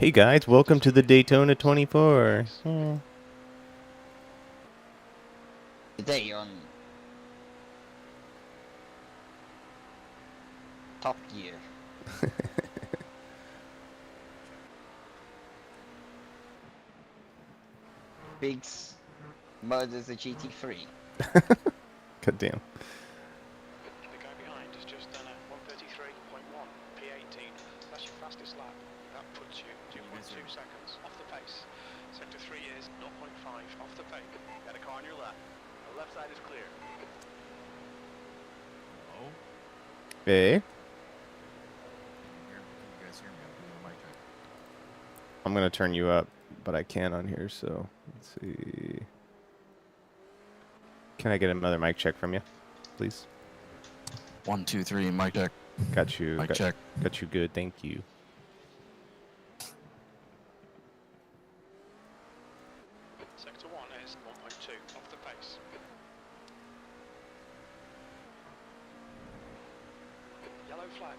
Hey guys, welcome to the Daytona 24. Today on Top Gear. Biggs murders a GT3. God damn. The guy behind has just done a 133.1 P18. That's your fastest lap. That puts you 2.2 seconds off the pace. Sector 3 is 0.5 off the pace. Got a car on your left. The left side is clear. Hello? Hey, Can you guys hear me? I'm doing a mic check. I'm gonna turn you up, but I can't on here, so let's see. Can I get another mic check from you, please? 1, 2, 3, mic check. Got you. Mic check. Got you good, thank you. Sector 1 is 1.2 off the pace. Yellow flag.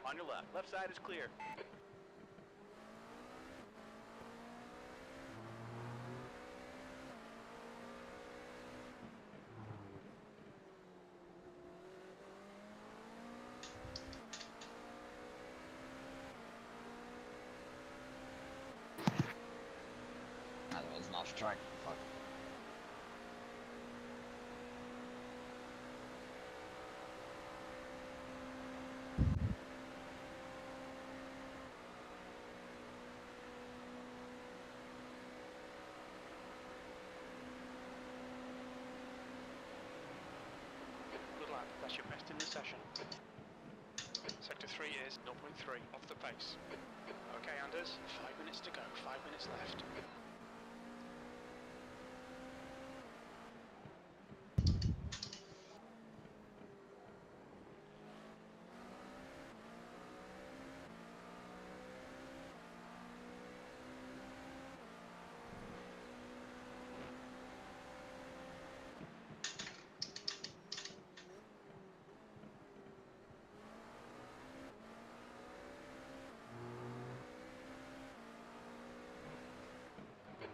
On your left. Left side is clear. That was an off track. Fuck. Good lap. That's your best in the session. Sector 3 is 0.3 off the pace. Okay, Anders. 5 minutes to go. 5 minutes left.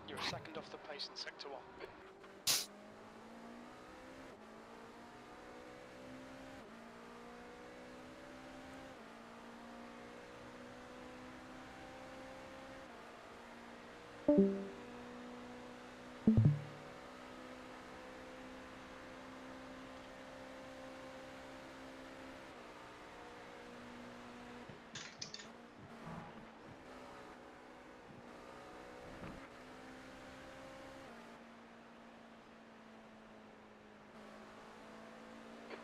You're a second off the pace in Sector 1.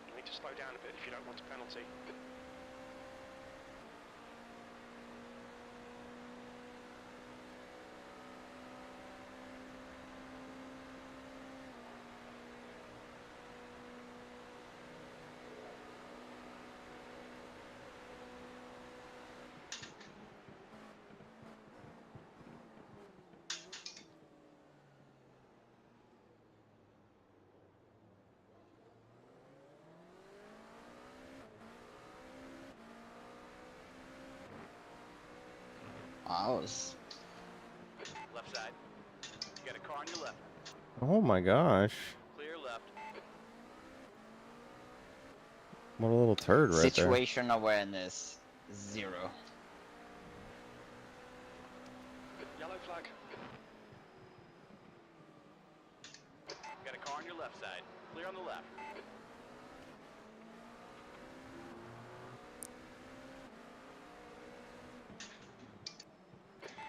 You need to slow down a bit if you don't want a penalty. I was. Left side. You got a car on your left. Oh my gosh. Clear left. What a little turd right there. Situation awareness 0. Yellow flag. You got a car on your left side. Clear on the left.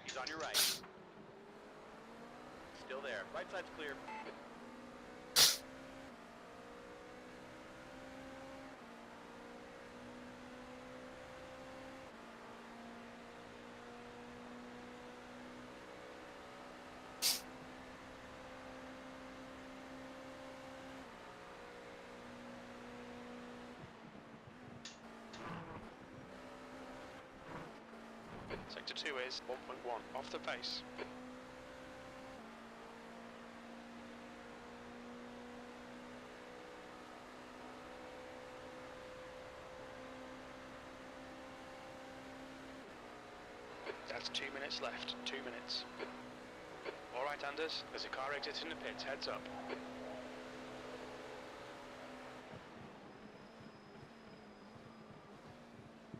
He's on your right. Still there. Right side's clear. Sector 2 is 1.1 off the pace. 2 minutes left. 2 minutes. All right, Anders. There's a car exiting the pits. Heads up.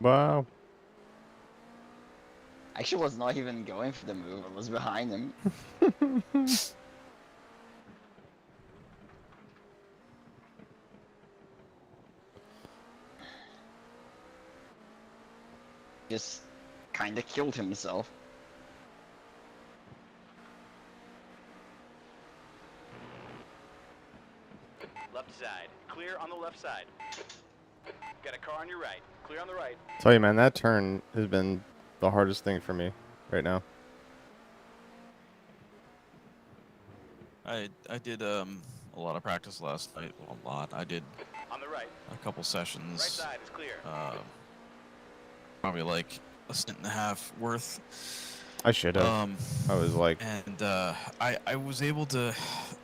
Wow. Actually was not even going for the move, I was behind him. Just kinda killed himself. Left side. Clear on the left side. Got a car on your right. Clear on the right. Tell you, man, that turn has been the hardest thing for me right now. I did a lot of practice last night. Well, a lot. I did On the right. a couple sessions. Right side is clear. Probably like a stint and a half worth. I should have. I was like, And I was able to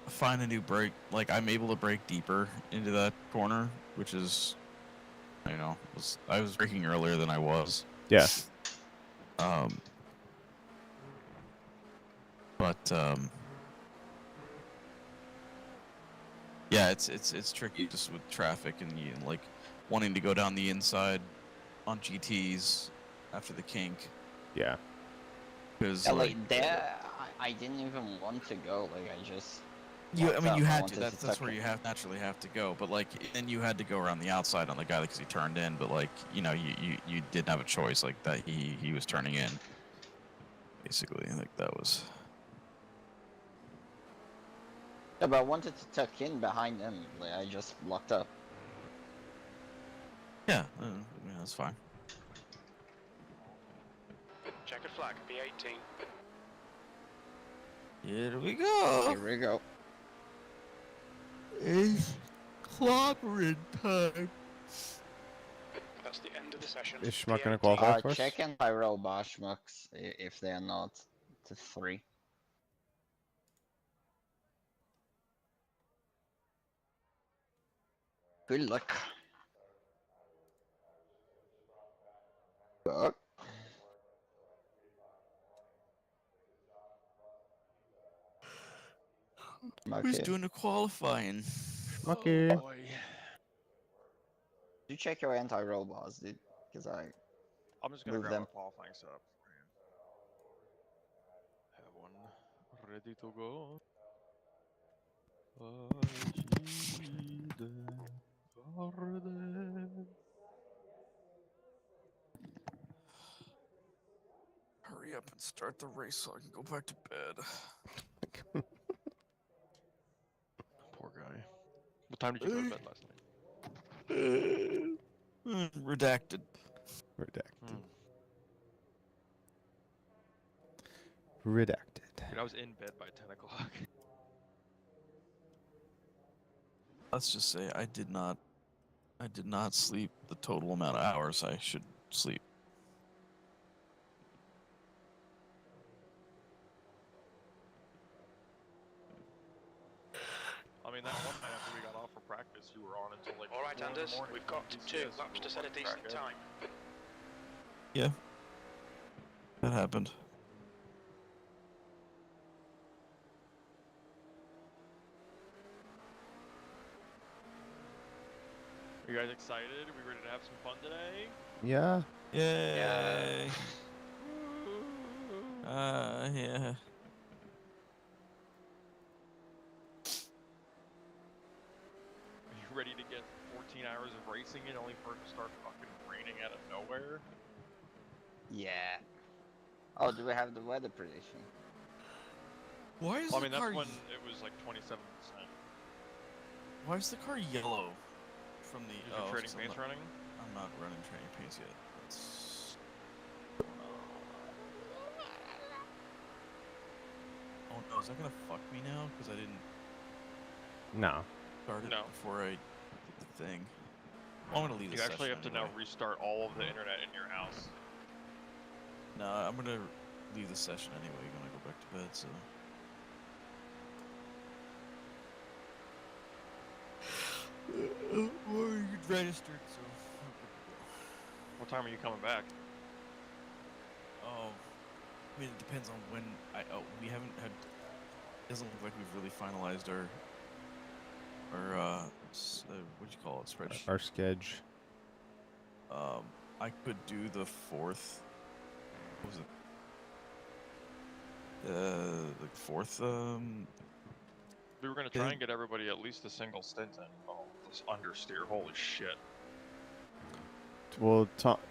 find a new brake. Like I'm able to brake deeper into that corner, which is, you know, I was braking earlier than I was. yeah. Yeah, it's tricky just with traffic and you like wanting to go down the inside on GTs after the kink. Yeah. Because Yeah, like there, I didn't even want to go. Like I just. you walked had up, to. I wanted That's tuck where it. you naturally have to go. But like then you had to go around the outside on the guy because he turned in. But like you know you didn't have a choice like that. He was turning in. Basically, like that was. Yeah, but I wanted to tuck in behind him. Like I just blocked up. Yeah, that's fine. Checkered flag. B18. Here we go. Here we go. It's clobbering time. That's the end of the session. Is Schmuck gonna P18. qualify for us? Check anti-roll bar schmucks if they are not to 3. Good luck. Fuck. Who's Okay. doing the qualifying? Schmucky. Oh, boy. You check your anti-roll bars, dude. Because I I'm just gonna move grab them. a qualifying setup for him. Have one ready to go. Hurry up and start the race so I can go back to bed. Poor guy. What time did you go to bed last night? Redacted. Redacted. Redacted. Dude, I was in bed by 10 o'clock. Let's just say I did not sleep the total amount of hours I should sleep. I mean, that one night after we got off for practice, you were on until like. All right, 4 in the Anders. morning We've on got DCS, 2 laps we to were set a running decent track time. Yeah. That happened. Are you guys excited? Are we ready to have some fun today? Yeah. Yay. Yeah. Are you ready to get 14 hours of racing in only for it to start fucking raining out of nowhere? Yeah. Oh, do we have the weather prediction? Why is Well, I the mean, car? that's when it was like 27%. Why is the car yellow? From the Is your trading paints running? I'm not running trading paints yet. That's... Oh no, is that gonna fuck me now? Because I didn't No. start it No. before I did the thing. Well, I'm gonna leave You the actually session have to anyway. now restart all of the internet in your house. No, I'm gonna leave the session anyway when I go back to bed, so... Or you registered, so... What time are you coming back? Oh, I mean, it depends on when. We haven't had. Doesn't look like we've really finalized our what do you call it, spreadsheet. Our schedule. I could do the 4th. What was it? The 4th. We were gonna try and get everybody at least a single stint in. Oh, this understeer! Holy shit! Well,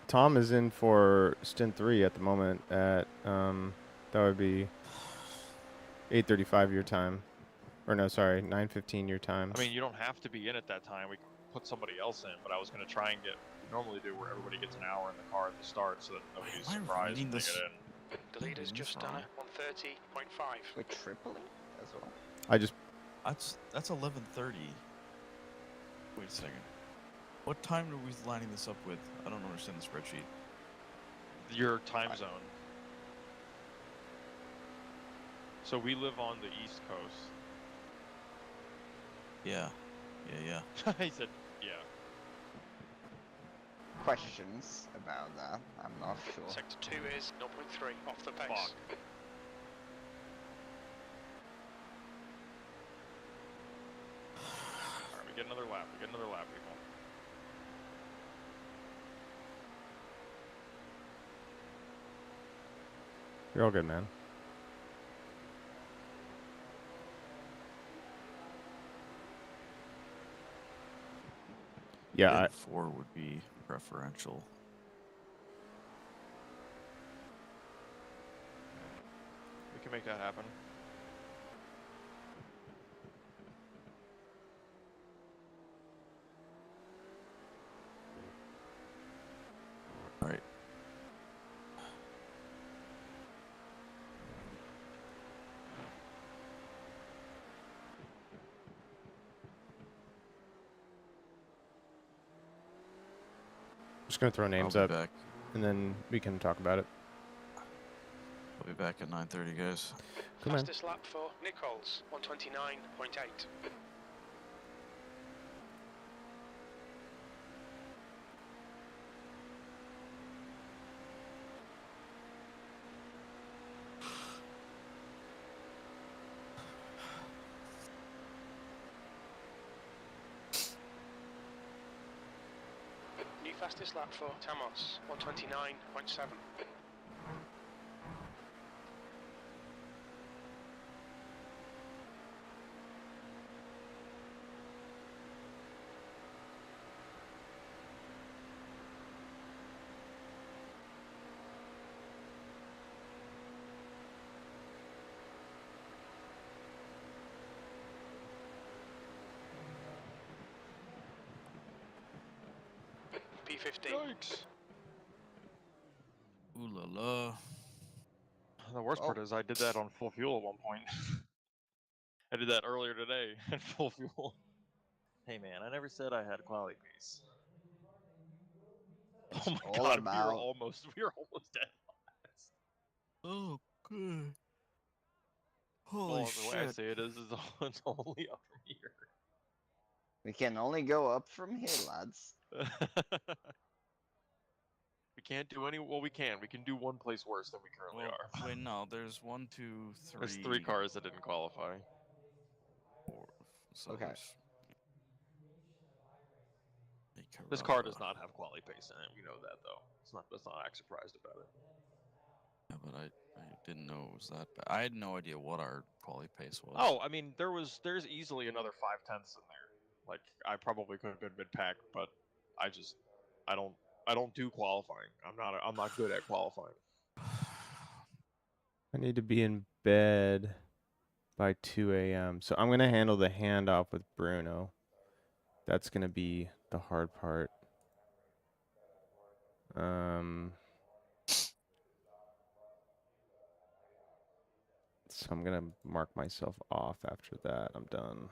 Tom is in for stint 3 at the moment. At that would be 8:35 your time, or no, sorry, 9:15 your time. I mean, you don't have to be in at that time. We can put somebody else in, but I was gonna try and get what we normally do, where everybody gets an hour in the car at the start, so that nobody's Am I surprised reading when they this? get in. The leader's just done a 130.5. With tripling as well. I just That's 11:30. Wait a second. What time are we lining this up with? I don't understand the spreadsheet. Your time zone. So we live on the East Coast. Yeah. He said, yeah. Questions about that? I'm not sure. Sector 2 is 0.3 off the pace. Fuck. Alright, we get another lap. People. You're all good, man. Yeah, 4 would be preferential. We can make that happen. All right. just gonna throw names I'll up, be back. and then we can talk about it. I'll be back at 9:30, guys. Come on. Fastest lap for Nichols, 129.8. New fastest lap for Tamos, 129.7. P15. Yikes! Ooh la la. The worst part is I did that on full fuel at one point. I did that earlier today at full fuel. Hey man, I never said I had quality pace. Oh my all god, about- we were almost dead last. Oh, good. Holy Well, the way I shit. say it is it's only up from here. We can only go up from here, lads. We can't do any. Well, we can. We can do one place worse than we currently are. Wait, no. There's 1, 2, 3. There's 3 cars that didn't qualify. 4. So Okay. there's. This car does not have quality pace in it. We know that though. Let's not act surprised about it. Yeah, but I didn't know it was that bad. I had no idea what our quality pace was. Oh, I mean, there's easily another 5/10ths in there. Like I probably could have been mid-pack, but I don't do qualifying. I'm not good at qualifying. I need to be in bed by 2 a.m. So I'm gonna handle the handoff with Bruno. That's gonna be the hard part. So I'm gonna mark myself off after that. I'm done.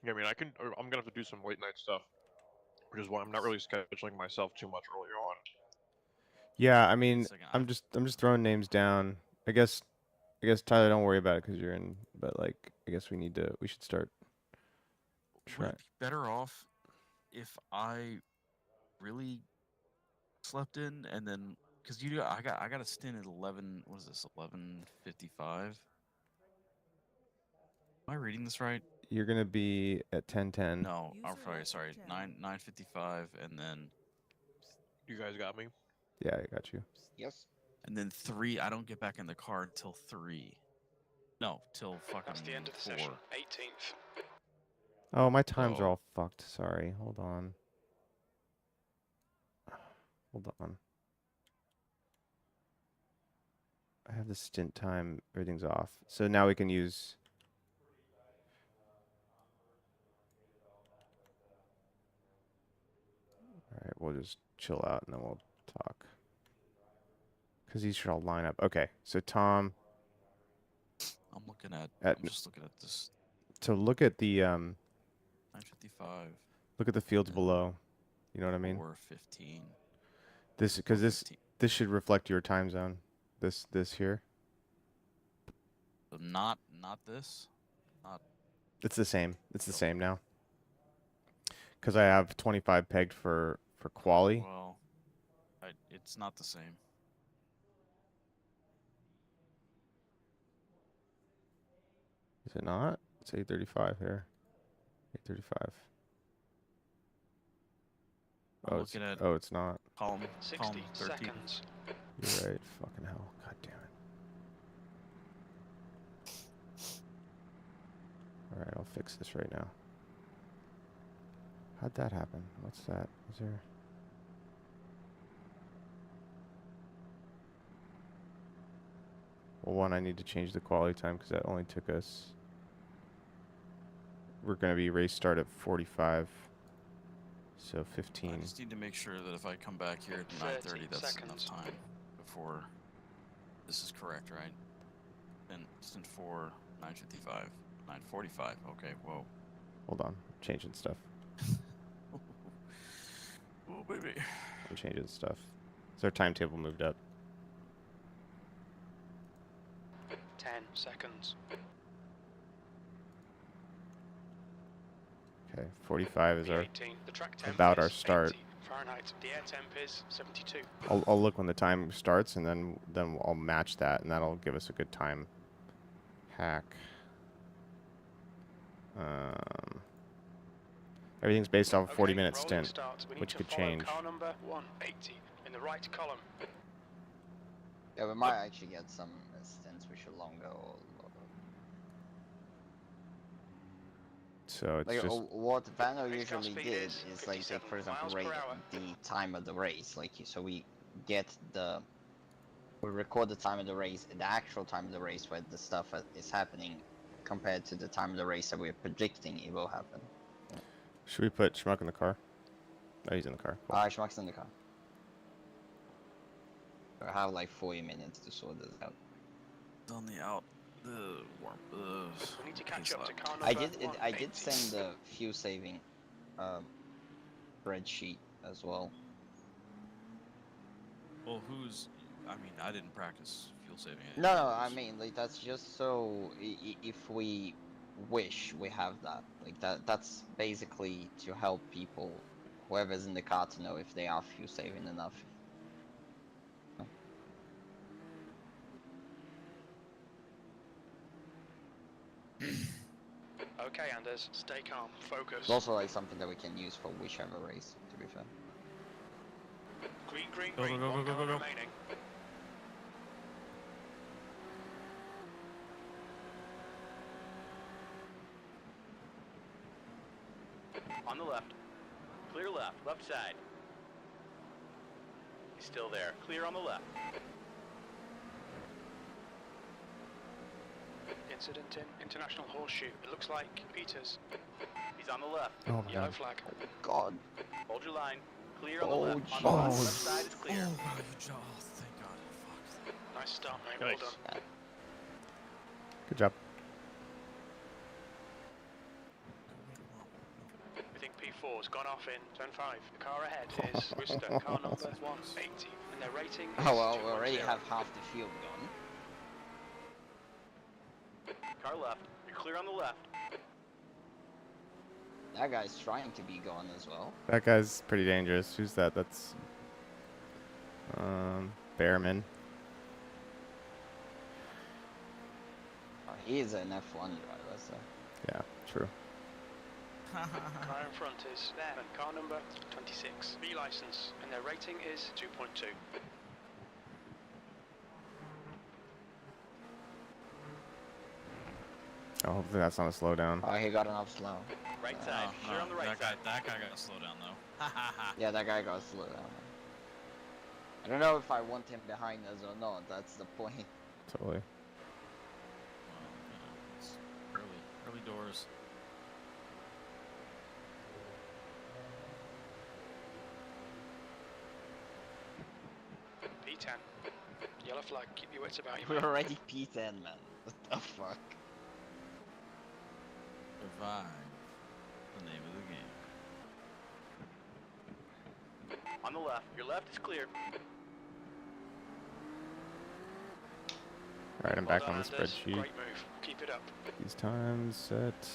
Yeah, I mean, I'm gonna have to do some late night stuff, which is why I'm not really scheduling myself too much earlier on. Yeah, I mean, Second, I'm just throwing names down. I guess Tyler, don't worry about it because you're in. But like, I guess we should start. Would it be better off if I really slept in, and then because I got a stint at 11. What is this? 11:55. Am I reading this right? You're gonna be at 10:10. No, I'm User sorry. left Sorry, your channel. 9:55, and then You guys got me. Yeah, I got you. Yes. 3. I don't get back in the car till 3. No, till fucking That's the end of the 4. session. 18th. Oh, my times are So- all fucked. Sorry. Hold on. Hold on. I have the stint time. Everything's off. So now we can use. All right, we'll just chill out and then we'll talk. Because these should all line up. Okay, so Tom, I'm looking at. At- I'm just looking at this. to look at the 9:55. look at the fields and below. You know what I mean? 4:15. This because this 4:15. this should reflect your time zone. This here. So not this. It's the same. It's the Yep. same now. Because I have 25 pegged for quali. Well, it's not the same. Is it not? It's 8:35 here. 8:35. I'm looking at Oh, it's not. column 60 13. seconds. You're right. Fucking hell. God damn it. All right, I'll fix this right now. How'd that happen? What's that? Is there? Well, one, I need to change the quality time because that only took us. We're gonna be race start at 45. So I 15. just need to make sure that if I come back here at 30 9:30, that's seconds. enough time before. This is correct, right? And stint 4, 9:55, 9:45. Okay, whoa. Hold on, changing stuff. Oh baby. I'm changing stuff. So our timetable moved up. 10 seconds. Okay, 45 is our. P18. The track temp about is our start. 80 Fahrenheit. The air temp is 72. I'll look when the time starts, and then I'll match that, and that'll give us a good time. Hack. Everything's based off a 40-minute rolling stint, start. We need which to could follow change. Car number 180 in the right column. Yeah, we might actually get some stints which are longer. So it's Like just what Vano Race car usually speed did is is like take, for 57 example, miles rate per hour. the time of the race. Like so we record the time of the race, the actual time of the race where the stuff is happening, compared to the time of the race that we're predicting it will happen. Should we put Schmuck in the car? Oh, he's in the car. Cool. Schmuck's in the car. I have like 40 minutes to sort this out. On the out. Warm. We need to catch pace up to lap. car number I did 180. send the fuel saving spreadsheet as well. Well, who's? I mean, I didn't practice fuel saving. No, I mean like that's just so if we wish we have that, like that's basically to help people, whoever's in the car, to know if they are fuel saving enough. Okay, Anders, stay calm, focus. It's also like something that we can use for whichever race, to be fair. Green, green, Go, green. go, go, One go, car go, go. remaining. On the left. Clear left. Left side. He's still there. Clear on the left. Incident in International Horseshoe. It looks like Peters. He's on the left. Oh my Yellow god. flag. God. Hold your line. Clear on the Oh, left. On the left. jeez. Left side is clear. Oh, wow, thank God. Fuck. Nice start, mate. Nice. Well done. Good job. We think P4's gone off in turn 5. The car ahead is Rooster, car number 180. And their rating is Oh well, we already 210. have half the field gone. Car left. You're clear on the left. That guy's trying to be gone as well. That guy's pretty dangerous. Who's that? That's Behrman. He is an F1 driver, so. Yeah, true. Car in front is there, and car number 26. B license, and their rating is 2.2. Oh, hopefully that's not a slowdown. Oh, he got enough slow. Right side. Clear on the right side. That guy got to slow down though. Yeah, that guy got slow down. I don't know if I want him behind us or not. That's the point. Totally. Well, you know, it's early doors. P10. Yellow flag, keep your wits about you. We're mate. already P10, man. What the fuck? Survive. The name of the game. On the left. Your left is clear. All right, I'm Well back done, on the Anders. spreadsheet. Great move. Keep it up. These times set.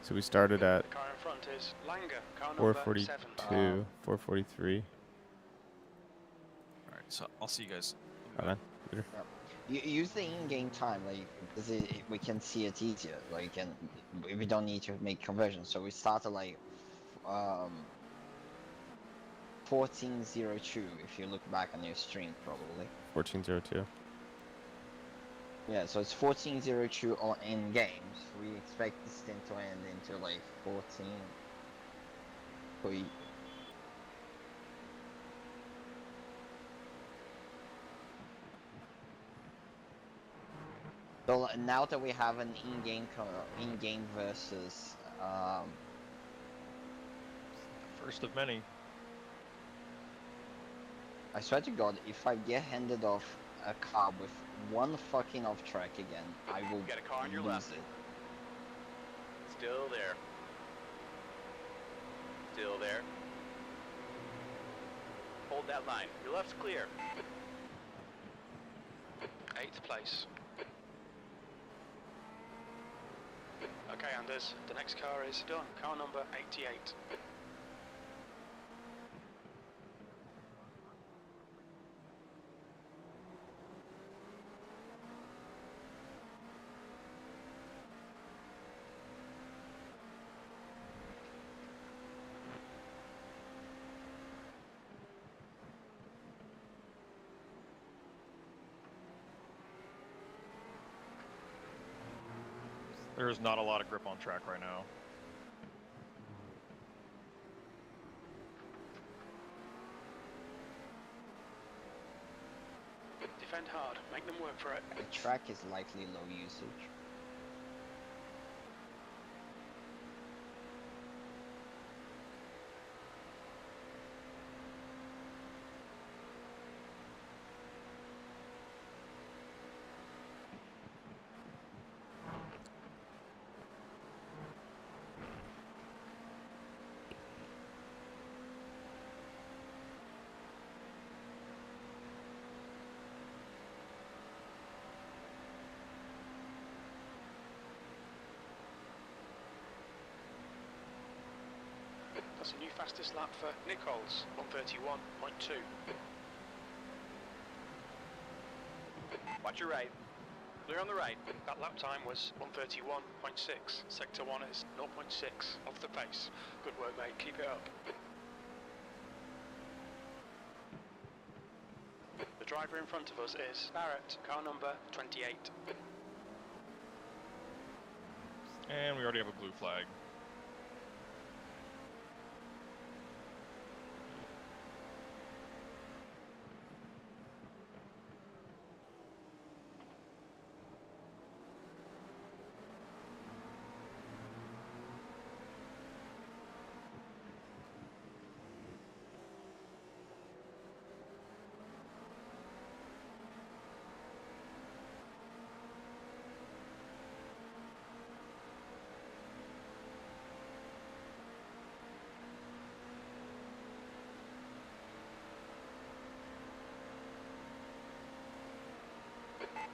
So we started at The car in front is Langer, car number 7. 442, 443. All right, so I'll see you guys. All right, later. Use the in-game time, like, because we can see it easier. Like, and we don't need to make conversions. So we started like 14:02. If you look back on your stream, probably. 1402. Yeah, so it's 14:02 on in games. We expect this thing to end into like 14. We So now that we have an in-game versus First of many. I swear to God, if I get handed off a car with one fucking off track again, I will Got a car on your lose left. it. Still there. Still there. Hold that line. Your left's clear. 8th place. Okay, Anders, the next car is done. Car number 88. There is not a lot of grip on track right now. Defend hard. Make them work for it. The track is likely low usage. That's a new fastest lap for Nichols, 131.2. Watch your right. Clear on the right. That lap time was 131.6. Sector 1 is 0.6 off the pace. Good work, mate. Keep it up. The driver in front of us is Barrett, car number 28. And we already have a blue flag.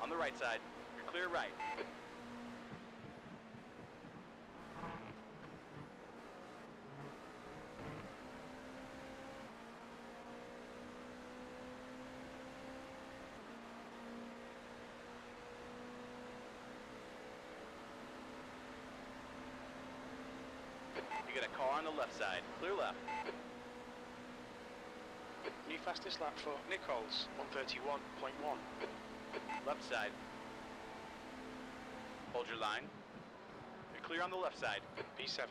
On the right side. You're clear right. got a car on the left side. Clear left. New fastest lap for Nichols, 131.1. Left side. Hold your line. You're clear on the left side. P7.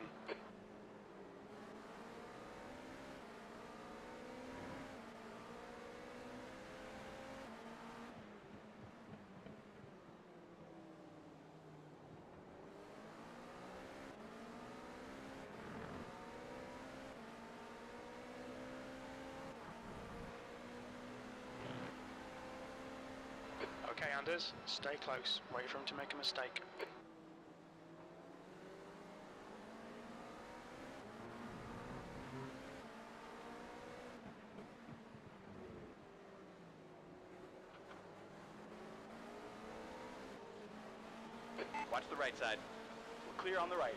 Okay, Anders, stay close. Wait for him to make a mistake. Watch the right side. We're clear on the right.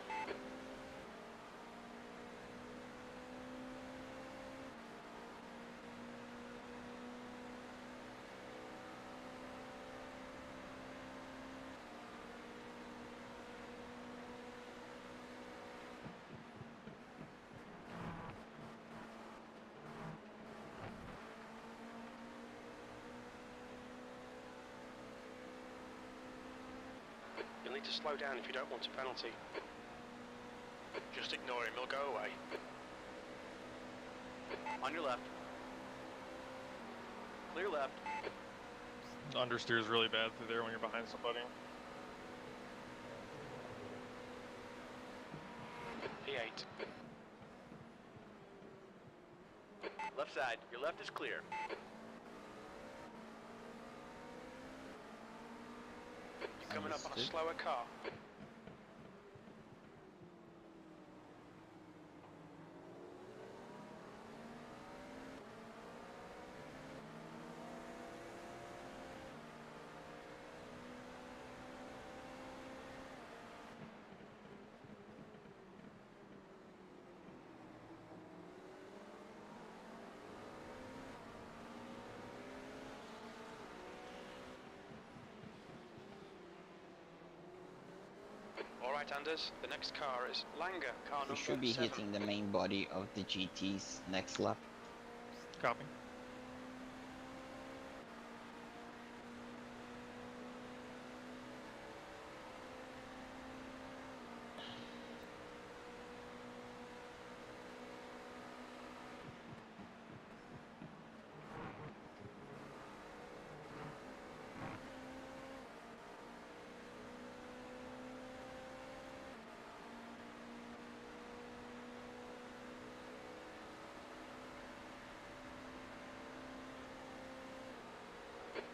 You'll need to slow down if you don't want a penalty. Just ignore him, he'll go away. On your left. Clear left. Understeer is really bad through there when you're behind somebody. P8. Left side. Your left is clear. You're coming up on a Understood. slower car. Alright, Anders, the next car is Langer, car number We should be 7. hitting the main body of the GT's next lap. Copy.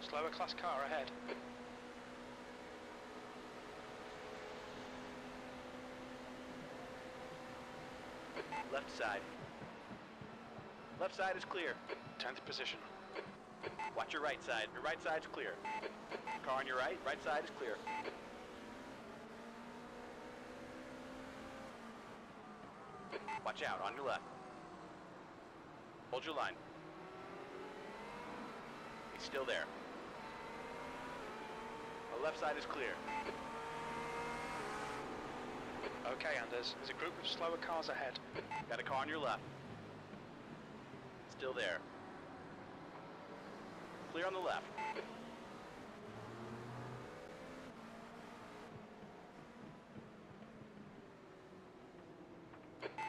Slower class car ahead. Left side. Left side is clear. 10th position. Watch your right side. Your right side's clear. Car on your right. Right side is clear. Watch out. On your left. Hold your line. He's still there. The left side is clear. Okay, Anders, there's a group of slower cars ahead. Got a car on your left. Still there. Clear on the left.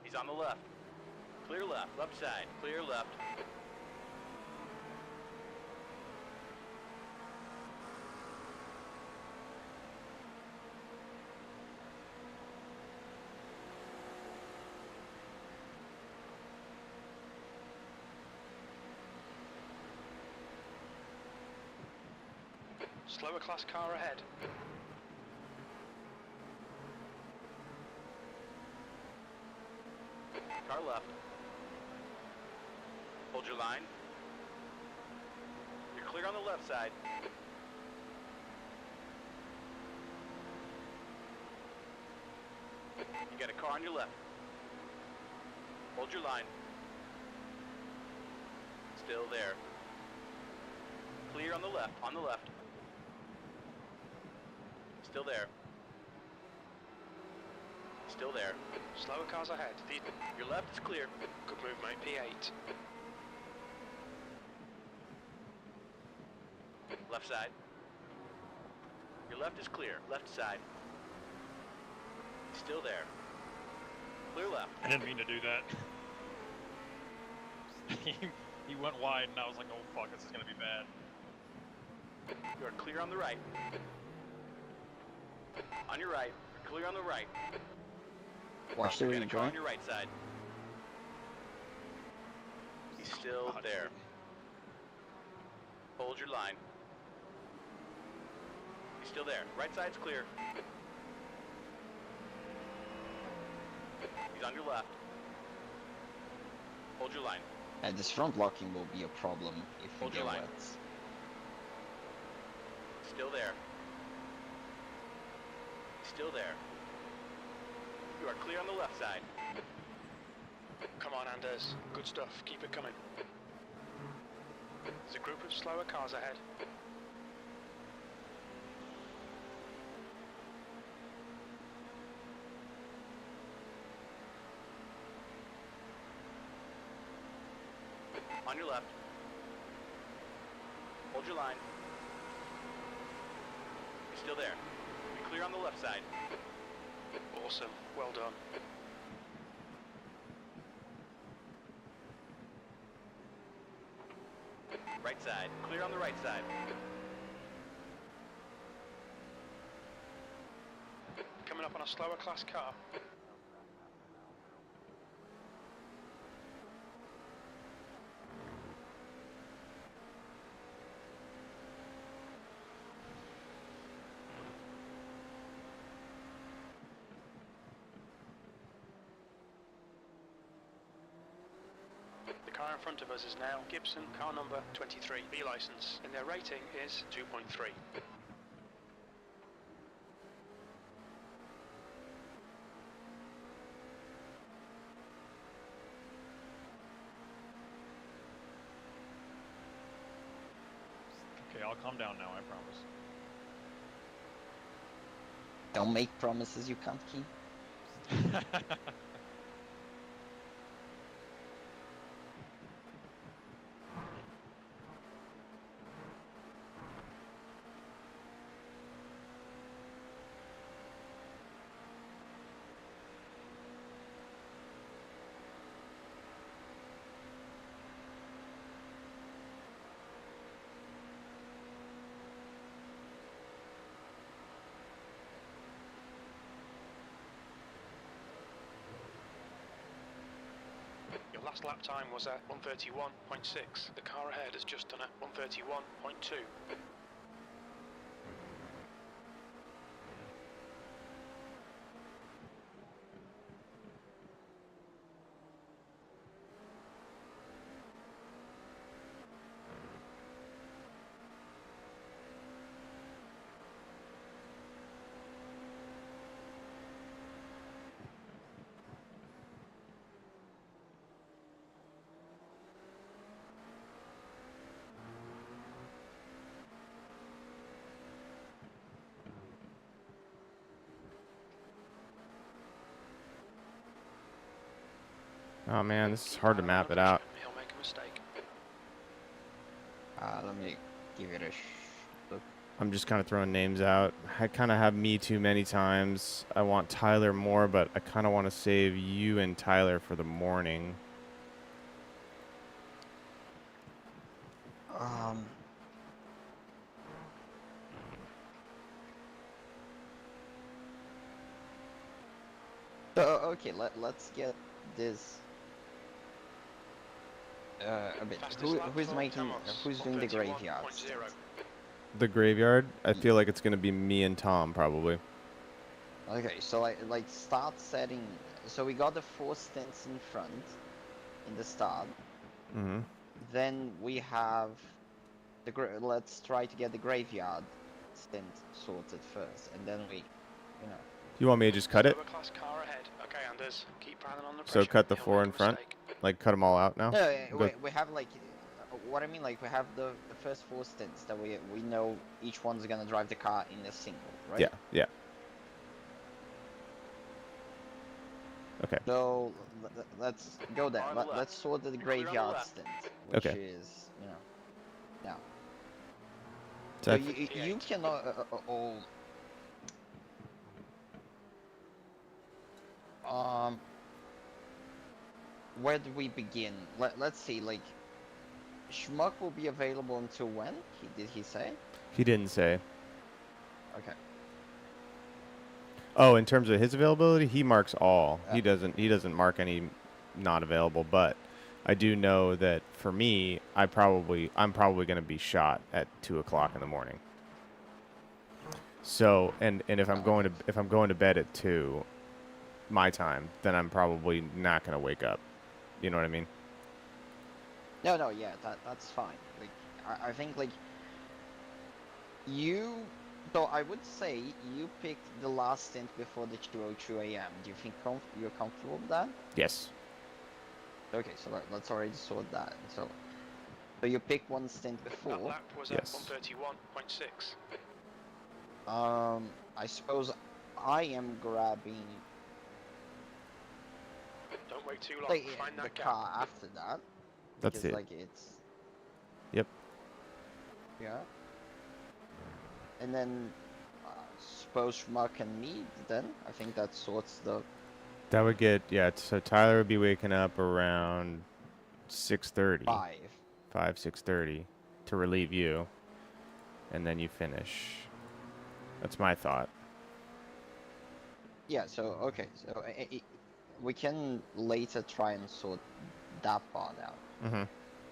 He's on the left. Clear left. Left side. Clear left. Slower class car ahead. Car left. Hold your line. You're clear on the left side. You got a car on your left. Hold your line. Still there. Clear on the left. On the left. Still there. Still there. Slower cars ahead. Your left is clear. Good move, mate. P8. Left side. Your left is clear. Left side. Still there. Clear left. I didn't mean to do that. He went wide, and I was like, oh fuck, this is gonna be bad. You are clear on the right. On your right. You're clear on the right. Watch the You got a car rejoin. on your right side. He's still there. Hold your line. He's still there. Right side's clear. He's on your left. Hold your line. And this front blocking will be a problem if we Hold your get line. wet. Still there. Still there. You are clear on the left side. Come on, Anders. Good stuff. Keep it coming. There's a group of slower cars ahead. On your left. Hold your line. You're still there. You're clear on the left side. Awesome. Well done. Right side. Clear on the right side. Coming up on a slower class car. The car in front of us is now Gibson, car number 23, B license, and their rating is 2.3. Okay, I'll calm down now, I promise. Don't make promises you can't keep. Your last lap time was at 131.6. The car ahead has just done a 131.2. Oh man, this is hard to map it out. He'll make a mistake. Let me give it a look. I'm just kind of throwing names out. I kind of have me too many times. I want Tyler more, but I kind of want to save you and Tyler for the morning. So, okay, let's get this. A bit. Fastest lap Who's for making? Thomas, Who's doing the 131.0. graveyard? The graveyard? I feel like it's going to be me and Tom, probably. Okay, so like start setting. So we got the 4 stints in front, in the start. Mm-hmm. Then we have the let's try to get the graveyard stint sorted first, and then we, you know. You want me to just cut it? Slower class car ahead. Okay, Anders, keep piling on the So pressure. cut the He'll 4 make in a front? mistake. Like, cut them all out now? No, Good. we have like, what I mean, like we have the first 4 stints that we know each one's gonna drive the car in a single, right? Yeah, yeah. Okay. So let's go there. Car on the Let's left. sort the Clear on the graveyard left. stint, which Okay. is, you know, now. So So I th- you can all where do we begin? Let's see. Like, Schmuck will be available until when? Did he say? he didn't say. Okay. Oh, in terms of his availability, he marks all. Uh, He doesn't mark any not available, but I do know that for me, I'm probably going to be shot at 2 o'clock in the morning. So, and if I'm okay. going to bed at 2 my time, then I'm probably not going to wake up. You know what I mean? No, yeah, that's fine. Like, I think like you. So I would say you picked the last stint before the 2:02 a.m. Do you think you're comfortable with that? Yes. Okay, so let's already sort that. So you pick one stint That before. lap was Yes. at 131.6. I suppose I am grabbing Don't wait too long. like Find the that gap. car after that. That's Because it. like it's Yep. yeah. And then suppose Mark and me then. I think that sorts the That would get, yeah, so Tyler would be waking up around 6:30, 6:30 to relieve you, and then you finish. That's my thought. Yeah, so okay, so we can later try and sort that part out. Mm-hmm.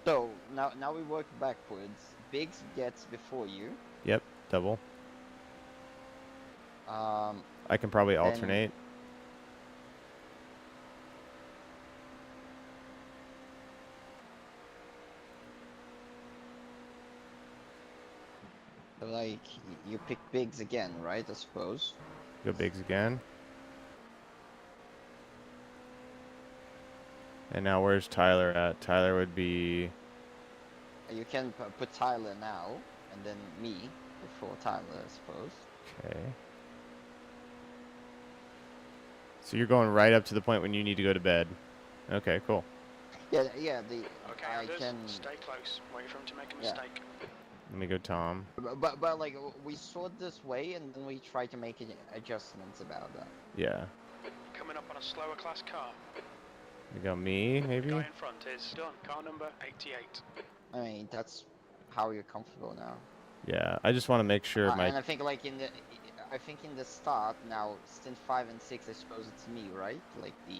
So now we work backwards. Biggs gets before you. Yep, double. Um, I can probably then- alternate. so like you pick Biggs again, right? I suppose. Go Biggs again. And now where's Tyler at? Tyler would be... You can put Tyler now, and then me before Tyler, I suppose. Okay. So you're going right up to the point when you need to go to bed. Okay, cool. Yeah. Okay, I Anders, can. stay close. Wait for him to make a Yeah. mistake. Let me go Tom. But like we sort this way, and then we try to make adjustments about that. Yeah. Coming up on a slower class car. We go me, The maybe? guy in front is done. Car number 88. I mean, that's how you're comfortable now. Yeah, I just want to make sure my... And I think like in the start now, stint 5 and 6, I suppose it's me, right? Like the.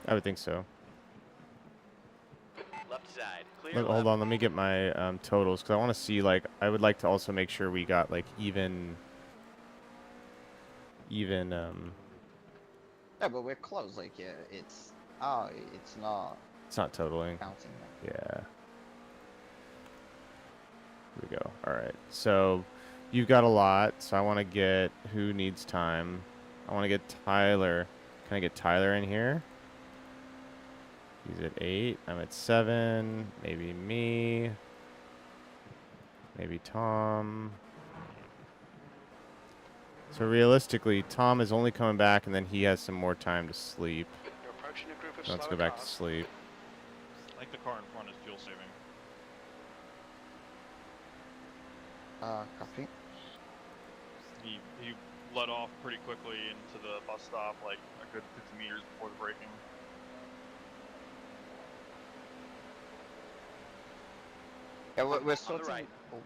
I would think so. Left side. Clear Hold left. on, let me get my totals, because I want to see, like, I would like to also make sure we got, like, even, Yeah, but we're close. Like it's not it's not totaling. counting. Yeah. Here we go. All right. So you've got a lot. So I want to get who needs time. I want to get Tyler. Can I get Tyler in here? He's at 8. I'm at 7. Maybe me. Maybe Tom. So realistically, Tom is only coming back, and then he has some more time to sleep. You're approaching a group of So let's slower go back to cars. sleep. I think the car in front is fuel saving. Copy. He let off pretty quickly into the bus stop, like a good 50 meters before the braking. Yeah, we're On the sorting. right. Oh,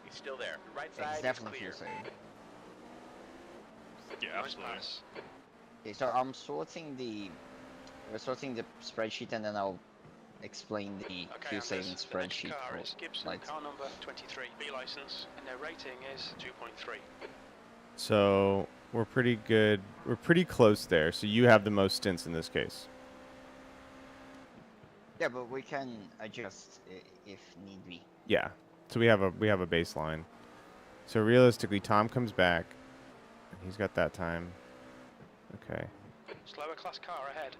He's still there. Right it's side is definitely clear. fuel saving. Yeah, Nice absolutely. pass. Okay, so we're sorting the spreadsheet, and then I'll explain the Okay, fuel saving Anders. The next spreadsheet car for is Gibson, lights. car number 23. B license, and their rating is 2.3. So we're pretty good. We're pretty close there. So you have the most stints in this case. Yeah, but we can adjust if need be. Yeah. So we have a baseline. So realistically, Tom comes back. He's got that time. Okay. Slower class car ahead.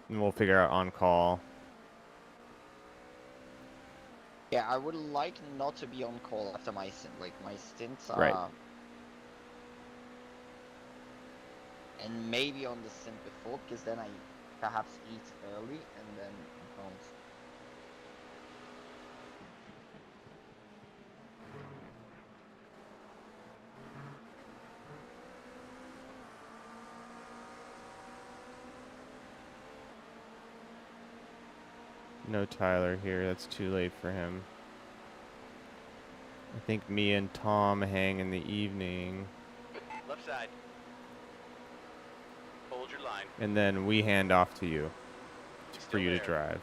And we'll figure out on call. Yeah, I would like not to be on call after my stint. Like my stints are, Right. and maybe on the stint before, because then I perhaps eat early and then don't. No Tyler here. That's too late for him. I think me and Tom hang in the evening. Left side. Hold your line. And then we hand off to you for Still you to there. drive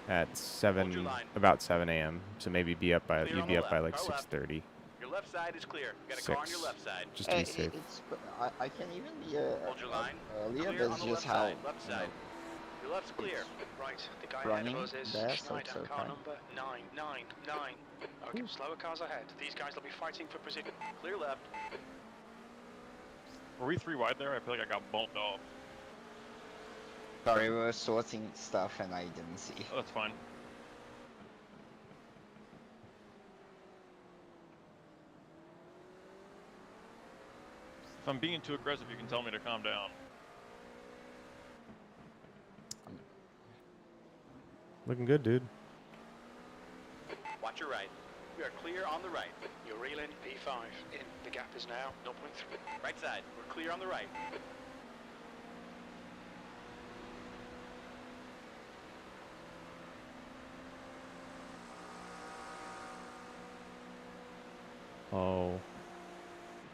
at Hold 7, your line. about 7 a.m. So maybe be up by Clear you'd on be the up by left. like Car left. 6:30, Your left side is clear. You got a car on your 6, left side. just to be safe. I can even be Hold your line. earlier, Clear but on it's the just left how side. Left side. Your left's clear. Right, the guy ahead running of us is there, so Schneider, it's okay. car number 999. Okay, slower cars ahead. These guys will be fighting for position. Clear left. Were we 3 wide there? I feel like I got bumped off. Sorry, we were sorting stuff and I didn't see. Oh, that's fine. If I'm being too aggressive, you can tell me to calm down. Looking good, dude. Watch your right. We are clear on the right. You're reeling P5 in. The gap is now 0.3. Right side. We're clear on the right. Oh,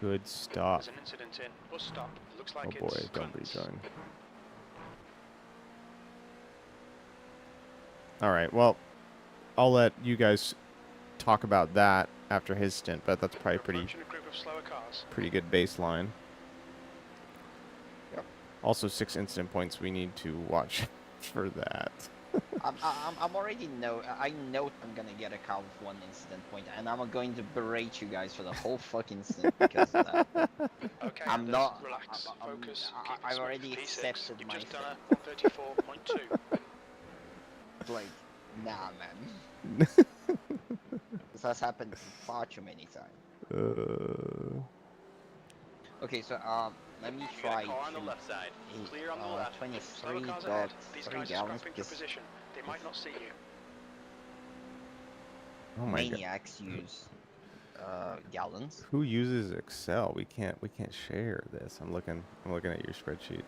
good stop. There's an incident in. Bus stop. Looks like Oh boy, it's don't Clements. rejoin. All right, well, I'll let you guys talk about that after his stint, but that's probably You're pretty approaching a group of slower cars. good baseline. Yep. Also, 6 incident points. We need to watch for that. I'm already I know I'm gonna get a car with 1 incident point, and I'm going to berate you guys for the whole fucking stint because of that. Okay, I'm Anders, not- relax, focus, I- keep it I've smooth. already P6, accepted you've my just done fate. a 134.2. Like, nah, man. This has happened far too many times. Okay, so let me You got try a car on the to left side. Clear on the left. Slower cars ahead. These 23.3 guys are gallons scrapping for because position. They might not see you. Oh my god. maniacs use gallons. Who uses Excel? We can't share this. I'm looking at your spreadsheet.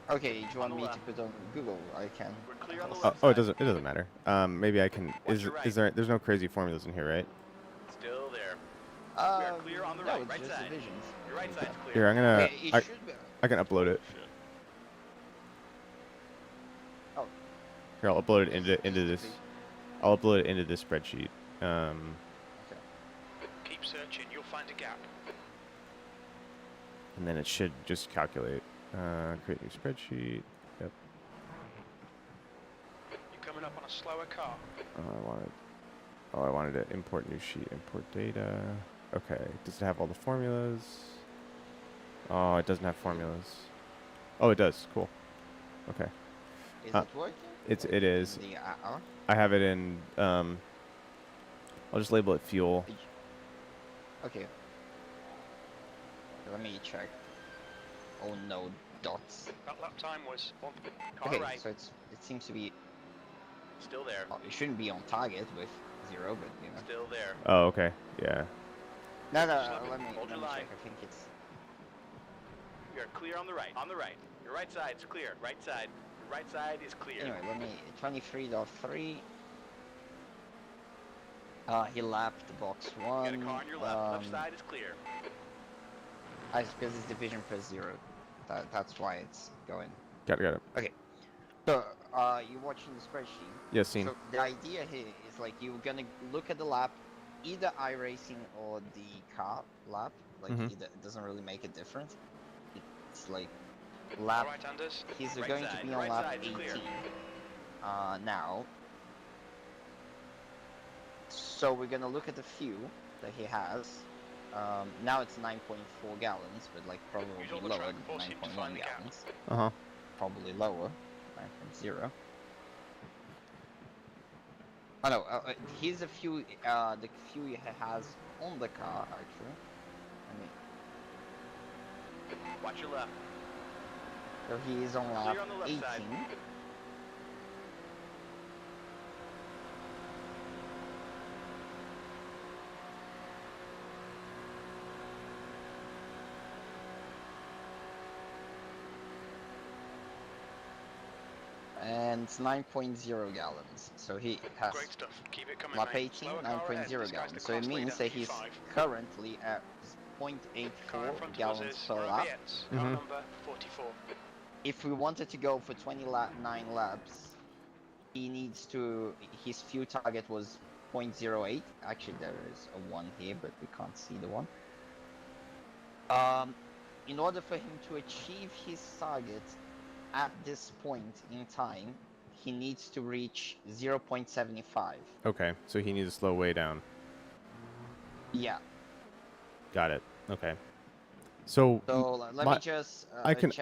Okay, do you want On the me to left. put on Google? I can. We're clear on the Oh, left oh, side. it doesn't matter. Maybe I can. Watch your right. There's no crazy formulas in here, right? Still there. We are clear on the No, right. it's Right just side. divisions. Your right side's clear. Here, I'm gonna. Okay, it should be. I can upload it. Shit. Oh. Here, I'll upload it It's into this. division. I'll upload it into this spreadsheet. Okay. Keep searching, you'll find a gap. And then it should just calculate. Create new spreadsheet. Yep. You're coming up on a slower car. I wanted to import new sheet. Import data. Okay. Does it have all the formulas? Oh, it doesn't have formulas. Oh, it does. Cool. Okay. Is Uh, it working? It is. The I have it in. I'll just label it fuel. Okay. Let me check. Oh no, dots. That lap time was 1. Car Okay, right. so it seems to be. Still there. It shouldn't be on target with 0, but you know. Still there. Oh, okay. Yeah. No, Hold let your me line. check. I think it's. We are clear on the right. On the right. Your right side's clear. Right side. Your right side is clear. Anyway, let me 23.3. He lapped the box You 1. got a car on your left. Left side is clear. Because it's division per 0. That's why it's going. Got it. So, you're watching the spreadsheet. Yeah, seen. So the idea here is like you're gonna look at the lap, either iRacing or the car lap. Like Mhm. either, it doesn't really make a difference. It's like lap. Alright, Anders. He's Right going side, to be the on right lap side's 18. clear. Now. So we're gonna look at the fuel that he has. Now it's 9.4 gallons, but like probably Use all the lower track than force him to 9.1 find the gap. gallons. Uh-huh. Probably lower, 9.0. Oh no, here's a few, the few he has on the car actually. I mean, Watch your left. so he is on lap Clear on the left 18. side. And it's 9.0 gallons. So he has Great stuff. Keep it coming, lap mate. 18, Slower car ahead. 9.0 This guy's gallons. the So it class leader, means that he's Q5. currently at Car in 0.84 front of us gallons is per lap. RBX, car number 44. If we wanted to go for 9 laps, he needs to, his fuel target was 0.08. Actually, there is a 1 here, but we can't see the 1. In order for him to achieve his target at this point in time, he needs to reach 0.75. Okay, so he needs to slow way down. Yeah. Got it. Okay. So So let me just check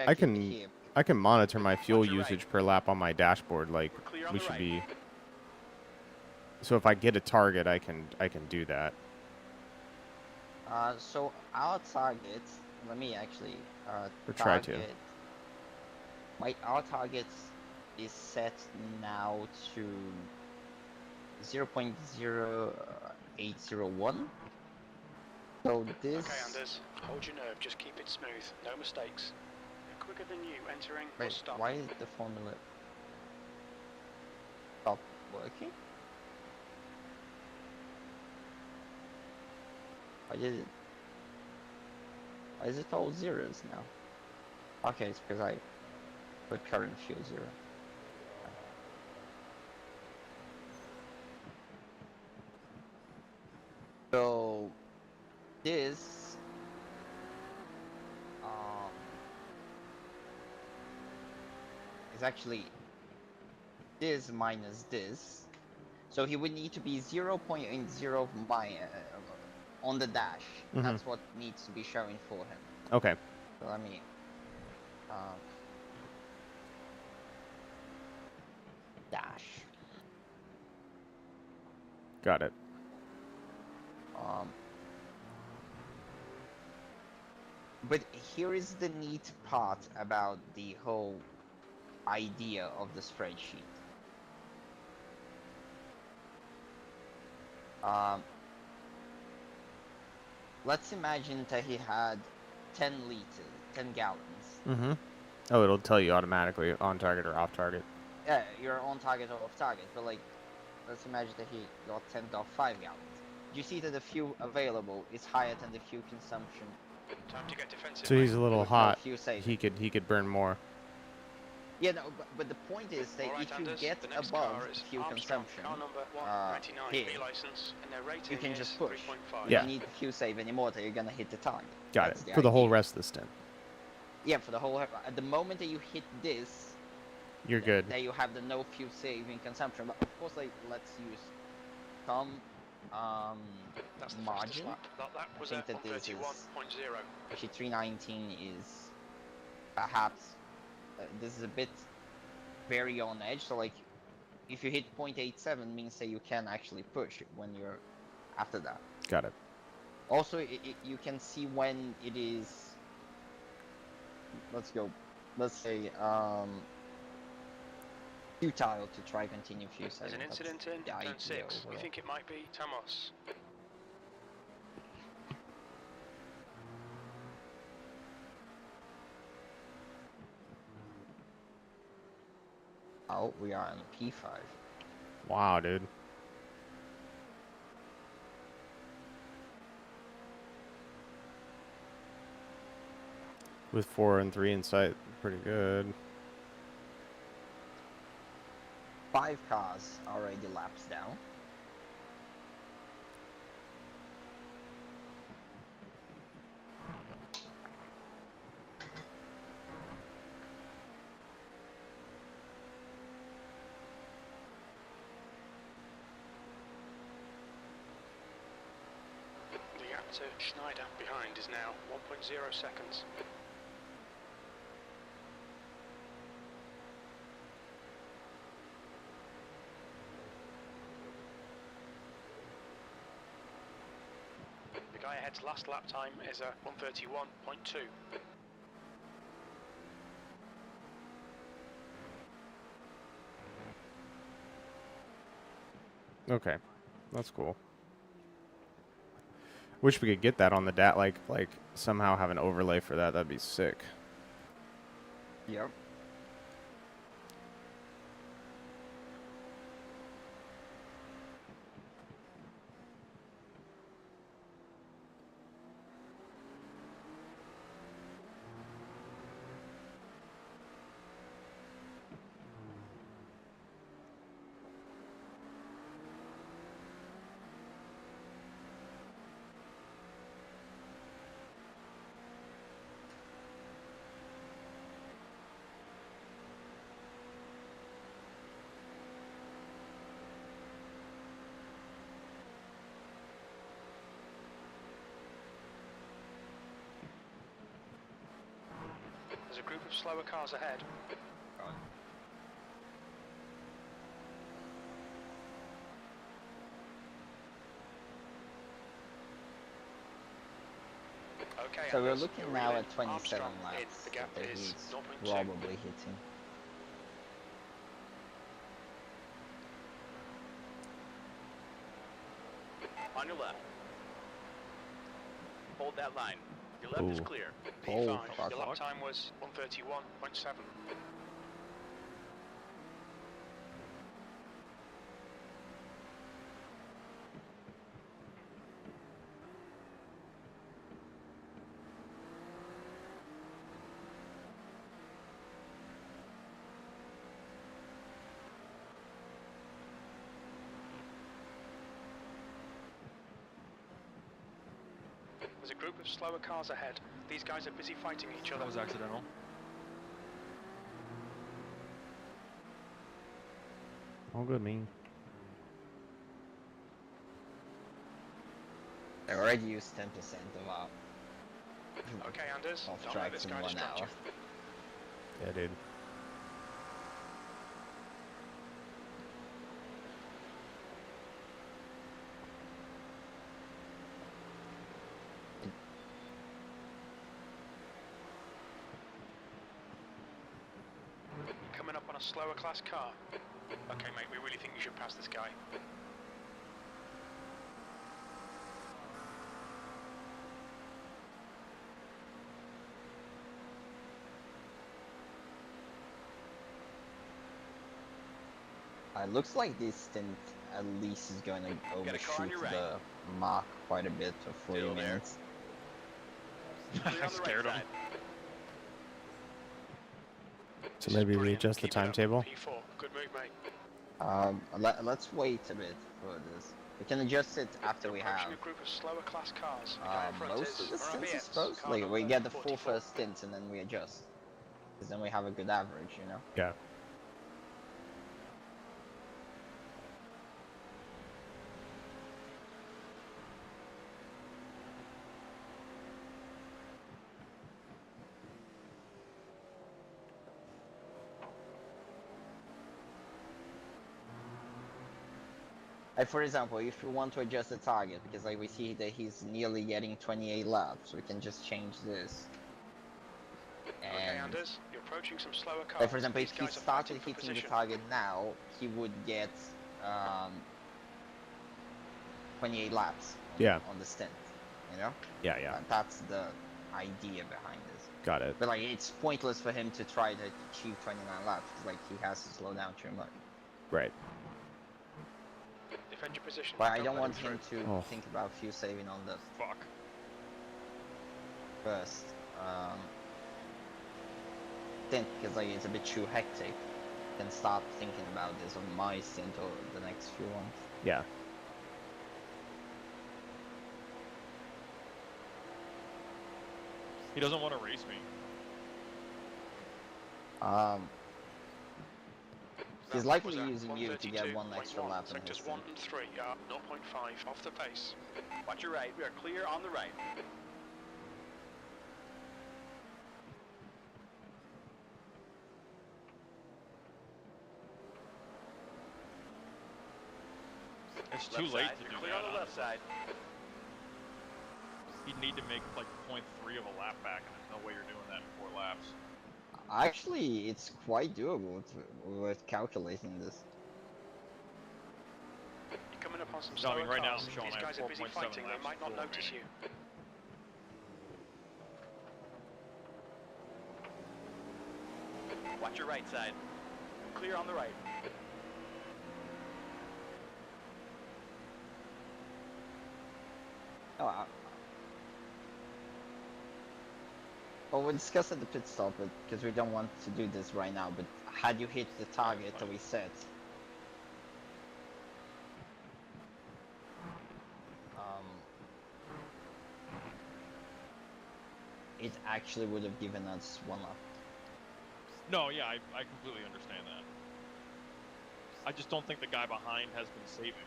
I it here. can monitor my fuel Watch your right. usage per lap on my dashboard. Like We're clear on we the should right. be. So if I get a target, I can do that. So our target, let me actually Or try to. target. Our target is set now to 0.0801. So this. Okay, Anders, hold your nerve, just keep it smooth, no mistakes. Quicker than you, entering or Wait, stopping. why is the formula stop working? Why did it? Why is it all zeros now? Okay, it's because I put current fuel 0. So this is actually this minus this. So he would need to be 0.0 on the dash. That's what needs to be showing for him. Okay. So let me dash. Got it. But here is the neat part about the whole idea of the spreadsheet. Let's imagine that he had 10 gallons. Oh, it'll tell you automatically on target or off target. Yeah, you're on target or off target, but like, let's imagine that he got 10.5 gallons. You see that the fuel available is higher than the fuel consumption. Time to get defensive. So he's a little With no hot. fuel saving. He could burn more. Yeah, no, but the point is that Alright, if you Anders, get the next above car is fuel Armstrong, consumption, car number 199, here, B license, and their rating you can is just push. 3.5. You Yeah. don't need to fuel save anymore that you're gonna hit the target. Got That's it. the For the whole idea. rest of the stint. Yeah, for the whole. At the moment that you hit this, You're good. that you have the no fuel saving consumption. But of course, like let's use some That's the fastest margin. lap. That lap was I at think that this is 131.0. actually 319 is perhaps this is a bit very on edge. So like, if you hit 0.87, means that you can actually push when you're after that. Got it. Also, you can see when it is. Let's go. Let's say futile to try continue fuel There's saving. an incident in the turn idea 6. We overall. think it might be Tamos. Oh, we are on P5. Wow, dude. With 4 and 3 in sight, pretty good. 5 cars already laps down. The gap to Schneider behind is now 1.0 seconds. Its last lap time is a 1:31.2. Okay, that's cool. Wish we could get that on the DAT, like somehow have an overlay for that. That'd be sick. Yep. There's a group of slower cars ahead. Okay, So we're Anders, looking you're now reeling. at 27 Armstrong in. laps The gap that is he's 0.2. probably hitting. On your left. Hold that line. Your left is Ooh. clear. Oh, P5. fuck. Your lap time was 1:31.7. There's a group of slower cars ahead. These guys are busy fighting each other. That was accidental. All good, me. They already used 10% of our Okay, Anders, off don't let tracks this in guy 1 distract hour. you. Yeah, dude. Coming up on a slower class car. Okay, mate, we really think you should pass this guy. It looks like this stint at least is going to Got a car on overshoot your right. the mark quite a bit of 40 Still there. minutes. Clear on the right Scared him. side. So This is maybe brilliant. readjust the Keep it up. timetable. P4, good move, mate. Let's wait a bit for this. We can adjust it after You're we have approaching a group of slower class cars. The guy in front most of is the stints, I RBS, suppose. car Like, we number get the full 44. first stints and then we adjust. Because then we have a good average, you know? Yeah. Like, for example, if we want to adjust the target, because like we see that he's nearly getting 28 laps, we can just change this. Okay, And Anders, you're approaching some slower cars. like, for example, These if he guys are started fighting for hitting the position. target now, he would get 28 laps on, Yeah. on the stint, you know? Yeah, yeah. That's the idea behind this. Got it. But like, it's pointless for him to try to achieve 29 laps, because like, he has to slow down too much. Right. Defend your position. But I don't let want through. him to Oh. think about fuel saving on the Fuck. first stint, because like it's a bit too hectic. Then start thinking about this on my stint or the next few ones. Yeah. He doesn't want to race me. He's That likely was at using you to get 1 extra 132.1. lap in his Sectors stint. 1 and 3 are 0.5 off the pace. Watch your right. We are clear on the right. It's too Left late side. to You're do clear that. on the left side. He'd need to make like .3 of a lap back, and there's no way you're doing that in 4 laps. Actually, it's quite doable with calculating this. You're coming up on some No, I slower mean, right now cars. I'm showing These I have guys are busy 4.7 fighting. They laps might not full notice remaining. you. Watch your right side. Clear on the right. Oh, well, we'll discuss at the pit stop, because we don't want to do this right now. But had you hit the target that we set, it actually would have given us 1 lap. No, yeah, I completely understand that. I just don't think the guy behind has been saving,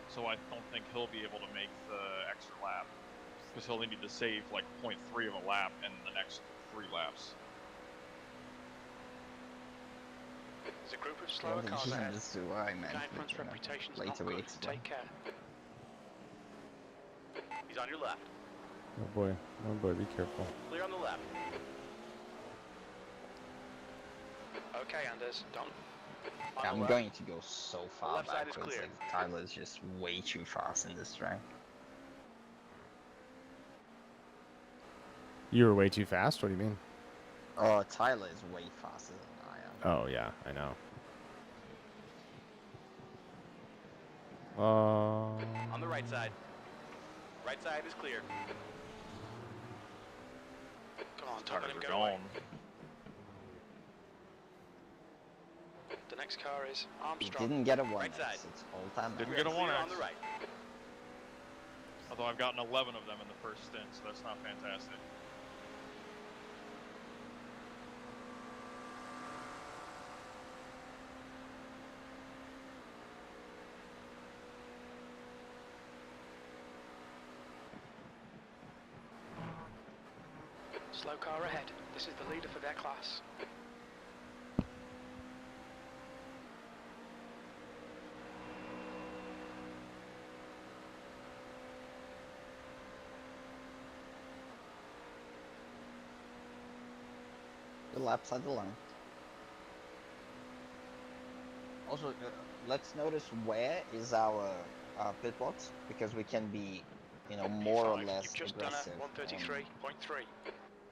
so I don't think he'll be able to make the extra lap, because he'll need to save like .3 of a lap in the next 3 laps. There's a group of slower cars Yeah, ahead. this is what I meant. Guy in But, front's reputation's not later we good. explain. Take care. He's on your left. Oh boy, be careful. Clear on the left. Okay, Anders, done. On the I'm left. going to go so far left side is backwards. clear. Like, Tyler's just way too fast in this track. You were way too fast? What do you mean? Oh, Tyler is way faster than I am. Oh, yeah, I know. On the right side. Right side is clear. Come on, don't Started let him to get away. gone. The next car is He Armstrong. didn't get a 1x, Right side. it's all time. Didn't We get are a clear 1x. on the right. Although I've gotten 11 of them in the first stint, so that's not fantastic. Slow car ahead. This is the leader for their class. The laps at the line. Also, let's notice where is our pit box, because we can be, more or P5, less you've just done aggressive a 133.3. on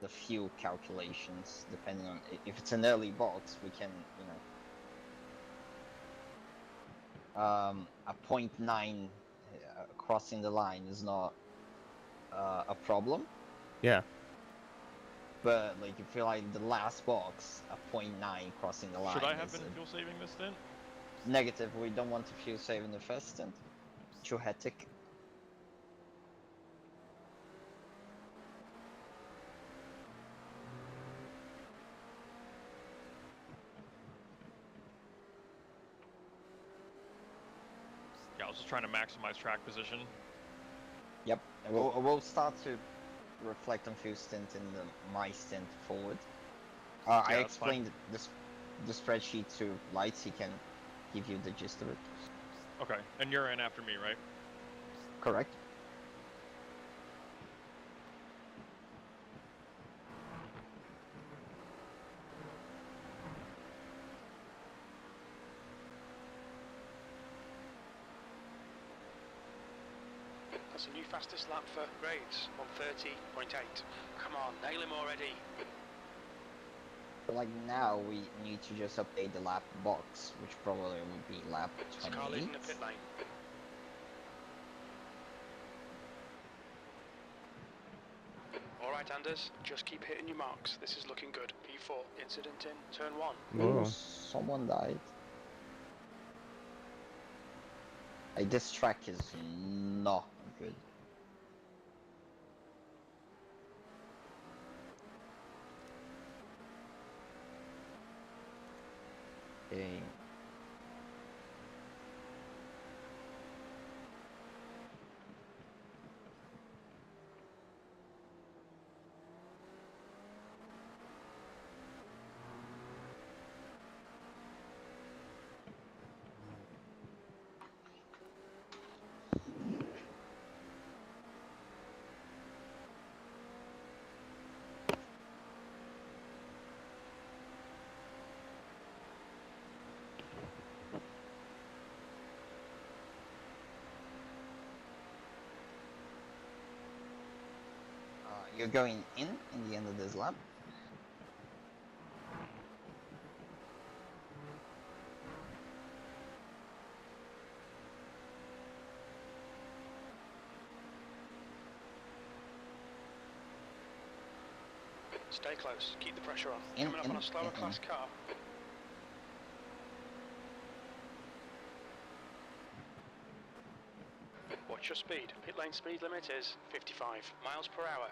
the fuel calculations, depending on if it's an early box, we can, a 0.9 crossing the line is not a problem. Yeah. But like, if you're like the last box, a 0.9 crossing the line. Should I have is been fuel saving this stint? negative. We don't want to fuel save in the first stint. Too hectic. Yeah, I was just trying to maximize track position. Yep. And we'll start to reflect on fuel stint in my stint forward. I that's fine. explained the spreadsheet to Lights. He can give you the gist of it. Okay, and you're in after me, right? Correct. That's a new fastest lap for Graves, 130.8. Come on, nail him already. But like now, we need to just update the lap box, which probably would be lap There's a car leaving the 28. pit lane. Alright, Anders, just keep hitting your marks. This is looking good. P4, incident in turn 1. Whoa. Ooh, someone died. Like, this track is not good. Okay. You're going in the end of this lap. Stay close. Keep the pressure on. In, Coming up in, on a slower in. class car. Watch your speed. Pit lane speed limit is 55 miles per hour.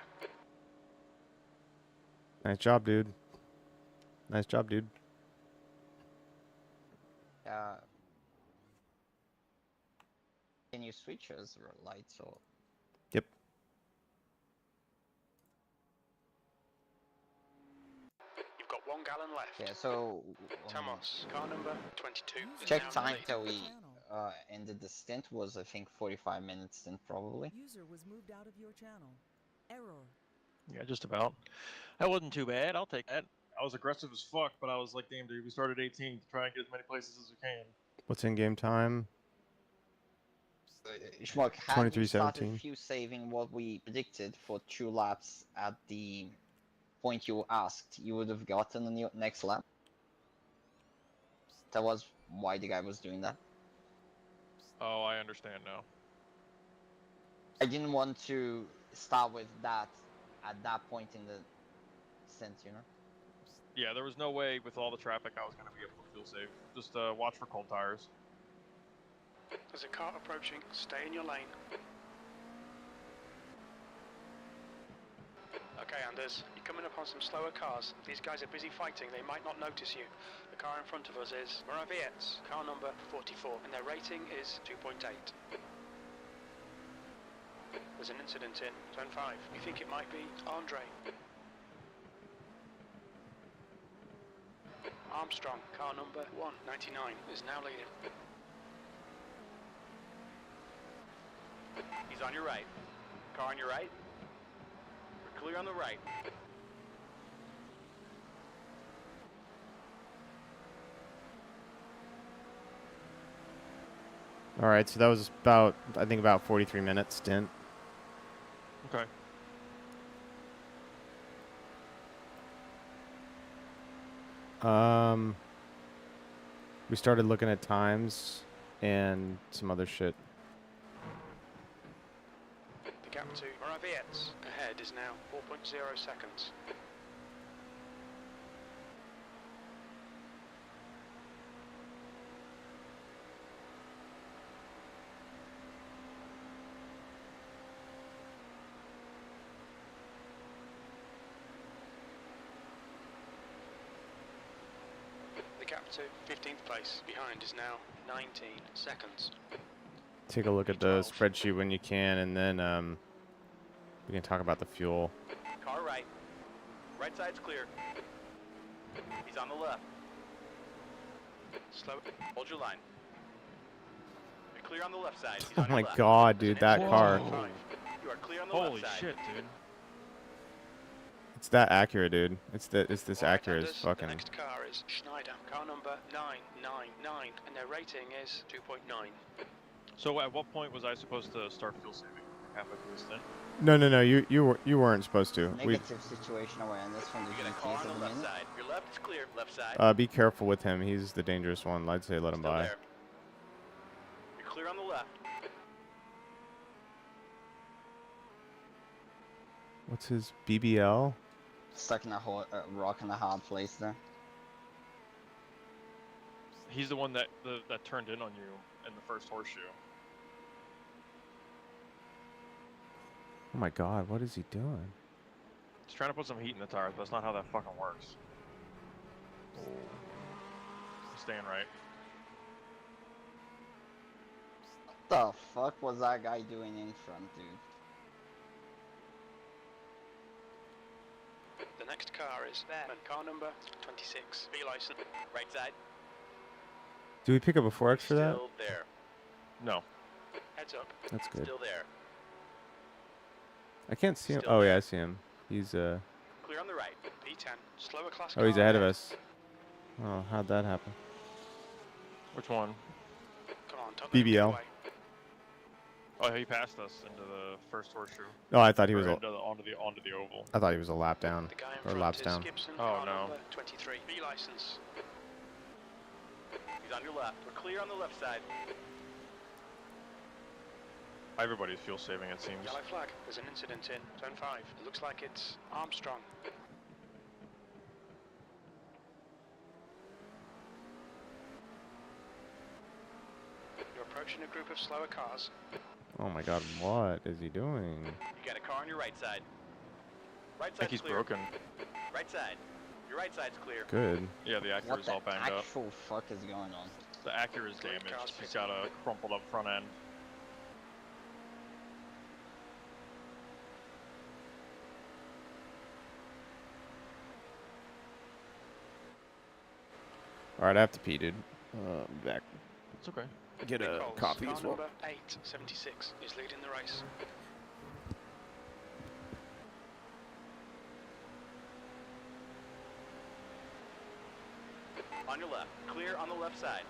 Nice job, dude. Nice job, dude. Can you switch as lights or? Yep. You've got 1 gallon left. Yeah, so Thomas, car number 22. is check now in the time lead. till we ended the stint was I think 45 minutes stint probably. User was moved out of your channel. Error. Yeah, just about. That wasn't too bad. I'll take that. I was aggressive as fuck, but I was like, damn, dude, we started 18 to try and get as many places as we can. What's in game time? Schmuck, had we started 23:17. few saving what we predicted for 2 laps at the point you asked, you would have gotten on the next lap. That was why the guy was doing that. Oh, I understand now. I didn't want to start with that at that point in the stint, you know? Yeah, there was no way with all the traffic I was going to be able to feel safe. Just watch for cold tires. There's a car approaching. Stay in your lane. Okay, Anders, you're coming up on some slower cars. These guys are busy fighting. They might not notice you. The car in front of us is Moraviet's, car number 44, and their rating is 2.8. There's an incident in turn 5. You think it might be Andre? Armstrong, car number 199, is now leading. He's on your right. Car on your right. We're clear on the right. All right, so that was about, I think, about 43 minutes stint. Okay. We started looking at times and some other shit. The gap to Moraviet's ahead is now 4.0 seconds. The gap to 15th place behind is now 19 seconds. Take a look at the 12. spreadsheet when you can, and then we can talk about the fuel. Car right. Right side's clear. He's on the left. Slow. Hold your line. You're clear on the left side. He's Oh on your my left. god, There's dude, an that incident car. in turn 5. You are clear on the Holy left side. shit, dude. It's that accurate, dude. It's this All right, accurate as Anders, fucking. The next car is Schneider, car number 999, and their rating is 2.9. So at what point was I supposed to start fuel saving? Halfway through this thing? No. You weren't supposed to. Negative situation awareness from the You got a car GTs on at the the left minute. side. Your left is clear. Left side. Be careful with him. He's the dangerous one. I'd say let him Still by. there. You're clear on the left. What's his BBL? Stuck in a rock in a hard place there. He's the one that that turned in on you in the first horseshoe. Oh my god, what is he doing? He's trying to put some heat in the tires, but that's not how that fucking works. He's staying right. What the fuck was that guy doing in front, dude? The next car is Bearman, car number 26, B license. Right side. Do we pick up a 4X for that? Still there. No. Heads up. That's good. Still there. I can't see him. Still Oh there. yeah, I see him. He's Clear on the right. B10, slower class Oh, he's car ahead of us. Oh, how'd that happen? Which one? Come on, top them BBL. away. Oh, he passed us into the first horseshoe. No, I thought he Or was. onto the oval. I thought he was a lap down The guy in or front laps is down. Gibson, Oh, car no. number 23, B license. He's on your left. We're clear on the left side. Everybody's fuel saving, it seems. Yellow flag. There's an incident in turn 5. It looks like it's Armstrong. You're approaching a group of slower cars. Oh my God, what is he doing? You got a car on your right side. Right I think side's he's clear. broken. Right side. Your right side's clear. Good. Yeah, the What Acura's the all banged up. actual fuck is going on? The Acura's Clear damaged. cars It's for got a crumpled up front end. All right, I have to pee, dude. Back. It's okay. Get a Nichols, coffee car as well. number 876 is leading the race. On your left. Clear on the left side.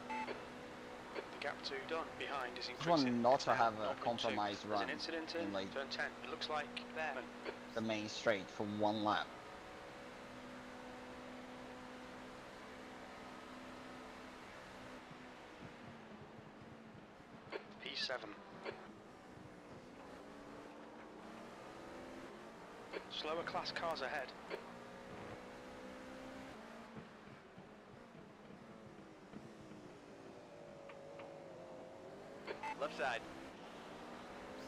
The gap to done behind is Just want increasing. not It's to now have a 0.2. compromised There's run an incident in in like turn 10. It looks like there. the main straight for one lap. P7. Slower class cars ahead. Left side.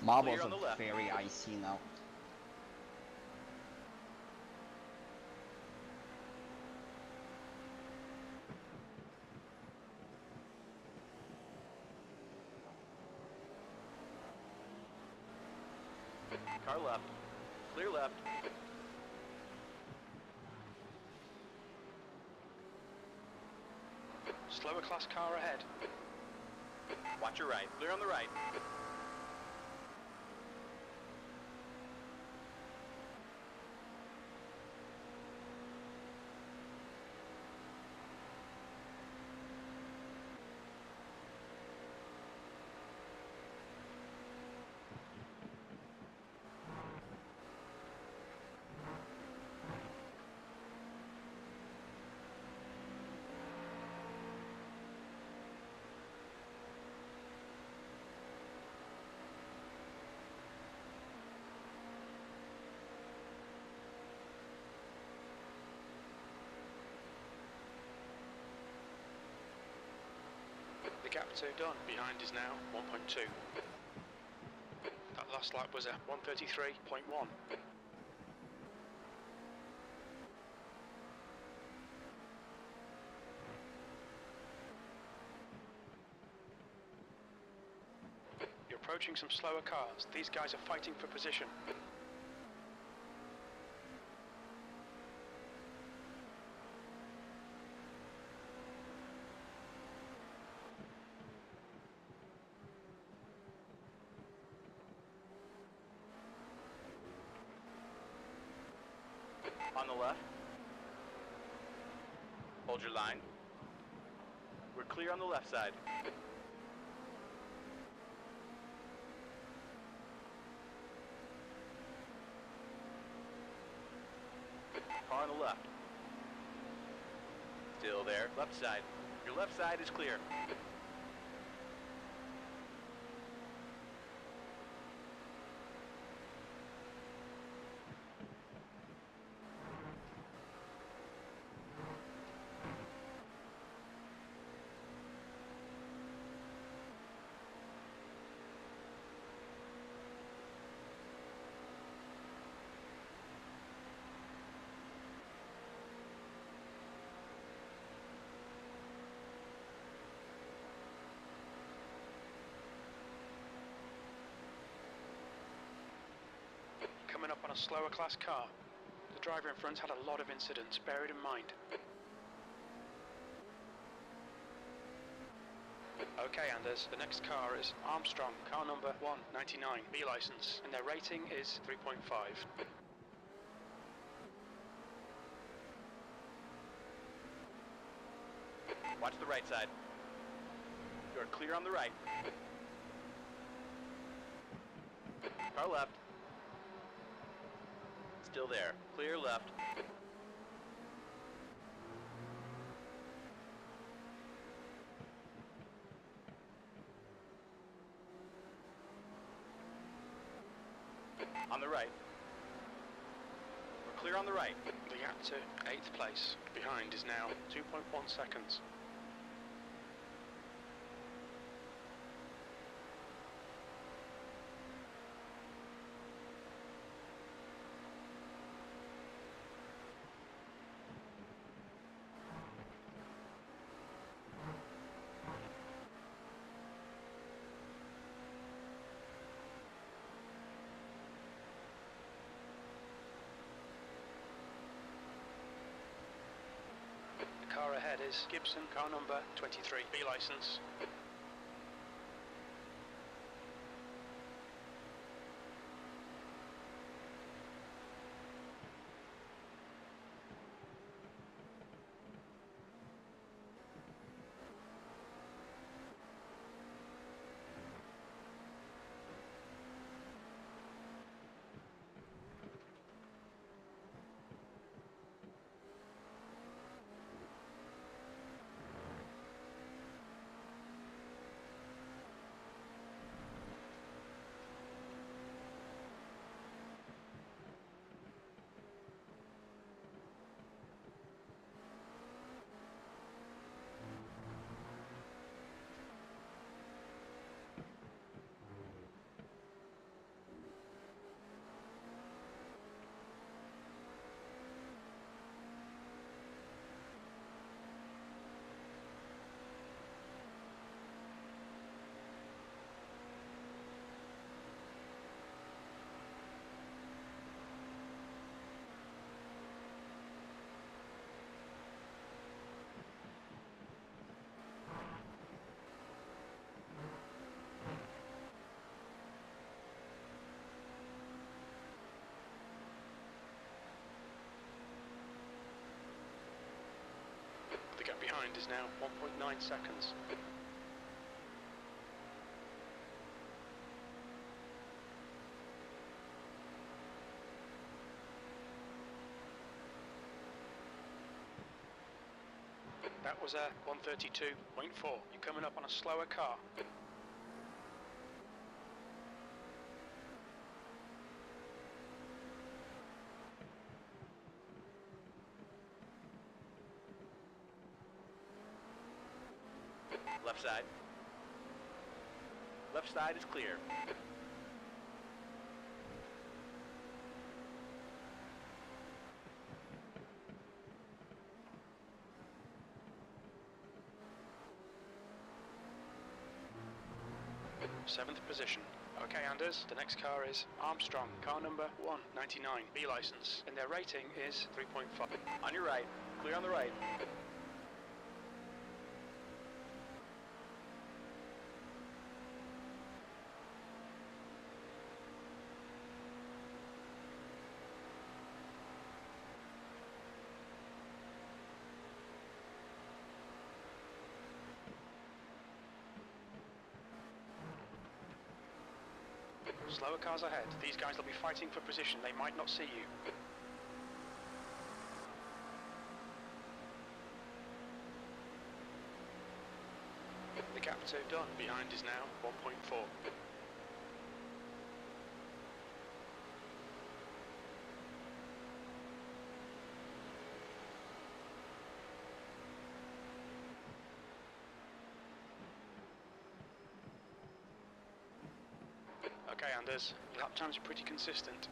Marbles Clear on the are left. very icy now. Car left. Clear left. Slower class car ahead. Watch your right. Clear on the right. The gap to done behind is now 1.2. That last lap was a 133.1. You're approaching some slower cars. These guys are fighting for position. On the left. Hold your line. We're clear on the left side. Car on the left. Still there. Left side. Your left side is clear. Coming up on a slower class car. The driver in front had a lot of incidents, bear it in mind. Okay, Anders, the next car is Armstrong, car number 199, B license, and their rating is 3.5. Watch the right side. You're clear on the right. Car left. Still there. Clear left. On the right. We're clear on the right. The gap to 8th place behind is now 2.1 seconds. The car ahead is Gibson, car number 23, B license. The gap behind is now 1.9 seconds. That was a 132.4. You're coming up on a slower car. Left side. Left side is clear. Seventh position. Okay, Anders, the next car is Armstrong, car number 199, B license, and their rating is 3.5. On your right. Clear on the right. Slower cars ahead. These guys will be fighting for position. They might not see you. The gap to done behind is now 1.4. Okay, Anders, lap times are pretty consistent.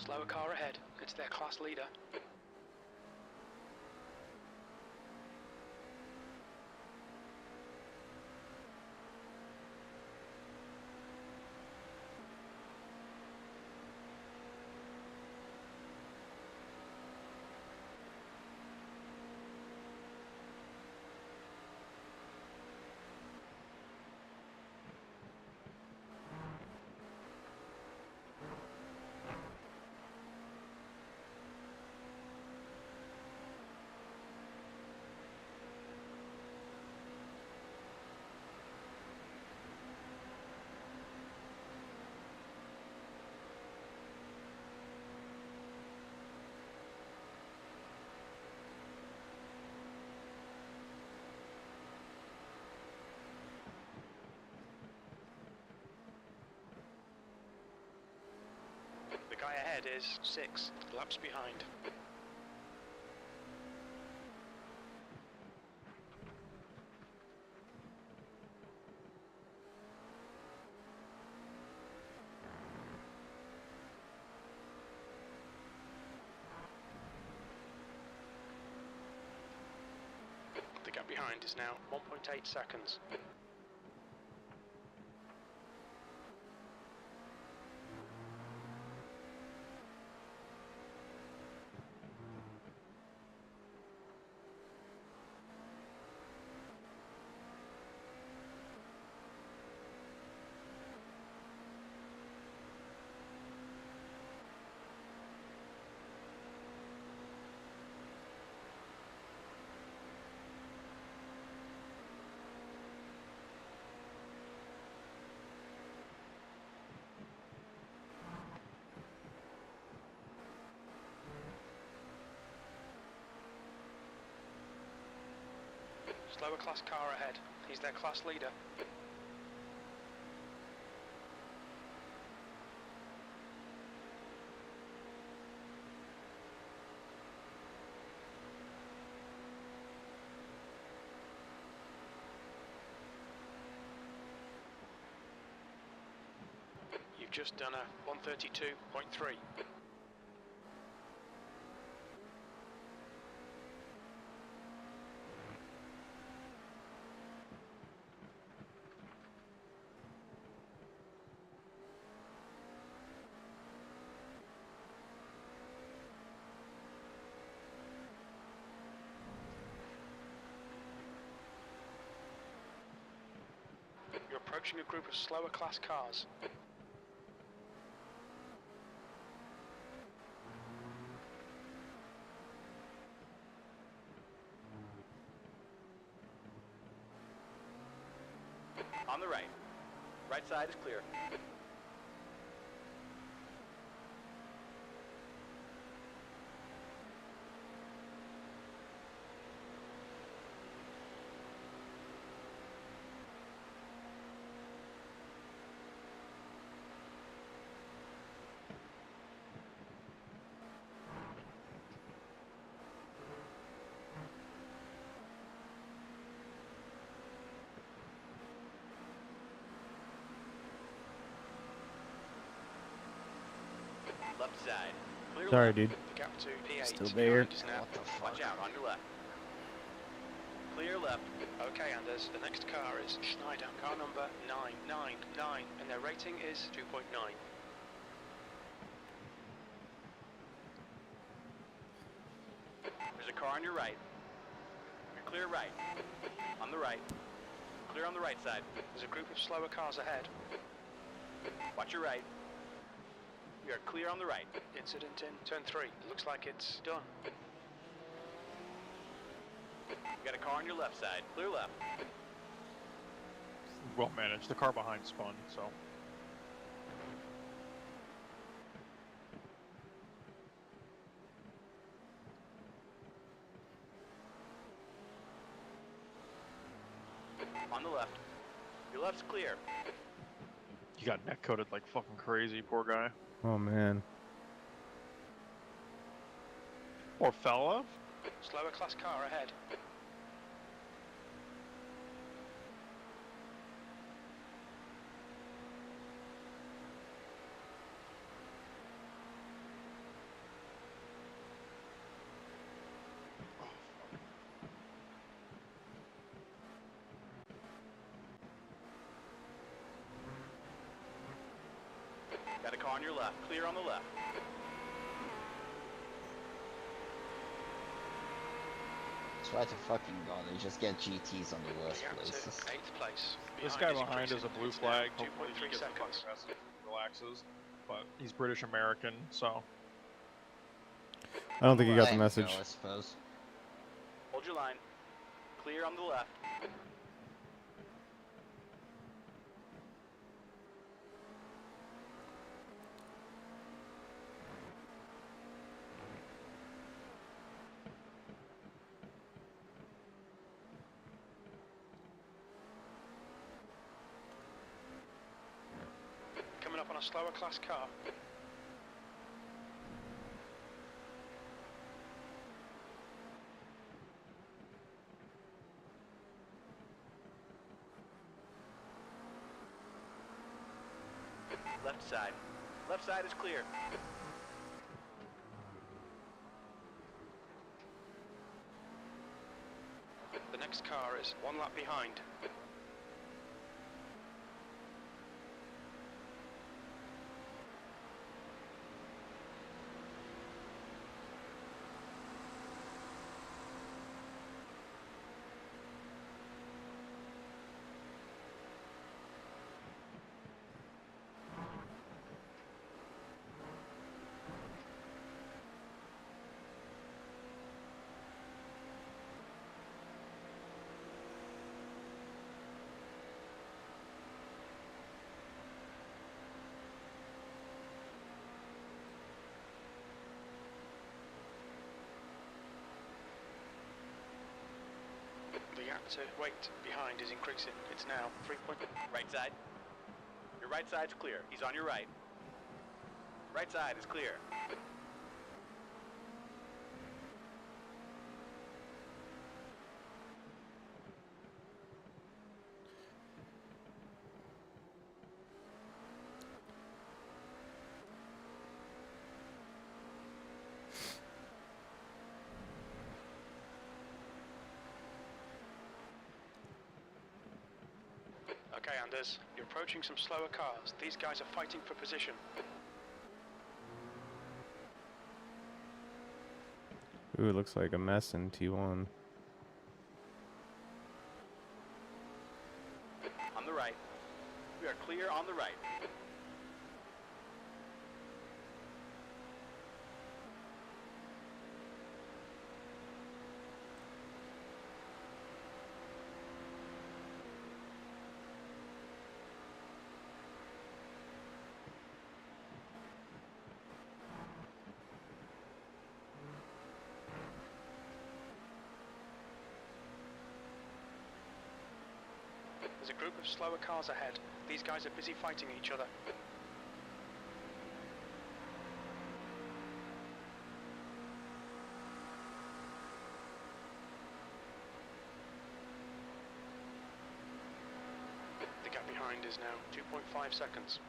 Slower car ahead. It's their class leader. ahead is 6 laps behind. The gap behind is now 1.8 seconds. Slower class car ahead. He's their class leader. You've just done a 132.3. You're approaching a group of slower class cars. On the right. Right side is clear. Left side. Clear Sorry, left. dude. The gap to P8 Still there. behind is now. What the fuck? Watch out, on your left. Clear left. Okay, Anders, the next car is Schneider, car number 999, and their rating is 2.9. There's a car on your right. You're clear right. On the right. Clear on the right side. There's a group of slower cars ahead. Watch your right. You're clear on the right. Incident in turn 3. Looks like it's done. You got a car on your left side. Clear left. Well managed. The car behind spun, so. On the left. Your left's clear. He got neck coated like fucking crazy, poor guy. Oh man. Poor fella. Slower class car ahead. Got a car on your left. Clear on the left. Swear to fucking god, they just get GTs on the worst The gap places. to 8th place. This guy is behind is a increasing. blue It's now flag. Hopefully he 2.3 gets the fucking seconds. message and relaxes. But he's British American, so. I don't think you got the There we message. go, I suppose. Hold your line. Clear on the left. Coming up on a slower class car. Left side. Left side is clear. The next car is 1 lap behind. The gap to weight behind is increasing. It's now 3 point. Right side. Your right side's clear. He's on your right. Right side is clear. Okay, Anders, you're approaching some slower cars. These guys are fighting for position. Ooh, it looks like a mess in T1. On the right. We are clear on the right. There's a group of slower cars ahead. These guys are busy fighting each other. The gap behind is now 2.5 seconds.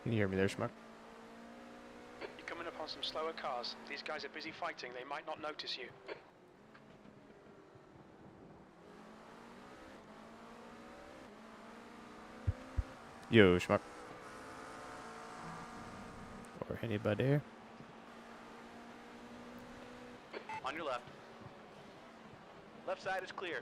Can you hear me there, Schmuck? You're coming upon some slower cars. These guys are busy fighting. They might not notice you. Yo, Schmuck. Or anybody. On your left. Left side is clear.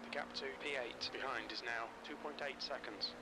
The gap to P8 behind is now 2.8 seconds.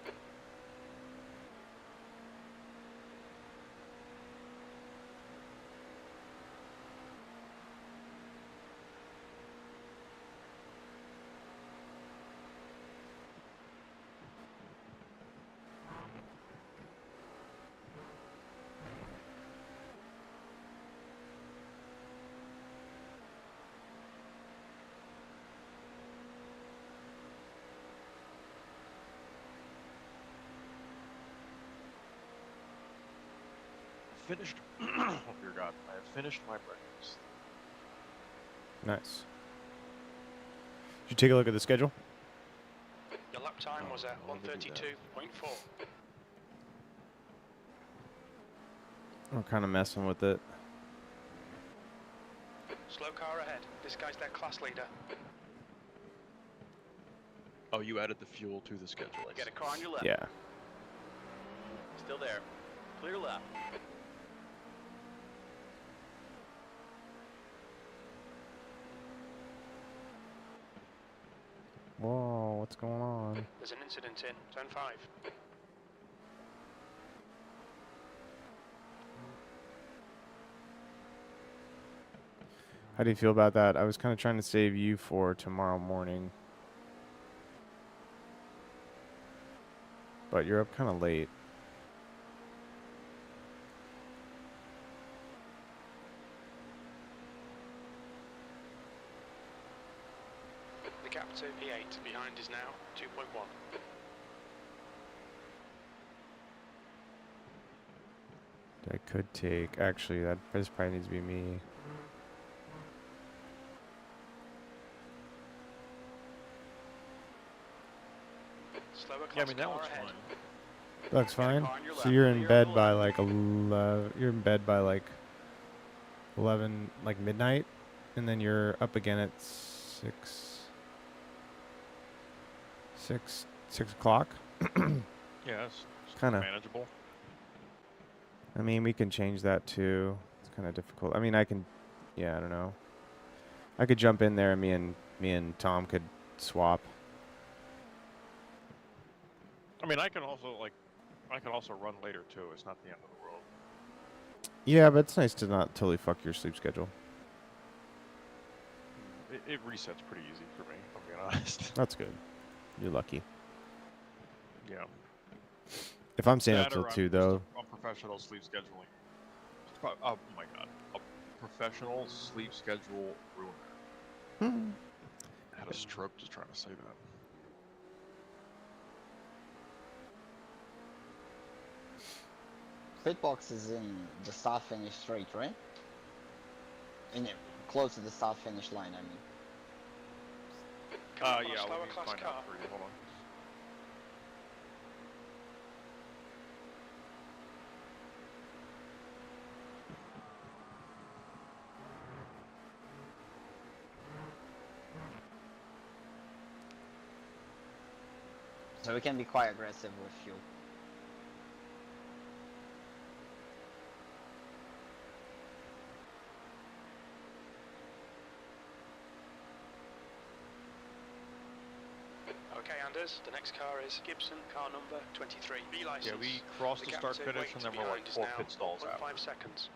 finished. Oh dear God, I have finished my breakfast. Nice. Did you take a look at the schedule? Your lap time was at 132.4. We're kind of messing with it. Slow car ahead. This guy's their class leader. Oh, you added the fuel to the schedule. I Got a see. car on your left. Yeah. Still there. Clear left. Whoa, what's going on? There's an incident in turn 5. How do you feel about that? I was kind of trying to save you for tomorrow morning. But you're up kind of late. The gap to P8 behind is now 2.1. I could take. Actually, this probably needs to be me. Slower class Yeah, I mean that car looks ahead. fine. Looks fine. car on your So left. you're Clear in on bed the by left. like 11. You're in bed by like 11, like midnight, and then you're up again at 6 o'clock. Yeah, it's Kinda. manageable. I mean, we can change that too. It's kind of difficult. I mean, I can. Yeah, I don't know. I could jump in there, and me and Tom could swap. I mean, I can also run later too. It's not the end of the world. Yeah, but it's nice to not totally fuck your sleep schedule. It resets pretty easy for me, if I'm being honest. That's good. You're lucky. Yeah. If I'm staying up That till or 2, I'm though. just a professional sleep scheduling. Oh my God, a professional sleep schedule ruiner. I had a stroke just trying to say that. Pit box is in the start-finish straight, right? Close to the start-finish line, I mean. Come up on a Yeah, slower let me class find car. out for you. Hold on. So we can be quite aggressive with fuel. Okay, Anders, the next car is Gibson, car number 23. B license. Yeah, we crossed the gap start to finish weight and then we're like behind is 4 now pit stalls 0.5 after. seconds.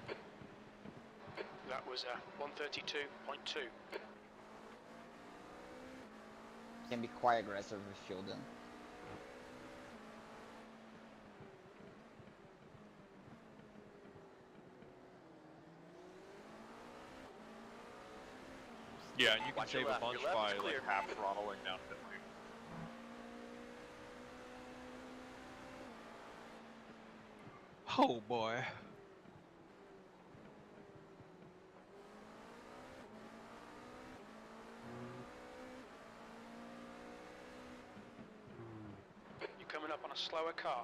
That was 132.2. Can be quite aggressive with fuel then. Yeah, and you can Watch your save a left. bunch Your left by is clear. like half throttling down pit lane. Oh boy. You're coming up on a slower car.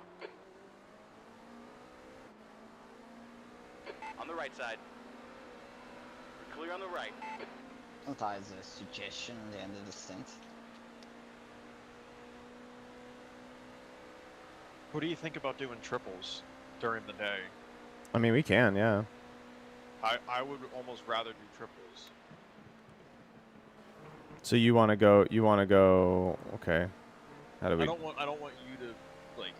On the right side. We're clear on the right. Sometimes a suggestion at the end of the stint. What do you think about doing triples during the day? I mean, we can, yeah. I would almost rather do triples. So you want to go, okay. How do we... I don't want you to, like,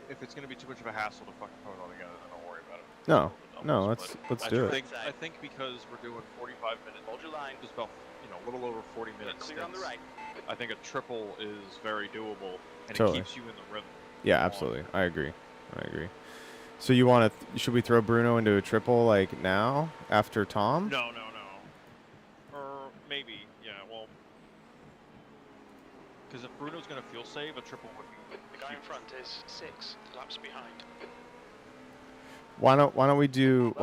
if it's going to be too much of a hassle to fucking put it all together, then don't worry about it. No, Doubles, no, but let's I do it. think, I think because we're doing 45 minutes, Hold your line. just about, a little over 40 You're minutes. clear on the right. I think a triple is very doable, and Totally. it keeps you in the rhythm. Yeah, absolutely. I agree. So you want to... should we throw Bruno into a triple, like, now? After Tom? No. Or maybe, yeah, well... Because if Bruno's going to fuel save, a triple would be... The guy in front is 6 laps behind. Why don't we do?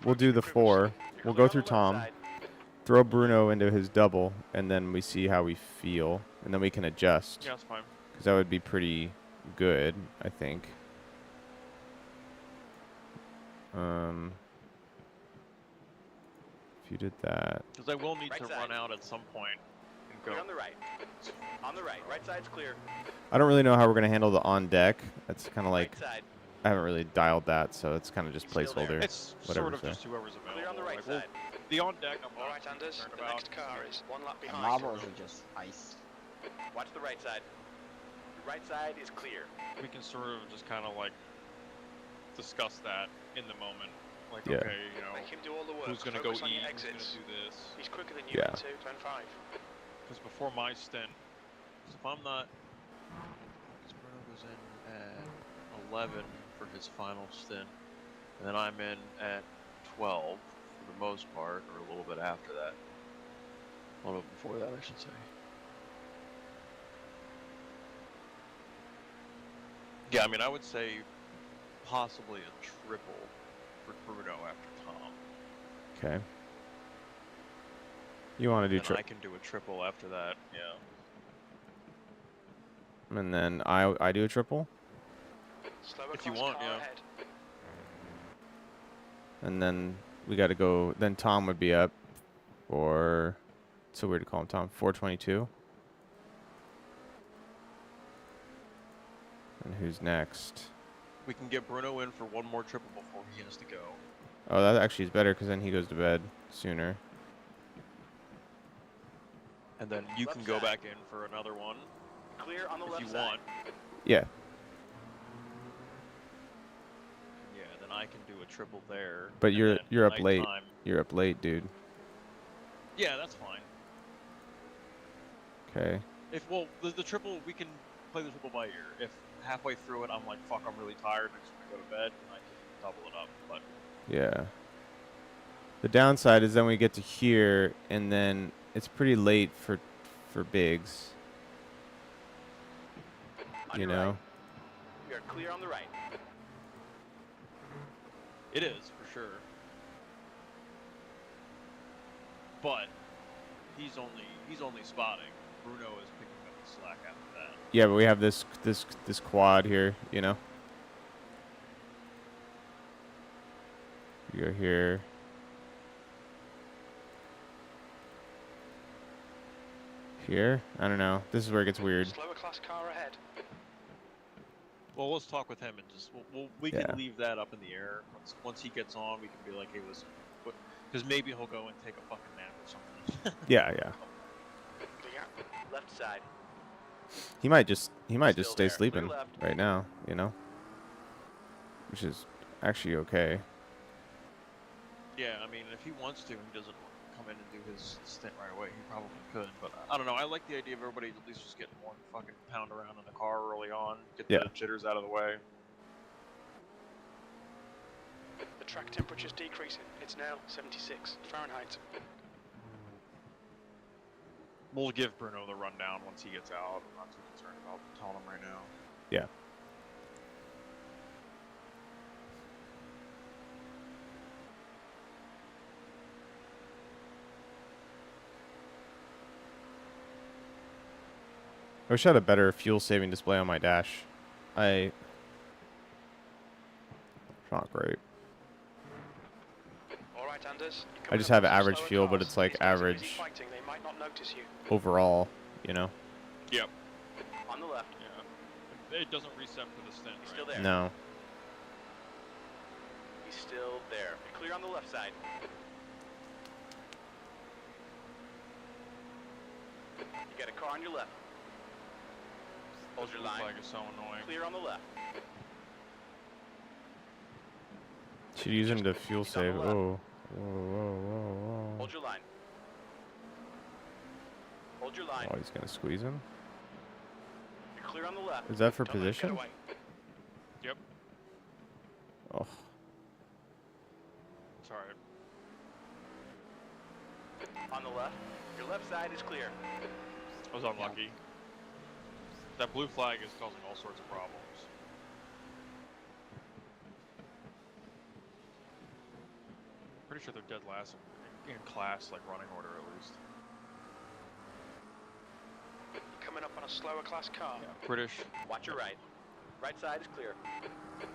We'll do the 4. We'll go through Tom, throw Bruno into his double, and then we see how we feel, and then we can adjust. Yeah, that's fine. Because that would be pretty good, I think. If you did that. Because I will need to run out at some point and go. Clear on the right. On the right. Right side's clear. I don't really know how we're gonna handle the on deck. That's kind of like Right side. I haven't really dialed that, so it's kind of just He's still there. placeholder. It's Whatever, sort of so. just whoever's available. Clear on the right Like, we'll- side. the on deck, I'm All not right, Anders. concerned The about. next car is one lap The behind. marbles are just ice. Watch the right side. The right side is clear. We can sort of just kind of like discuss that in the moment. Like, Yeah. okay, you know, Make him do all the work. who's gonna go Focus on eat, your who's gonna exits. do this. He's quicker than you Yeah. in 2, turn 5. Because before my stint, 'cause if I'm not, because Bruno goes in at 11 for his final stint, and then I'm in at 12 for the most part, or a little bit after that. A little bit before that, I should say. Yeah, I mean, I would say possibly a triple for Bruno after Tom. Okay. You want to do And I triple, can do a triple after that, yeah. and then I do a triple, Slower If you class want, car yeah. ahead. and then we got to go. Then Tom would be up, or it's so weird to call him Tom. 422. And who's next? We can get Bruno in for one more triple before he has to go. Oh, that actually is better because then he goes to bed sooner. And then you Left can go side. back in for another one Clear on the if left you side. want. Yeah. Yeah, then I can do a triple there. But and you're then up late. nighttime- You're up late, dude. Yeah, that's fine. Okay. If well, the triple we can play the triple by ear. If halfway through it I'm like, fuck, I'm really tired, I just want to go to bed, then I can double it up. But Yeah. The downside is then we get to here, and then it's pretty late for bigs. On You your know. right. We are clear on the right. it is for sure. But he's only spotting. Bruno is picking up the slack after that. Yeah, but we have this quad here. You know. You go here. Here? I don't know. This is where it gets weird. Slower class car ahead. Well, let's talk with him and just we Yeah. can leave that up in the air. Once he gets on, we can be like, hey, listen, because maybe he'll go and take a fucking nap or something. Yeah. The gap. Left side. He might just Still stay there. sleeping Clear left. right now. You know. Which is actually okay. Yeah, I mean, if he wants to, he doesn't come in and do his stint right away. He probably could, but I don't know. I like the idea of everybody at least just getting one fucking pound around in the car early on, get Yeah. the jitters out of the way. The track temperature's decreasing. It's now 76 Fahrenheit. We'll give Bruno the rundown once he gets out. I'm not too concerned about telling him right now. Yeah. I wish I had a better fuel saving display on my dash. It's not great. All right, Anders. you're I coming just up have with some average slower fuel, but cars. it's like These guys are busy average fighting. They might not notice you. overall, you know? Yep. On the left. Yeah. It doesn't reset for the stint, He's right? still there. No. He's still there. Clear on the left side. You got a car on your left. Hold your Blue line. flag is so annoying. Clear on the left. Should use him to fuel He's on the save. left. Oh. Whoa. Hold your line. Hold your line. Oh, he's gonna squeeze him. You're clear on the left. Is that for Don't let it get position? away. Yep. Oh. It's alright. On the left. Your left side is clear. I was unlucky. That blue flag is causing all sorts of problems. pretty sure they're dead last in class, like running order at least. Coming up on a slower class car. Yeah, British. Watch your right. Right side is clear.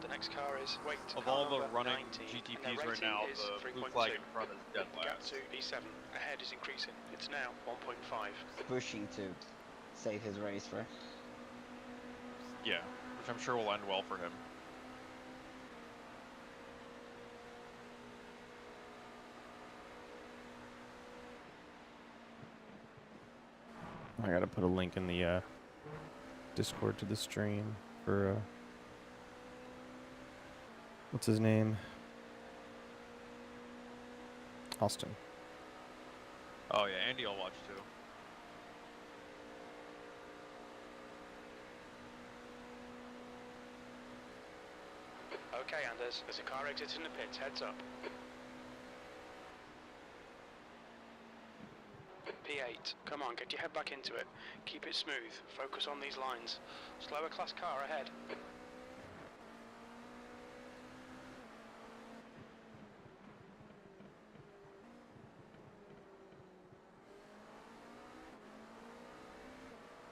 The next car is wait. Of car all the number running 19, and GTPs their right now, rating is the blue 3.2. flag in front is dead The gap last. to P7 ahead is increasing. It's now 1.5. Pushing to save his race, right? Yeah, which I'm sure will end well for him. I gotta put a link in the Discord to the stream for what's his name? Austin. Oh yeah, Andy I'll watch too. Okay, Anders, there's a car exiting the pits. Heads up. P8, come on, get your head back into it. Keep it smooth. Focus on these lines. Slower class car ahead.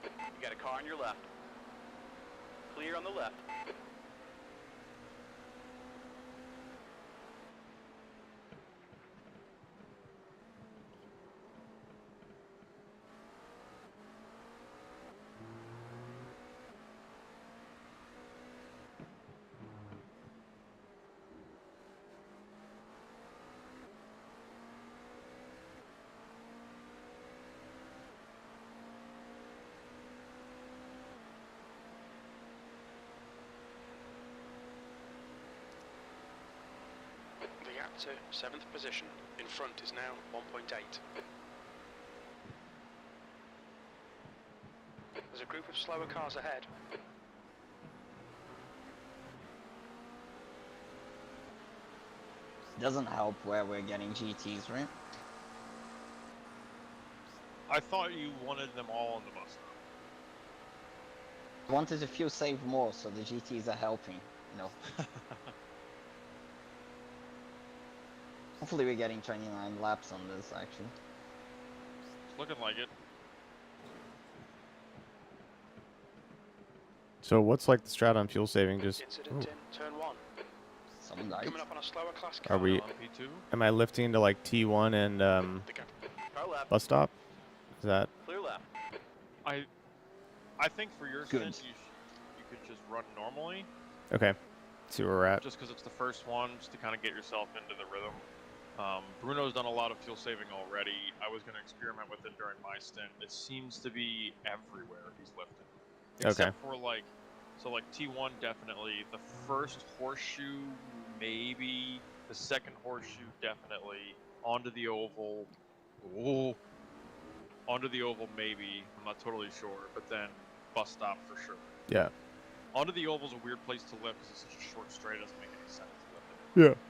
You got a car on your left. Clear on the left. The gap to 7th position. In front is now 1.8. There's a group of slower cars ahead. Doesn't help where we're getting GTs, right? I thought you wanted them all on the bus stop. Wanted a few save more, so the GTs are helping, you know. Hopefully we're getting 29 laps on this, actually. It's looking like it. So what's like the strat on fuel saving? Just Incident in turn 1. Some died. Coming up on a slower class car. are we? On P2. Am I lifting to like T1 and The gap. Car left. bus stop? Is that Clear left. I think for your Good. stint, you could just run normally, okay? See where we're at. just because it's the first one, just to kind of get yourself into the rhythm. Bruno's done a lot of fuel saving already. I was going to experiment with it during my stint. It seems to be everywhere he's lifting, except for like T1 definitely. The first horseshoe maybe. The second horseshoe definitely. Onto the oval. Ooh. Onto the oval maybe. I'm not totally sure, but then bus stop for sure. Yeah. Onto the oval's a weird place to lift because it's such a short straight. It doesn't make any sense to lift it. Yeah.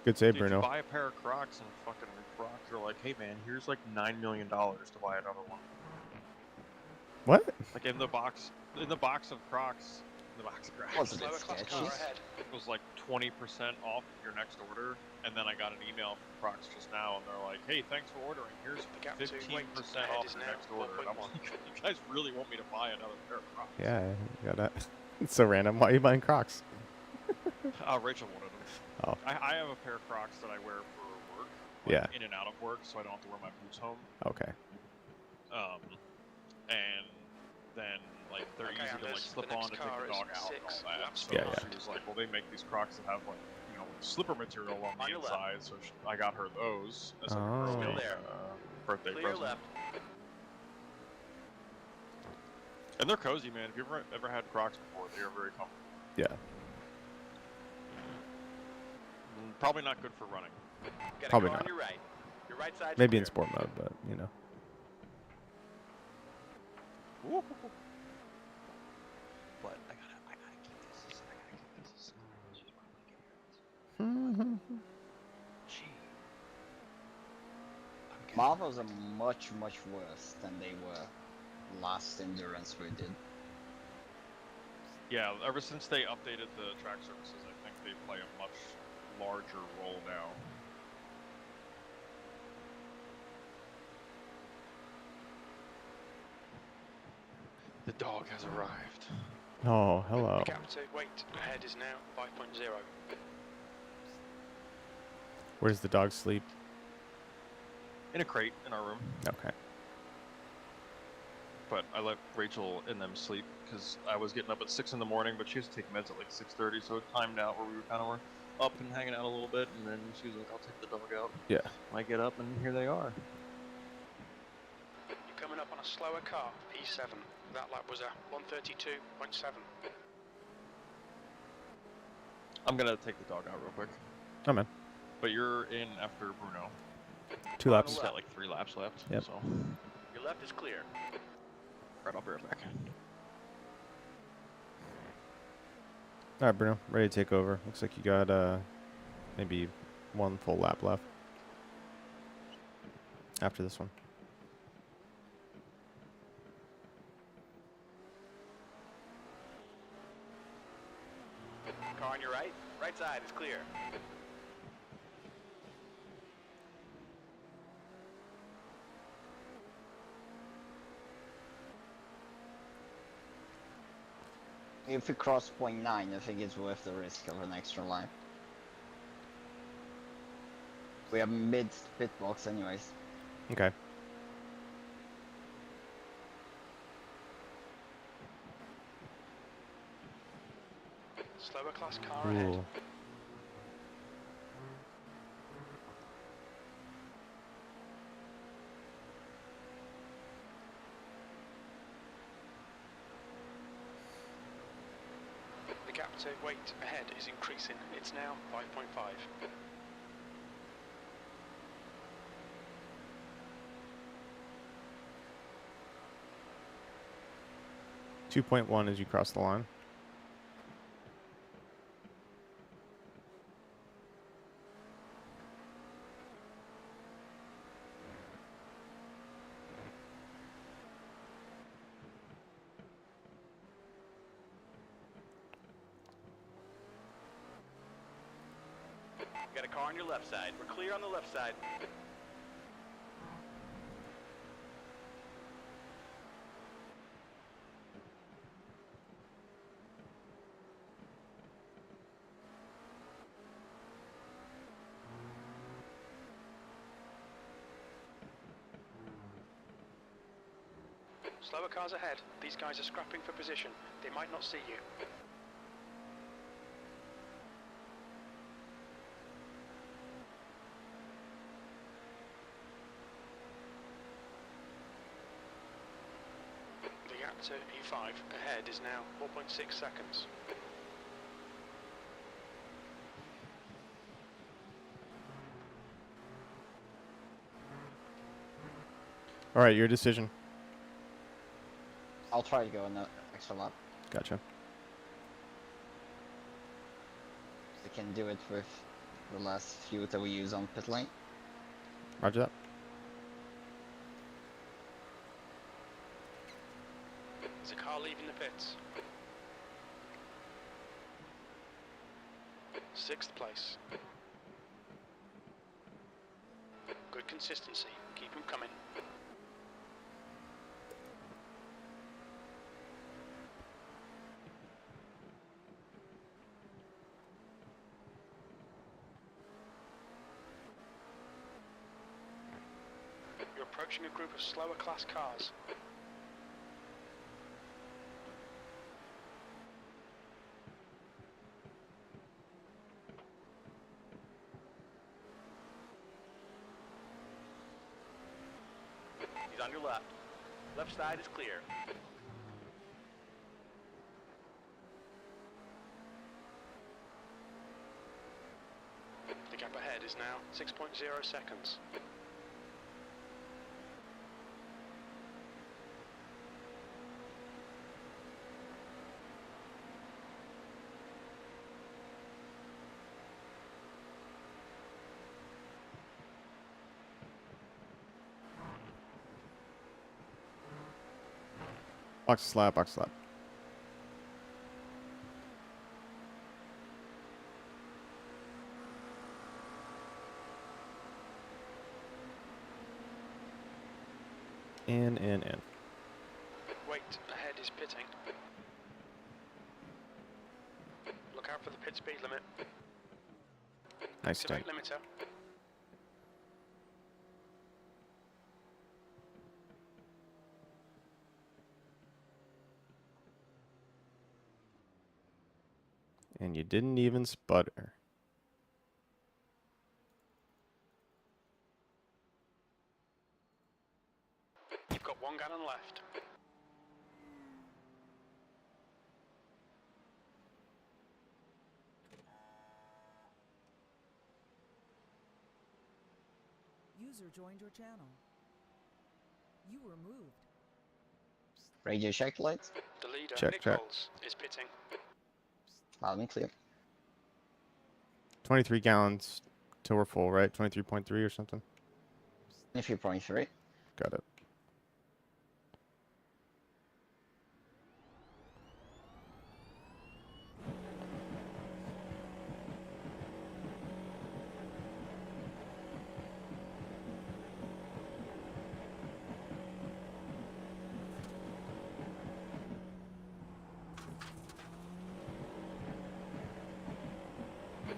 Good save, Dude, if Bruno. you buy a pair of Crocs and fucking Crocs, you're like, hey man, here's like $9 million to buy another one. What? Like in the box of Crocs, the box of Crocs. What's a Slower bit class sketchy. car ahead. It was like 20% off your next order, and then I got an email from Crocs just now, and they're like, "Hey, thanks for ordering. Here's The gap to 15% wait off ahead is your now next order." And I'm 1.1. like, "You guys really want me to buy another pair of Crocs?" Yeah, you gotta. It's so random. Why are you buying Crocs? Rachel wanted them. Oh. I have a pair of Crocs that I wear for work, Yeah. in and out of work, so I don't have to wear my boots home. Okay. And then like they're Okay, easy to like Anders, slip the on next to take car the is dog out and 6 all that. laps So Yeah, yeah. she was like, "Well, they make these Crocs that have like slipper material on On the your left. inside," so I got her those as like a Oh. birthday, Still there. birthday Clear present. left. And they're cozy, man. If you've ever had Crocs before, they are very comfortable. Yeah. Probably not good for running. Got Probably a car not. on your right. Your right side's Maybe in clear. sport mode, but you know. Woo. But I gotta keep this. She's probably getting Gee. Marvels are much, much worse than they were last endurance we did. Yeah, ever since they updated the track surfaces, I think they play a much larger role now. The dog has arrived. Oh, hello. The gap to weight ahead is now 5.0. Where does the dog sleep? In a crate in our room. Okay. But I let Rachel and them sleep because I was getting up at 6 in the morning, but she has to take meds at like 6:30, so it timed out where we were up and hanging out a little bit, and then she was like, "I'll take the dog out." Yeah. I get up and here they are. You're coming up on a slower car, P7. That lap was a 132.7. I'm gonna take the dog out real quick. Oh, man. But you're in after Bruno. 2 laps. He's got like 3 laps left. Yep. So. Your left is clear. Right, I'll be right back. All right, Bruno, ready to take over. Looks like you got maybe 1 full lap left after this one. Car on your right. Right side is clear. If we cross 0.9, I think it's worth the risk of an extra lap. We are mid pit box anyways. Okay. Slower class car ahead. Ooh. The gap to weight ahead is increasing. It's now 5.5. 2.1 as you cross the line. Got a car on your left side. We're clear on the left side. Slower cars ahead. These guys are scrapping for position. They might not see you. The gap to E5 ahead is now 4.6 seconds. All right, your decision. I'll try to go on the extra lap. Gotcha. We can do it with the last few that we use on pit lane. Roger that. There's a car leaving the pits. 6th place. Good consistency. Keep them coming. You're approaching a group of slower class cars. He's on your left. Left side is clear. The gap ahead is now 6.0 seconds. Box slap, box slap. In. Wait, ahead is pitting. Look out for the pit speed limit. Nice Activate stint. limiter. And you didn't even sputter. You've got 1 gallon left. User joined your channel. You were moved. Radio check lights. The leader, Check. Nichols, is pitting. Loud and clear. 23 gallons till we're full, right? 23.3 or something. 23.3. Got it.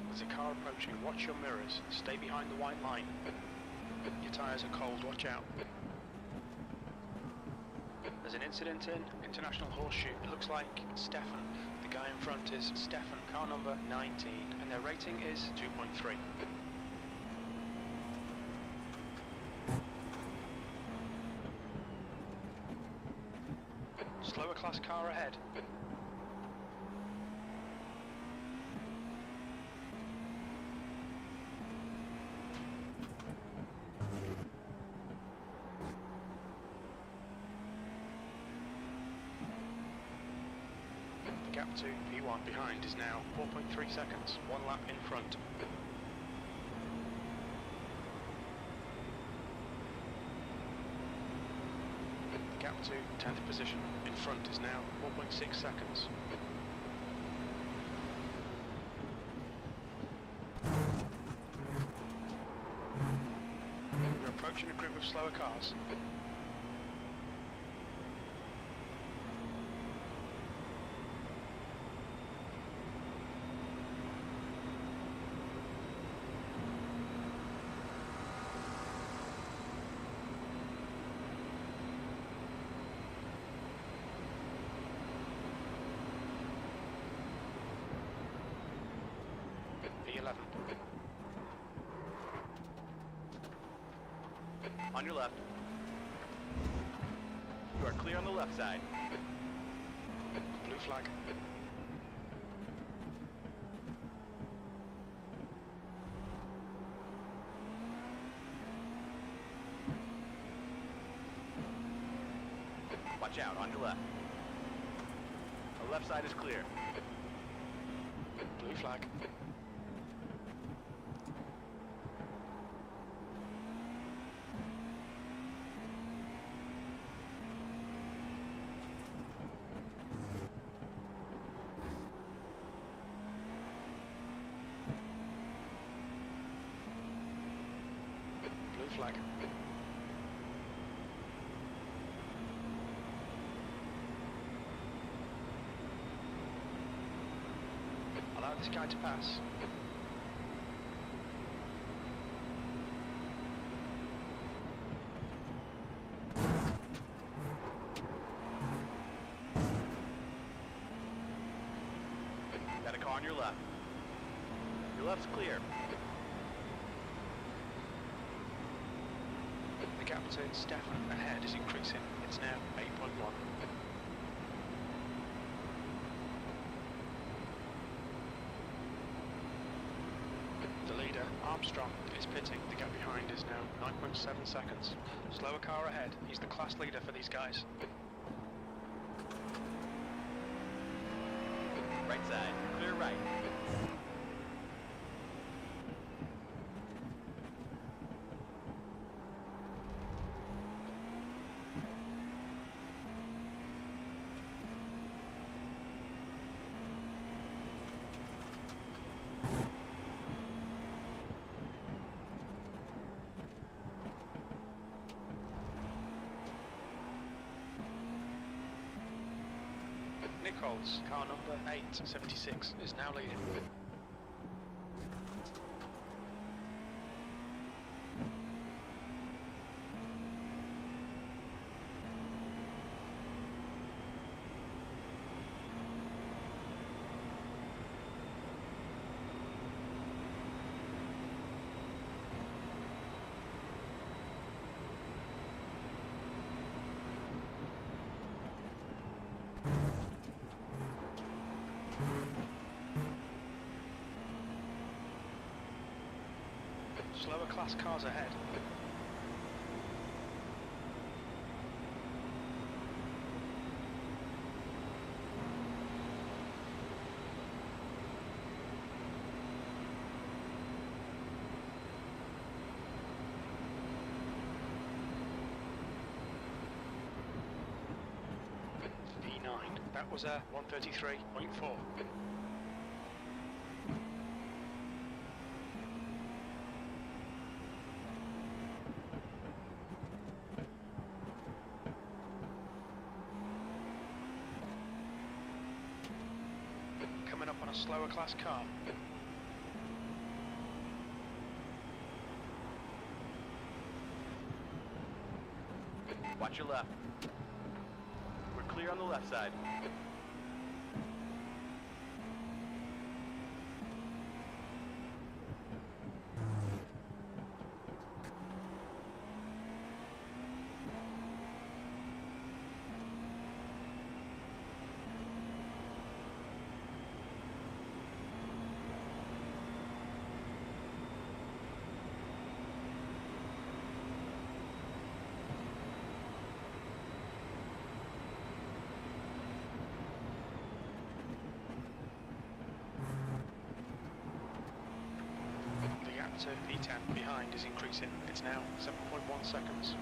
There's a car approaching. Watch your mirrors. Stay behind the white line. Your tyres are cold. Watch out. There's an incident in International Horseshoe. It looks like Stefan. The guy in front is Stefan, car number 19, and their rating is 2.3. Slower class car ahead. The gap to P1 behind is now 4.3 seconds, 1 lap in front. The gap to 10th position in front is now 4.6 seconds. We're approaching a group of slower cars. P11. On your left. You are clear on the left side. Blue flag. Watch out, on your left. The left side is clear. Blue flag. Blue flag. Allow this guy to pass. Got a car on your left. Your left's clear. The gap to Stefan ahead is increasing. It's now 8.1. The leader, Armstrong, is pitting. The gap behind is now 9.7 seconds. Slower car ahead. He's the class leader for these guys. Right side, clear right. holds. Car number 876 is now leading. Slower class cars ahead. P9, that was a 133.4. Coming up on a slower class car. Watch your left. We're clear on the left side. The gap to P10 behind is increasing. It's now 7.1 seconds.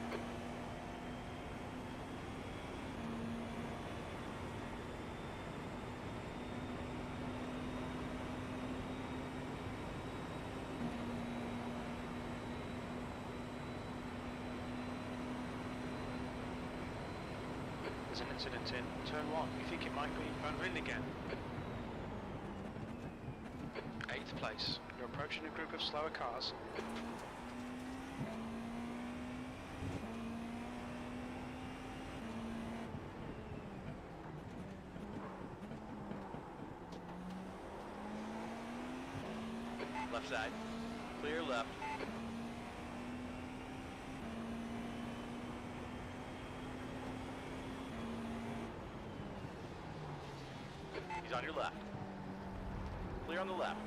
There's an incident in turn 1. You think it might be Van Vliet again? 8th place. You're approaching a group of slower cars. Left side. Clear left. He's on your left. Clear on the left.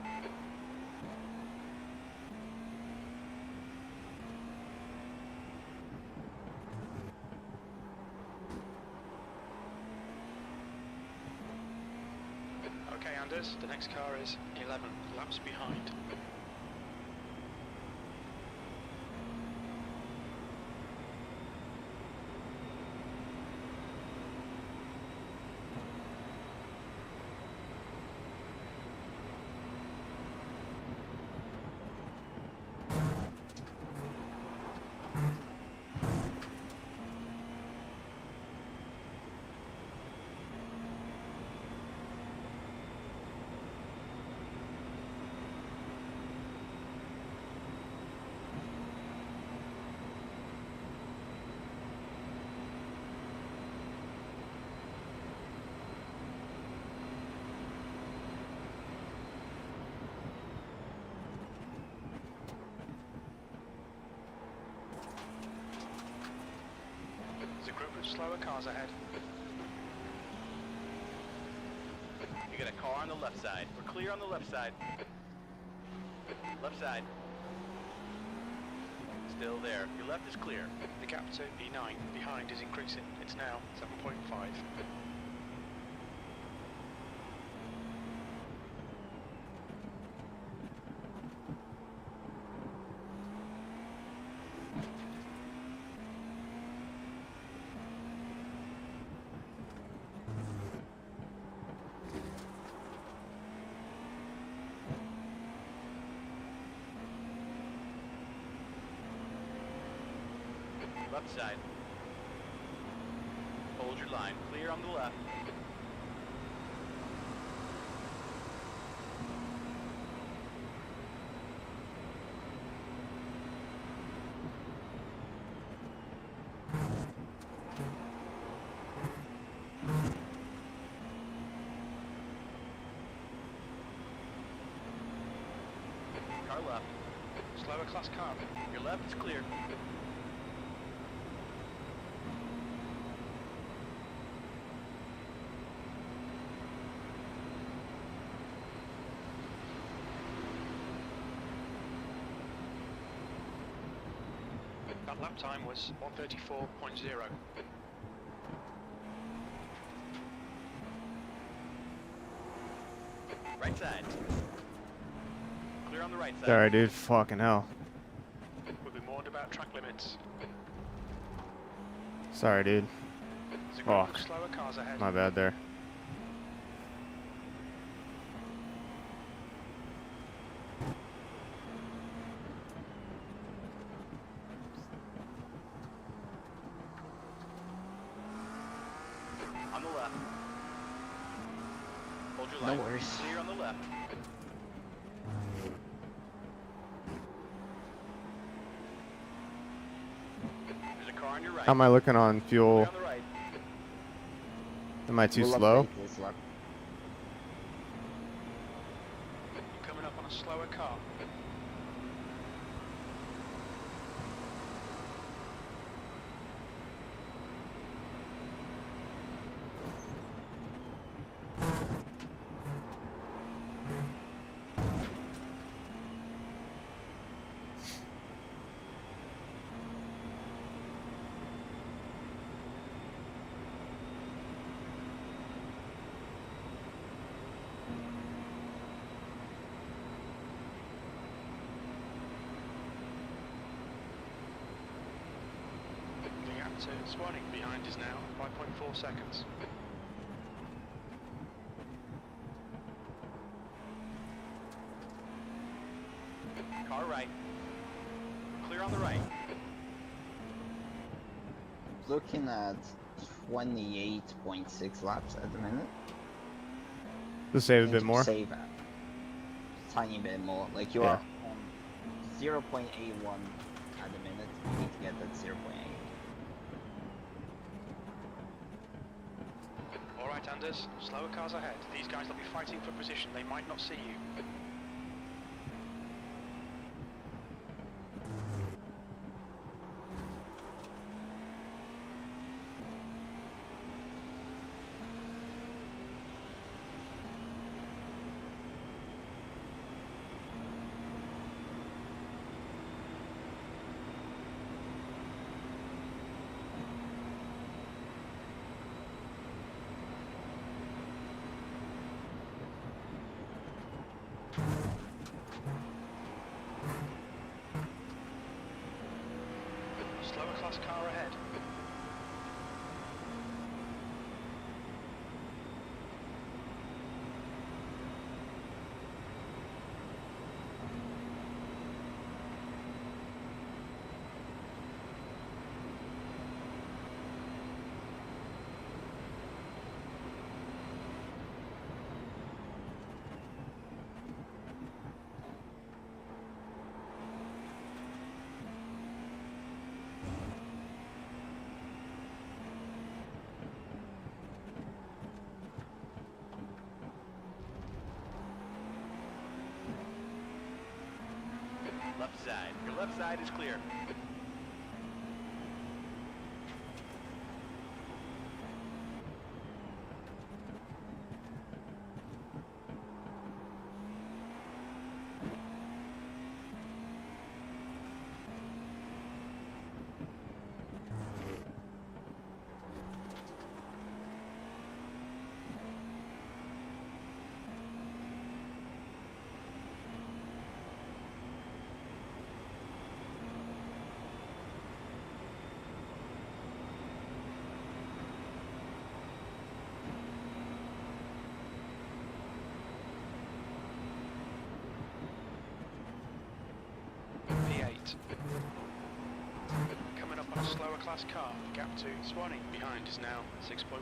Okay, Anders, the next car is 11 laps behind. There's a group of slower cars ahead. You got a car on the left side. We're clear on the left side. Left side. Still there. Your left is clear. The gap to P9 behind is increasing. It's now 7.5. Left side. Hold your line. Clear on the left. left. Slower class car. Your left is clear. That lap time was 1:34.0. Right side. Clear on the right side. Sorry, dude. Fucking hell. We'll be warned about track limits. Sorry, dude. There's a group Fuck. of slower cars ahead. My bad there. On the left. Hold your No line. worries. Clear on the left. There's a car on your right. How am I looking on Clear fuel? on the right. Am I too We'll slow? update this lap. You're coming up on a slower car. The gap to Swanning behind is now 5.4 seconds. Car right. Clear on the right. Looking at 28.6 laps at the minute. Just save a Need bit to more. Save a tiny bit more. Like you Yeah. are on 0.81 at the minute. You need to get that 0.8. Alright, Anders. Slower cars ahead. These guys will be fighting for position. They might not see you. Slower class car ahead. Left side. Your left side is clear. P8. Coming up on a slower class car. The gap to Swanning behind is now 6.1.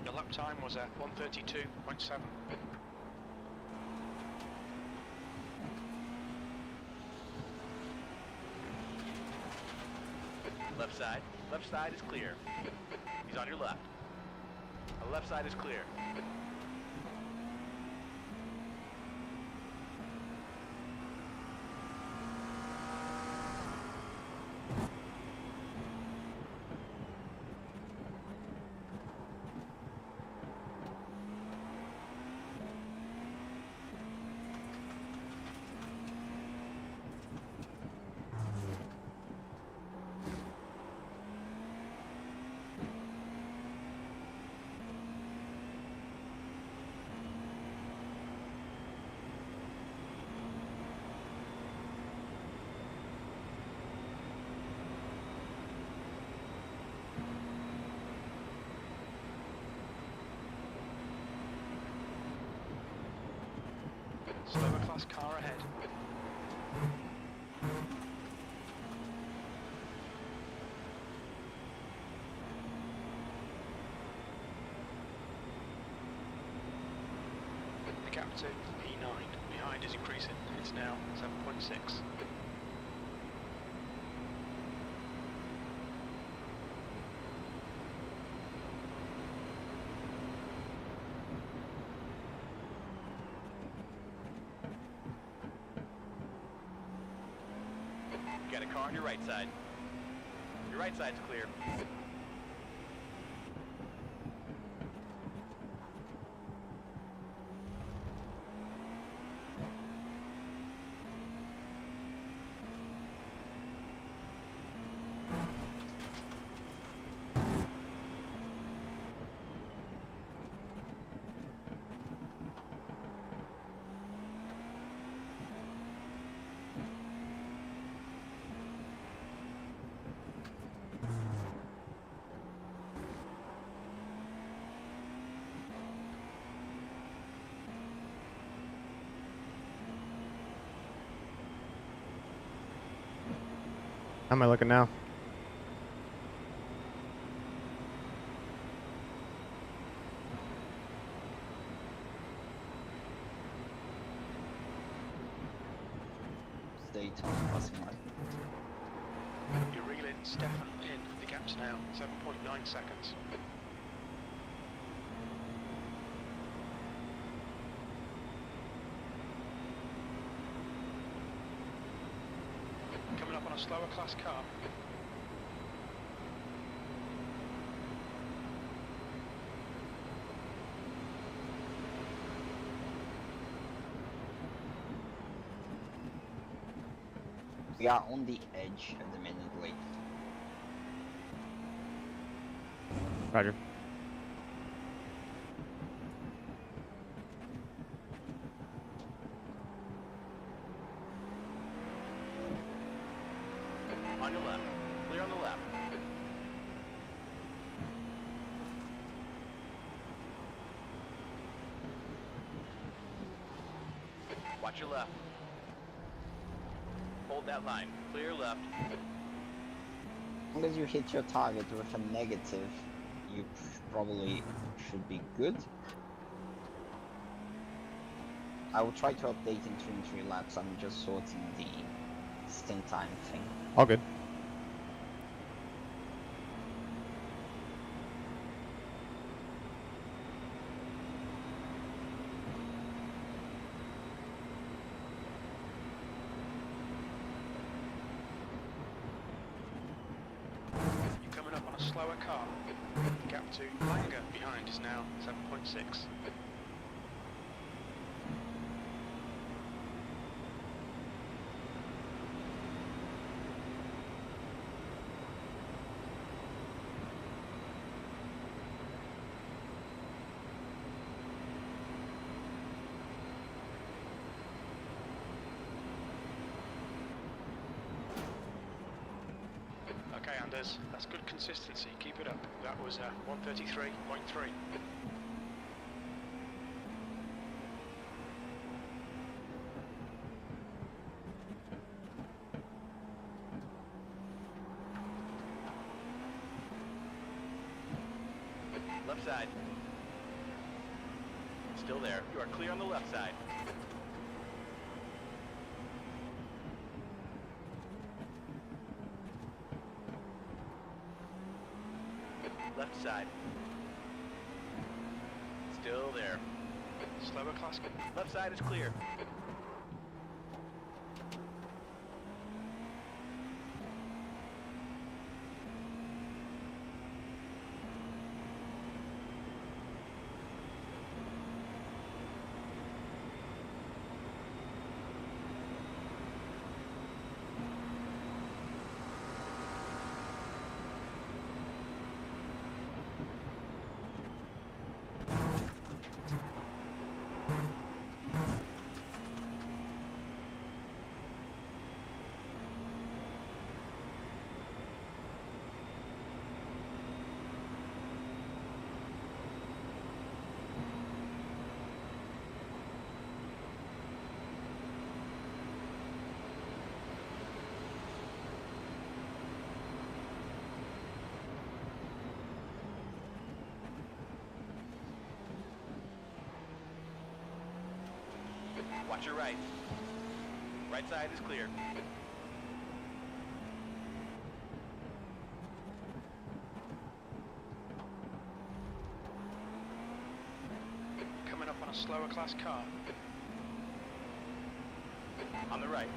Your lap lap time was 132.7. Left side. Left side is clear. He's on your left. The left side is clear. Slower class car ahead. The gap to P9 behind is increasing. It's now 7.6. You got a car on your right side. Your right side's clear. How am I looking now? Daytona passing right. You're reeling Stefan in. The gap's now 7.9 seconds. Coming up on a slower class car. We are on the edge at the minute, like. Roger. On your left. Clear on the left. Watch your left. Hold that line. Clear left. As long as you hit your target with a negative, you probably should be good. I will try to update in 2 and 3 laps. I'm just sorting the stint time thing. All good. You're coming up on a slower car. The gap to Langer behind is now 7.6. Okay, Anders, that's good consistency. Keep it up. That was 133.3. Left side. Still there. You are clear on the left side. Left side. Still there. Slower class. Left side is clear. Watch your right. Right side is clear. Coming up on a slower class car. On the right.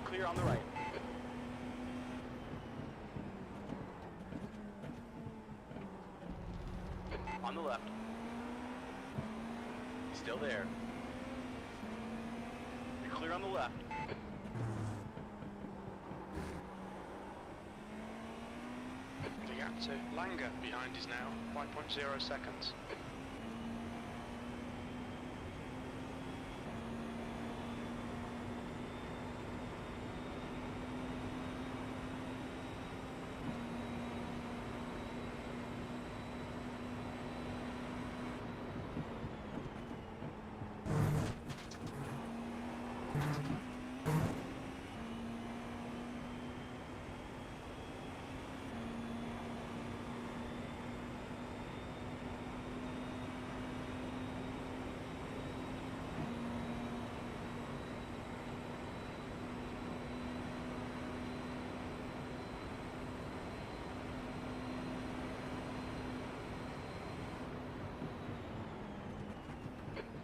Clear on the right. On the left. Still there. You're clear on the left. The gap to Langer behind is now 5.0 seconds.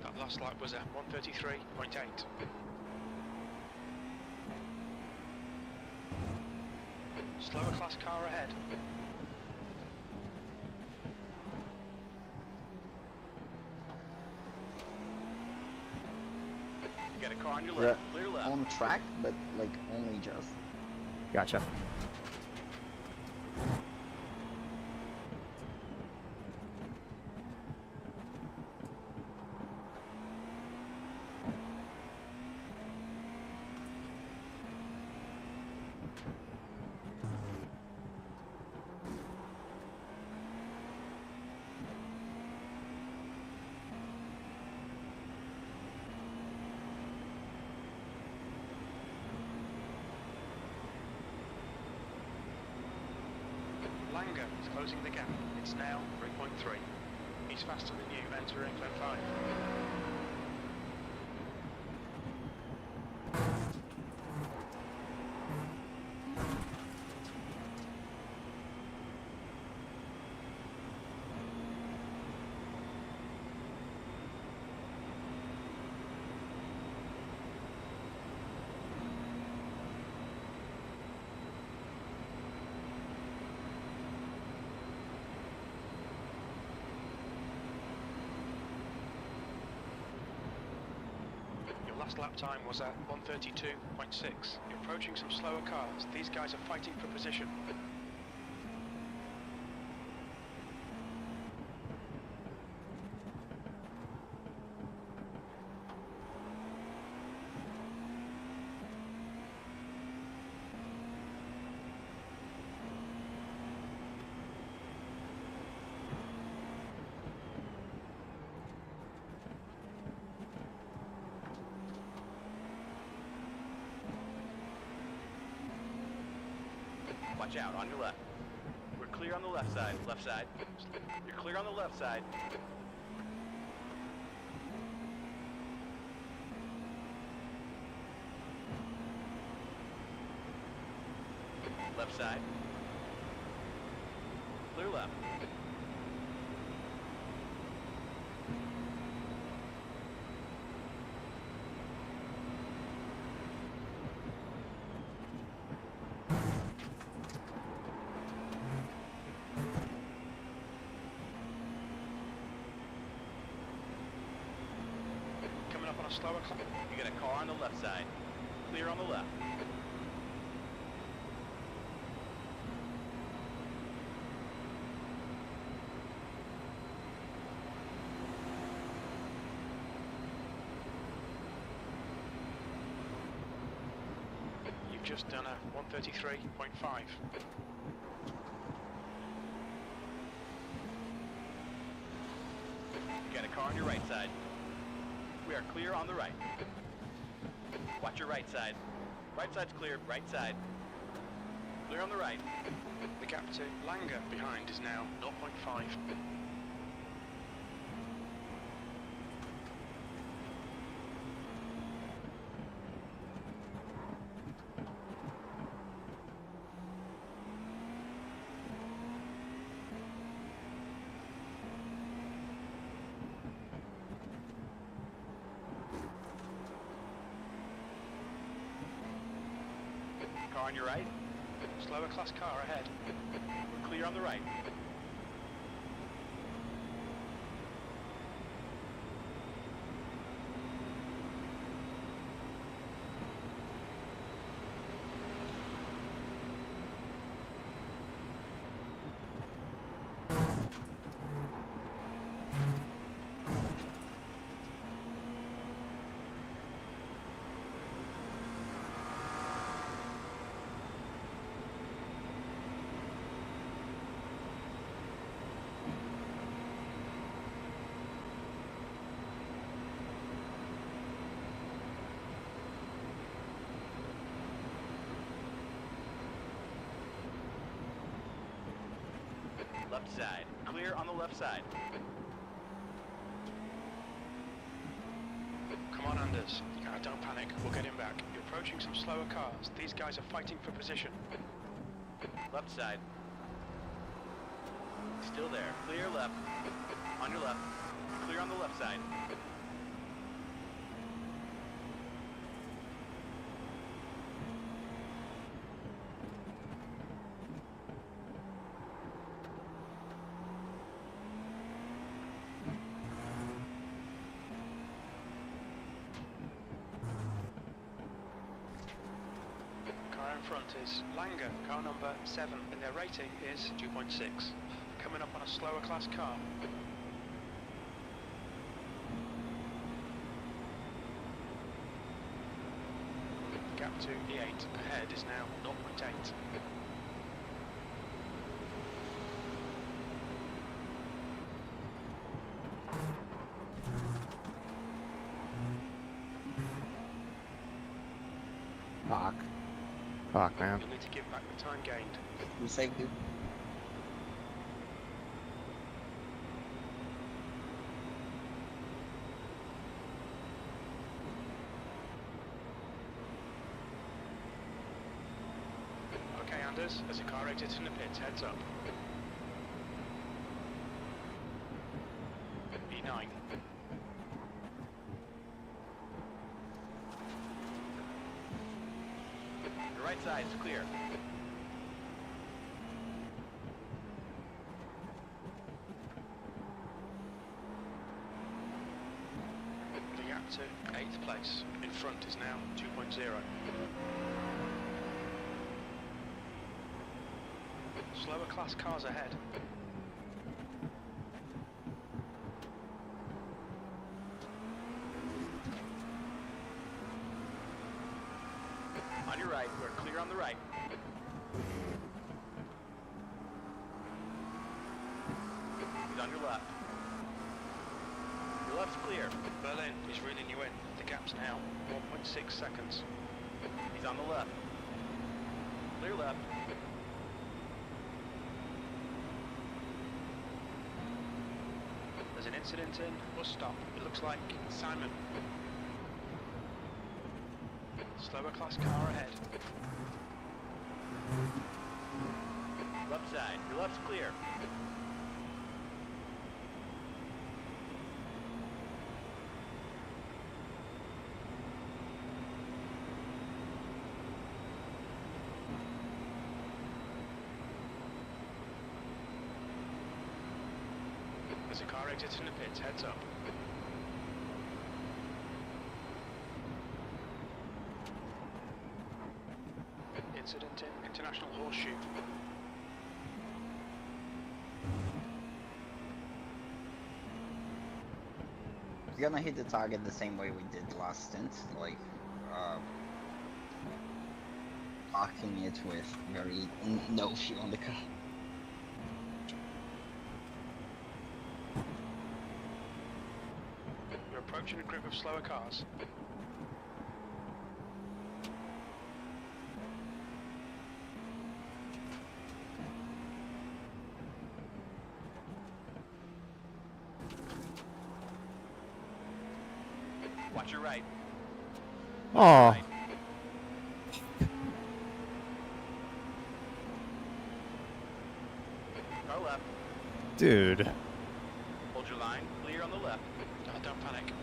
That last lap was at 1:33.8. Slower class car ahead. You got a car on your We're left. Clear left. on track, but like only just. Gotcha. Langer is closing the gap. It's now 3.3. He's faster than you entering lane 5. Last lap time was at 1:32.6. You're approaching some slower cars. These guys are fighting for position. Watch out, on your left. We're clear on the left side. Left side. You're clear on the left side. Left side. Clear left. Coming up on a slower climb. You got a car on the left side. Clear on the left. You've just done a 133.5. You got a car on your right side. We are clear on the right. Watch your right side. Right side's clear. Right side. Clear on the right. The gap to Langer behind is now 0.5. Car on your right. Slower class car ahead. We're clear on the right. Left side. Clear on the left side. Come on, Anders. Don't panic. We'll get him back. You're approaching some slower cars. These guys are fighting for position. Left side. Still there. Clear left. On your left. Clear on the left side. Car in front is Langer, car number 7, and their rating is 2.6. Coming up on a slower class car. Gap to E8 ahead is now 0.8. Fuck. Fuck, man. You'll need to give back the time gained. You saved it. Okay, Anders, as a car exits in the pits, heads up. E9. Your right side is clear. The gap to 8th place in front is now 2.0. Slower class cars ahead. On your right, we're clear on the right. He's on your left. Your left's clear. Berlin is reeling you in. The gap's now 1.6 seconds. He's on the left. Clear left. There's an incident in bus stop. It looks like Simon. Slower class car ahead. Left side. Your left's clear. There's a car exiting the pits, heads up. Incident in International Horseshoe. We're gonna hit the target the same way we did last stint, like, parking it with very no fuel on the car. You're approaching a group of slower cars. Watch your right. Oh, Right. Car left. dude. Hold your line. Clear on the left. Don't panic.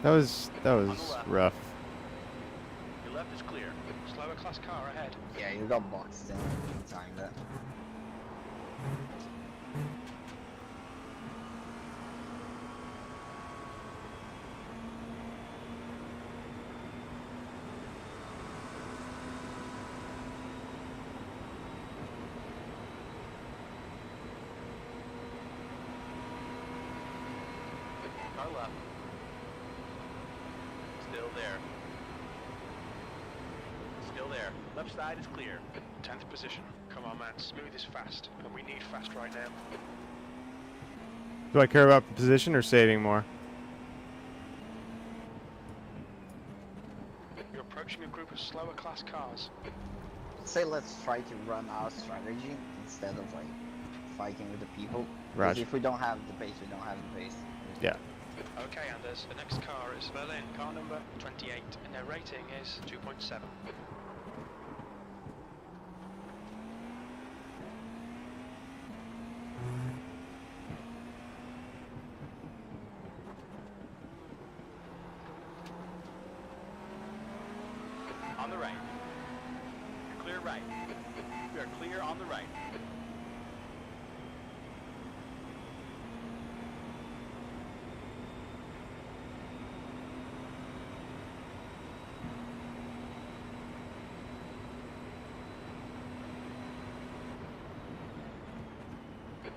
That was left. rough. Your left is clear. Slower class car ahead. Yeah, you got boxed in every time that. Car left. Still there. Still there. Left side is clear. 10th position. Come on, man. Smooth is fast, and we need fast right now. Do I care about position or saving more? You're approaching a group of slower class cars. Say let's try to run our strategy instead of like fighting with the people. 'Cause Roger. if we don't have the pace, we don't have the pace. Yeah. Okay, Anders. The next car is Berlin, car number 28, and their rating is 2.7. On the right. You're clear right. We are clear on the right.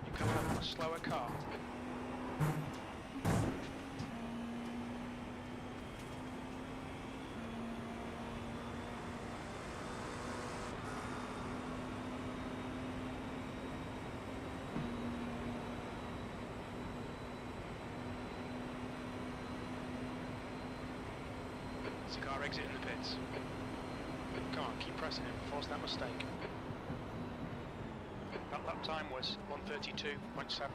You're coming up on a slower car. There's a car exiting the pits. Come on, keep pressing it, force that mistake. That lap time was 1:32.7.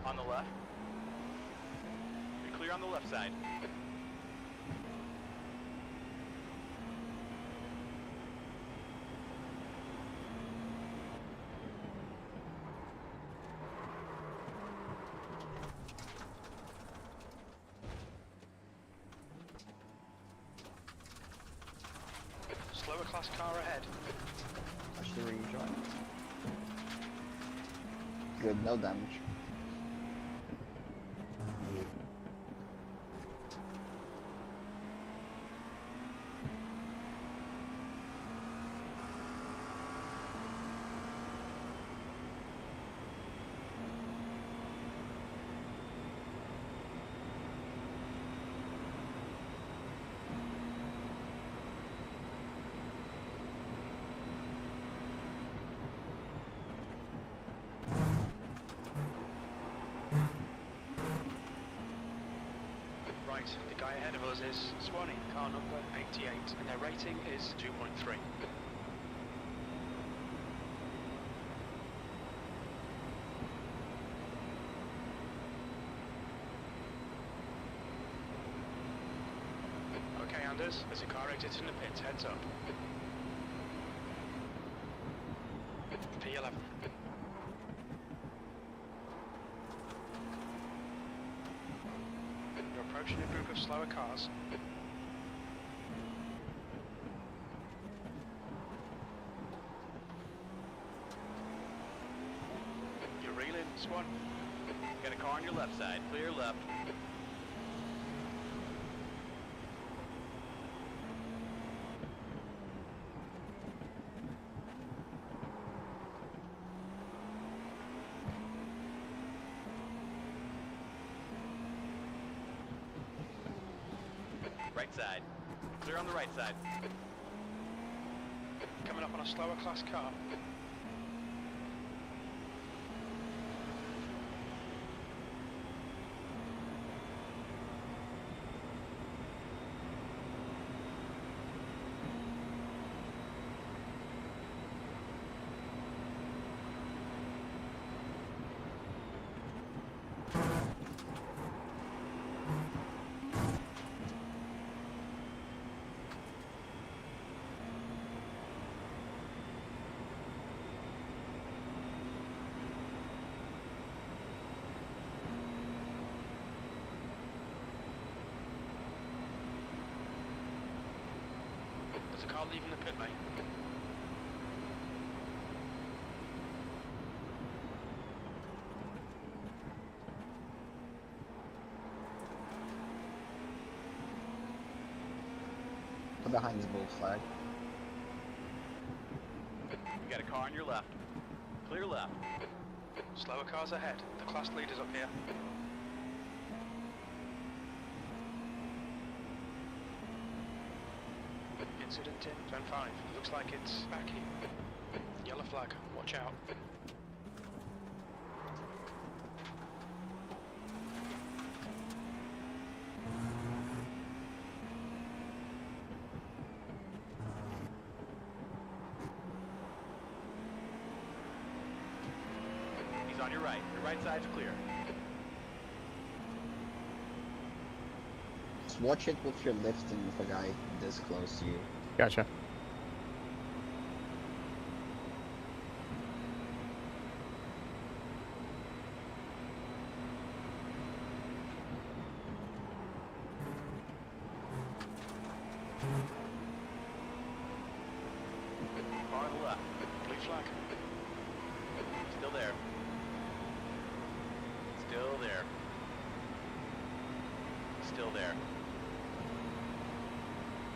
On the left. You're clear on the left side. Slower class car ahead. Actually rejoin. Good, no damage. Right, the guy ahead of us is Swanee, car number 88, and their rating is 2.3. Anders, there's a car exiting the pits, heads up. P11. You're approaching a group of slower cars. You're reeling, Swan. Got a car on your left side. Clear left. Right side. Clear on the right side. Coming up on a slower class car. There's a car leaving the pit lane. Behind the blue flag. You got a car on your left. Clear left. Slower cars ahead. The class leader's up here. Incident in Zone 5. Looks like it's back here. Yellow flag. Watch out. He's on your right. Your right side's clear. Just watch it with your lifting with a guy this close to you. Gotcha. Car on the left. Blue flag. Still there. Still there. Still there.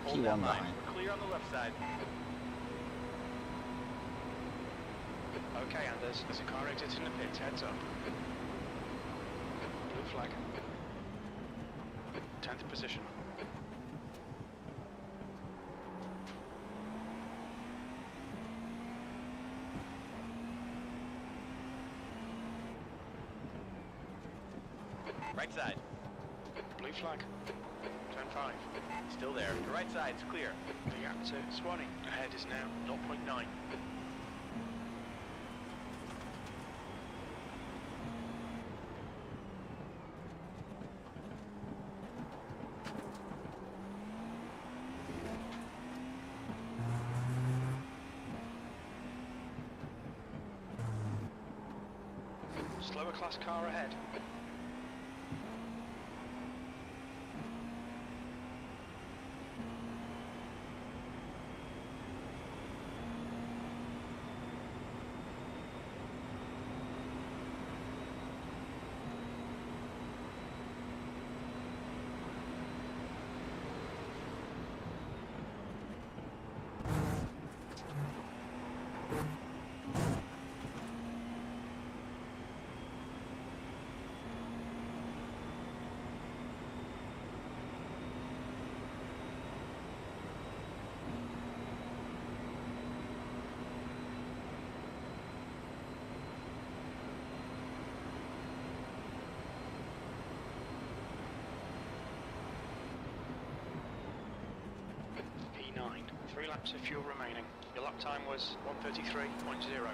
Hold P1 that line. behind. We're clear on the left side. Okay, Anders. There's a car exiting the pits. Heads up. Blue flag. 10th position. Right side. Blue flag. Turn 5. Still there. Your right side's clear. The gap to Swanee ahead is now 0.9. Slower class car ahead. P9. 3 laps of fuel remaining. Your lap time was 1:33.0.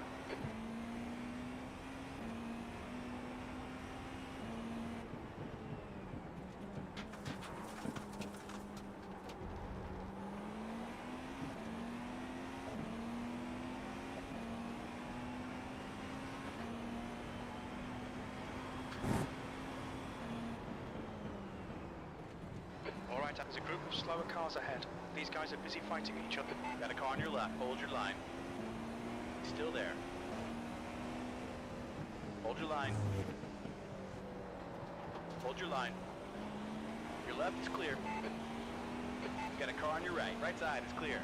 right, there's a group of slower cars ahead. These guys are busy fighting each other. Got a car on your left. Hold your line. He's still there. Hold your line. Hold your line. Your left is clear. Got a car on your right. Right side is clear.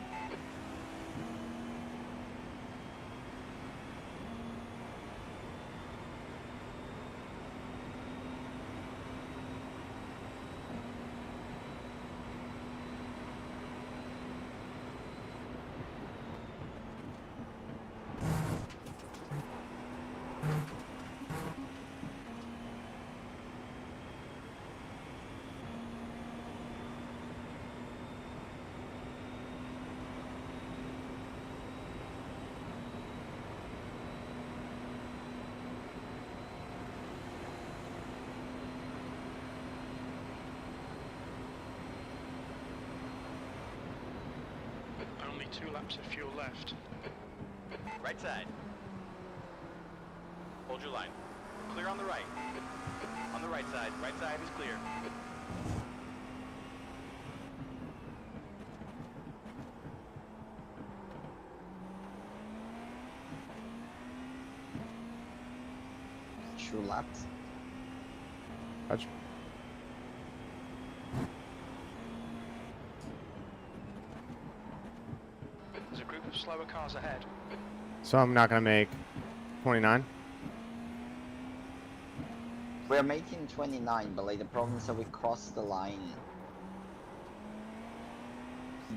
Only 2 laps of fuel left. Right side. Hold your line. Clear on the right. On the right side. Right side is clear. Two laps. Gotcha. There's a group of slower cars ahead. So I'm not gonna make 29. We're making 29, but like the problem is that we crossed the line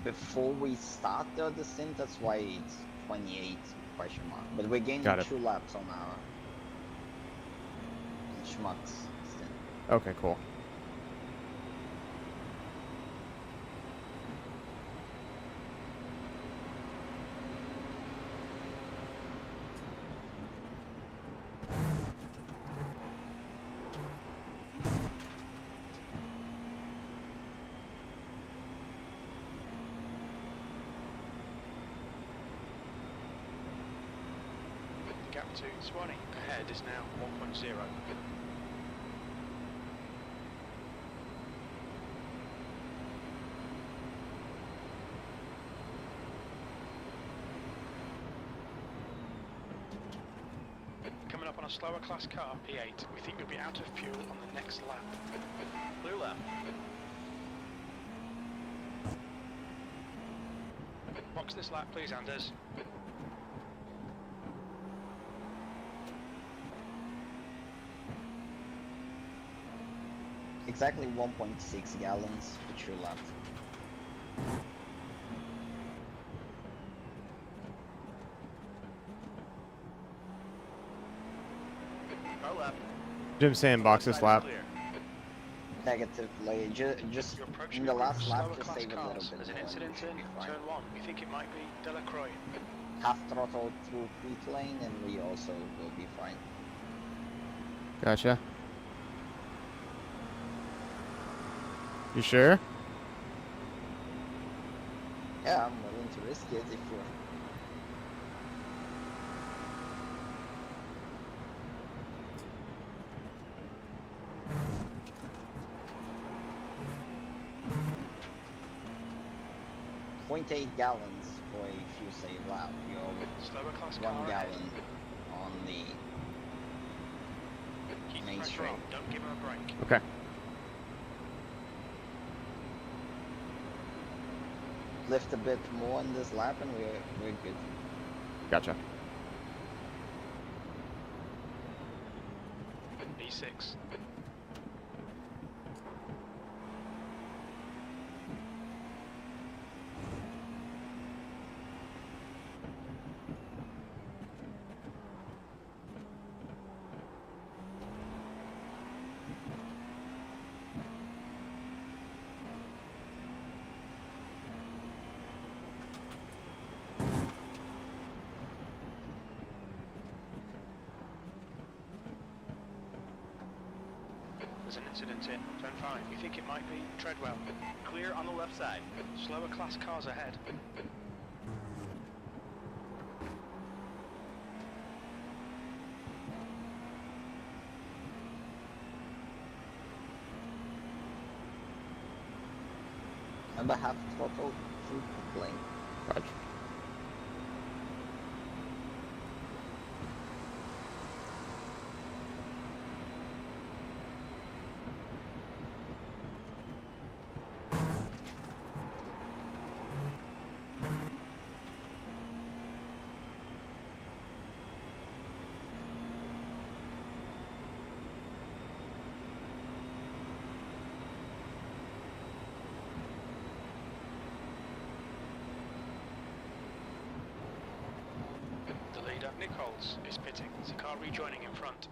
before we start the descent. That's why it's 28 question mark. But we're gaining Got it. 2 laps on our schmucks stint. Okay, cool. The gap to Swanee ahead is now 1.0. Coming up on a slower class car, P8. We think we'll be out of fuel on the next lap. Clear left. Box this lap, please, Anders. Exactly 1.6 gallons for 2 laps. Car left. Jim's saying box this Side is lap. clear. Negative, like just You're approaching in the a group of last lap, slower just class save a cars. little bit There's an more. and incident we should in be fine. turn 1. We think it might be Delacroix. Half throttle through pit lane, and we also will be fine. Gotcha. You sure? Yeah, I'm willing to risk it if you're. .8 gallons for a fuel save lap. You're Slower class 1 car ahead. gallon on the Keep the main pressure straight. on. Don't give him a break. Okay. Lift a bit more in this lap, and we're good. Gotcha. B6. There's an incident in turn 5. We think it might be Treadwell. Clear on the left side. Slower class cars ahead. Oh, food lane. Roger. The leader, Nick Holtz, is pitting. There's a car rejoining in front.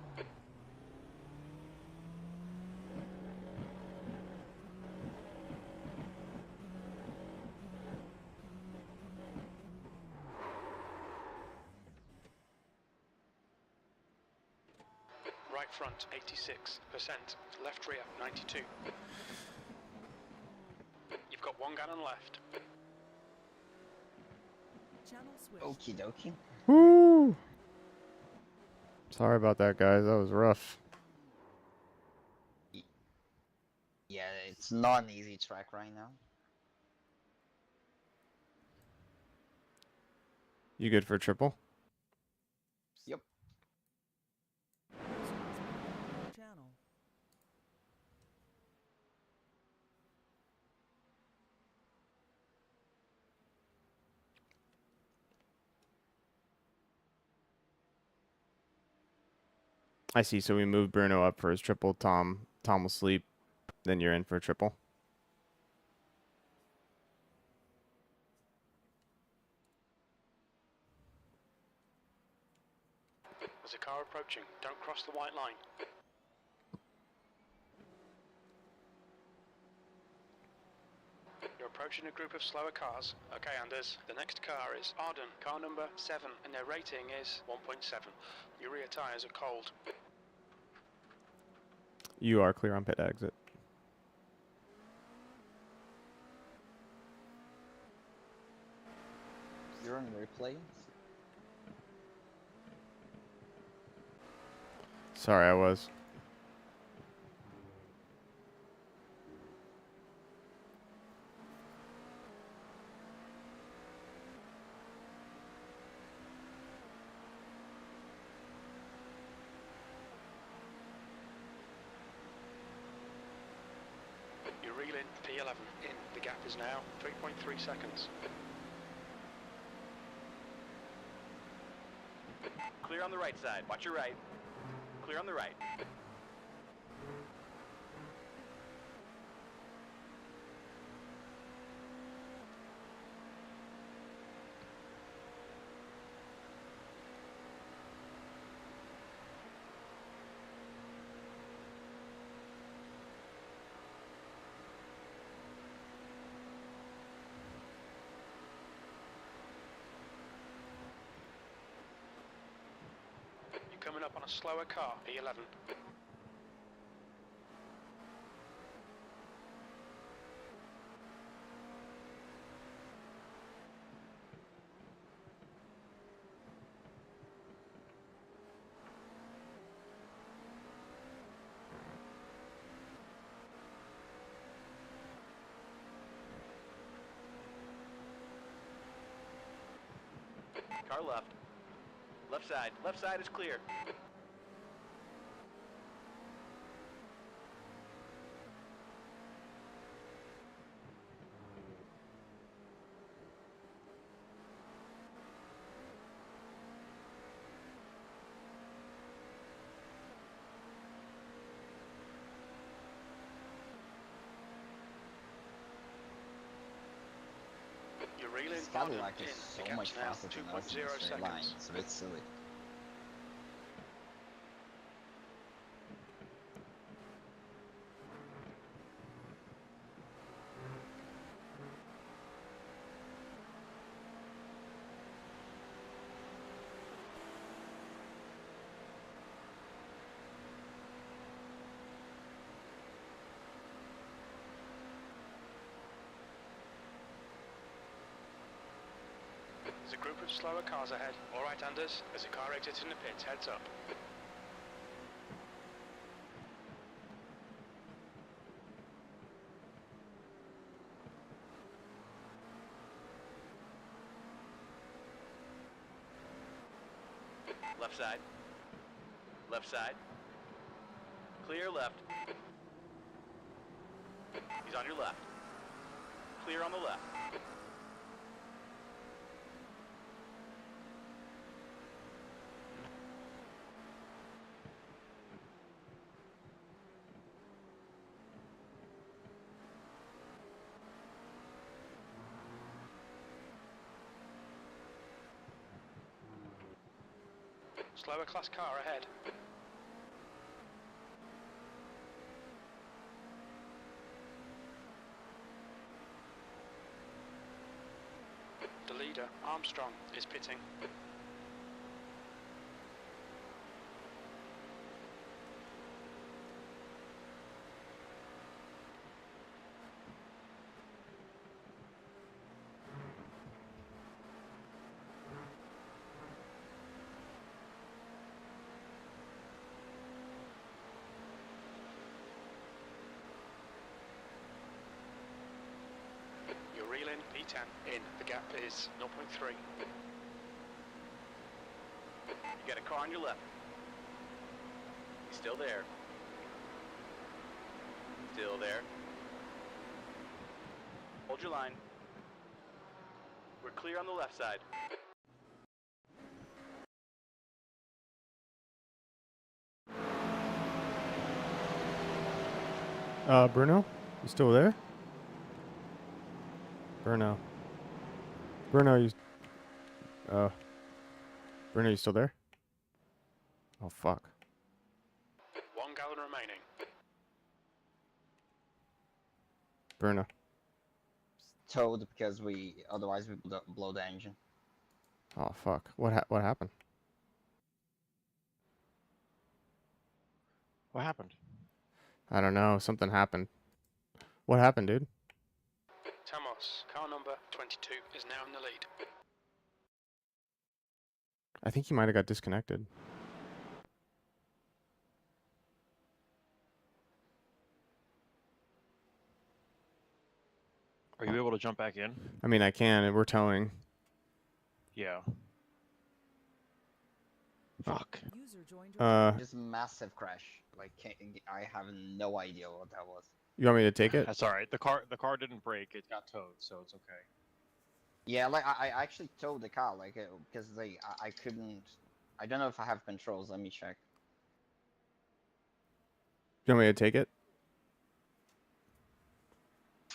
Right front, 86%. Left rear, 92. You've got 1 gallon left. Channel switch. Okie dokie. Woo! Sorry about that, guys. That was rough. Yeah, it's not an easy track right now. You good for triple? Yep. Channel. I see. So we moved Bruno up for his triple. Tom will sleep. Then you're in for a triple. There's a car approaching. Don't cross the white line. You're approaching a group of slower cars. Okay, Anders. The next car is Arden, car number 7, and their rating is 1.7. Your rear tyres are cold. You are clear on pit exit. You're on replay. Sorry, I was. You reel in P11 in. The gap is now 3.3 seconds. Clear on the right side. Watch your right. Clear on the right. You're coming up on a slower car, P11. Car left. Left side. Left side is clear. You're reeling This Arden Cadillac in. is The so gap's much now faster than us in 2.0 a straight line. seconds. It's a bit silly. There's a group of slower cars ahead. All right, Anders. There's a car exiting the pits. Heads up. Left side. Left side. Clear left. He's on your left. Clear on the left. Slower class car ahead. The leader, Armstrong, is pitting. You're reeling P10 in. The gap is 0.3. You got a car on your left. He's still there. Still there. Hold your line. We're clear on the left side. Bruno, you still there? Bruno, you. Bruno, you still there? Oh fuck. 1 gallon remaining. Bruno. Towed because otherwise we blow the engine. Oh fuck. What happened? What happened? I don't know. Something happened. What happened, dude? Tamos, car number 22, is now in the lead. I think he might have got disconnected. Are you able to jump back in? I mean, I can, and we're towing. Yeah. Fuck. User joined your Just massive crash. Like, I have no idea what that was. You want me to take it? That's all right. The car didn't break. It got towed, so it's okay. Yeah, like I actually towed the car, like because I couldn't. I don't know if I have controls. Let me check. You want me to take it?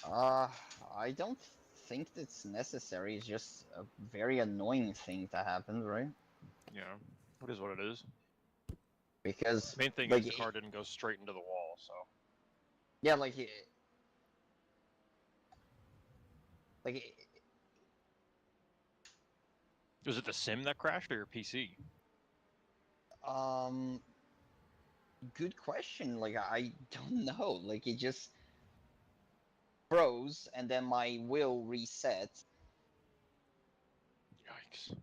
I don't think that's necessary. It's just a very annoying thing that happened, right? Yeah. It is what it is. Because Main thing like, is the car didn't go straight into the wall, so. yeah, like Was it the sim that crashed or your PC? good question. Like I don't know. Like it just froze, and then my wheel reset, Yikes.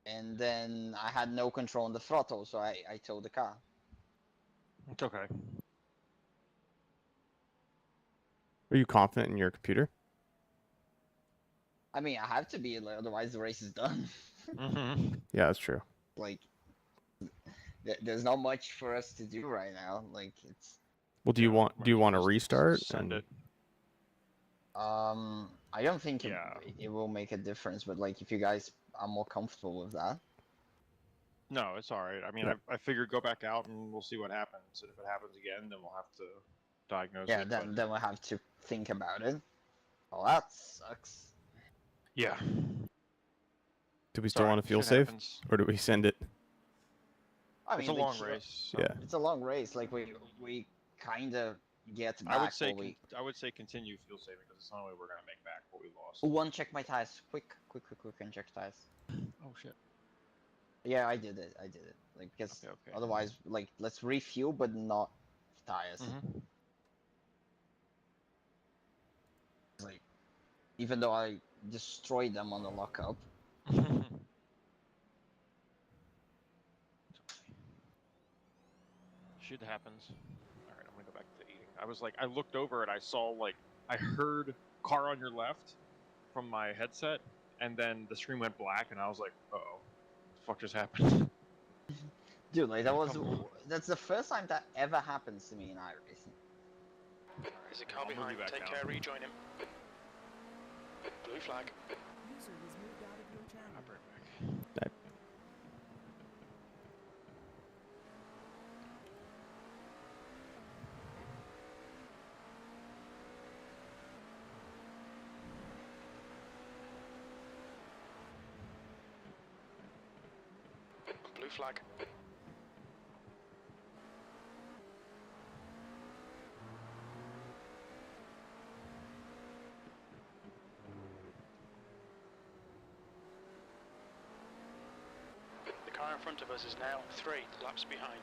and then I had no control on the throttle, so I towed the car. It's okay. Are you confident in your computer? I mean, I have to be, like, otherwise the race is done. Mm-hmm. Yeah, that's true. Like, there's not much for us to do right now. Like, it's Well, do you want to restart? Send it. I don't think Yeah. it will make a difference, but like, if you guys are more comfortable with that. No, it's all right. I mean, Yeah. I figured go back out and we'll see what happens. And if it happens again, then we'll have to diagnose Yeah, it. then we'll have to think about it. Oh, that sucks. Yeah. Do we still Sorry, want to fuel shit save, happens. or do we send it? I It's mean, a like, long race. So Yeah. It's a long race. Like we kind of get back. I would say what I would say continue fuel saving because it's the only way we're gonna make back what we lost. One, check my tires. Quick, and check tires. Oh shit. Yeah, I did it. Like, because Okay. otherwise, like, let's refuel, but not tires. Mm-hmm. Like, even though I destroyed them on the lockup. Shit happens. All right, I'm gonna go back to eating. I was like, I looked over and I saw I heard car on your left from my headset, and then the screen went black, and I was like, uh-oh, what the fuck just happened? Dude, like that's the first time that ever happens to me in iRacing. There's a car I'll move behind. you back Take down. care, rejoin him. Blue flag. User was moved out of your channel. I'll be right back. Blue flag. The car in front of us is now 3 laps behind.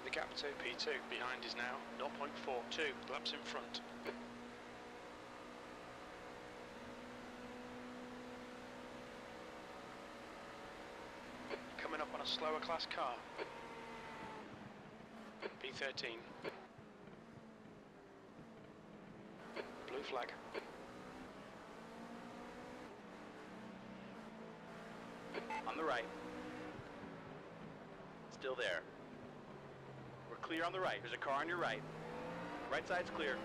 The gap to P2 behind is now 0.42 laps in front. Coming up on a slower class car. P13. Blue flag. On the right. Still there. We're clear on the right. There's a car on your right. Right side's clear.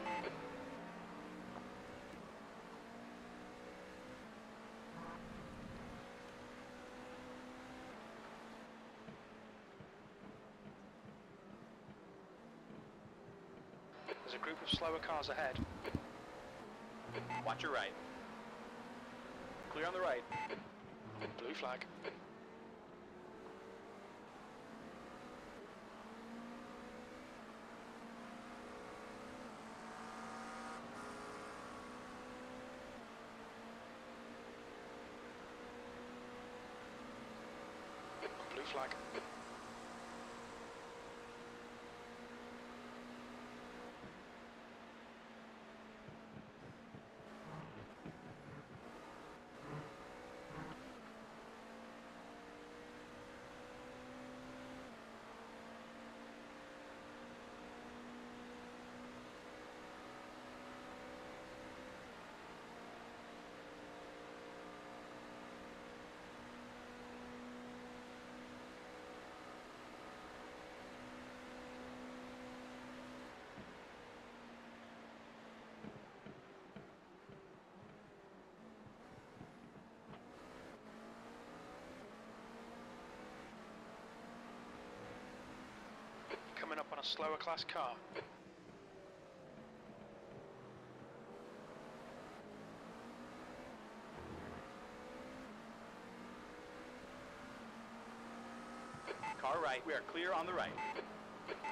There's a group of slower cars ahead. Watch your right. Clear on the right. Blue flag. Blue flag. Coming up on a slower class car. Car right. We are clear on the right.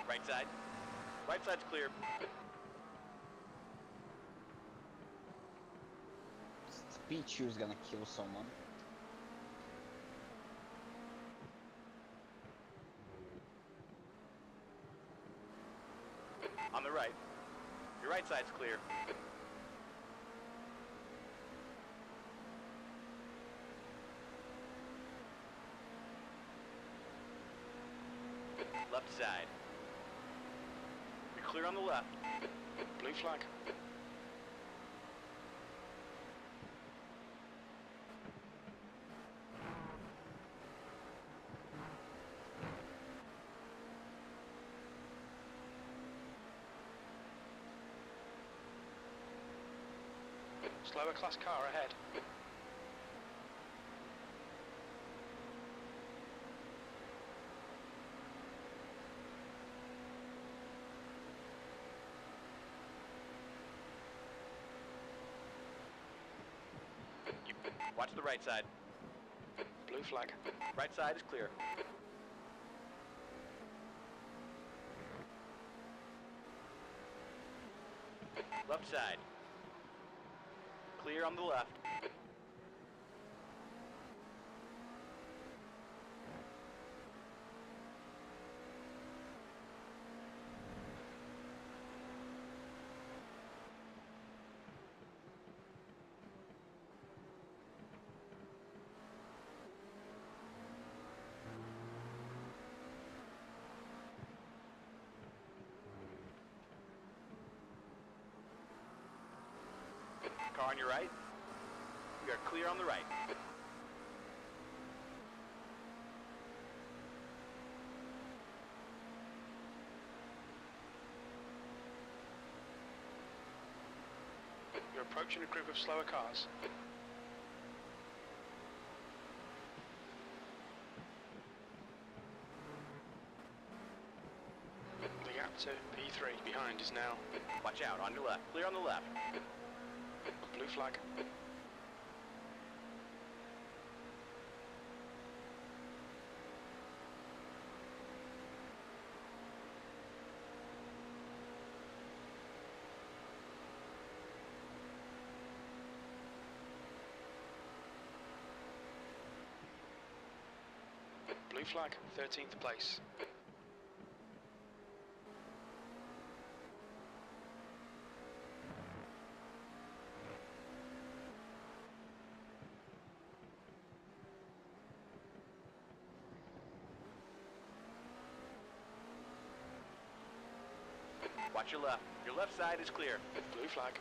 Right side. Right side's clear. Speed shoe's gonna kill someone. On the right. Your right side's clear. Left side. You're clear on the left. Blue flag. Slower class car ahead. Watch the right side. Blue flag. Right side is clear. Left side. Clear on the left. car on your right? We are clear on the right. You're approaching a group of slower cars. The gap to P3 behind is now Watch out, on your left. Clear on the left. blue flag. Blue flag, 13th place. Watch your left. Your left side is clear. Blue flag.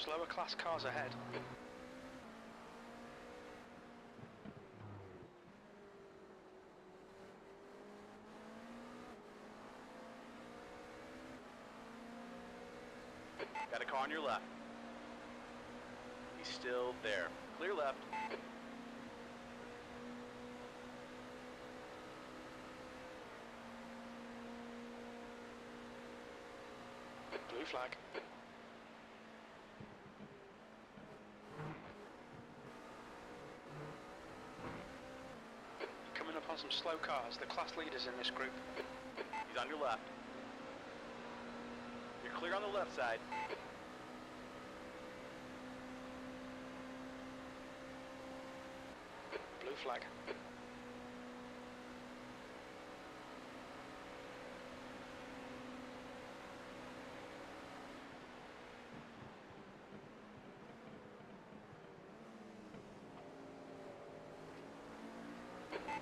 Slower class cars ahead. Got a car on your left. He's still there. Clear left. Blue flag. Coming up on some slow cars, the class leaders in this group. He's on your left. You're clear on the left side. Blue flag.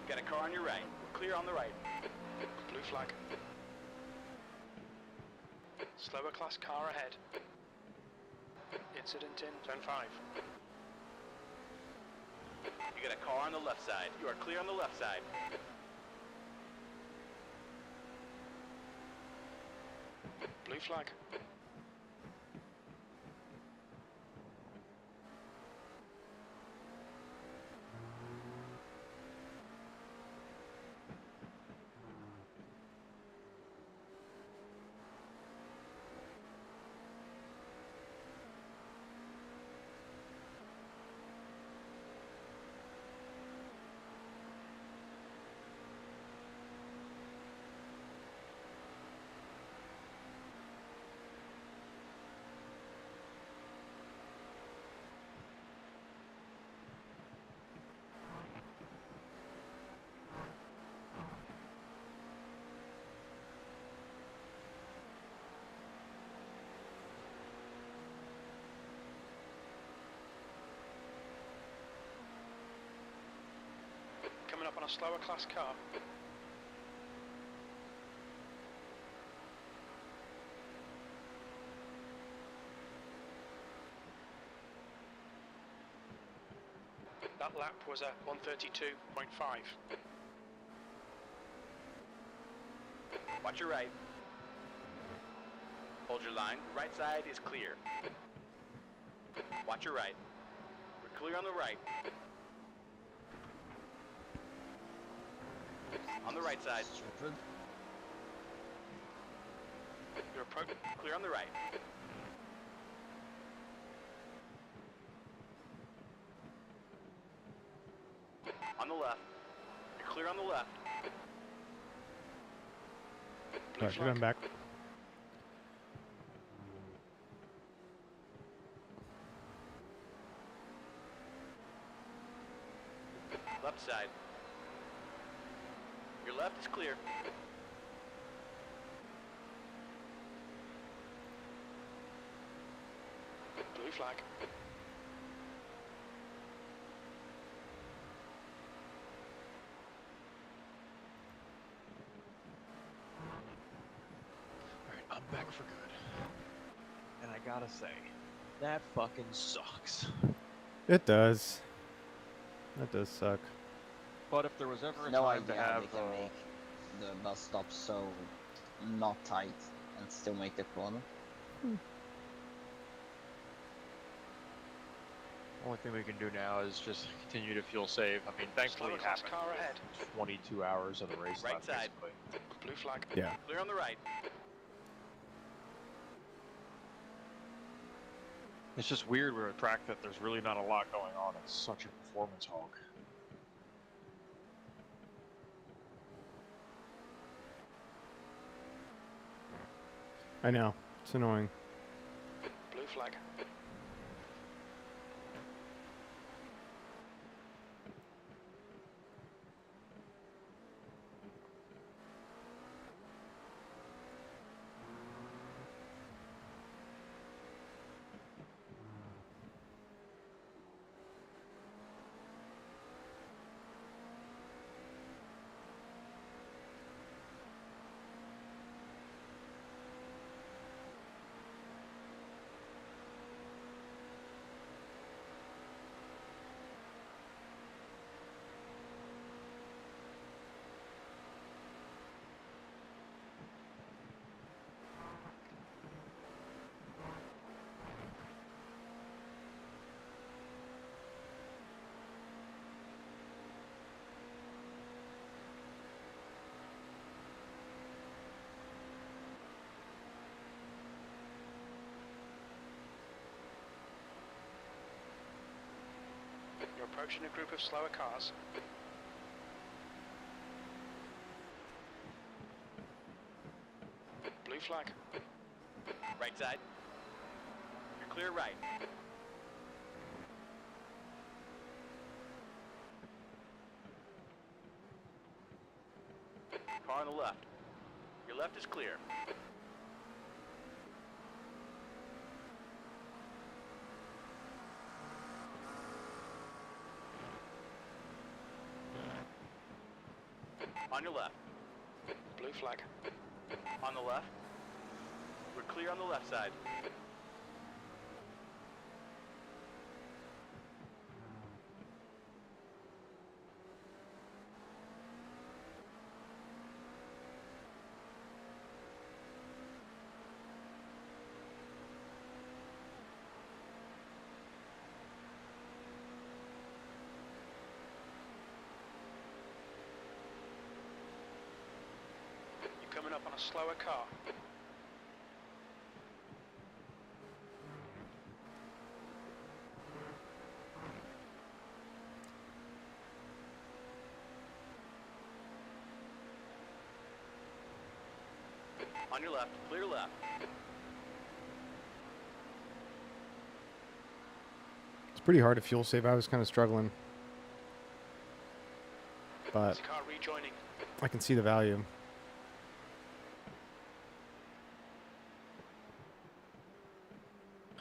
Got a car on your right. Clear on the right. Blue flag. Slower class car ahead. Incident in zone 5. You got a car on the left side. You are clear on the left side. Blue flag. Coming up on a slower class car. That lap was a 132.5. Watch your right. Hold your line. Right side is clear. Watch your right. We're clear on the right. On the right side. Stupid. You're clear on the right. On the left. You're clear on the left. Blue Alright, you're going back. Left side. Your left is clear. Blue flag. gotta say, that fucking sucks. It does. That does suck. But if there was ever a No time to idea how have, they can make the bus stop so not tight and still make the corner. only thing we can do now is just continue to feel safe. I mean, thankfully Slower it class happened car with ahead. 22 hours of the race Right left, side. basically. Blue flag. Yeah. Clear on the right. It's just weird we're a track that there's really not a lot going on. It's such a performance hog. I know. It's annoying. Blue flag. You're approaching a group of slower cars. Blue flag. Right side. You're clear right. Car on the left. Your left is clear. On your left. Blue flag. On the left. We're clear on the left side. You're coming up on a slower car. On your left. Clear left. It's pretty hard to fuel save. I was kind of struggling. But There's a car rejoining. I can see the value.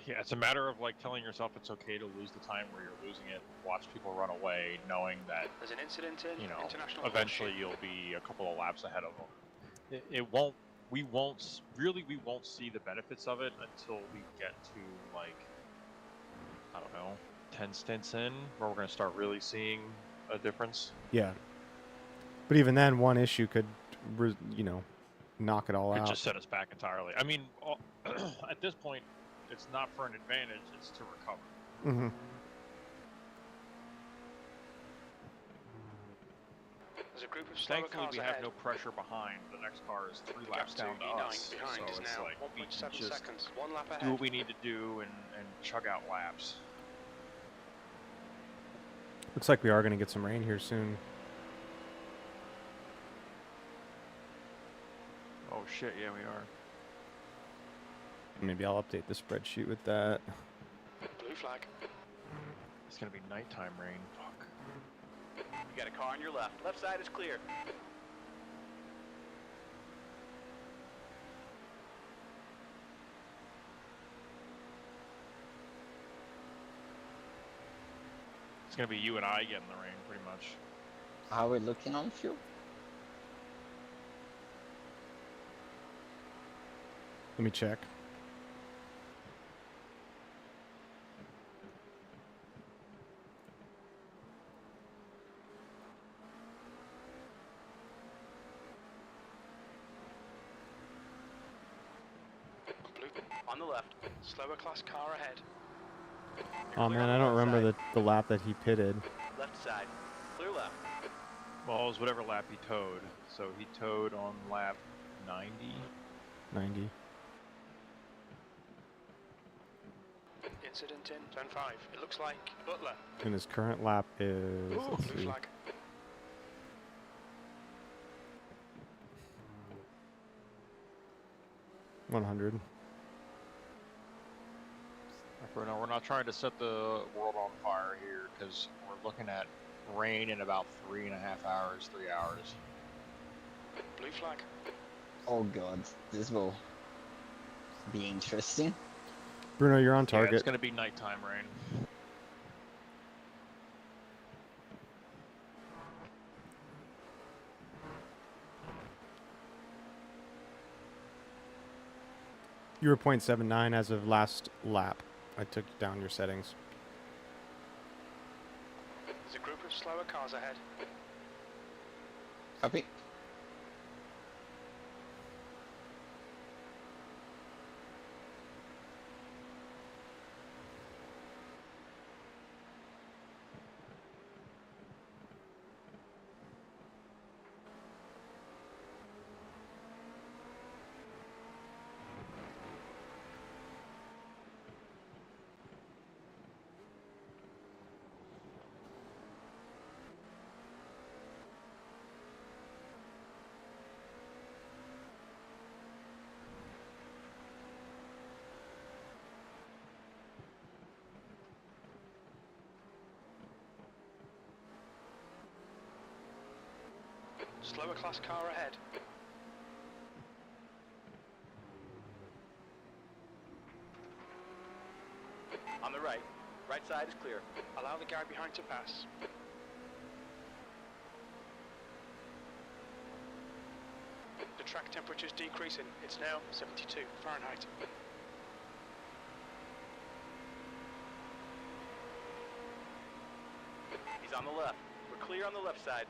Yeah, it's a matter of like telling yourself it's okay to lose the time where you're losing it, watch people run away, knowing that, There's an incident in you know, international eventually horseshoe. you'll be a couple of laps ahead of them. We won't see the benefits of it until we get to like, I don't know, 10 stints in, where we're going to start really seeing a difference. Yeah. But even then, one issue could, knock it all Could out. just set us back entirely. I mean, at this point, it's not for an advantage, it's to recover. Mm-hmm. There's a group of slower Thankfully, cars we ahead. have no pressure behind. The next car is 3 Gap laps to down to E9 us, behind so is it's now like we can 1.7 just seconds. 1 lap ahead. do what we need to do and chug out laps. Looks like we are going to get some rain here soon. Oh shit, yeah, we are. Maybe I'll update the spreadsheet with that. Blue flag. It's gonna be nighttime rain. Fuck. You got a car on your left. Left side is clear. It's gonna be you and I getting the rain, pretty much. How are we looking on fuel? Let me check. the left. Slower class car ahead. Oh Clear man, on I the don't left remember side. the lap that he pitted. Left side. Clear left. Well, it was whatever lap he towed. So he towed on lap 90. 90. Incident in turn 5. It looks like Butler. And his current lap is, let's Blue see, flag. 100. Bruno, we're not trying to set the world on fire here because we're looking at rain in about 3.5 hours, 3 hours. Blue flag. Oh god, this will be interesting. Bruno, you're on Yeah, target. it's going to be nighttime rain. You were 0.79 as of last lap. I took down your settings. There's a group of slower cars ahead. Copy. Slower class car ahead. On the right. Right side is clear. Allow the guy behind to pass. The track temperature's decreasing. It's now 72 Fahrenheit. He's on the left. We're clear on the left side.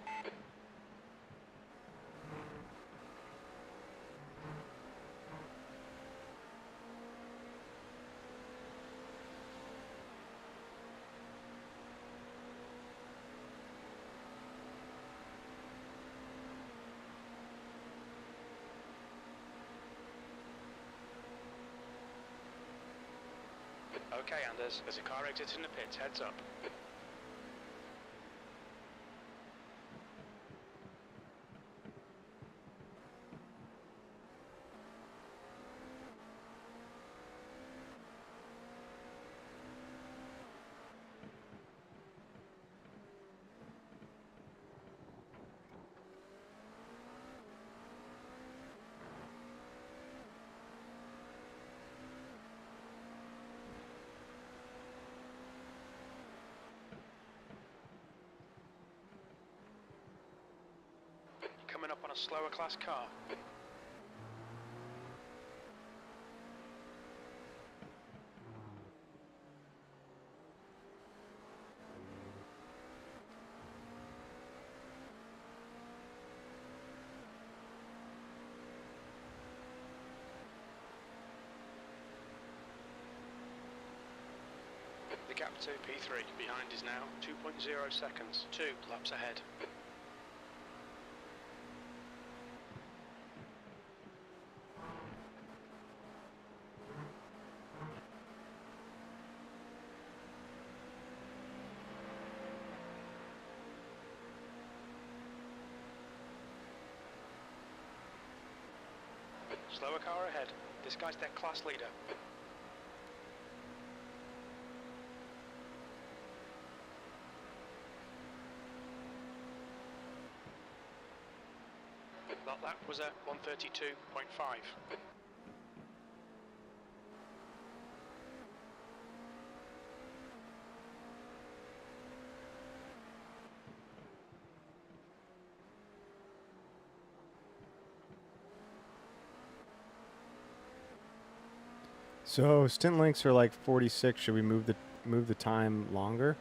Okay, Anders, there's a car exiting the pits. Heads up. Coming up on a slower class car. The gap to P3 behind is now 2.0 seconds. 2 laps ahead. Slower car ahead. This guy's their class leader. That lap was at 132.5. So stint lengths are like 46. Should we move the time longer?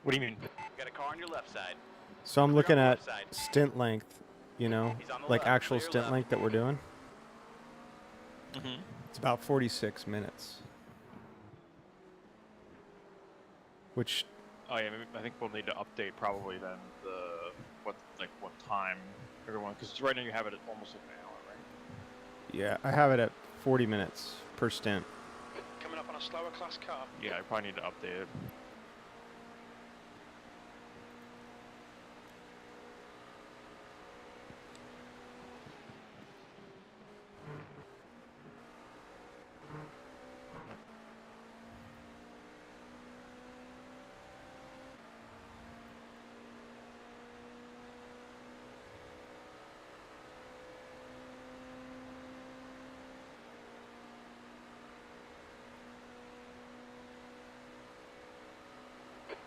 What do you mean? Got a car on your left side. So I'm Clear looking on the at left side. stint length, you know, He's on the like left, actual clear stint left. length that we're doing. Mm-hmm. It's about 46 minutes. Which, Oh yeah, maybe, I think we'll need to update probably then what time everyone, because right now you have it at almost like an hour, right? yeah, I have it at 40 minutes per stint. Coming up on a slower class car. Yeah, I probably need to update it.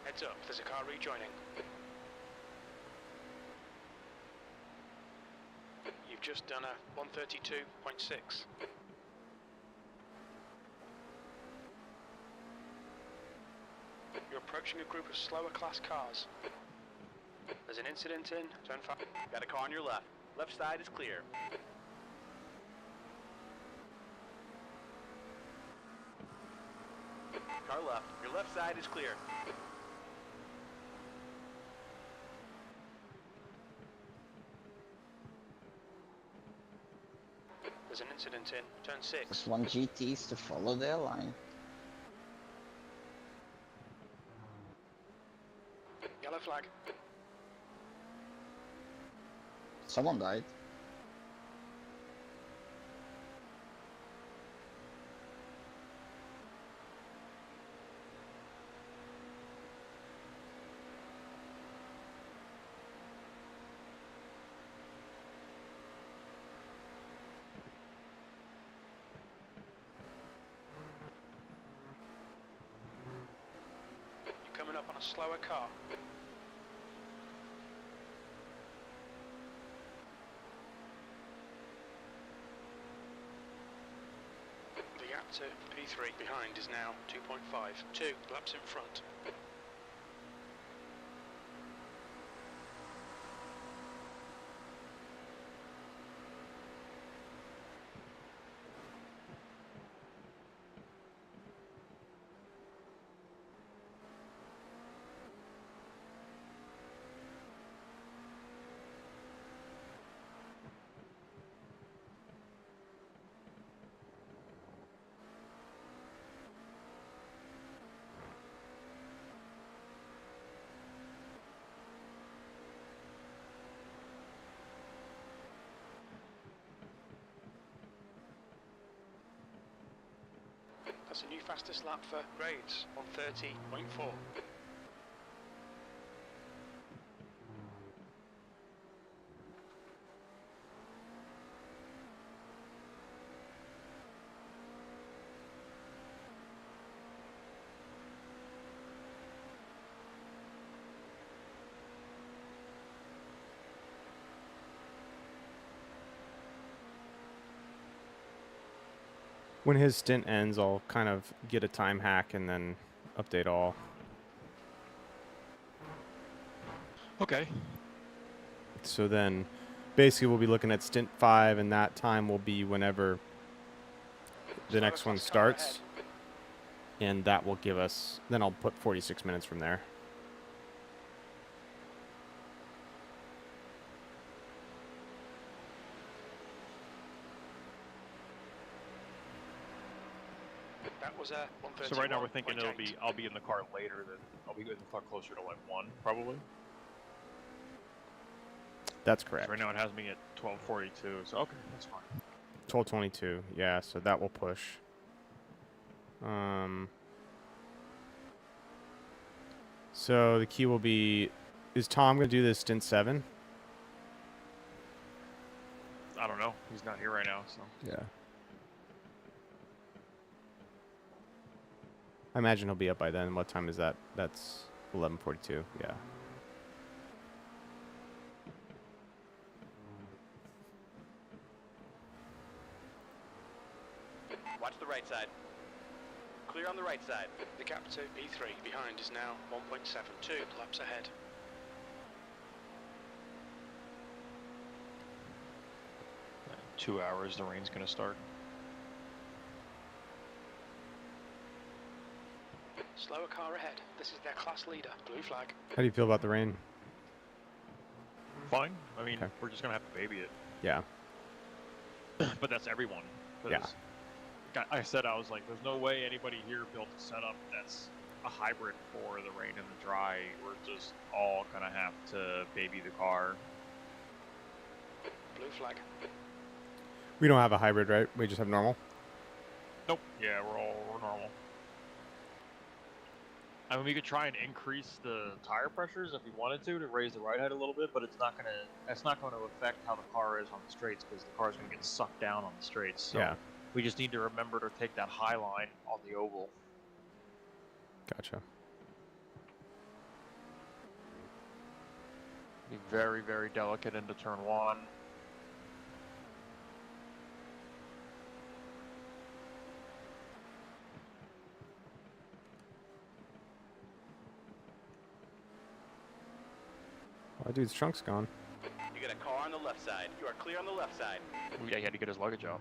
Heads up, there's a car rejoining. You've just done a 132.6. You're approaching a group of slower class cars. There's an incident in turn 5. Got a car on your left. Left side is clear. Car left. Your left side is clear. There's an incident in turn 6. Just want GTs to follow their line. Yellow flag. Someone died. You're coming up on a slower car. The gap to P3 behind is now 2.5. 2 laps in front. That's a new fastest lap for grades, 130.4. When his stint ends, I'll kind of get a time hack and then update all. Okay. So then, basically, we'll be looking at stint 5, and that time will be whenever the next one starts. And that will give us, then I'll put 46 minutes from there. That was a 131. So right now we're thinking I'll be in the car later than I'll be in the car closer to like 1 probably. That's 'Cause correct. right now it has me at 12:42. So okay, that's fine. 12:22. Yeah, so that will push. So the key will be, is Tom going to do this stint 7? I don't know. He's not here right now, so. Yeah. I imagine he'll be up by then. What time is that? That's 11:42. Yeah. Watch the right side. Clear on the right side. The gap to P3 behind is now 1.72 laps ahead. In 2 hours, the rain's gonna start. Slower car ahead. This is their class leader. Blue flag. How do you feel about the rain? Fine. I mean, Okay. we're just gonna have to baby it. Yeah. But that's everyone. 'Cause Yeah. I said, I was like, there's no way anybody here built a setup that's a hybrid for the rain and the dry. We're just all gonna have to baby the car. Blue flag. We don't have a hybrid, right? We just have normal. Nope. Yeah, we're normal. I mean, we could try and increase the tire pressures if we wanted to raise the ride height a little bit, but that's not going to affect how the car is on the straights because the car is going to get sucked down on the straights. So Yeah. we just need to remember to take that high line on the oval. Gotcha. Be very, very delicate into turn one. Well, that dude's trunk's gone. You got a car on the left side. You are clear on the left side. Yeah, he had to get his luggage out.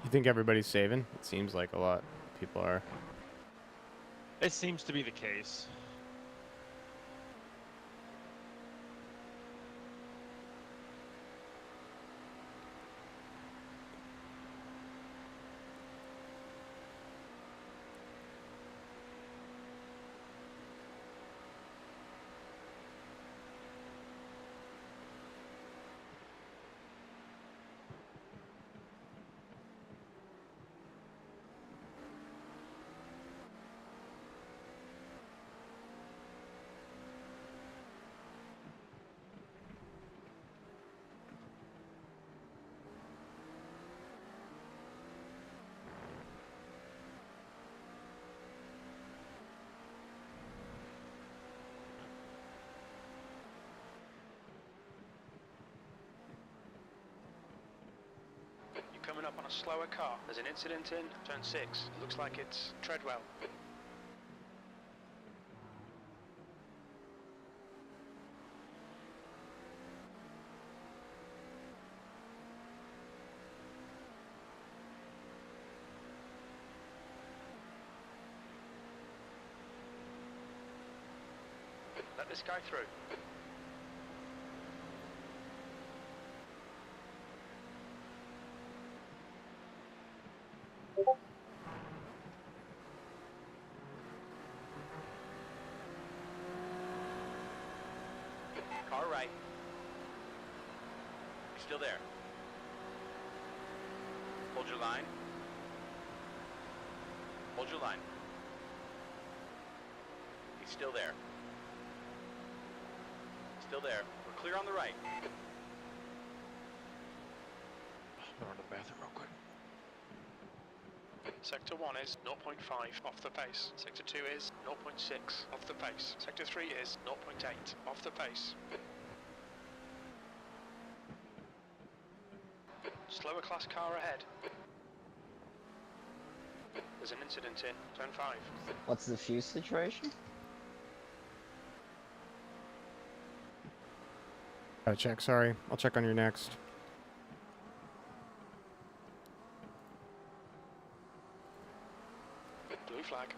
You think everybody's saving? It seems like a lot of people are. It seems to be the case. Coming up on a slower car. There's an incident in turn 6. It looks like it's Treadwell. Let this guy through. Car right. You're still there. Hold your line. Hold your line. He's still there. Still there. We're clear on the right. Go to the bathroom real quick. Sector 1 is 0.5 off the pace. Sector 2 is 0.6 off the pace. Sector 3 is 0.8 off the pace. Slower class car ahead. There's an incident in turn 5. What's the fuse situation? Gotta check, sorry. I'll check on your next. Blue flag.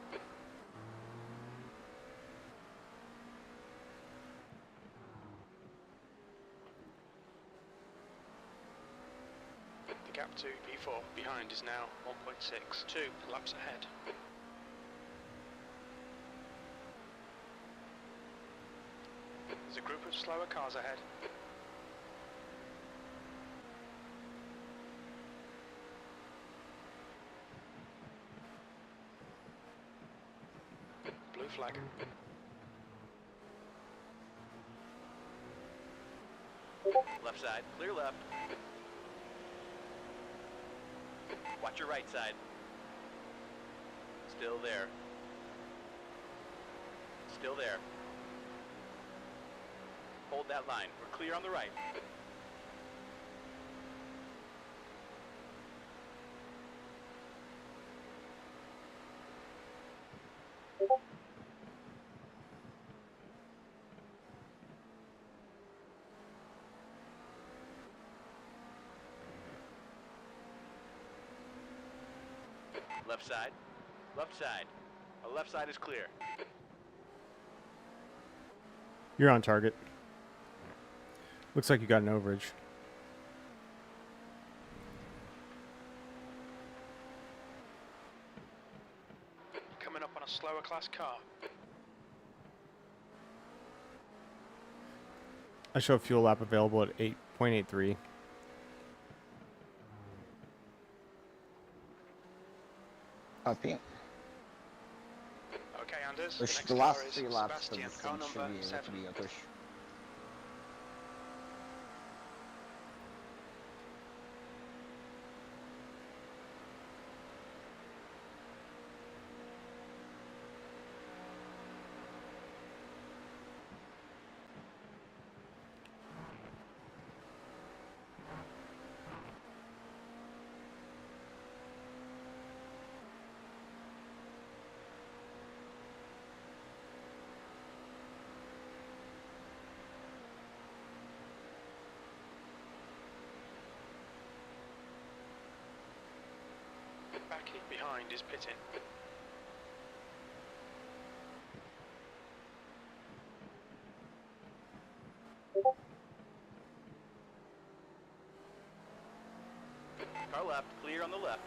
The gap to P4 behind is now 1.6. 2 laps ahead. There's a group of slower cars ahead. Blue flag. Left side. Clear left. Watch your right side. Still there. Still there. hold that line. We're clear on the right. Left side. Left side. The left side is clear. You're on target. Looks like you got an overage. Coming up on a slower class car. I show fuel lap available at 8.83. Copy. Okay, Anders. Push next the car last is 3 laps for Sebastian, the car stage should number be able 7. to be a push. Backy behind is pitting. Car left, clear on the left.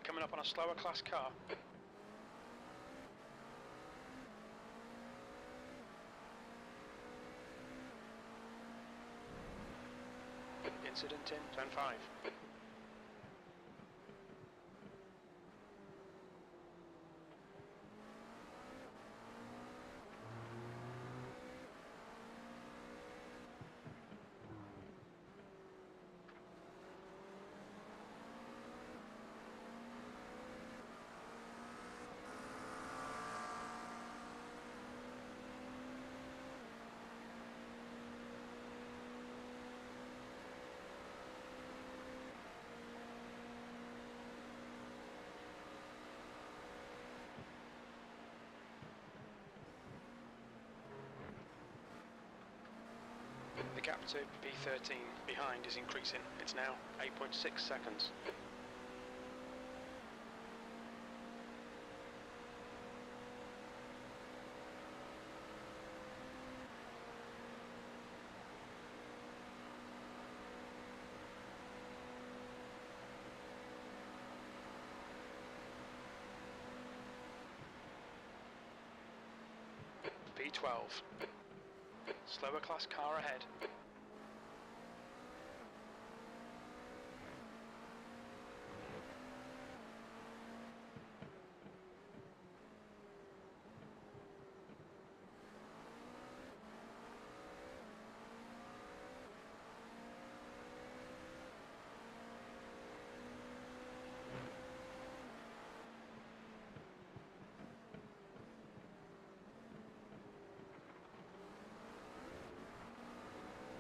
Coming up on a slower class car. Incident in, turn 5. The gap to B13 behind is increasing. It's now 8.6 seconds. B12. Slower class car ahead.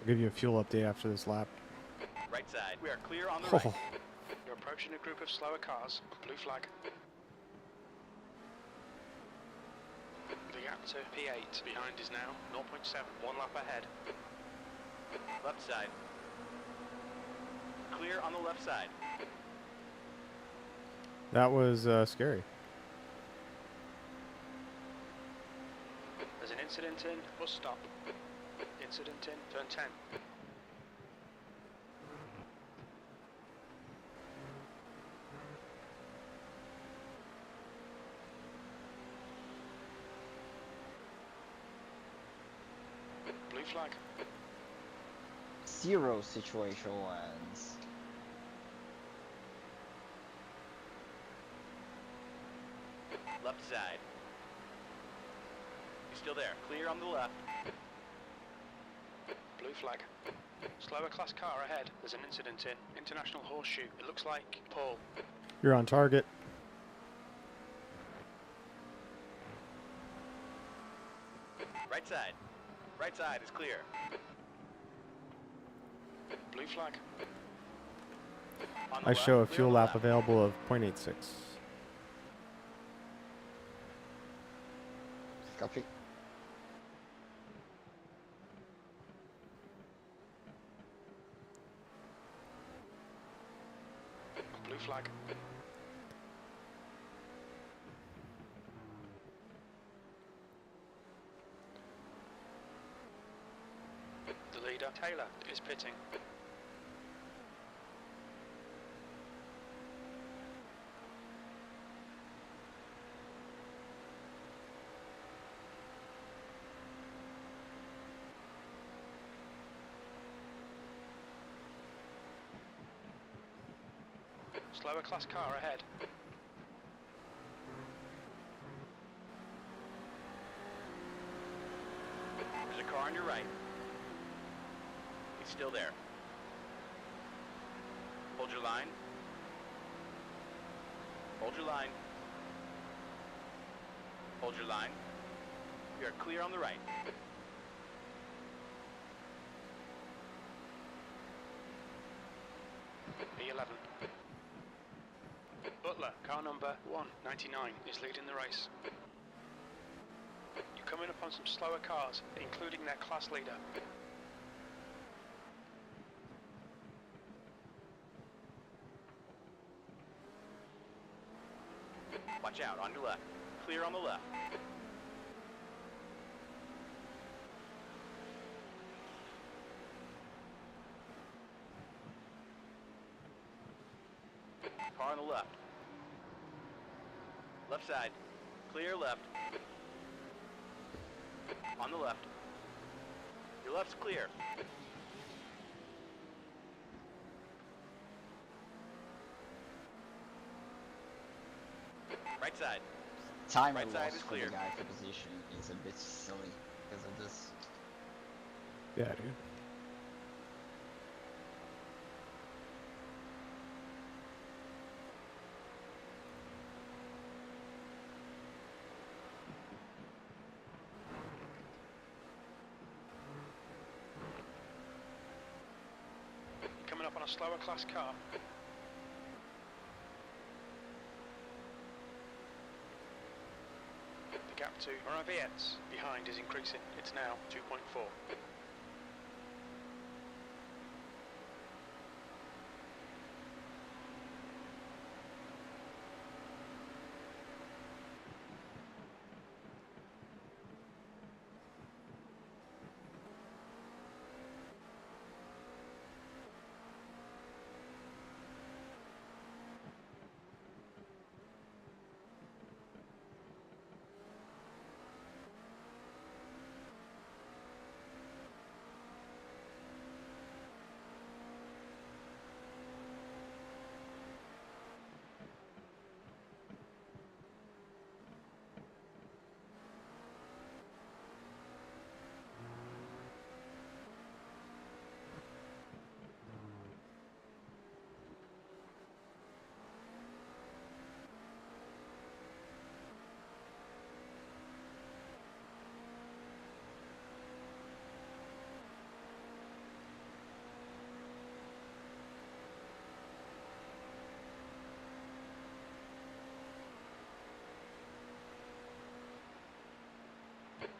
I'll give you a fuel update after this lap. Right side. We are clear on the right. You're approaching a group of slower cars. Blue flag. The gap to P8 behind is now 0.7. 1 lap ahead. Left side. Clear on the left side. That was scary. There's an incident in, bus stop. Incident in, turn 10. Blue flag. 0 situational lands. Left side. You're still there. Clear on the left. Blue flag. Slower class car ahead. There's an incident in International Horseshoe. It looks like Paul. You're on target. right side. Right side is clear. Blue flag. On the I left, show a clear fuel on the lap left. available of 0.86. Copy. Blue flag. The leader, Taylor, is pitting. Slower class car ahead. There's a car on your right. He's still there. Hold your line. Hold your line. Hold your line. We are clear on the right. B11. Butler, car number 199, is leading the race. You're coming up on some slower cars, including their class leader. Watch out, on your left. Clear on the left. Car on the left. Left side. Clear left. On the left. Your left's clear. Right side. Time Right I side lost is for clear. the guy for position is a bit silly because of this. Yeah, dude. Coming up on a slower class car. The gap to Moraviet's behind is increasing. It's now 2.4.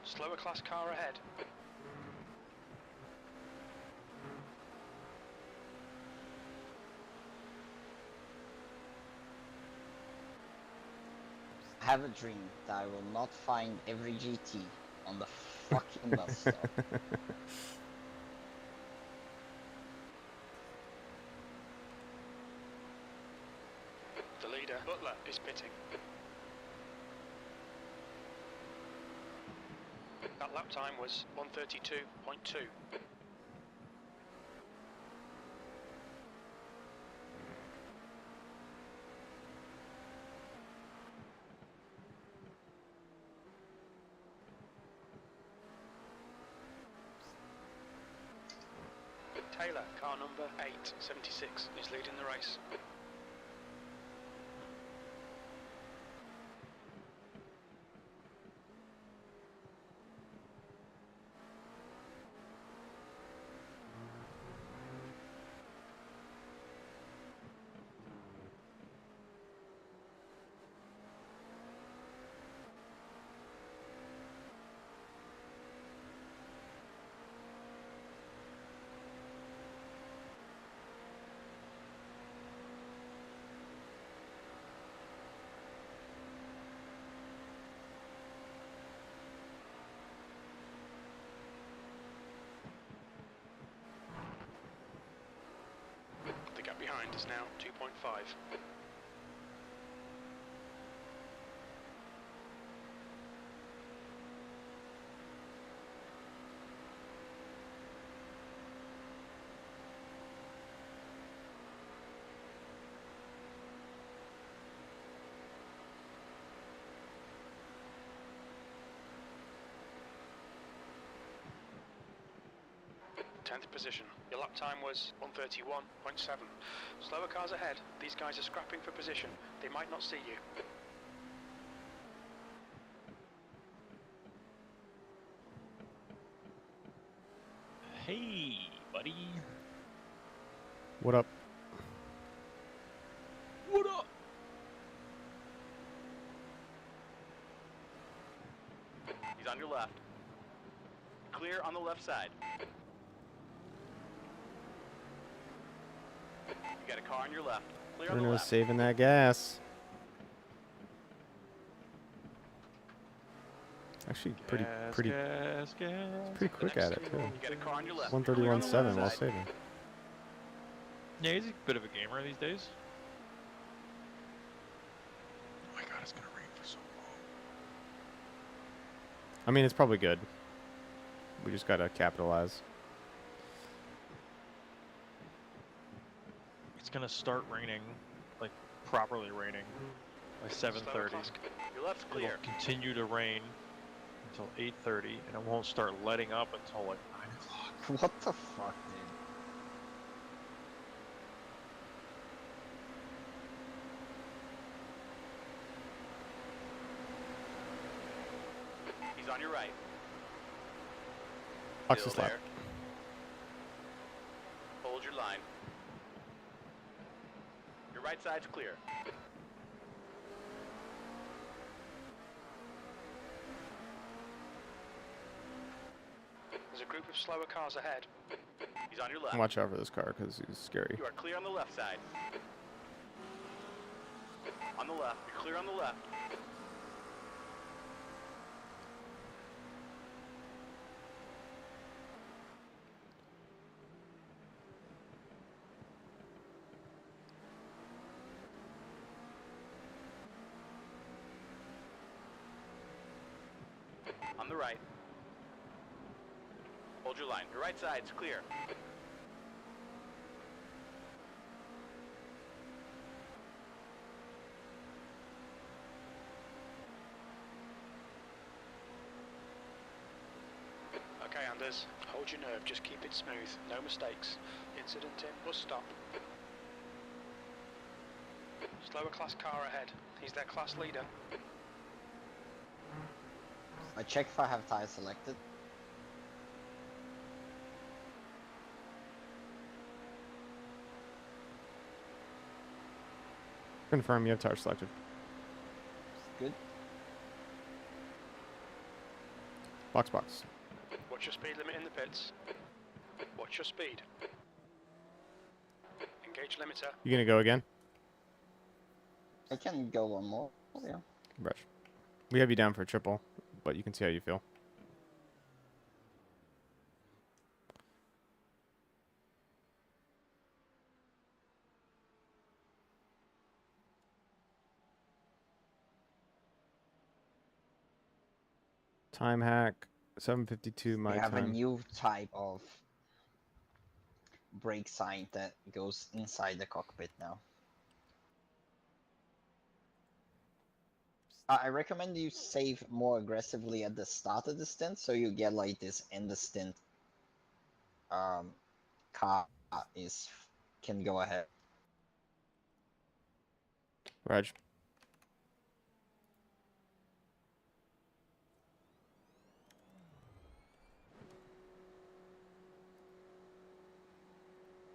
Slower class car ahead. I have a dream that I will not find every GT on the fucking bus stop. The leader, Butler, is pitting. That lap time was 1:32.2. Taylor, car number 876, is leading the race. behind is now 2.5. Tenth position. Your lap time was 1:31.7. Slower cars ahead. These guys are scrapping for position. They might not see you. Hey, buddy. What up? What up? He's on your left. Clear on the left side. You got a car on your left. Clear on the Bruno's left. saving that gas. Actually, pretty Gas. pretty quick at it too. You got a car on your left. Clear on the 131.7 left while side. saving. Yeah, he's a bit of a gamer these days. Oh my god, it's gonna rain for so long. I mean, it's probably good. We just gotta capitalize. It's gonna start raining, like properly raining, by 7:30. Your left's It'll clear. continue to rain until 8:30, and it won't start letting up until like 9 o'clock. What the fuck, dude? He's on your right. Box Still this lap. there. Hold your line. Your right side's clear. There's a group of slower cars ahead. He's on your left. Watch out for this car because he's scary. You are clear on the left side. On the left. You're clear on the left. On the right. Hold your line. Your right side's clear. Okay, Anders, hold your nerve, just keep it smooth, no mistakes. Incident in, bus stop. Slower class car ahead, he's their class leader. I check if I have tires selected. Confirm you have tire selected. Good. Box. What's your speed limit in the pits? What's your speed? Engage limiter. You gonna go again? I can go one more. Yeah. Brush. We have you down for a triple, but you can see how you feel. Time hack, 7:52 my We have a time. new type of brake sign that goes inside the cockpit now. I recommend you save more aggressively at the start of the stint, so you get like this end the stint. Car can go ahead. Reg.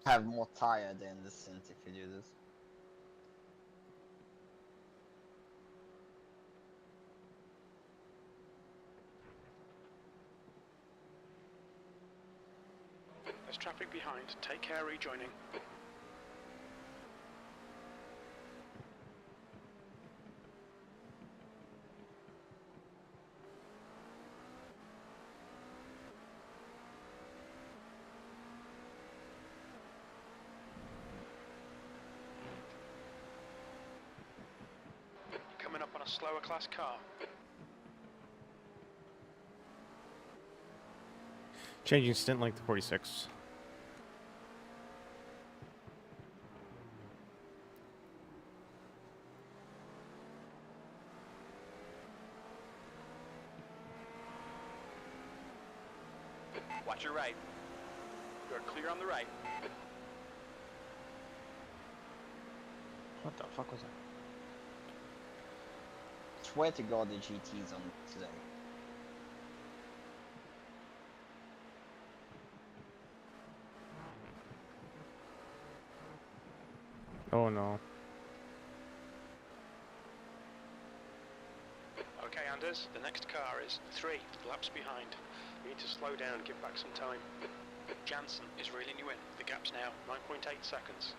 Have more tire than the stint if you do this. There's traffic behind, take care rejoining. slower class car. Changing stint length to 46. Watch your right. You are clear on the right. What the fuck was that? Swear to God the GT's on today. Oh no. Okay, Anders, the next car is 3 laps behind. You need to slow down, give back some time. Jansen is reeling you in. The gap's now 9.8 seconds.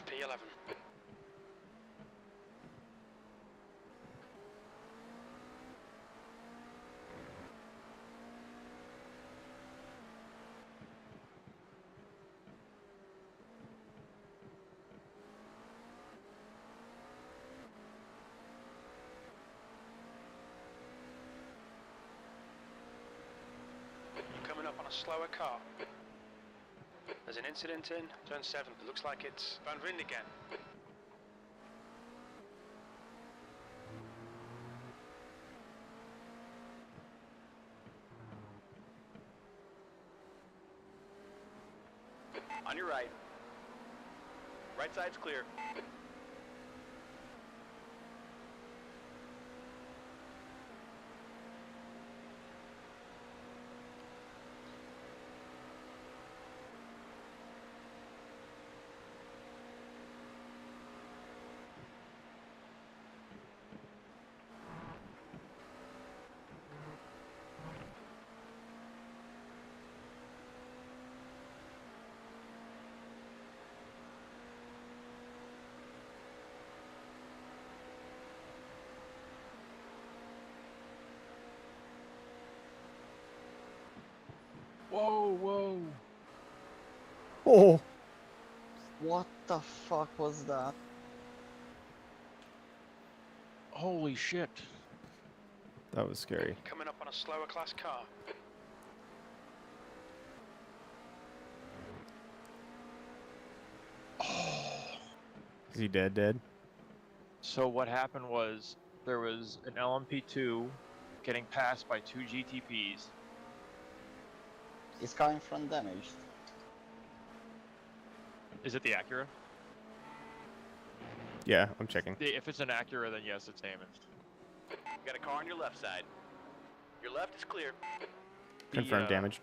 P11. You're coming up on a slower car. There's an incident in turn 7. It looks like it's Van Vriend again. On your right. Right side's clear. Whoa, whoa. Oh. What the fuck was that? Holy shit. That was scary. Coming up on a slower class car. Is he dead? So what happened was there was an LMP2 getting passed by 2 GTPs. Is car in front damaged? Is it the Acura? Yeah, I'm checking. If it's an Acura, then yes, it's damaged. You got a car on your left side. Your left is clear. Confirmed damage.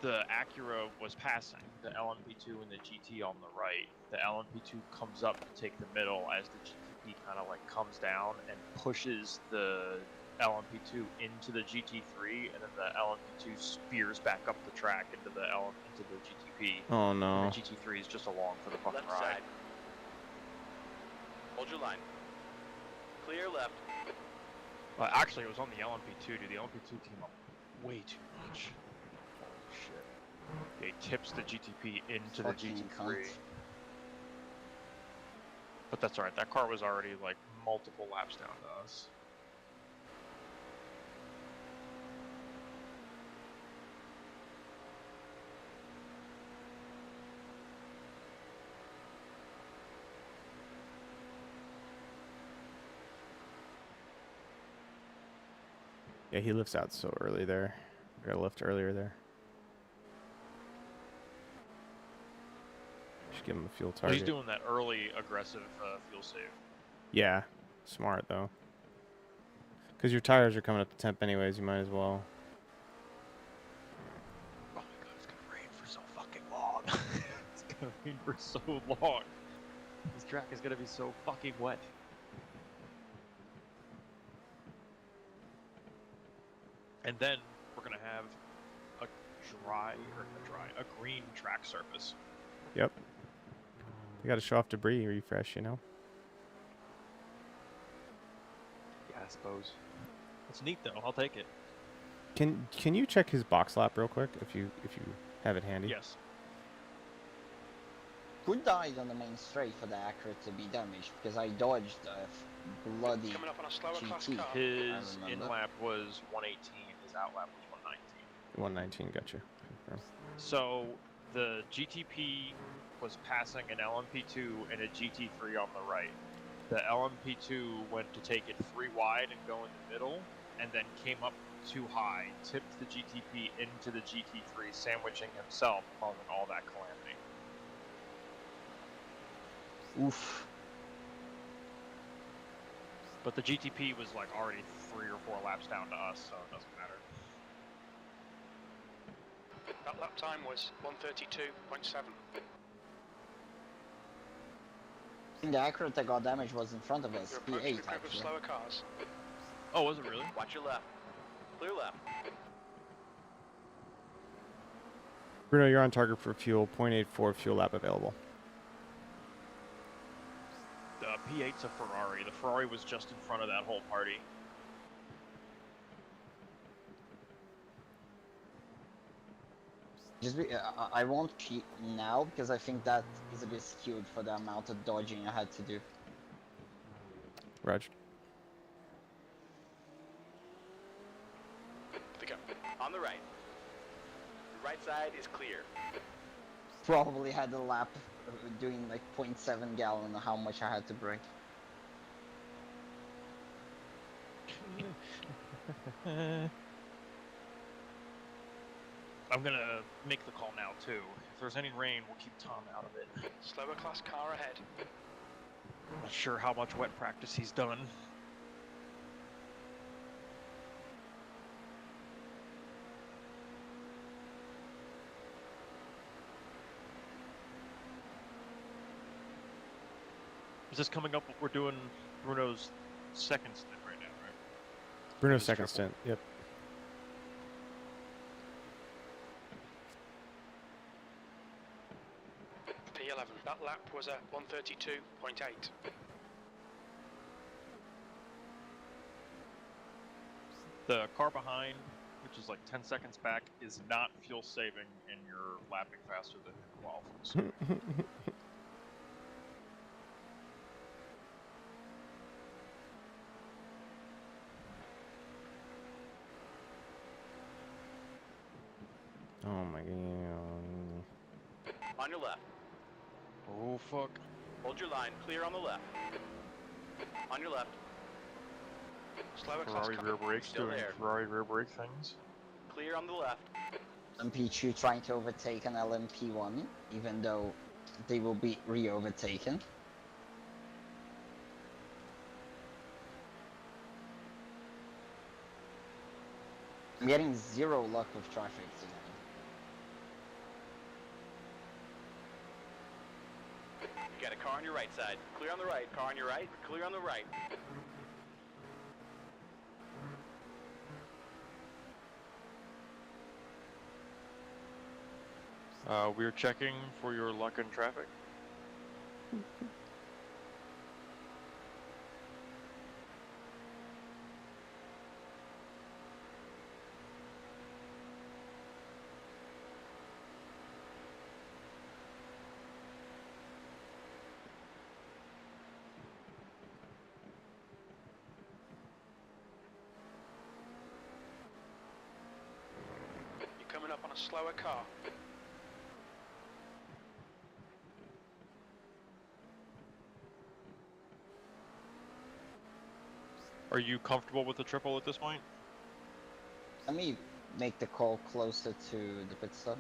The Acura was passing the LMP2 and the GT on the right. The LMP2 comes up to take the middle as the GTP kind of like comes down and pushes the LMP2 into the GT3, and then the LMP2 spears back up the track into the GTP. Oh no. And the GT3 is just along for the fucking Left ride. side. Hold your line. Clear left. Well, actually, it was on the LMP2, dude. The LMP2 came up way too much. Holy shit. It tips the GTP into the Fucking GT3. cunt. But that's alright. That car was already like multiple laps down to us. Yeah, he lifts out so early there. I gotta lift earlier there. Should give him a fuel Well, target. he's doing that early aggressive fuel save. Yeah, smart though. Because your tires are coming up to temp anyways, you might as well. Oh my god, it's gonna rain for so fucking long. It's gonna rain for so long. This track is gonna be so fucking wet. And then we're gonna have a green track surface. Yep. You gotta show off debris refresh, you know? Yeah, I suppose. It's neat though. I'll take it. Can you check his box lap real quick if you have it handy? Yes. Who died on the main straight for the accurate to be damaged? Because I dodged a bloody Coming up on a slower class GT. car. His I in remember. lap was 118. His out lap was 119. 119. Gotcha. Confirm. So the GTP was passing an LMP2 and a GT3 on the right. The LMP2 went to take it 3 wide and go in the middle, and then came up too high, tipped the GTP into the GT3, sandwiching himself, causing all that calamity. Oof. But the GTP was like already 3 or 4 laps down to us, so it doesn't matter. That lap time was 132.7. I think the accurate that got damaged was in front of us, You're approaching a P8 group of actually. slower cars. Oh, was it really? Watch your left. Clear left. Bruno, you're on target for fuel. 0.84 fuel lap available. The P8's a Ferrari. The Ferrari was just in front of that whole party. Just I won't cheat now because I think that is a bit skewed for the amount of dodging I had to do. Raj. The go. On the right. The right side is clear. Probably had a lap doing like 0.7 gallon how much I had to brake. I'm gonna make the call now too. If there's any rain, we'll keep Tom out of it. Slower class car ahead. Not sure how much wet practice he's done. Is this coming up what we're doing Bruno's second stint right now, right? Bruno's His second triple. stint. Yep. P11. That lap was a 132.8. The car behind, which is like 10 seconds back, is not fuel saving, and you're lapping faster than your qualifying. Oh my god. On your left. Oh fuck. Hold your line. Clear on the left. On your left. Slower class Ferrari car. rear brakes Still doing there. Ferrari rear brake things. Clear on the left. LMP2 trying to overtake an LMP1, even though they will be re-overtaken. I'm getting zero luck with traffic today. You got a car on your right side. Clear on the right. Car on your right. Clear on the right. We're checking for your luck in traffic. You're coming up on a slower car. Are you comfortable with the triple at this point? Let me make the call closer to the pit stop.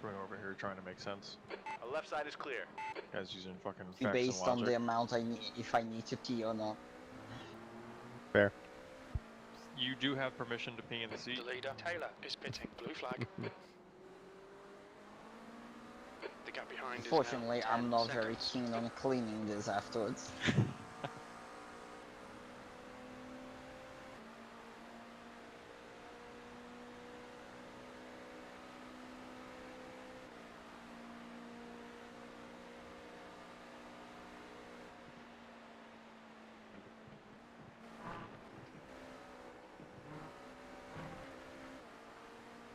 Bruno over here trying to make sense. The left side is clear. Guys using fucking See, facts based and on logic. the amount I need, if I need to pee or not. Fair. You do have permission to pee in the seat. The leader, Taylor, is pitting. Blue flag. The gap behind is now Unfortunately, 10 I'm not very seconds. keen on cleaning this afterwards.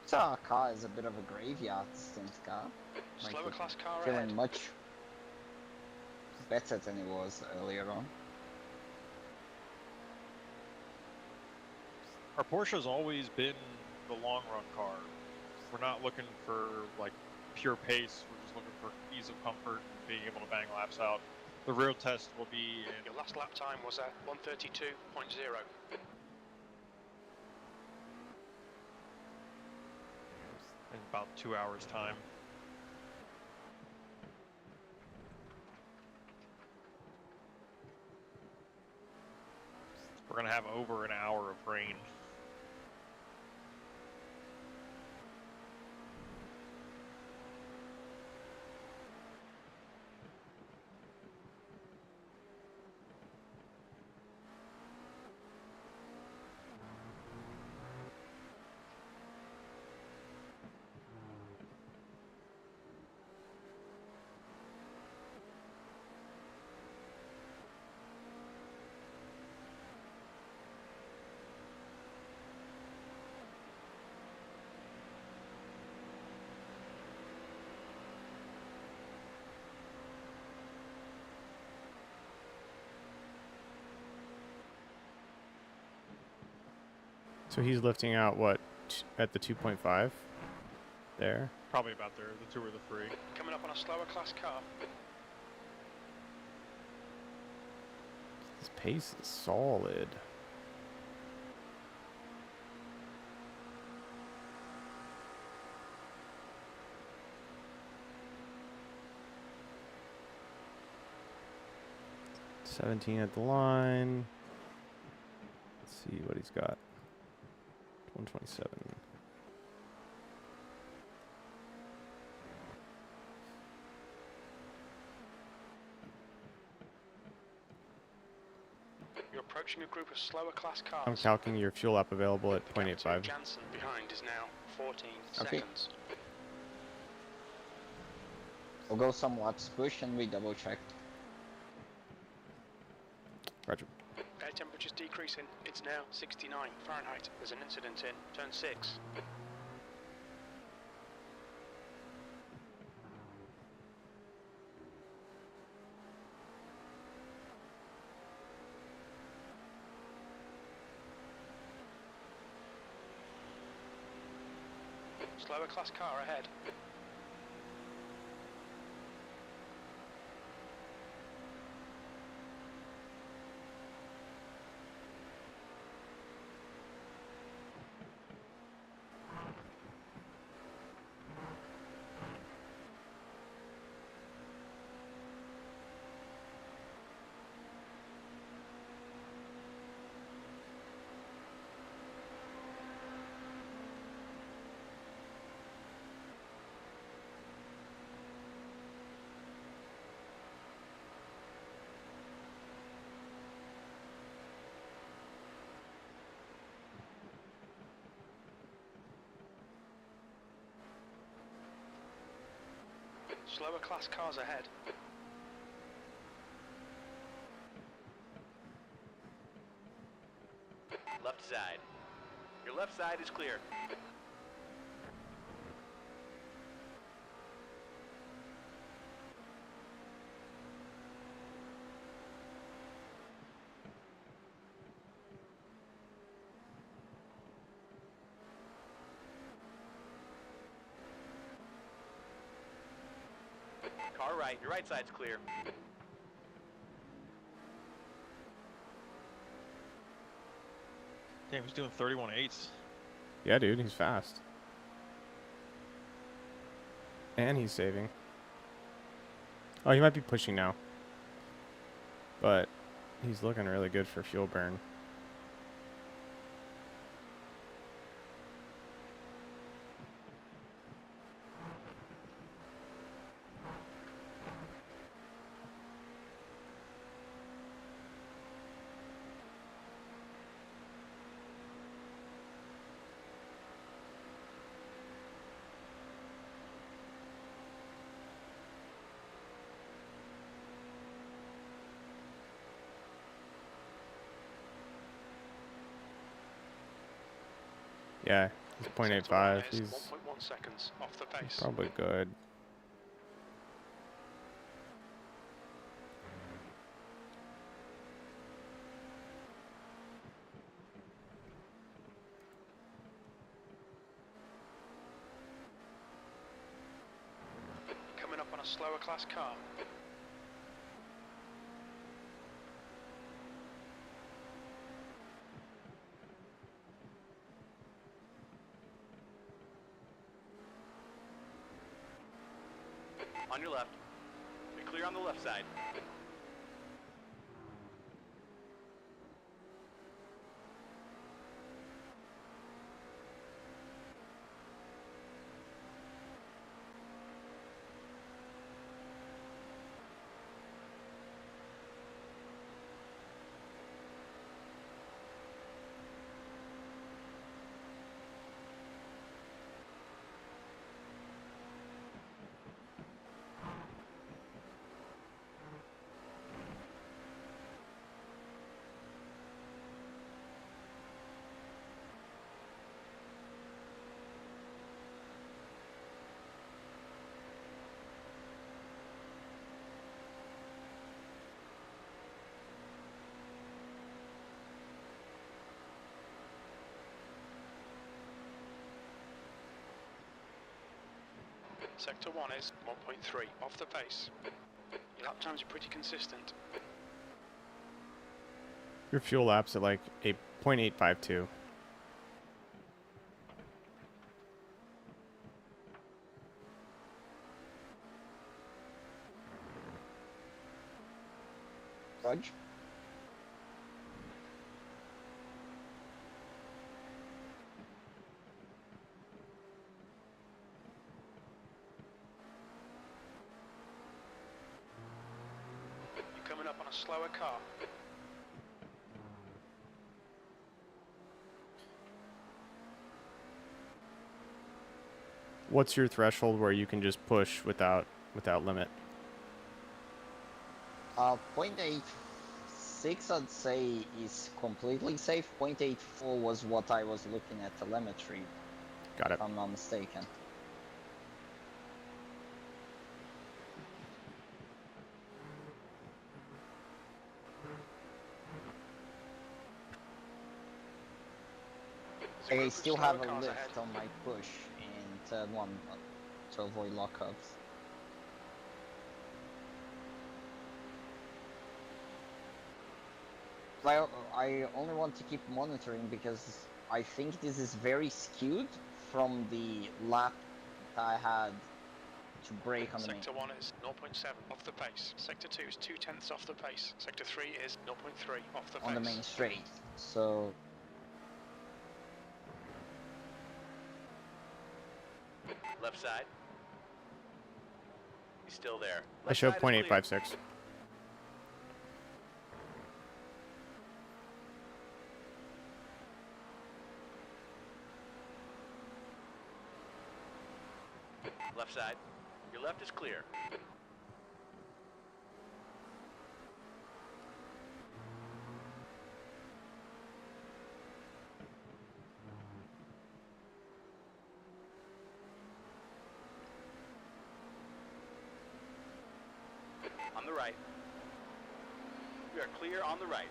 So our car is a bit of a graveyard stint car. Like Slower it's class car feeling ahead. much better than it was earlier on. Our Porsche's always been the long run car. We're not looking for like pure pace. We're just looking for ease of comfort and being able to bang laps out. The real test will be in Your last lap time was at 132.0. in about 2 hours' time. We're gonna have over an hour of rain. So he's lifting out what at the 2.5 there. Probably about there, the 2 or the 3. Coming up on a slower class car. His pace is solid. $17 at the line. Let's see what he's got. 127. You're approaching a group of slower class cars. I'm calculating your fuel up available at The gap to 0.85. Jansen behind is now 14 Okay. seconds. We'll go some laps push and we double check. Roger. Air temperature's decreasing. It's now 69 Fahrenheit. There's an incident in turn 6. Slower class car ahead. Slower class cars ahead. Left side. Your left side is clear. Car right. Your right side's clear. Damn, he's doing 31.8s. Yeah, dude, he's fast. And he's saving. Oh, he might be pushing now. But he's looking really good for fuel burn. Yeah, He's Sector 0.85. 1 is He's 1.1 seconds off the pace. probably good. Coming up on a slower class car. On your left. Be clear on the left side. Sector 1 is 1.3 off the pace. Your lap times are pretty consistent. Your fuel lap's at like 8.852. Rudge? You're coming up on a slower car. What's your threshold where you can just push without limit? 0.86 I'd say is completely safe. 0.84 was what I was looking at telemetry, Got it. if I'm not mistaken. There's a I group of still slower have a cars lift ahead. on my push in turn 1 to avoid lockups. I only want to keep monitoring because I think this is very skewed from the lap that I had to brake on the main. Sector 1 is 0.7 off the pace. Sector 2 is 0.2 off the pace. Sector 3 is 0.3 off the pace. On the main straight. So Left side. He's still there. I Left show side is clear. 0.856. Left side. Your left is clear. On the right. We are clear on the right.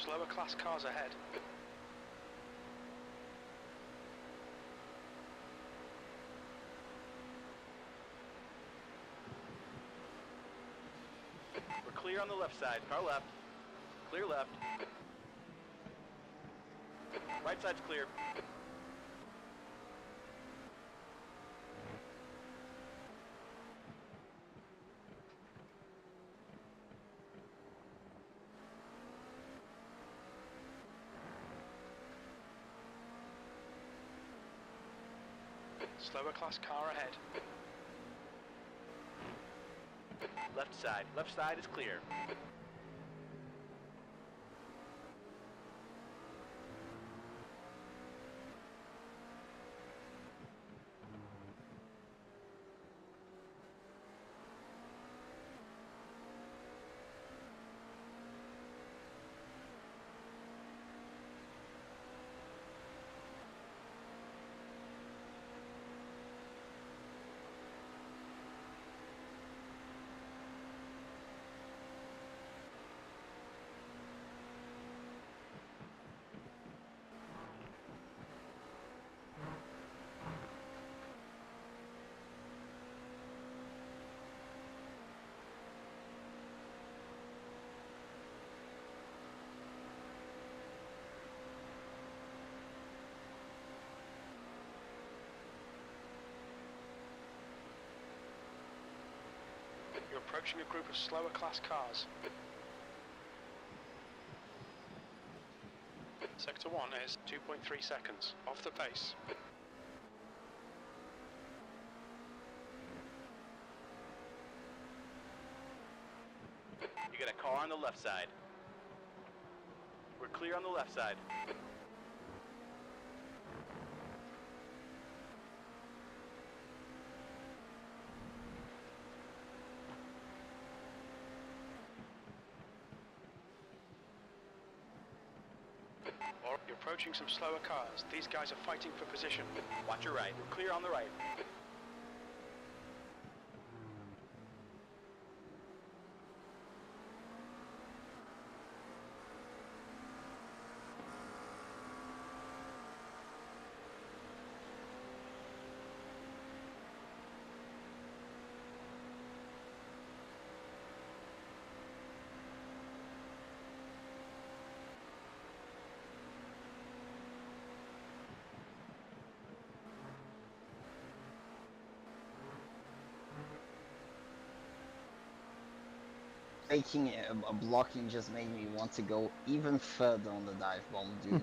Slower class cars ahead. We're clear on the left side. Car left. Clear left. Right side's clear. Slower class car ahead. Left side. Left side is clear. You're approaching a group of slower class cars. Sector 1 is 2.3 seconds, off the pace. You got a car on the left side. We're clear on the left side. You're approaching some slower cars. These guys are fighting for position. Watch your right. We're clear on the right. Taking a blocking just made me want to go even further on the dive bomb, dude.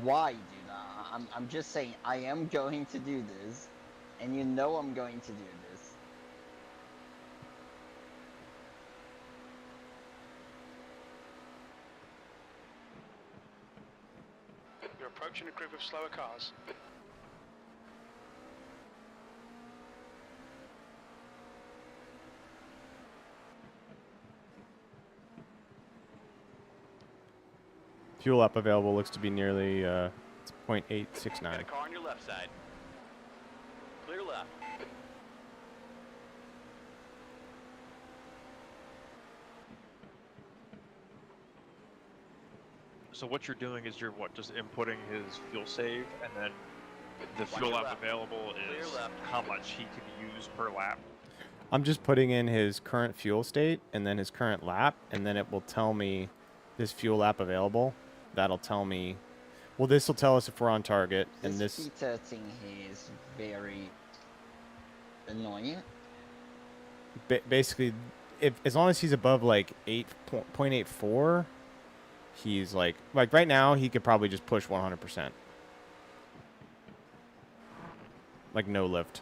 Why do that? I'm just saying I am going to do this, and you know I'm going to do this. You're approaching a group of slower cars. Fuel up available looks to be nearly it's Got 0.869. a car on your left side. Clear left. So what you're doing is you're just inputting his fuel save, and then the Watch fuel your app left. available Clear is left. how much he can use per lap. I'm just putting in his current fuel state and then his current lap, and then it will tell me this fuel lap available. That'll tell me, well, this will tell us if we're on target, and This this, Peter thing here is very annoying. basically, if as long as he's above like 0.84, he's like right now he could probably just push 100%, like no lift,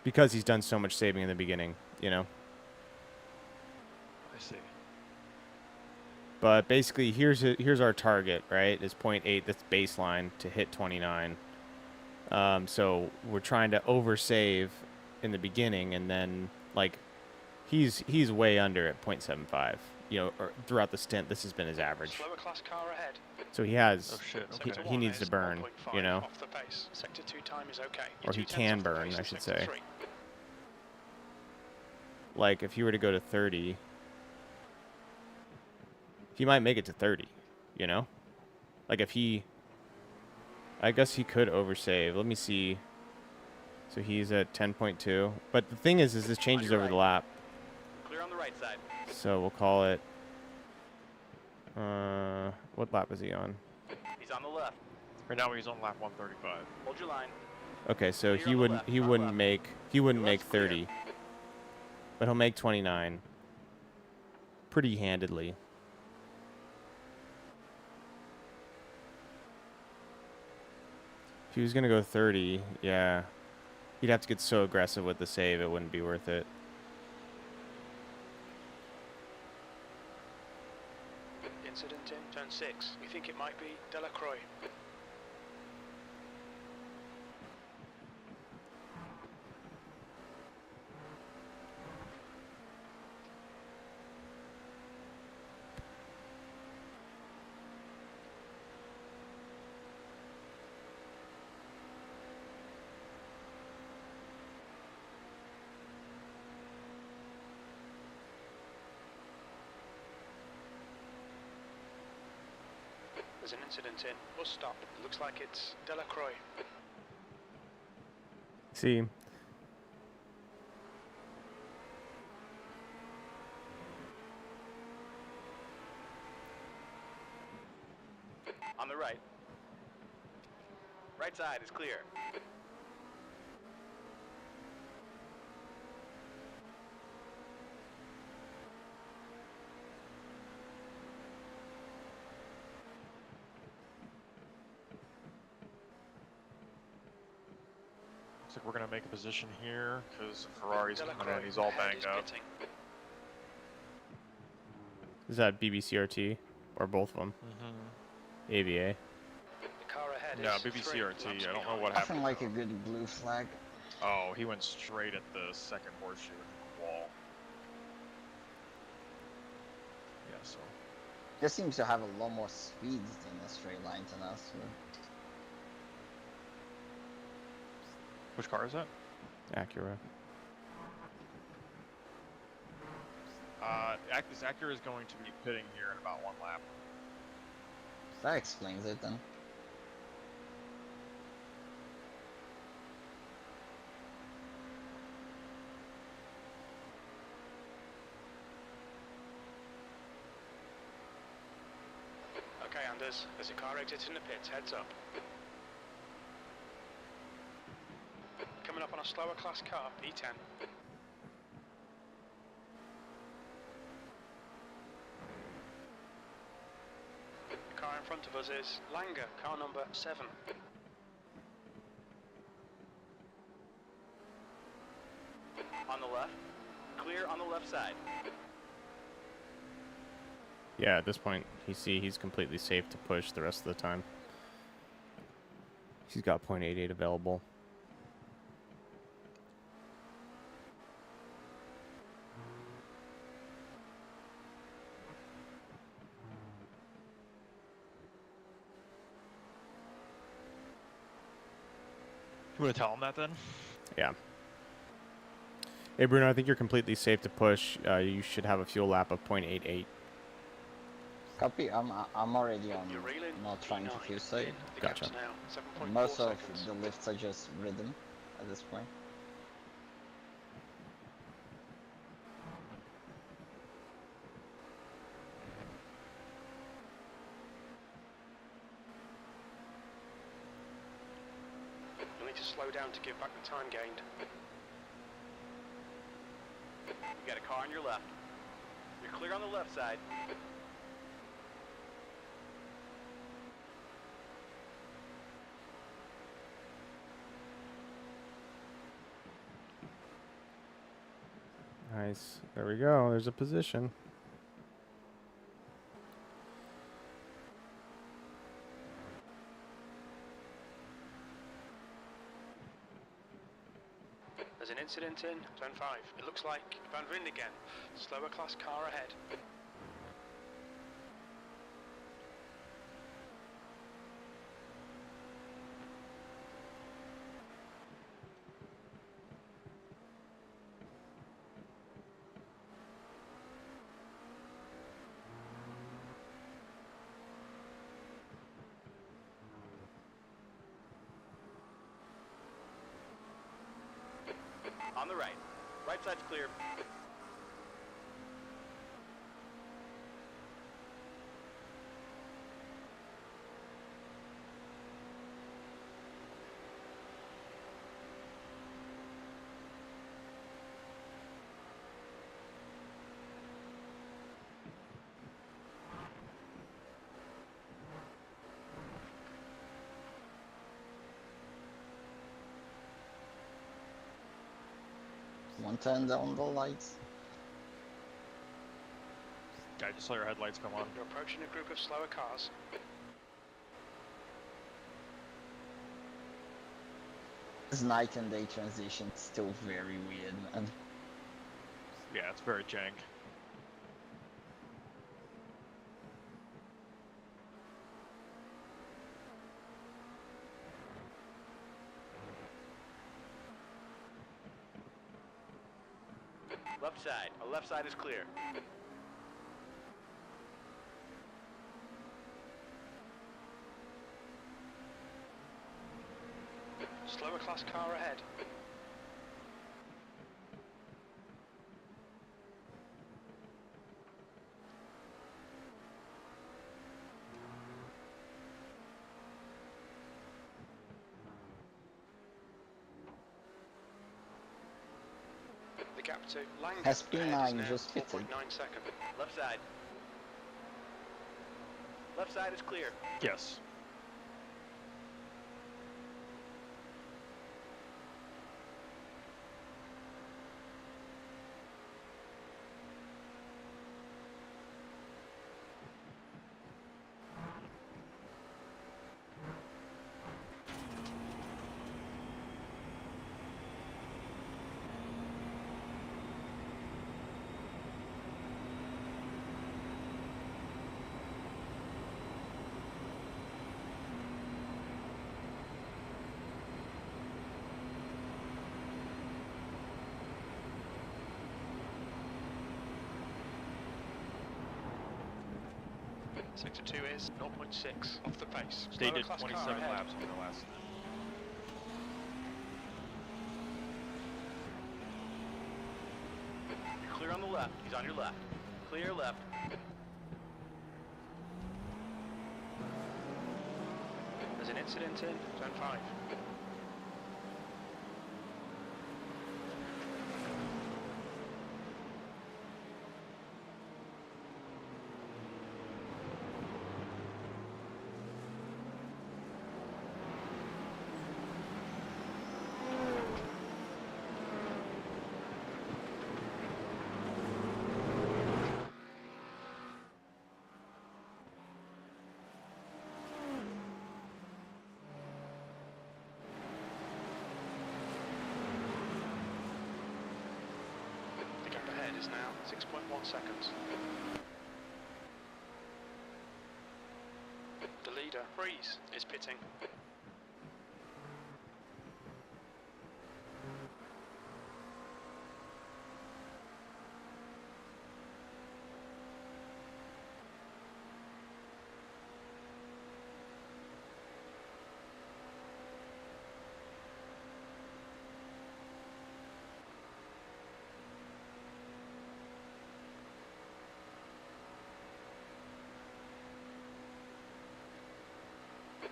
because he's done so much saving in the beginning, you know. I see. But basically, here's our target, right? Is 0.8. That's baseline to hit 29. So we're trying to oversave in the beginning, and then like he's way under at 0.75. You know, or throughout the stint, this has been his average. Slower class car ahead. So he has, Oh shit. he, Okay. he needs to burn, 1.5 you know, off the pace. Sector 2 time is okay. or he 2/10 can off the burn, pace I in should sector say. 3. Like if he were to go to 30, he might make it to 30, you know? Like if he, I guess he could oversave. Let me see. So he's at 10.2. But the thing is this changes your over the right. lap. Clear on the right side. So we'll call it, what lap is he on? He's on the left. Right now he's on lap 135. Hold your line. Okay, so Clear he on the wouldn't, left, he front wouldn't left. make Your make left's clear. 30. But he'll make 29. Pretty handedly. If he was gonna go 30, yeah, he'd have to get so aggressive with the save, it wouldn't be worth it. Incident in turn 6. We think it might be Delacroix. There's an incident in bus stop. It looks like it's Delacroix. See, On the right. Right side is clear. Looks like we're gonna make a position here because Ferrari's coming Delacroix in. He's all ahead banged is up. pitting. is that BBCRT or both of them? Mm-hmm. AVA. The car ahead Yeah, is BBC 3 RT. laps I don't know behind. what happened. Nothing like to a him. good blue flag. Oh, he went straight at the second horseshoe wall. Yeah, so. Just seems to have a lot more speed in a straight line than us. Which car is that? Acura. This Acura is going to be pitting here in about 1 lap. That explains it then. Okay, Anders, there's a car exiting the pits. Heads up. Coming up on a slower class car, P10. The car in front of us is Langer, car number 7. On the left. Clear on the left side. Yeah, at this point, he's completely safe to push the rest of the time. He's got .88 available. You want to tell him that then? Yeah. Hey, Bruno, I think you're completely safe to push. You should have a fuel lap of .88. Copy. I'm already on. You're reeling. Not trying to P9 feel safe. in. The Gotcha. gap's now 7.4 Most of seconds. the lifts are just rhythm at this point. You'll need to slow down to give back the time gained. You got a car on your left. You're clear on the left side. Nice. There we go. There's a position. There's an incident in turn 5. It looks like Van Vriend again. Slower class car ahead. On the right. Right side's clear. Don't turn down the lights. Yeah, I just saw your headlights come on. You're approaching a group of slower cars. This night and day transition is still very weird, man. Yeah, it's very jank. Left side. Our left side is clear. Slower class car ahead. The gap to Langer SP9 ahead is now just fitted. 4.9 seconds. Left side. Left side is clear. Yes. Sector 2 is 0.6 off the pace. They Slower did class car 27 ahead. laps on the last. You're clear on the left. He's on your left. Clear left. There's an incident in Zone 5. The gap ahead is now 6.1 seconds. The leader, Freeze, is pitting.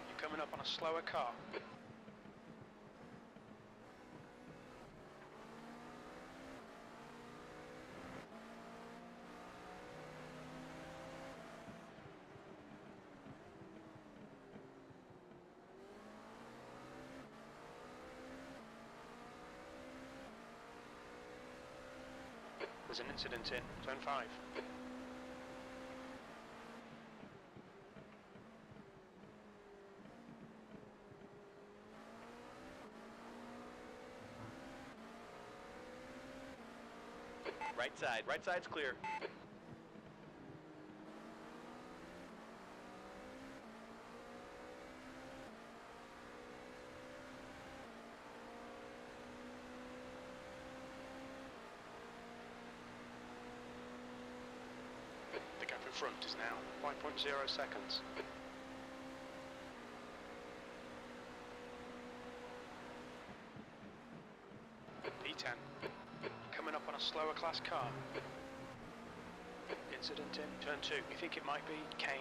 You're coming up on a slower car. There's an incident in Zone 5. Right side. Right side's clear. The gap in front is now 5.0 seconds. P10. Coming up on a slower class car. Incident in turn 2. You think it might be Kane?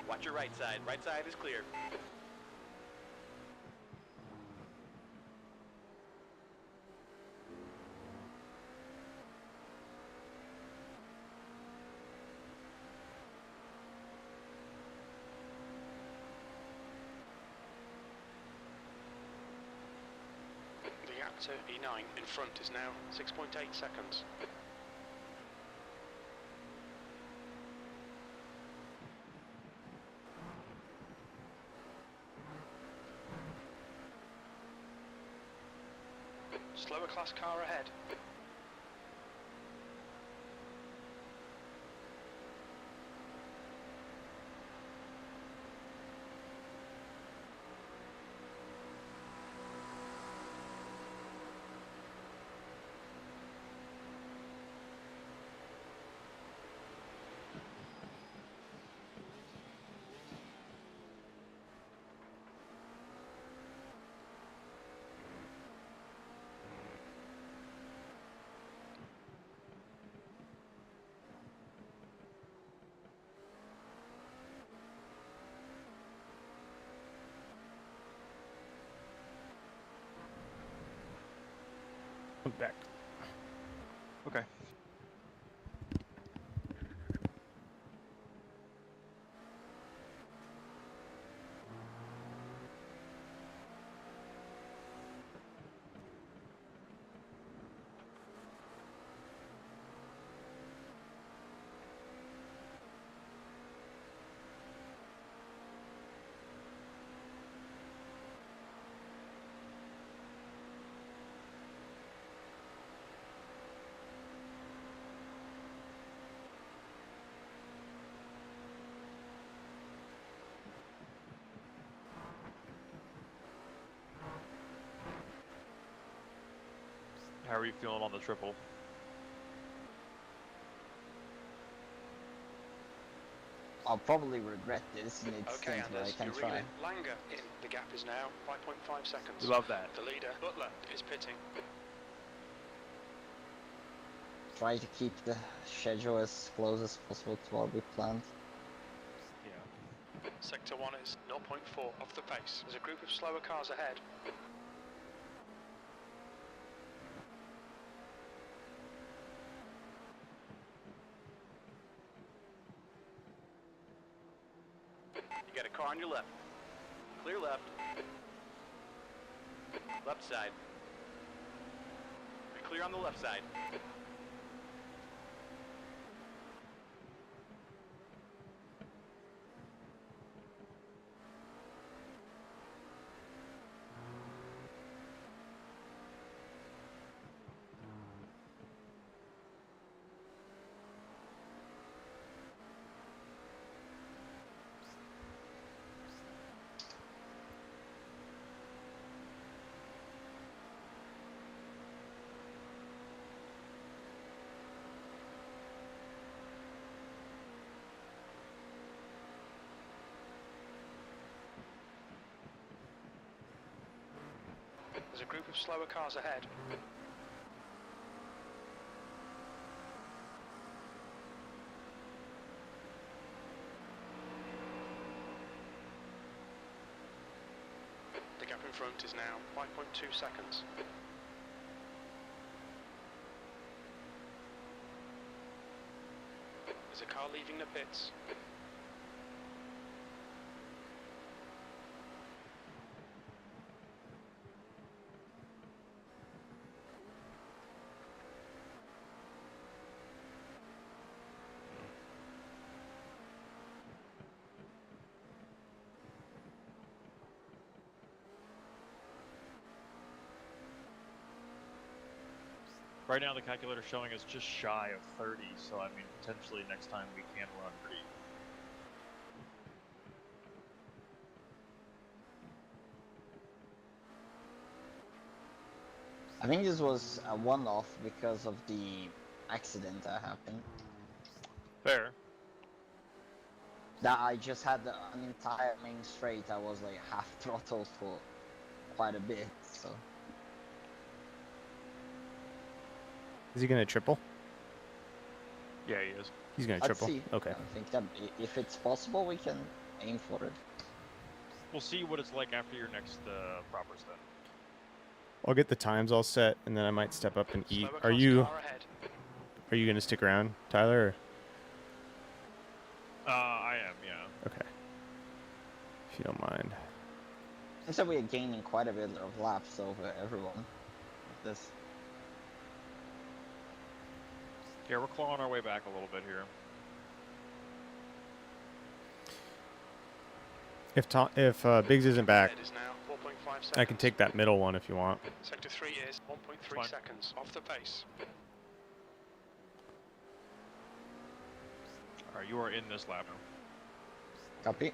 Watch your right side. Right side is clear. The gap to E9 in front is now 6.8 seconds. Slower class car ahead. Back. Okay. How are you feeling on the triple? I'll probably regret this in its Okay, stint, but I Anders, can you're try. reeling. Langer in. The gap is now 5.5 seconds. We love that. The leader, Butler, is pitting. Try to keep the schedule as close as possible to what we planned. Yeah. Sector 1 is 0.4 off the pace. There's a group of slower cars ahead. You got a car on your left. Clear left. Left side. You're clear on the left side. There's a group of slower cars ahead. The gap in front is now 5.2 seconds. There's a car leaving the pits. Right now the calculator's showing us just shy of 30, so I mean potentially next time we can run pretty. I think this was a one-off because of the accident that happened. Fair. That I just had an entire main straight. I was like half throttled for quite a bit. So Is he gonna triple? Yeah, he is. He's gonna let's triple. see. Okay. I think that if it's possible, we can Aim for it. We'll see what it's like after your next proper step. I'll get the times all set, and then I might step up and eat. Slower Are class you car ahead. gonna stick around, Tyler? I am, yeah. Or? Okay. If you don't mind. And so we are gaining quite a bit of laps over everyone. With this. Yeah, we're clawing our way back a little bit here. If Biggs isn't back, Ahead is now 4.5 seconds. I can take that middle one if you want. Sector 3 is 1.3 Fine. seconds off the pace. Alright, you are in this lap now. Copy.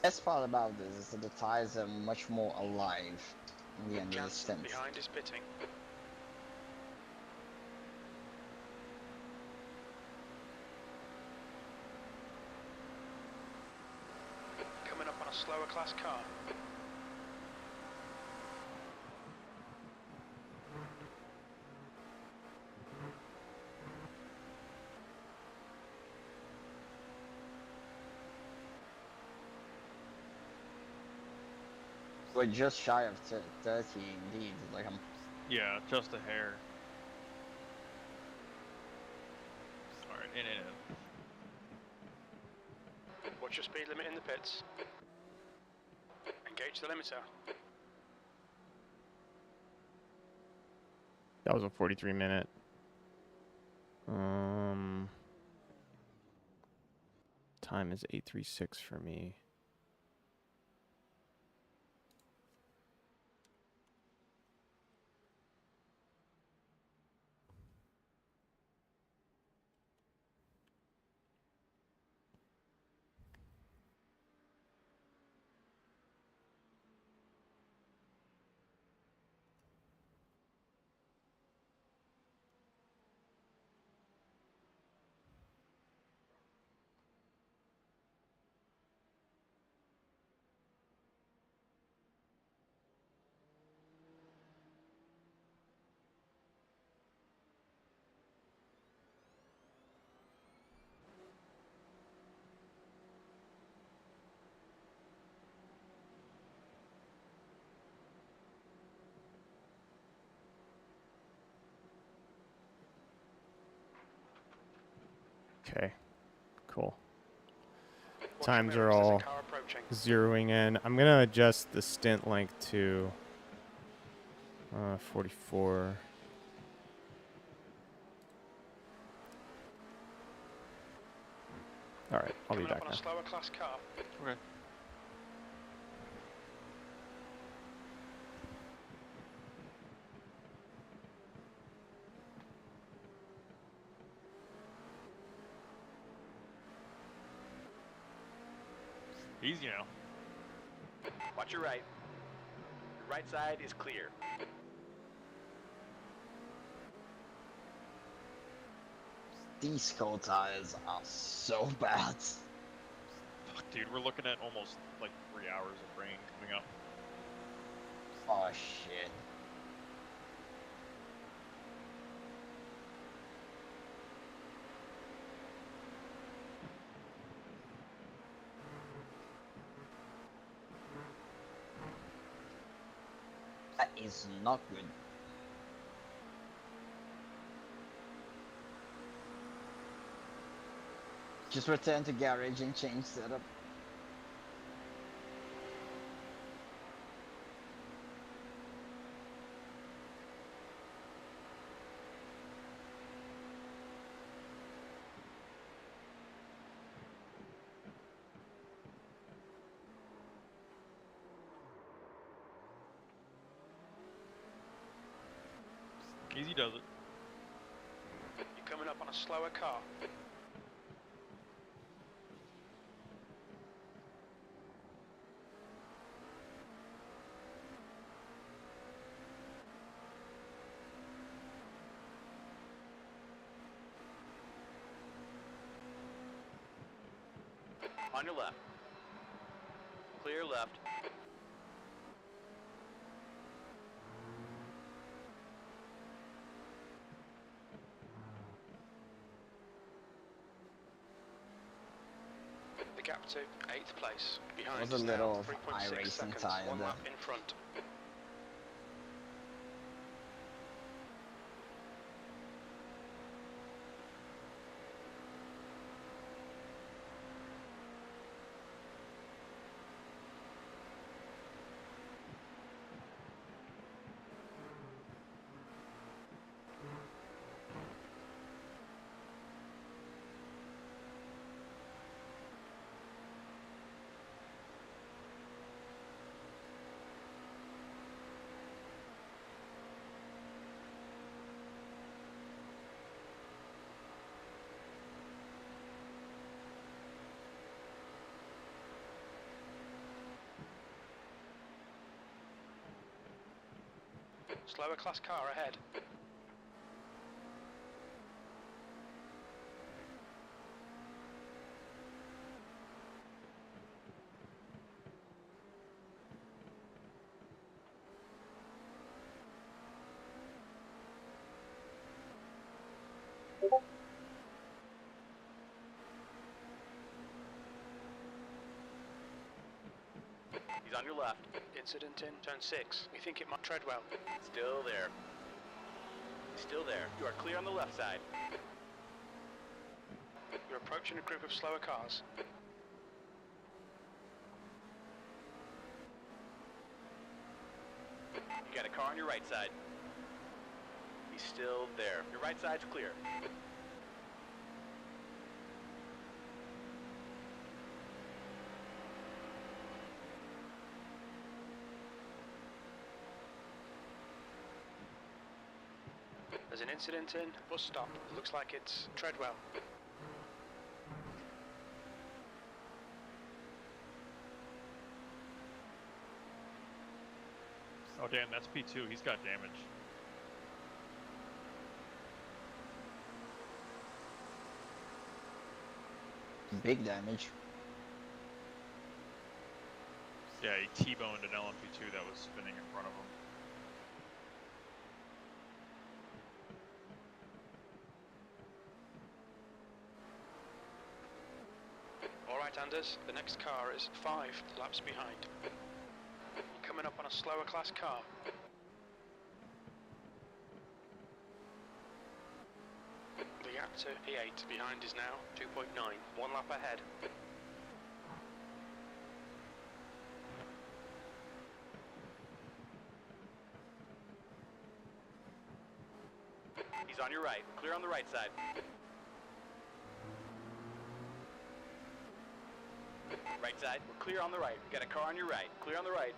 Best part about this is that the tires are much more alive in the end of the Jansen stint. behind is pitting. Coming up on a slower class car. We're just shy of 30 indeed. Like I'm. Yeah, just a hair. Alright, in. Watch your speed limit in the pits. Engage the limiter. That was a 43-minute. Time is 8:36 for me. Okay, cool. Watch Times your are mirrors, there's a all car approaching. zeroing in. I'm gonna adjust the stint length to 44. All right, I'll be Coming up back on now. a slower class car. Okay. Easy now. Watch your right. Your right side is clear. These cold tires are so bad. Fuck, dude, we're looking at almost like 3 hours of rain coming up. Oh shit. That is not good. Just return to garage and change setup. Easy does it. You're coming up on a slower car. On your left. Clear left. The gap to 8th place. Behind Was us a now, little 3.6 iRacing seconds. tire 1 there. lap in front. Slower class car ahead. He's on your left. Incident in turn 6. We think it might tread well. Still there. Still there. You are clear on the left side. You're approaching a group of slower cars. You got a car on your right side. He's still there. Your right side's clear. There's an incident in bus stop. Looks like it's Treadwell. Oh damn, that's P2. He's got damage. Big damage. Yeah, he T-boned an LMP2 that was spinning in front of him. Alright, Anders, the next car is 5 laps behind. You're coming up on a slower class car. The gap to P8 behind is now 2.9, 1 lap ahead. He's on your right. Clear on the right side. Right side. We're clear on the right. Got a car on your right. Clear on the right.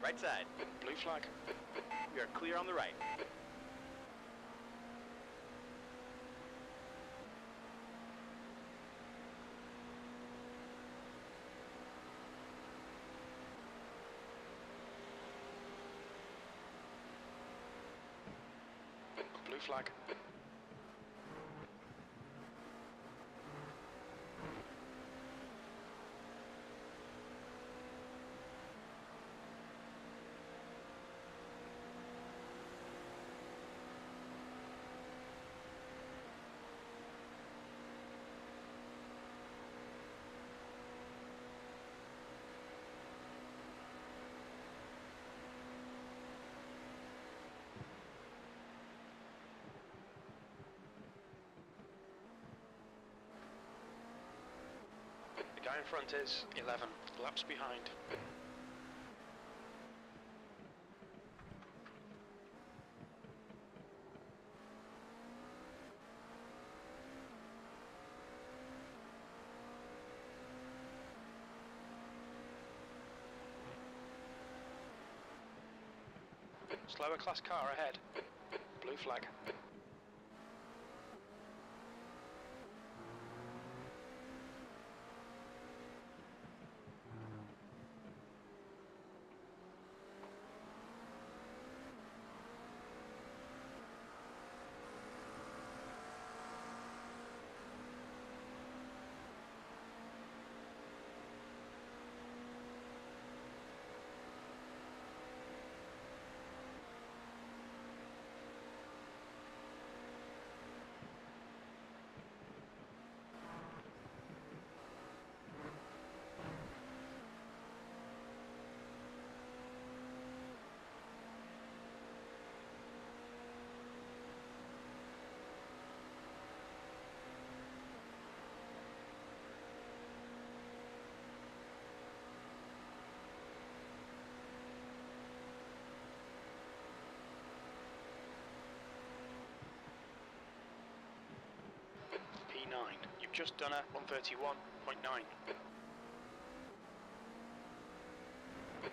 Right side. Blue flag. We are clear on the right. Blue flag. The guy in front is 11 laps behind. Slower class car ahead. Blue flag. just done a 131.9.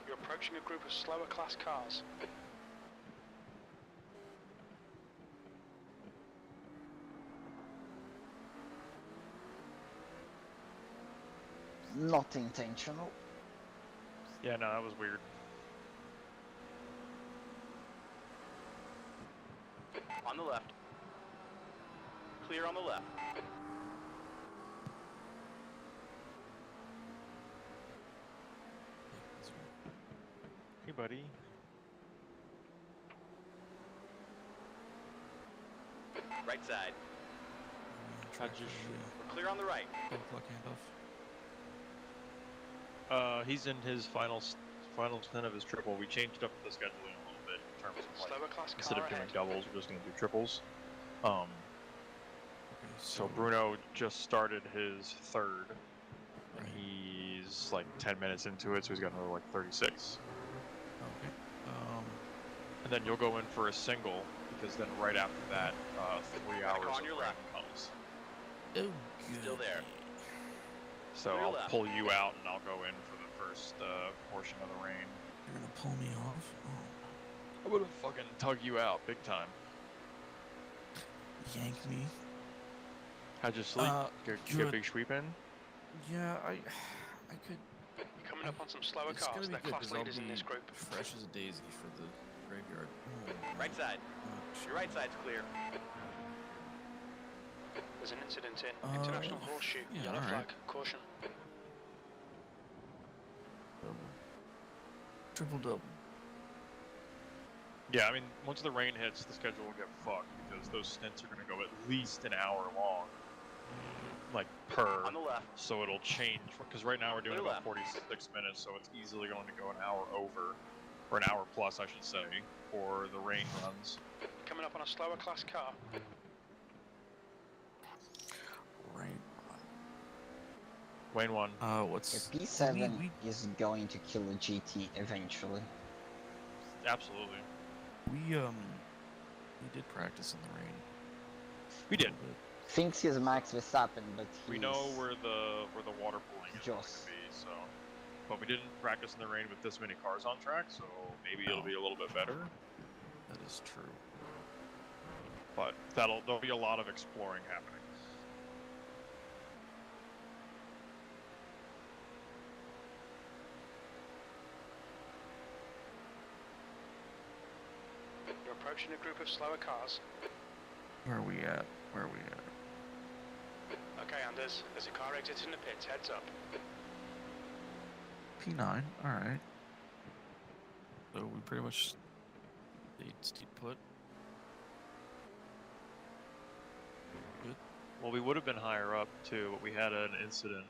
You're approaching a group of slower class cars. Not intentional. Yeah, no, that was weird. On the left. Clear on the left. Hey, buddy. Right side. How'd you We're clear on the right. He's in his final stint of his triple. We changed up the scheduling a little bit in terms of like, Slower class instead car of doing ahead. doubles, we're just going to do triples. So So Bruno just started his third, and Right. he's like 10 minutes into it, so he's got another like 36. Okay. And then you'll go in for a single, because then right after that, 3 Got a hours car on of your rain left. comes. Oh, Still there. So Clear I'll left. pull you out, and I'll go in for the first portion of the rain. You're gonna pull me off? Oh. I'm gonna fucking tug you out big time. Yank me? How'd you sleep? Get a good. big sweep in? Yeah, I could. You're coming up on some slower It's gonna cars. be They're good class because I'll leaders in this be group. fresh as a daisy for the graveyard. Oh, Right side. Your right side's clear. There's an incident in International Horseshoe. yeah, Yellow alright. flag. Caution. Triple double. Yeah, I mean, once the rain hits, the schedule will get fucked because those stints are going to go at least an hour long, like per. On the left. So it'll change because right now we're doing Clear about 46 minutes, so it's easily going to go an hour over, or an hour plus, I should say, for the rain runs. Coming up on a slower class car. Right. Wayne won. What's The P7 we is going to kill a GT eventually. Absolutely. we did practice in the rain. We did. Thinks he's Max Verstappen, but We he's know where the water pooling is going Just- to be, so. But we didn't practice in the rain with this many cars on track, so maybe it'll No. be a little bit better. That is true. But there'll be a lot of exploring happening. You're approaching a group of slower cars. Where are we at? Where are we at? Okay, Anders. There's a car exiting the pits. Heads up. P9. All right. So we pretty much stayed steep put. Good. Well, we would have been higher up too, but we had an incident.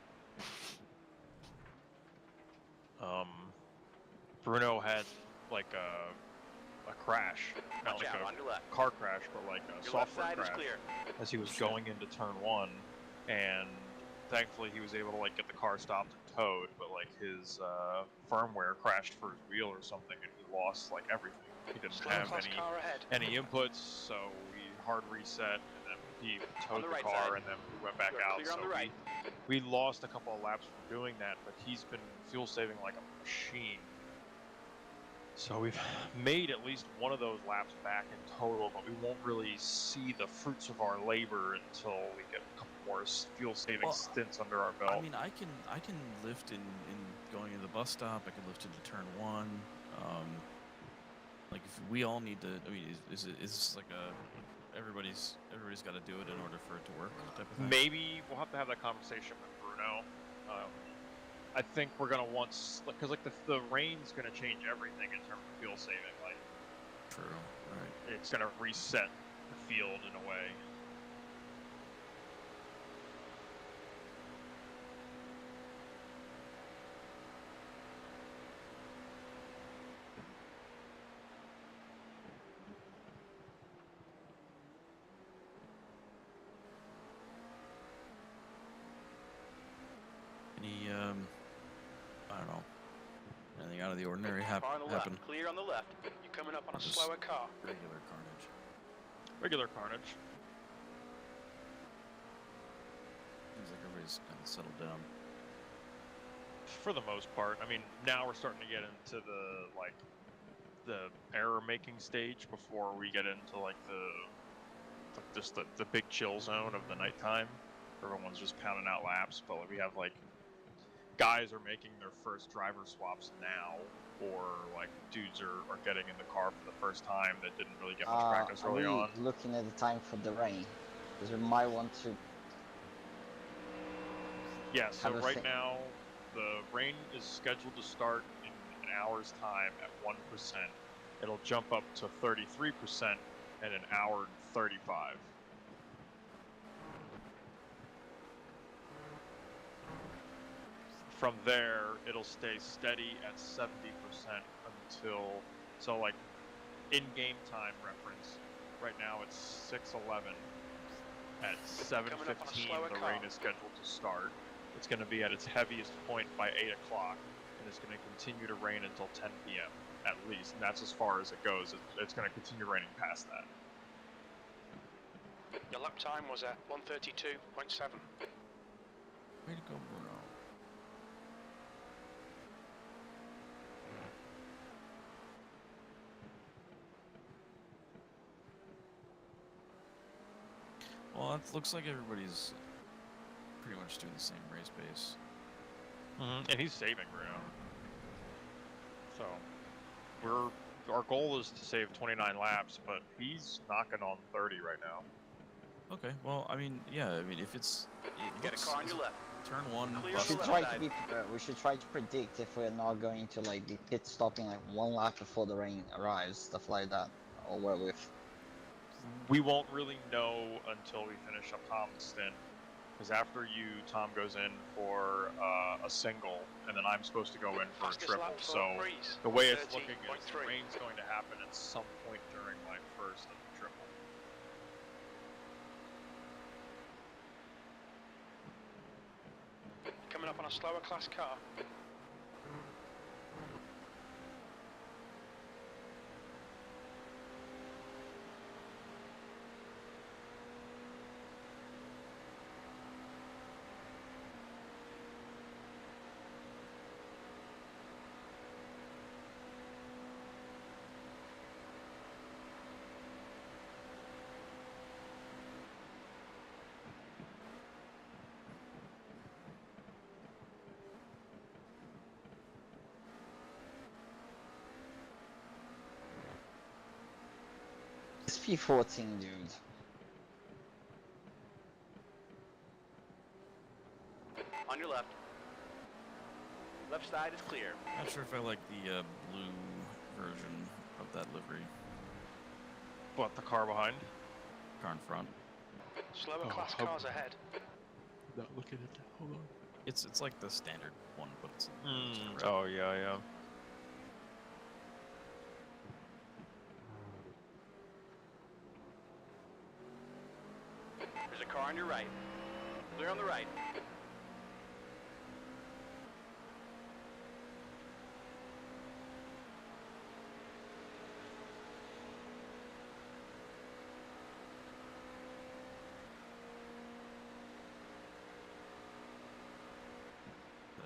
Bruno had like a crash, not Watch like out. a On your left. car crash, but like a Your left software side is crash clear. as he was going into turn one, and thankfully he was able to like get the car stopped and towed, but like his firmware crashed for his wheel or something, and he lost like everything. He didn't Slower have class car ahead. any inputs, so we hard reset, and then he towed the the right car, side. and then we went back You're out. clear on So the right. we lost a couple of laps from doing that, but he's been fuel saving like a machine. So we've made at least one of those laps back in total, but we won't really see the fruits of our labor until we get a couple more fuel saving Well, stints under our belt. I mean, I can lift in going into the bus stop. I can lift into turn one. Like if we all need to. I mean, is this like a everybody's got to do it in order for it to work type of thing? Maybe we'll have to have that conversation with Bruno. I think we're gonna want because like the rain's gonna change everything in terms of fuel saving. Like True. Right. it's gonna reset the field in a way. Any I don't know. Anything out of the ordinary Car on the happened? left. Clear on the left. You're coming up on a Just- slower car. Regular carnage. Regular carnage. Seems like everybody's kind of settled down. For the most part. I mean, now we're starting to get into the error making stage before we get into the big chill zone of the nighttime. Everyone's just pounding out laps, but we have guys are making their first driver swaps now, or dudes are getting in the car for the first time that didn't really get much practice early on. Are we looking at the time for the rain? Because we might want to. Yeah, so right now the rain is scheduled to start in an hour's time at 1%. It'll jump up to 33% in an hour and 35. From there, it'll stay steady at 70% until, in-game time reference, right now it's 6:11. At 7:15, the rain is scheduled to start. It's going to be at its heaviest point by 8 o'clock, and it's going to continue to rain until 10 p.m. at least, and that's as far as it goes. It's going to continue raining past that. Your lap time was at 1:32.7. Way to go, Bruno. Well, it looks like everybody's pretty much doing the same race pace. And he's saving Bruno. So, our goal is to save 29 laps, but he's knocking on 30 right now. Okay, well, I mean, yeah, I mean, if it's... You got a car on your left. Turn one. Clear We on the should left try side. to be. We should try to predict if we're not going to be pit stopping one lap before the rain arrives, stuff like that, or where with. We won't really know until we finish up Tom's stint, because after Tom goes in for a single, and then I'm supposed to go in for a triple. So the way it's looking is the rain's going to happen at some point during my first of the triple. Coming up on a slower class car. It's P14, dude. On your left. Left side is clear. Not sure if I like the blue version of that livery. What, the car behind? Car in front. Slower class cars ahead. Not looking at that. Hold on. It's like the standard one, but it's red. Oh, yeah. There's a car on your right. Clear on the right.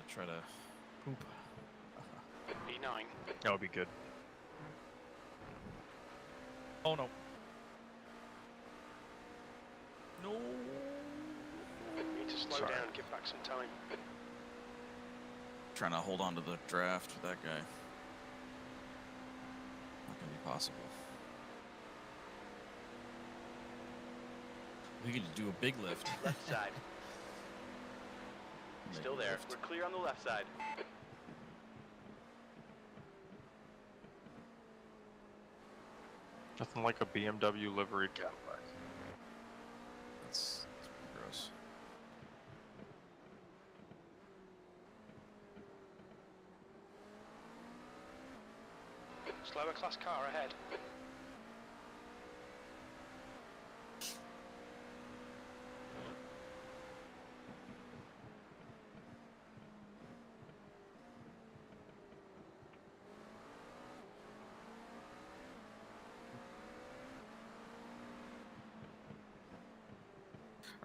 Try to poop. E9. That would be good. Oh, no. No. Need to slow down, give back some time. Trying to hold on to the draft with that guy. Not gonna be possible. We could do a big lift. Left side. Still there. We're clear on the left side. Nothing like a BMW livery Cadillac. That's pretty gross. Slower class car ahead.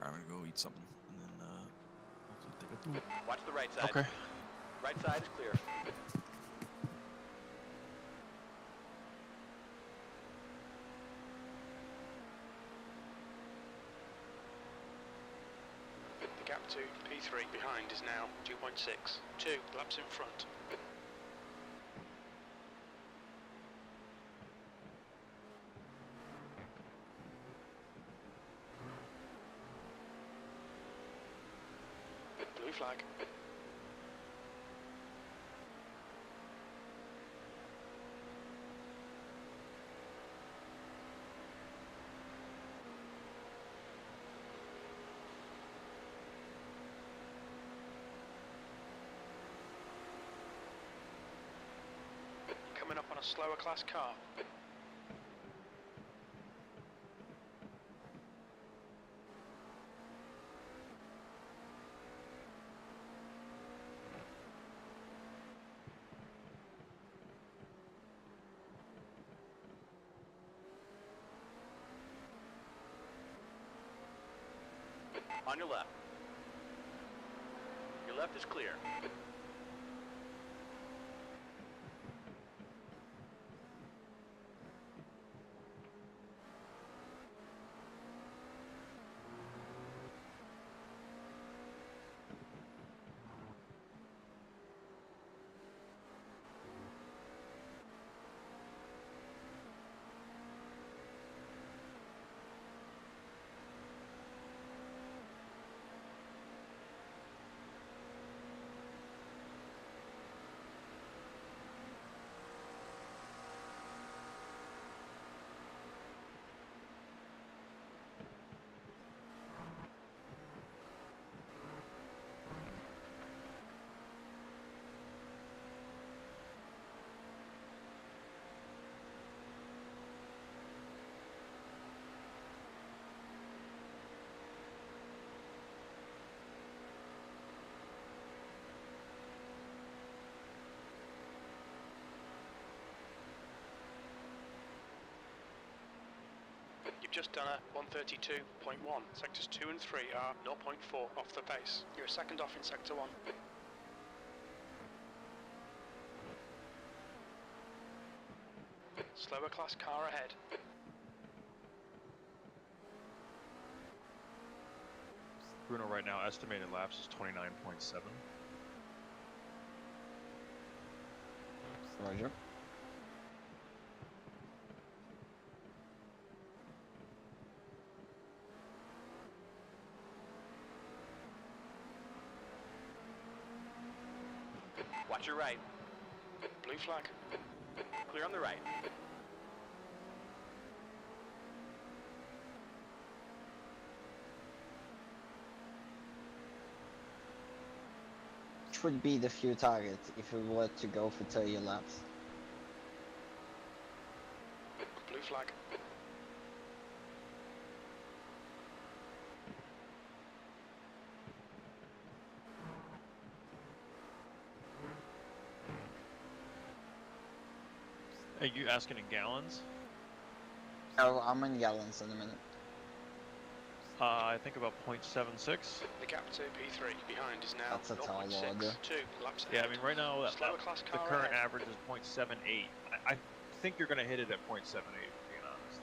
Alright, I'm gonna go eat something and then Watch the right side. Okay. Right side is clear. The gap to P3 behind is now 2.6. 2 laps in front. Blue flag. Coming up on a slower class car. On your left. Your left is clear. You've just done a 132.1. Sectors 2 and 3 are 0.4 off the pace. You're a second off in sector 1. Slower class car ahead. Bruno, right now, estimated laps is 29.7. Roger. Watch your right. Blue flag. Clear on the right. Which would be the few target if we were to go for 30 laps? Blue flag. Are you asking in gallons? Oh, I'm in gallons in a minute. I think about 0.76. The gap to P3 behind is now That's a tall 0.6. order. 2 laps Yeah, ahead. I mean, right now, Slower class the car current ahead. average is 0.78. I think you're going to hit it at 0.78, being honest.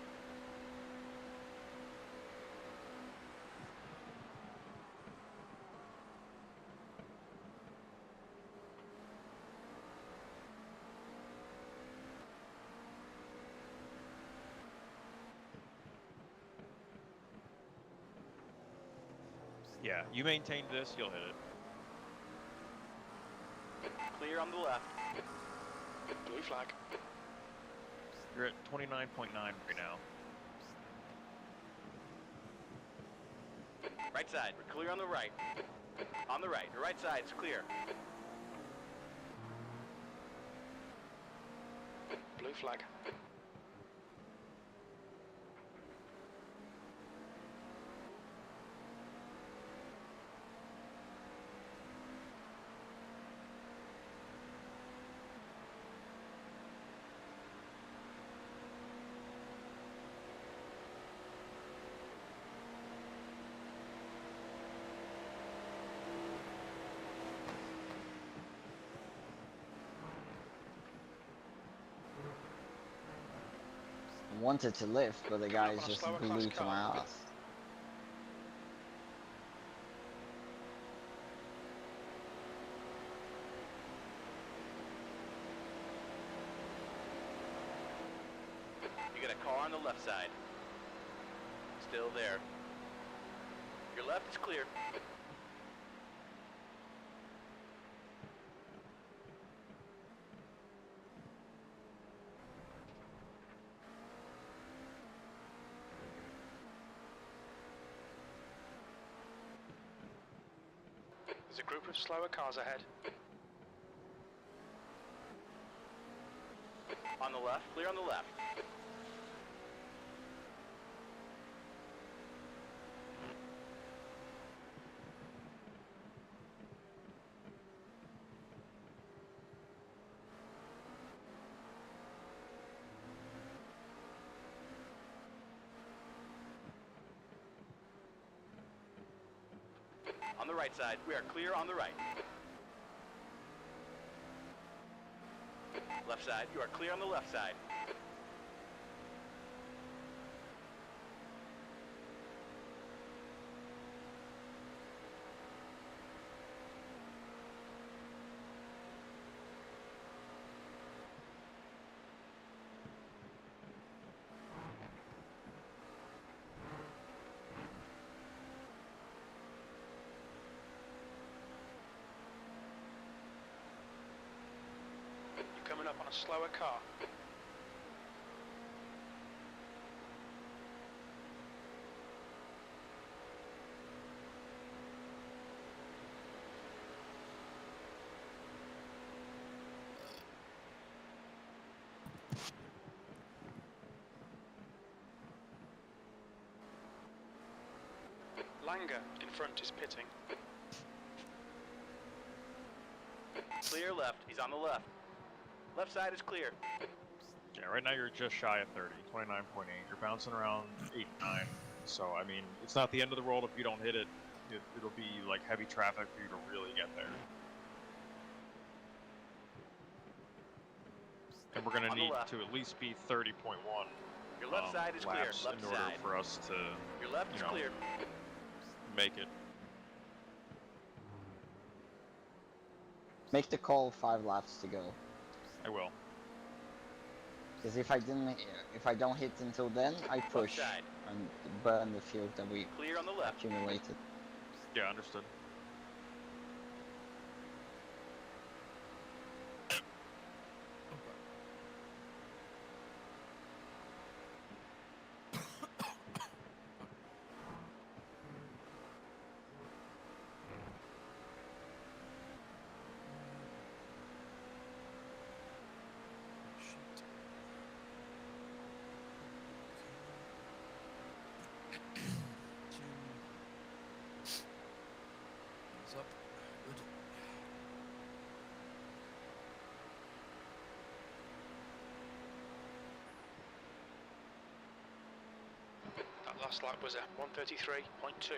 Yeah, you maintain this, you'll hit it. Clear on the left. Blue flag. You're at 29.9 right now. Right side. We're clear on the right. On the right. Your right side's clear. Blue flag. wanted to lift, but the Coming up guys on a just slower class glued to my car. ass. You got a car on the left side. Still there. Your left is clear. There's a group of slower cars ahead. On the left, clear on the left. On the right side, we are clear on the right. Left side, you are clear on the left side. You're coming up on a slower car. Langer in front is pitting. Clear left, he's on the left. Left side is clear. Yeah, right now you're just shy of 30, 29.8. You're bouncing around 8, 9. So, I mean, it's not the end of the world if you don't hit it. It'll be like heavy traffic for you to really get there. And we're going to need to at least be 30.1. Your left side is clear. laps Left in order side. for us to, Your left is clear. make it. Make the call 5 laps to go. I will. Because if I don't hit until then, I push and burn the fuel that we Clear on the left. accumulated. Yeah, understood. That last lap was a 133.2.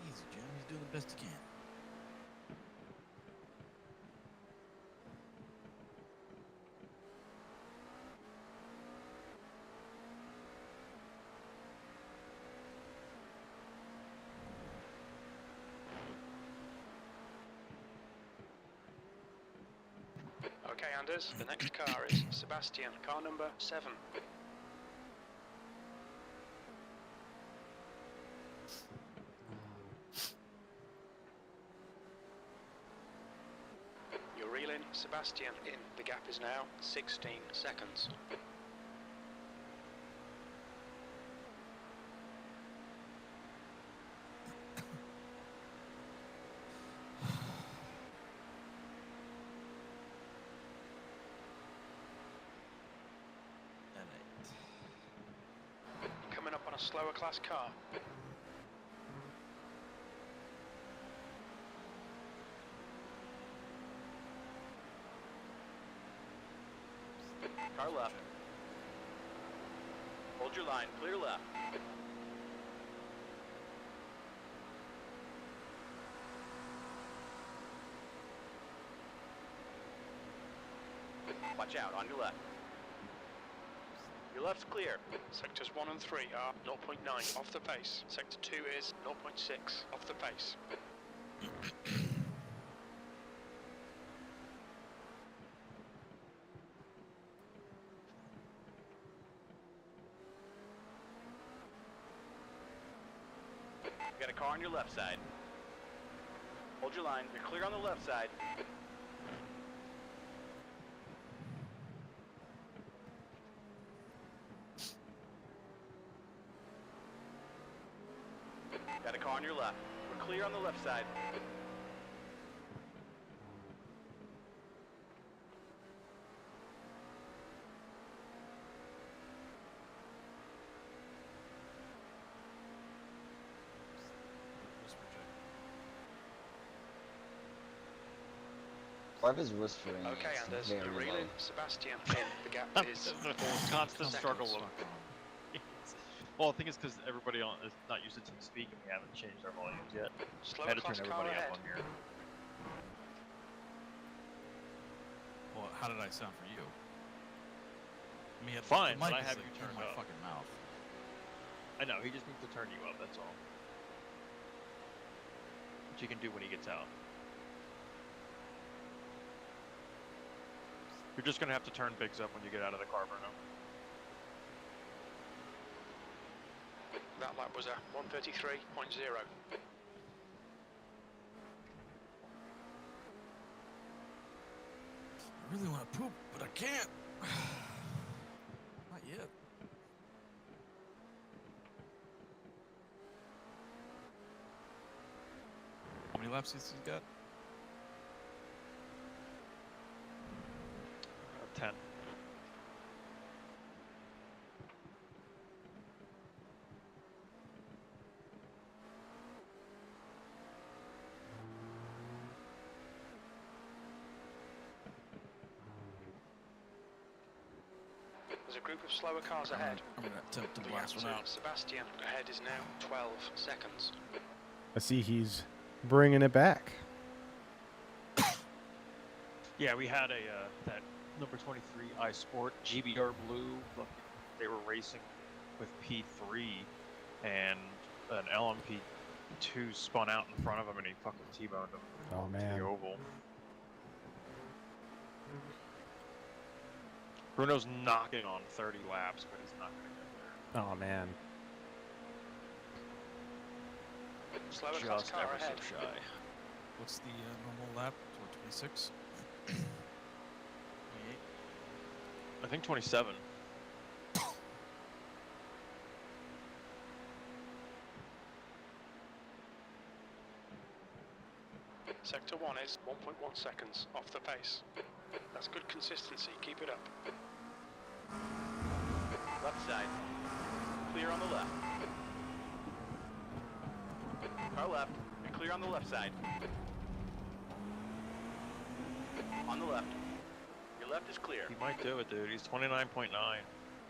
Easy, Jim. He's doing the best he can. Okay, Anders, the next car is Sebastian, car number 7. You're reeling Sebastian in. The gap is now 16 seconds. Coming up on a slower class car. Car left. Hold your line, clear left. Watch out, on your left. Your left's clear. Sectors 1 and 3 are 0.9 off the pace. Sector 2 is 0.6 off the pace. You got a car on your left side. Hold your line. You're clear on the left side. Got a car on your left. We're clear on the left side. Whoever's whispering Okay, is Anders, very you're low. reeling Sebastian in. The gap is Constant struggle seconds. of. Well, the thing is, because everybody is not used to TeamSpeak, and we haven't changed our volumes yet. I Slower had to turn class car everybody ahead. up on here. Well, how did I sound for you? I mean, Fine, the but mic I is, have like, you in turned my up. fucking mouth. I know, he just needs to turn you up, that's all. Which he can do when he gets out. You're just gonna have to turn Biggs up when you get out of the car, Bruno. That lap was a 133.0. I really want to poop, but I can't. Not yet. How many laps has he got? 10. There's a group of slower cars ahead. I'm gonna attempt to The blast gap one to out. Sebastian ahead is now 12 seconds. I see he's bringing it back. Yeah, we had a that number 23 iSport GBR Blue. They were racing with P3, and an LMP2 spun out in front of him, and he fucking T-boned him Oh, to man. the oval. Bruno's knocking on 30 laps, but he's not going to get there. Oh, man. Slower class Just car ever ahead. so shy. What's the normal lap? 26? 28? I think 27. Sector 1 is 1.1 seconds off the pace. That's good consistency, keep it up. Left side. Clear on the left. Car left. You're clear on the left side. On the left. Your left is clear. He might do it, dude. He's 29.9.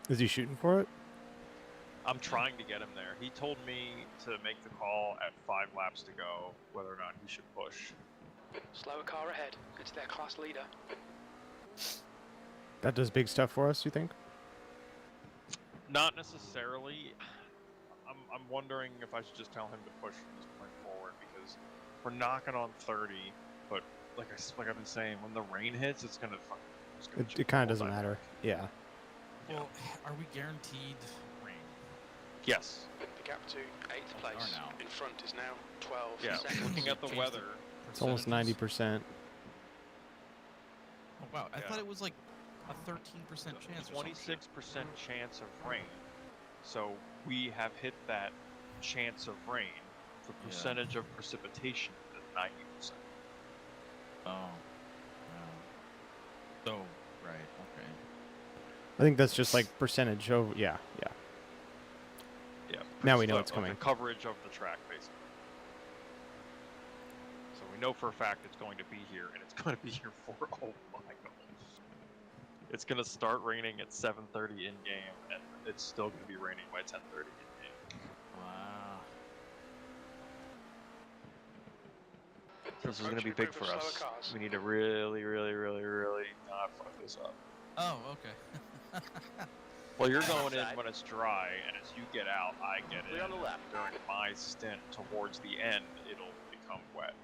Is he shooting for it? I'm trying to get him there. He told me to make the call at 5 laps to go, whether or not he should push. Slower car ahead, it's their class leader. That does big stuff for us, you think? Not necessarily. I'm wondering if I should just tell him to push from this point forward, because we're knocking on 30, but like I've been saying, when the rain hits, it's gonna fucking. It kind of doesn't matter. Yeah. Well, are we guaranteed rain? Yes. The gap to 8th Oh, we are place now. in front is now 12 Yeah. seconds. Looking at the Change weather, It's almost percentages? 90%. Oh, wow. I Yeah. thought it was like a 13% chance or something. 26% chance of rain. So we have hit that chance of rain. The Yeah. percentage of precipitation is 90%. Oh. Wow. So, right. Okay. I think that's just like percentage over. Yeah, yeah. Yeah. Now we know So, it's coming. The coverage of the track, basically. So we know for a fact it's going to be here, and it's going to be here for oh my god. It's going to start raining at 7:30 in game, and it's still going to be raining by 10:30 in game. Wow. This is going to be big for us. We need to really, really, really, really not fuck this up. Oh, okay. Well, you're going in Side. when it's dry, and as you get out, I get Clear in. on the left. During my stint towards the end, it'll become wet.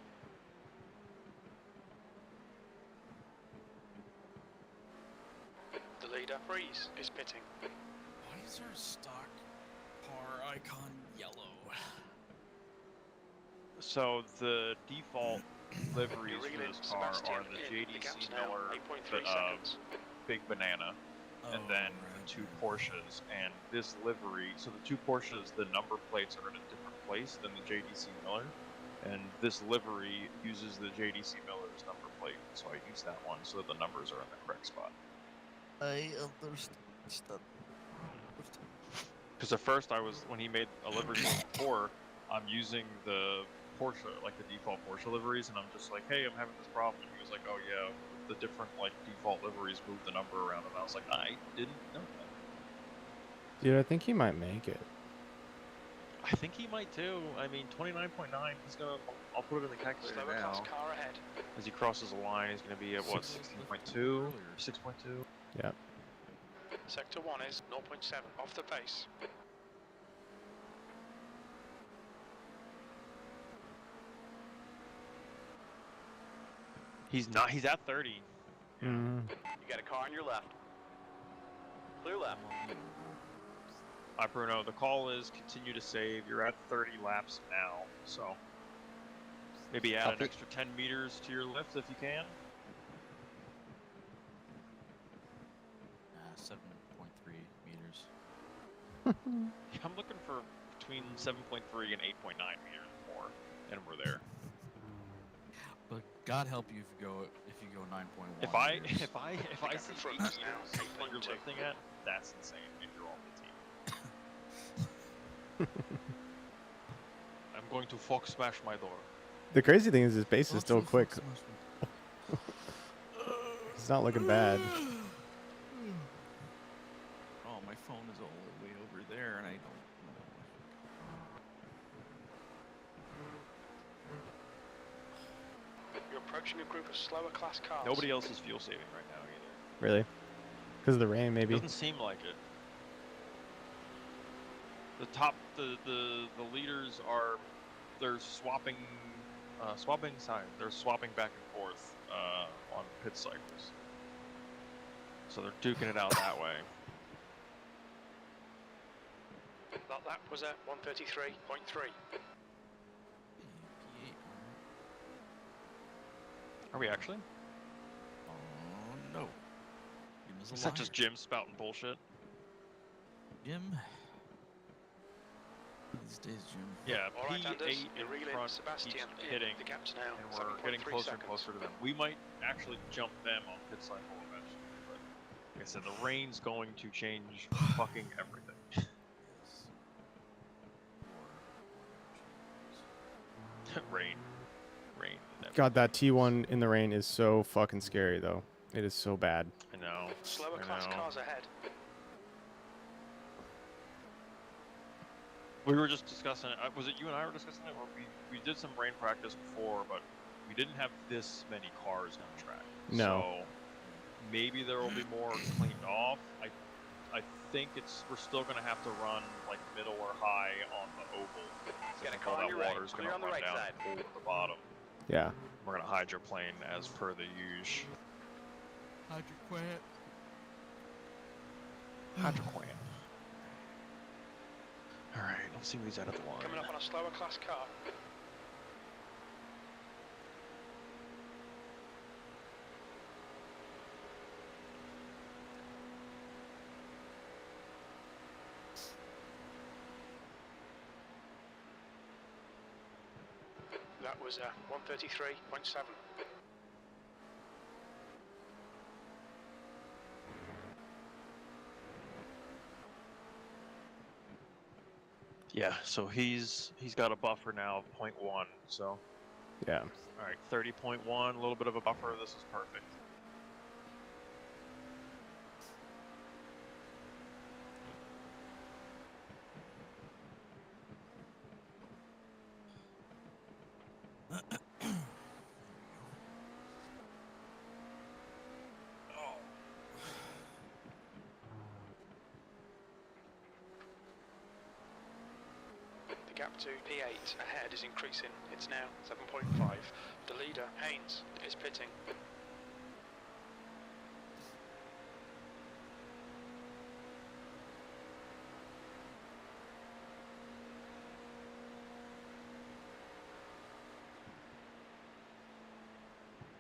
The leader, Freeze, is pitting. Why is our stock car icon yellow? So the default liveries You're for reeling this car Sebastian are the in. The JDC gap's now Miller, 8.3 seconds. Big Banana, and then the two Porsches. And this livery, so the two Porsches, the number plates are in a different place than the JDC Miller. And this livery uses the JDC Miller's number plate, so I use that one so that the numbers are in the correct spot. I understand. Because at first I was, when he made a livery before, I'm using the Porsche, like the default Porsche liveries, and I'm just like, hey, I'm having this problem. And he was like, oh yeah, the different like default liveries move the number around, and I was like, I didn't know that. Dude, I think he might make it. I think he might too. I mean, 29.9, he's gonna, I'll put it in the calculator Slower class now. car ahead. As he crosses the line, he's gonna be at what, 16.2? 6.2? Yeah. Sector 1 is 0.7 off the pace. He's not, he's at 30. Mm. You got a car on your left. Clear left. Hi Bruno, the call is continue to save. You're at 30 laps now, so maybe add an extra 10 meters to your lift if you can. 7.3 meters. I'm looking for between 7.3 and 8.9 meters more, and we're there. But God help you if you go 9.1. If I meters. if I see 8 meters that you're lifting at, that's insane. And you're on the team. I'm going to Fox smash my door. The crazy thing is his base is still quick. It's not looking bad. Oh, my phone is all the way over there, and I don't know. You're approaching a group of slower class cars. Nobody else is fuel saving right now either. Really? Because of the rain, maybe. Doesn't seem like it. The leaders are, they're swapping sides. They're swapping back and forth on pit cycles. So they're duking it out that way. That lap was at 133.3. Are we actually? Oh no. Is that just Jim spouting bullshit? Jim? These days, Jim. Yeah, All right, P8 Anders, in you're reeling front Sebastian keeps in. hitting, The gap's now and we're getting 7.3 closer and seconds. closer to them. We might actually jump them on pit cycle eventually, but like I said, the rain's going to change fucking everything. Rain. God, that T1 in the rain is so fucking scary, though. It is so bad. I know. Slower I class know. cars ahead. We were just discussing it. Was it you and I were discussing it? Or we did some rain practice before, but we didn't have this many cars on the track. No. So maybe there will be more cleaned off. I think we're still going to have to run like middle or high on the oval. Got a All car on that your right. water's going Clear to on the run right down side. over the bottom. Yeah. We're going to hydroplane as per the usual. Hydroquant. Hydroquant. Alright, let's see what he's at the line. Coming up on a slower class car. That was 133.7. Yeah, so he's got a buffer now of 0.1, so Yeah. alright, 30.1, a little bit of a buffer, this is perfect. gap to P8 ahead is increasing. It's now 7.5. The leader, Haynes, is pitting.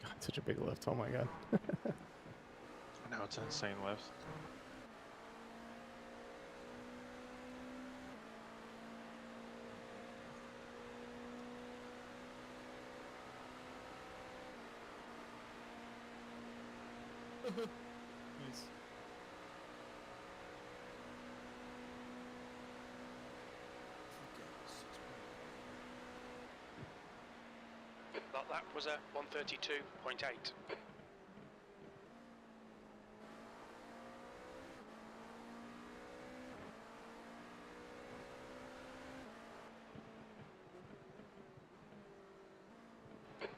God, such a big lift. Oh my god. No, it's an insane lift. Nice. That lap was at 132.8.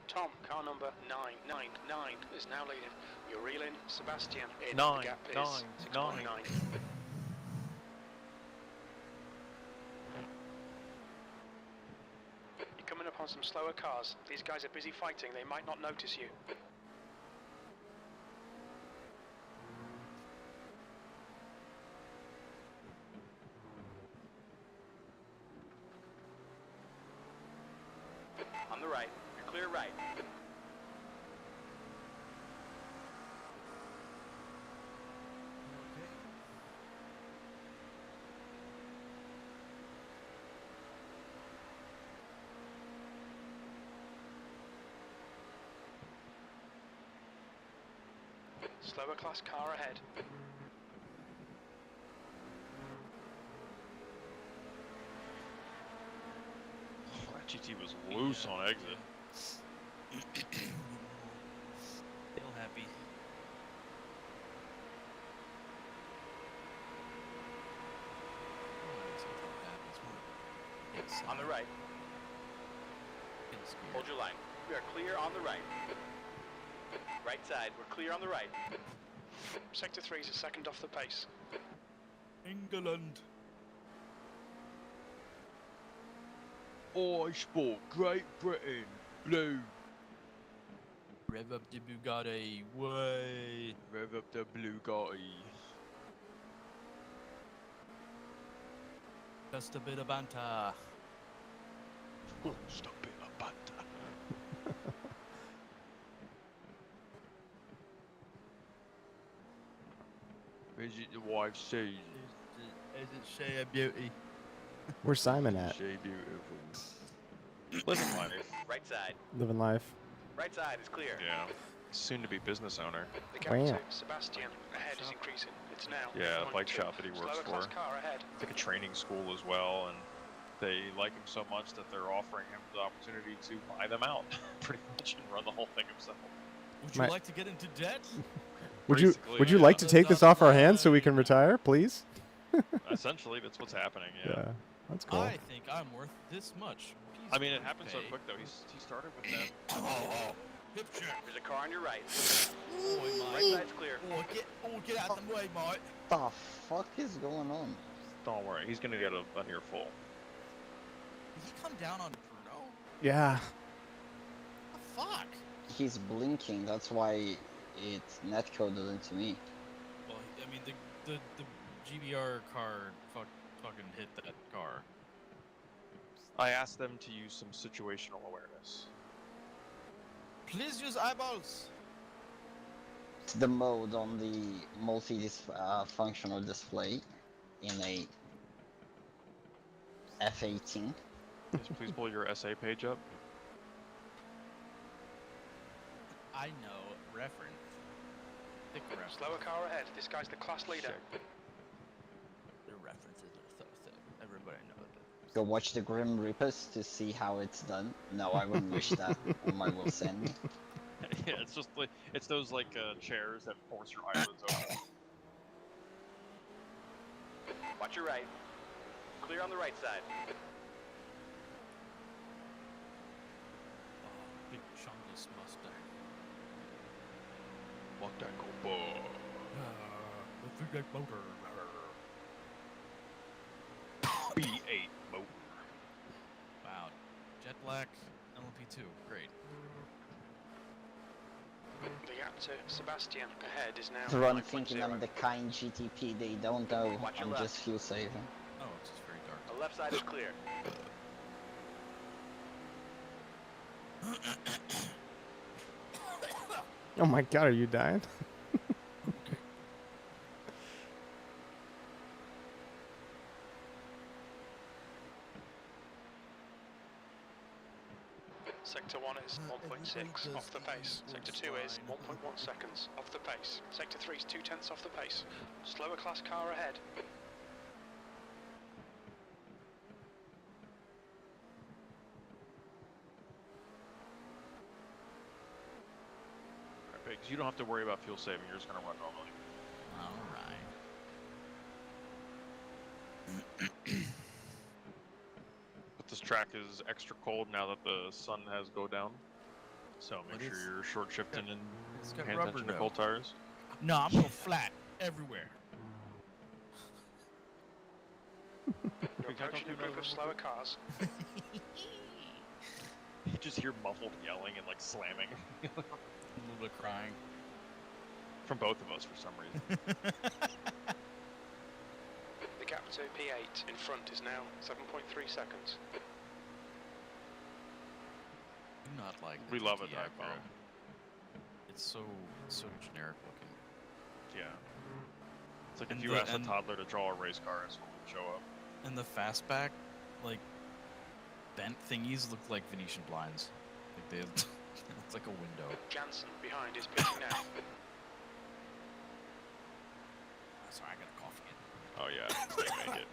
Tom, car number 999 is now leading. You're reeling Sebastian in. The gap is 6.9. You're coming up on some slower cars. These guys are busy fighting. They might not notice you. On the right. You're clear right. Slower class car ahead. That GT was loose on exit. Still happy. On the right. Hold your line. We are clear on the right. Right side. We're clear on the right. Sector 3 is a second off the pace. England. I sport Great Britain. Blue. Rev up the Bugatti. Way. Rev up the Bugatti. Just a bit of banter. Just a bit of banter. Visit the wife's seat. Isn't she a beauty? Where's Simon at? She beautiful. Living life. Right side. Living life. Right side is clear. Yeah. Soon to be business owner. The gap Wow. to Sebastian ahead is increasing. It's now. Yeah, the bike 6.2. shop that he works Slower class for. car ahead. It's like a training school as well, and they like him so much that they're offering him the opportunity to buy them out, pretty much, and run the whole thing himself. Would you like to get into debt? Would you like to take this off our hands so we can retire, please? Essentially, that's what's happening. Yeah. That's cool. I think I'm worth this much. I mean, it happened so quick though. He started with that. Hip check. There's a car on your right. Oi, mate. Right side's clear. Get out of the way, mate. What the fuck is going on? Don't worry, he's gonna get a earful. Did he come down on Bruno? Yeah. The fuck? He's blinking, that's why it's netcoded into me. Well, I mean, the GBR car fucking hit that car. I asked them to use some situational awareness. Please use eyeballs. It's the mode on the multi-functional display in a F18. Please pull your SA page up. I know reference. Thick reference. Slower car ahead. This guy's the class leader. Check. The references are so thick. Everybody knows that. Go watch the Grim Reapers to see how it's done. No, I wouldn't wish that on my will send me. Yeah, it's just like it's those like chairs that force your eyelids open. Watch your right. Clear on the right side. Big chungus Mustang. Walk that go boy. The big motor. B8 motor. black LMP2. Great. The gap to Sebastian ahead is now Everyone 9.0. thinking I'm the kind GTP, they don't know Watch your I'm left. just fuel saving. Oh, it's just very dark. The left side is clear. Oh my god, are you dying? Sector 1 is 1.6 off the pace. Sector 2 is 1.1 seconds off the pace. Sector 3 is 0.2 off the pace. Slower class car ahead. Because you don't have to worry about fuel saving. You're just going to run normally. Alright. But this track is extra cold now that the sun has go down. So make But sure it's- you're short shifting and It's got paying rubber attention to though. cold tires. No, I'm going flat everywhere. You're approaching a group of slower cars. You just hear muffled yelling and like slamming A little bit of crying. from both of us for some reason. The gap to P8 in front is now 7.3 seconds. Do not like the We love a GT dive bomb. Acura. It's so generic looking. Yeah. It's like And if you the- asked a and- toddler to draw a race car, it's what would show up. And the fastback, like, bent thingies look like Venetian blinds. Like they, it looks like a window. Jansen behind is pitting now. Sorry, I got a cough again. Oh yeah, they make it.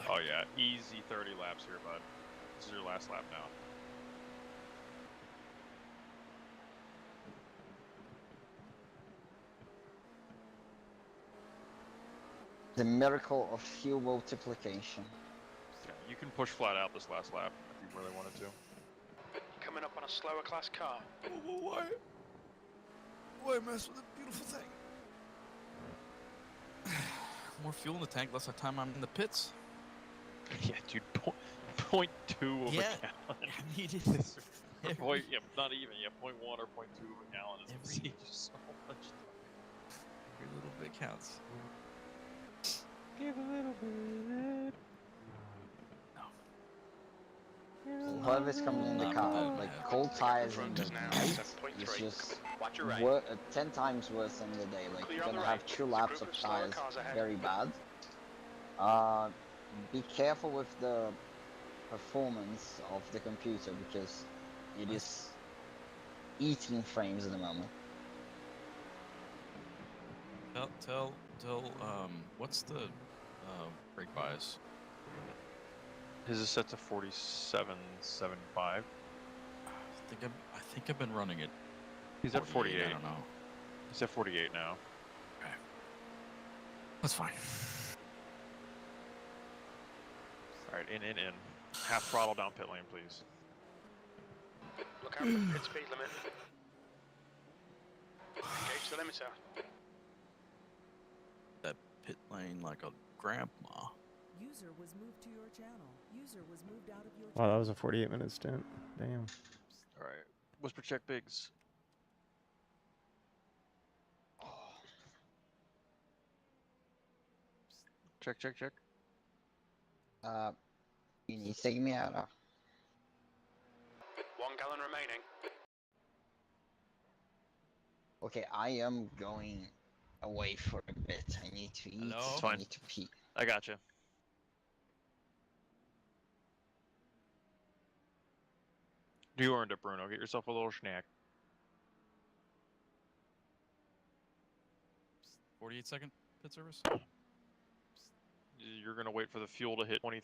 Oh yeah, easy 30 laps here, bud. This is your last lap now. The miracle of fuel multiplication. Yeah, you can push flat out this last lap if you really wanted to. Coming up on a slower class car. Why mess with a beautiful thing? More fuel in the tank, less time I'm in the pits. Yeah, dude, 0.2 of Yeah. a gallon. I needed Or point, yeah, not even, yeah, 0.1 or 0.2 of a gallon is Every- saves you so much. every little bit counts. Give a little bit. Whoever's coming in the Not car, bad, like yeah. cold tires in Front the is now night 7.3. is just Watch your right. 10 times worse than the day. Like Clear you're on the gonna have right. 2 There's a laps group of of slower tires, cars ahead. very bad. Be careful with the performance of the computer because it is eating frames at the moment. Tell, what's the brake bias? His is set to 47.75. I think I've been running it. He's at 48. I don't know. He's at 48 now. That's fine. Alright, in. Half throttle down pit lane, please. Look out for the pit speed limit. Engage the limiter. That pit lane like a grandma. User was moved to your channel. User was moved out of your Wow, that was a 48-minute stint. Damn. Alright. Whisper check Biggs. Check. You need to take me out. 1 gallon remaining. Okay, I am going away for a bit. I need to eat. Hello? It's I fine. need to pee. I gotcha. You earned it, Bruno. Get yourself a little snack. 48-second pit service. You're gonna wait for the fuel to hit 23.3.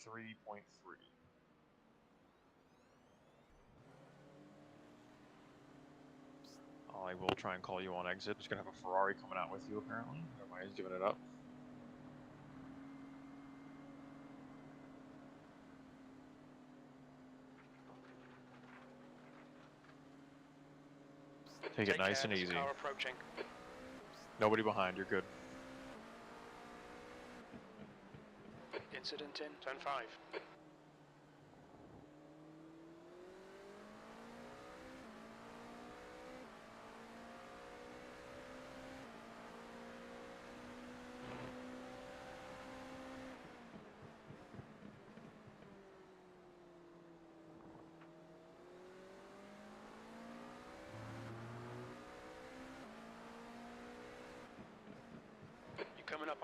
I will try and call you on exit. Just gonna have a Ferrari coming out with you apparently. Everybody's giving it up. Take it nice care, and there's a easy. car approaching. Nobody behind, you're good. Incident in turn 5.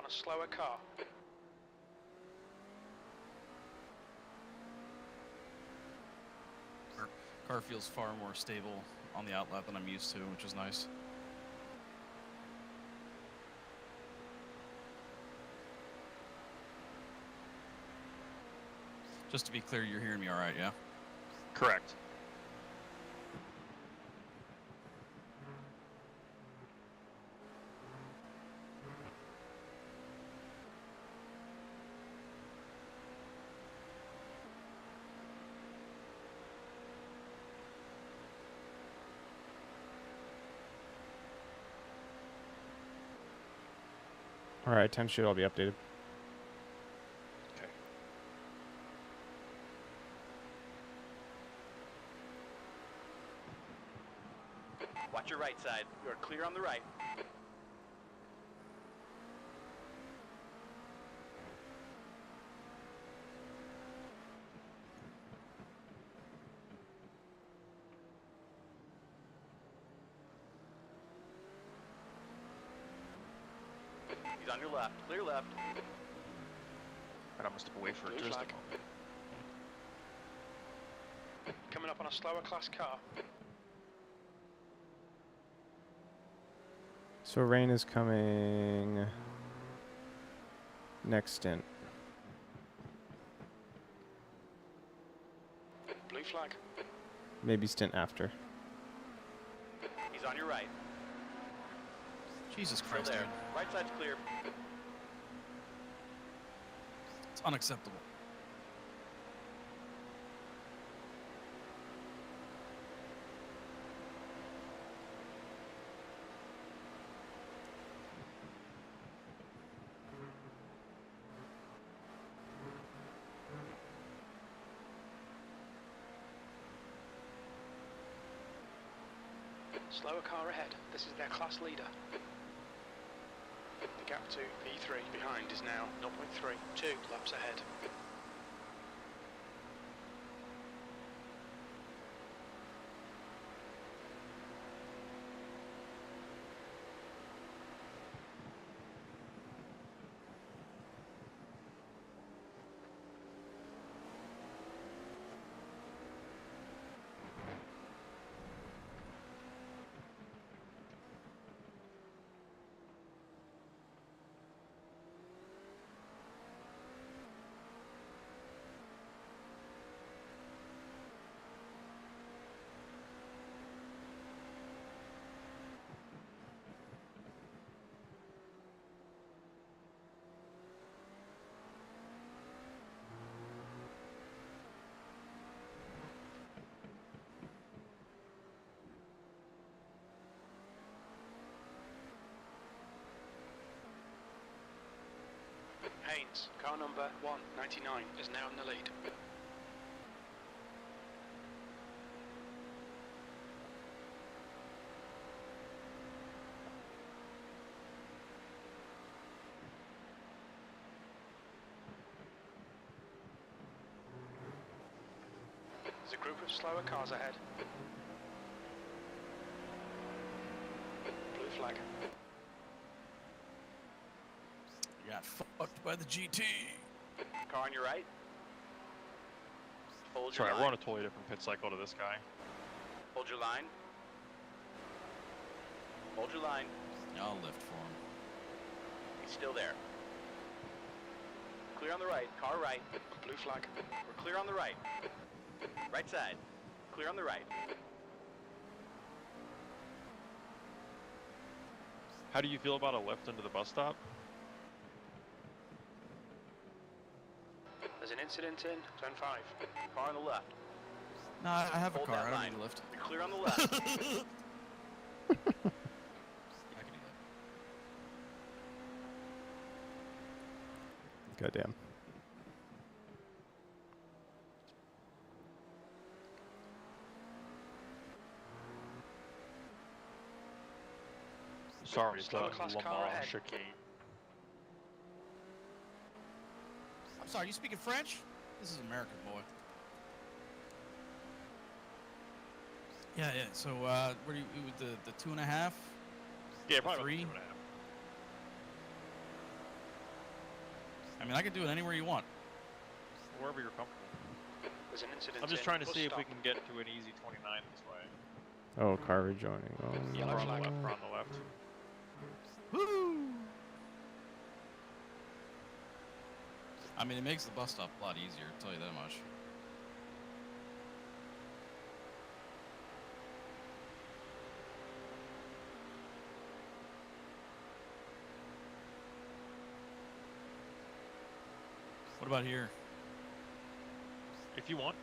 a slower car. Car feels far more stable on the outlap than I'm used to, which is nice. Just to be clear, you're hearing me all right, yeah? Correct. All right, 10 should all be updated. Okay. Watch your right side. You are clear on the right. He's on your left. Clear left. And I'm gonna step away for Blue just a flag. moment. Coming up on a slower class car. So rain is coming next stint. Blue flag. Maybe stint after. He's on your right. Jesus Still Christ, there. dude. Right side's clear. It's unacceptable. Slower car ahead. This is their class leader. The gap to P3 behind is now 0.3, 2 laps ahead. Haynes, car number 199, is now in the lead. There's a group of slower cars ahead. Blue flag. You got fucked by the GT. Car on your right. Hold Sorry, your we're line. on a totally different pit cycle to this guy. Hold your line. Hold your line. I'll lift for him. He's still there. Clear on the right. Car right. Blue flag. We're clear on the right. Right side. Clear on the right. How do you feel about a lift into the bus stop? There's an incident in Zone 5. Car on the left. No, I have a Hold car. that I don't line. need a lift. You're clear on the left. I can do that. Goddamn. Sorry, it's the Slower class car Lamar ahead. chicane. I'm sorry, you speaking French? This is American, boy. Yeah, yeah. So, what do you with the 2.5? Yeah, probably Three? about 2.5. mean, I can do it anywhere you want. Wherever you're comfortable. There's an incident. I'm just in trying to bus see if we stop. can get to an easy 29 this way. Oh, car rejoining. Oh, Yeah, Yellow we're on the flag. left. We're on the left. Woo! I mean, it makes the bus stop a lot easier, I'll tell you that much. What about here? If you want.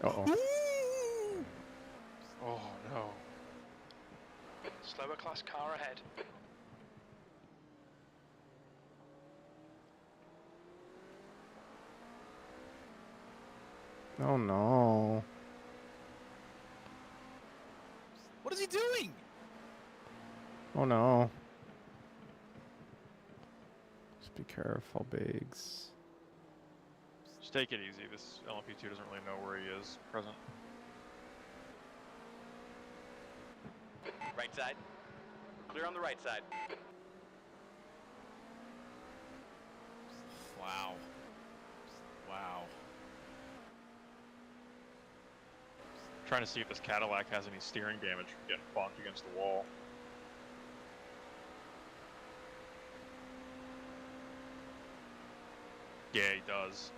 Uh-oh. Oh no. Slower class car ahead. Oh, no. What is he doing? Oh, no. Just be careful, Biggs. Just take it easy. This LMP2 doesn't really know where he is present. Right side. Clear on the right side. Wow. Wow. Trying to see if this Cadillac has any steering damage from getting bonked against the wall. Yeah, he does.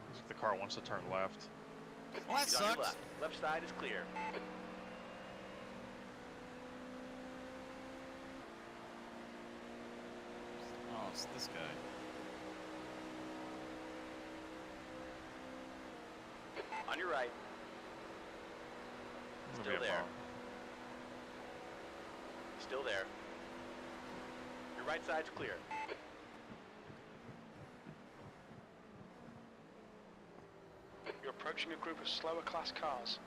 Looks like the car wants to turn left. Well, that He's on your sucks. left. Left side is clear. Oh, it's this guy. On your right. Maybe Still I'm there. wrong. Still there. Your right side's clear. You're approaching a group of slower class cars.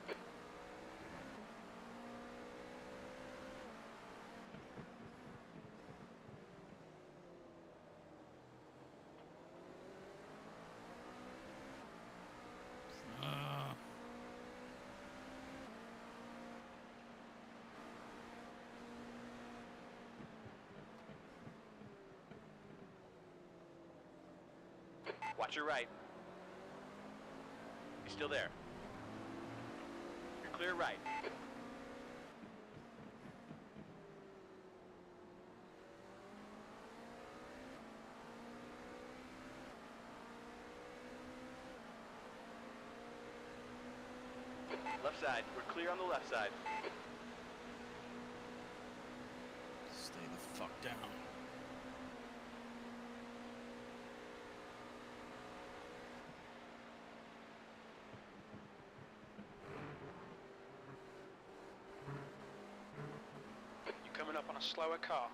Watch your right. He's still there. You're clear right. Left side. We're clear on the left side. Stay the fuck down. You're coming up on a slower car.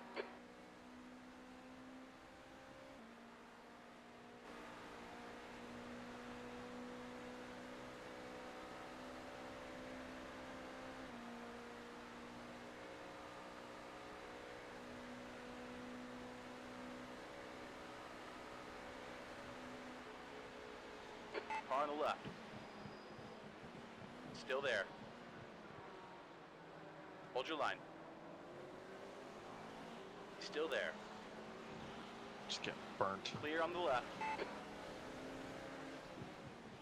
Car on the left. Still there. Hold your line. He's still there. Just getting burnt. Clear on the left.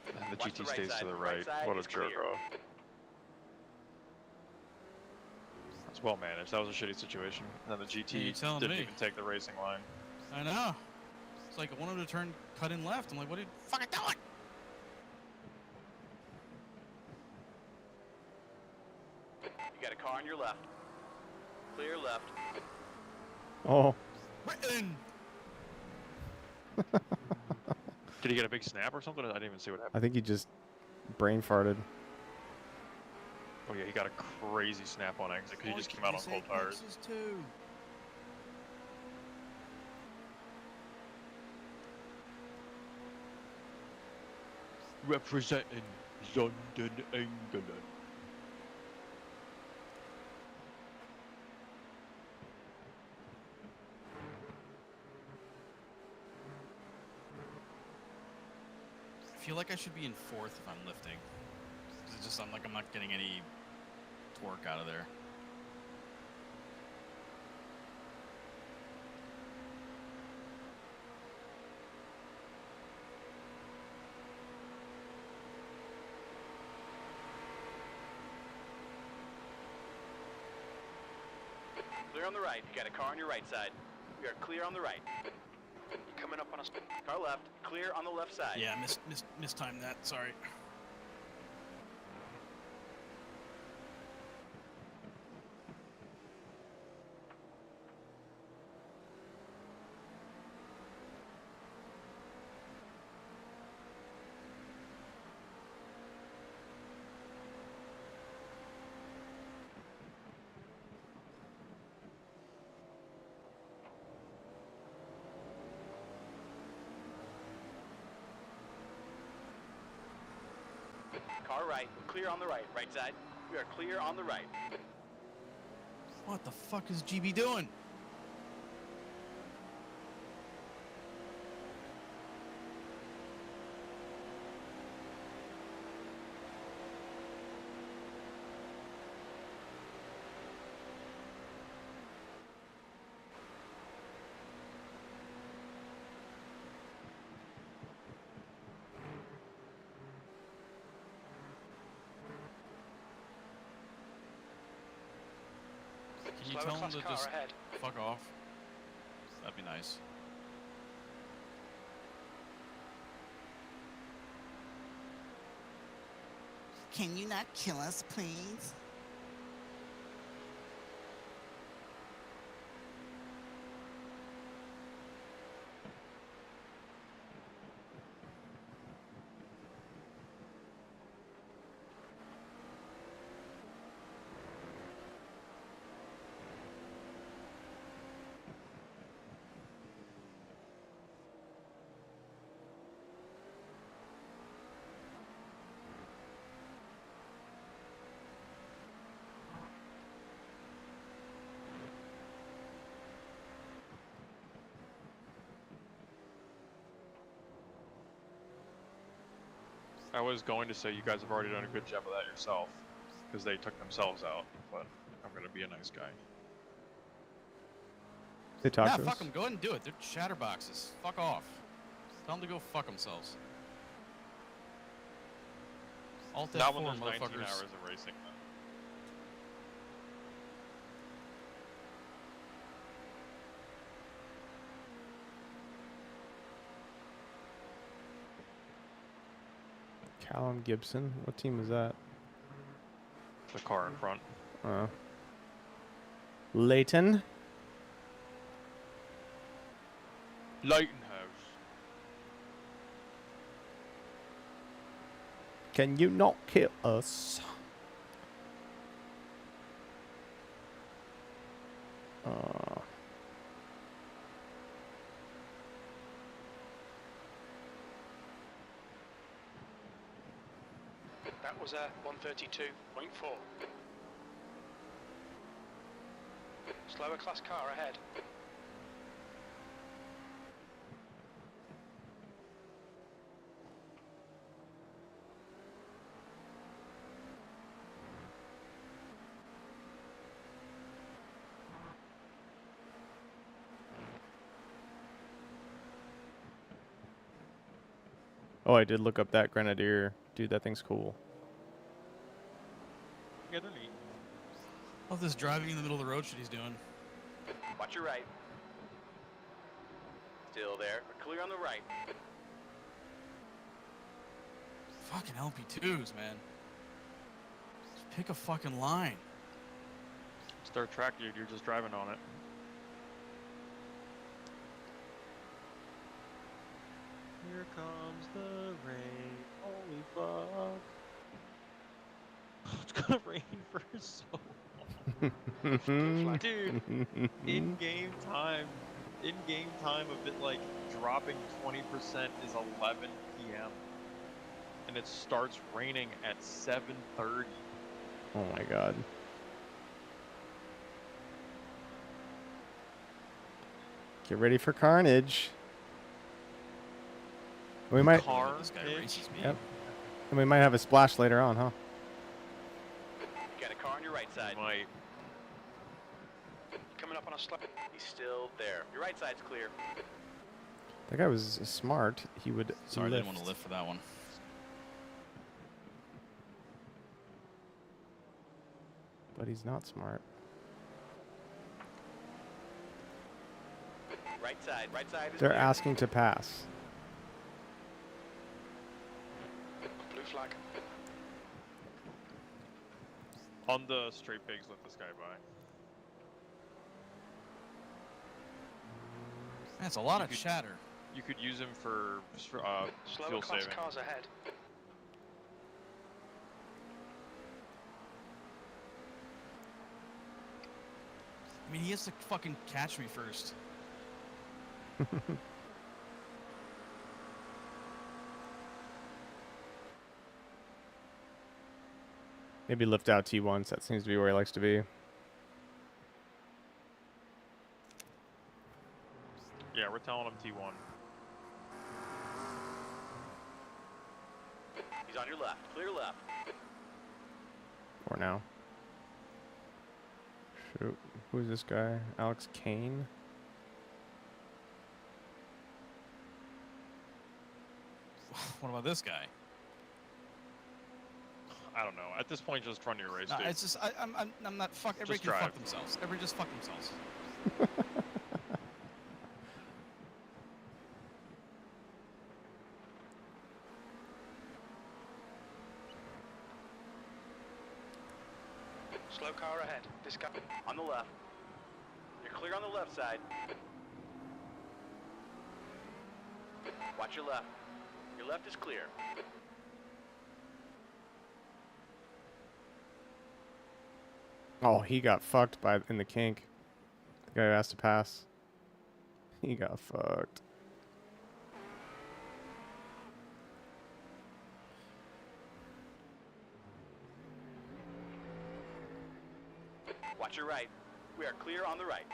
And the Watch the GT right stays side. to the Right right. side What a is jerk clear. off. That's well managed. That was a shitty situation. And then the You're GT telling didn't me. even take the racing line. I know. It's like I wanted to turn, cut in left. I'm like, what are you fucking doing? You got a car on your left. Clear left. Oh. Britain! Did he get a big snap or something? I didn't even see what happened. I think he just brain farted. Oh yeah, he got a crazy snap on exit because he just came out on cold tires. Too. Representing London, England. feel like I should be in fourth if I'm lifting. It's just I'm not getting any torque out of there. Clear on the right. You got a car on your right side. We are clear on the right. You're coming up on us. Car left. Clear on the left side. Yeah, mistimed that. Sorry. Car right. Clear on the right. Right side. We are clear on the right. What the fuck is GB doing? Can you Slower tell him class to car just ahead. fuck off? That'd be nice. Can you not kill us, please? I was going to say you guys have already done a good job of that yourself, because they took themselves out, but I'm going to be a nice guy. They talk Yeah, to fuck us. them. Go ahead and do it. They're chatterboxes. Fuck off. Tell them to go fuck themselves. Alt Not F4, when there's 19 motherfuckers. hours of racing. Callum Gibson. What team is that? The car in front. Leighton. Lightenhouse. Can you not kill us? That was a 132.4. Slower class car ahead. Oh, I did look up that Grenadier. Dude, that thing's cool. Yeah, they're neat. Love this driving in the middle of the road shit he's doing. Watch your right. Still there. We're clear on the right. Fucking LP2s, man. Just pick a fucking line. It's their track, dude. You're just driving on it. Here comes the rain. Holy fuck. It's gonna rain for so long. Dude, in-game time of it like dropping 20% is 11 p.m. And it starts raining at 7:30. Oh my god. Get ready for carnage. We might. car. This guy Mitch. races me. Yep. And we might have a splash later on, huh? You got a car on your right side. Might. Coming up on a slow. He's still there. Your right side's clear. That guy was smart. He would. Sorry, I lift. didn't want to lift for that one. But he's not smart. Right side. Right side is They're clear. asking to pass. Blue flag. On the straight pigs, let this guy by. That's a lot You of could- chatter. You could use him for Slower fuel class saving. cars ahead. I mean, he has to fucking catch me first. Maybe lift out T1s. That seems to be where he likes to be. Yeah, we're telling him T1. He's on your left. Clear left. For now. Shoot. Who's this guy? Alex Kane? What about this guy? I don't know. At this point, just run your race, No, dude. it's just I'm not fuck. Everybody Just can fuck drive. themselves. Everybody just fuck themselves. Slow car ahead. This guy. On the left. You're clear on the left side. Watch your left. Your left is clear. Oh, he got fucked by in the kink. The guy who has to pass. He got fucked. Watch your right. We are clear on the right.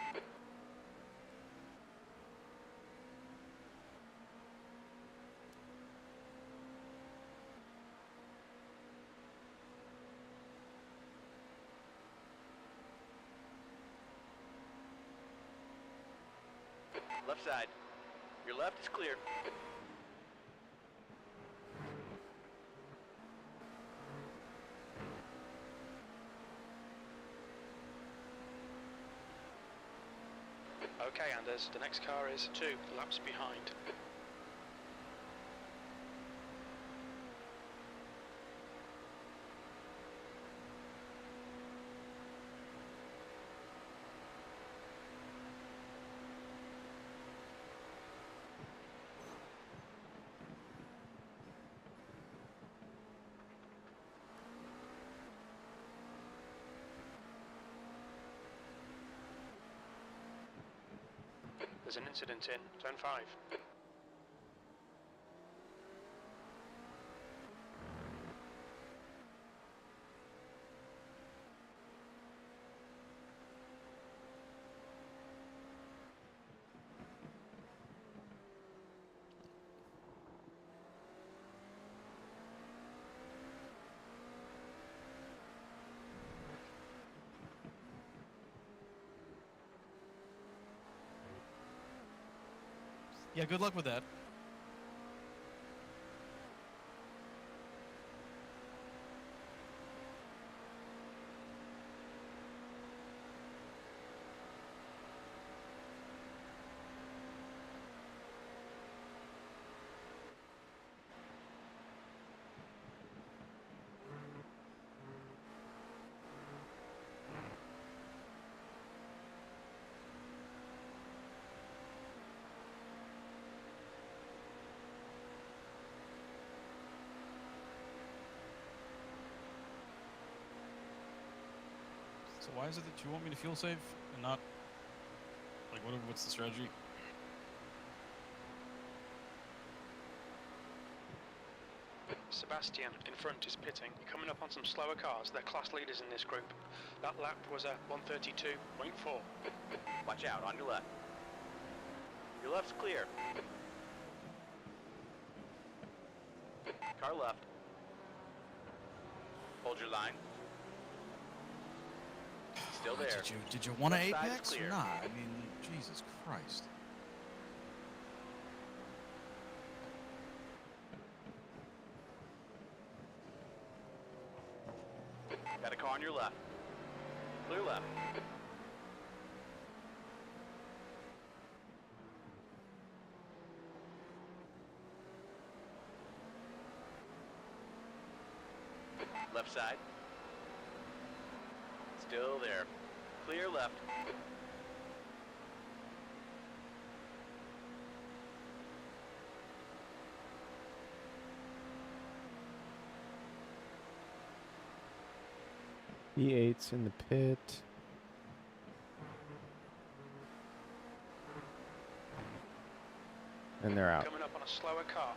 Left side. Your left is clear. Okay, Anders. The next car is 2 laps behind. There's an incident in Zone 5. Yeah, good luck with that. So why is it that you want me to fuel save and not like what's the strategy? Sebastian in front is pitting. You're coming up on some slower cars. They're class leaders in this group. That lap was a 132.4. Watch out, on your left. Your left's clear. Car left. Hold your line. Still there. Did you want to Left side is apex or clear. not? I mean, Jesus Christ. Got a car on your left. Clear left. Left side. Still there. Clear left. E8's in the pit. And they're out. Coming up on a slower car.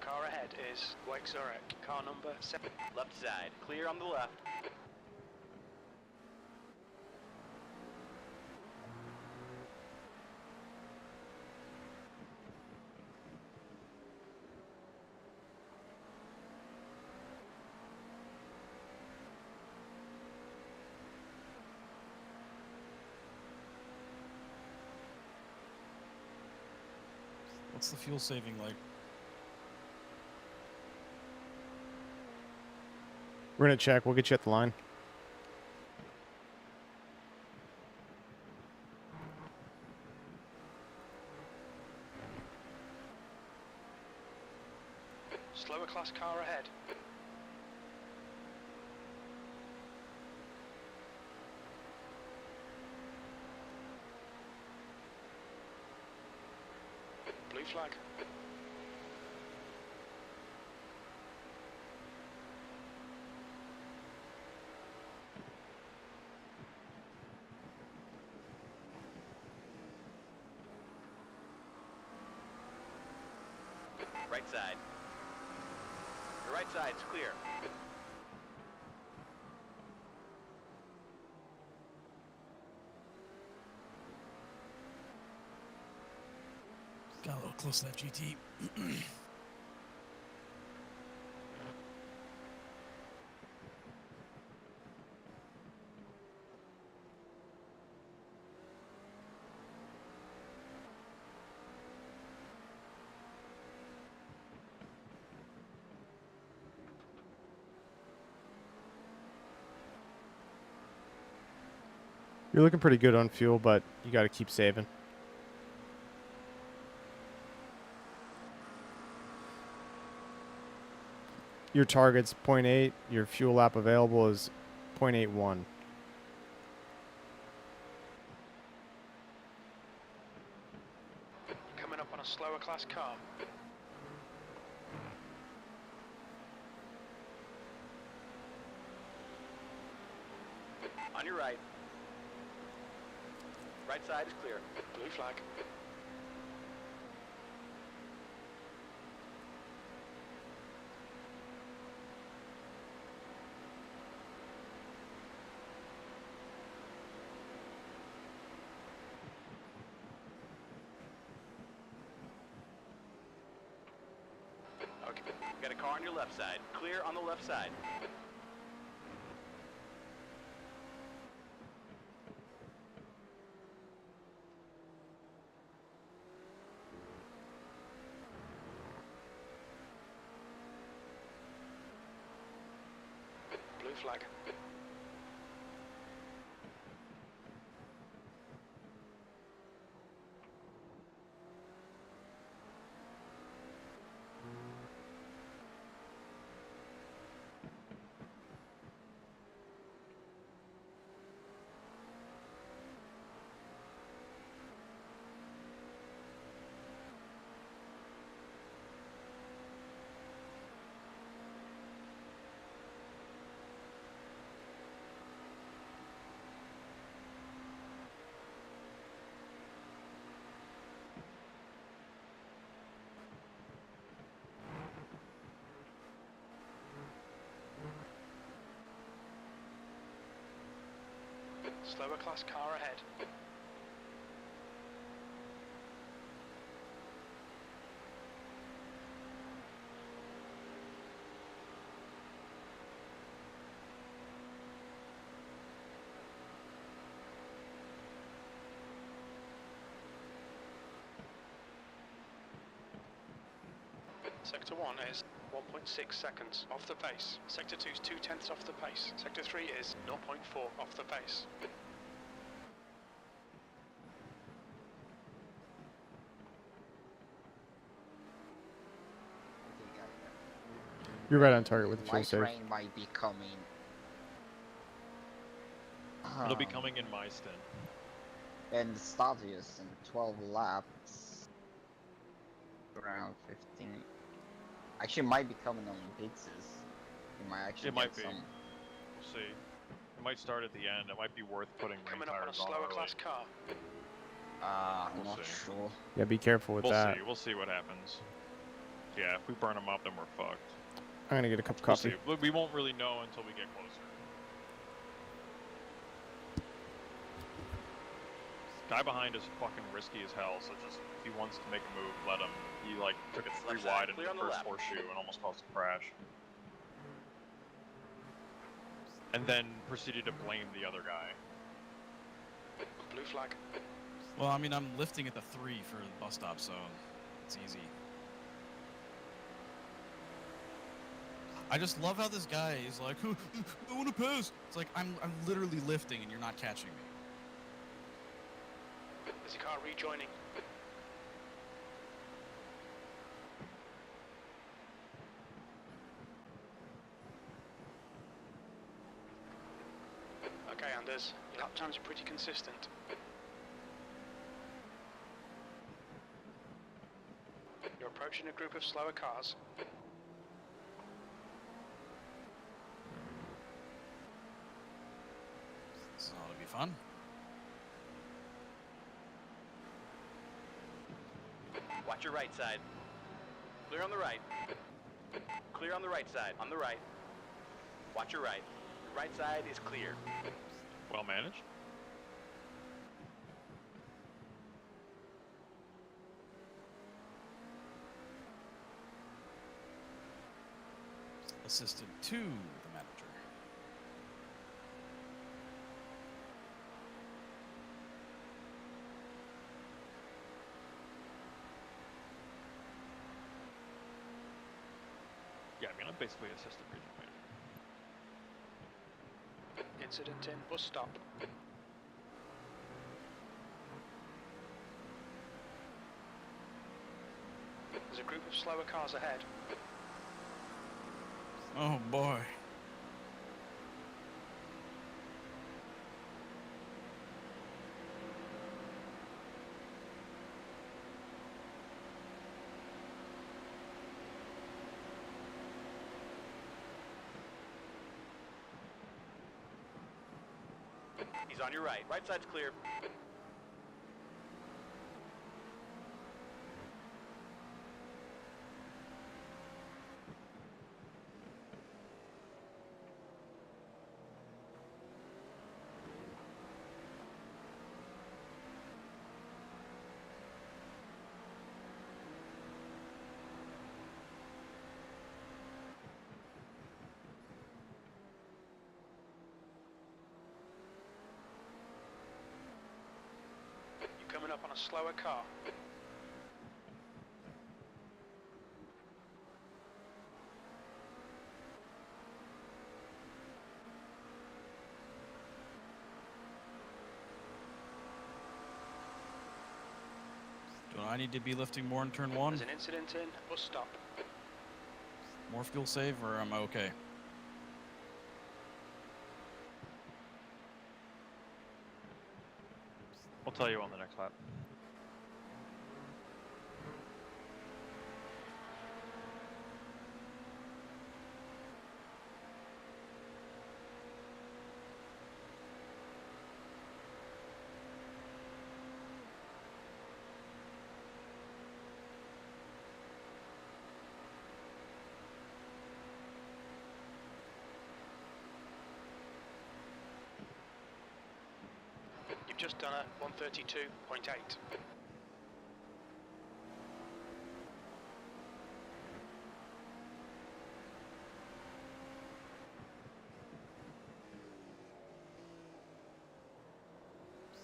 Car ahead is Wake Zurich. Car number 7. Left side. Clear on the left. What's the fuel saving like? We're gonna check. We'll get you at the line. Slower class car ahead. Blue flag. Right side. Your right side's clear. Got a little close to that GT. You're looking pretty good on fuel, but you got to keep saving. Your target's 0.8. Your fuel lap available is 0.81. Coming up on a slower class car. On your right. Right side is clear. Blue flag. Okay. Got a car on your left side. Clear on the left side. Blue flag. Slower class car ahead. Sector 1 is 1.6 seconds off the pace. Sector 2 is 0.2 off the pace. Sector 3 is 0.4 off the pace. You're right on target with the fuel Light save. rain might be coming. It'll be coming in my stint. And Stadius in 12 laps. Around 15. Actually, might be coming on pizzas. You might actually It might get be. some. We'll see. It might start at the end. It might be worth putting rain Coming up on a tires on slower early. class car. I'm We'll not see. sure. Yeah, be careful with We'll that. see. We'll see what happens. Yeah, if we burn them up, then we're fucked. I'm gonna get a cup of We'll coffee. see. We won't really know until we get closer. Guy behind is fucking risky as hell, so just if he wants to make a move, let him. He like took it 3 Left side, wide into clear the on the first left. horseshoe and almost caused a crash. And then proceeded to blame the other guy. Blue flag. Well, I mean, I'm lifting at the 3 for the bus stop, so it's easy. I just love how this guy is like, I want to pass. It's like, I'm literally lifting and you're not catching me. There's a car rejoining. Okay, Anders. Your lap times are pretty consistent. You're approaching a group of slower cars. So it'll be fun. Watch your right side. Clear on the right. Clear on the right side. On the right. Watch your right. Your right side is clear. Well managed. Assistant to the manager. Yeah, I mean, I'm basically assistant region manager. Incident in bus stop. There's a group of slower cars ahead. Oh boy. He's on your right. Right side's clear. You're coming up on a slower car. Do I need to be lifting more in turn 1? There's an incident in bus stop. More fuel save, or am I okay? I'll tell you on the next lap. You've just done a 132.8.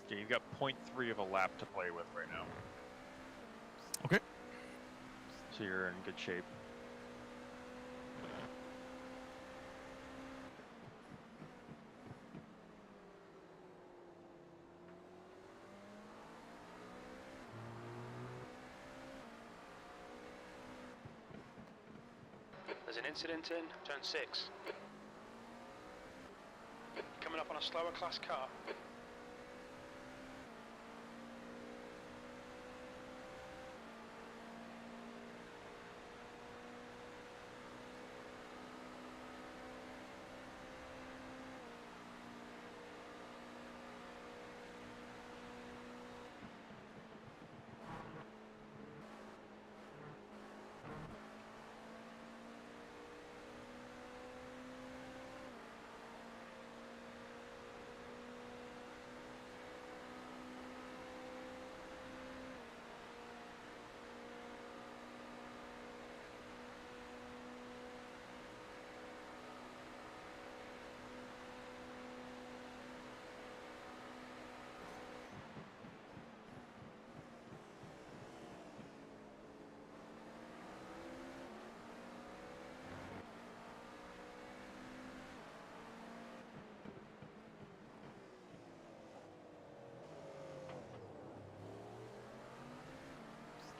Okay, you've got 0.3 of a lap to play with right now. Okay. So you're in good shape. There's an incident in turn 6. Coming up on a slower class car.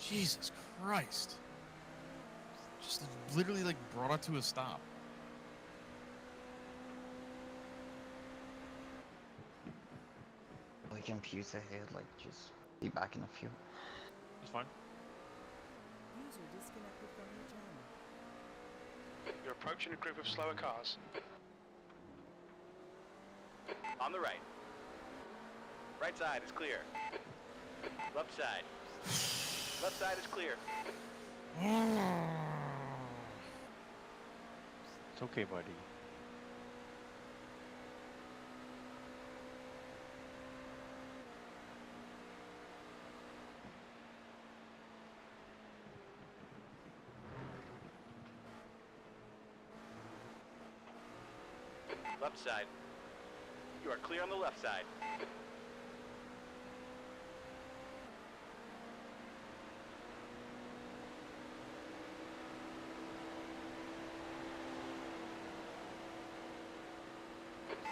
Jesus Christ. Just literally like brought it to a stop. My computer here, like, just be back in a few. It's fine. User disconnected from your channel. You're approaching a group of slower cars. On the right. Right side is clear. Left side. Left side is clear. It's okay, buddy. Left side. You are clear on the left side.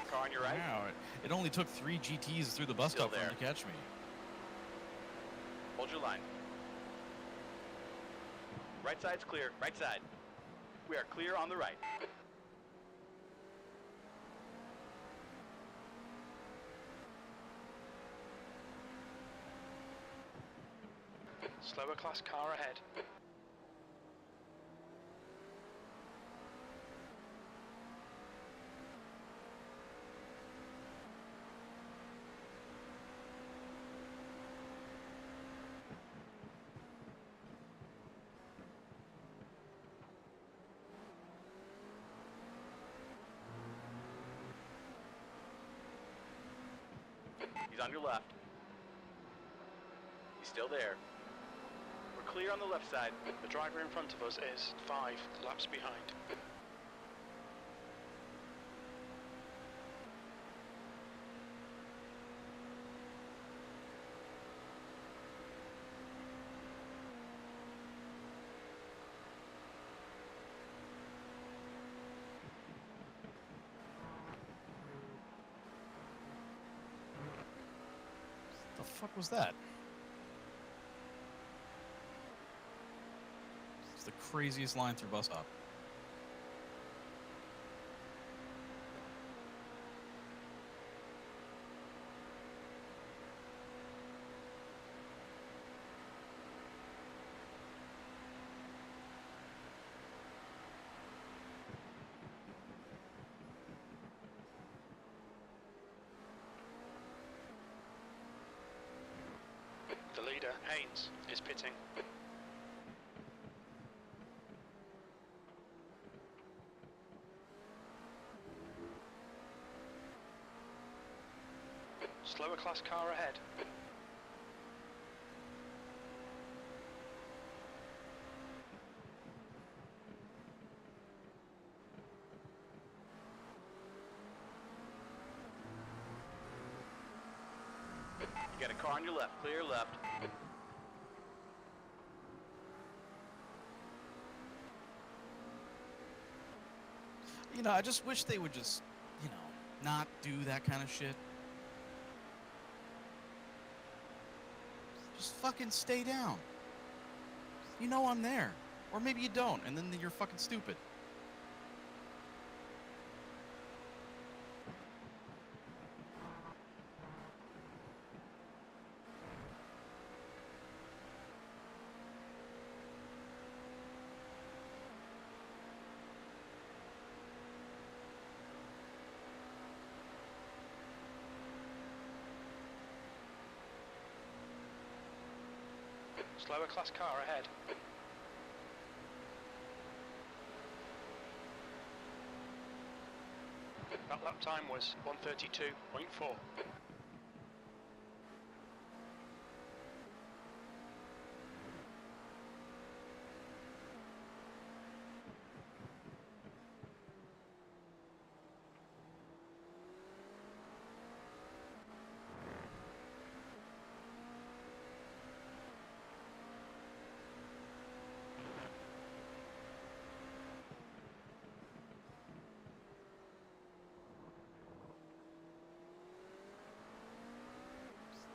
Car on your right. Wow, it only took 3 GTs through the bus Still stop for him there. to catch me. Hold your line. Right side's clear. Right side. We are clear on the right. Slower class car ahead. He's on your left. He's still there. We're clear on the left side. The driver in front of us is 5 laps behind. The fuck was that? It's the craziest line through bus stop. The leader, Haynes, is pitting. Slower class car ahead. You got a car on your left, clear left. You know, I just wish they would just, you know, not do that kind of shit. Just fucking stay down. You know I'm there. Or maybe you don't, and then you're fucking stupid. Slower class car ahead. That lap time was 1:32.4.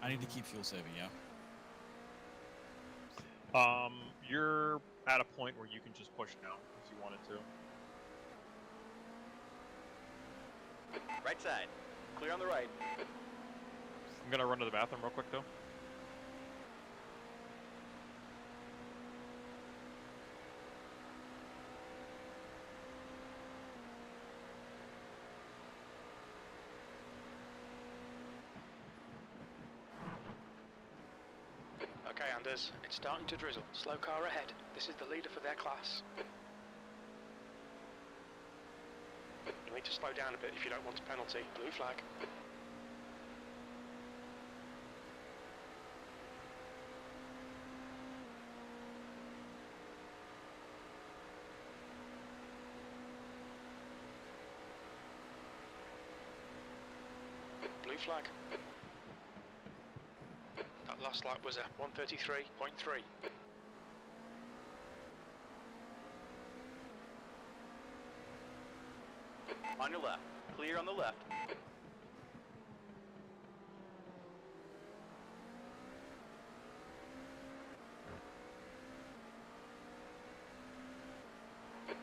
I need to keep fuel saving, yeah. You're at a point where you can just push now if you wanted to. Right side, clear on the right. I'm gonna run to the bathroom real quick though. Okay, Anders, it's starting to drizzle. Slow car ahead. This is the leader for their class. You'll need to slow down a bit if you don't want a penalty. Blue flag. Blue flag. That last lap was a 1:33.3. On your left, clear on the left.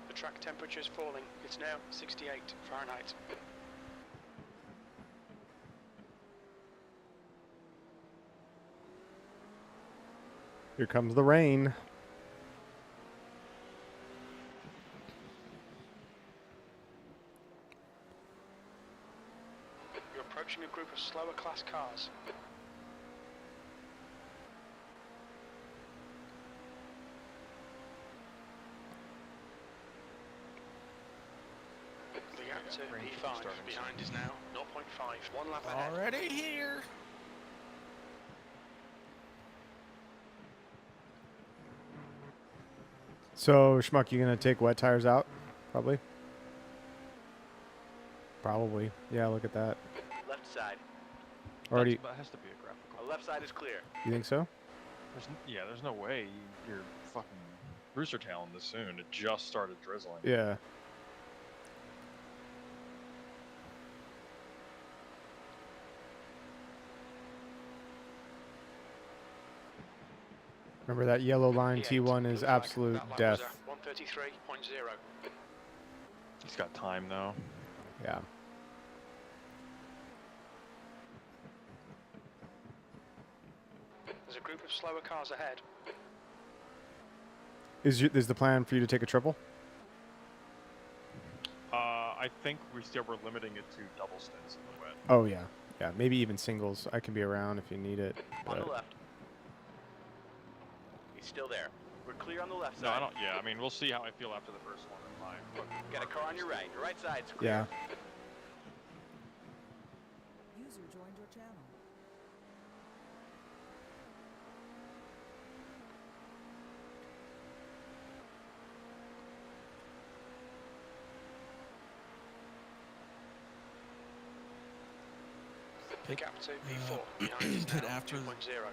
The track temperature's falling. It's now 68 Fahrenheit. Here comes the rain. You're approaching a group of slower class cars. The gap to P5 behind is now 0.5. One lap ahead. Already here. So, Schmuck, you gonna take wet tires out? Probably. Probably. Yeah, look at that. Left side. Already. That has to be a graphical. The left side is clear. You think so? There's no way you're fucking rooster tailing this soon. It just started drizzling. Yeah. Remember that yellow line T1 is absolute death. 1:33.0. He's got time though. Yeah. There's a group of slower cars ahead. Is the plan for you to take a triple? I think we still were limiting it to double stints in the wet. Oh yeah. Yeah, maybe even singles. I can be around if you need it. On the but- left. He's still there. We're clear on the left side. No, I don't. Yeah, I mean, we'll see how I feel after the first one. I'm fine. But Got a car on your right. Your right side's clear. Yeah. User joined your channel. the Pit, gap to P4. Behind is pit now after 2.0.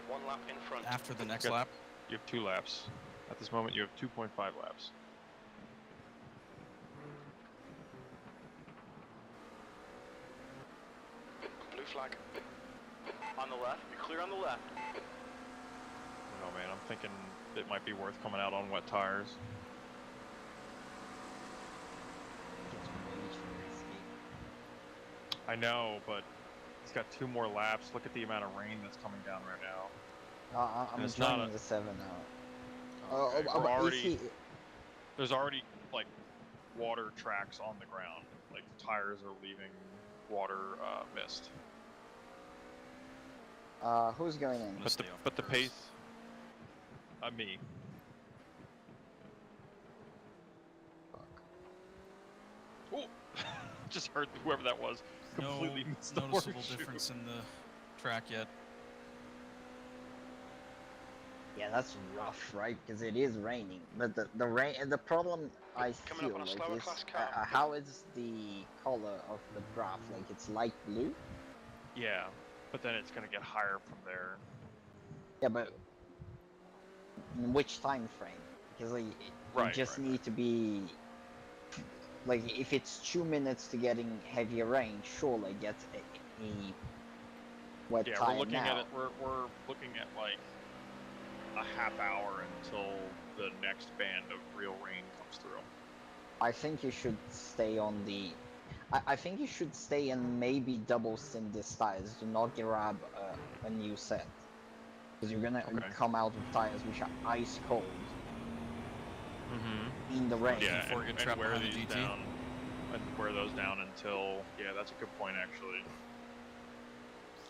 1 lap in front. after the next Good. lap. You have 2 laps. At this moment, you have 2.5 laps. Blue flag. On the left. You're clear on the left. No, man, I'm thinking it might be worth coming out on wet tires. It's way too risky. I know, but he's got 2 more laps. Look at the amount of rain that's coming down right now. I'm it's not joining a- the 7 now. Okay, But we're is already, he- there's already, like, water tracks on the ground. Like, the tires are leaving water mist. who's going in? But the pace... me. Oh! Just heard whoever that was completely No missed the noticeable horseshoe. difference in the track yet. Yeah, that's rough, right? Because it is raining. But the rain, the problem I Coming feel up on a like slower is class car. how is the color of the graph? Like it's light blue. Yeah, but then it's gonna get higher from there. Yeah, but in which time frame? Because like you just need to be like if it's 2 minutes to getting heavier rain, surely get a wet Yeah, tire we're looking now. at it. We're looking at like a half hour until the next band of real rain comes through. I think you should stay on the. I think you should stay and maybe double stint this tires. Do not grab a new set. Because you're gonna come out with tires which are ice cold in the rain. Yeah, Before you get trapped wear behind the these GT. down. And wear those down until. Yeah, that's a good point actually.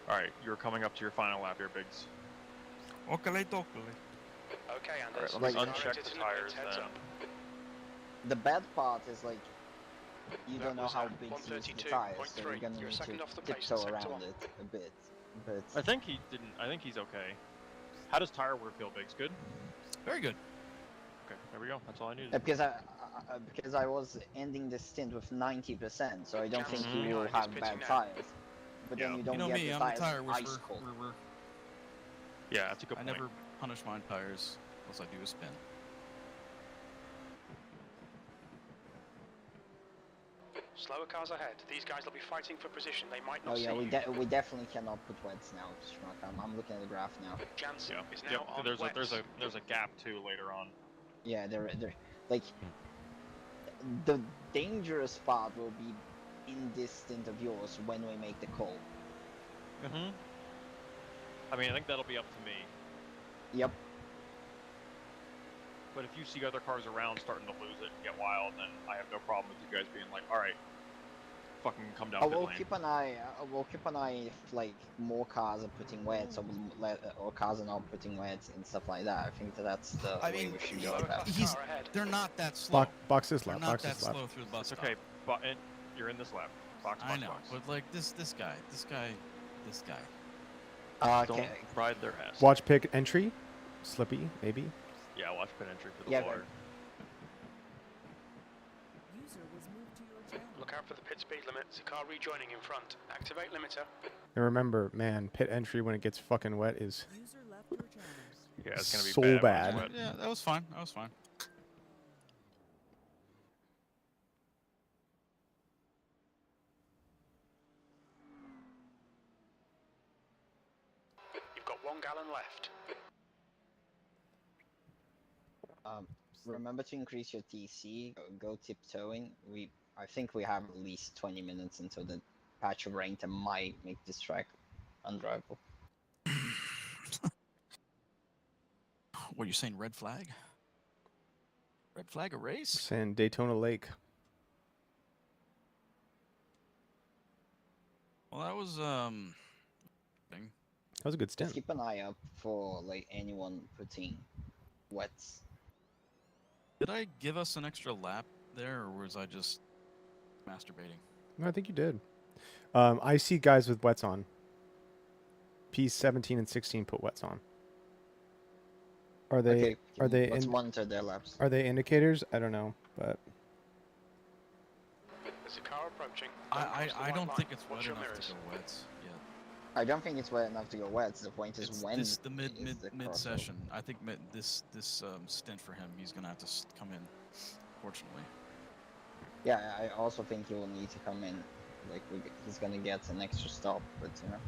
All right, you're coming up to your final lap here, Biggs. Okay, Anders. All right, let Like- me uncheck the tires then. The bad part is like you That don't know was how at big to use the 132.3. tires, so you're gonna You're need second to off the pace, tiptoe sector around one. it a bit. But I think he didn't. I think he's okay. How does tire wear feel, Biggs? Good. Very good. Okay, there we go. That's all I needed. because I was ending the stint with 90%, so I don't think Johnson you will behind is have pitting bad now. tires. But then Yeah. you don't You know get me, the I'm the tires tire ice whisperer. cold. Yeah, that's a good I point. never punish my tires unless I do a spin. Slower cars ahead. These guys will be fighting for position. They might Oh not yeah, see you. we definitely cannot put wets now, Schmuck. I'm looking at the graph now. Jansen Yeah. is now on There's wets. a gap too later on. Yeah, they're like the dangerous part will be in this stint of yours when we make the call. I mean, I think that'll be up to me. Yep. But if you see other cars around starting to lose it and get wild, then I have no problem with you guys being like, all right, fucking come down pit We'll lane. keep an eye. We'll keep an eye if like more cars are putting wets or cars are not putting wets and stuff like that. I think that's the I way mean, we should Slower go class about it. He's- car ahead. They're not that slow. Box this They're lap. not Box that this lap. slow through the bus It's stop. okay, but you're in this lap. Box, I box, know, box. but like this guy. Don't Okay. ride their ass. Watch pick entry. Slippy, maybe. Yeah, watch pit entry for the Yeah, water. User was moved to your channel. Look out for the pit speed limit. It's a car rejoining in front. Activate limiter. And remember, man, pit entry when it gets fucking wet is User left your channel. Yeah, it's gonna be so bad. when it's bad. wet. Yeah, that was fine. That was fine. You've got 1 gallon left. Remember to increase your TC. Go tiptoeing. I think we have at least 20 minutes until the patch of rain that might make this track undrivable. What are you saying? Red flag? Red flag a race? saying Daytona Lake. Well, that was thing. That was a good Just stint. keep an eye out for like anyone putting wets. Did I give us an extra lap there, or was I just masturbating? No, I think you did. I see guys with wets on. P17 and 16 put wets on. Are they? Okay, are they? let's monitor their laps. Are they indicators? I don't know, but There's a car approaching. I don't think it's wet Watch your enough mirrors. to go wets yet. I don't think it's wet enough to go wet. The point is It's when this the mid is the crossover. session. I think this stint for him, he's gonna have to come in. Fortunately. Yeah, I also think he will need to come in. Like he's gonna get an extra stop, but you know.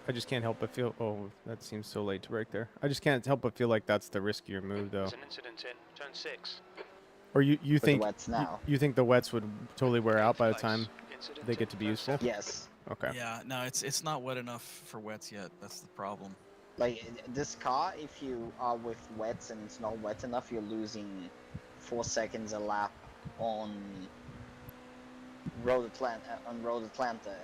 I just can't help but feel. Oh, that seems so late to break there. I just can't help but feel like that's the riskier move, though. There's an incident in turn 6. Or you For the think wets now. you think the wets would totally wear out by the Place. time Incident they in get to be turn useful? 7. Yes. Okay. Yeah, no, it's not wet enough for wets yet. That's the problem. Like this car, if you are with wets and it's not wet enough, you're losing 4 seconds a lap on Road Atlanta,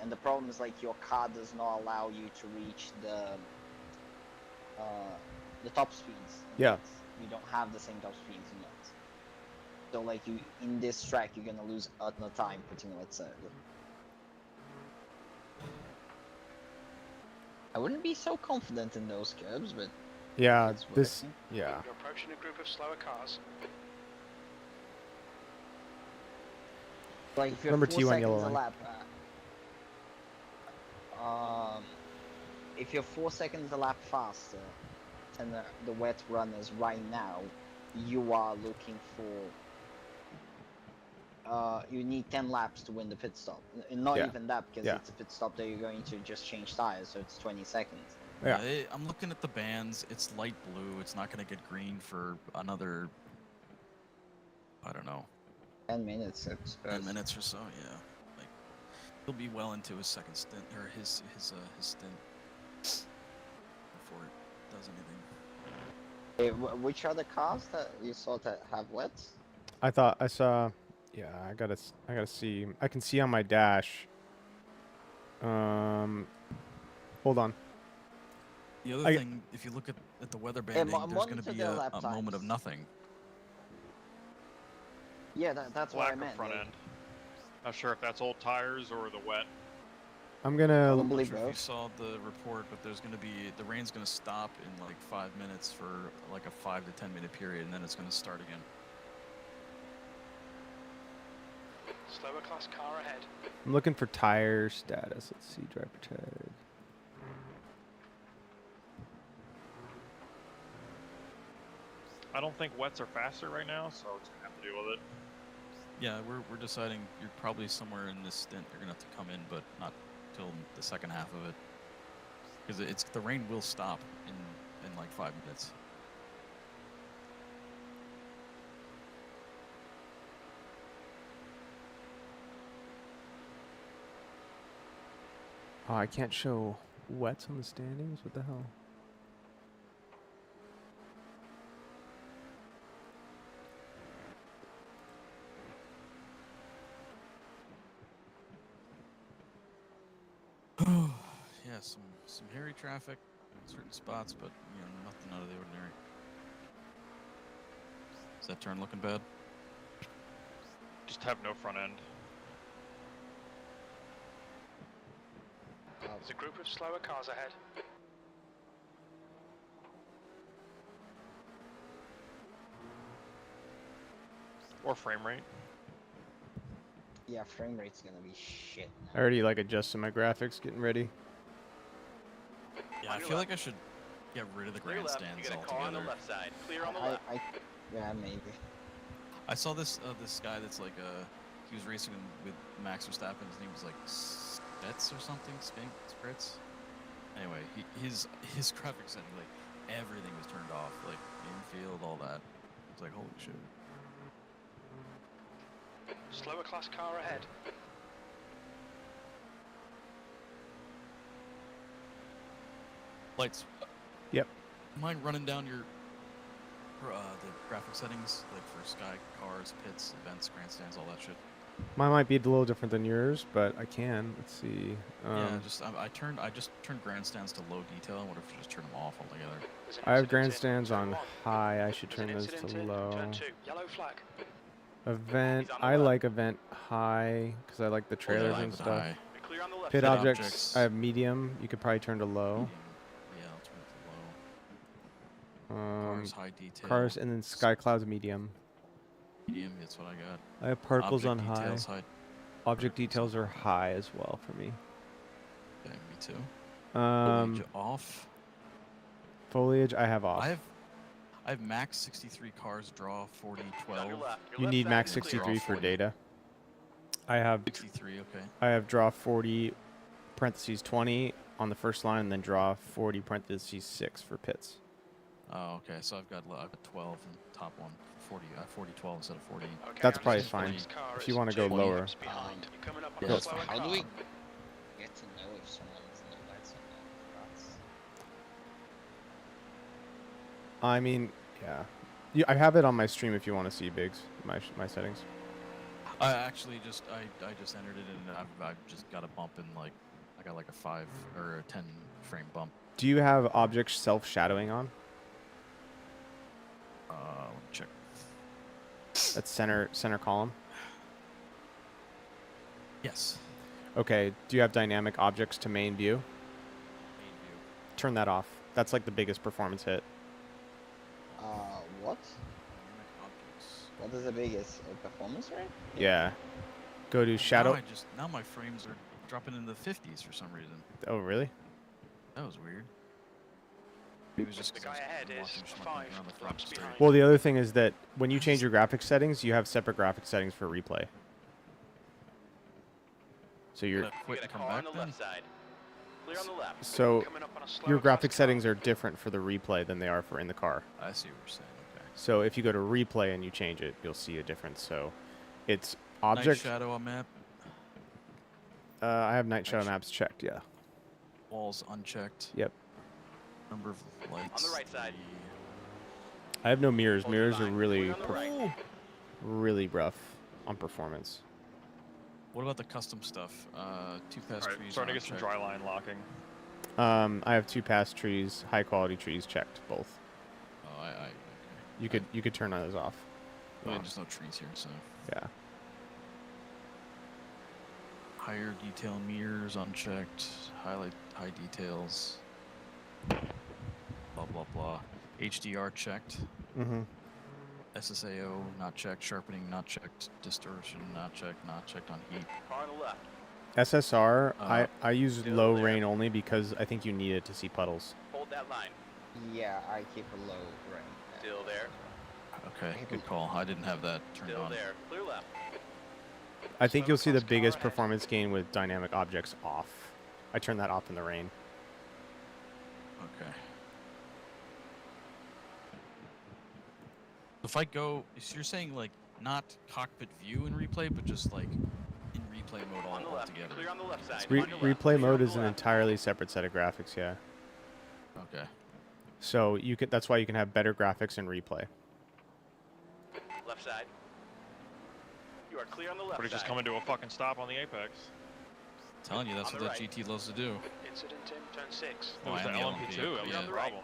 and the problem is like your car does not allow you to reach the top speeds. Yeah. You don't have the same top speeds in wets. So like you in this track, you're gonna lose a ton of time putting wets out. I wouldn't be so confident in those curbs, but Yeah. it's This. working. Yeah. You're approaching a group of slower cars. Like if you're Number 4 2 on seconds yellow a line. lap, if you're 4 seconds a lap faster than the wet runners right now, you are looking for. You need 10 laps to win the pit stop. And not Yeah. even that, because Yeah. it's a pit stop that you're going to just change tires, so it's 20 seconds. Yeah. I'm looking at the bands. It's light blue. It's not gonna get green for another. I don't know. 10 minutes, I suppose. 10 minutes or so. Yeah. Like he'll be well into his second stint or his stint before it does anything. Hey, which are the cars that you saw that have wets? I thought I saw. Yeah. I gotta see. I can see on my dash. Hold on. The other thing, if you look at the weather banding, there's going to monitor be their a lap moment of times. nothing. Yeah, that's what I Lack meant. of front like- end. Not sure if that's old tires or the wet. I'm gonna. I'm Probably not sure if you both. saw the report, but there's going to be the rain's going to stop in like 5 minutes for like a 5 to 10 minute period, and then it's going to start again. Slower class car ahead. I'm looking for tire status. Let's see. Driver tag. I don't think wets are faster right now, so it's gonna have to deal with it. Yeah, we're deciding you're probably somewhere in this stint. You're going to have to come in, but not till the second half of it, because the rain will stop in like 5 minutes. Oh, I can't show wets on the standings. What the hell? Yeah, some hairy traffic in certain spots, but nothing out of the ordinary. Is that turn looking bad? Just have no front end. There's a group of slower cars ahead. Or frame rate. Yeah, frame rate's gonna be shit. I already like adjusted my graphics, getting ready. Yeah, I feel like I should get rid of the Clear left. You grandstands got a car on the altogether. left side. Clear on the left. Yeah, maybe. I saw this guy that's like he was racing with Max Verstappen. His name was like Spitz or something. Spritz. Anyway, his graphics setting, like everything was turned off, like infield, all that. It's like holy shit. Slower class car ahead. Lights. Yep. Mind running down your the graphic settings, like for sky, cars, pits, events, grandstands, all that shit. Mine might be a little different than yours, but I can. Let's see. Yeah, I just turned grandstands to low detail. I wonder if you just turn them off altogether. There's an I have incident in grandstands turn on 1. high. I should There's an turn those incident to in low. turn 2. Yellow flag. Event. He's on the I left. like event high because I like the trailers High and with stuff. high. You're clear on the left Pit Pit side. objects, objects. I have medium. You could probably turn to low. Medium. Yeah, I'll turn it to low. Cars, high detail. Cars and then sky clouds medium. Medium, that's what I got. I have particles Object on high. details, high. Object details are high as well for me. Yeah. too. Um, Off. foliage I have off. I have max 63 cars, draw 40, 12. You need max 63 for data. I have 63, okay. I have draw 40 parentheses 20 on the first line, and then draw 40 parentheses 6 for pits. Oh, okay. So I've got 12 and top one. 40. 40, 12 instead of 40. Okay, That's I'm probably just fine. this car If is you want to go 2 lower. laps behind. You're coming up on Yeah, a that's slower fine. How car. do we get to know if someone's in the wet or not? I mean, yeah. I have it on my stream if you want to see Biggs, my settings. I actually just entered it and I've just got a bump in I got like a 5 or a 10 frame bump. Do you have object self-shadowing on? Let me check. That's center column. Yes. Okay. Do you have dynamic objects to main view? Main view. Turn that off. That's like the biggest performance hit. What? Dynamic objects. What is the biggest performance rate? Yeah. Go to shadow. Now my frames are dropping in the 50s for some reason. Oh, really? That was weird. Maybe it was just The 'cause I guy was ahead is watching Schmuck 5 around the front laps straight. behind. Well, the other thing is that when you change your graphics settings, you have separate graphics settings for replay. So you're Quit Got a and come car on back the then? left side. Clear on the left. so Coming up on a slower your class graphic settings are different for the replay than they are for in the car. I see what you're saying. Okay. So if you go to replay and you change it, you'll see a difference. So it's Night object. shadow on map. I have night shadow maps checked. Yeah. Walls unchecked. Yep. Number of lights. On the right side. I have no mirrors. Hold your Mirrors are line. really Clear on the right. really rough on performance. What about the custom stuff? 2 pass Alright, trees. starting to get some unchecked. dry line locking. I have 2 pass trees, high quality trees checked both. Oh, okay. You could turn those off. Well, there's no trees here, so. Yeah. Higher detail mirrors unchecked. Highlight high details. Blah blah blah. HDR checked. Mm-hmm. SSAO not checked. Sharpening not checked. Distortion not checked. Not checked on heat. Car on the left. SSR, Uh, I use still low there. rain only because I think you need it to see puddles. Hold that line. Yeah, I keep a low rank. Still there. Okay, good call. I didn't have that turned Still on. there. Clear left. I think you'll see the class car biggest ahead. performance gain with dynamic objects off. I turn that off in the rain. Okay. If I go, so you're saying not cockpit view in replay, but just in replay mode On the all left. together. Clear on the left side. Re- On your left. replay Clear mode on is the an left. entirely separate set of graphics. Yeah. Okay. So you can. That's why you can have better graphics in replay. Left side. You are clear on the left But it's side. just coming to a fucking stop on the apex. Telling you, that's On what the that right. GT loves to do. Incident in turn 6. It Oh, was the and the LMP2. LMP, That was yeah. the problem.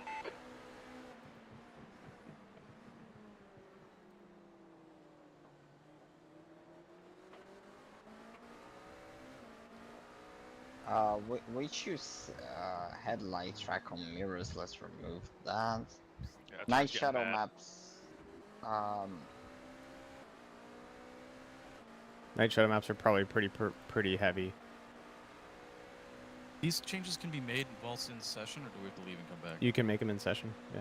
We choose headlight track on mirrors. Let's remove that. Yeah, it's Night just getting shadow bad. maps. Night shadow maps are probably pretty heavy. These changes can be made whilst in session, or do we have to leave and come back? You can make them in session. Yeah.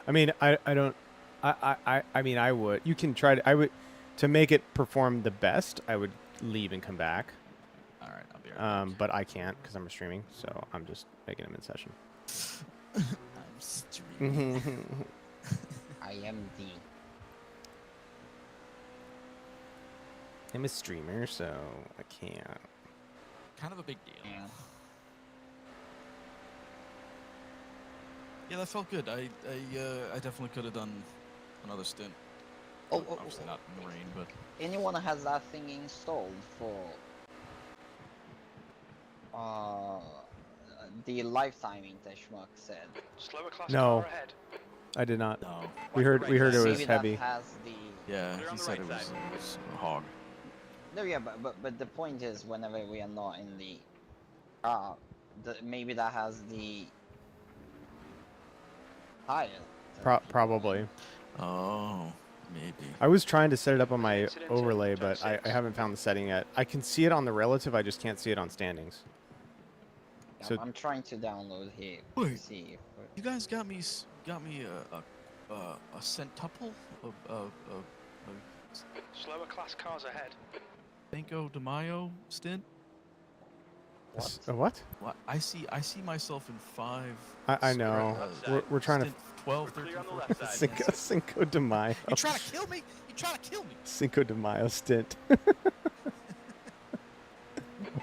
I mean, I don't. I mean, I would. You can try to. I would. To make it perform the best, I would leave and come back. All right, I'll be right back. But I can't because I'm streaming, so I'm just making them in session. I'm streaming. I am the. I'm a streamer, so I can't. Kind of a big deal. Yeah. Yeah, that felt good. I definitely could have done another stint. Oh, Obviously not in the rain, but anyone has that thing installed for the lifetiming that Schmuck said? Slower class No. car ahead. I did not. no. We heard it was Maybe heavy. that has the. Yeah, Clear on he the said right it side. was a hog. No, yeah, but the point is, whenever we are not in the maybe that has the higher. Probably. Oh, maybe. I was trying to set it up on my Incident in overlay, turn but I 6. haven't found the setting yet. I can see it on the relative. I just can't see it on standings. So I'm trying to download here to Wait. see if You guys got me a centuple of Slower class cars ahead. Cinco de Mayo stint. a what? What? I see myself in 5. I know. We're trying to stint 12, We're 13, clear on the 14, left side. 15, Cinco de Mayo. You trying to kill me? You trying to kill me? Cinco de Mayo stint.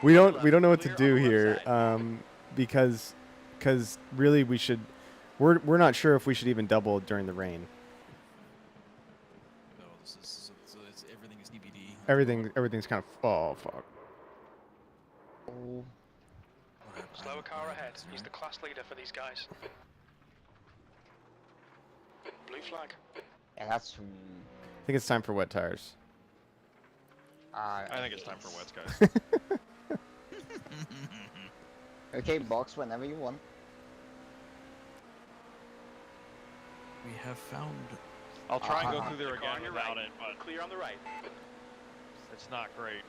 we don't know what to do here, because really we should. We're not sure if we should even double during the rain. No, this is so it's everything is TBD. Everything's kind of fuck. oh, Slower car ahead. He's the class leader for these guys. Blue flag. yeah, that's. I think it's time for wet tires. I think it's time for wets, guys. Okay, box whenever you want. We have found. I'll try and go Uh-huh. through there Car on again your without right. it, but Clear on the right. it's not great.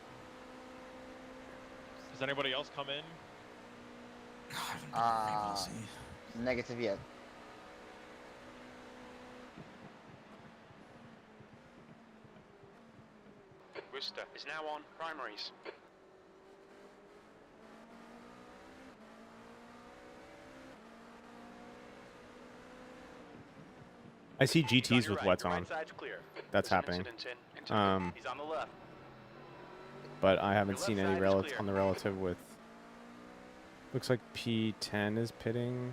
Does anybody else come in? I haven't been to rain, we'll see. Negative yet. Worcester is now on primaries. I see He's on GTs your with right. wets Your on. right side's clear. That's There's an happening. incident in. He's on the left. But I haven't Your seen left any side is clear. on the relative with. Looks like P10 is pitting.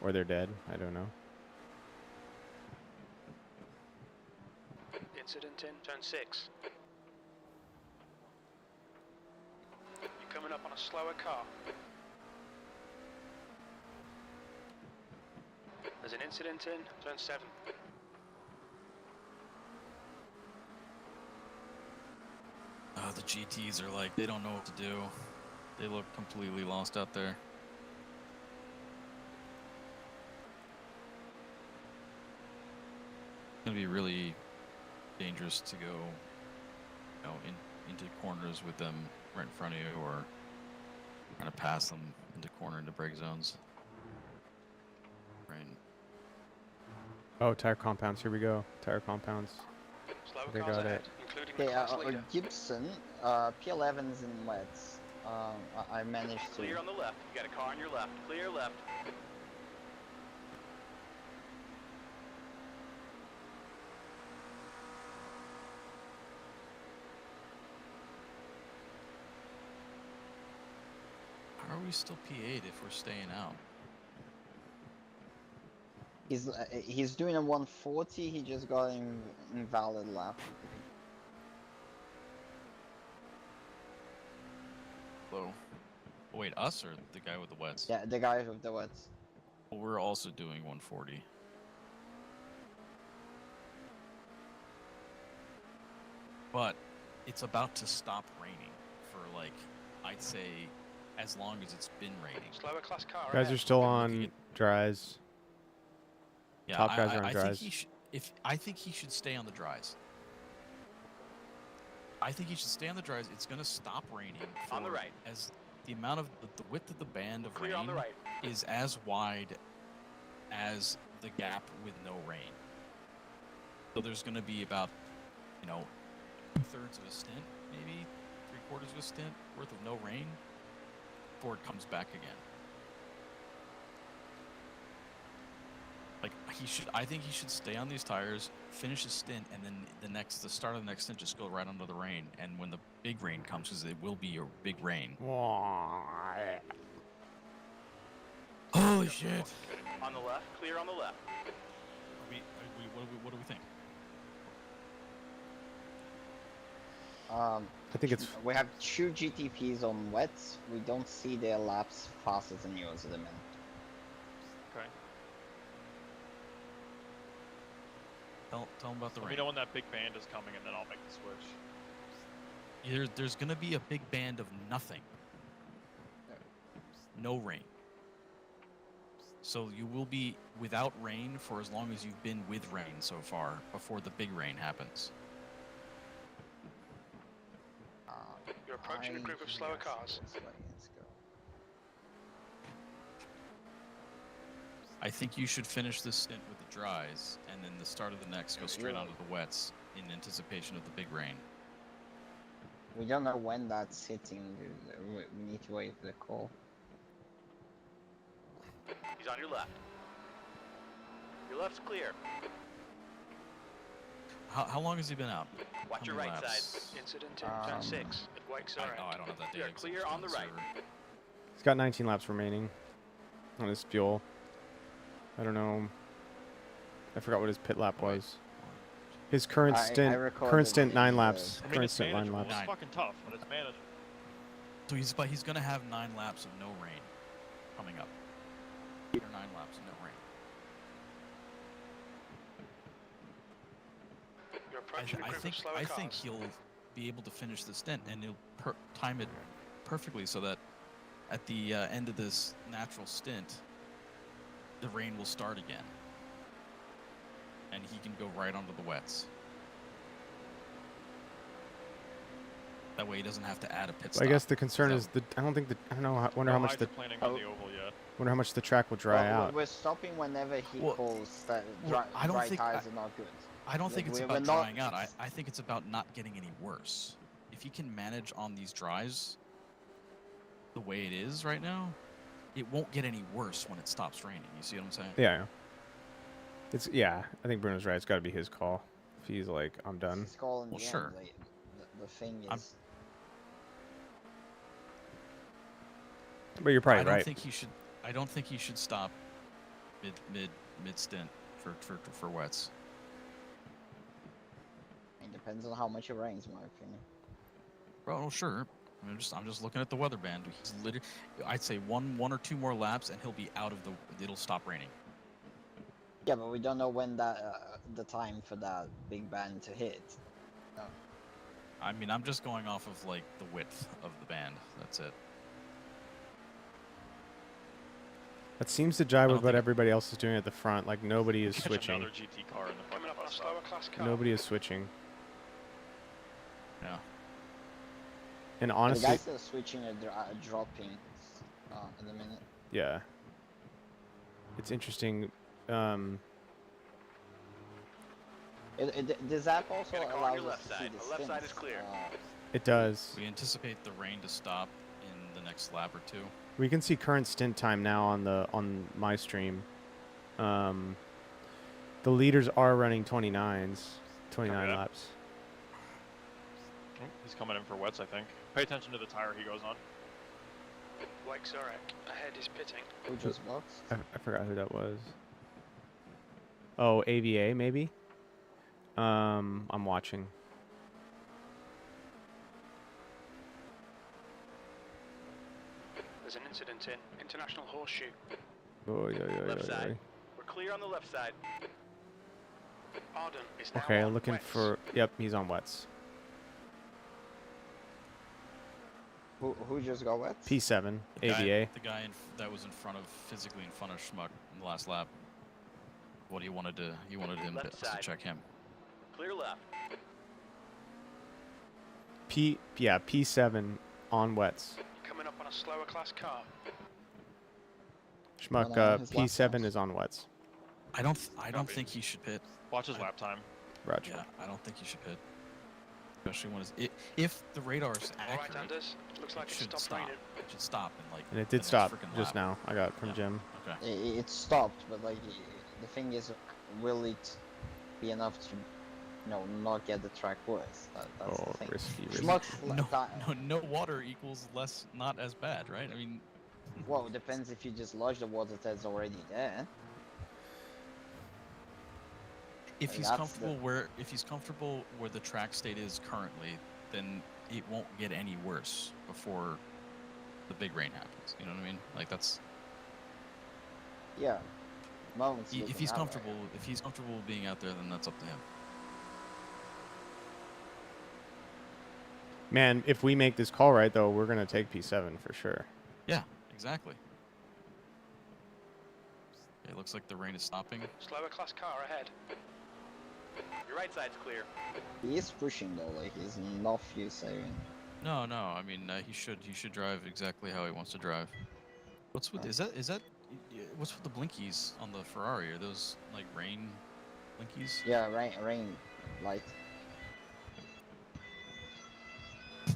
Or they're dead. I don't know. Incident in turn 6. You're coming up on a slower car. There's an incident in turn 7. The GTs are like, they don't know what to do. They look completely lost out there. It's gonna be really dangerous to go, into corners with them right in front of you, or trying to pass them into brake zones. Right. Oh, tire compounds. Here we go. Tire compounds. Slower They cars got ahead, it. including the Okay, class leader. Gibson, P11s in wets. I managed to. Clear on the left. You got a car on your left. Clear left. How are we still P8 if we're staying out? He's doing a 140. He just got an invalid lap. Hello. Oh, wait, us or the guy with the wets? Yeah, the guy with the wets. Well, we're also doing 140. But it's about to stop raining for, like, I'd say, as long as it's been raining. Slower class car Guys ahead. are still I'm looking on at- dries. Yeah, Top guys are on I dries. I think he should stay on the dries. I think he should stay on the dries. It's gonna stop raining. On the right. As the amount of the width of the band of Clear rain on the right. is as wide as the gap with no rain. So there's gonna be about, 2/3 of a stint, maybe 3/4 of a stint worth of no rain before it comes back again. Like I think he should stay on these tires, finish his stint, and then the start of the next stint just go right under the rain. And when the big rain comes, because it will be a big rain. Holy shit! On the left. Clear on the left. What do we think? I think it's. We have 2 GTPs on wets. We don't see their laps faster than yours at the minute. Okay. Tell him about the Let me rain. know when that big band is coming, and then I'll make the switch. There's gonna be a big band of nothing. No rain. So you will be without rain for as long as you've been with rain so far, before the big rain happens. You're approaching a group of slower cars. Let's go. I think you should finish this stint with the dries, and then the start of the next go straight onto the wets in anticipation of the big rain. We don't know when that's hitting. We need to wait for the call. He's on your left. Your left's clear. How long has he been out? Watch How your many right laps? side. Incident in turn 6 at Wakes Orange. I don't have that We are data. 'cause clear it's on the right. server. He's got 19 laps remaining on his fuel. I don't know. I forgot what his pit lap was. His current stint, recorded 9 the- laps. I mean, Current it's stint 9 manageable. laps. It's fucking tough, but it's manageable. So he's gonna have 9 laps of no rain coming up. 8 or 9 laps of no rain. You're approaching a group of slower I think cars. he'll be able to finish the stint, and he'll time it perfectly so that at the end of this natural stint, the rain will start again, and he can go right onto the wets. That way, he doesn't have to add a pit stop. I guess the concern is I don't know. I wonder how much the planning on the oval yet. wonder how much the track will dry Well, out. we're stopping whenever he Well, calls that I don't dry think tires are not good. I don't think it's We're about not- drying out. I think it's about not getting any worse. If he can manage on these dries the way it is right now, it won't get any worse when it stops raining. You see what I'm saying? Yeah. I think Bruno's right. It's got to be his call. If he's like, I'm done. He's calling Well, the sure. end, like, the thing I'm- is, But you're probably I don't right. think he should. I don't think he should stop mid stint for wets. it depends on how much it rains, in my opinion. Well, sure. I'm just looking at the weather band. He's literally, I'd say one or two more laps, and he'll be out of the. It'll stop raining. Yeah, but we don't know when that the time for that big band to hit. I mean, I'm just going off of like the width of the band. That's it. That seems to jive don't with what think- everybody else is doing at the front. Like nobody is Catch switching. another GT car in the front Coming of up on a us. slower class car. Nobody is switching. Yeah. And The honestly, guys that are switching are dropping in a minute. yeah, it's interesting. Does that also Gonna call allow your us left to see side. the The left side is stints? clear. It does. We anticipate the rain to stop in the next lap or two. We can see current stint time now on my stream. The leaders are running 29 Yeah. laps. Oh, he's coming in for wets, I think. Pay attention to the tire he goes on. Wakes Orange. Ahead is pitting. Who just boxed? I forgot who that was. Oh, AVA maybe. I'm watching. There's an incident in International Horseshoe. Oh yeah. Left side. We're clear on the left side. Arden is now Okay, on looking wets. for. Yep, he's on wets. Who just got wet? P7 The guy- AVA. The guy that was physically in front of Schmuck in the last lap. What he wanted him Left to side. check him. Clear left. P7 on wets. Coming up on a slower class car. Schmuck, Well, his lap P7 times. is on wets. I don't Copy. think he should pit. Watch his lap time. Roger. Yeah, I don't think he should pit. Especially when if the radar's All right, accurate, Anders. Looks like it it should stopped stop. raining. It should stop and like. And it the did next stop frickin' just lap. now. I got it from Yeah. Jim. Okay. It stopped, but like the thing is, will it be enough to, not get the track worse? That's Oh, the thing. risky. Schmuck's No water equals less, not as bad, right? I mean, Well, it depends if you just lodge the water that's already there. if Like, he's that's comfortable where the track state is currently, then it won't get any worse before the big rain happens. You know what I mean? Like that's Yeah. Moments if looking he's that way. comfortable. If he's comfortable being out there, then that's up to him. Man, if we make this call right, though, we're gonna take P7 for sure. Yeah, exactly. It looks like the rain is stopping. Slower class car ahead. Your right side's clear. He is pushing though, like he's not few saving. No. I mean, he should drive exactly how he wants to drive. What's with is that What's with the blinkies on the Ferrari? Are those like rain blinkies? Yeah, rain light. Is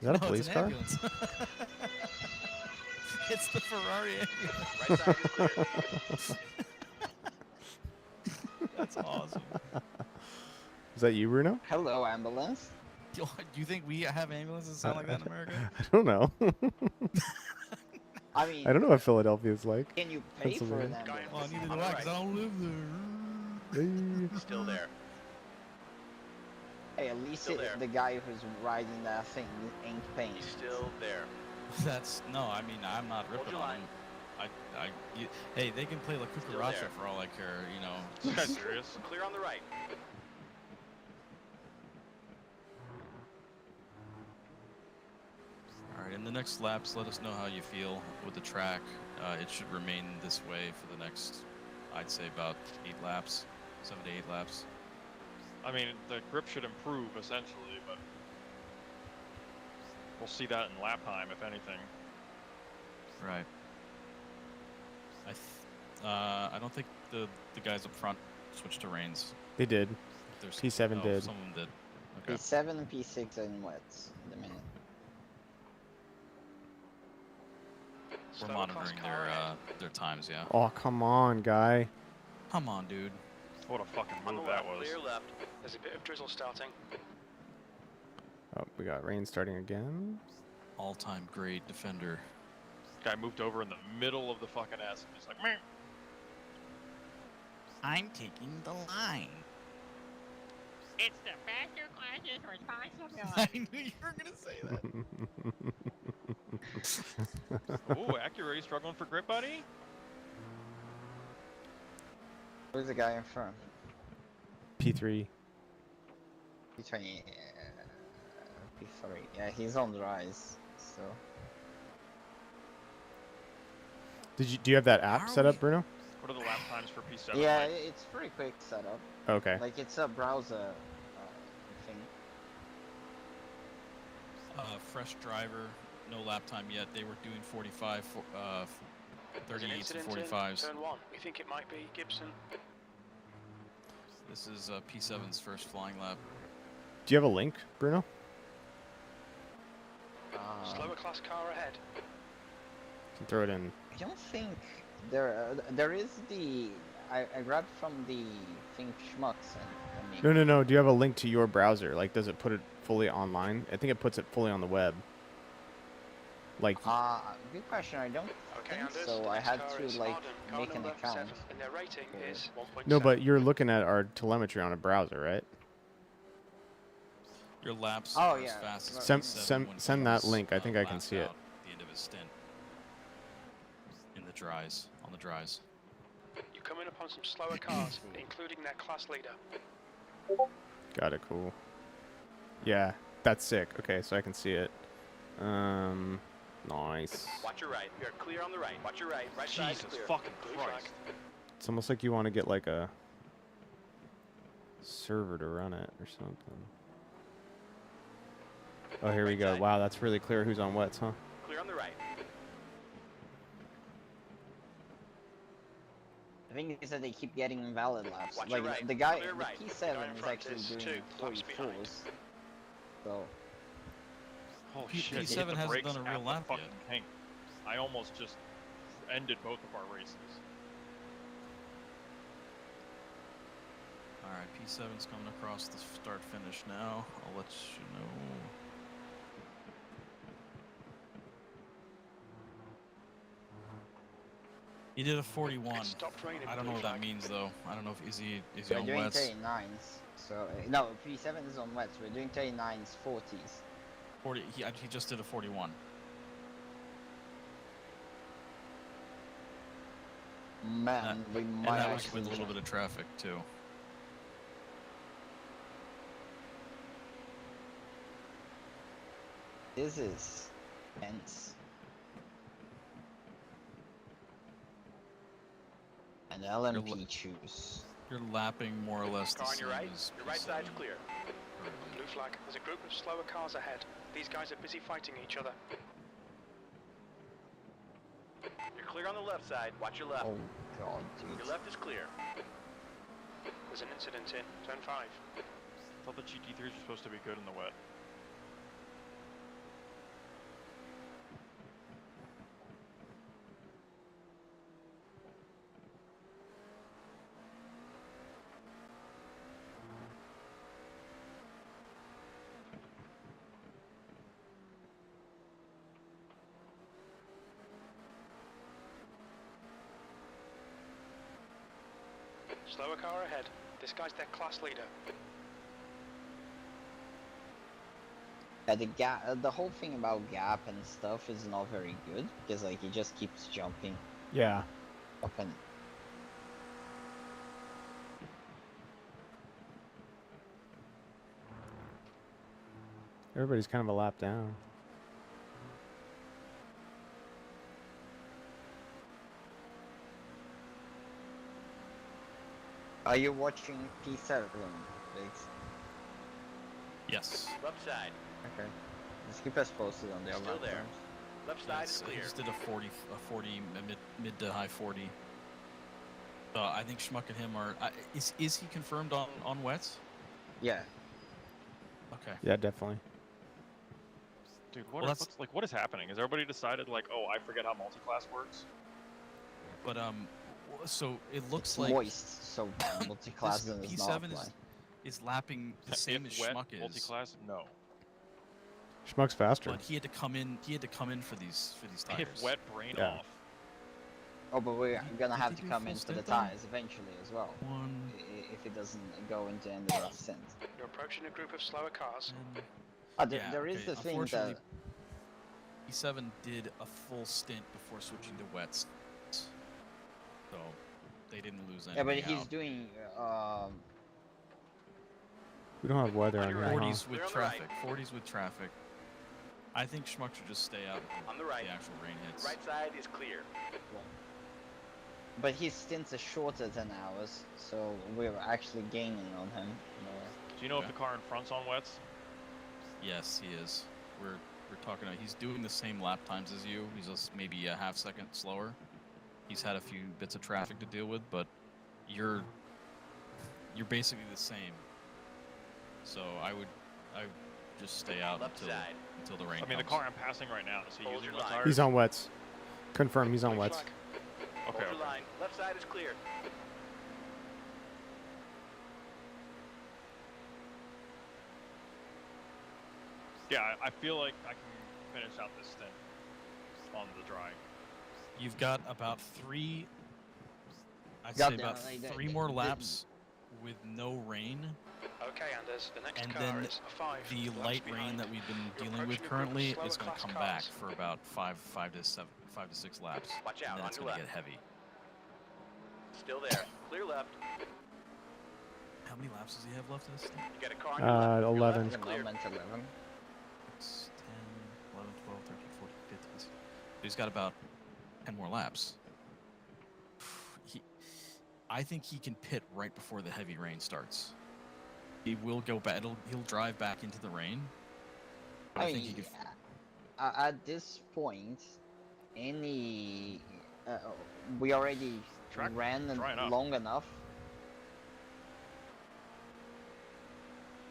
that a No, police it's an car? ambulance. It's the Ferrari ambulance. Right side is clear. That's awesome. Is that you, Bruno? Hello, ambulance. Do you think we have ambulances sound like that in America? I don't know. I mean, I don't know what Philadelphia's like. can you pay for an Pennsylvania. ambulance? Well, neither On do the I, 'cause I right. don't live there. Still there. Hey, at least Still there. the guy who's riding that thing ain't paying. He's still there. That's no. I mean, I'm not Hold ripping your on line. him. Hey, they can play La Still Cucaracha there. for all I care. You know. This guy's serious. Clear on the right. All right, in the next laps, let us know how you feel with the track. It should remain this way for the next, I'd say, about 8 laps, 7 to 8 laps. I mean, the grip should improve essentially, but we'll see that in lap time, if anything. Right. I don't think the guys up front switched to reins. They did. There's, P7 oh, did. Some of them did. Okay. P7 and P6 are in wets in the minute. We're Slower class monitoring car ahead. their times. Yeah. Oh, come on, guy. Come on, dude. What a fucking On the move that left. was. Clear left. There's a bit of drizzle starting. Oh, we got rain starting again. All-time great defender. Guy moved over in the middle of the fucking S and just like, meh. I'm taking the line. It's the faster class's responsibility. I knew you were gonna say that. Ooh, Acura, you struggling for grip, buddy? Who's the guy in front? P3. P20. P3. Yeah, he's on the rise. So. Do you have that app Are set up, we- Bruno? What are the lap times for P7? Yeah, like? it's pretty quick setup. Okay. Like it's a browser thing. Fresh driver, no lap time yet. They were doing 45, There's an 38s and incident 45s. in turn 1. We think it might be Gibson. This is P7's first flying lap. Do you have a link, Bruno? Slower class car ahead. Can throw it in. I don't think there is the. I grabbed from the thing Schmucks and No, no, no. Do you have a link to your browser? Like, does it put it fully online? I think it puts it fully on the web. Like, good question. I don't Okay, think Anders, so. the I next had car to is like Arden, car make an number account. 7, and their rating is 1.7. no, but you're looking at our telemetry on a browser, right? Your laps Oh, are as yeah. fast as Send- P7 send- when send he that was, link. I think I can lapped see it. out at the end of his stint. In the dries, on the dries. You're coming upon some slower cars, including their class leader. Got it. Cool. Yeah, that's sick. Okay, so I can see it. Nice. Watch your right. You're clear on the right. Watch your right. Right side Jesus clear. fucking Blue flag. Christ. It's almost like you want to get like a server to run it or something. Oh, here we Right go. side. Wow, that's really clear who's on wets, huh? Clear on the right. The thing is that they keep getting invalid laps. Watch Like your right. the guy, Clear the right. P7 The guy in is front actually is doing 2 laps behind. 44s. So Holy P- shit, P7 hit the hasn't brakes done a at real the lap fucking yet. tank. I almost just ended both of our races. Alright, P7's coming across the start finish now. I'll let you know. He did a 41. It stopped raining, I don't know blue what that flag. means though. I don't know if is he we're on doing wets? 39s. So no, P7 is on wets. We're doing 39s, 40s. 40. He just did a 41. Man, we And might that was actually. with a little bit of traffic too. This is tense. And LMP choose. You're lapping more or less the Car on same your right. as Your right side's P7 clear. currently. Blue flag. There's a group of slower cars ahead. These guys are busy fighting each other. You're clear on the left side. Watch your left. Oh god, dude. Your left is clear. There's an incident in turn 5. I thought the GT3s were supposed to be good in the wet. Slower car ahead. This guy's their class leader. The gap, the whole thing about gap and stuff is not very good because like he just keeps jumping Yeah. up and. Everybody's kind of a lap down. Are you watching P7, Biggs? Yes. Left side. Okay. Just keep us posted on their Still lap there. times. Left side is Yes, clear. he just did a 40, mid to high 40. I think Schmuck and him are. Is he confirmed on wets? Yeah. Okay. Yeah, definitely. Dude, Well, that's- what is happening? Has everybody decided like, oh, I forget how multi-class works? But so it looks It's like moist, so multi-class this does not P7 apply. is lapping the same as If wet, Schmuck is. multi-class, no. Schmuck's faster. But he had to come in. He had to come in for these tires. If wet, brain Yeah. off. Oh, but we're gonna did have he to do come full in for the stint, though? tires eventually as well. One. If it doesn't go into end of that stint. You're approaching a group of slower cars. Oh, there, Yeah, there is okay, the thing unfortunately, that P7 did a full stint before switching to wets, so they didn't lose anything. yeah, but he's out. doing We don't have weather On on your here, right. huh? 40s with Clear on the right. traffic. 40s with traffic. I think Schmuck should just stay out On the right. the actual rain hits. Right side is clear. but his stints are shorter than ours, so we're actually gaining on him. Do you know if Okay. the car in front's on wets? Yes, he is. We're talking. He's doing the same lap times as you. He's just maybe a half second slower. He's had a few bits of traffic to deal with, but you're basically the same. So I would just stay out Left side. until the rain I mean, the comes. car I'm passing right now, is he Hold using your wet line. tires? He's on wets. Confirm he's on Blue wets. flag. Okay, Hold your okay. line. Left side is clear. Yeah, I feel like I can finish out this stint on the dry. You've got about three. I'd God say damn, about like, three more laps with no rain, Okay, Anders, the next and car then is a 5. the laps light rain behind. that we've been You're dealing with approaching a group of currently is slower going to class come cars. back for about 5 to 6 laps. Watch And out. then On it's your going to left. get heavy. Still there. Clear left. How many laps does he have left in this thing? You got a car on your left. Your 11. left is the clear. moment 11. 6, 10, 11, 12, 13, 14, 15. So he's got about 10 more laps. I think he can pit right before the heavy rain starts. He will go back. He'll drive back into the rain. But I think he could. At this point, we already Track ran drying up. long enough.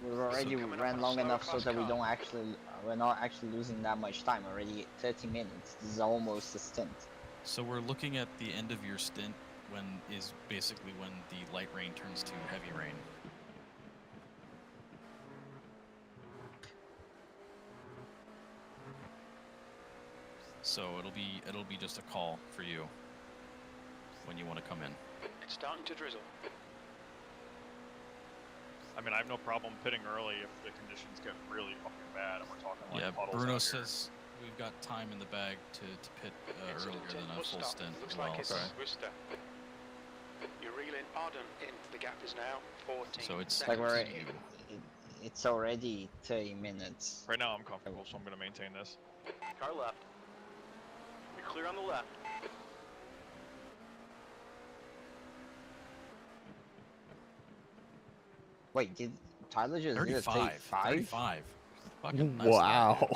We've already coming up ran on a long slower enough so class that we car. don't actually, we're not actually losing that much time. Already 30 minutes. This is almost a stint. So we're looking at the end of your stint when basically when the light rain turns to heavy rain. So it'll be just a call for you when you want to come in. It's starting to drizzle. I mean, I have no problem pitting early if the conditions get really fucking bad and we're talking like Yeah, puddles Bruno out here. says we've got time in the bag to pit earlier Incident than in a bus full stop. stint Looks as well. like it's So, Worcester. You're reeling Arden in. The gap is now 14 so it's Like seconds. we're, you. it's already 30 minutes. Right now I'm comfortable, so I'm going to maintain this. Car left. You're clear on the left. Wait, did Tyler just did a 35. 35? 35. Fucking nice Wow.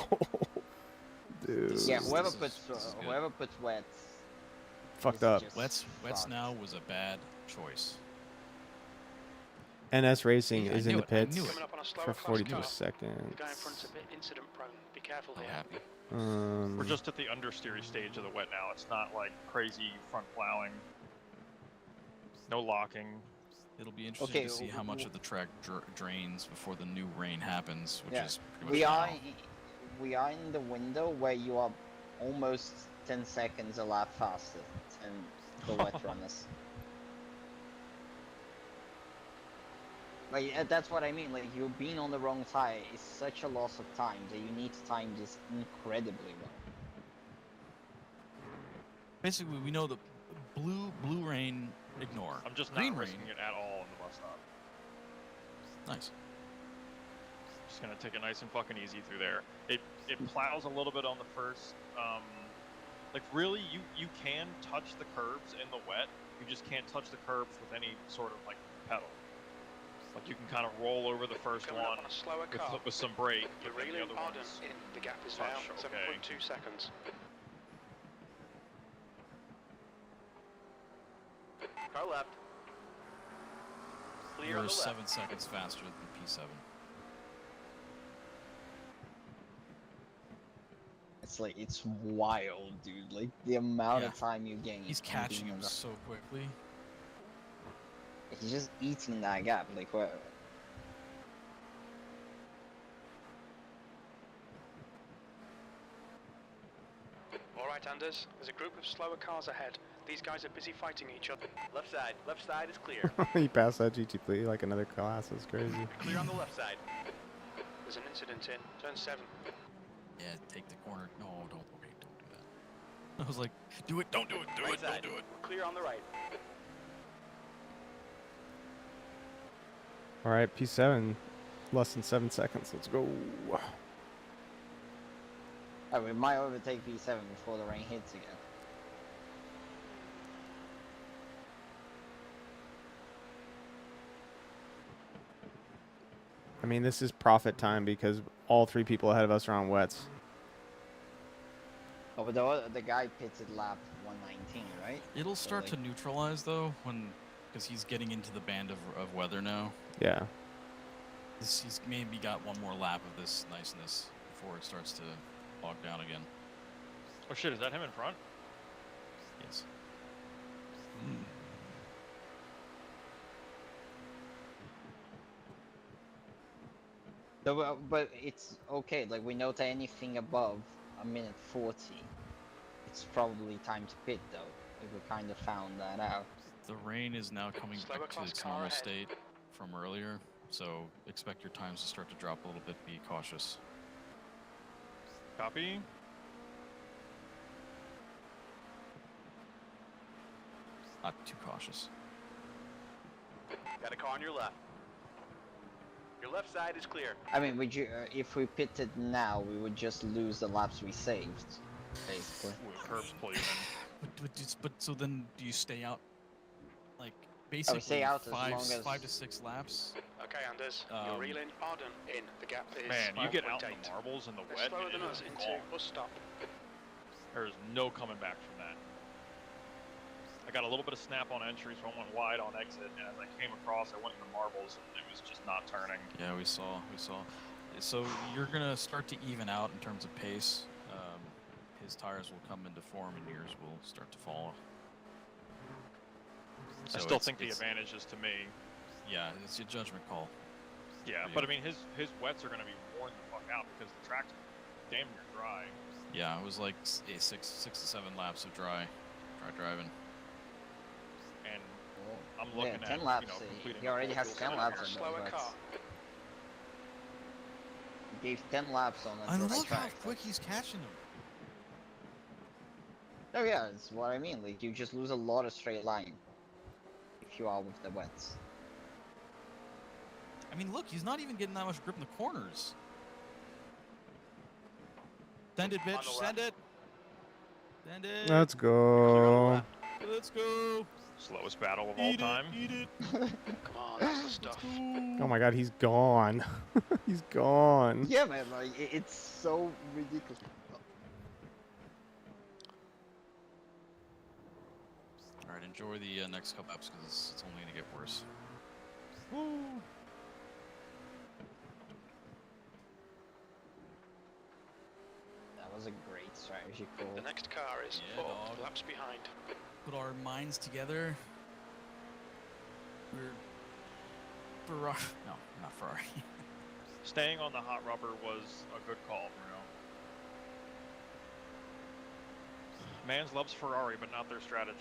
Dude. Yeah, This whoever is- puts this is good. whoever puts wets. fucked is up. just Wets fucked. now was a bad choice. NS Racing Yeah, I is in knew the it, I pits knew it. Coming up on a for slower class 42 car. seconds. The guy in front's a bit incident prone. Be careful So here. happy. We're just at the understeer stage of the wet now. It's not like crazy front plowing. No locking. It'll be interesting Okay, to see how much of the track drains before the new rain happens, which Yeah, is pretty we much are now. we are in the window where you are almost 10 seconds a lap faster than the wet runners. Like that's what I mean. Like you being on the wrong tire is such a loss of time that you need to time this incredibly well. Basically, we know the blue rain, ignore. I'm just Green not rain. risking it at all in the bus stop. Nice. Just gonna take it nice and fucking easy through there. It plows a little bit on the first. Like really, you can touch the curbs in the wet. You just can't touch the curbs with any sort of like pedal. Like you can kind of roll over the first Coming one up on a slower car. with some brake, You're but then the reeling other Arden ones. in. The gap is touch, now okay. 7.2 seconds. Car left. Clear You're on the left. 7 seconds faster than P7. It's like it's wild, dude. Like the amount Yeah. of time you gain. He's from catching being him on the- so quickly. He's just eating that gap. Like what? All right, Anders. There's a group of slower cars ahead. These guys are busy fighting each other. Left side is clear. You passed that GTP like another class. That's crazy. Clear on the left side. There's an incident in turn 7. Yeah, take the corner. No, don't. Okay, don't do that. I was like, do it, don't do it, do Right it, side. don't do it. Clear on the right. All right, P7, less than 7 seconds. Let's go. Oh, we might overtake P7 before the rain hits again. I mean, this is profit time because all 3 people ahead of us are on wets. Oh, but the guy pitted lap 119, right? It'll So, start like, to neutralize though because he's getting into the band of weather now. Yeah. He's maybe got one more lap of this niceness before it starts to bog down again. Oh shit, is that him in front? Yes. No, but it's okay. Like we know that anything above a minute 40, it's probably time to pit though. Like we kind of found that out. The rain is now coming Slower back to class its car normal ahead. state from earlier, so expect your times to start to drop a little bit. Be cautious. Copy. Not too cautious. Got a car on your left. Your left side is clear. I mean, would you if we pitted now, we would just lose the laps we saved, basically. Ooh, curbs pull you in. But so then do you stay out? Like basically stay out as long as- 5 to 6 laps. Okay, Anders. You're reeling Arden in. The gap is Man, you get out 5.8. in the marbles in the They're wet, slower and than it us is into gone. bus stop. There's no coming back from that. I got a little bit of snap on entry, so I went wide on exit, and as I came across, I went in the marbles, and it was just not turning. Yeah, we saw. So you're gonna start to even out in terms of pace. His tires will come into form, and yours will start to fall. I still think the advantage is to me. Yeah, it's your judgment call. Yeah, for but I you. mean, his wets are going to be worn the fuck out because the track's damn near dry. Yeah, it was like 6 to 7 laps of dry driving. And I'm Yeah, looking 10 at, laps. completing He a already full has fuel 10 cycle laps here. on Slower those car. wets. He gave 10 laps on a And dry look how track. quick he's catching them. Oh yeah, it's what I mean. Like you just lose a lot of straight line if you are with the wets. I mean, look, he's not even getting that much grip in the corners. Send it, bitch. Send it. Send it. Let's go. Let's go. Slowest battle of all Eat time. it. Eat it. Come on, that's the stuff. Oh my god, he's gone. He's gone. Yeah, man. Like it's so ridiculous. All right, enjoy the next couple laps because it's only going to get worse. Woo! That was a great strategy call. The next car is Yeah, 4 dog. laps behind. Put our minds together. We're Ferrari. No, not Ferrari. Staying on the hot rubber was a good call, Bruno. Mans loves Ferrari, but not their strategy.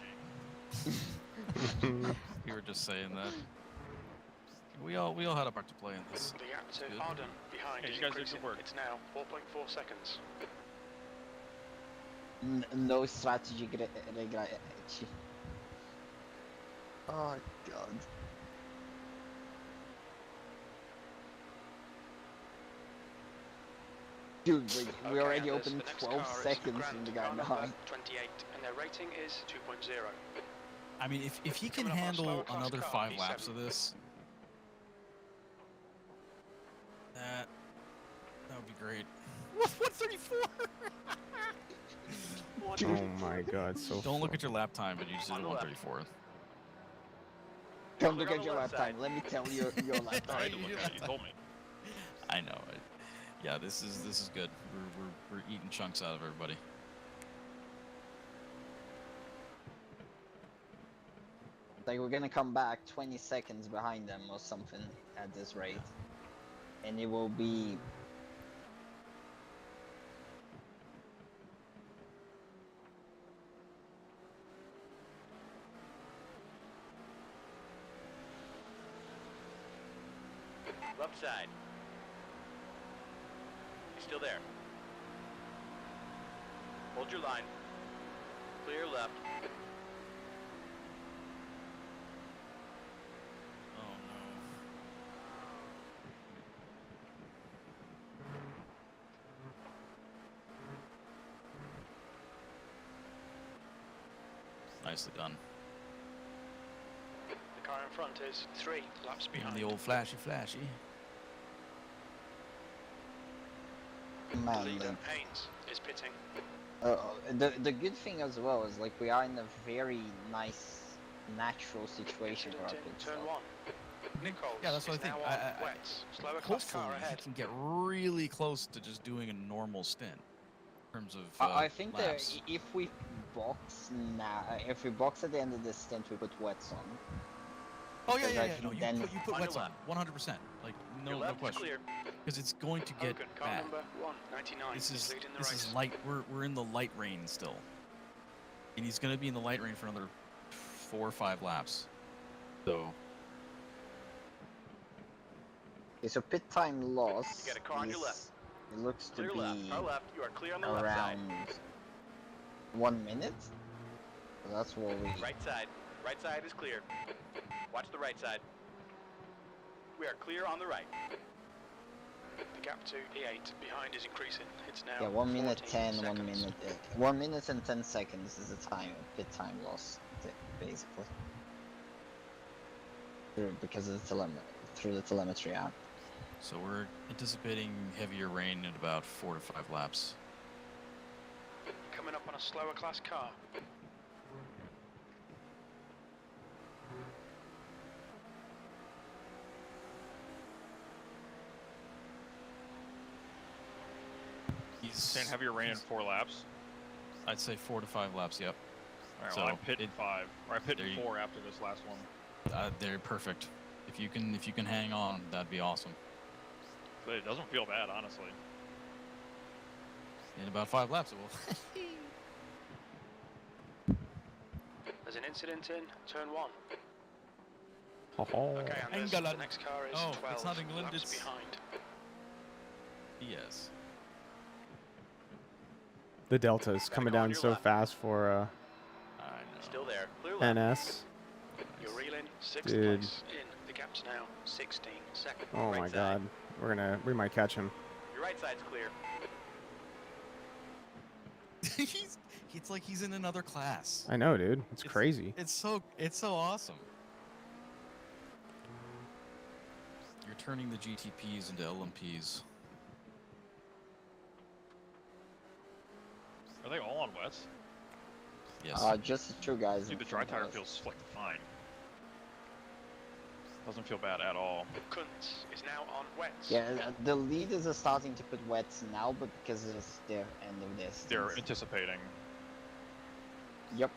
We were just saying that. We all had a part to play in this. The gap to Good. Arden behind Yeah, is you guys did increasing. good work. It's now 4.4 seconds. No strategy. Oh god. Dude, we already Anders, opened the next 12 car is seconds Grant, from the guy car number behind. 28, and their rating is 2.0. I mean, if he can Coming up on a slower handle class another car, 5 P7. laps of this, that would be great. 134. Oh my god, so Don't look fun. at your lap time, but you just did On a the left. 134. Don't Clear look on at the your left lap time. side. Let me tell you your lap I had time. to look at it. You told me. I know. Yeah, this is good. We're eating chunks out of everybody. Like we're gonna come back 20 seconds behind them or something at this rate, and it will be. Left side. He's still there. Hold your line. Clear left. Oh no. Nicely done. The car in front is 3 laps Even behind. the old flashy. Man, Leader like, Haynes is pitting. the good thing as well is like we are in a very nice natural situation for our Incident pit in turn stop. 1. Nichols Yeah, that's what is I think. now on wets. Slower class Hopefully car he ahead. can get really close to just doing a normal stint in terms of I think that laps. if we box now, if we box at the end of this stint, we put wets on. Oh yeah, because yeah, I yeah. No, think you then- put Final wets on lap. 100%. Like Your no left is question. clear. Because it's going to get Hogan, car bad. number 199 This is leading the this race. is light. We're in the light rain still, and he's going to be in the light rain for another 4 or 5 laps. So Okay, so pit time loss. You got a car on your is- left. It looks to Clear be left. Car left. You are clear on the left side. around 1 minute. So that's what we. Right side. Right side is clear. Watch the right side. We are clear on the right. The gap to E8 behind is increasing. It's now Yeah, 1 minute 14 10, seconds. 1 minute 1 minute and 10 seconds is the time pit time loss, basically. Because of the through the telemetry app. so we're anticipating heavier rain in about 4 to 5 laps. Coming up on a slower class car. He's Saying heavier rain in 4 laps. I'd say 4 to 5 laps. Yep. All right, So well, I'm pitting it- 5, or I pit there you- 4 after this last one. They're perfect. If you can hang on, that'd be awesome. But it doesn't feel bad, honestly. In about 5 laps, it will. There's an incident in turn 1. Oh. Okay, and the England. next car is Oh, 12 it's not England, laps it's- behind. Yes. The Delta is coming go on down your so left. fast for I know. Still there. Clear left. NS. You're reeling 6th Dude. place in. The gap's now 16 seconds. Oh Right my side. god. We might catch him. Your right side's clear. It's like he's in another class. I know, dude. It's crazy. It's so awesome. You're turning the GTPs into LMPs. Are they all on wets? Yes. Just the two guys. Dude, in the dry front of tire us. feels like fine. Doesn't feel bad at all. Kuntz is now on wets. Yeah, the leaders are starting to put wets now, but because it's their end of their They're stints. anticipating. Yep.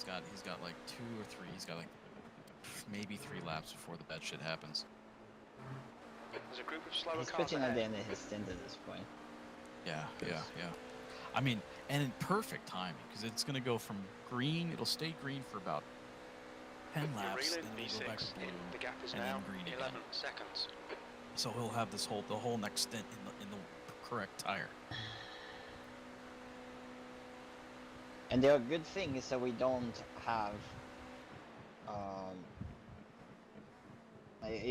Yeah, he's got like 2 or 3. He's got like maybe 3 laps before the bad shit happens. There's a group of slower He's cars pitching at the ahead. end of his stint at this point. Yeah. I mean, and in perfect timing, because it's going to go from green, it'll stay green for about 10 You're laps, reeling then it'll go back to V6 blue, in. The gap is and now then green 11 again. seconds. So he'll have the whole next stint in the correct tire. And the good thing is that we don't have,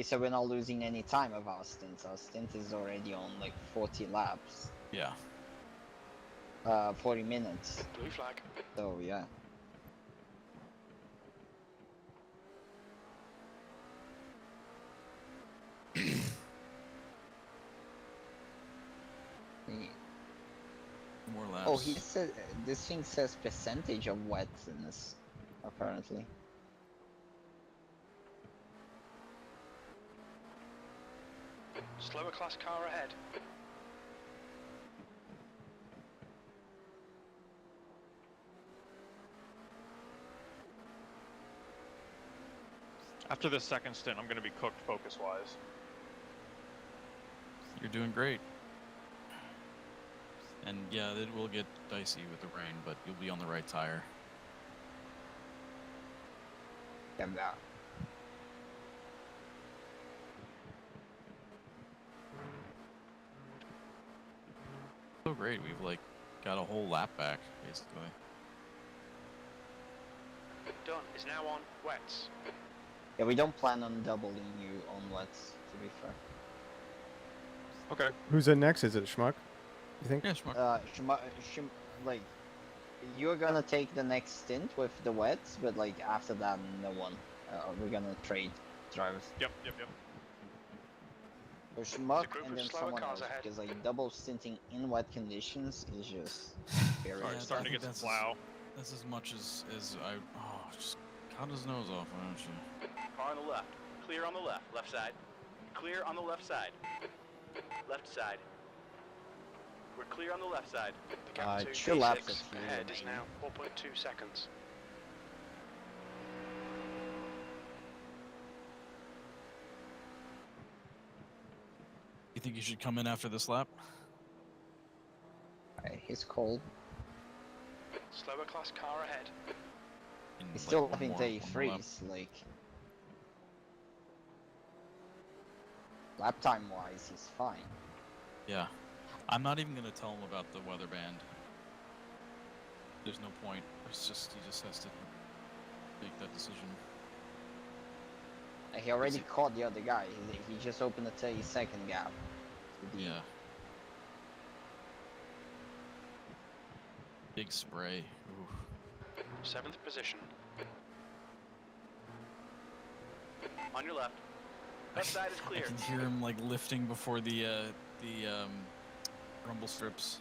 so we're not losing any time of our stints. Our stint is already on like 40 laps. Yeah. 40 minutes. Blue flag. So yeah. More laps. Oh, he said this thing says percentage of wets in this, apparently. Slower class car ahead. After this second stint, I'm going to be cooked focus-wise. You're doing great. And yeah, it will get dicey with the rain, but you'll be on the right tire. Yeah. So great, we've like got a whole lap back, basically. Dunn is now on wets. Yeah, we don't plan on doubling you on wets, to be fair. Okay. Who's in next? Is it Schmuck? You think? Yeah, Schmuck. Like, you're gonna take the next stint with the wets, but like after that, no one. We're gonna trade drivers. Yep. So Schmuck group and of then slower someone cars else, ahead. because like double stinting in wet conditions is just very Alright, Yeah, starting to I get think some plow. That's as much as I just cut his nose off, why don't you? Car on the left. Clear on the left. Left side. Clear on the left side. Left side. We're clear on the left side. The gap to 2 laps V6 of fuel ahead is remaining. now 4.2 seconds. You think you should come in after this lap? He's cold. Slower class car ahead. In, He's like, still one having more lap? 33s, like lap time wise, he's fine. Yeah. I'm not even gonna tell him about the weather band. There's no point. It's just he just has to make that decision. He already caught the other guy. He just opened a 30-second gap. Yeah. Big spray. Ooh. 7th position. On your left. Left side is I clear. can hear him like lifting before the rumble strips.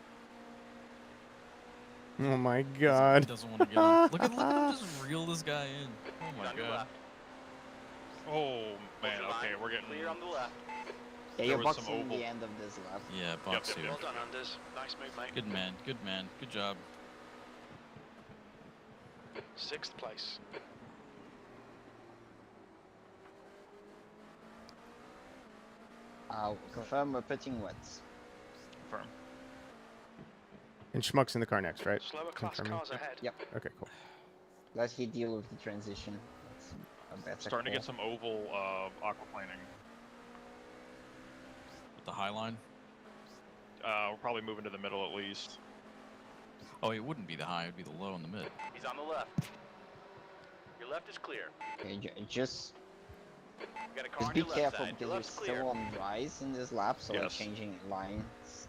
Oh my He god. doesn't want to get him. Look at him just reel this guy in. Oh He's my on your god. left. Oh, man, Hold your okay, line. we're getting... Clear on the left. Yeah, There you're was some boxing oval. the end of this lap. Yeah, box yep, here. yep. Well done, Anders. Nice move, mate. Good man, good man, good job. 6th place. Confirm we're putting wets. Confirm. And Schmuck's in the car next, right? Slower class Confirming. cars ahead. Yep. Okay, cool. Let he deal with the transition. That's a better Starting to call. get some oval aquaplaning. With the high line. We're probably moving to the middle at least. Oh, it wouldn't be the high, it'd be the low and the mid. He's on the left. Your left is clear. Okay, just You got a car on be your left careful side. Your because we're left's clear. still on rise in this lap, so like Yes. changing lines.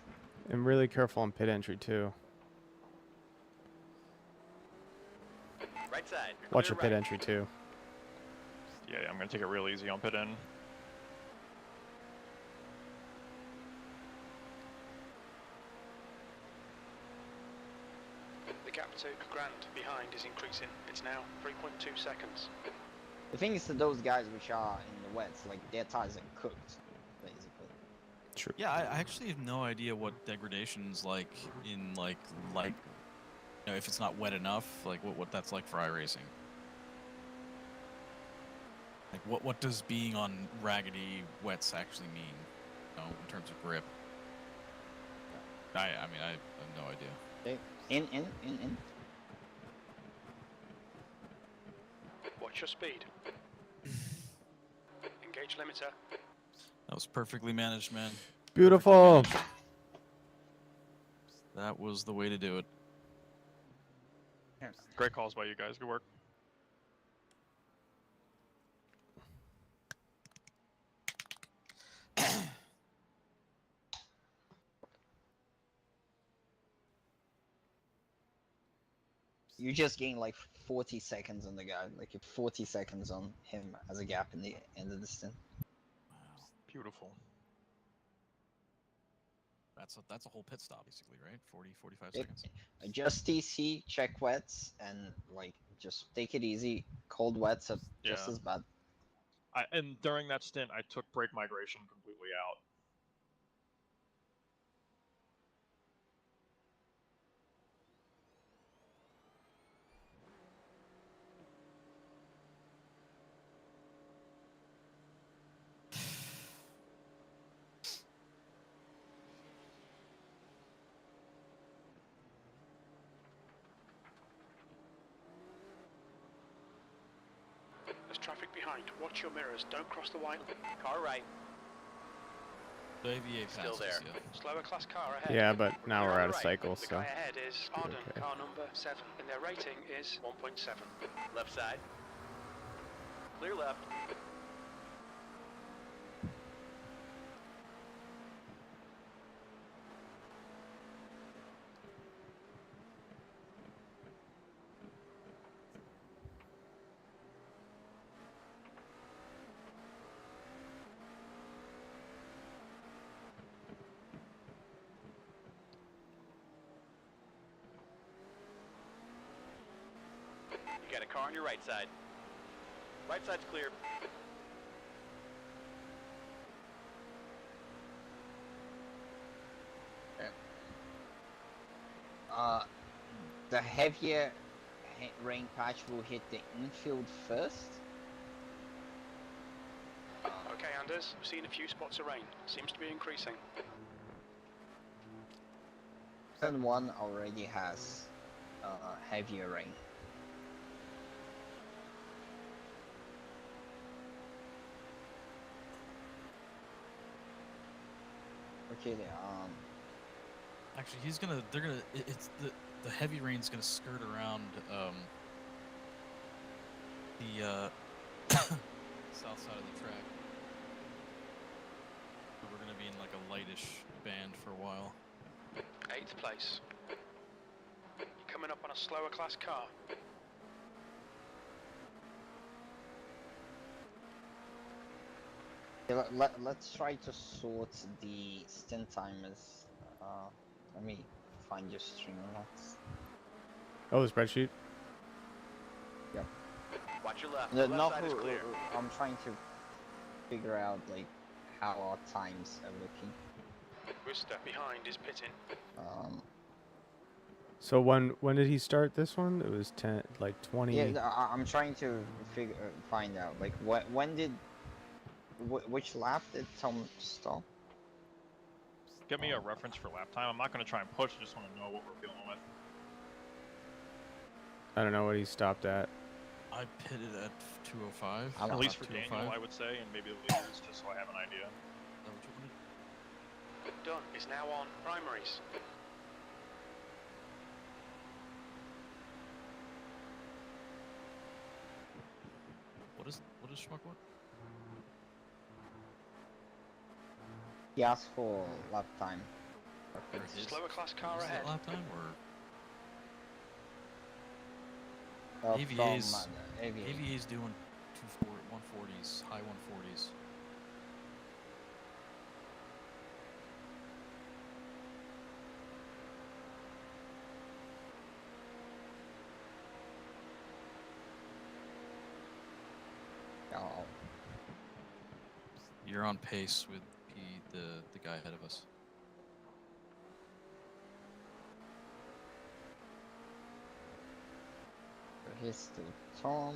And really careful on pit entry too. Right side. You're Watch clear your pit right. entry too. Yeah, I'm going to take it real easy on pit in. The gap to Grant behind is increasing. It's now 3.2 seconds. The thing is that those guys which are in the wets, like their tires are cooked, basically. True. Yeah, I actually have no idea what degradation's like in like you know, if it's not wet enough, like what that's like for iRacing. Like what does being on raggedy wets actually mean, you know, in terms of grip? I mean I have no idea. Okay. In. Watch your speed. Engage limiter. That was perfectly managed, man. Beautiful. Perfectly managed. That was the way to do it. Great calls by you guys. Good work. You just gain like 40 seconds on the guy, like 40 seconds on him as a gap in the end of the stint. Wow. Beautiful. That's a whole pit stop basically, right? 45 Yep. seconds. Just TC, check wets, and like just take it easy. Cold wets are just Yeah. as bad. And during that stint, I took brake migration completely out. There's traffic behind. Watch your mirrors. Don't cross the white. Car right. The AVA passes, Still there. yeah. Slower class car ahead. Yeah, but now clear we're on out the of right. cycles, The so. guy ahead is Arden, okay. car number 7, and their rating is 1.7. Left side. Clear left. You got a car on your right side. Right side's clear. The heavier rain patch will hit the infield first. Okay, Anders, I've seen a few spots of rain. Seems to be increasing. Turn 1 already has heavier rain. Okay, Actually, it's the heavy rain's gonna skirt around the south side of the track. So we're gonna be in like a lightish band for a while. 8th place. You're coming up on a slower class car. let's try to sort the stint timers. Let me find your stream notes. Oh, the spreadsheet? Yep. Watch your left. No, Left not side is who, clear. I'm trying to figure out like how our times are looking. Rooster behind is pitting. So when did he start this one? It was 10, like 20. Yeah, I'm trying to find out like when did which lap did Tom stop? Give me a reference for lap time. I'm not going to try and push. I just want to know what we're dealing with. I don't know what he stopped at. I pitted at 205. At least for 205. Daniel, I would say, and maybe the leaders, just so I have an idea. Is that what you wanted? Dunn is now on primaries. What is Schmuck want? He asked for lap time. Slower class car Is ahead. that lap time or From AVA's AVA. AVA's doing 140s, high 140s. Oh, You're on pace with the guy ahead of us. here's still Tom.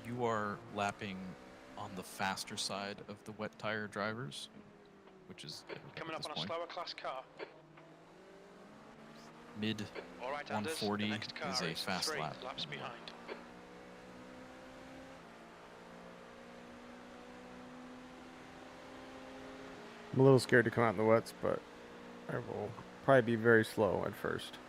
You are lapping on the faster side of the wet tire drivers, which is everybody Coming at up this on a point. slower class car. Mid All right, Anders, the 140 next car is a fast 3 lap. laps behind. I'm a little scared to come out in the wets, but I will probably be very slow at first.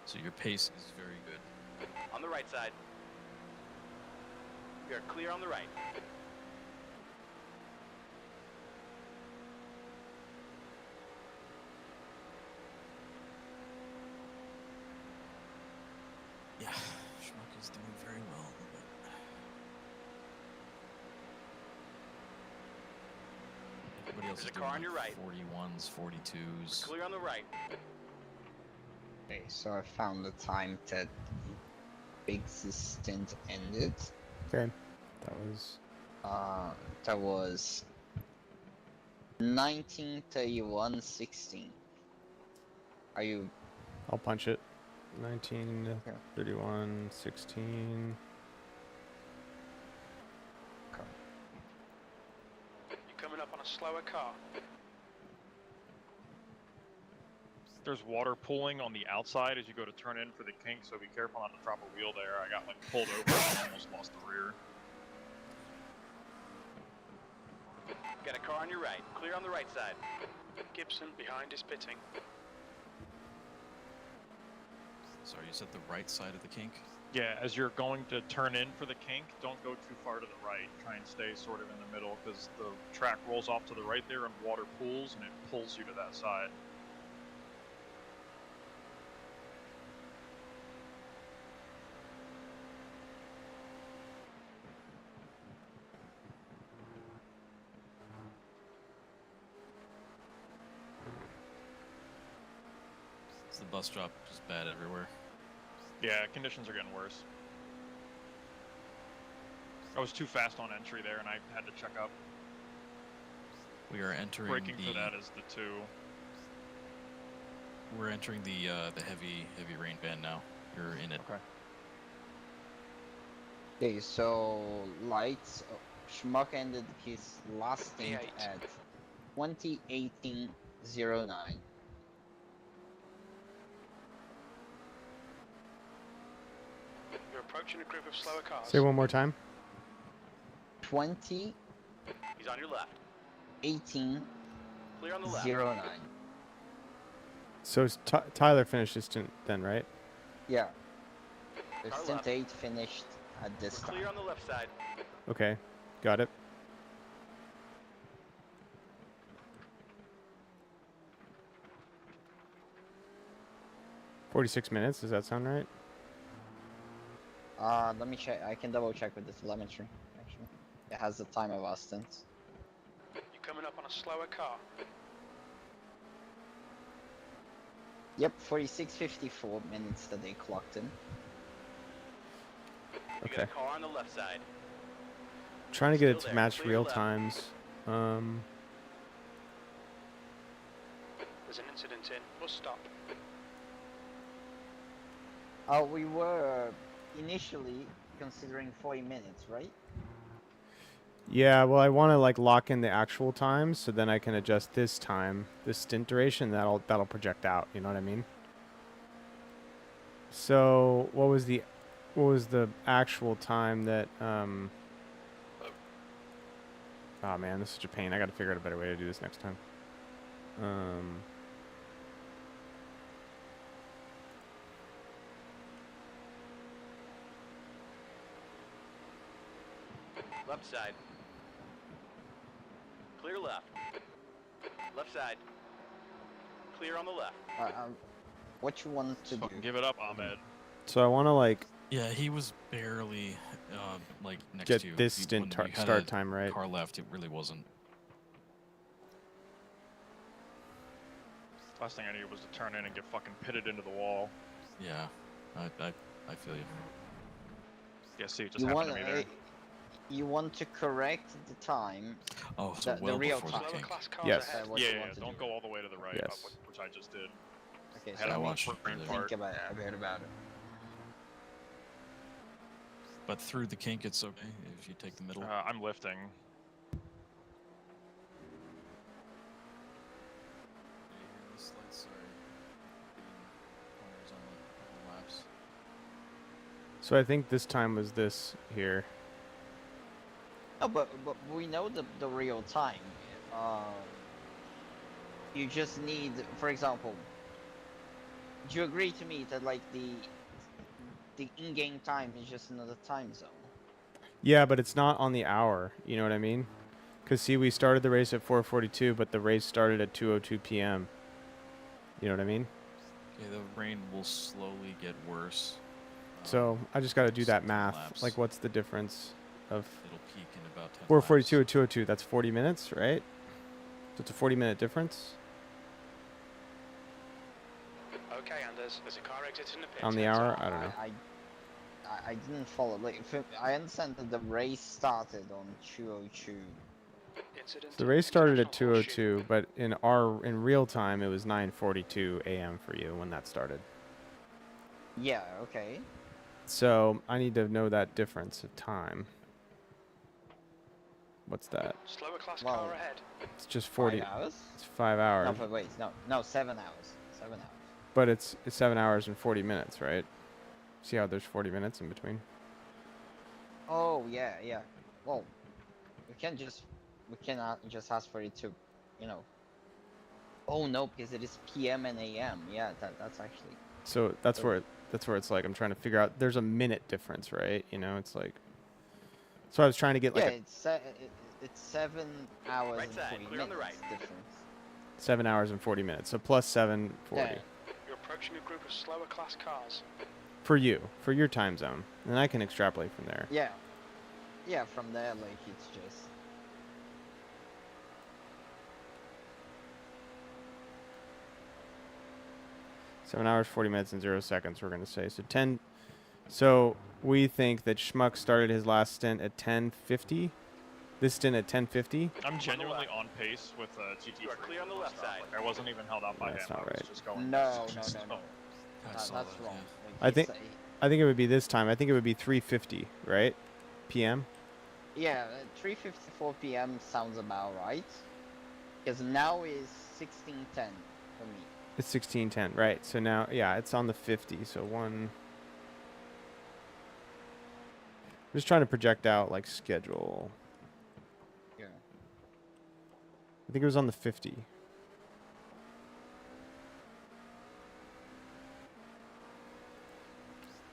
So your pace is very good. On the right side. We are clear on the right. Yeah, Schmuck is doing very well. But everybody else There's is a car on doing your right. 41s, 42s. Clear on the right. Okay, so I found the time that Biggs' stint ended. Okay, that was That was 19:31:16. Are you? I'll punch it. 19:31:16. You're coming up on a slower car. There's water pooling on the outside as you go to turn in for the kink, so be careful not to drop a wheel there. I got like pulled over and almost lost the rear. Got a car on your right. Clear on the right side. Gibson behind is pitting. Sorry, you said the right side of the kink? Yeah, as you're going to turn in for the kink, don't go too far to the right. Try and stay sort of in the middle because the track rolls off to the right there and water pools and it pulls you to that side. It's the bus drop just bad everywhere. Yeah, conditions are getting worse. I was too fast on entry there and I had to check up. We are entering Braking the for that is the 2. We're entering the heavy rain band now. You're in it. Okay. Okay, so lights. Schmuck ended his last stint P8. at 20:18:09. You're approaching a group of slower cars. Say one more time. 20:18:09. He's on your left. Clear on the left. So Tyler finished his stint then, right? Yeah. The Car stint left. 8 finished at this We're time. clear on the left side. Okay, got it. $46. Does that sound right? Let me check. I can double check with the telemetry. Actually, it has the time of our stints. You're coming up on a slower car. Yep, 46:54 minutes that they clocked in. You got Okay. a car on the left side. Trying to get it Still to there. match Clear real left. times. There's an incident in. Bus stop. We were initially considering 40 minutes, right? Yeah, well, I want to like lock in the actual times so then I can adjust this time, this stint duration. That'll project out. You know what I mean? So what was the actual time that Oh man, this is such a pain. I got to figure out a better way to do this next time. Left side. Clear left. Left side. Clear on the left. What you want to do? Fucking give it up, Ahmed. So I want to like Yeah, he was barely like next get to you. this You- stint when you had start a time right. Car left, it really wasn't. Last thing I needed was to turn in and get fucking pitted into the wall. Yeah, I feel you. Yeah, see, it just happened to me there. You want to correct the time. Oh, so The well real before time. the Slower kink. class cars Yes. ahead. What you Yeah, want to don't do. go all the way to the right, Yes. which I just did. Okay, Had so a watch it brain really. fart. think about it. But through the kink, it's okay if you take the middle. I'm lifting. These lights are getting corners on the laps. So I think this time was this here. No, but we know the real time. You just need, for example, do you agree to me that like the in-game time is just another time zone? Yeah, but it's not on the hour. You know what I mean? Because see, we started the race at 4:42, but the race started at 2:02 p.m. You know what I mean? Okay, the rain will slowly get worse. So I just got to do that 10 math. laps. Like, what's the difference of It'll peak in about 10 4:42 laps. or 2:02? That's 40 minutes, right? So it's a 40-minute difference Okay, Anders, there's a car exiting the pit. on the Heads hour. up. I don't know. I didn't follow. Like, I understand that the race started on 2:02. Incident So the race started at International Horseshoe. 2:02, but in real time it was 9:42 a.m. for you when that started. Yeah. Okay. So I need to know that difference of time. What's that? Slower class Well, car ahead. It's just 40. 5 hours. It's 5 hours. No, but wait, no, 7 hours. 7 hours. But it's 7 hours and 40 minutes, right? See how there's 40 minutes in between? Oh yeah. Well, we cannot just ask for it to, you know. Oh no, because it is PM and AM. Yeah, that's actually. So that's where it's like I'm trying to figure out. There's a minute difference, right? You know, it's like. So I was trying to get like Yeah, it's 7 hours Right and side, 40 clear on minutes the right. difference. 7 hours and 40 minutes. So plus 7:40 Yeah. You're approaching a group of slower class cars. for you, for your time zone, and I can extrapolate from there. Yeah. Yeah, from there, like, it's just. Seven hours, 40 minutes, and 0 seconds. We're gonna say so 10. So we think that Schmuck started his last stint at 10:50. This stint at 10:50. I'm genuinely on pace with GT3. You are clear on the left side. Like, I wasn't even held out by That's him. not I was right. just going. No. I That's saw wrong. that, Like, I think- it's I think it would be this time. I think it would be 3:50, right? PM. yeah, 3:54 p.m. sounds about right. Because now is 16:10 for me. It's 16:10, right? So now, yeah, it's on the 50. So one. I'm just trying to project out like schedule. Yeah. I think it was on the 50.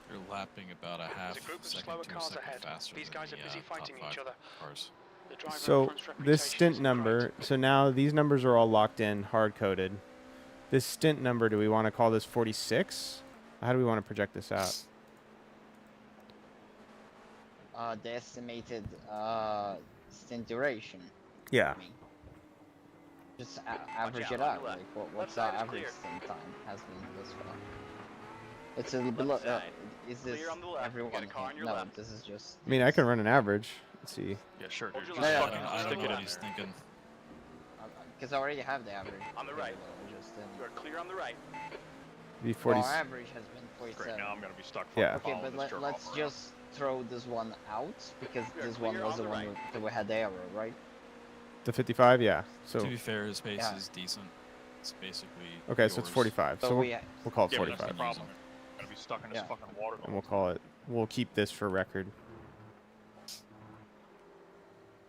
You're lapping about a half There's a group of second slower to a cars second ahead. faster These than guys the, are busy top fighting five each other. cars. The driver in So front's this reputation stint isn't number. great. So now these numbers are all locked in, hard coded. This stint number. Do we want to call this 46? How do we want to project this out? The estimated stint duration. Yeah. I mean, just average out it on out. your Like, left. what's Left our side is average clear. stint time has been this far? It's a little below. side. Is this Clear on the left. everyone? Got a car on here? your No, left. this is just. I mean, I can run an average. Let's see. Yeah, sure, dude. Hold your Just line. Yeah, fucking yeah, I stick don't it know in what he's there. thinking. Because I already have the average. On the pretty right. low, just, You are clear on the right. Be 40. Our average has been Great, 47. now I'm gonna be stuck. Yeah. fucking Okay, following but this jerk let's off around. just throw this one out because We are this one clear was on the the one right. that we had the error, right? The 55, yeah. So To be fair, his pace Yeah. is decent. It's basically okay, so it's yours. 45. So So we we'll call it Yeah, but that's 45, the problem. I'm gonna be stuck in this Yeah. fucking water. the and whole we'll call it. We'll keep this for record.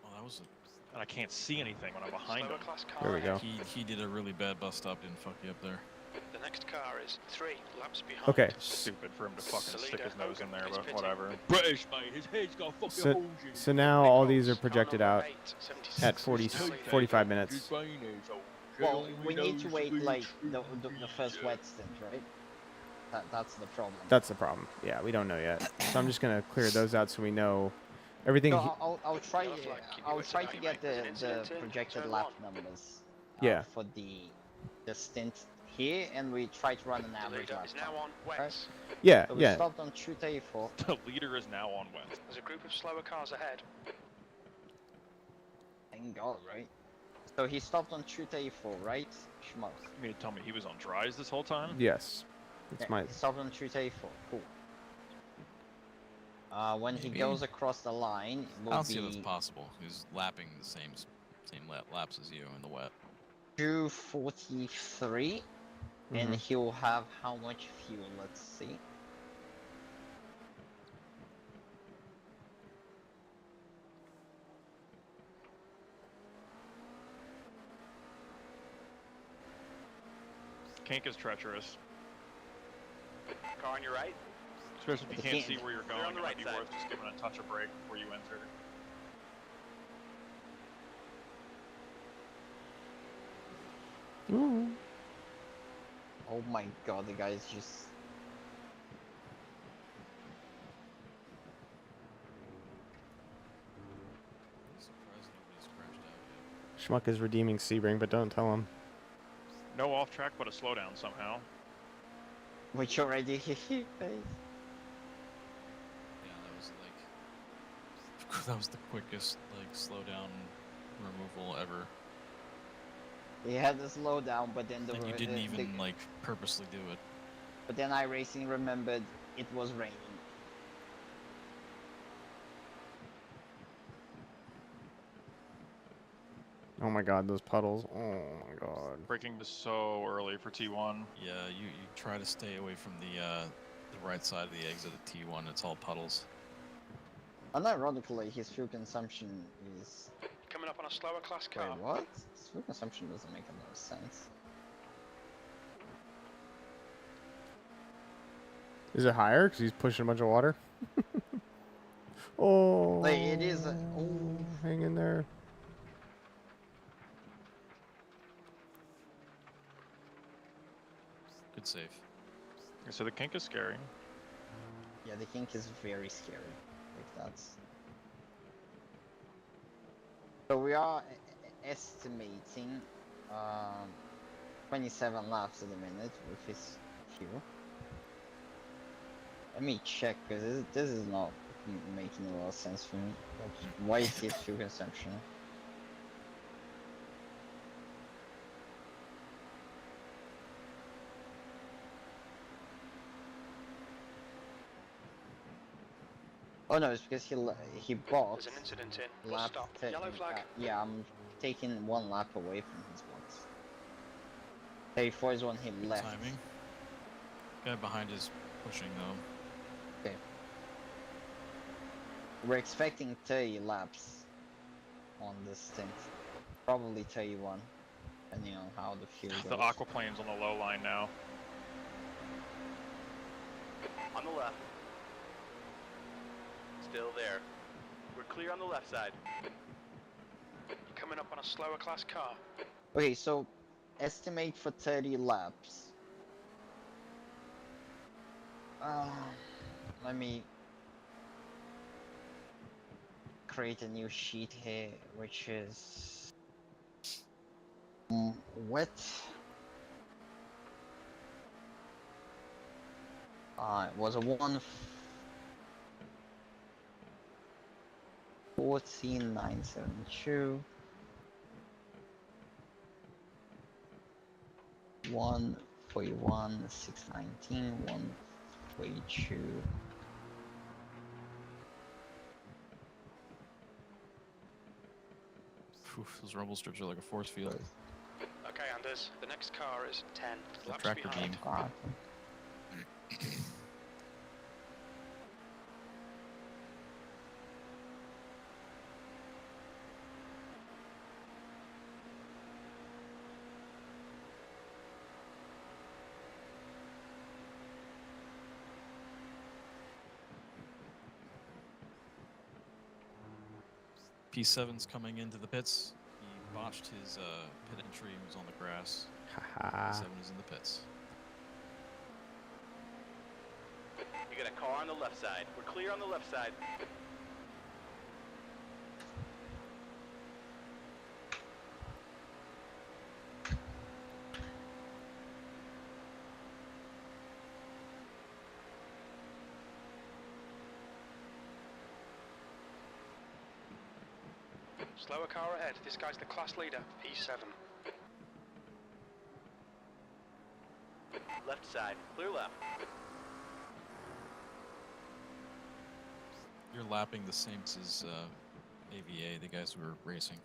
Oh, that was and I can't see anything when I'm behind Slower him. class car There we ahead. go. he did a really bad bust stop. Didn't fuck you up there. The next car is 3 laps behind. Okay. Stupid for him to fucking The stick leader, his nose in there, Hogan, is but pitting. whatever. British, mate. His head's got fucking So, holes in it. so now all these are Car projected number out 8, 76 at 40, is now leading. 45 minutes. Well, we need to wait like the first wet stint, right? That's the problem. That's the problem. Yeah, we don't know yet. So I'm just gonna clear those out so we know everything. So I'll try. Yellow flag, keep I'll your try wits to about you, get mate. There's an the incident in projected turn lap 1. numbers. Yeah. For the stint here, and we try to run an The average leader lap is now time. on wet. Right? Yeah, So we yeah. stopped on 234. The leader is now on wet. There's a group of slower cars ahead. Thank God, right? So he stopped on 234, right? Schmucks. You mean to tell me he was on dries this whole time? Yes. It's Yeah, my. he stopped on 234. Cool. When he Maybe. goes across the line, it I will don't see that's be possible. He's lapping the same laps as you in the wet. 243, and Mhm. he'll have how much fuel? Let's see. Kink is treacherous. Car on your right. Especially if you The can't kink. see where you're Clear going, on the it right might be side. worth just giving a touch of brake before you enter. Ooh. Oh my God, the guy's just. Surprised nobody's crashed out yet. Schmuck is redeeming Sebring, but don't tell him. No off track, but a slowdown somehow. Which already hit his face. Yeah, that was like that was the quickest like slowdown removal ever. He had the slowdown, but then And you didn't even like purposely do it. But then iRacing remembered it was raining. Oh my God, those puddles. Oh my God. Braking is so early for T1. Yeah, you try to stay away from the right side of the exit at T1. It's all puddles. Unironically, his fuel consumption is. Coming up on a slower class Wait, car. what? His fuel consumption doesn't make a lot of sense. Is it higher? Because he's pushing a bunch of water? Oh. Like, it is. Oh. Hang in there. Good save. So the kink is scary. Yeah, the kink is very scary. Like, that's. So we are estimating 27 laps at the minute with his fuel. Let me check, because this is not making a lot of sense for me. Like, why is his fuel consumption? Oh no, it's because he bought There's an incident in. We'll lap stop. 10. Yellow flag. Yeah, I'm taking one lap away from his box. 34 is when he left. Timing. Guy behind is pushing though. Okay. We're expecting 30 laps on this stint. Probably 31, depending on how the fuel goes. The aquaplane's on the low line now. On the left. Still there. We're clear on the left side. Coming up on a slower class car. Okay, so estimate for 30 laps. Let me create a new sheet here, which is wet. It was a 114,972. 141,619. 142. Those rumble strips are like a force field. Okay, Anders. The next car is 10 laps tractor behind. beam. Ah, P7's coming into the pits. He botched his pit entry and was on the grass. P7 is in the pits. You got a car on the left side. We're clear on the left side. Slower car ahead. This guy's the class leader, P7. Left side. Clear left. You're lapping the same as AVA, the guys who were racing.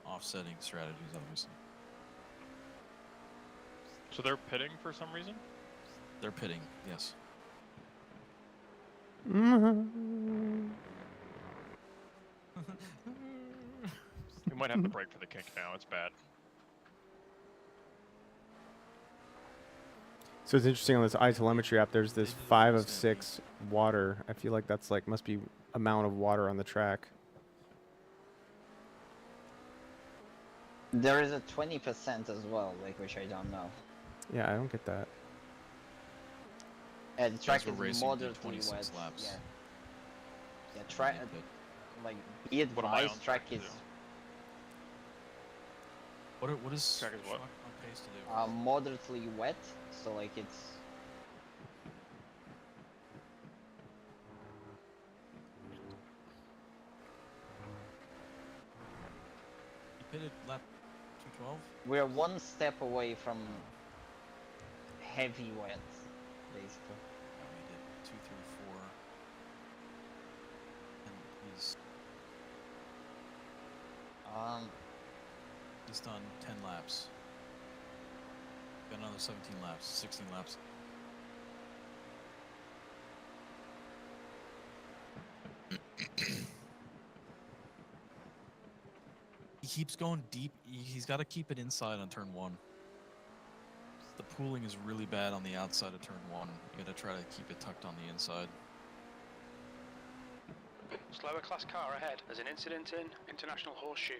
Offsetting strategies, obviously. So they're pitting for some reason? They're pitting, yes. We might have to break for the kink now. It's bad. So it's interesting on this iTelemetry app. There's this 5 of 6 water. I feel like that's like must be amount of water on the track. There is a 20% as well, like which I don't know. Yeah, I don't get that. The track Guys were is racing moderately 26 wet. laps. Yeah, try like be What am I on advised. Track to is do? What is Track is what? Schmuck on pace to do? moderately wet, so like it's. He pitted lap 212. We're one step away from heavy wet, basically. He did 2 through 4. And he's done 10 laps. Got another 17 laps, 16 laps. He keeps going deep. He's got to keep it inside on turn 1. The pooling is really bad on the outside of turn 1. You got to try to keep it tucked on the inside. Slower class car ahead. There's an incident in International Horseshoe.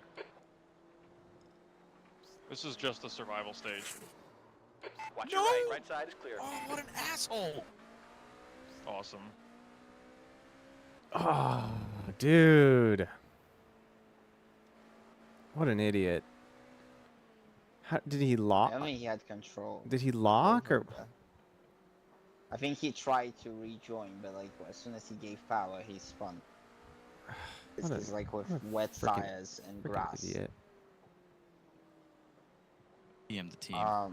This is just the survival stage. Watch your right. Right side is clear. Oh, what an asshole! Awesome. Oh, dude. What an idiot. How, did he lock? I mean, he had control. Did he lock or? I think he tried to rejoin, but like as soon as he gave power, he spun. It's What a- just like with what a wet frickin- tires and Freaking grass. idiot. PM the team. I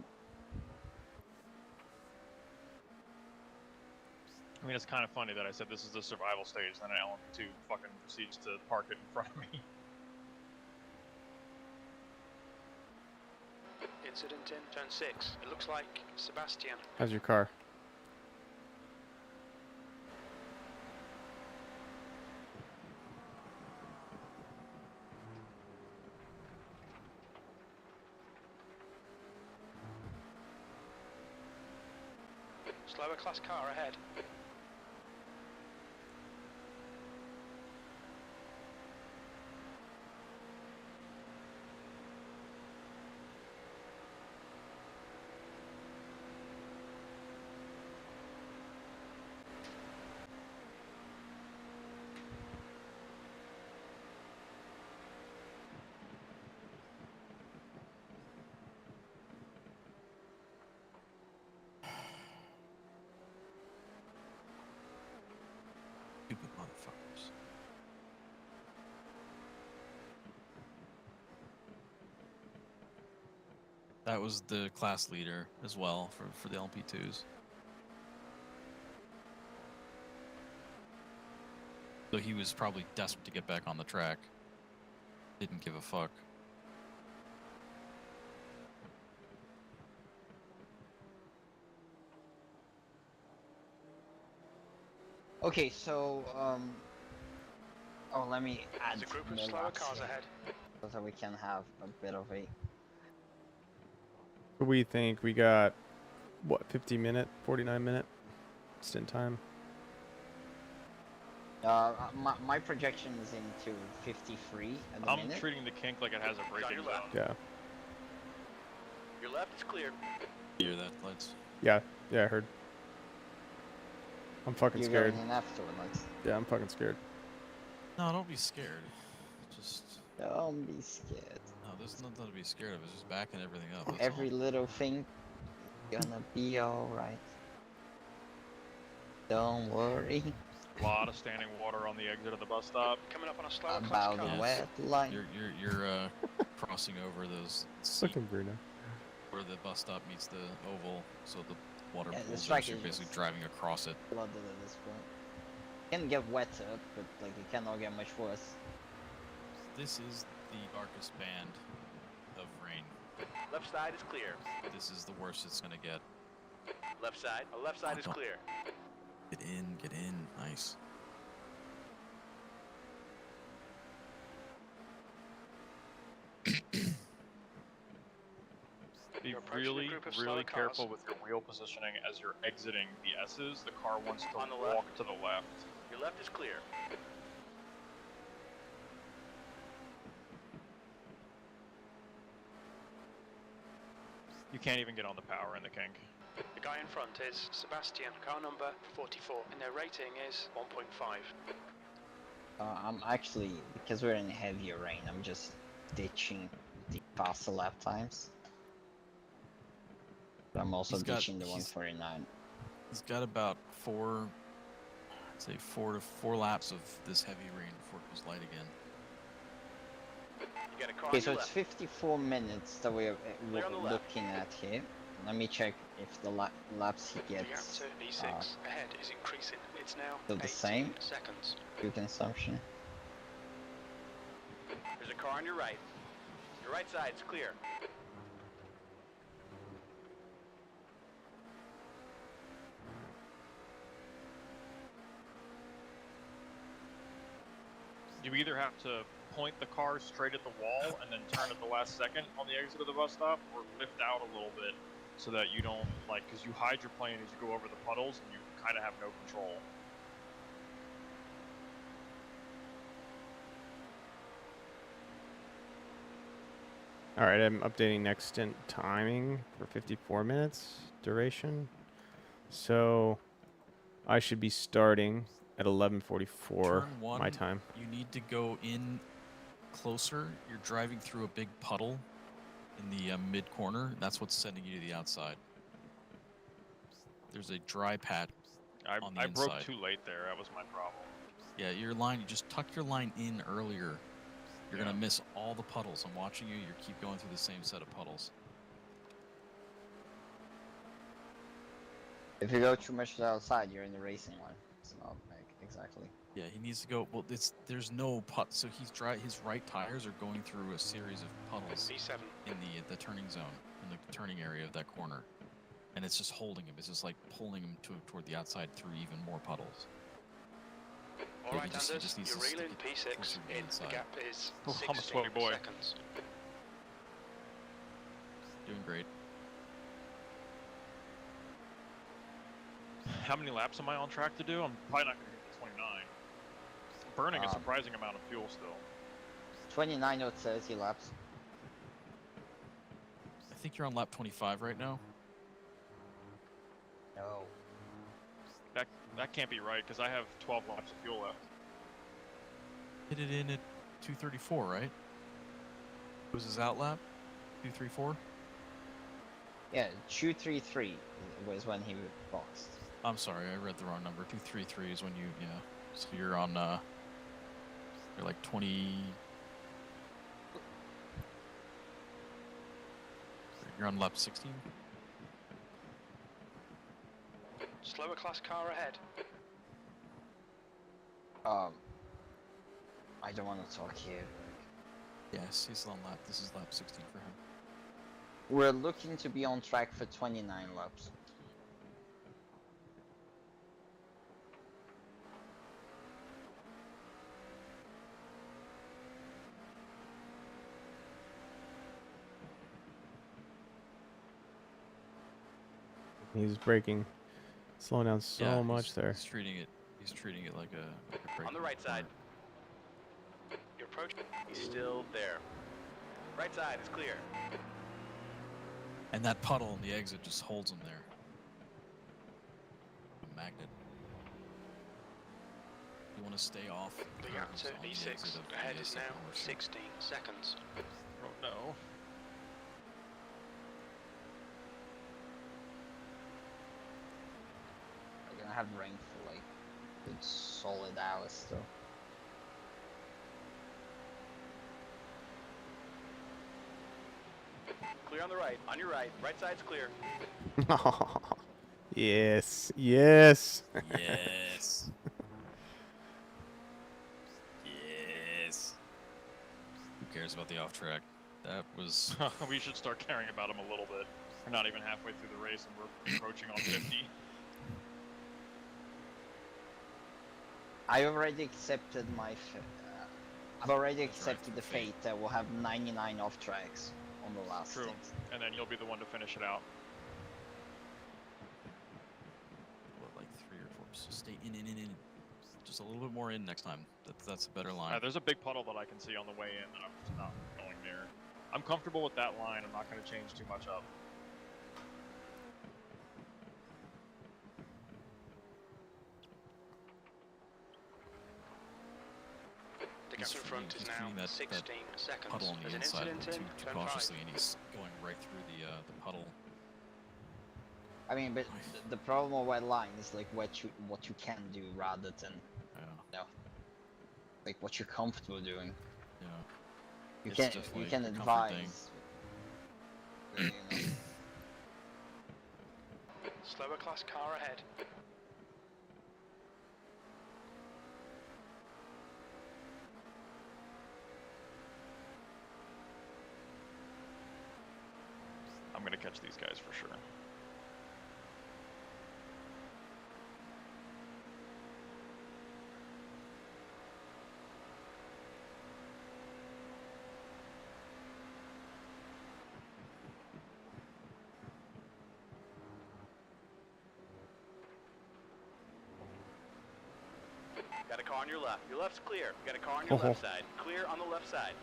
mean, it's kind of funny that I said this is the survival stage, then an LMP2 fucking proceeds to park it in front of me. Incident in turn 6. It looks like Sebastian. How's your car? Slower class car ahead. Stupid motherfuckers. That was the class leader as well for the LP2s. So he was probably desperate to get back on the track. Didn't give a fuck. Okay, so let me add There's a group of more slower laps cars here, ahead. so that we can have a bit of a. What do we think? We got what, 50-minute, 49-minute stint time? My projection is into 53 at the I'm minute. treating the kink like it has a braking zone. Yeah. Your left is clear. Hear that, lights? Yeah. Yeah, I heard. I'm fucking You're scared. going in afterwards. Yeah, I'm fucking scared. No, don't be scared. Just Don't be scared. no, there's nothing to be scared of. It's just backing everything up. That's Every all. little thing gonna be alright. Don't worry A lot of standing water on the exit of the bus stop. Coming up on a slower class about car. the Yes. wet line. You're crossing over those Fucking Bruno. where the bus stop meets the oval, so the water Yeah, the pools strike are. So you're is basically just- driving across it. Flooded at this point. It can get wetter, but like it cannot get much worse. This is the darkest band of rain. Left side is clear. This is the worst it's gonna get. Left side. Left side is don't- clear. Get in, get in. Nice. Be You're approaching a really, group of really slower careful cars. with your wheel positioning as you're exiting the S's. The car wants to On the walk left. to the left. Your left is clear. You can't even get on the power in the kink. The guy in front is Sebastian, car number 44, and their rating is 1.5. I'm actually, because we're in heavier rain, I'm just ditching the faster lap times. But I'm also He's got- ditching the he's- 149. He's got about four, I'd say 4 laps of this heavy rain before it goes light again. You got a car Okay, on so your it's left. 54 minutes that we're Clear on the left. looking at here. Let me check if the laps he The gap gets to B6 ahead is increasing. It's now still the 18 same? seconds. fuel consumption. There's a car on your right. Your right side's clear. You either have to point the car straight at the wall and then turn at the last second on the exit of the bus stop, or lift out a little bit so that you don't, like, because you hydroplane as you go over the puddles and you kind of have no control. All right, I'm updating next stint timing for 54 minutes duration. So I should be starting at 11:44 Turn one, my time. You need to go in closer. You're driving through a big puddle in the mid corner. That's what's sending you to the outside. There's a dry patch on the I broke inside. too late there. That was my problem. Yeah, your line. You just tuck your line in earlier. You're Yeah. gonna miss all the puddles. I'm watching you. You keep going through the same set of puddles. If you go too much to the outside, you're in the racing line. It's not like exactly. Yeah, he needs to go. Well, there's no put. So his right tires are going through a series of puddles B7. in the turning zone, in the turning area of that corner, and it's just holding him. It's just like pulling him toward the outside through even more puddles. All Yeah, right, he just Anders, needs to you're stick reeling it P6 closer to the in. The inside. gap is Oh, 16 I'm a sweaty boy. seconds. Doing great. How many laps am I on track to do? I'm probably not going to get to 29. Burning a Um, surprising amount of fuel still. 29 or 30 laps. I think you're on lap 25 right now. No. That can't be right because I have 12 laps of fuel left. Hit it in at 234, right? Was his out lap? 234? Yeah, 233 was when he boxed. I'm sorry, I read the wrong number. 233 is when you, yeah. So you're on, you're like 20. You're on lap 16? Slower class car ahead. I don't want to talk here. Yes, he's on lap. This is lap 16 for him. We're looking to be on track for 29 laps. He's braking, slowing down so Yeah, much there. He's treating it He's treating it like a break On the right side. Your approach. He's still there. Right side is clear. And that puddle on the exit just holds him there. A magnet. You want to stay off. The gap to on the E6 exit of ahead the is second now or so. 16 seconds. Oh no. We're gonna have rain for like good solid hours still. Clear on the right. On your right. Right side's clear. Yes, yes. Yes. Yes. Who cares about the off track? That was. We should start caring about him a little bit. We're not even halfway through the race and we're approaching on 50. I already accepted my. I've already accepted the fate that we'll have 99 off tracks on the last. True. Things. And then you'll be the one to finish it out. What, like 3 or 4? So stay in. Just a little bit more in next time. That's a better line. There's a big puddle that I can see on the way in that I'm just not going near. I'm comfortable with that line. I'm not going to change too much up. The gap in front is now 16 seconds. Puddle on the There's an inside incident in too turn cautiously, 5. and he's going right through the puddle. I mean, but the problem with white line is like what you can do rather than like what you're comfortable doing. Yeah. You It's can definitely you can a comfort thing. advise. You know. Slower class car ahead. I'm going to catch these guys for sure. Got a car on your left. Your left's clear. Got a car on your left side. Clear on the left side.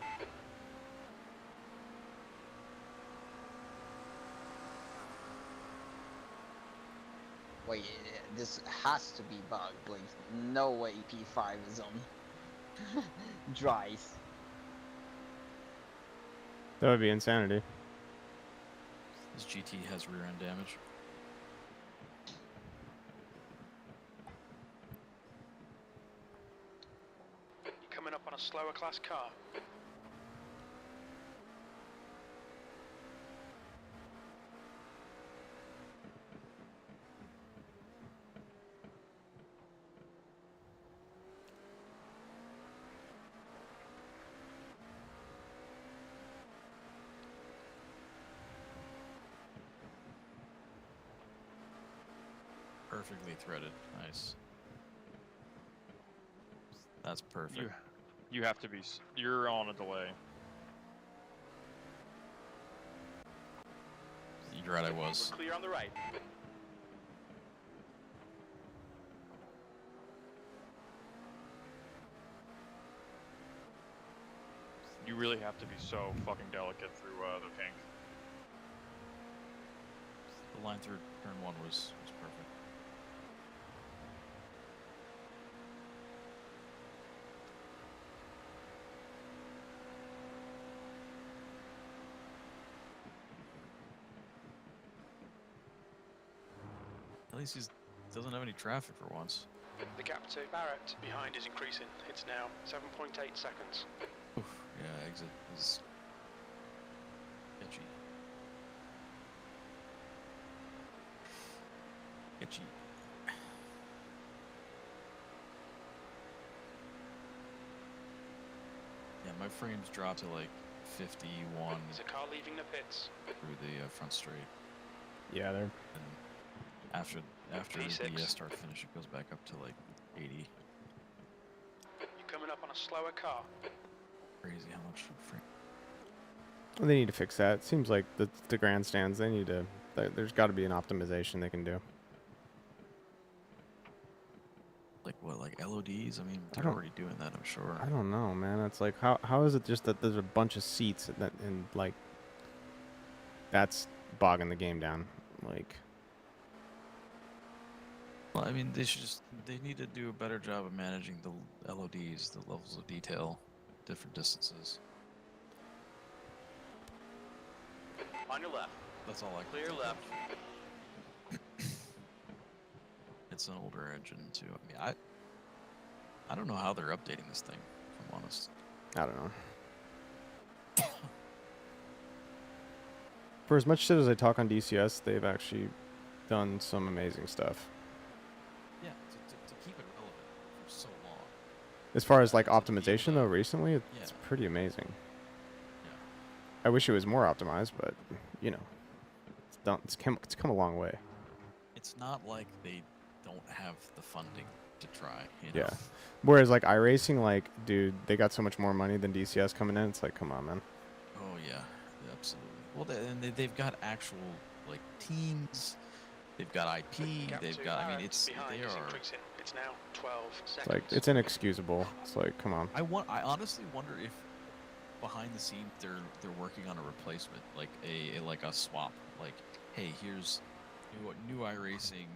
Wait, this has to be bugged. Like, no way P5 is on dries. That would be insanity. This GT has rear end damage. You're coming up on a slower class car. Perfectly threaded. Nice. That's perfect. You have to be. You're on a delay. You're right, I was. We're clear on the right. You really have to be so fucking delicate through the pink. The line through turn 1 was perfect. At least he doesn't have any traffic for once. The gap to Barrett behind is increasing. It's now 7.8 seconds. Oof, yeah, exit is itchy. Itchy. Yeah, my frames dropped to like 51 There's a car leaving the pits. through the front straight. Yeah, they're. And after P6. the start finish, it goes back up to like 80. You're coming up on a slower car. Crazy how much frame. Well, they need to fix that. It seems like the grandstands. They need to. There's got to be an optimization they can do. Like what? what, like LODs? I mean, I they're don't- already doing that, I'm sure. I don't know, man. It's like how is it just that there's a bunch of seats and like that's bogging the game down. Like Well, I mean, they need to do a better job of managing the LODs, the levels of detail, different distances. On your left. That's all I can Clear think left. of. It's an older engine too. I mean, I don't know how they're updating this thing, if I'm honest. I don't know. For as much shit as I talk on DCS, they've actually done some amazing stuff. Yeah, to keep it relevant for so long. As far as like To be able optimization to- though, recently it's Yeah. pretty amazing. Yeah. I wish it was more optimized, but you know, it's come a long way. It's not like they don't have the funding to try. You know? Yeah. Whereas like iRacing, like dude, they got so much more money than DCS coming in. It's like, come on, man. Oh yeah, absolutely. Well, they've got actual like teams. They've got IP. Gap They've to got. I mean, Barrett's they behind is are. increasing. It's now 12 It's seconds. like it's inexcusable. It's like, come on. I honestly wonder if behind the scenes they're working on a replacement, like a swap. Like, hey, here's new iRacing.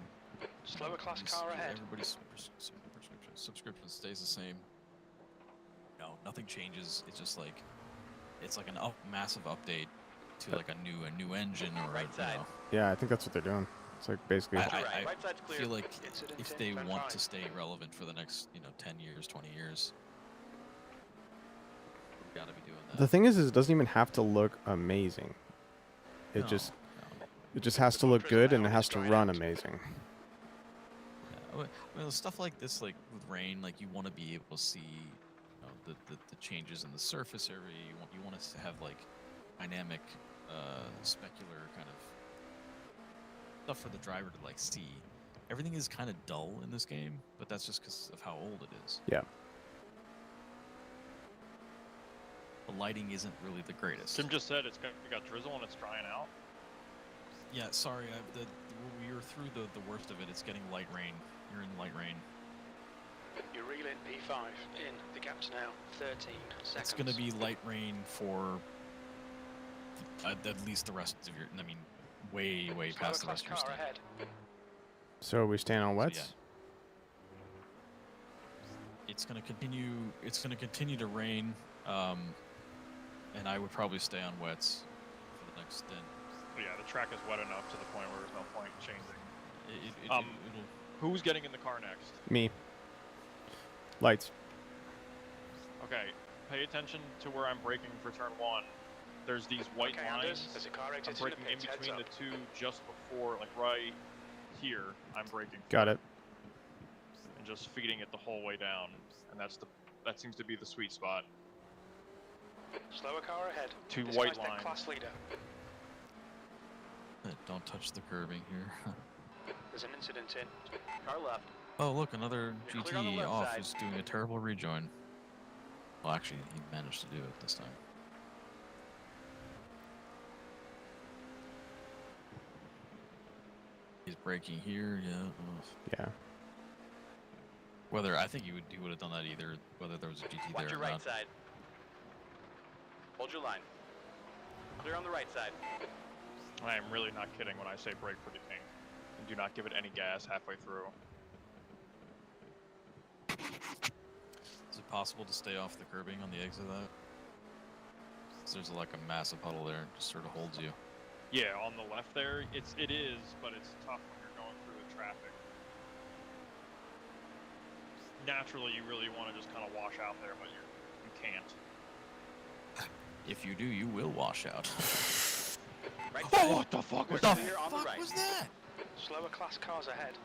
Slower class car ahead. Everybody's subscription stays the same. No, nothing changes. It's just like it's like an massive update to like a new engine or Right you side. know. Yeah, I think that's what they're doing. It's like basically. I Right side's clear. feel like Incident if in they turn want five. to stay relevant for the next 10 years, 20 years, we've got to be doing that. The thing is it doesn't even have to look amazing. It No, just no. it just has to look good and it has to run amazing. Yeah, well, stuff like this, like with rain, like you want to be able to see, the changes in the surface area. You want to have like dynamic, specular kind of stuff for the driver to like see. Everything is kind of dull in this game, but that's just because of how old it is. Yeah. The lighting isn't really the greatest. Tim just said we got drizzle and it's drying out. Yeah, sorry, we were through the worst of it. It's getting light rain. You're in light rain. You're reeling P5 in. The gap's now 13 seconds. It's going to be light rain for at least the rest of your. I mean, way Slower past the class rest of your car stint. ahead. So are we staying on wets? yeah. It's going to continue. It's going to continue to rain, and I would probably stay on wets for the next stint. But yeah, the track is wet enough to the point where there's no point in changing. It'll. Who's getting in the car next? Me. Lights. Okay, pay attention to where I'm braking for turn 1. There's these white Okay, lines. Anders, there's a car I'm exiting the braking in pits. Heads between the up. two just before, like right here, I'm braking. Got it. And just feeding it the whole way down. And that seems to be the sweet spot. Slower car ahead. Two This white guy's their lines. class leader. Don't touch the curbing here. There's an incident in. Car left. Oh, look, another You're clear on the GT left off side. is doing a terrible rejoin. Well, actually, he managed to do it this time. He's braking here, yeah. Yeah. Whether I think he would have done that either, whether there was a GT Watch there your or right not. side. Hold your line. Clear on the right side. I am really not kidding when I say brake for the king. And do not give it any gas halfway through. Is it possible to stay off the curbing on the exit of that? 'Cause there's like a massive puddle there, it just sort of holds you. Yeah, on the left there, it is, but it's tough when you're going through the traffic. Naturally, you really want to just kind of wash out there, but you can't. If you do, you will wash out. Right side. Oh, what the fuck was Clear that? on the right. was that? Slower class cars ahead.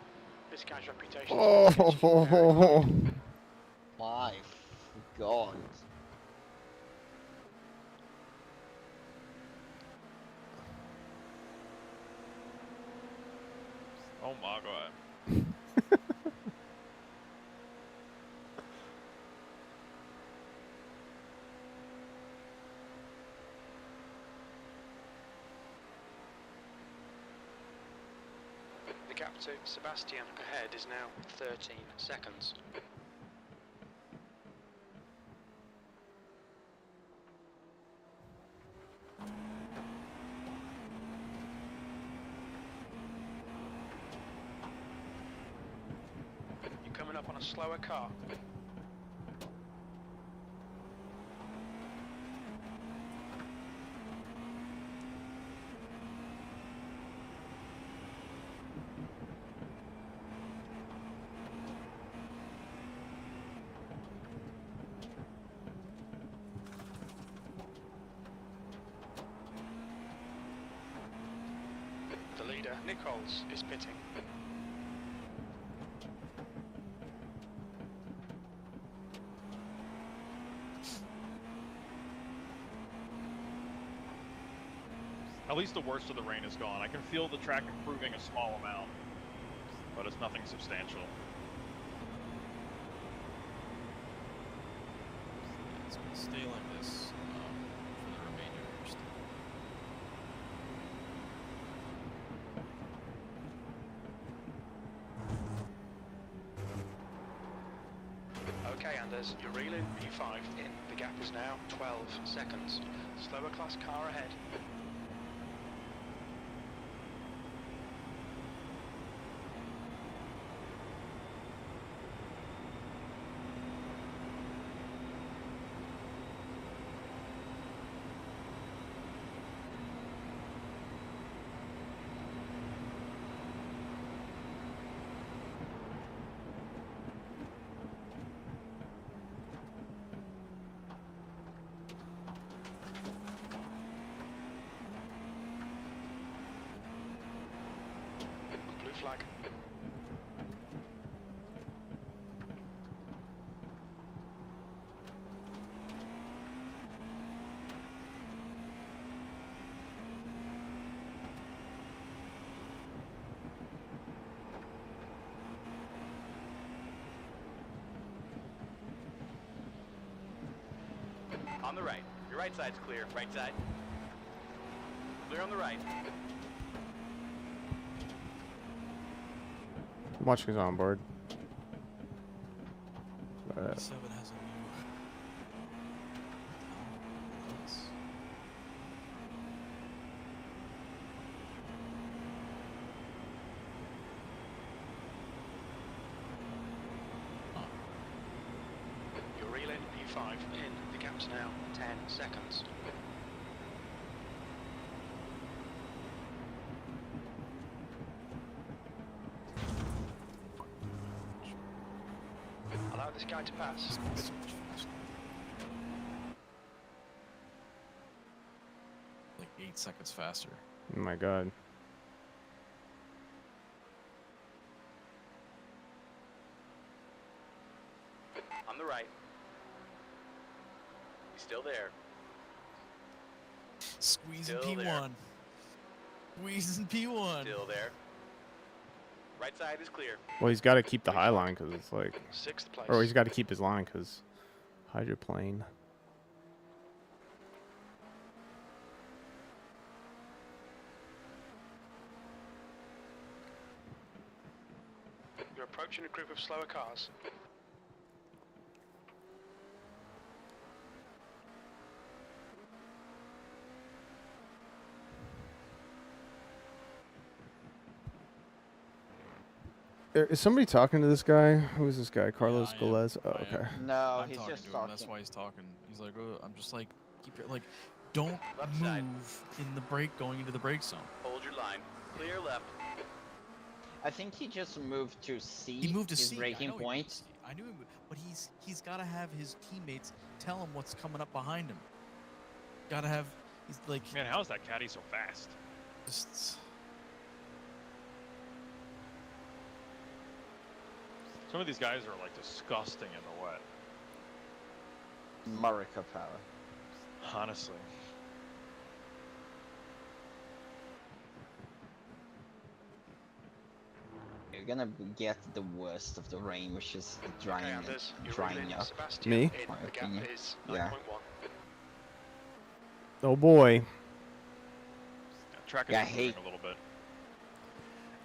This guy's reputation. Oh. My God. Oh my god. The gap to Sebastian ahead is now 13 seconds. You're coming up on a slower car. The leader, Nichols, is pitting. At least the worst of the rain is gone. I can feel the track improving a small amount, but it's nothing substantial. It's gonna stay like this for the remainder of your stay. Okay, Anders, you're reeling P5 in. The gap is now 12 seconds. Slower class car ahead. Blue flag. On the right. Your right side's clear. Right side. Clear on the right. I'm watching his onboard. 7 has a new. You're reeling P5 in. The gap's now 10 seconds. Allow this guy to pass. Like 8 seconds faster. Oh my god. On the right. He's still there. Squeezing Still P1. there. Squeezing P1. Still there. Right side is clear. Well, he's got to keep the high line because it's like, 6th place. or he's got to keep his line because hydroplane. You're approaching a group of slower cars. Is somebody talking to this guy? Who is this guy? Carlos I am. Gomez? Oh, I am. okay. No, I'm he's talking just to him. talking. That's why he's talking. He's like, oh, I'm just like, keep your like, don't Left move side. in the break going into the break zone. Hold your line. Clear left. I think he just moved to C. He moved to his C. braking I know he moved point. to C. I knew him, but he's got to have his teammates tell him what's coming up behind him. Got to have. He's like Man, how is that caddy so fast? just. Some of these guys are like disgusting in the wet. Murica power. Honestly. You're gonna get the worst of the rain, which is the Okay, drying, Anders, you're drying reeling up. Sebastian Me? in. My The gap opinion. is Yeah. 9.1. Oh boy. Track is Yeah, I improving hate- a little bit.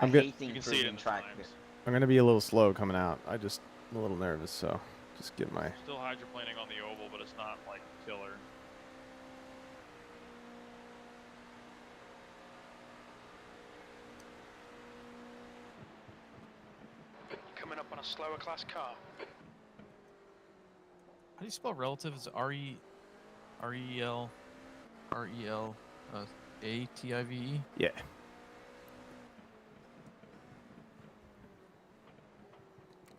I'm I good. hate the You can see it in improving the track. times. I'm gonna be a little slow coming out. I'm a little nervous, so just get my. Still hydroplaning on the oval, but it's not like killer. Coming up on a slower class car. How do you spell relative? Is it R-E-L-A-T-I-V-E? Yeah.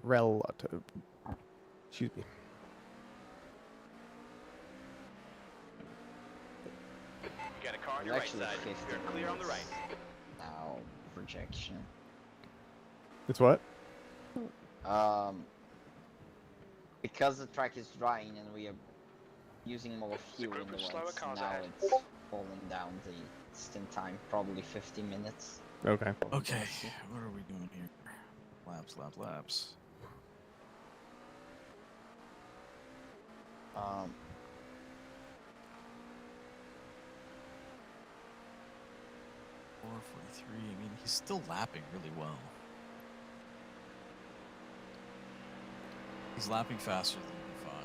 Relative. Excuse me. You got a car on It's your right actually side. 50 You're clear on the right. Now, projection. It's what? Because the track is drying and we are using more fuel group in the of slower wets, cars now ahead. it's falling down the stint time, probably 50 minutes. Okay. Okay, what are we doing here? Laps. Um, 4:43. I mean, he's still lapping really well. He's lapping faster than the 5.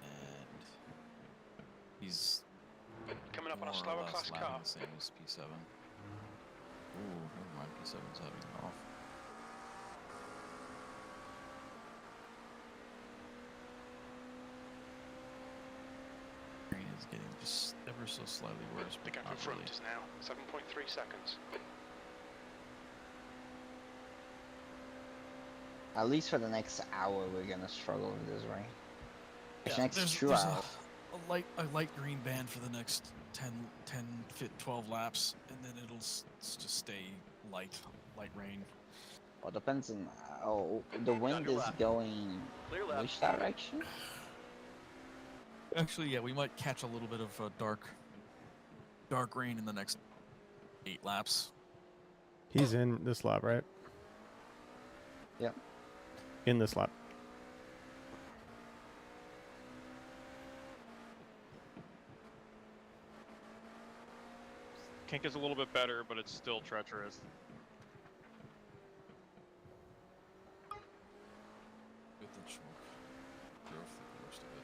And he's Coming up on a more or slower less class lapping car. the same as P7. Ooh, never mind. P7's having it off. Green is getting just ever so slightly worse, The but gap in not front really. is now 7.3 seconds. at least for the next hour, we're gonna struggle with this, right? Yeah, The next there's 2 hours. a light green band for the next 10, 12 laps, and then it'll just stay light rain. Well, depends on the wind your is left. going Clear left. which direction? Actually, yeah, we might catch a little bit of dark rain in the next 8 laps. He's in this lap, right? Yep. In this lap. Kink is a little bit better, but it's still treacherous. With the choke. Drove through the worst of it.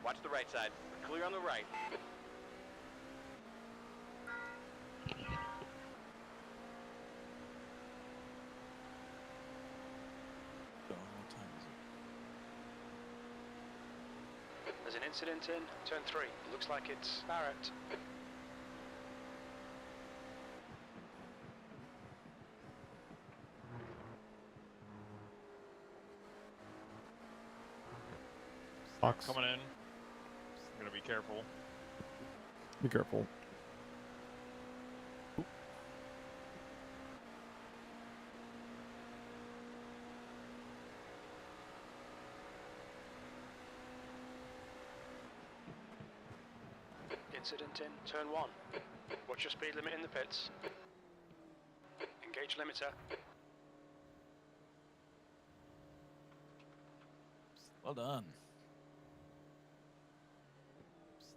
Watch the right side. We're clear on the right. What time is it? There's an incident in turn 3. Looks like it's Barrett. Fox. Coming in. I'm gonna be careful. Be careful. Incident in turn 1. Watch your speed limit in the pits. Engage limiter. Well done.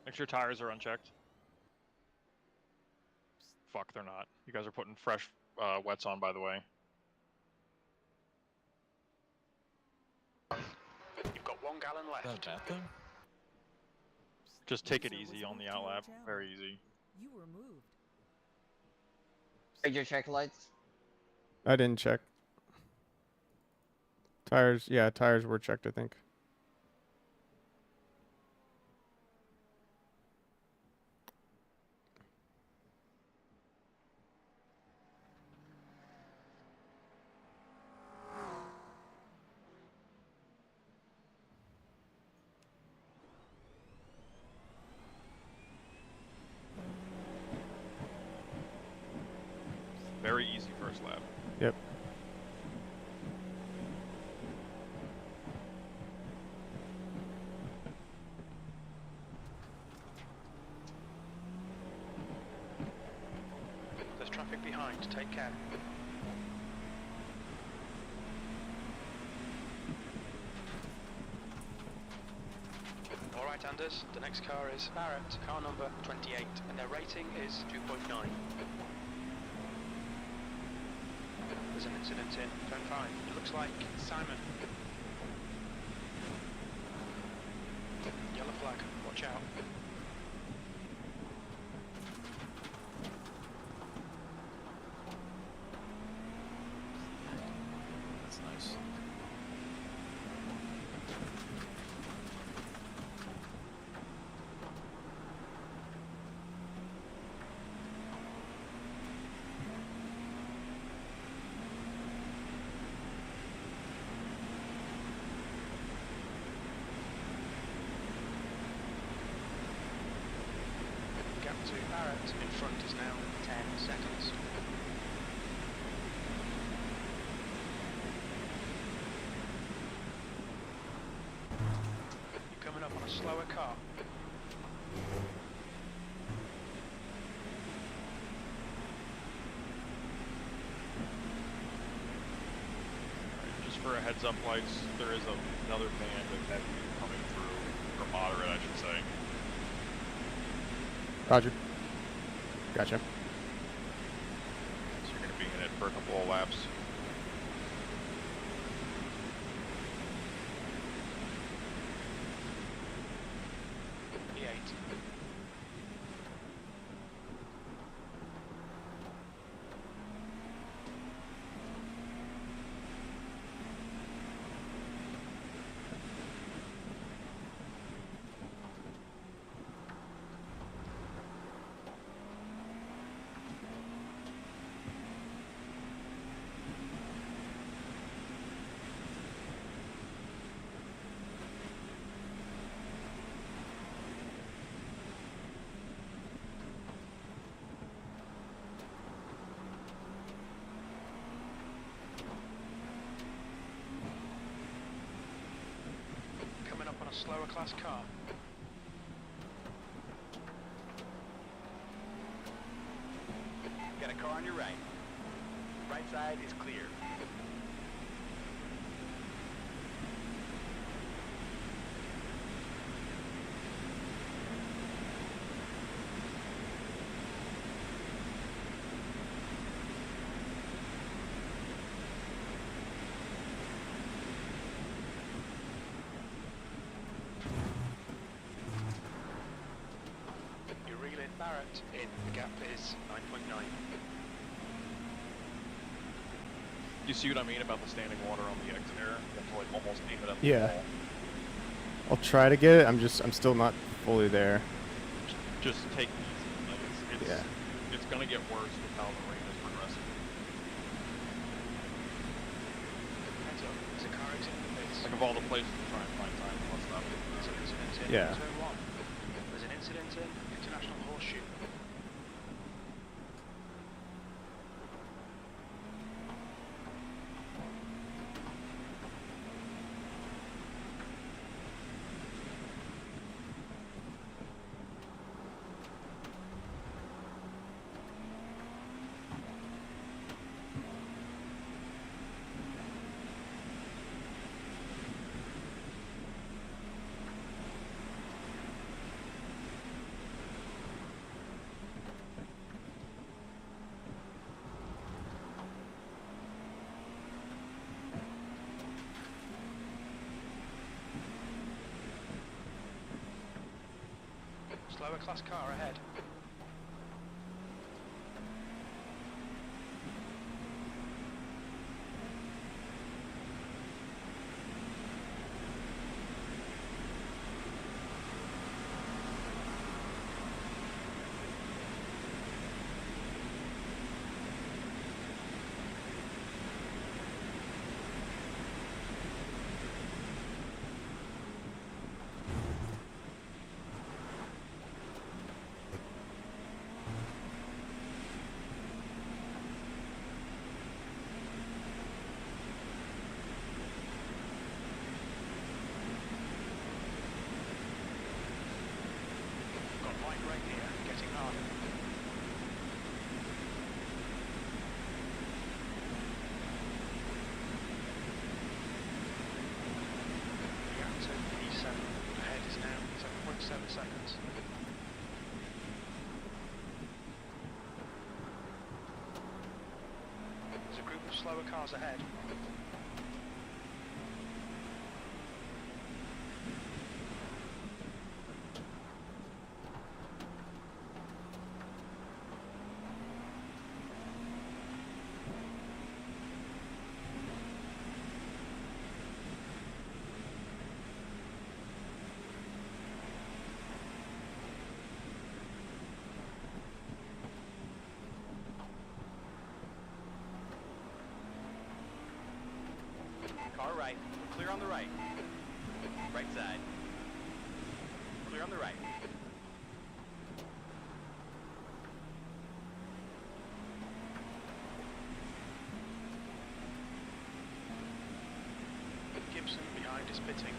Make sure tires are unchecked. Fuck, they're not. You guys are putting fresh wets on, by the way. You've got 1 gallon Is that left. a bad thing? Just take it User was easy on moved the to your outlap. channel. Very easy. You were moved. Did you check lights? I didn't check. Tires, yeah, tires were checked, I think. Very easy first lap. Yep. There's traffic behind. Take care. Sanders. The next car is Barrett, car number 28, and their rating is 2.9. There's an incident in turn 5. It looks like Simon. Yellow flag, watch out. That's nice. Gap to Barrett in front is now 10 seconds. You're coming up on a slower car. Just for a heads up, lights, there is another band of heavy coming through, or moderate, I should say. Roger. Gotcha. So you're going to be in it for a couple of laps. P8. Coming up on a slower class car. Got a car on your right. Right side is clear. You're reeling Barrett in. The gap is 9.9. You see what I mean about the standing water on the exit air? You have to like almost aim it at the Yeah. wall. I'll try to get it. I'm still not fully there. Just take it easy. Like Yeah. It's gonna get worse with how the rain is progressing. Heads up, there's a car exiting the pits. Like of all the places to try and find time, what's that? There's an incident in Yeah. turn 1. There's an incident in International Horseshoe. Slower class car ahead. slower cars ahead. Car right. Clear on the right. Right side. Clear on the right. Gibson behind is pitting.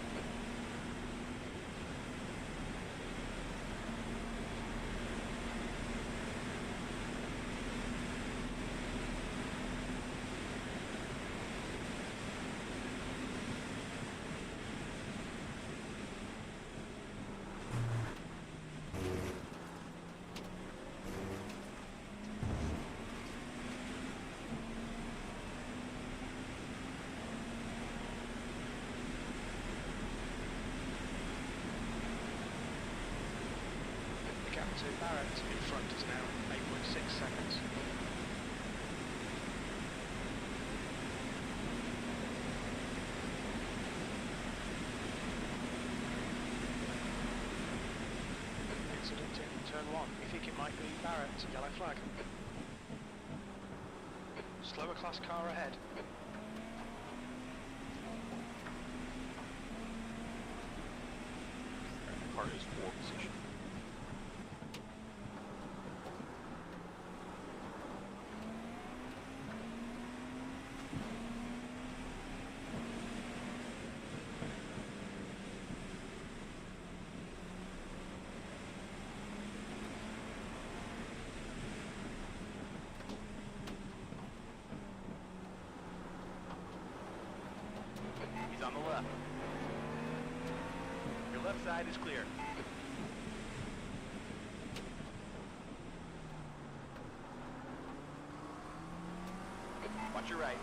The gap to Barrett in front is now 8.6 seconds. Incident in turn 1. We think it might be Barrett. Yellow flag. Slower class car ahead. Car is 4 position. He's on the left. Your left side is clear. Watch your right.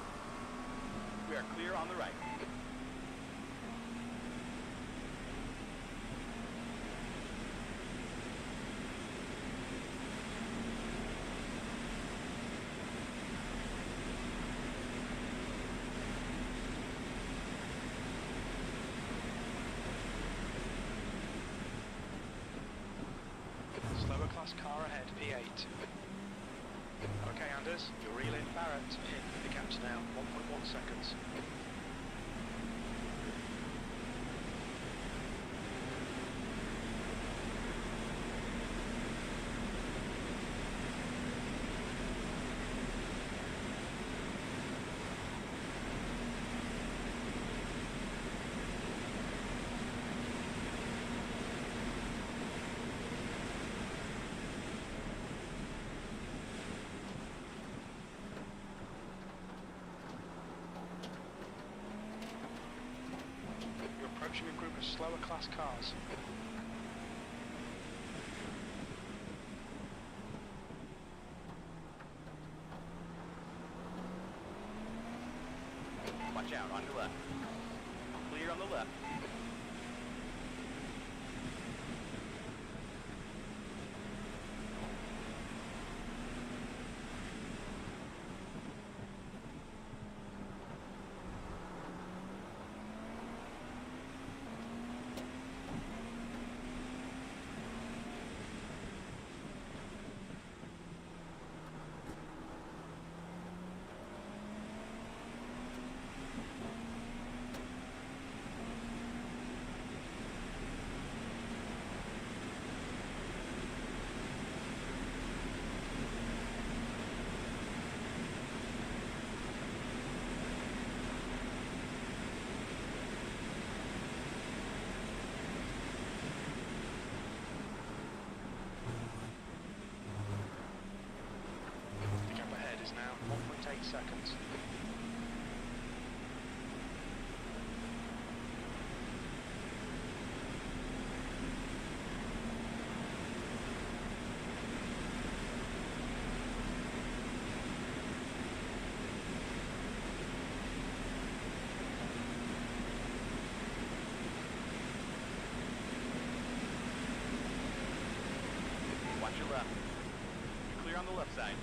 We are clear on the right. Slower class car ahead, P8. Okay, Anders, you're reeling Barrett in. The gap's now 1.1 seconds. You're approaching a group of slower class cars. Watch out, on your left. Clear on the left. The gap ahead is now 1.8 seconds. side.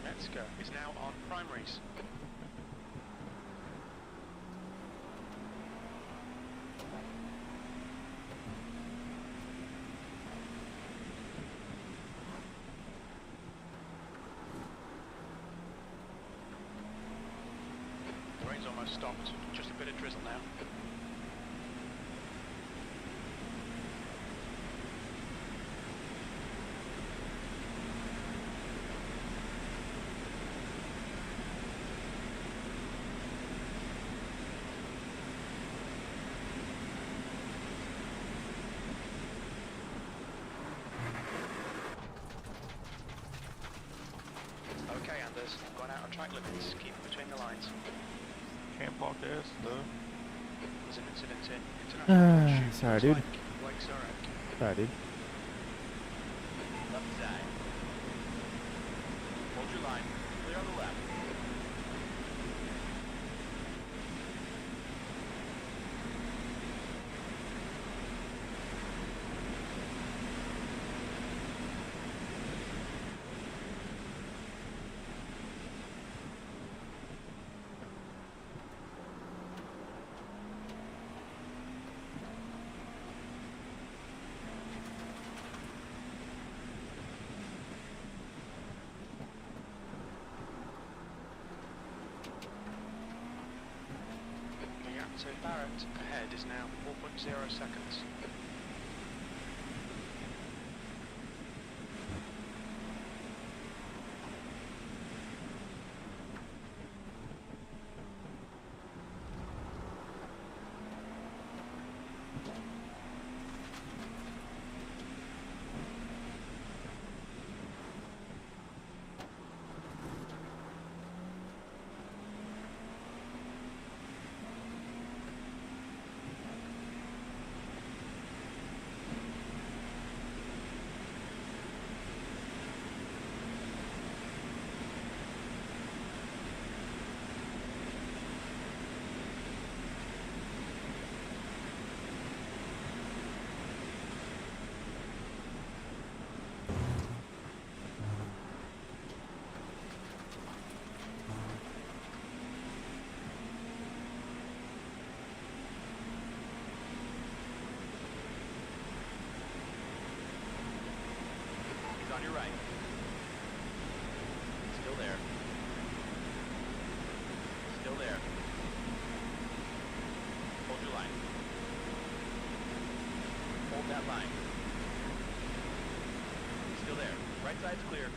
Metzger is now on primaries. The rain's almost stopped, just a bit of drizzle now. Okay, Anders, going out on track limits, keep between the lines. Can't park this, though. There's an incident in international shoot. Sorry, Looks dude. like Blake Surek. Sorry, dude. Left side. Hold your line. Clear on the left. So Barrett ahead is now 4.0 seconds. On your right. Still there. Still there. Hold your line. Hold that line. Still there. Right side's clear.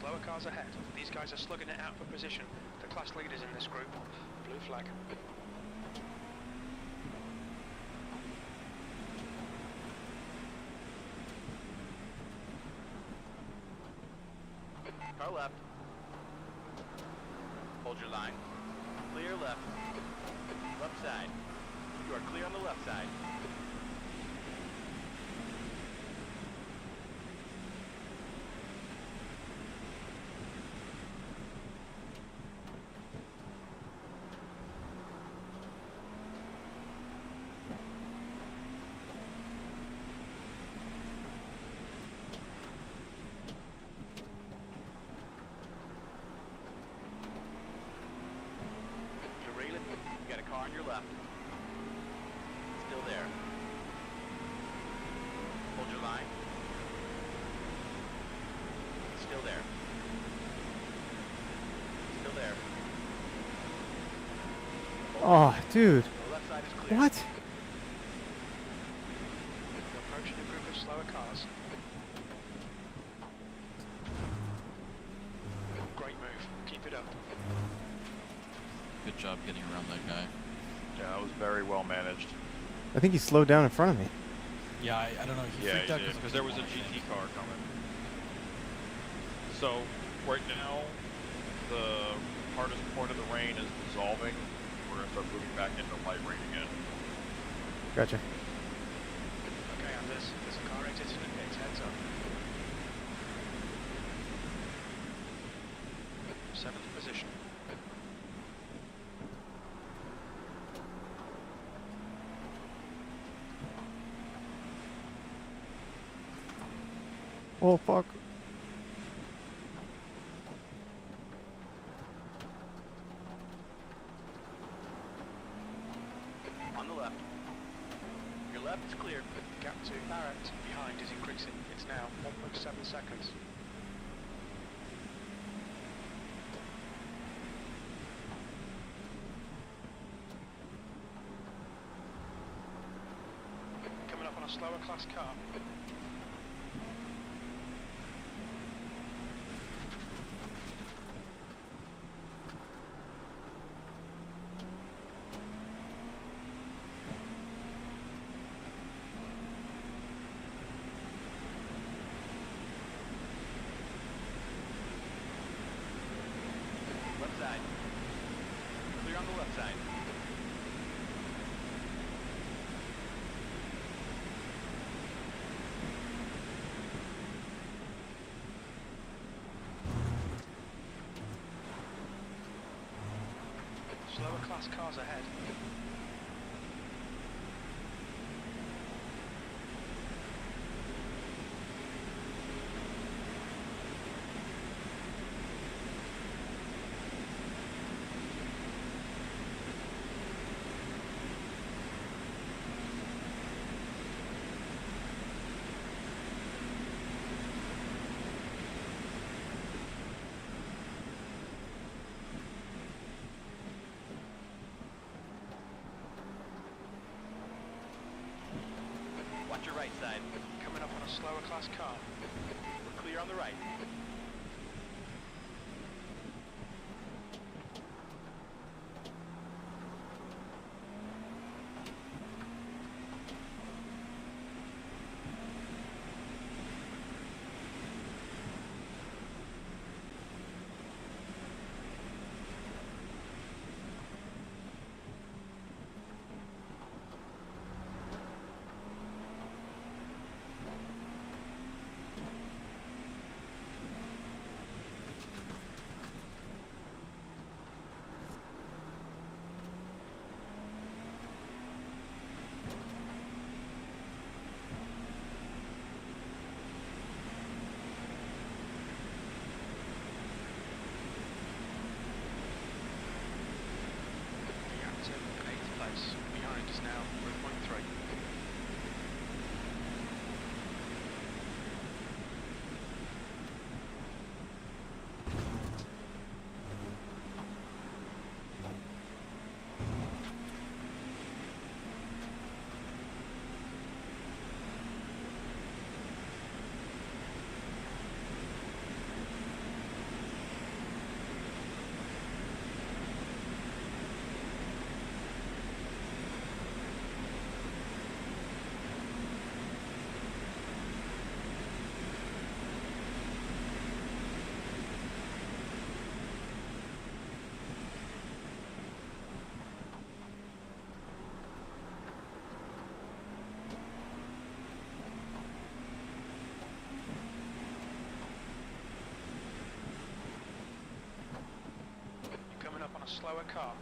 Slower cars ahead. These guys are slugging it out for position. The class leaders in this group. Blue flag. Car left. Hold your line. Clear left. Left side. You are clear on the left side. You got a car on your left. Still there. Hold your line. Still there. Still there. Oh, dude. The left side is clear. What? You're approaching a group of slower cars. Great move. Keep it up. Good job getting around that guy. Yeah, it was very well managed. I think he slowed down in front of me. Yeah, I don't know. He Yeah, freaked out because there was a GT car coming. So right now, the hardest point of the rain is dissolving. We're gonna start moving back into light rain again. Gotcha. Okay, Anders, there's a car exiting the pits, heads up. 7th position. Oh fuck. On the left. Your left is clear. Gap to Barrett behind is increasing. It's now 1.7 seconds. Coming up on a slower class car. Left side. Clear on the left side. Slower class cars ahead. Watch your right side. Coming up on a slower class car. We're clear on the right. The active 8th place. Behind is now 3.3. Coming up on a slower car.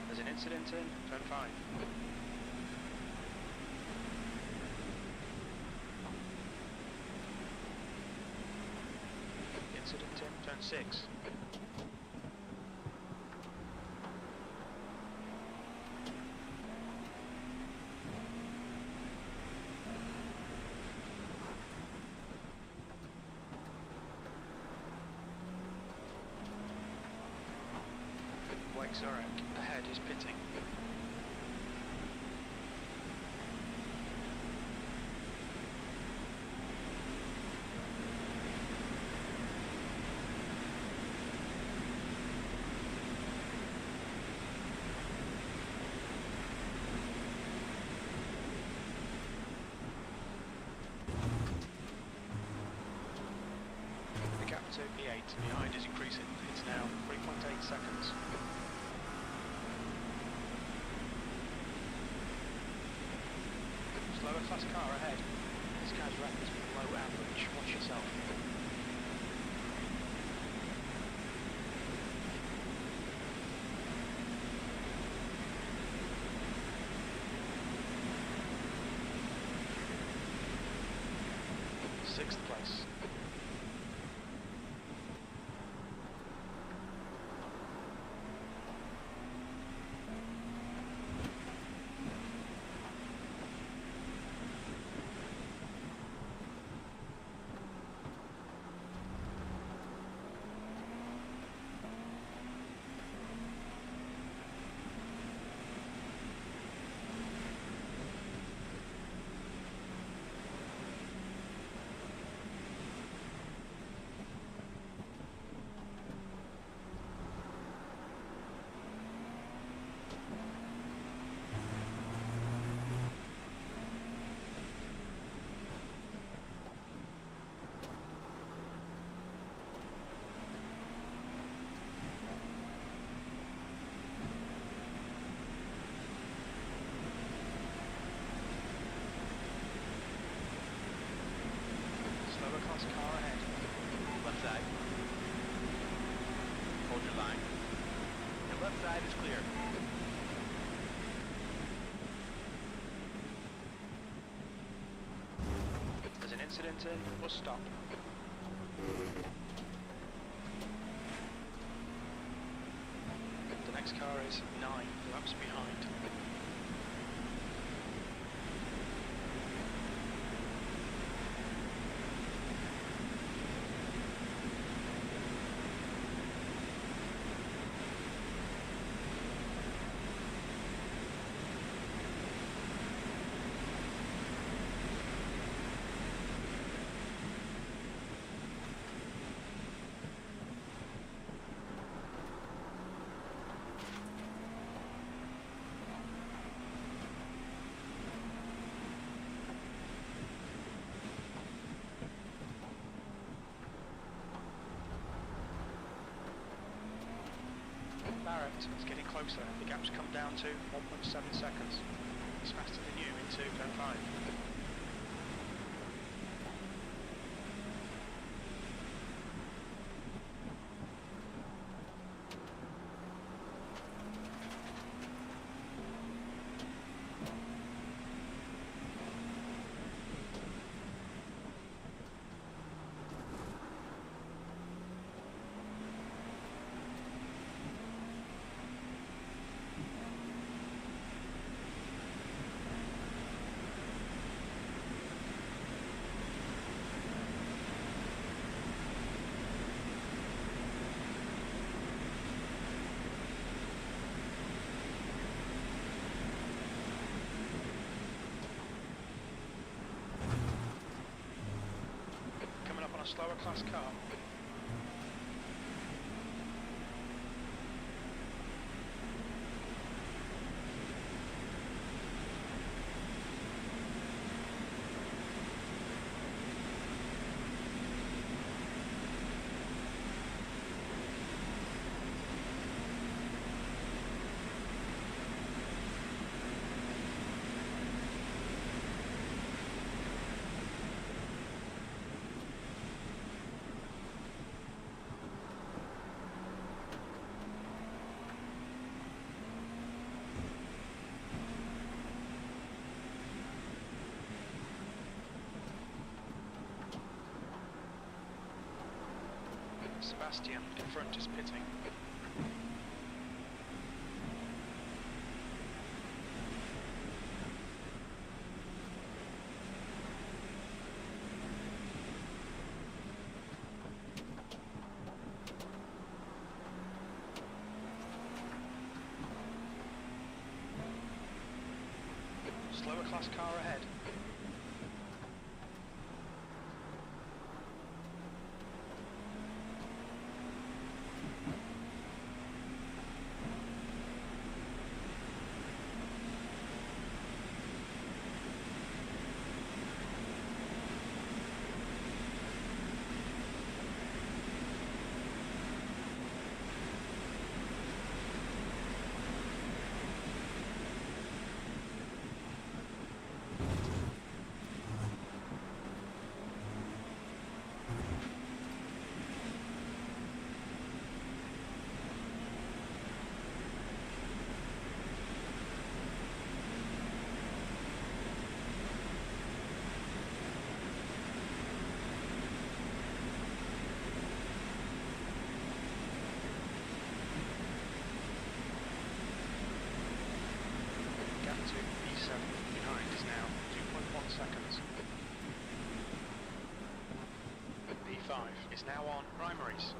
There's an incident in turn 5. Incident in turn 6. Zorek ahead is pitting. into P8. Behind is increasing. It's now 3.8 seconds. Slower class car ahead. This guy's record is below average. Watch yourself. Sixth place. Car ahead. Left side. Hold your line. Your left side is clear. There's an incident in, bus stop. The next car is 9 laps behind. Barrett is getting closer. The gap's come down to 1.7 seconds. He's faster than you in 2.05. A slower class car. Sebastian in front is pitting. Slower class car ahead. is now on primaries.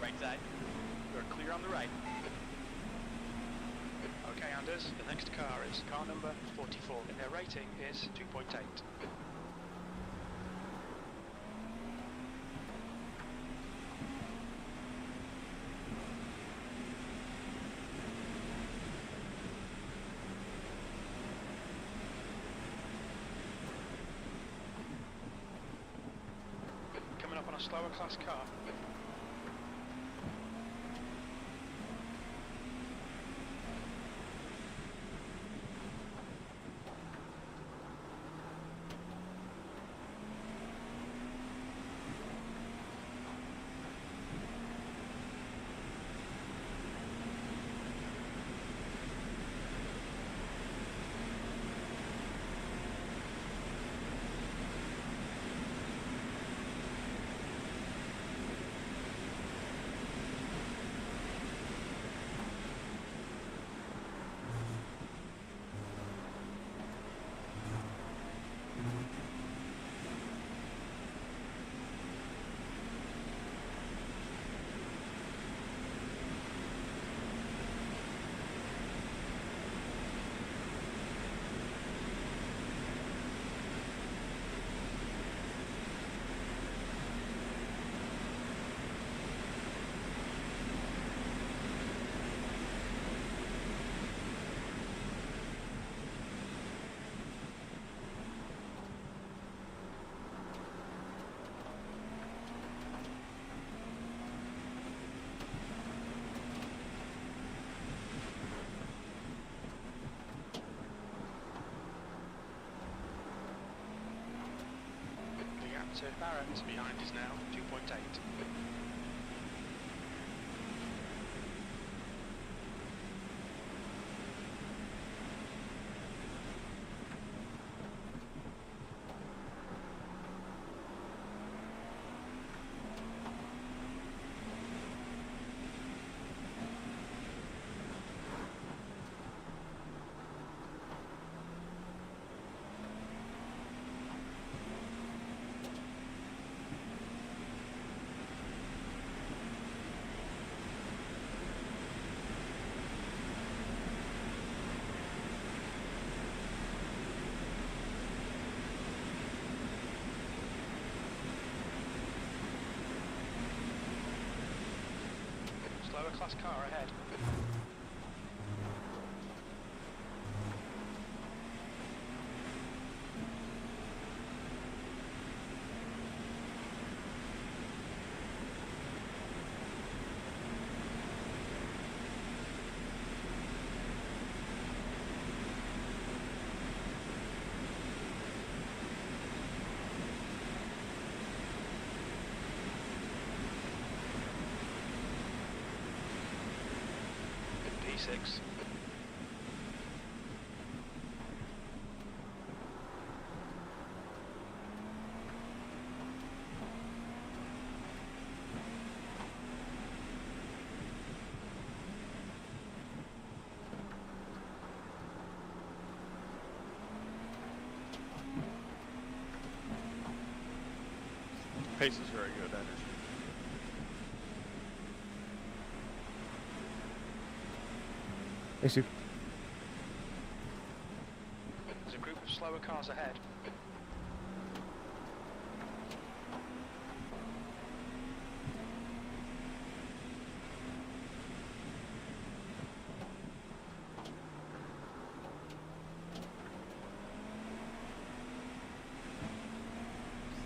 Right side. We're clear on the right. Okay, Anders, the next car is car number 44, and their rating is 2.8. Coming up on a slower class car. To Barrett behind is now 2.8. Slower class car ahead. P6. Pace is very good, Anders. Hey, Sue. There's a group of slower cars ahead.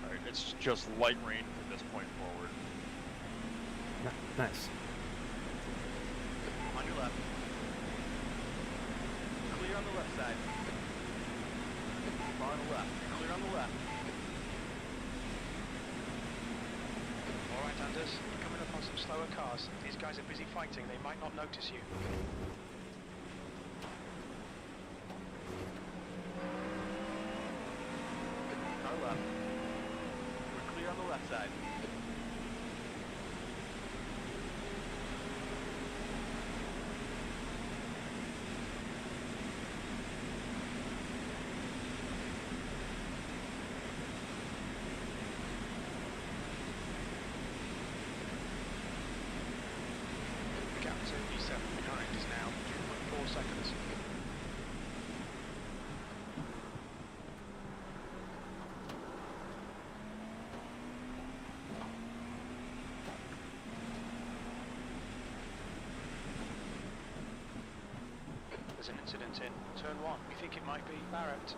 Alright, it's just light rain from this point forward. Nice. On your left. Clear on the left side. Far on the left. Clear on the left. Alright, Anders, you're coming up on some slower cars. These guys are busy fighting, they might not notice you. Car left. We're clear on the left side. there's an incident in turn 1. We think it might be Barrett.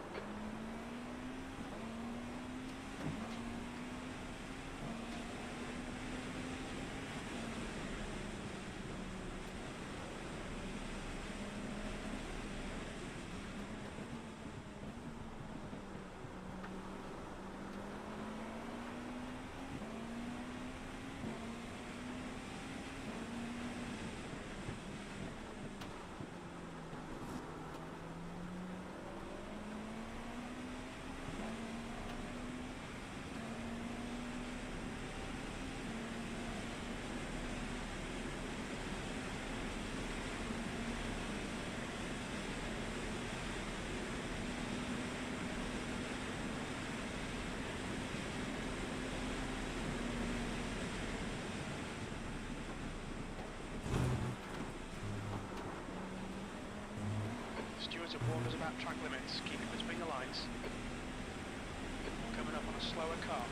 Stewards have warned us about track limits. Keep it between the lines. Coming up on a slower car.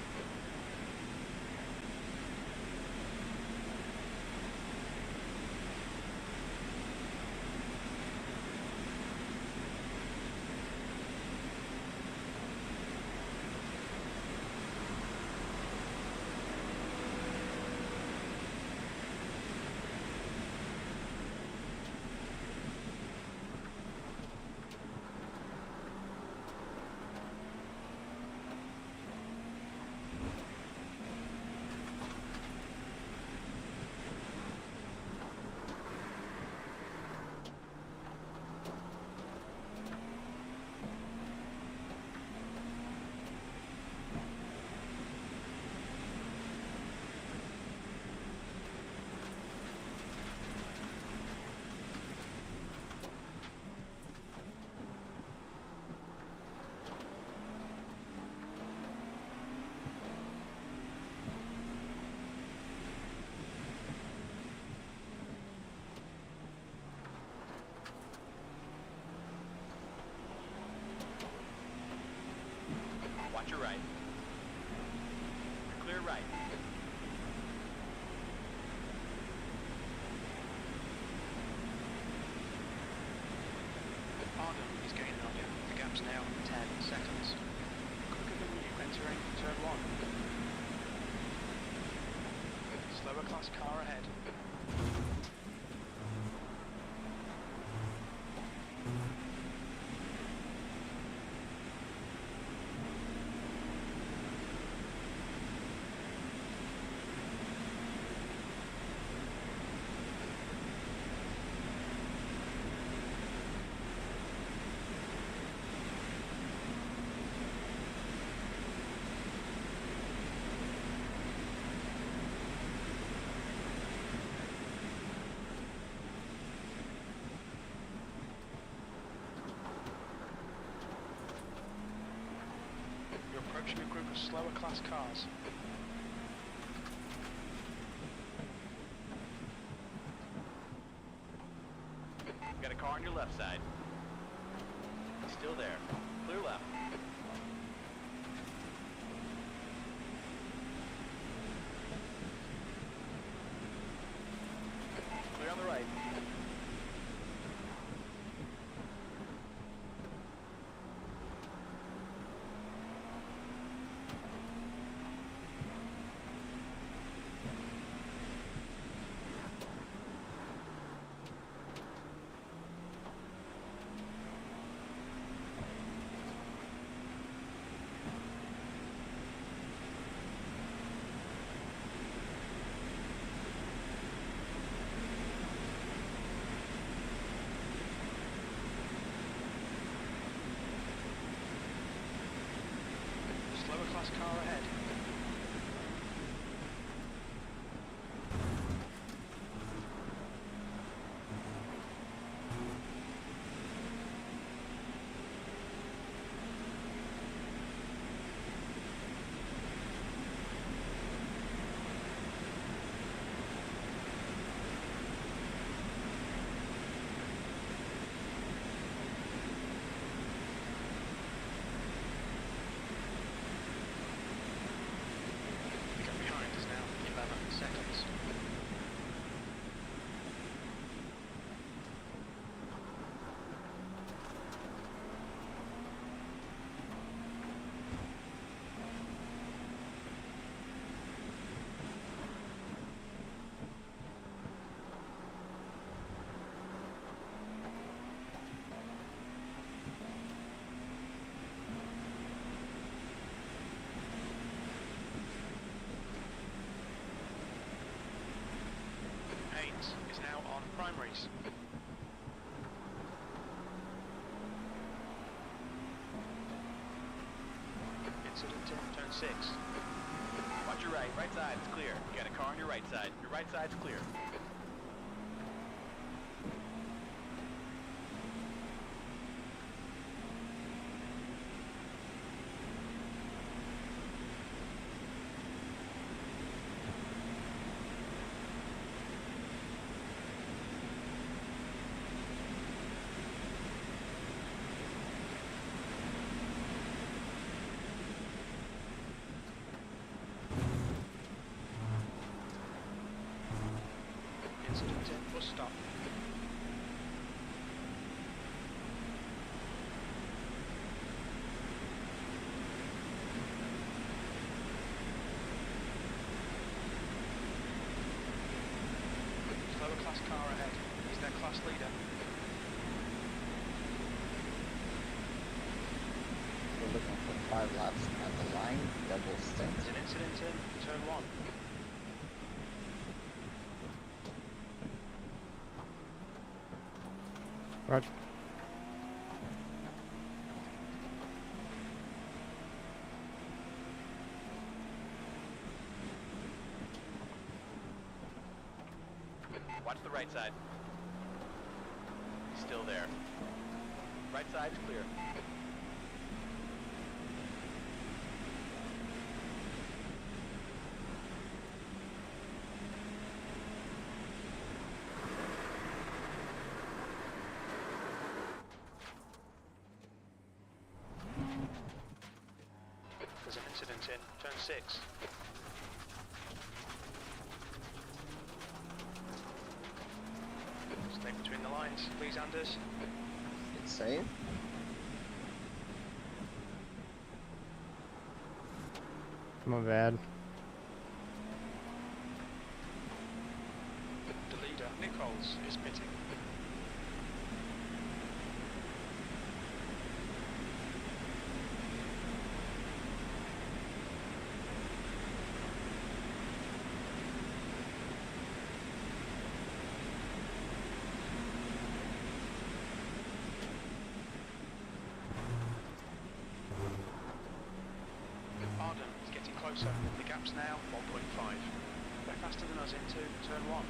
Watch your right. Clear right. Arden is gaining on you. The gap's now 10 seconds. Quicker than you entering turn 1. Slower class car ahead. You're approaching a group of slower class cars. Got a car on your left side. Still there. Clear left. Clear on the right. Slower class car ahead. incident is now on primaries. Incident in turn 6. Watch your right side, it's clear. You got a car on your right side. Your right side's clear. Incident in bus stop. Lower class car ahead. He's their class leader. We're looking for 5 laps at the line, double stint. There's an incident in turn 1. Roger. Watch the right side. He's still there. Right side's clear. There's an incident in turn 6. Stay between the lines, please, Anders. It's safe. My bad. The leader, Nichols, is pitting. Arden is getting closer. The gap's now 1.5. They're faster than us into turn 1.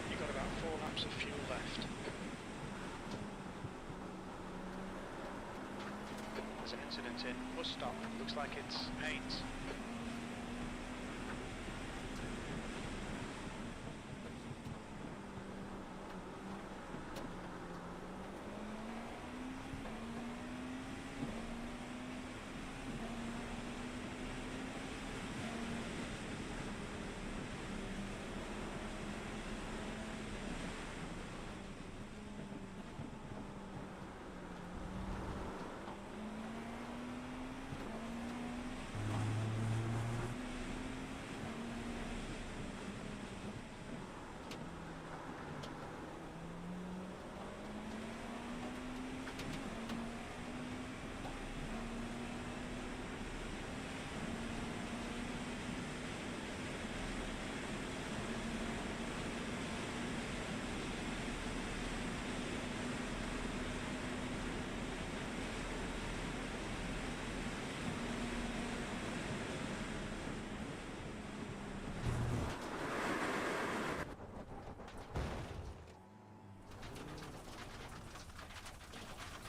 You've got about 4 laps of fuel left. There's an incident in bus stop. Looks like it's Haynes.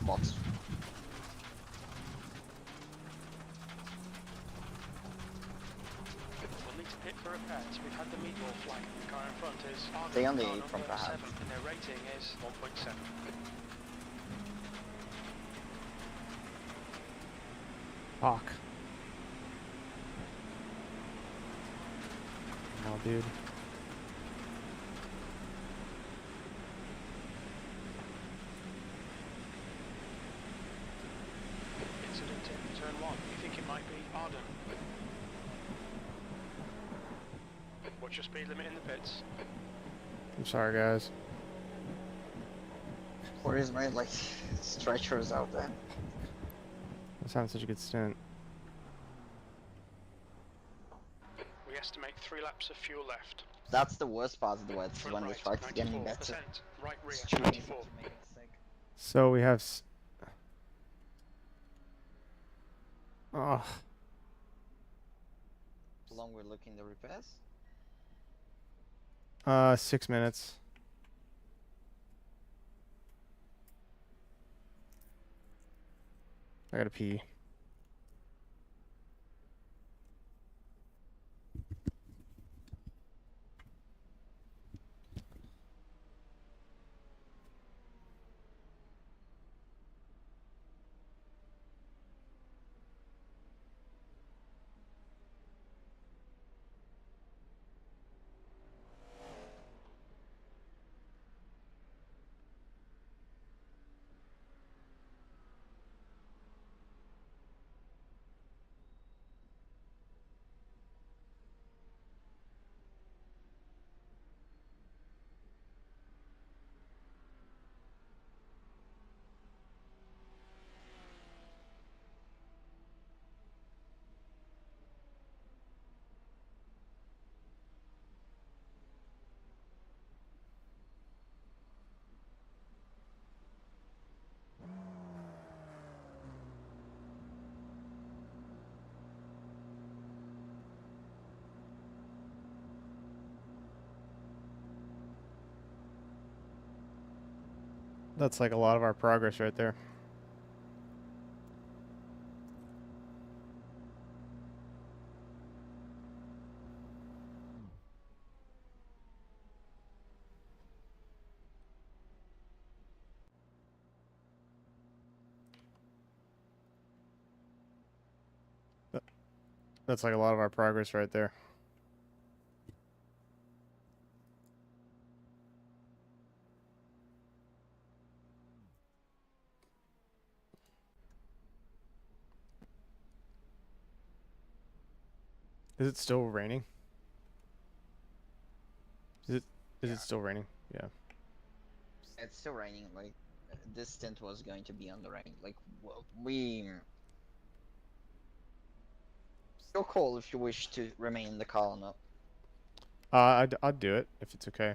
Box. We'll need to pit for repairs. We've had the meat wall flag. The car in front is Arden, Stay on the car 8 from number perhaps. 7, and their rating is 1.7. Fuck. Oh, dude. Incident in turn 1. You think it might be pardon. What's your speed limit in the pits? I'm sorry, guys. Where is my like stretchers out there? That's having such a good stint. We estimate 3 laps of fuel left. That's the worst part of the wet, Front when the right, truck is getting 94%. better. Right rear, It's true. 94. So we have. Oh, How long we're looking the repairs? 6 minutes. I gotta pee. That's like a lot of our progress right there. That's like a lot of our progress right there. Is it still raining? Is it still raining? Yeah. It's still raining. Like this stint was going to be on the rain. Like we. Your call if you wish to remain in the car or not. I'd do it if it's okay.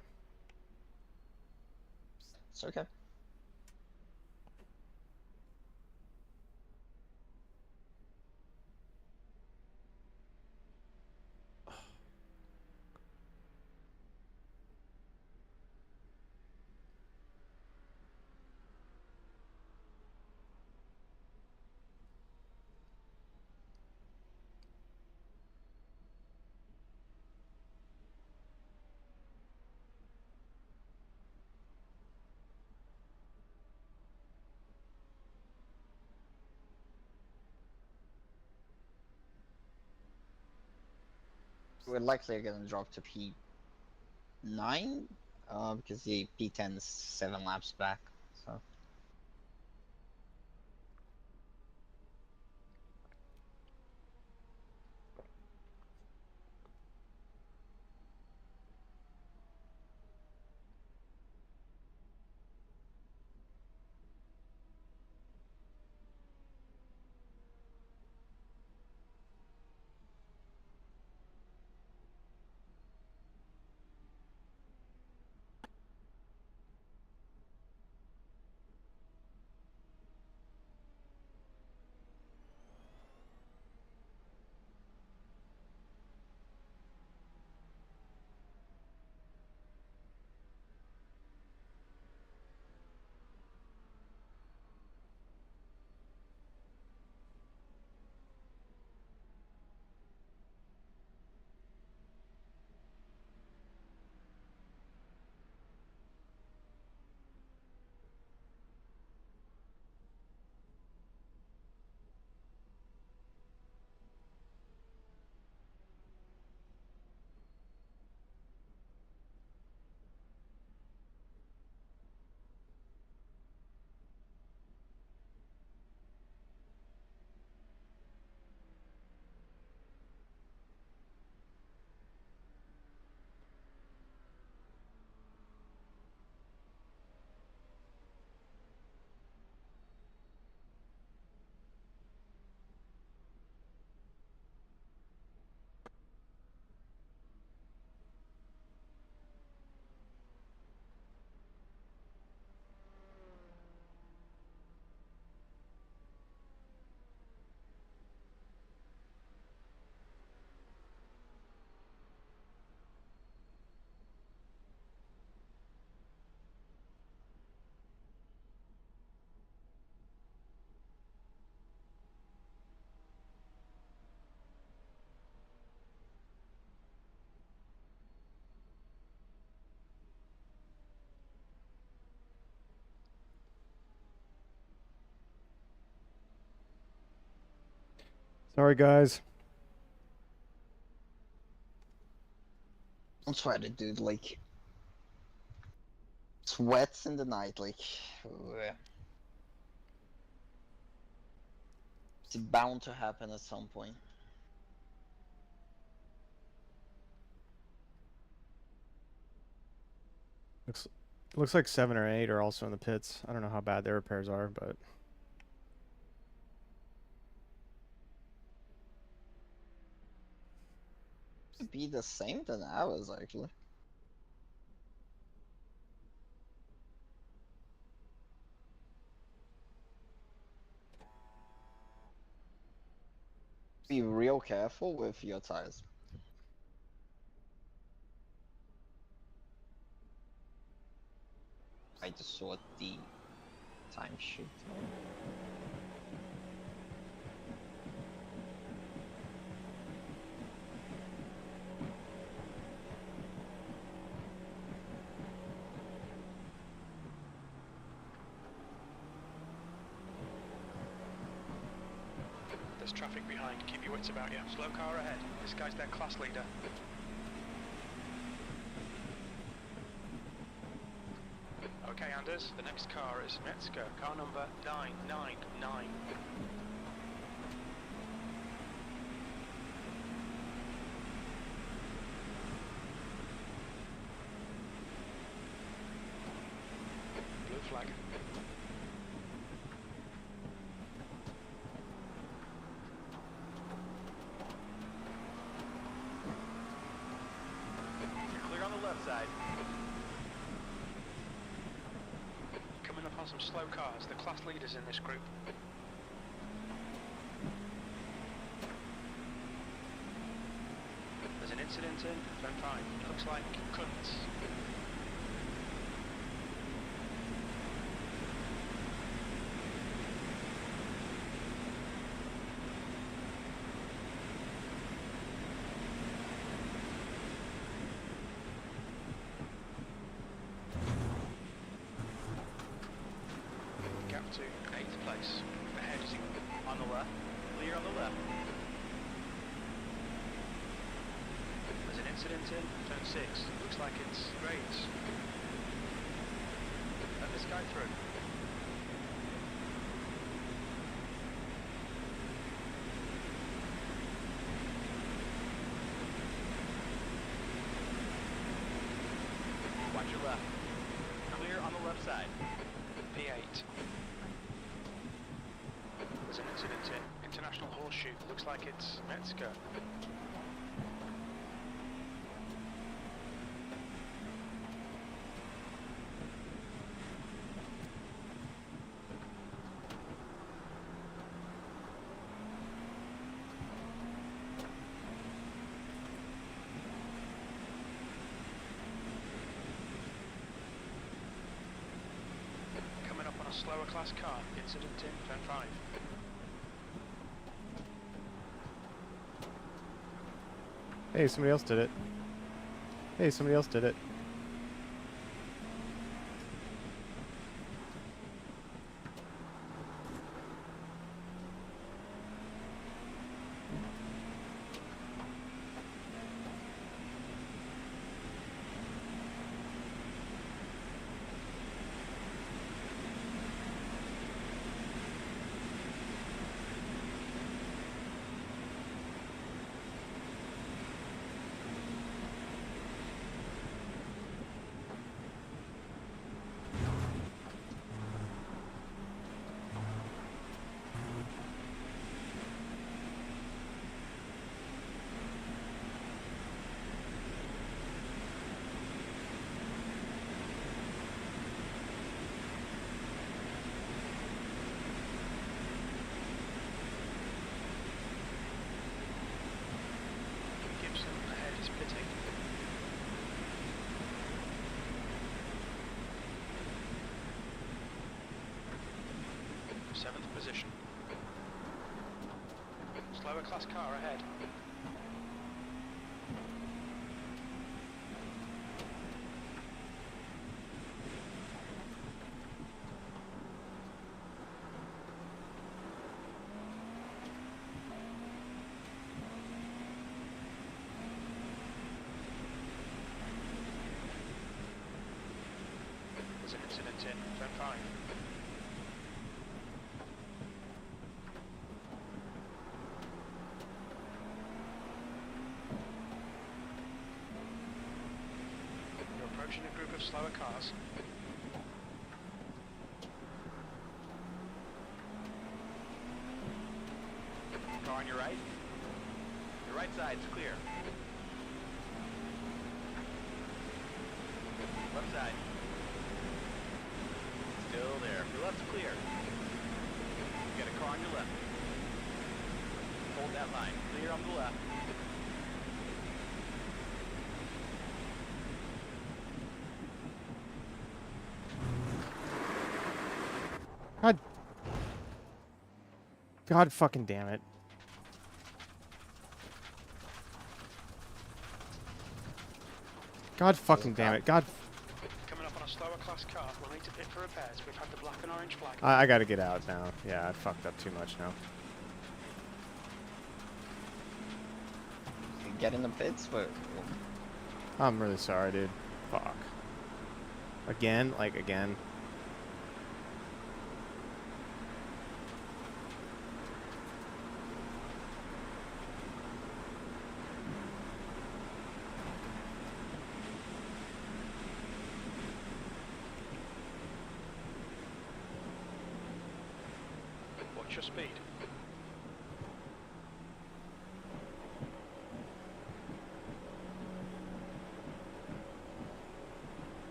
It's okay. We're likely gonna drop to P9, because the P10 is 7 laps back. So. Sorry, guys. I'll try to do like sweats in the night, like it's bound to happen at some point. Looks like 7 or 8 are also in the pits. I don't know how bad their repairs are, but It'd be the same than ours, actually. Be real careful with your tires. I just saw the timesheet. There's traffic behind. Keep your wits about you. Slow car ahead. This guy's their class leader. Okay, Anders. The next car is Metzger. Car number 999. Blue flag. Clear on the left side. Coming up on some slow cars. The class leaders in this group. There's an incident in turn 5. It looks like cunts. Gap to 8th place. Ahead is On the left. Clear on the left. There's an incident in turn 6. Looks like it's Graves. Let this guy through. Watch your left. Clear on the left side. P8. There's an incident in International Horseshoe. Looks like it's Metzger. Coming up on a slower class car. Incident in turn 5. hey, somebody else did it. Hey, somebody else did it. Gibson ahead is pitting. Seventh position. Slower class car ahead. minutes in, turn 5. You're approaching a group of slower cars. Car on your right. Your right side's clear. Left side. Still there. Your left's clear. You got a car on your left. Hold that line. Clear on the left. God fucking damn it. God fucking damn it. God. Coming up on a slower class car, we'll need to pit for repairs. We've had the black and orange flag. I gotta get out now. Yeah, I fucked up too much now. Get in the pits, but I'm really sorry, dude. Fuck. Again? Like, again? What's your speed?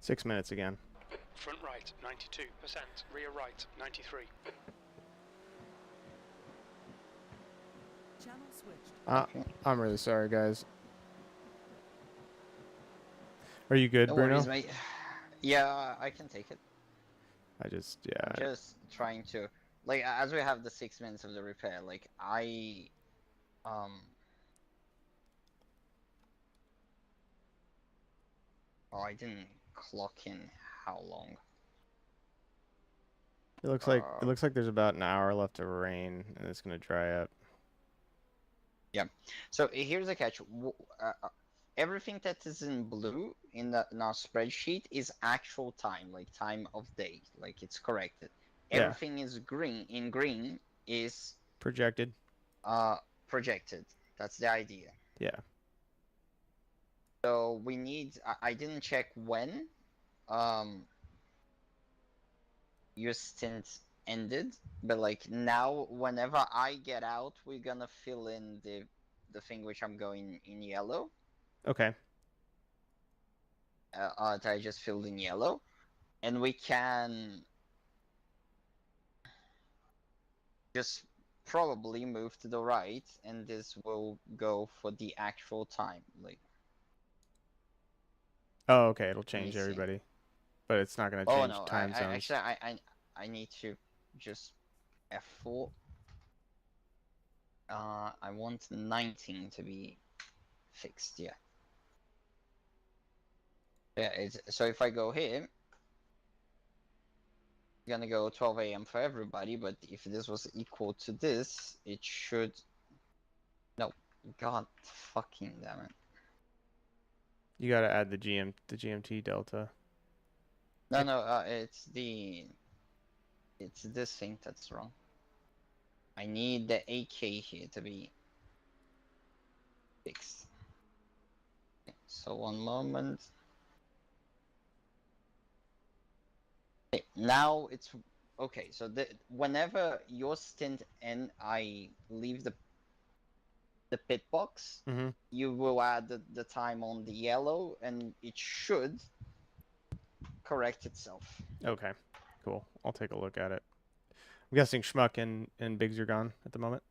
Six minutes again. Front right, 92%. Rear right, 93. Channel switched. I'm really sorry, guys. Are you good, no Bruno? worries, mate. Yeah, I can take it. Yeah. I'm just trying to, like, as we have the 6 minutes of the repair, like, oh, I didn't clock in how long. It looks like there's about an hour left of rain, and it's gonna dry up. Yeah. So here's the catch. Everything that is in blue in our spreadsheet is actual time, like time of day, like it's corrected. Yeah. Everything is green. In green is Projected. projected. That's the idea. Yeah. So we need. I didn't check when your stint ended, but like now, whenever I get out, we're gonna fill in the thing which I'm going in yellow. Okay. That I just filled in yellow, and we can just probably move to the right, and this will go for the actual time. Like. Oh, okay. It'll change everybody, but it's not gonna change no, time zones. Actually, I need to just F4. I want 19 to be fixed. Yeah. Yeah. So if I go here, it's gonna go 12 a.m. for everybody. But if this was equal to this, it should. No, God fucking damn it. You gotta add the GMT delta. No, it's this thing that's wrong. I need the AK here to be fixed. Okay, so 1 moment. Okay, now it's okay. So whenever your stint ends, I leave the pit box. You will add the time on the yellow, and it should correct itself. Okay, cool. I'll take a look at it. I'm guessing Schmuck and Biggs are gone at the moment.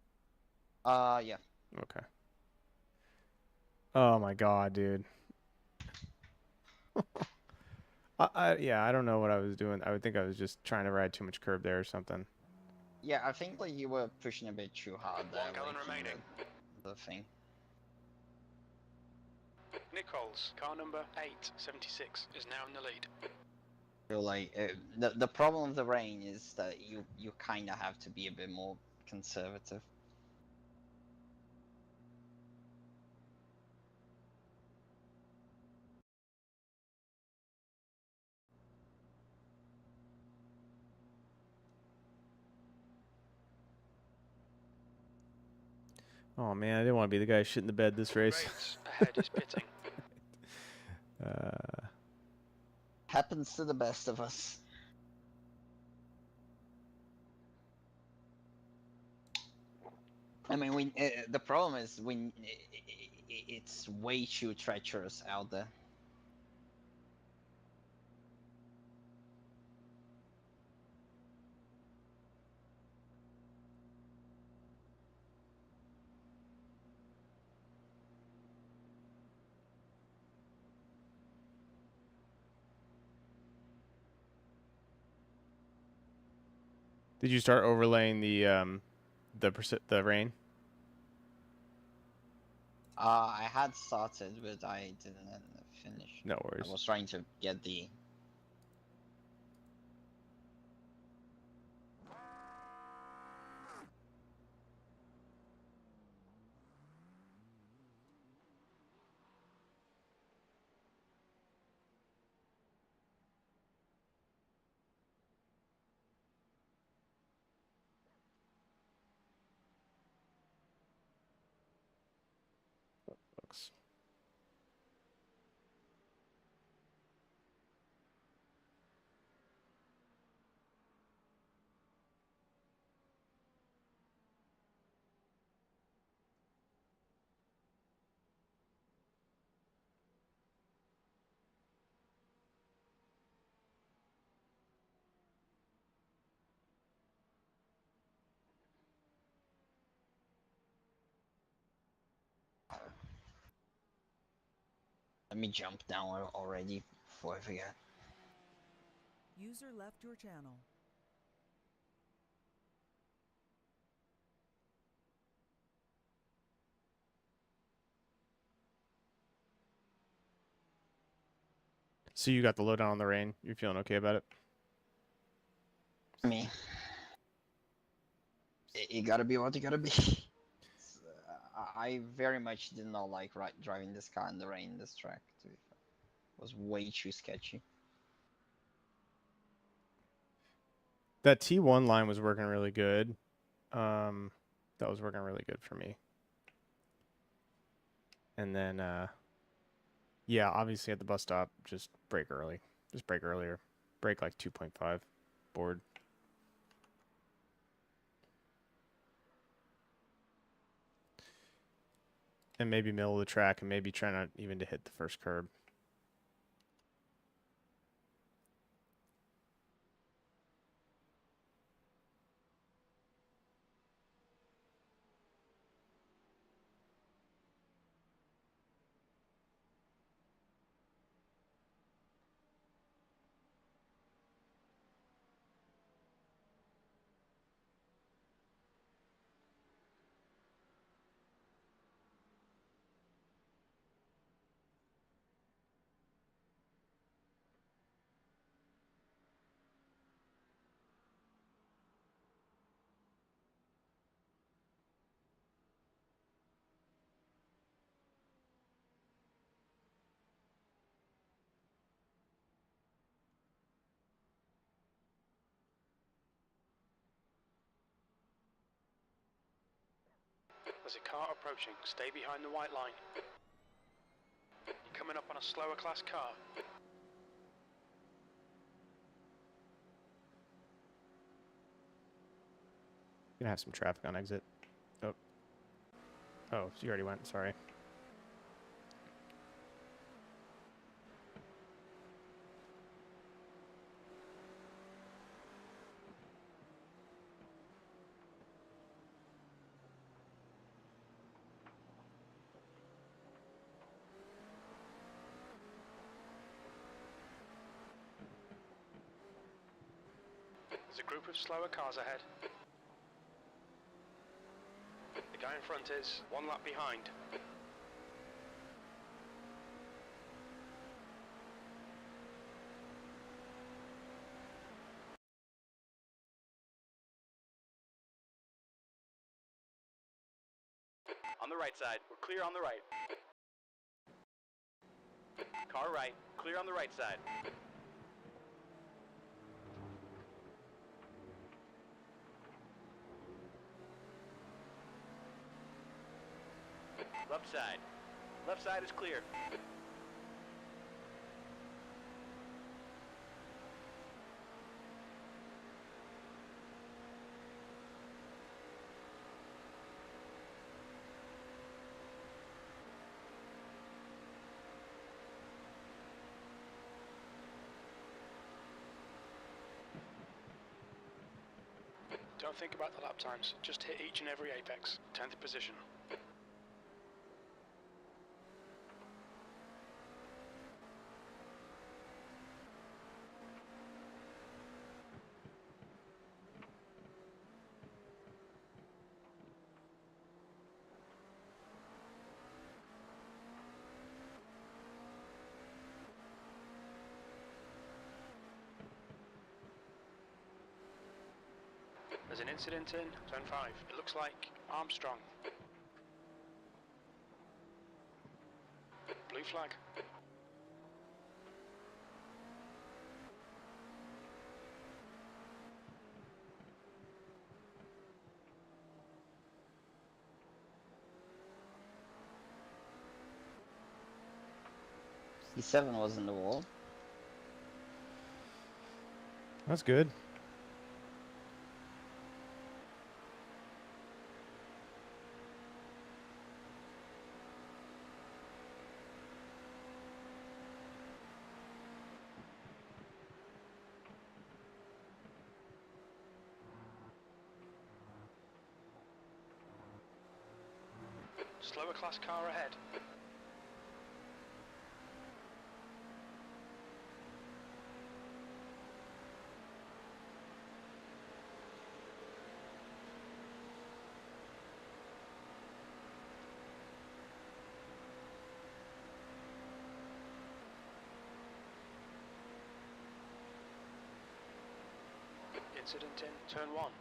Yeah. Okay. Oh my god, dude. I don't know what I was doing. I would think I was just trying to ride too much curb there or something. Yeah, I think like you were pushing a bit too hard there. 1 gallon like, remaining. The thing. Nichols, car number 876, is now in the lead. So like the problem of the rain is that you kind of have to be a bit more conservative. Oh man, I didn't want to be the guy shitting the bed this race. Rates ahead is pitting. Happens to the best of us. I mean, the problem is it's way too treacherous out there. Did you start overlaying the rain? I had started, but I didn't finish. No worries. I was trying to get the. Looks. Let me jump down already before I forget. User left your channel. So you got the lowdown on the rain. You're feeling okay about it? Me. It gotta be what it gotta be. I very much did not like driving this car in the rain, this track. It was way too sketchy. That T1 line was working really good. That was working really good for me. And then, yeah, obviously at the bus stop, just brake early. Just brake earlier. Brake like 2.5 board. And maybe middle of the track and maybe try not even to hit the first curb. There's a car approaching. Stay behind the white line. You're coming up on a slower class car. Gonna have some traffic on exit. Oh. Oh, you already went. Sorry. There's a group of slower cars ahead. The guy in front is one lap behind. On the right side, we're clear on the right. Car right, clear on the right side. side. Left side is clear. Don't think about the lap times, just hit each and every apex. 10th position. There's an incident in turn 5. It looks like Armstrong. Blue flag. C7 was in the wall. That's good. Slower class car ahead. Incident in turn 1.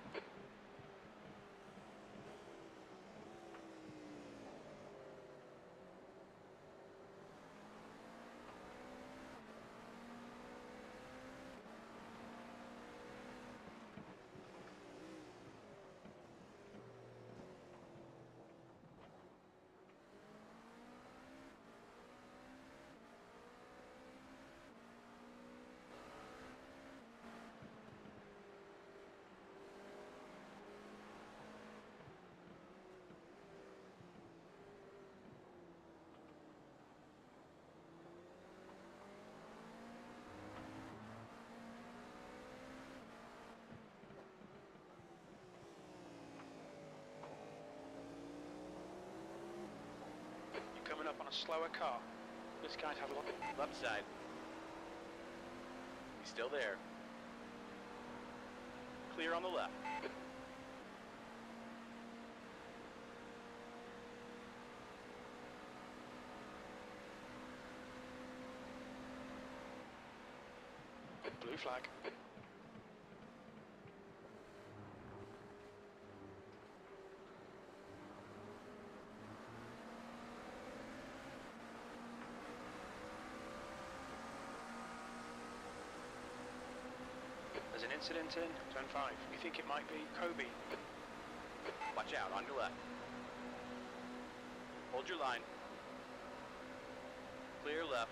Coming up on a slower car. This guy'd have a lot. Left side. He's still there. Clear on the left. Blue flag. There's an incident in turn 5. We think it might be Kobe. Watch out, on your left. Hold your line. Clear left.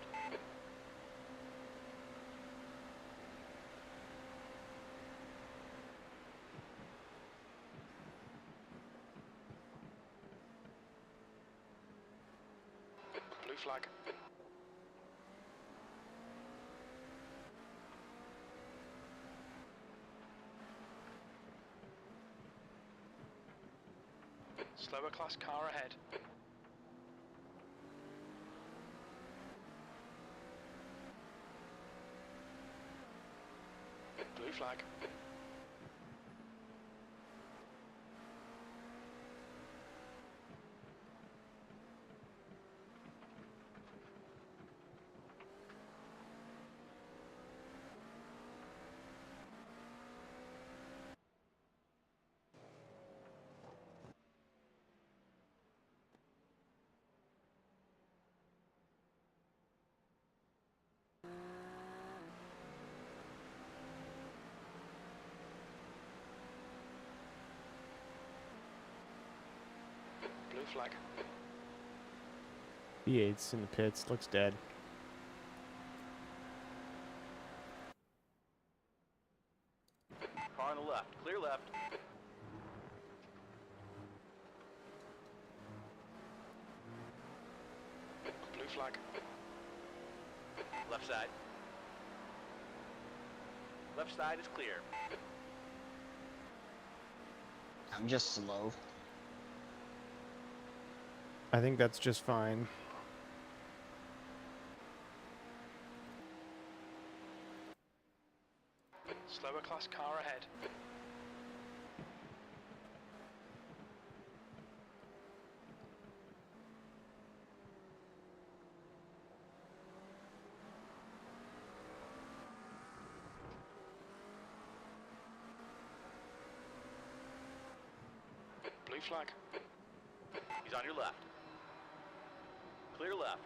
Blue flag. Slower class car ahead. Blue flag. Blue flag. V8's in the pits. Looks dead. Car on the left. Clear left. Blue flag. Left side. Left side is clear. I'm just slow. I think that's just fine. Slower class car ahead. Blue flag. He's on your left. Clear left.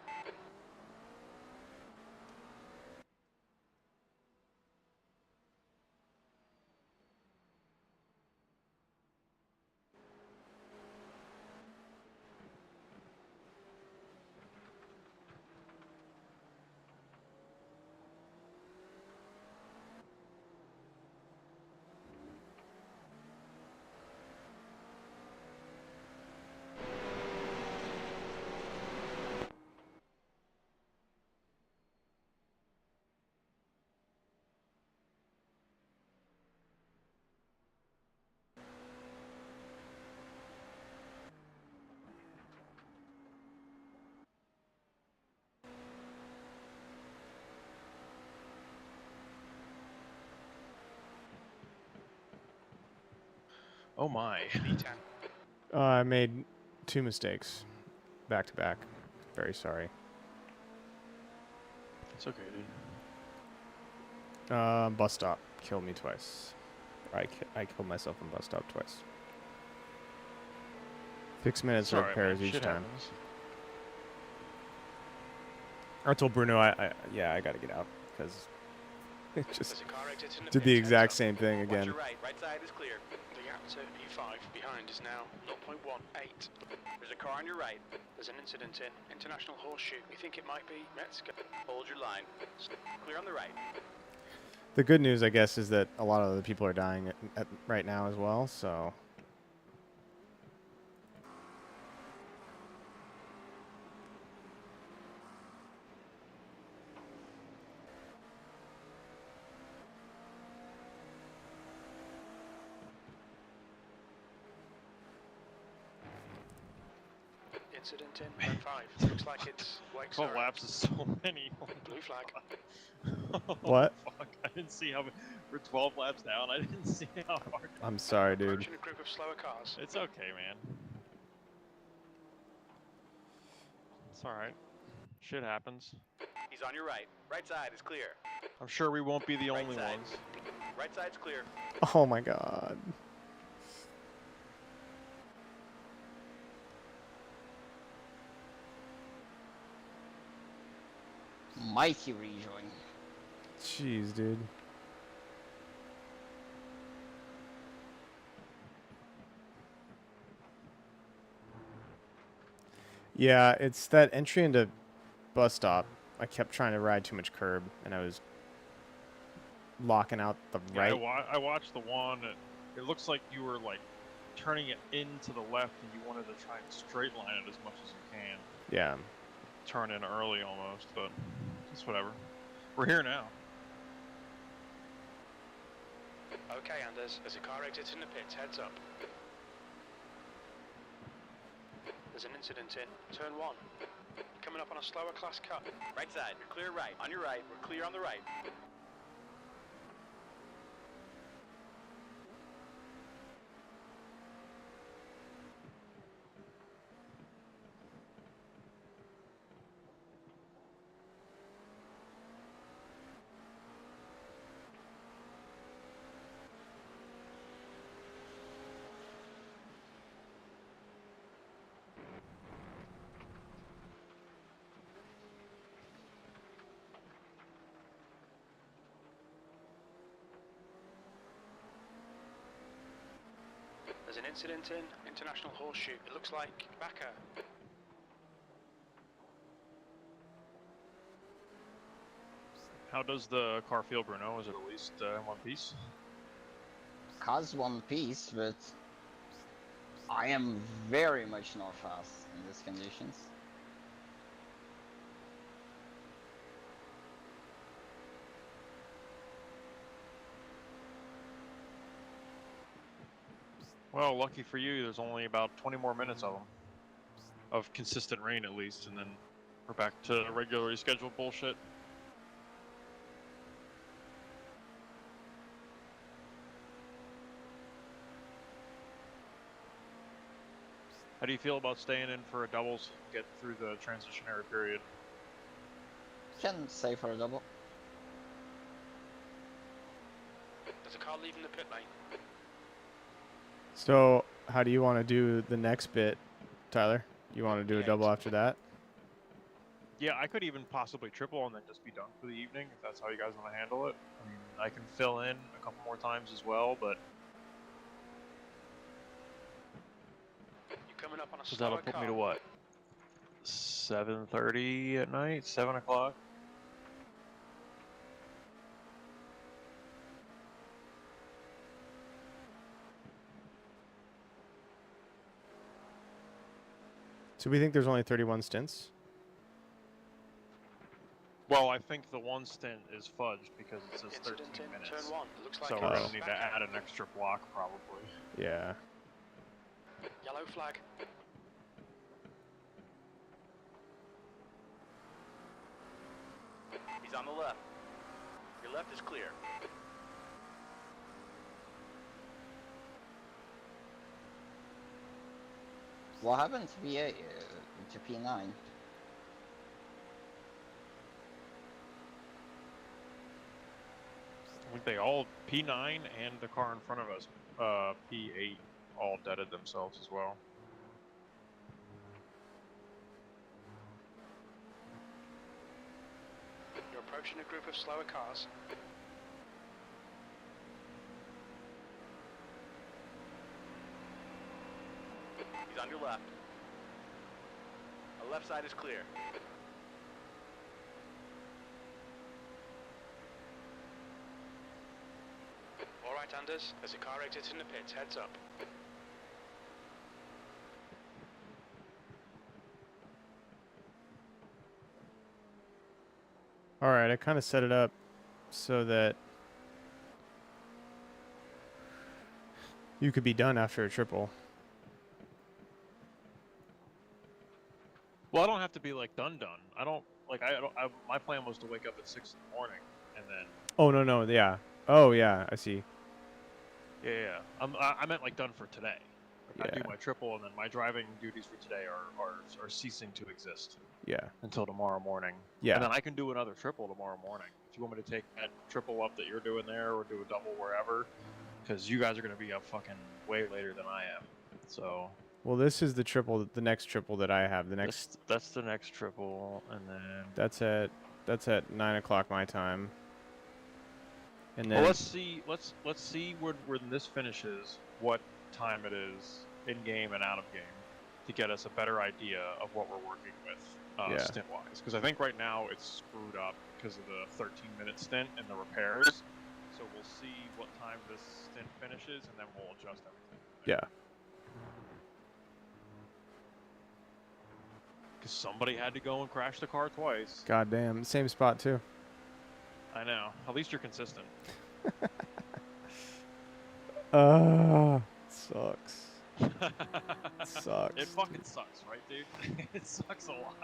Oh my. V10. I made 2 mistakes. Back to back. Very sorry. It's okay, dude. Bus stop. Killed me twice. I killed myself on bus stop twice. 6 minutes Sorry, repairs man. each Shit time. happens. I told Bruno I gotta get out because it just There's a car exiting the did the pits, exact heads up. same thing Watch again. your right. Right side is clear. The gap to P5 behind is now 0.18. There's a car on your right. There's an incident in International Horseshoe. We think it might be. Let's go. Hold your line. Clear on the right. The good news, I guess, is that a lot of the people are dying right now as well. So Incident in turn 5. Looks like it's Wake 12 Surrey. laps is so many. Blue flag. What? Fuck, I didn't see how we're 12 laps down. I didn't see how far. I'm sorry, dude. Approaching a group of slower cars. It's okay, man. It's alright. Shit happens. He's on your right. Right side is clear. I'm sure we won't be the Right only side. ones. Right side's clear. Oh my god. Mighty rejoin. Jeez, dude. Yeah, it's that entry into bus stop. I kept trying to ride too much curb, and I was locking out the Yeah, right. I watched the one. It looks like you were like turning it into the left, and you wanted to try and straight line it as much as you can. Yeah. Turn in early almost, but it's whatever. We're here now. Okay, Anders. There's a car exiting the pits. Heads up. There's an incident in turn 1. Coming up on a slower class cut. Right side. You're clear right. On your right. We're clear on the right. There's an incident in International Horseshoe. It looks like Backer. How does the car feel, Bruno? Is it at least in one piece? Car's one piece, but I am very much not fast in these conditions. Well, lucky for you, there's only about 20 more minutes of them. Of consistent rain, at least, and then we're back to regularly scheduled bullshit. How do you feel about staying in for a doubles, get through the transitionary period? Can stay for a double. There's a car leaving the pit lane. So, how do you want to do the next bit, Tyler? You want to do a double after that? Yeah, I could even possibly triple and then just be done for the evening, if that's how you guys want to handle it. I mean, I can fill in a couple more times as well, but... You're coming up on a So slower that'll put car. me to what? 7:30 at night? 7 o'clock? So we think there's only 31 stints? Well, I think the one stint is fudged because it says 13 Incident in minutes. turn 1. Looks like So it we're was going to need to add an extra block, probably. Yeah. Yellow flag. He's on the left. Your left is clear. What happened to P8 to P9? I think they all, P9 and the car in front of us, P8, all deaded themselves as well. You're approaching a group of slower cars. He's on your left. The left side is clear. All right, Anders. There's a car exiting the pits. Heads up. Alright, I kind of set it up so that you could be done after a triple. Well, I don't have to be like done. I don't like. My plan was to wake up at 6 in the morning and then. Oh no, yeah. Oh yeah, I see. Yeah. I meant like done for today. Like, I do my triple and then my driving duties for today are ceasing to exist. Yeah. Until tomorrow morning. Yeah. And then I can do another triple tomorrow morning. If you want me to take that triple up that you're doing there or do a double wherever, because you guys are going to be up fucking way later than I am. So. Well, this is the triple, the next triple that I have. The next. That's the next triple, and then. That's at 9 o'clock my time. And then. Well, let's see when this finishes, what time it is in game and out of game, to get us a better idea of what we're working with stint wise. Because I think right now it's screwed up because of the 13-minute stint and the repairs. So we'll see what time this stint finishes, and then we'll adjust everything. Yeah. Because somebody had to go and crash the car twice. Goddamn, same spot too. I know. At least you're consistent. Sucks. Sucks. It fucking sucks, right, dude? It sucks a lot.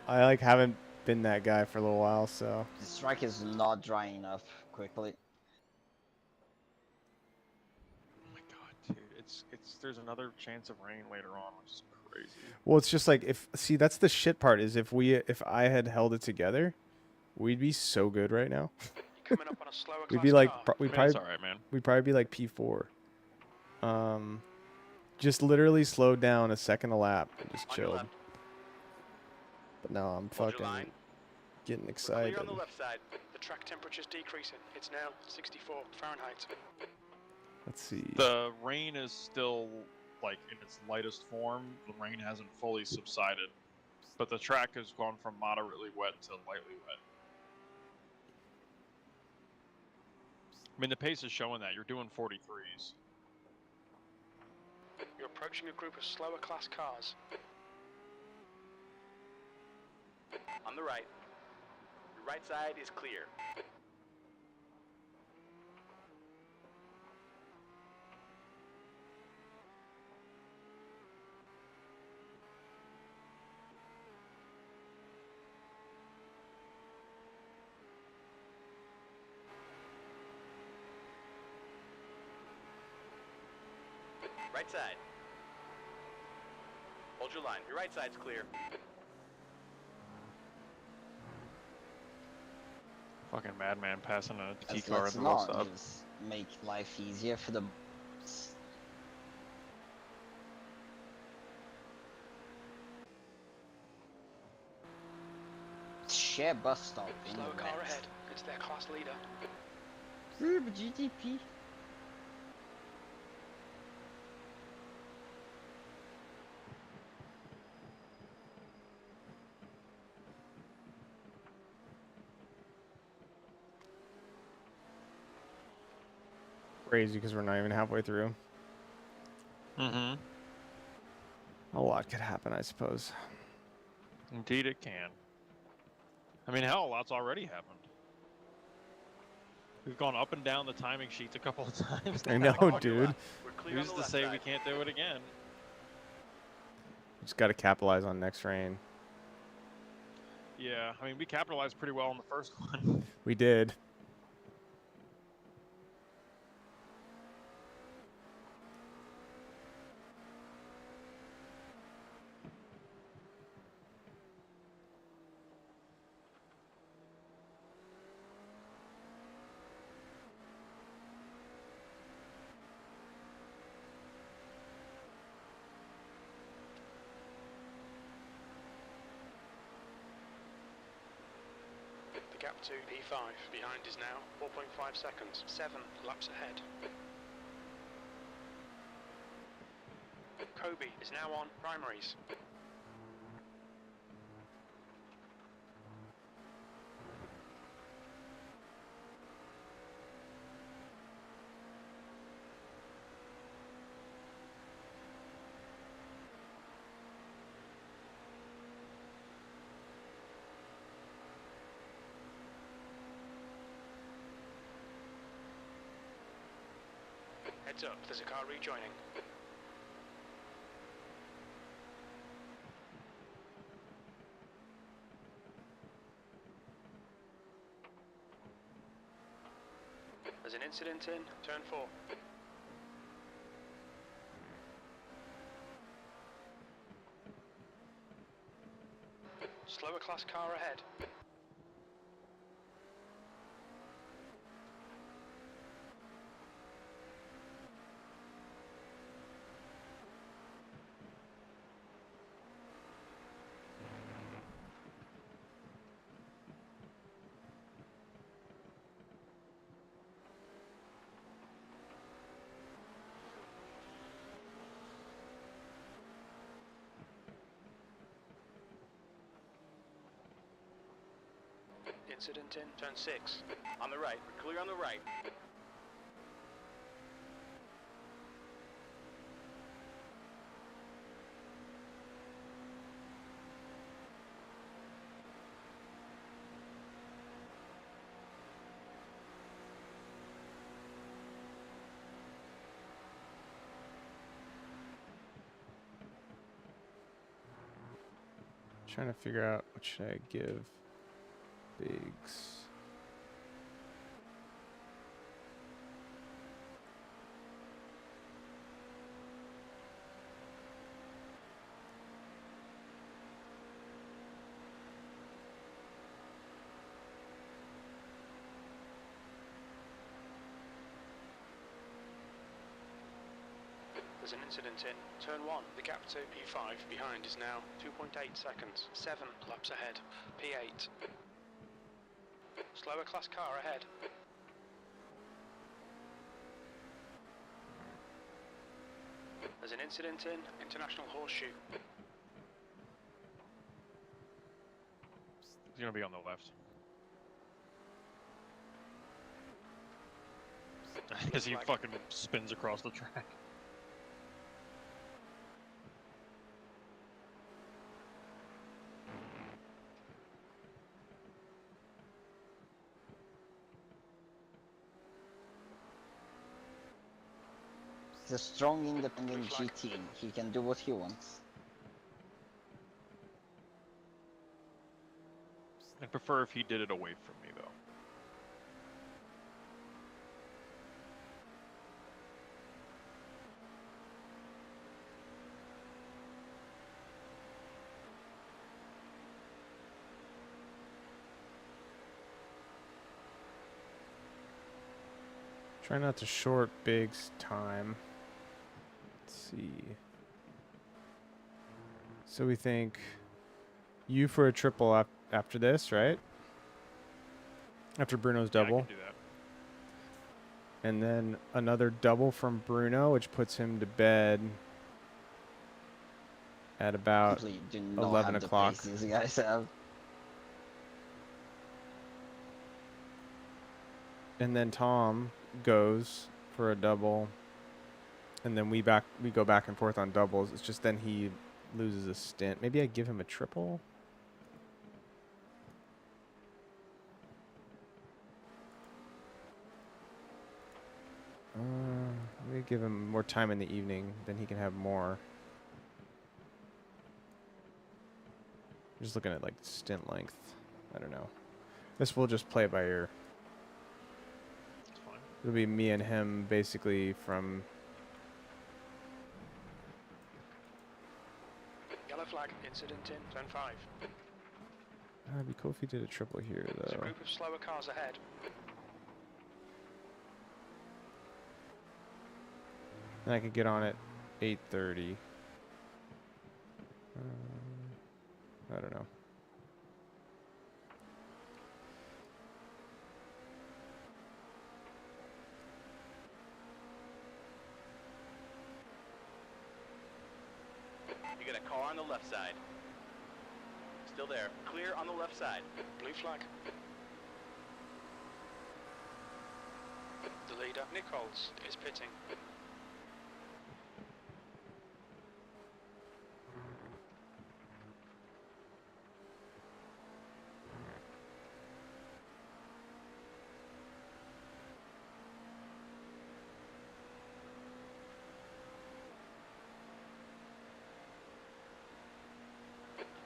I haven't been that guy for a little while, so. This track is not drying up quickly. Oh my god, dude. There's another chance of rain later on, which is crazy. Well, it's just like that's the shit part is if I had held it together, we'd be so good right now. Coming up on a slower we'd be like we'd probably it's all right, man. We'd probably be like P4. Just literally slowed down a second a lap and just chilled. But now I'm fucking getting excited. Clear on the left side. The track temperature's decreasing. It's now 64 Fahrenheit. Let's see. The rain is still like in its lightest form. The rain hasn't fully subsided, but the track has gone from moderately wet to lightly wet. I mean, the pace is showing that. You're doing 43s. You're approaching a group of slower class cars. On the right. Your right side is clear. Right side. Hold your line. Your right side's clear. Fucking madman passing a T Let's, car let's in the roll not stop. just make life easier for the. Share bus stop in Slower the car red. ahead. It's their class leader. GDP. Crazy because we're not even halfway through. Mm-hmm. A lot could happen, I suppose. Indeed it can. I mean, hell, a lot's already happened. We've gone up and down the timing sheets a couple of times. I now. know, dude. We're clear on Who's the to left say side. we can't do it again? Just got to capitalize on next rain. Yeah, I mean, we capitalized pretty well on the first one. We did. The gap to P5 behind is now 4.5 seconds. 7 laps ahead. Kobe is now on primaries. Heads up, there's a car rejoining. There's an incident in turn 4. Slower class car ahead. Incident in turn 6. On the right. We're clear on the right. Trying to figure out what should I give Biggs. There's an incident in turn 1. The gap to P5 behind is now 2.8 seconds. 7 laps ahead. P8. Slower class car ahead. There's an incident in International Horseshoe. He's going to be on the left. Because he fucking spins across the track. He's a strong, independent GT. He can do what he wants. I'd prefer if he did it away from me, though. Try not to short Big's time. Let's see. So we think you for a triple after this, right? After Bruno's double. Yeah, I can do that. And then another double from Bruno, which puts him to bed at about Simply do not 11 have o'clock. the pace these guys have. And then Tom goes for a double. And then we go back and forth on doubles. It's just then he loses a stint. Maybe I give him a triple. Maybe give him more time in the evening, then he can have more. Just looking at like stint length. I don't know. This will just play by ear. It's fine. It'll be me and him basically from. Yellow flag, incident in zone 5. It'd be cool if he did a triple here There's a though. group of slower cars ahead. And I could get on at 8:30. I don't know. You got a car on the left side. Still there. Clear on the left side. Blue flag. The leader, Nichols, is pitting.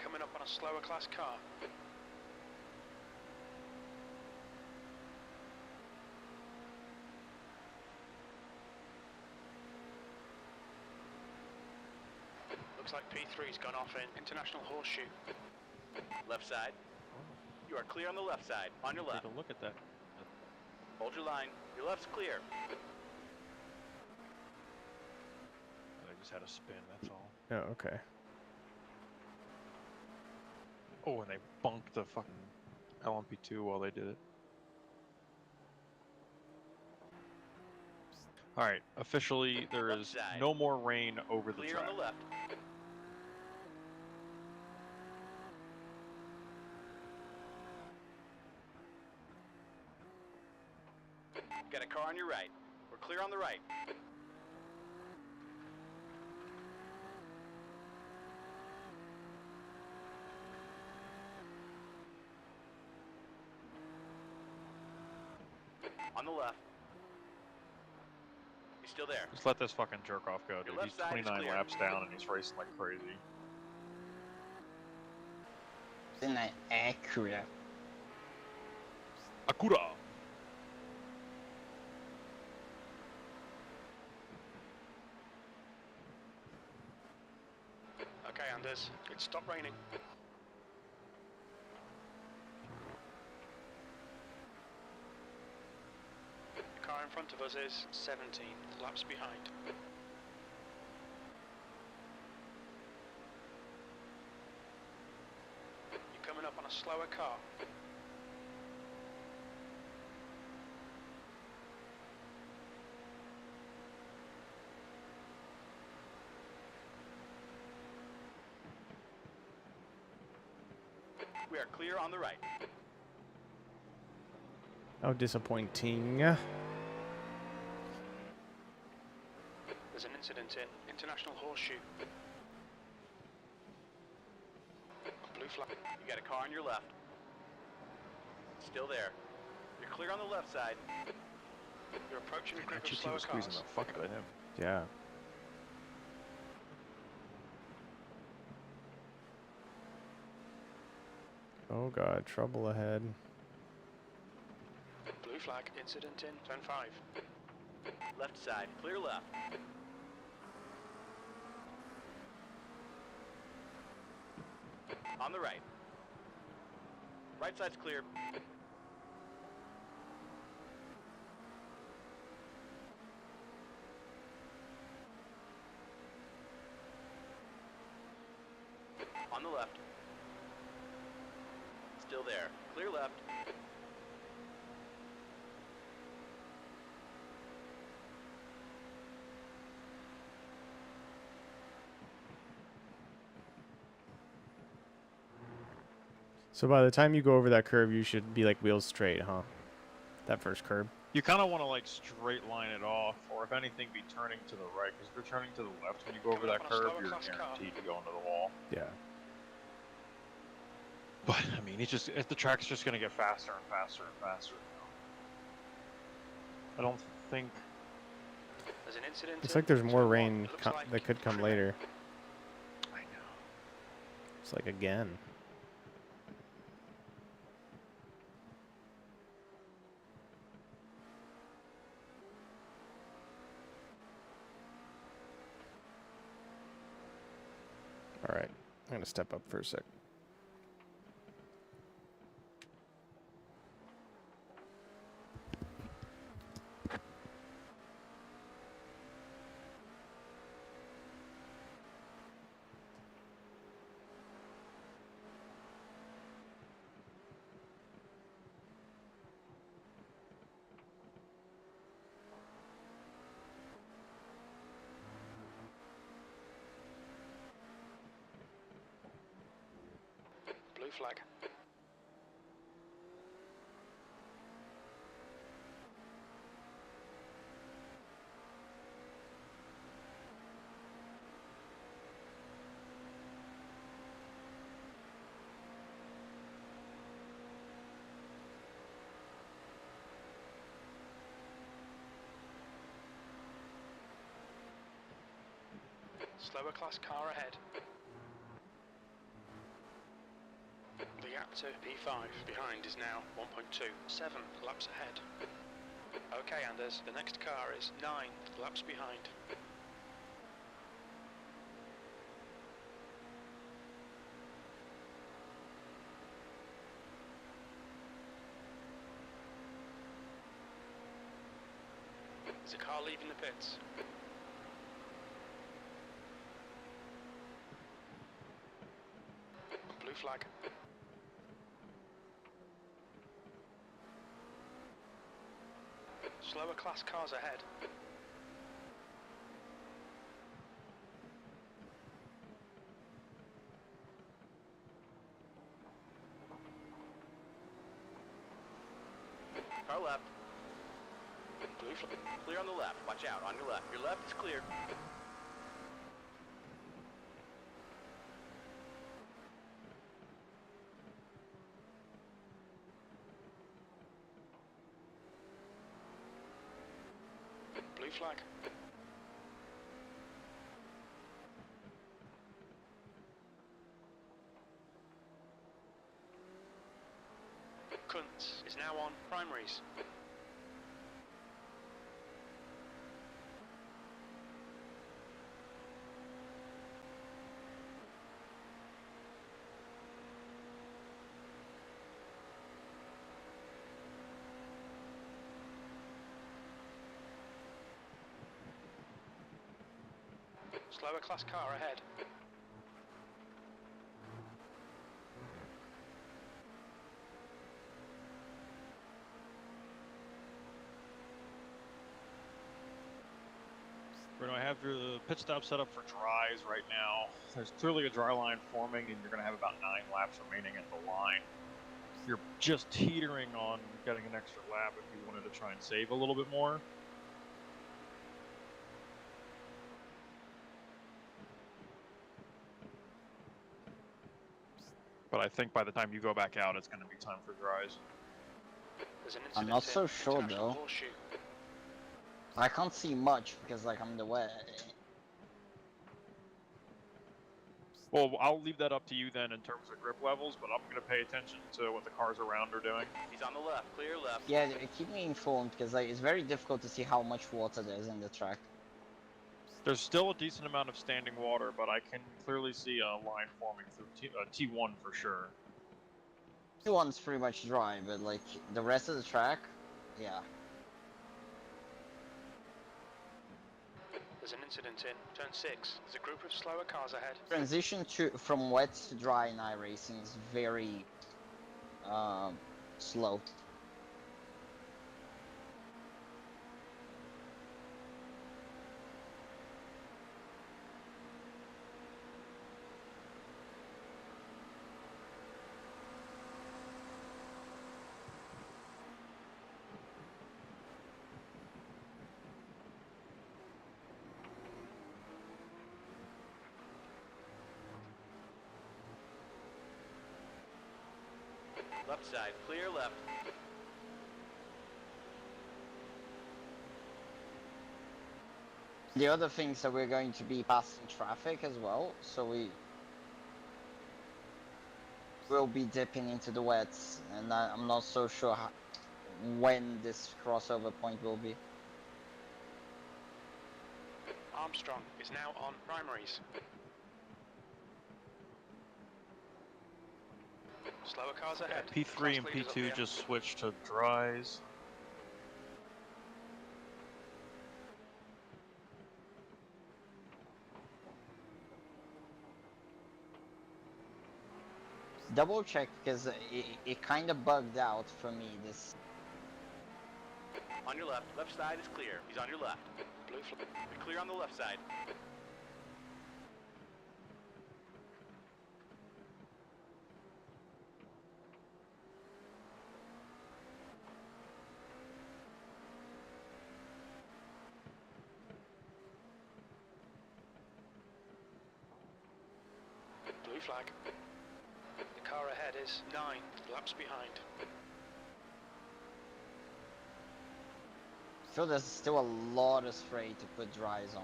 Coming up on a slower class car. Looks like P3's gone off in International Horseshoe. Left side. You are clear on the left side. On your left. Take a look at that. Hold your line. Your left's clear. I just had a spin, that's all. Oh, okay. Oh, and they bunked the fucking LMP2 while they did it. Alright, officially there Left is side. no more rain over the Clear track. on the left. Got a car on your right. We're clear on the right. On the left. He's still there. Just let this fucking jerk off go, dude. Your He's left side is 29 clear. laps down and he's racing like crazy. Isn't that accurate? Akura! Okay, Anders, it's stopped raining. The car in front of us is 17 laps behind. You're coming up on a slower car. We are clear on the right. Oh, disappointing. There's an incident in International Horseshoe. Blue flag. You got a car on your left. Still there. You're clear on the left side. You're approaching a group of GT slower was squeezing cars. the fuck out of him. Yeah. Oh god, trouble ahead. Blue flag, incident in turn 5. Left side, clear left. On the right. Right side's clear. On the left. Still there. Clear left. So by the time you go over that curve, you should be like wheels straight, huh? That first curb. You kind of want to like straight line it off, or if anything, be turning to the right. Because if you're turning to the left when you go over that curve, you're guaranteed to go into the wall. Yeah. But I mean, the track's just gonna get faster and faster and faster. I don't think. There's an incident. Looks like there's more turn 1. rain Looks like that could come Freeway. later. I know. It's like again. All right, I'm gonna step up for a sec. Blue flag. Slower class car ahead. The gap to P5 behind is now 1.2. 7 laps ahead. Okay, Anders, the next car is 9 laps behind. There's a car leaving the pits. Blue flag. Slower class cars ahead. Car left. Blue flag. Clear on the left. Watch out. On your left. Your left is clear. Blue flag. Kuntz is now on primaries. Slower class car ahead. Bruno, I have your pit stop set up for dries right now. There's clearly a dry line forming, and you're going to have about 9 laps remaining at the line. You're just teetering on getting an extra lap if you wanted to try and save a little bit more. But I think by the time you go back out, it's going to be time for dries. There's an I'm incident not so in sure International though. Horseshoe. I can't see much because like I'm in the way. Well, I'll leave that up to you then in terms of grip levels, but I'm going to pay attention to what the cars around are doing. He's on the left, clear left. Yeah, keep me informed because like it's very difficult to see how much water there is in the track. There's still a decent amount of standing water, but I can clearly see a line forming through T1 for sure. T1's pretty much dry, but like the rest of the track, yeah. There's an incident in turn 6. There's a group of slower cars ahead. Transition from wet to dry in iRacing is very slow. Left side, clear left. The other things that we're going to be passing traffic as well, so we will be dipping into the wets, and I'm not so sure when this crossover point will be. Armstrong is now on primaries. Slower cars ahead. P3 and Class leaders up P2 here. just switched to dries. Double check because it kind of bugged out for me. This On your left, left side is clear. He's on your left. Blue flag. You're clear on the left side. Blue flag. The car ahead is 9 laps behind. so there's still a lot of spray to put dries on.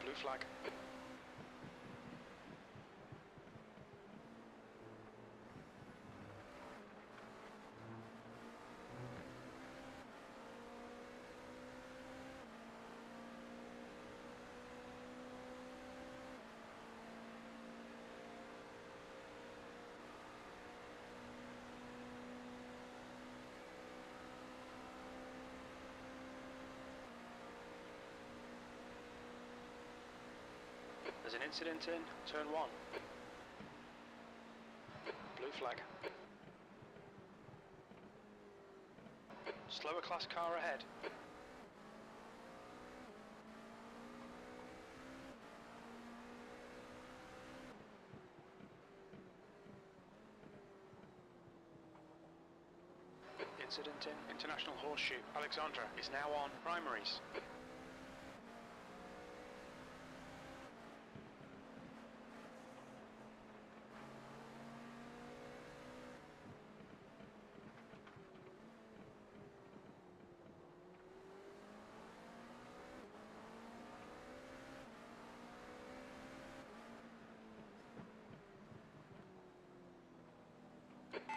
Blue flag. There's an incident in turn 1. Blue flag. Slower class car ahead. Incident in International Horseshoe. Alexandra is now on primaries.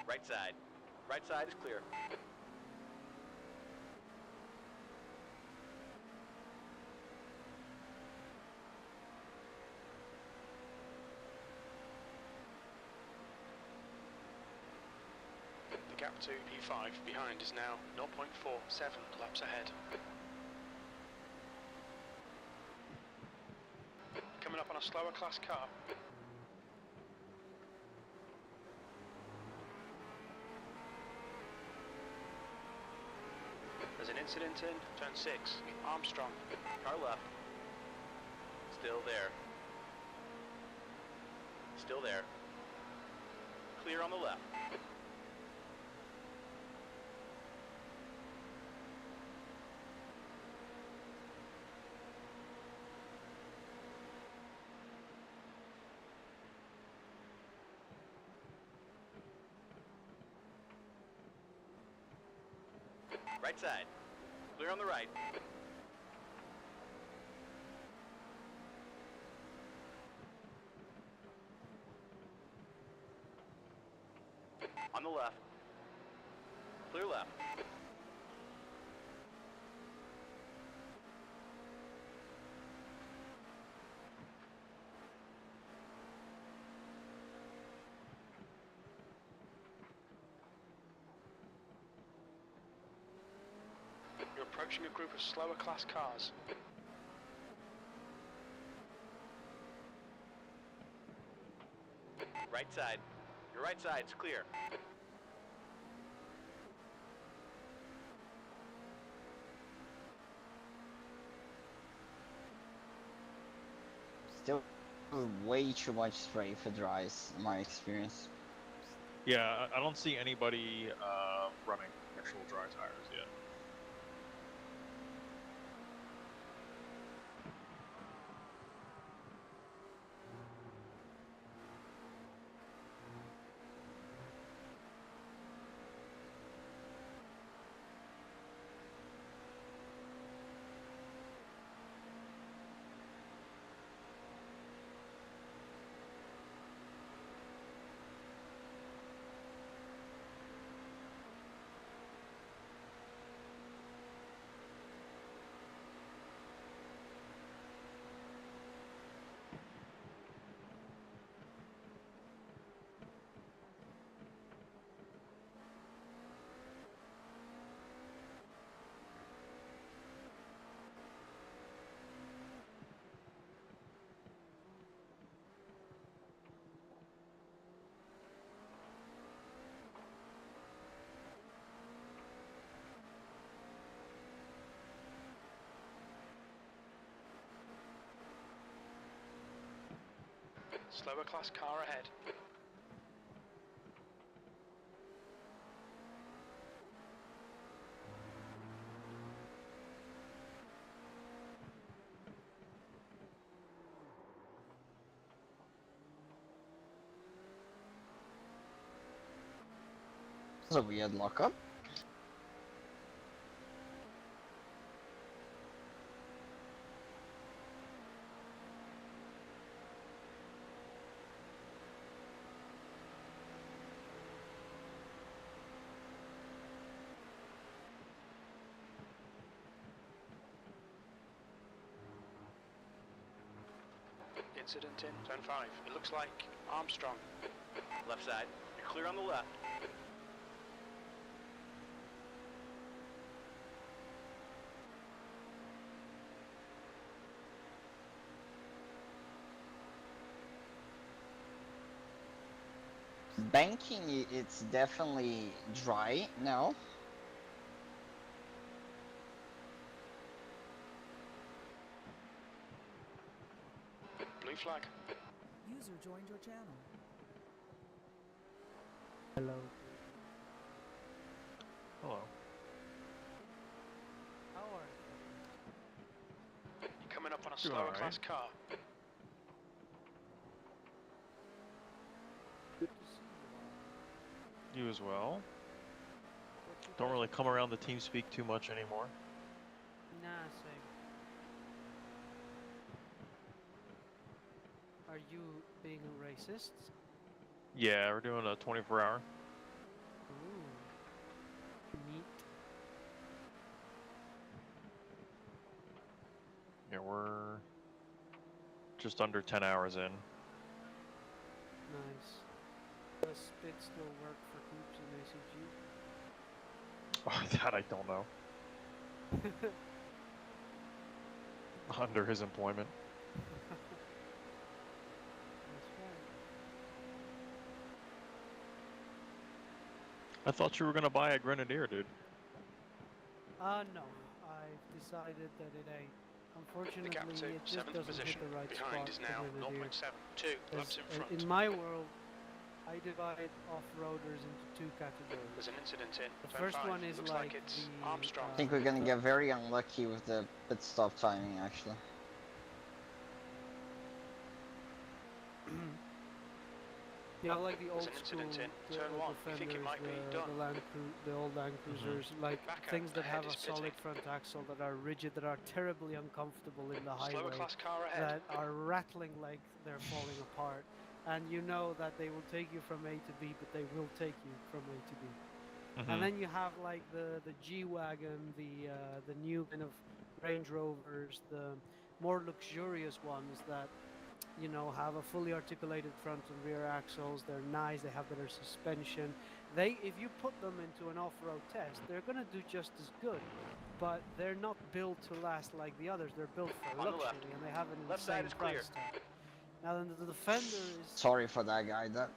Right side. Right side is clear. The gap to P5 behind is now 0.47 laps ahead. Coming up on a slower class car. There's an incident in turn 6. Armstrong. Car left. Still there. Still there. Clear on the left. Right side. Clear on the right. On the left. Clear left. You're approaching a group of slower class cars. Right side. Your right side's clear. Still way too much spray for dries, in my experience. Yeah, I don't see anybody running actual dry tires yet. Slower class car ahead. That's a weird lockup. Incident in turn 5. It looks like Armstrong. Left side. You're clear on the left. Banking, it's definitely dry now. Blue flag. User joined your channel. Hello. Hello. How are You're coming up on a Doing slower alright. class car. you? Good to see you. You as well. What you Don't guys really up come to? around the team speak too much anymore. Nah, same. Are you being a racist? Yeah, we're doing a 24-hour. Ooh. Neat. Yeah, we're just under 10 hours in. Nice. Does Spit still work for Coops and ACG? Oh, that I don't know. Under his employment. That's right. I thought you were gonna buy a Grenadier, dude. No. I've decided that it ain't. The Unfortunately, gap to it just 7th doesn't position hit the right behind spot is for now Grenadier. 0.72 laps in front. In my world, I divide off-roaders into two categories. There's an incident in The turn first 5. one is Looks like it's the, Armstrong. I think we're gonna get very unlucky with the pit stop timing, actually. You know, like the old There's an school incident in turn one. You think it Defenders, might be done? the old Land Cruisers, like Back things up, that ahead have a is pitting. solid front axle, that are rigid, that are terribly uncomfortable in the Slower highway, class car ahead. that are rattling like they're falling apart, and you know that they will take you from A to B, but they will take you from A to B. And then you have like the G-Wagon, the new kind of Range Rovers, the more luxurious ones that, you know, have a fully articulated front and rear axles. They're nice. They have better suspension. If you put them into an off-road test, they're gonna do just as good, but they're not built to last like the others. They're built for On the luxury, left. and they have an Left side insane is clear. price tag. Now, then the Defender is Sorry for that guy. That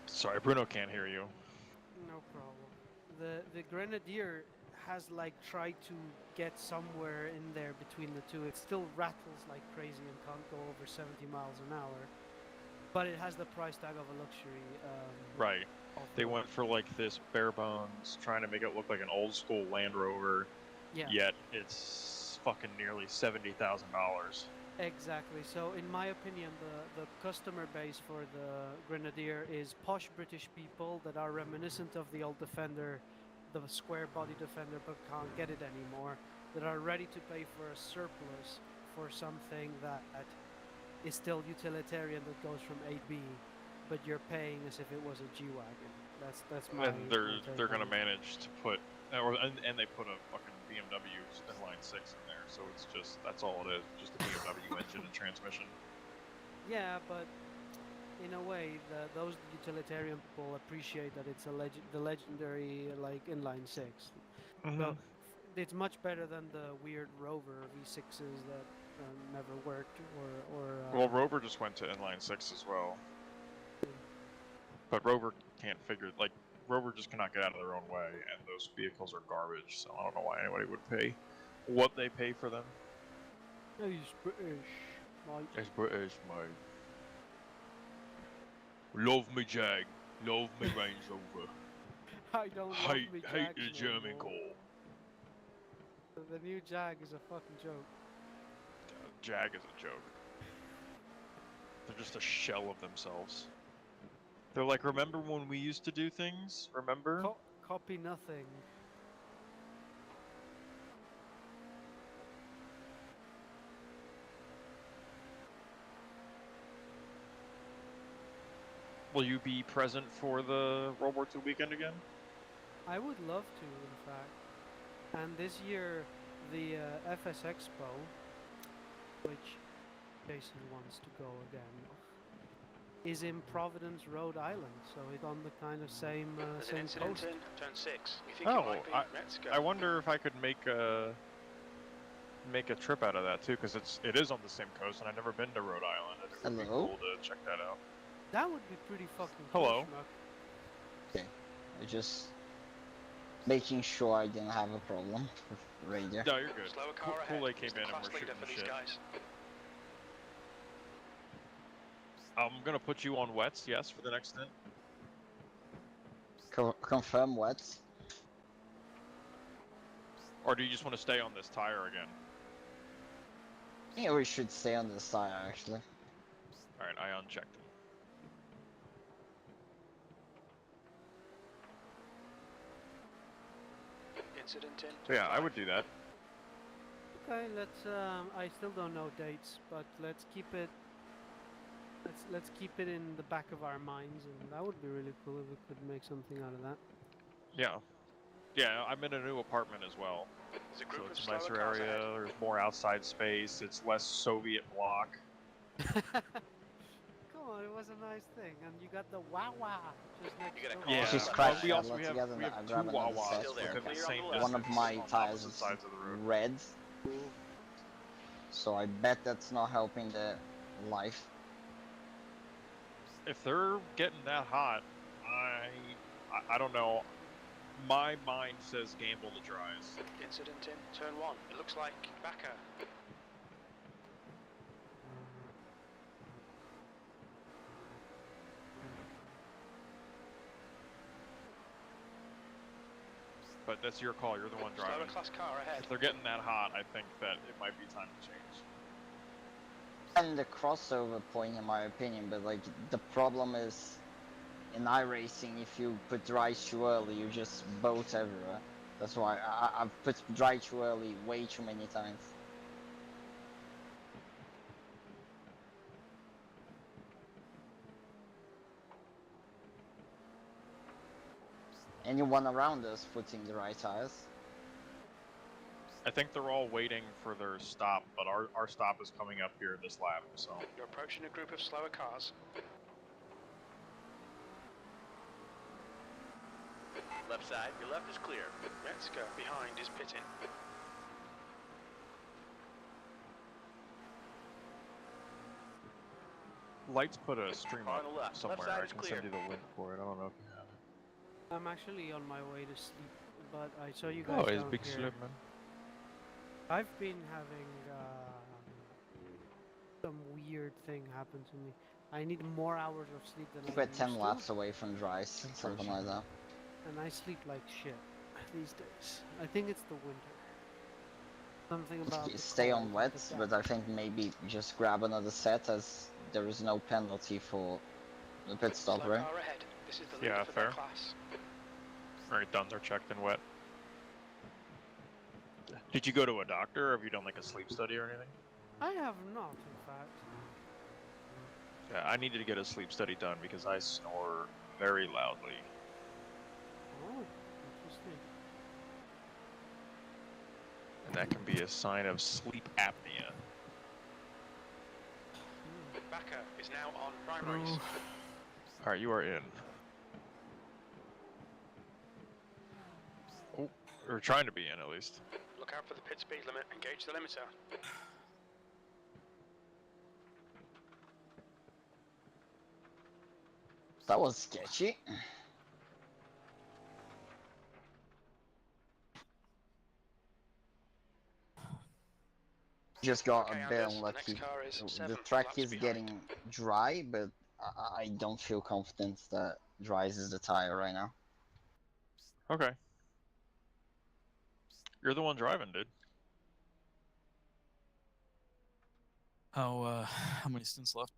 Sorry, Bruno can't hear you. no problem. The Grenadier has like tried to get somewhere in there between the two. It still rattles like crazy and can't go over 70 miles an hour, but it has the price tag of a luxury. Right. They off-road. went for like this bare bones, trying to make it look like an old school Land Rover, Yeah. yet it's fucking nearly $70,000. Exactly. So, in my opinion, the customer base for the Grenadier is posh British people that are reminiscent of the old Defender, the square body Defender, but can't get it anymore. That are ready to pay for a surplus for something that is still utilitarian, that goes from A to B, but you're paying as if it was a G-Wagon. That's my. And they're take gonna on it. manage to put, and they put a fucking BMW inline 6 in there, so it's just, that's all it is, just a BMW engine and transmission. Yeah, but in a way, those utilitarian people appreciate that it's the legendary like inline 6. So it's much better than the weird Rover V6s that never worked, or Well, Rover just went to inline 6 as well. But Rover can't figure, like, Rover just cannot get out of their own way, and those vehicles are garbage, so I don't know why anybody would pay what they pay for them. He's British. Like, It's British, mate. Love me Jag, love me Range Rover. I don't love Hate me the Jags no German more. call. The new Jag is a fucking joke. Jag is a joke. They're just a shell of themselves. They're like, remember when we used to do things? Remember? Copy nothing. Will you be present for the World War II weekend again? I would love to, in fact. And this year, the FS Expo, which Jason wants to go again, is in Providence, Rhode Island. So it's on the kind of same There's an same incident coast. in turn 6. You think it Oh, might be? Let's go. I wonder if I could make a trip out of that too, because it is on the same coast, and I've never been to Rhode Island. And it would be Hello? cool to check that out. That would be pretty fucking cool. Hello. Schmuck. okay. I just making sure I didn't have a problem with radio. No, you're good. Slower car ahead. Kool-Aid came It's the in and class we're leader shooting for the these shit. guys. I'm gonna put you on wets, yes, for the next stint. Confirm what? Or do you just want to stay on this tire again? Yeah, we should stay on the side actually. Alright, I unchecked him. Incident in. So yeah, I would do that. Okay, let's. I still don't know dates, but let's keep it. Let's keep it in the back of our minds, and that would be really cool if we could make something out of that. Yeah. Yeah, I'm in a new apartment as well. There's a So group of it's a slower nicer cars area, ahead. there's more outside space, it's less Soviet bloc. Come on, it was a nice thing, and you got the Wawa just next You got a door. car. Yeah, She's Well, crashed we that also lot we have together, two and I grab another Wawas set. Still there. within the Clear same on the distance left. One of my on tires opposite is sides of the road. red, so I bet that's not helping the life. If they're getting that hot, I don't know. My mind says gamble the dries. Incident in turn 1. It looks like backer. But that's your call, you're the one Slower driving. class car ahead. If they're getting that hot, I think that it might be time to change. And the crossover point, in my opinion, but like the problem is in iRacing, if you put dry too early, you just boat everywhere. That's why I've put dry too early way too many times. Anyone around us putting the right tires? I think they're all waiting for their stop, but our stop is coming up here this lap, so. You're approaching a group of slower cars. Left side, your left is clear. Metzger behind is pitting. Lights put a stream up On the left. somewhere. Left side I is can clear. send you the link for it. I don't know if you have it. I'm actually on my way to sleep, but I saw you guys it's down big here. slip, man. I've been having some weird thing happen to me. I need more hours of sleep than We're I 10 used laps to, away from dries, something like that. and I sleep like shit these days. I think it's the winter. Something about the Stay cold on with wet, the but I think maybe just grab another set as there is no penalty for the pit stop, Slow right? car ahead. This is the Yeah, leader for their fair. class. Alright, done. They're checked and wet. Did you go to a doctor, or have you done like a sleep study or anything? I have not, in fact. Yeah, I needed to get a sleep study done because I snore very loudly. Oh, interesting. And that can be a sign of sleep apnea. Backer is now on primaries. Alright, you are in. Oh, or trying to be in at least. Look out for the pit speed limit. Engage the limiter. That was sketchy. Just got Okay, a bit Anders, the unlucky. next car is The 7 track laps is behind. getting dry, but I don't feel confident that dries is the tire right now. Okay. You're the one driving, dude. How many stints left?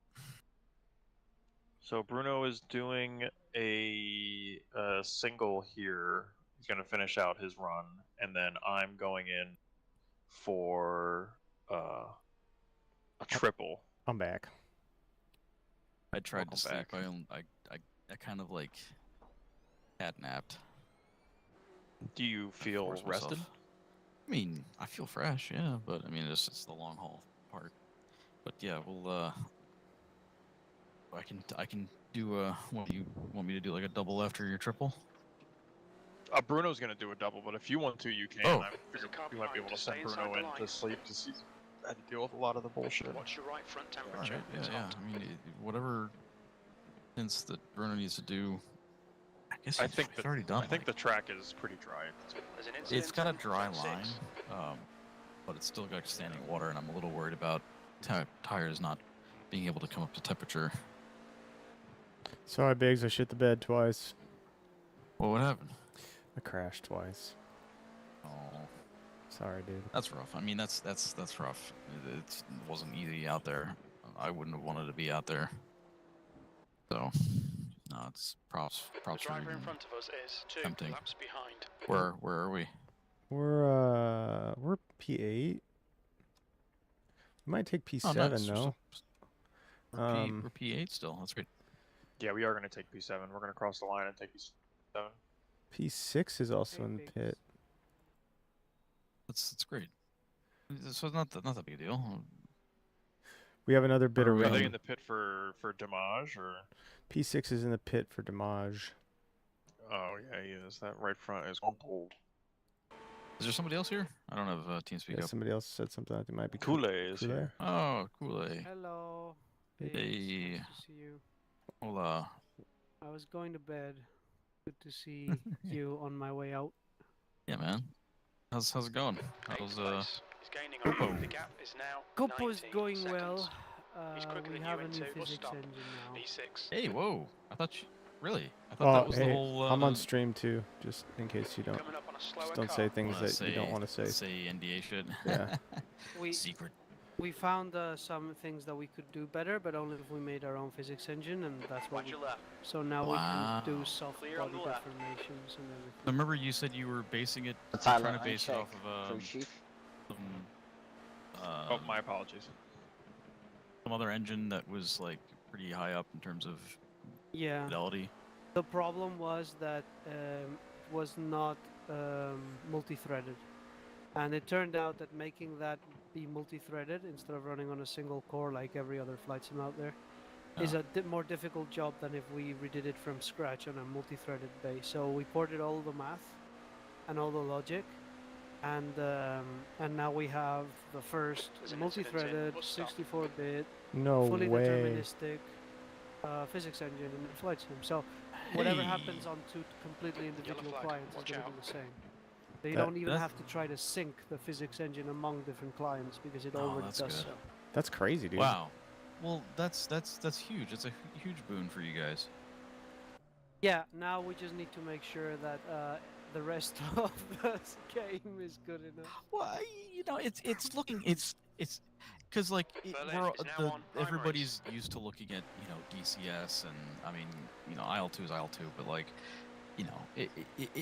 So Bruno is doing a single here. He's going to finish out his run, and then I'm going in for a triple. I'm back. I tried Welcome to sleep. back. I kind of like cat-napped. Do you feel Forced rested? myself. I mean, I feel fresh, yeah, but I mean, it's the long haul part. But yeah, we'll I can do what do you want me to do, like a double after your triple? Bruno's going to do a double, but if you want to, you can. Oh. I figured you might be able to send Bruno in to sleep because he's had to deal with a lot of the bullshit. Watch your right front All temperature. right, It's yeah. hot. I mean, whatever stints that Bruno needs to do. I guess I he's think already done. I think the track is pretty dry. There's an incident It's got a in dry front line, six. but it's still got standing water, and I'm a little worried about tires not being able to come up to temperature. Sorry, Biggs. I shit the bed twice. Well, what happened? I crashed twice. Oh, Sorry, dude. that's rough. I mean, that's rough. It wasn't easy out there. I wouldn't have wanted to be out there. So, no, it's props The for driver in you. front of us is 2 Tempting. laps behind. Where are we? We're P8. We might take P7 Oh, nice. though. We're P8 still. That's great. Yeah, we are going to take P7. We're going to cross the line and take P7. P6 is also Hey, in the Biggs. pit. That's great. So it's not that big a deal. We have another bit Are of we- Are they run. in the pit for damage or? P6 is in the pit for damage. Oh yeah, he is. That right front is all pulled. Is there somebody else here? I don't have TeamSpeak Yeah, up. somebody else said something. I think it might be Kool-Aid is Kool-Aid. here. Oh, Kool-Aid. Hello. Hey. Hey. Nice to see you. Hola. I was going to bed. Good to see you on my way out. Yeah, man. How's it going? How's Place. He's gaining on Copo? the gap is now Copo's 19 going seconds. well. He's quicker We than have you a new into bus physics stop. engine now. P6. Hey, whoa! I thought really? I thought that Oh, was hey, the whole. I'm on stream too, just in case you don't. Coming up on a slower Just don't car. say things wanna that you don't want to say. Say NDA shit. Yeah. We Secret. We found some things that we could do better, but only if we made our own physics engine, and that's what Watch we... your left. So now we can do Wow. soft Clear on body the left. deformations and everything. I remember you said you were basing it, But you're Tyler, trying to base it uncheck, off of crew chief. some, Oh, my apologies. some other engine that was like pretty high up in terms of Yeah. fidelity. The problem was that it was not multi-threaded, and it turned out that making that be multi-threaded instead of running on a single core like every other flight sim out there is a more difficult job than if we redid it from scratch on a multi-threaded base. So we ported all the math and all the logic, and now we have the first multi-threaded 64-bit No fully way. deterministic physics engine in the flight sim. So whatever Hey. happens on two completely individual flag, clients is watch going to out. be the same. They That- don't even that's- have to try to sync the physics engine among different clients because it Oh, already that's does good. so. That's crazy, dude. Wow. Well, that's huge. It's a huge boon for you guys. Yeah, now we just need to make sure that the rest of the game is good enough. Well, you know, it's looking it's because like Berlin is now on primaries. everybody's used to looking at DCS, and I mean IL2 is IL2, but like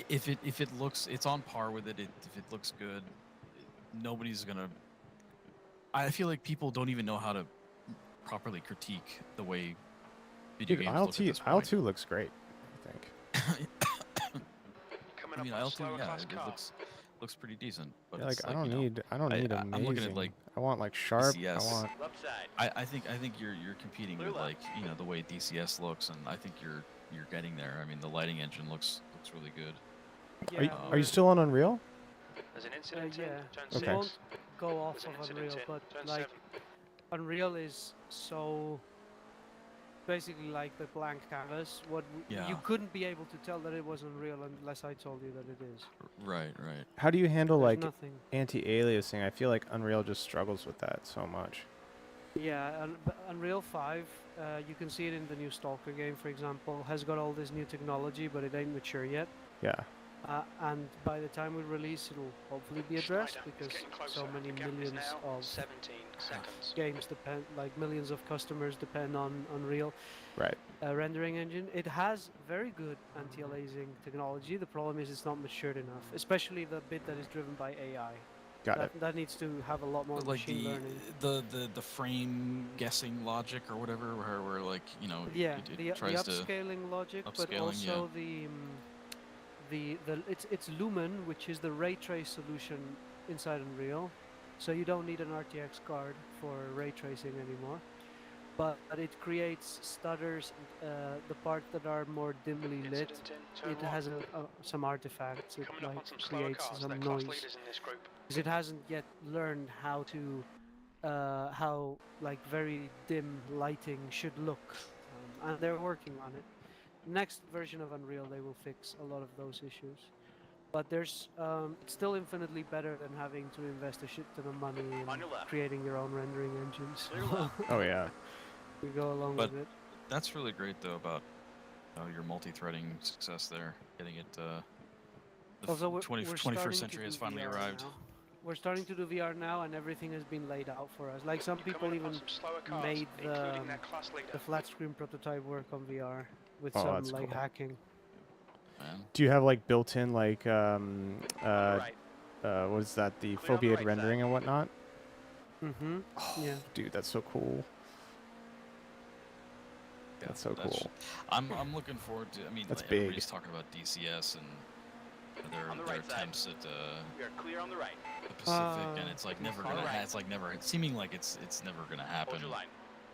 if it looks, it's on par with it. If it looks good, nobody's gonna. I feel like people don't even know how to properly critique the way video Dude, games look at this point. IL2 looks great, I think. Coming I mean, up on IL2, slower yeah, class it car. looks pretty decent. But Yeah, it's like I don't you know, need I'm amazing. looking at like I want like sharp. DCS. I want. Left side. I think you're competing Clear with left. like the way DCS looks, and I think you're getting there. I mean, the lighting engine looks really good. Yeah, Are you still on Unreal? There's an incident yeah. in turn We Okay. won't go off There's an of incident Unreal, in but turn like 7. Unreal is so basically like the blank canvas. Yeah. You couldn't be able to tell that it was Unreal unless I told you that it is. Right. How do you handle There's like nothing. anti-aliasing? I feel like Unreal just struggles with that so much. Yeah, but Unreal 5, you can see it in the new Stalker game, for example, has got all this new technology, but it ain't mature yet. Yeah. And by the time we release, it'll hopefully be addressed Schneider is because getting closer. so many The gap is millions now of 17 seconds. games depend, like millions of customers depend on Unreal Right. rendering engine. It has very good anti-aliasing technology. The problem is it's not matured enough, especially the bit that is driven by AI. Got it. That needs to have a lot more But like machine learning. the frame guessing logic or whatever, where like Yeah, it the tries to upscaling logic, but upscaling, also it's Lumen, which is the ray trace solution inside Unreal. So you don't need an RTX card for ray tracing anymore. But it creates stutters, the parts that are more dimly lit. Incident in turn It 1. has some artifacts. It Coming up on like some slower creates cars. some They're class noise. leaders in this group. Because it hasn't yet learned how to how like very dim lighting should look, and they're working on it. Next version of Unreal, they will fix a lot of those issues. But there's it's still infinitely better than having to invest a shit ton of money in On your left. creating your own rendering engines. Clear left. Oh yeah. We go along But with it. that's really great though about your multi-threading success there, getting it. The Also, we're 21st starting to century has do finally VR arrived. now. We're starting to do VR now, and everything has been laid out for us. Like some people Coming up on even some slower cars, made including their class leader. the flat screen prototype work on VR with Oh, some that's like cool. hacking. Man. Do you have like built-in like Right. what is that, the Clear on the foveated right rendering side. and whatnot? Mm-hmm. Oh, Yeah. dude, that's so cool. Yeah, That's so cool. I'm looking forward to. I mean, That's like, big. everybody's talking about DCS and On the their right side. attempts at We are clear on the right. the Pacific, and it's like never all gonna. right. It's like never. It's seeming like it's never gonna happen. Hold your line.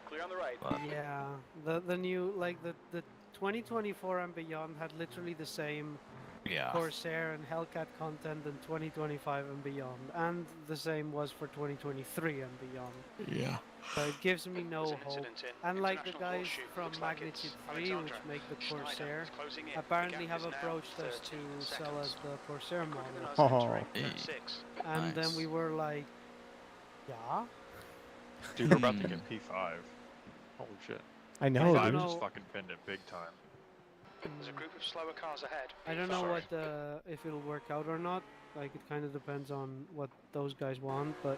Clear on the right. But Yeah. The new like the 2024 and beyond had literally the same yeah, Corsair and Hellcat content in 2025 and beyond, and the same was for 2023 and beyond. yeah. So it gives me no There's an hope. incident in And like the International guys Horseshoe. from Looks like Magnitude it's 3, which Alexandra. make the Schneider Corsair, is closing in. apparently The have gap is now approached us 13 to sell us seconds. the Corsair Quicker than model. us Oh. entering turn Hey. 6. And then Nice. we were like, yeah? Dude, we're about to Hmm. get P5. Holy shit. I know, don't P5 dude. know. just fucking pinned it big time. There's a group of slower cars ahead. I don't know Sorry. what if it'll work out or not. Like it kind of depends on what those guys want, but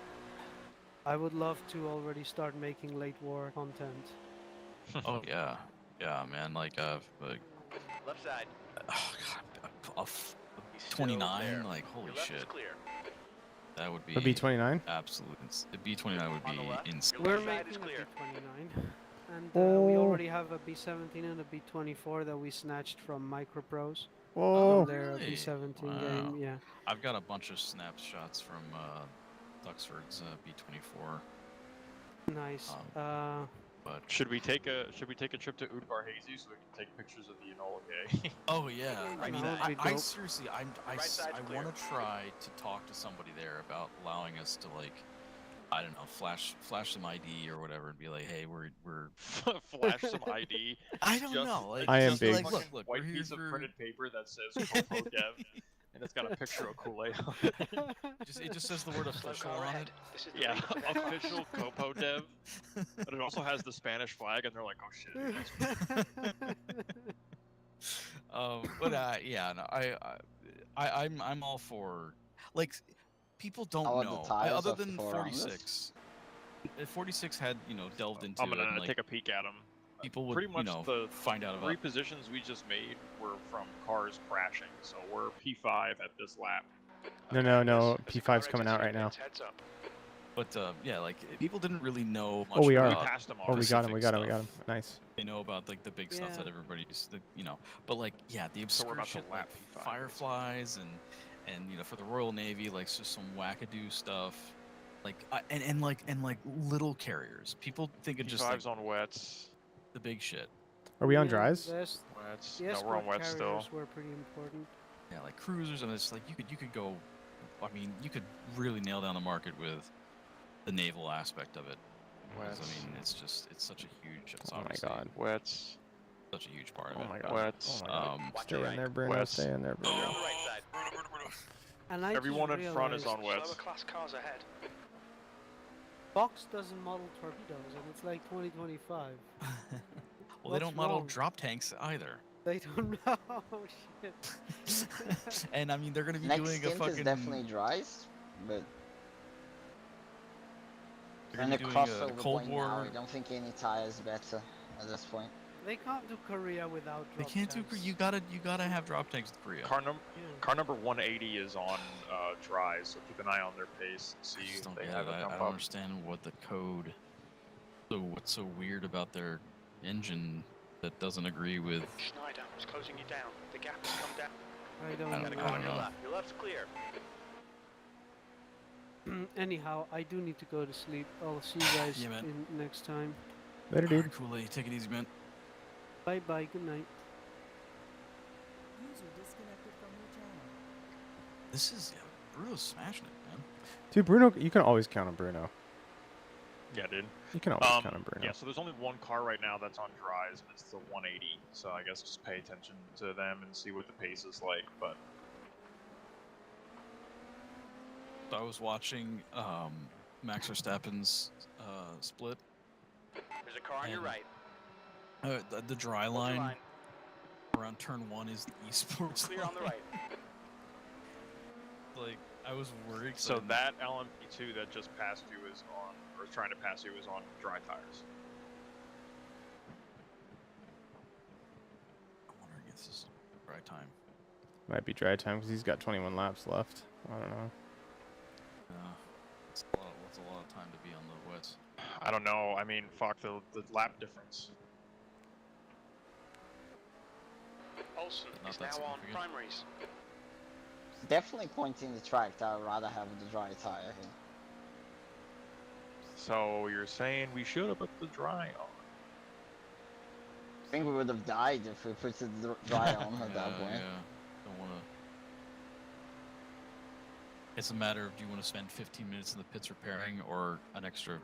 I would love to already start making late war content. Oh yeah, yeah, man. Like Left side. oh god, He's still 29. there. Like holy Your left is shit, clear. that would be Would be 29. absolute. The B29 would On the be left. insane. Your We're left side is making a clear. B29, and Oh. we already have a B17 and a B24 that we snatched from Microprose. Whoa. From their really? B17 Wow. game, yeah. I've got a bunch of snapshots from Duxford's B24. Nice. But Should we take a trip to Udvar Hazy so we can take pictures of the Enola Gay? oh yeah, I Right mean, side. I seriously, I Right side's clear. want to try to talk to somebody there about allowing us to like, I don't know, flash some ID or whatever, and be like, hey, we're Flash some ID. I don't Just- know. Like, I am just big. Like, look, White we're here piece of for- printed paper that says Coco Dev, and it's got a picture of Kool-Aid. it just says the word official car on ahead. it. This is the Yeah, lead. official Copo Dev. But it also has the Spanish flag, and they're like, oh shit. But yeah, no, I'm all for like people don't How are the know tires other of the than 400s? 46 had delved into I'm it. gonna And, like, take a peek at them. people would Pretty much the find out three about. positions we just made were from cars crashing, so we're P5 at this lap. No. There's a P5's car coming out exiting right now. pits, heads up. But yeah, like people didn't really know much. Oh, we are. We about passed them Oh, already. we got him. We specific got him. stuff. Nice. They know about like the big stuff Yeah. that everybody's, but like yeah, the So we're obscure about to shit like lap P5, fireflies and for the Royal Navy, like just some wackadoo stuff, like and little carriers. People think of just like P5's on wets. the big shit. Are we on Yeah, dries? Wets. The No, we're escort on wets still. carriers were pretty important. Yeah, like cruisers, and it's like you could go. I mean, you could really nail down the market with the naval aspect of it. 'Cause, Wets. I mean, it's such a huge. It's Oh my obviously god. Wets. such a huge part of Oh it. my god. Wets. Oh my god. Um, Watch Stay your in right. there, Bruno. West. Stay in there, Clear Bruno. on the right side. And I Everyone just in front is realized on wets. Slower class cars ahead. Fox doesn't model torpedoes, and it's like 2025. well, they What's don't model wrong? drop tanks either. They don't know. Oh, shit. And I mean, they're gonna be Next doing a stint fucking. is definitely dries, but They're in gonna the be doing a crossover Cold point now, War. I don't think any tire is better at this point. They can't do Korea without They drop can't do. tanks. You gotta have drop tanks in Korea. Car number 180 is on dries, so keep an eye on their pace. I See just if don't they get have it. a I jump don't up. understand what the code. So what's so weird about their engine that doesn't agree with? Schneider is closing you down. The gap has come down. I don't I Got a don't car on know. your left. Your left's clear. Anyhow, I do need to go to sleep. I'll see you guys Yeah, man. next time. Later, dude. Kool-Aid, take it easy, man. Bye bye. Good night. User disconnected from your channel. This is Bruno's smashing it, man. Dude, Bruno, you can always count on Bruno. Yeah, dude. You can always count on Bruno. Yeah, so there's only one car right now that's on dries, and it's the 180. So I guess just pay attention to them and see what the pace is like. But So I was watching Max Verstappen's split. There's a car on your And- right. The dry Hold your line line. around turn 1 is the esports Clear on the line. right. Like I was worried. so that LMP2 that just passed you is on, or is trying to pass you, is on dry tires. I'm wondering if this is the right time. Might be dry time because he's got 21 laps left. I don't know. It's a lot of time to be on the wets. I don't know. I mean, fuck the lap difference. Olsen Not is that now on significant. primaries. Definitely pointing the track that I'd rather have the dry tire here. So you're saying we should have put the dry on? I think we would have died if we put the dry on at that point. Yeah. Don't wanna. It's a matter of do you want to spend 15 minutes in the pits repairing or an extra,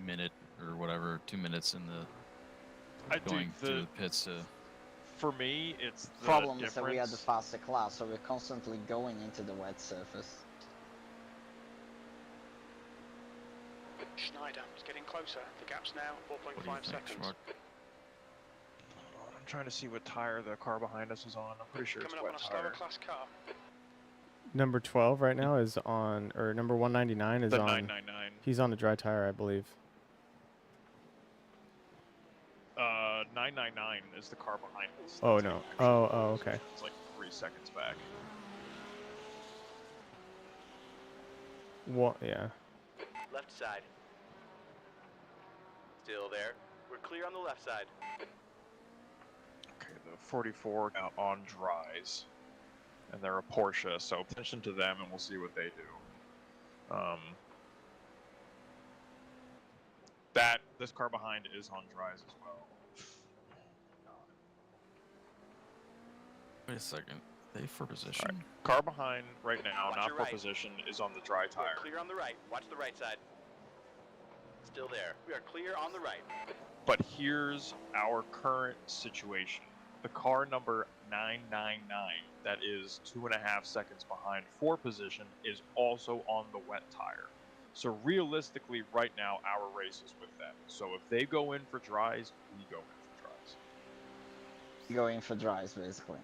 minute or whatever, 2 minutes in the going through the pits to. For me, it's the Problem difference. is that we had the faster class, so we're constantly going into the wet surface. Schneider is getting closer. The gap's now What do you 4.5 think, seconds. Schmuck? I'm trying to see what tire the car behind us is on. I'm pretty sure Coming it's up on wet a slower tire. class car. Number 12 right now is on, or number 199 is The on. 999. He's on the dry tire, I believe. 999 is the car behind us. Oh, That's no. actually Oh, pole okay. position. It's like 3 seconds back. What? Yeah. Left side. Still there. We're clear on the left side. Okay, the 44 now on dries. And they're a Porsche, so attention to them and we'll see what they do. This car behind is on dries as well. Wait a second. They for position? Right. Car behind right now, Watch not your for right. position, is on the dry tire. We're clear on the right. Watch the right side. Still there. We are clear on the right. But here's our current situation. The car number 999, that is 2.5 seconds behind for position, is also on the wet tire. So realistically, right now, our race is with them. So if they go in for dries, we go in for dries. You go in for dries, basically.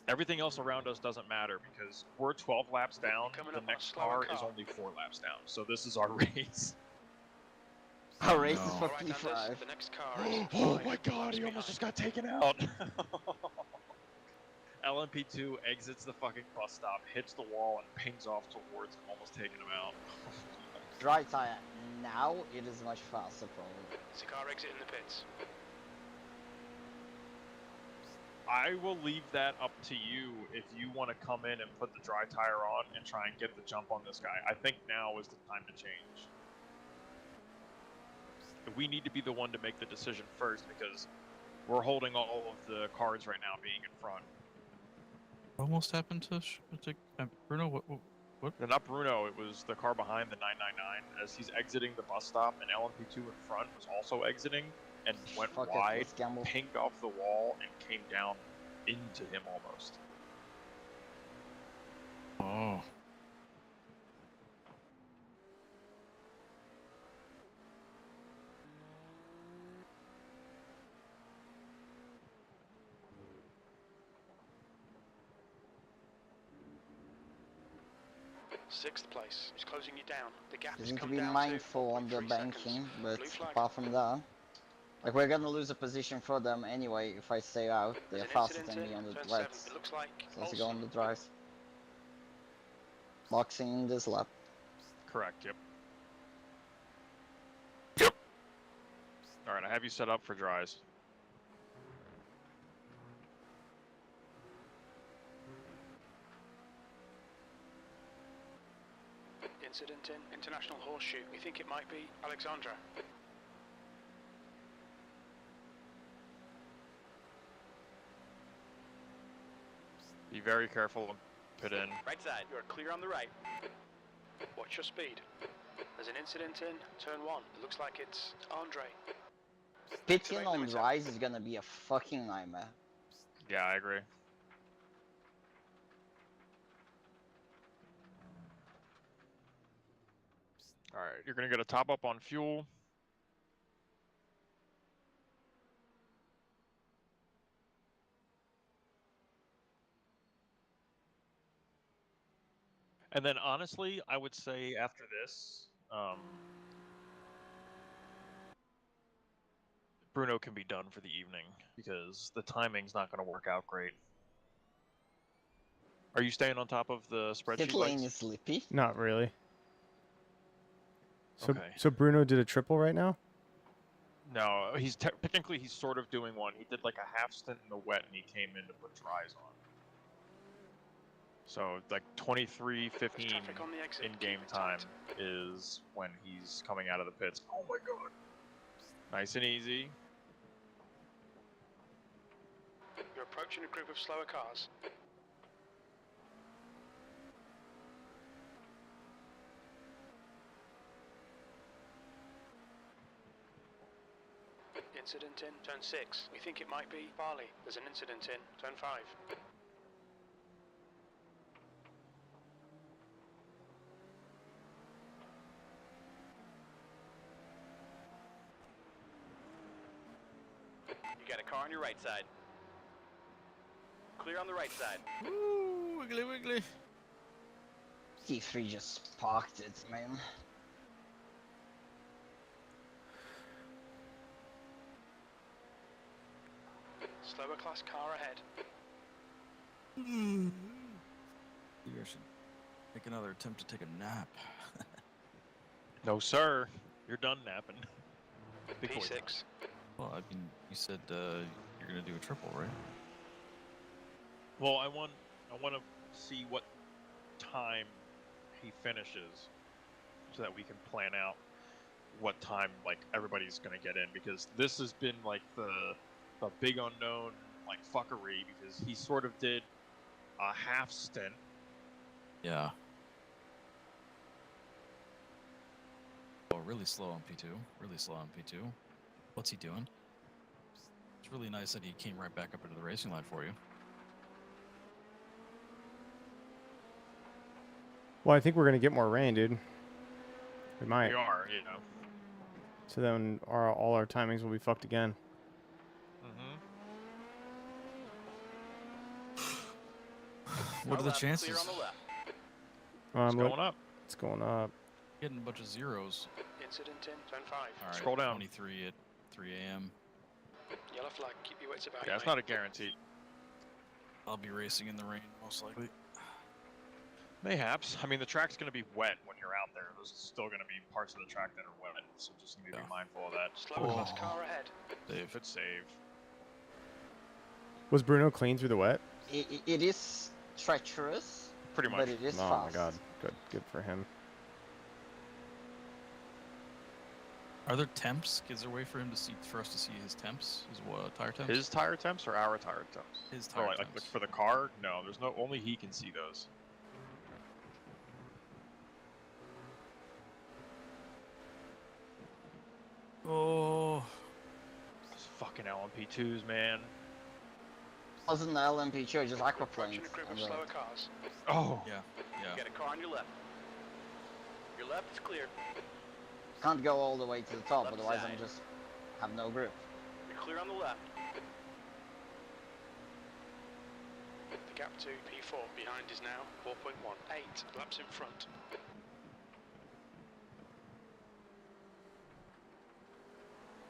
Everything else around us doesn't matter because we're 12 laps down. Coming The up on a next slower car is car. only 4 laps down. So this is our race. Our race is No. for Alright, Anders, P5. the next car is Oh 5 my god, laps he almost behind. just got taken out. LMP2 exits the fucking bus stop, hits the wall, and pings off towards him, almost taking him out. Dry tire. Now it is much faster, probably. It's a car exiting the pits. I will leave that up to you if you want to come in and put the dry tire on and try and get the jump on this guy. I think now is the time to change. We need to be the one to make the decision first because we're holding all of the cards right now being in front. What almost happened to Bruno? What? No, not Bruno, it was the car behind the 999 as he's exiting the bus stop, and LMP2 in front was also exiting and went Fuck it, wide, let's gamble. pinged off the wall, and came down into him almost. Oh. Sixth place. It's closing you down. The gap You has need to come be down mindful on to the 1.3 banking, seconds. but Blue flag. apart from that, like we're gonna lose a position for them anyway if I stay out. They're There's an faster incident than me in on the turn 7. wets. It looks like So let's go on Olsen. the dries. Boxing in this lap. Correct, yep. Yep. Alright, I have you set up for dries. Incident in International Horseshoe. We think it might be Alexandra. Be very careful and pit in. Right side. You are clear on the right. Watch your speed. There's an incident in turn 1. It looks like it's Andre. Pitching Activate on limiter. dries is gonna be a fucking nightmare. Yeah, I agree. Alright, you're gonna get a top up on fuel. And then honestly, I would say after this, Bruno can be done for the evening because the timing's not going to work out great. Are you staying on top of the spreadsheet? Pit lane Lex? is sleepy. Not really. So, Okay. so Bruno did a triple right now? No, he's technically he's sort of doing one. He did like a half stint in the wet and he came in to put dries on. So like 23:15 Traffic on the exit. in game Keep it time tight. is when he's coming out of the pits. Oh my god. Nice and easy. You're approaching a group of slower cars. Incident in turn 6. We think it might be Barley. There's an incident in turn 5. You got a car on your right side. Clear on the right side. Woo! Wiggly wiggly. PT3 just parked it, man. Slower class car ahead. Maybe I should make another attempt to take a nap. No, sir. You're done napping. Big boy P6. time. Well, I mean, you said you're gonna do a triple, right? Well, I want to see what time he finishes, so that we can plan out what time like everybody's gonna get in, because this has been like the big unknown like fuckery, because he sort of did a half stint. Yeah. Oh, really slow on P2. Really slow on P2. What's he doing? It's really nice that he came right back up into the racing line for you. Well, I think we're gonna get more rain, dude. We might. We are, you know. So then all our timings will be fucked again. What are the Clear chances? on the left. It's going up. It's going up. Getting a bunch of zeros. Incident in turn 5. All right, Scroll down. 23 at 3 a.m. Yellow flag, keep your wits about Yeah, you, it's mate. not a guarantee. I'll be racing in the rain, most likely. Mayhaps. I mean, the track's going to be wet when you're out there. There's still going to be parts of the track that are wet, so just need to be mindful of that. Slower class car ahead. Save. Good save. Was Bruno clean through the wet? It is treacherous, Pretty much. but it is Oh fast. my god. Good for him. Are there temps? Is there a way for us to see his temps? His tire temps? His tire temps or our tire temps? His tire like temps. for the car? No, there's no. Only he can see those. Oh. Those fucking LMP2s, man. Wasn't an LMP2, just aquaplanes. Approaching a group of slower cars. Oh. Yeah. You got a car on your left. Your left is clear. Can't go all the way to the top, Left otherwise side. I'm just have no grip. You're clear on the left. The gap to P4 behind is now 4.1. 8 laps in front.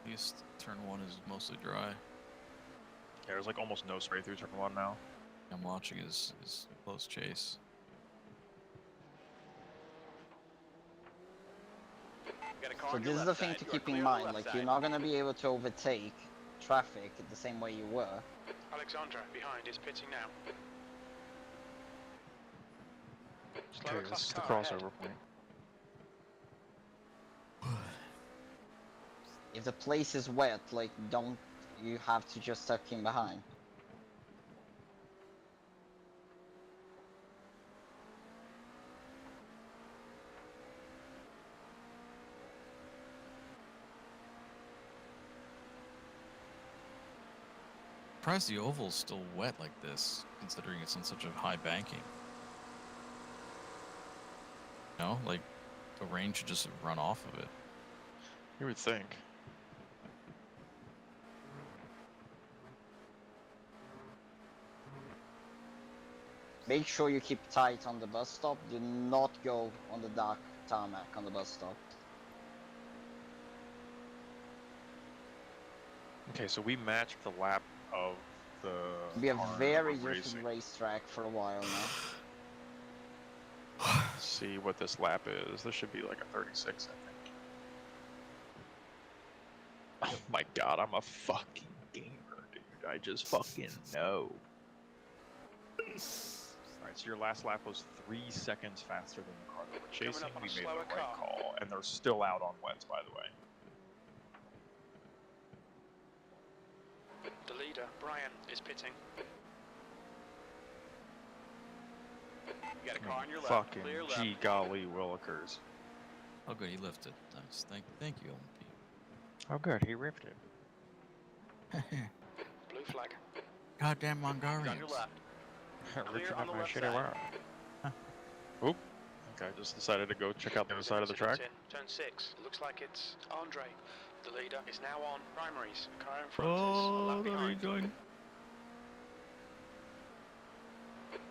At least turn 1 is mostly dry. Yeah, there's like almost no spray through turn 1 now. I'm watching his close chase. Got a car So on your this is left the thing side. to You are keep in clear on the mind, left like side. you're not gonna be able to overtake traffic the same way you were. Alexandra behind is pitting now. Slower Okay, this class is the car ahead. crossover point. If the place is wet, like you have to just tuck in behind. Surprised the oval's still wet like this, considering it's on such a high banking. No, like the rain should just run off of it. You would think. Make sure you keep tight on the bus stop. Do not go on the dark tarmac on the bus stop. Okay, so we matched the lap of the. It'll be a car very we're different racing. racetrack for a while now. Let's see what this lap is. This should be like a 36, I think. Oh my god, I'm a fucking gamer, dude. I just fucking know. Alright, so your last lap was 3 seconds faster than the car that we're chasing. up on We a made the slower right car. call, and they're still out on wets, by the way. The leader, Brian, is pitting. You got a car on your left. Fucking Clear left. gee golly willikers. Oh, good, he lifted. Nice. Thank you, LMP. Oh good, he ripped it. Blue flag. Goddamn He's on your Mongolians. left. Ripped Clear it on up the my left shitty side. wow. Oop. Okay, I just decided to go check out the other side of the track. Incident in turn 6. Looks like it's Andre. The leader is now on primaries. Car in front is a Oh, lap there you behind. going.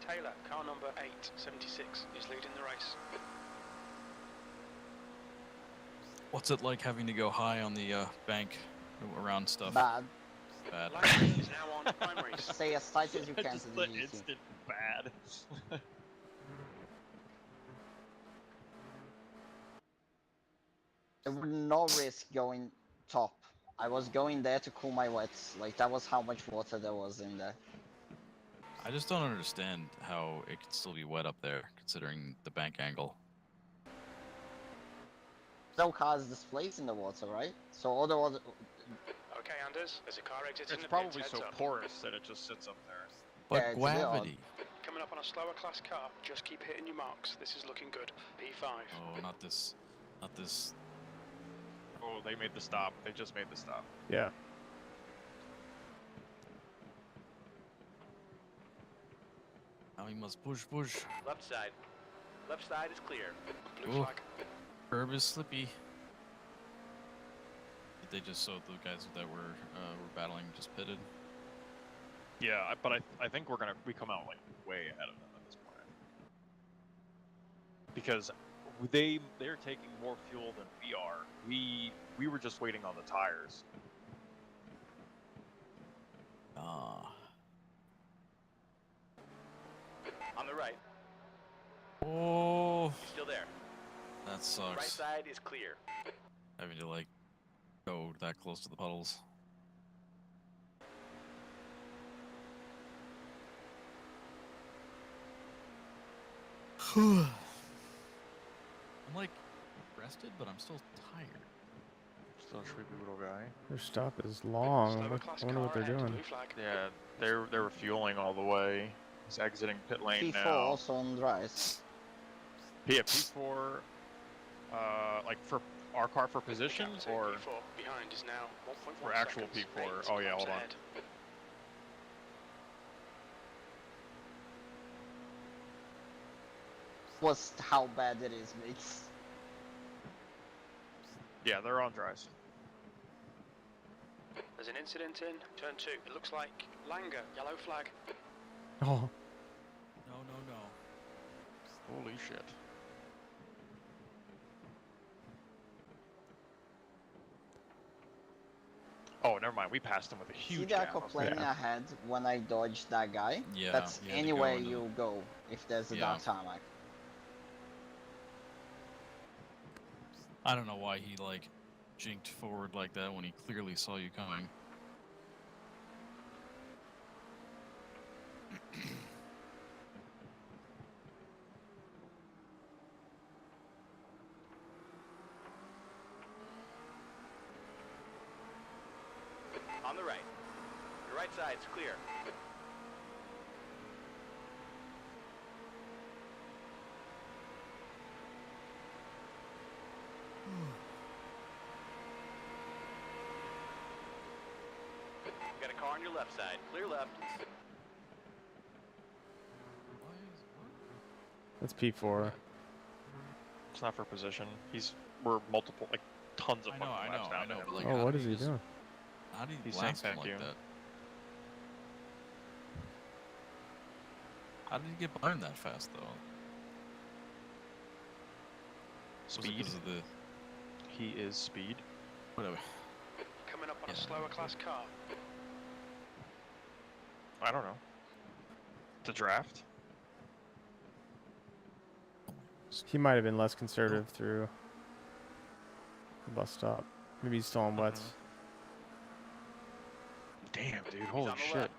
10 Taylor, car number 876, is leading the race. What's it like having to go high on the bank around stuff? Bad. Bad. Langley is now on primaries. Stay as tight as you can to Just the the GC. instant bad. There was no risk going top. I was going there to cool my wets. Like, that was how much water there was in there. I just don't understand how it could still be wet up there, considering the bank angle. No cars displaced in the water, right? So all the water... Okay, Anders, there's a car exiting It's the probably pits, so heads up. porous that it just sits up there. But Yeah, it's a bit odd. gravity. Coming up on a slower class car, just keep hitting your marks. This is looking good. P5. Oh, not this. Not this. Oh, they made the stop. They just made the stop. Yeah. Now we must push, push. Left side. Left side is clear. Blue Ooh. flag. Curb is slippy. They just saw the guys that were battling just pitted. Yeah, but I think we come out like way ahead of them at this point. Because they're taking more fuel than we are. We were just waiting on the tires. Ah. On the right. Oh. Still there. That Right sucks. side is clear. Having to like go that close to the puddles. I'm like rested, but I'm still tired. Still a sleepy little guy. Their stop is long. Slower Look, class I wonder what car they're ahead, doing. blue flag. Yeah, they were fueling all the way. He's exiting pit lane P4 now. also on dries. Yeah, P4. Like for our car for position Captain or P4 behind is now 1.1 for actual seconds. P4? 8 Oh yeah, laps hold on. ahead. Was how bad it is, mates. Yeah, they're on dries. There's an incident in turn 2. It looks like Langer, yellow flag. Oh, No, no, no. Holy shit. Oh, never mind. We passed him with a See huge the gap. aquaplane Yeah. ahead when I dodged that guy? Yeah, That's you had to go anywhere into the- you go if there's a Yeah. dark tarmac. I don't know why he like jinked forward like that when he clearly saw you coming. On the right. Your right side's clear. Got a car on your left side. Clear left. that's P4. It's not for position. We're multiple, like tons of I know, fucking I laps know, down I know, to him. but like, Oh, how what do is you he just- doing? How do you He's saying blast him thank like you. that? How did he get by him that fast though? Was it Speed. 'cause of the He is speed. whatever? Coming up on a Yeah. slower class car. I don't know. The draft. He might have been less conservative through the bus stop. Maybe he's still on wets. Damn, dude. He's Holy on the shit. left.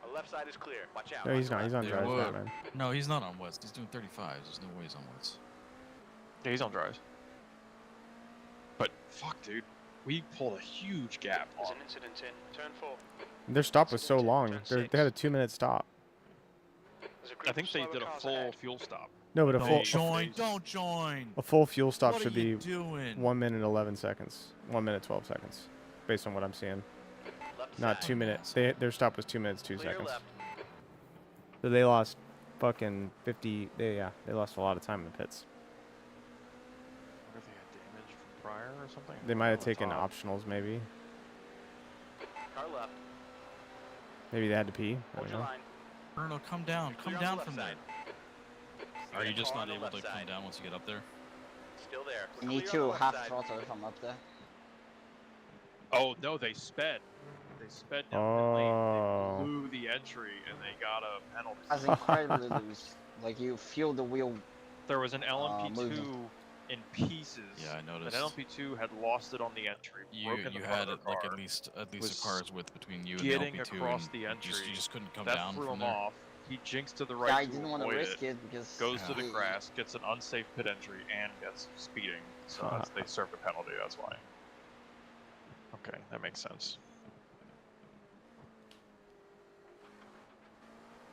Our left side is clear. Watch out. No, he's watch not. He's the on They drives now, were. man. No, he's not on wets. He's doing 35s. There's no way he's on wets. Yeah, he's on drives. But fuck, dude. We pulled a huge gap There's off. an incident in turn 4. Their stop was so long. Turn They had a six. 2-minute stop. There's a group I of think they slower did a cars full ahead. fuel stop. No, but a Don't full join! Don't join! a full fuel stop What should are you be doing? 1 minute 11 seconds. 1 minute 12 seconds, based on what I'm seeing. Left Not side. 2 minutes. Their stop was 2 minutes 2 Clear seconds. left. So they lost fucking 50. They lost a lot of time in the pits. I wonder if they had damage from prior or something. They might have On the taken top. optionals, maybe. Car left. Maybe they had to pee. I Hold don't your know. line. Bruno, come down. Come Clear on the down left from side. there. Are you just not able to come down once you get up there? Still there. You We're need clear on the to left half side. throttle if I'm up there. Oh no, they sped. They sped down pit lane. They blew the entry and they got a penalty. That's incredibly loose. Like you feel the wheel. There was an LMP2 moving. in pieces. Yeah, I noticed. That LMP2 had lost it on the entry. Broken You the front had of the like car, at least was a car's width between you and the getting LP2, across and the entry. you just couldn't come that down threw from him there. off. He jinxed to the Yeah, right I to didn't want to avoid risk it. it because Goes to the grass, gets an unsafe pit entry, and gets speeding. So they served a penalty. That's why. Okay, that makes sense.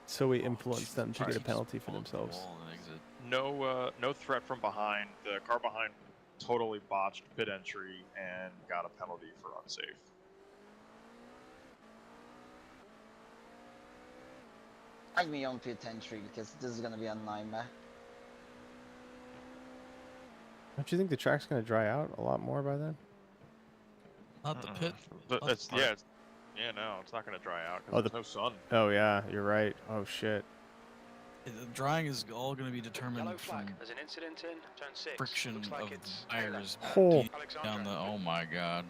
So we influenced them to get a Just penalty for pull up the themselves. wall and exit. No threat from behind. The car behind totally botched pit entry and got a penalty for unsafe. Find me on pit entry because this is gonna be a nightmare. Don't you think the track's gonna dry out a lot more by then? Not the pit. But not it's, the part. no, it's not gonna dry out Oh, because there's no sun. Oh yeah, you're right. Oh shit. The drying is all going to be Yellow determined flag. from There's an incident in turn 6. friction Looks like of it's tires Oh. beating Alexandra. down the. Oh my god.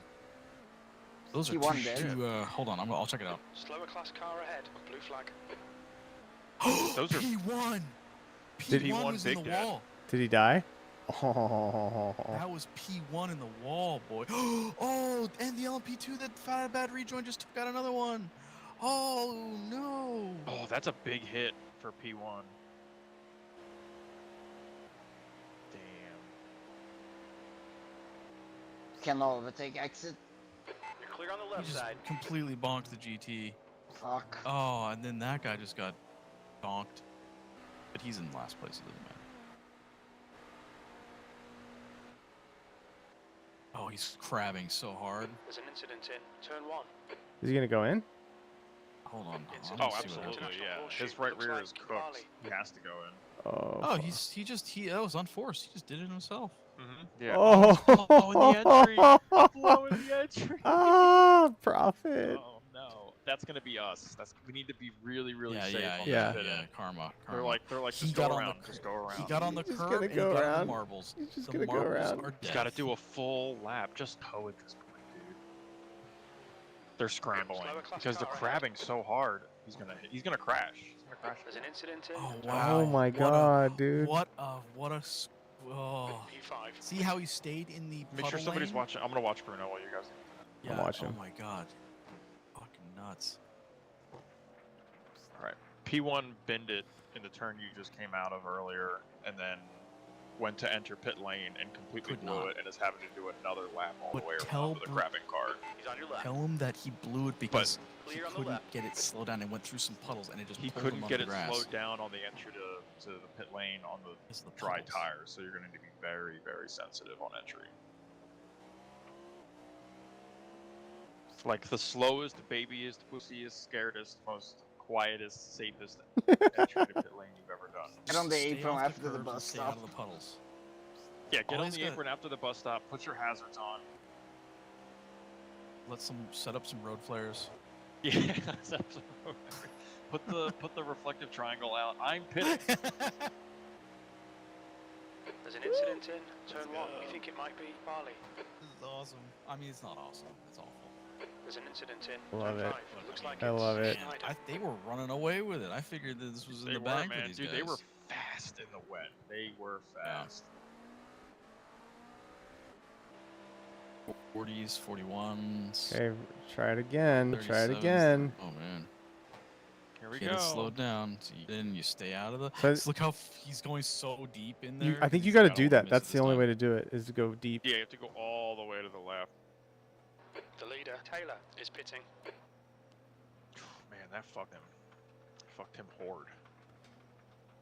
Those are P1 dead. two. Hold on, I'll check it out. Slower class car ahead. Blue flag. Those are P1. Did P1 was in big the dead. wall. Did he die? Oh. That was P1 in the wall, boy. Oh, and the LP2 that found a bad rejoin just took out another one. Oh no. Oh, that's a big hit for P1. Damn. Cannot overtake exit. You're clear on the He left just side. completely bonked the GT. Fuck. Oh, and then that guy just got donked. But he's in last place, it doesn't matter. Oh, he's crabbing so hard. There's an incident in turn 1. Is he gonna go in? Hold on. It's I'll Oh, see what absolutely, happens. yeah. Horseshoe. His right Looks rear like is cooked. Bali. He has to go in. Oh. Oh, that was unforced. He just did it himself. Yeah. Oh. Oh, in the entry. Blowing the entry. Ah, profit. Oh no, that's gonna be us. We need to be really, really safe on yeah. this pit end. Karma. They're like, He just got go on around, the just go around. He got on the He's just curb gonna and go he got on around. the marbles. He's just the gonna go marbles around. are He's got to death. do a full lap. Just tow at this point, dude. They're scrambling Slower class because they're car ahead. crabbing so hard. He's gonna crash. He's gonna crash. There's an incident in Oh turn wow! Oh my god, dude. Oh. P5. See how he stayed in the Make sure puddle somebody's lane? watching. I'm gonna watch Bruno while you guys. Yeah. I'm watching. Oh my god! Fucking nuts. All right. P1 binned it in the turn you just came out of earlier, and then went to enter pit lane and completely Could blew not. it, and is having to do another lap all But the way tell around with a crabbing car. He's on your left. Tell him that he blew it because he Clear on the couldn't left. get it slowed down and went through some puddles and it just He pulled couldn't him get on it the grass. slowed down on the entry to the pit lane on the Because of the dry puddles. tires, so you're going to need to be very, very sensitive on entry. Like the slowest, babiest, pussiest, scaredest, most quietest, safest entry to pit lane you've ever done. Get on the Stay apron off after the curbs and bus stay stop. out of the puddles. Yeah, get on Always the gotta- apron after the bus stop, put your hazards on. Set up some road flares. Yeah, put the reflective triangle out. I'm pitting. There's an incident in turn 1. We think it might be Bali. This is awesome. I mean, it's not awesome. It's awful. There's an incident in Love turn it. 5. Looks like I it's love it. Schneider. They were running away with it. I figured that this was in They the were, bag man, for these dude. guys. They were fast in the wet. They were fast. 40s, 41s. Okay, try it again. Try it 37s. again. Oh man. Here we Get go. it slowed down. So then you stay out of the. So- Just look how he's going so deep in there. I think you 'cause got to he's do gotta that. miss That's it the this only time. way to do it, is to go deep. Yeah, you have to go all the way to the left. The leader, Taylor, is pitting. Man, that fucked him. Fucked him hard.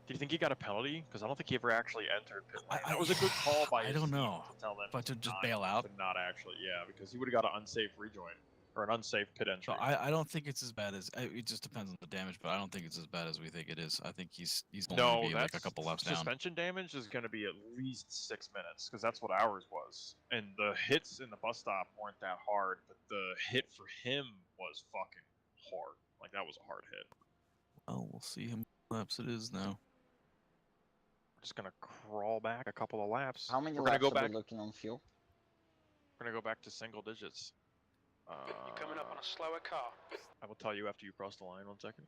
Do you think he got a penalty? Because I don't think he ever actually entered pit lane. That was a good call by I his don't team know. to tell them But to just not- bail out? To not actually, yeah, because he would have got an unsafe rejoin or an unsafe pit entry. So I don't think it's as bad as it just depends on the damage, but I don't think it's as bad as we think it is. I think he's only no, gonna be like a that's couple laps down. suspension damage is going to be at least 6 minutes because that's what ours was. And the hits in the bus stop weren't that hard, but the hit for him was fucking hard. Like that was a hard hit. Oh, we'll see how many laps it is now. We're just gonna crawl back a couple of laps. How many We're gonna laps go are back. we looking on fuel? We're gonna go back to single digits. You're coming up on a slower car. I will tell you after you cross the line. 1 second.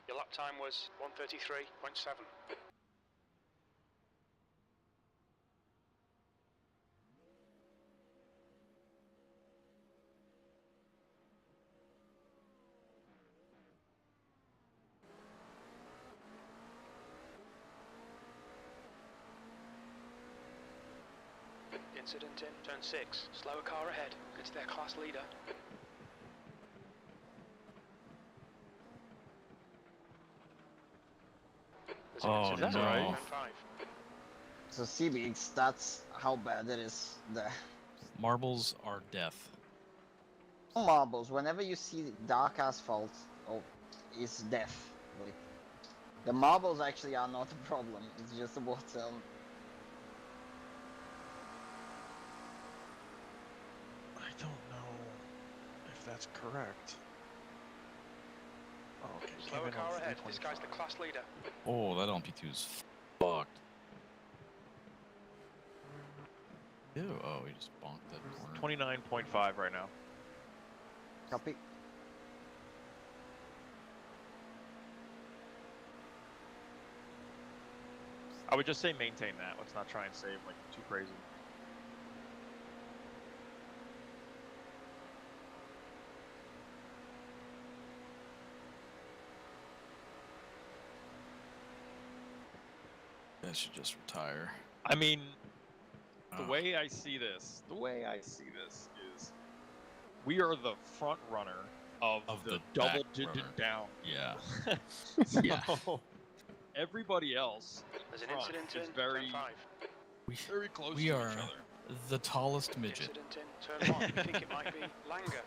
Your lap time was 1:33.7. Incident in turn 6. Slower car ahead. It's their class leader. There's an Oh, incident no. in turn 5. So CBX, that's how bad it is there. Marbles are death. Marbles, whenever you see dark asphalt, oh, it's death. Like, the marbles actually are not a problem, it's just the water. I don't know if that's correct. Oh, okay. Slower car ahead. This guy's the class leader. Oh, that LMP2's fucked. Ew, oh, he just bonked that corner. 29.5 right now. Copy. I would just say maintain that. Let's not try and save like too crazy. I should just retire. I mean, the way I see this, is we are the front runner of the double digit down. Yeah. So everybody else There's an front incident is in very, turn 5. very close We to are each other. the tallest midget. Incident in turn 1. You think it might be Langer.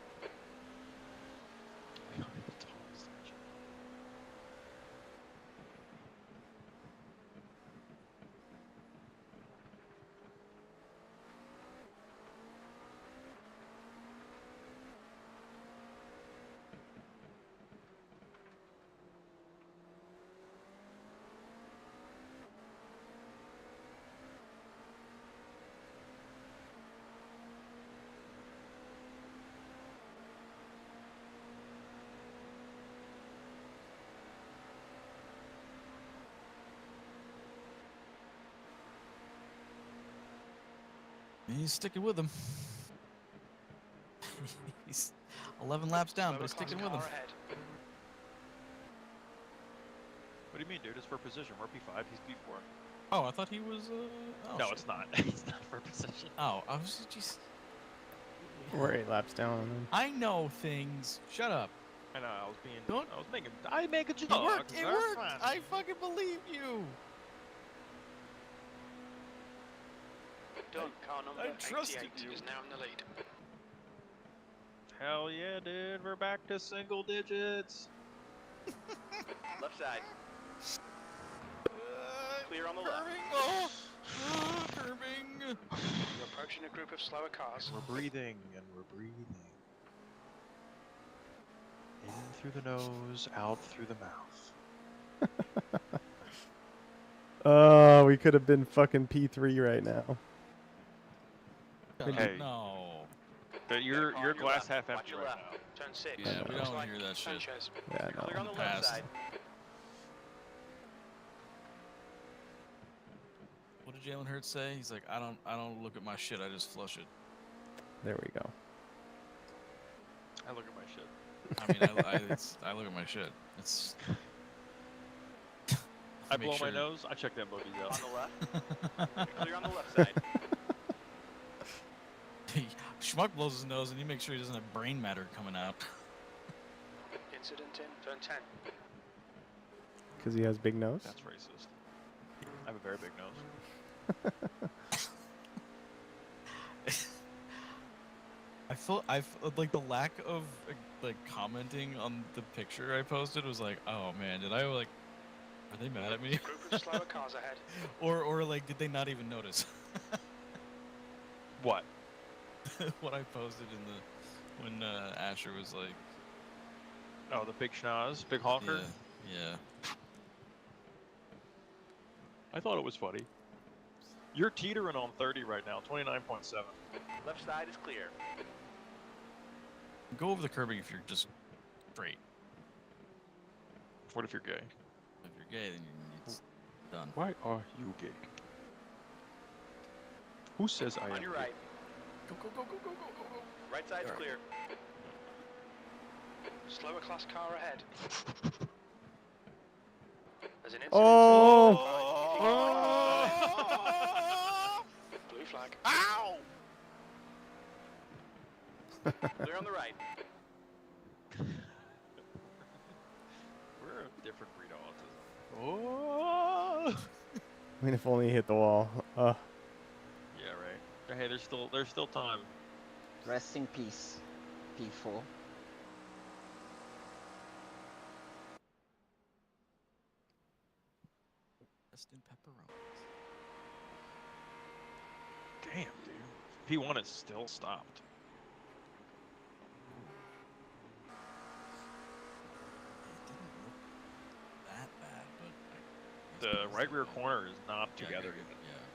He's sticking with him. He's 11 laps down, but he's sticking with him. What do you mean, dude? It's for position. We're P5. He's P4. Oh, I thought he was. Oh, no, shit. it's not. It's not for position. Oh, I was just. We're 8 laps down on them. I know things. Shut up. I know. I was being. Don't. I make a joke. It worked. It worked. I fucking believe you. Done. Car number I trusted 88 you. is now in the lead. Hell yeah, dude. We're back to single digits. Left side. Clear on the left. Curving. You're approaching a group of slower cars. We're breathing and we're breathing. In through the nose, out through the mouth. Oh, we could have been fucking P3 right now. Hey. No. You're glass half Watch empty your right left. now. Turn 6. Yeah, we Looks don't like hear that shit. Sanchez. Yeah, Clear no. on the left Passed. side. What did Jalen Hurts say? He's like, I don't look at my shit. I just flush it. There we go. I look at my shit. I mean, I look at my shit. It's. I make blow sure- my nose. I check them boogies out. On the left. Clear on the left side. Schmuck blows his nose, and you make sure he doesn't have brain matter coming out. Incident in turn 10. Because he has big nose? That's racist. I have a very big nose. I felt like the lack of like commenting on the picture I posted was like, oh man, did I like, are they mad at me? Group of slower cars ahead. or like, did they not even notice? What? What I posted in the when Asher was like, Oh, the big schnoz, big honker. Yeah. I thought it was funny. You're teetering on 30 right now, 29.7. Left side is clear. Go over the curbing if you're just straight. What if you're gay? If you're gay, then it's done. Why are you gay? Who says I am? On your gay? right. Go. Right side's There. clear. Slower class car ahead. There's an incident. Oh! Blue flag. Ow! Clear on the right. We're a different breed of autism. Oh! I mean, if only he hit the wall. Yeah, right. Hey, there's still time. Rest in peace, P4. Just in pepperoni. Damn, dude. P1 is still stopped. It didn't look that bad, but The right rear corner is not together yeah, even. Yeah.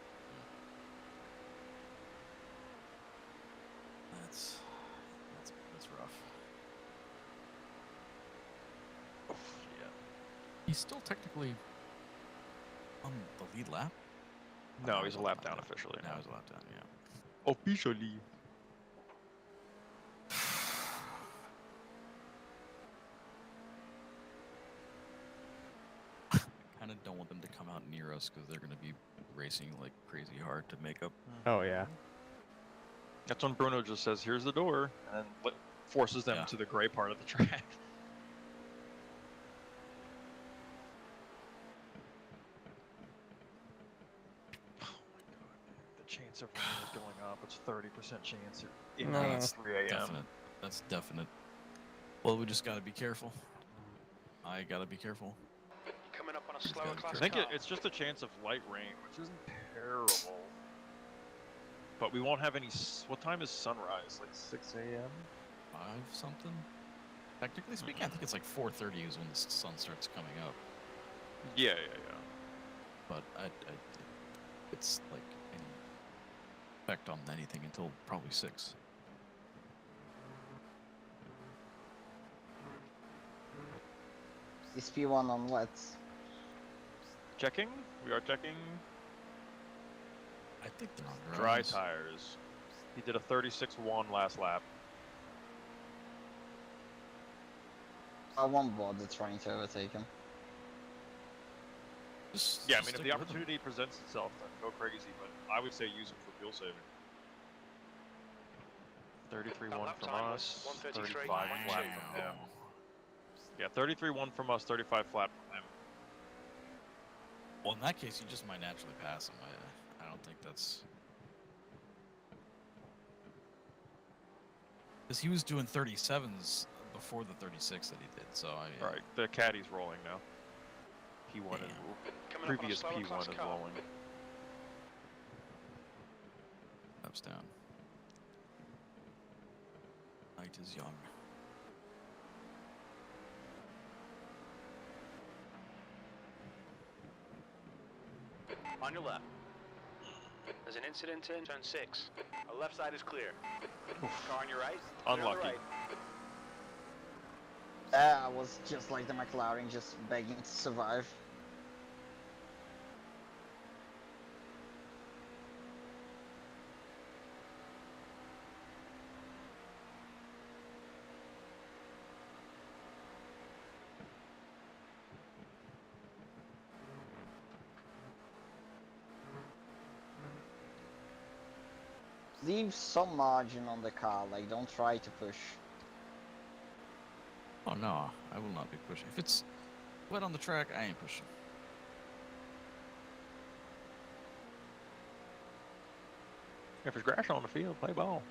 That's rough. Yeah. He's still technically on the lead lap. No, he's a lap down officially Now now. he's a lap down. Yeah. Officially. Kind of don't want them to come out near us because they're going to be racing like crazy hard to make up. Oh, yeah. That's when Bruno just says, "Here's the door," and then forces them to the gray part of the track. Oh my god, the chance of rain is going up. It's 30% chance at 3 a.m. Definite. That's definite. Well, we just got to be careful. I got to be careful. Coming up on a slower class I think car. it's just a chance of light rain, which isn't terrible. But we won't have any. What time is sunrise? Like 6 a.m. 5 something. Technically speaking, I think it's like 4:30 is when the sun starts coming up. Yeah. But it's like any effect on anything until probably 6. Is P1 on wets? Checking. We are checking. I think they're on Dry dries. tires. He did a 36.1 last lap. I won't bother trying to overtake him. Yeah, I mean, if the opportunity presents itself, then go crazy. But I would say use it for fuel saving. 33.1 from us, 35 flat from him. Yeah, 33.1 from us, 35 flat from him. Well, in that case, you just might naturally pass him. I don't think that's... Because he was doing 37s before the 36 that he did, so I... All right, the caddy's rolling now. P1 is... Previous P1 is rolling. Ups down. Night is young. On your left. There's an incident in turn 6. Our left side is clear. Car on your right. Clear on the Unlucky. right. I was just like the McLaren, just begging to survive. Leave some margin on the car, like don't try to push. Oh no, I will not be pushing. If it's wet on the track, I ain't pushing. If there's grass on the field, play ball.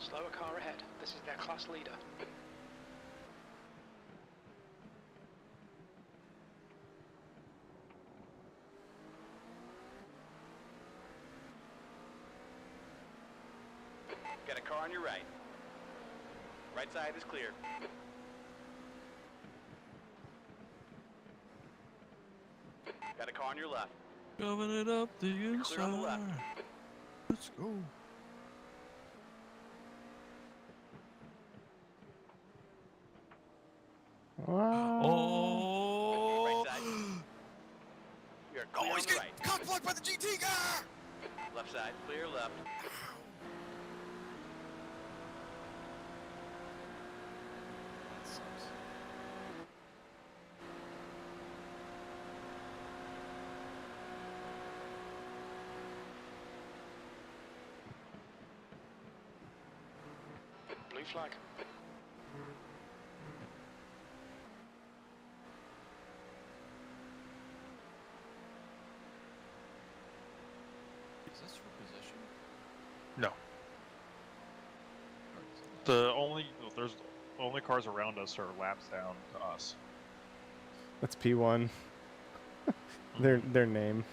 Slower car ahead. This is their class leader. Got a car on your right. Right side is clear. Got a car on your left. Shoving it up the inside. Clear on the left. Let's go. Oh! Right side. You're clear on the right. Cock blocked by the GT car! Left side, clear left. That sucks. Blue flag. Is this for position? No. There's the only cars around us are laps down to us. That's P1. Their name.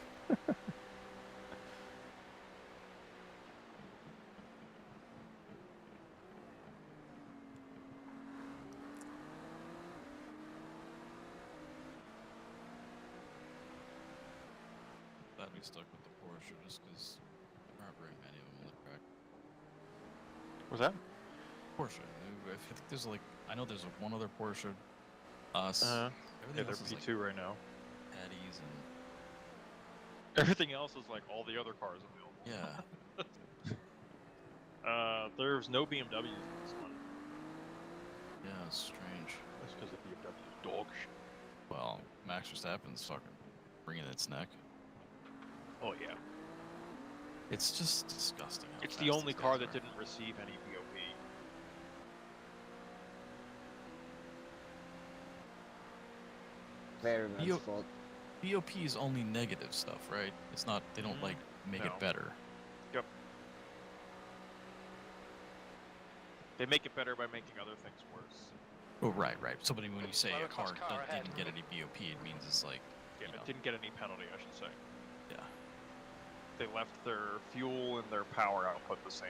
Glad we stuck with the Porsche just because there aren't very many of them on the track. What's that? Porsche. I think there's like, I know there's one other Porsche. Us. Yeah, Everything they're else is P2 right now. like Addies and Everything else is like all the other cars available. yeah. There's no BMWs in this one. Yeah, it's strange. That's because the BMW's dog shit. Well, Max Verstappen's fucking bringing its neck. Oh yeah. It's just disgusting. How It's fast the only these car guys that are. didn't receive any BOP. Very much Yo- fault. BOP is only negative stuff, right? It's not. They don't like make No. it better. Yep. They make it better by making other things worse. Oh, right. So, but when you say Lower a car cost car ahead. didn't get any BOP, it means it's like, Yeah, you know, it didn't get any penalty, I should say. yeah. They left their fuel and their power output the same.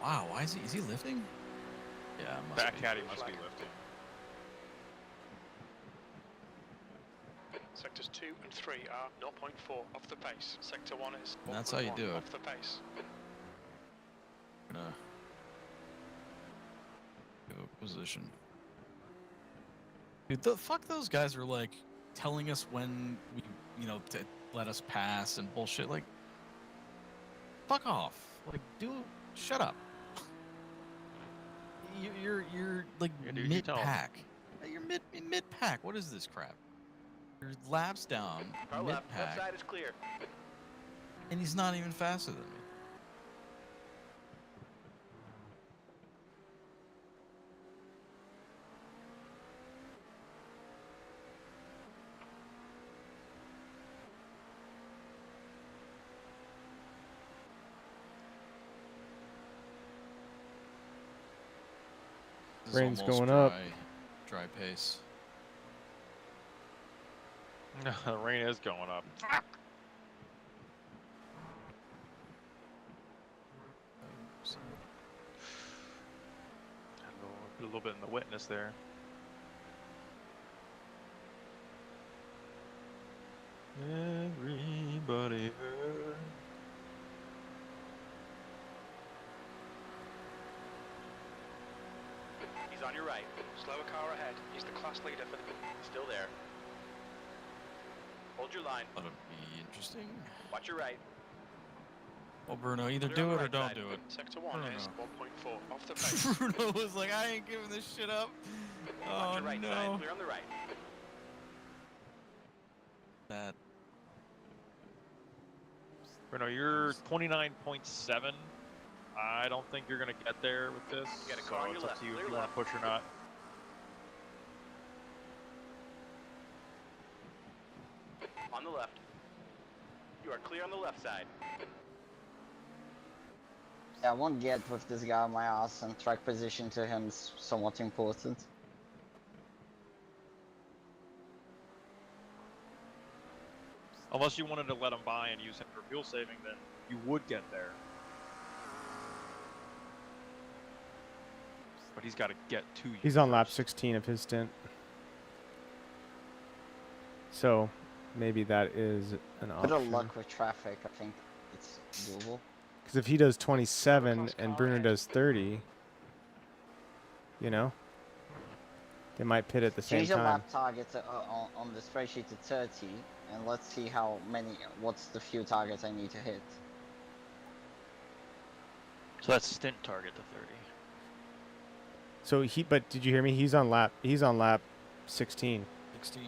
Wow, why is he lifting? Yeah, it must That be. caddy must be lifting. Sectors 2 and 3 are 0.4 off the pace. Sector 1 is And that's how you 1.1 do it. off the pace. Gonna give a position. Dude, the fuck those guys are like telling us when we, to let us pass and bullshit. Like, fuck off. Like, shut up. You're like Yeah, dude, you mid tell 'em. pack. You're mid pack. What is this crap? Your laps down, Car mid left pack, side is clear. and he's not even faster than me. This is Rain's almost going up. Dry pace. The rain is going up. A little bit in the witness there. Everybody heard. He's on your right. Slower car ahead. He's the class leader for the... Still there. Hold your line. That'll be interesting. Watch your right. Well, Bruno, either Clear on do the it or right don't side. do it. Sector 1 is Bruno. 1.4 off the pace. Bruno was like, I ain't giving this shit up. Watch Oh your right no. side. Clear on the right. That Bruno, you're 29.7. I don't think you're gonna get there with this. You got a so car on it's your up to left, you if clear you want left. to push or not. On the left. You are clear on the left side. Yeah, I won't get with this guy on my ass, and track position to him is somewhat important. Unless you wanted to let him by and use him for fuel saving, then you would get there. But he's got to get to you. He's on lap first. 16 of his stint. So maybe that is an Bit of option. luck with traffic, I think it's doable. Because if he does 27 and Bruno does 30, you know, they might pit at the same Change the time. lap target on the spreadsheet to 30, and let's see what's the few targets I need to hit. So that's stint target to 30. So but did you hear me? He's on lap 16. 16.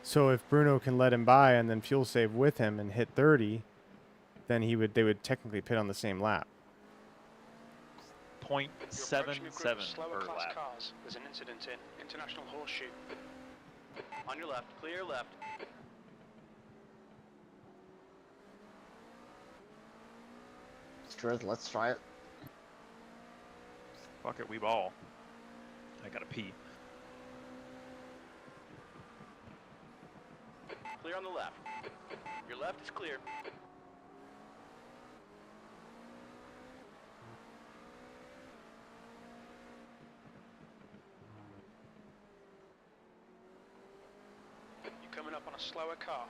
So if Bruno can let him by and then fuel save with him and hit 30, then they would technically pit on the same lap. 0.77 slower per class lap. cars. There's an incident in International Horseshoe. On your left. Clear left. Screw it, let's try it. Fuck it, we ball. I gotta pee. Clear on the left. Your left is clear. You're coming up on a slower car.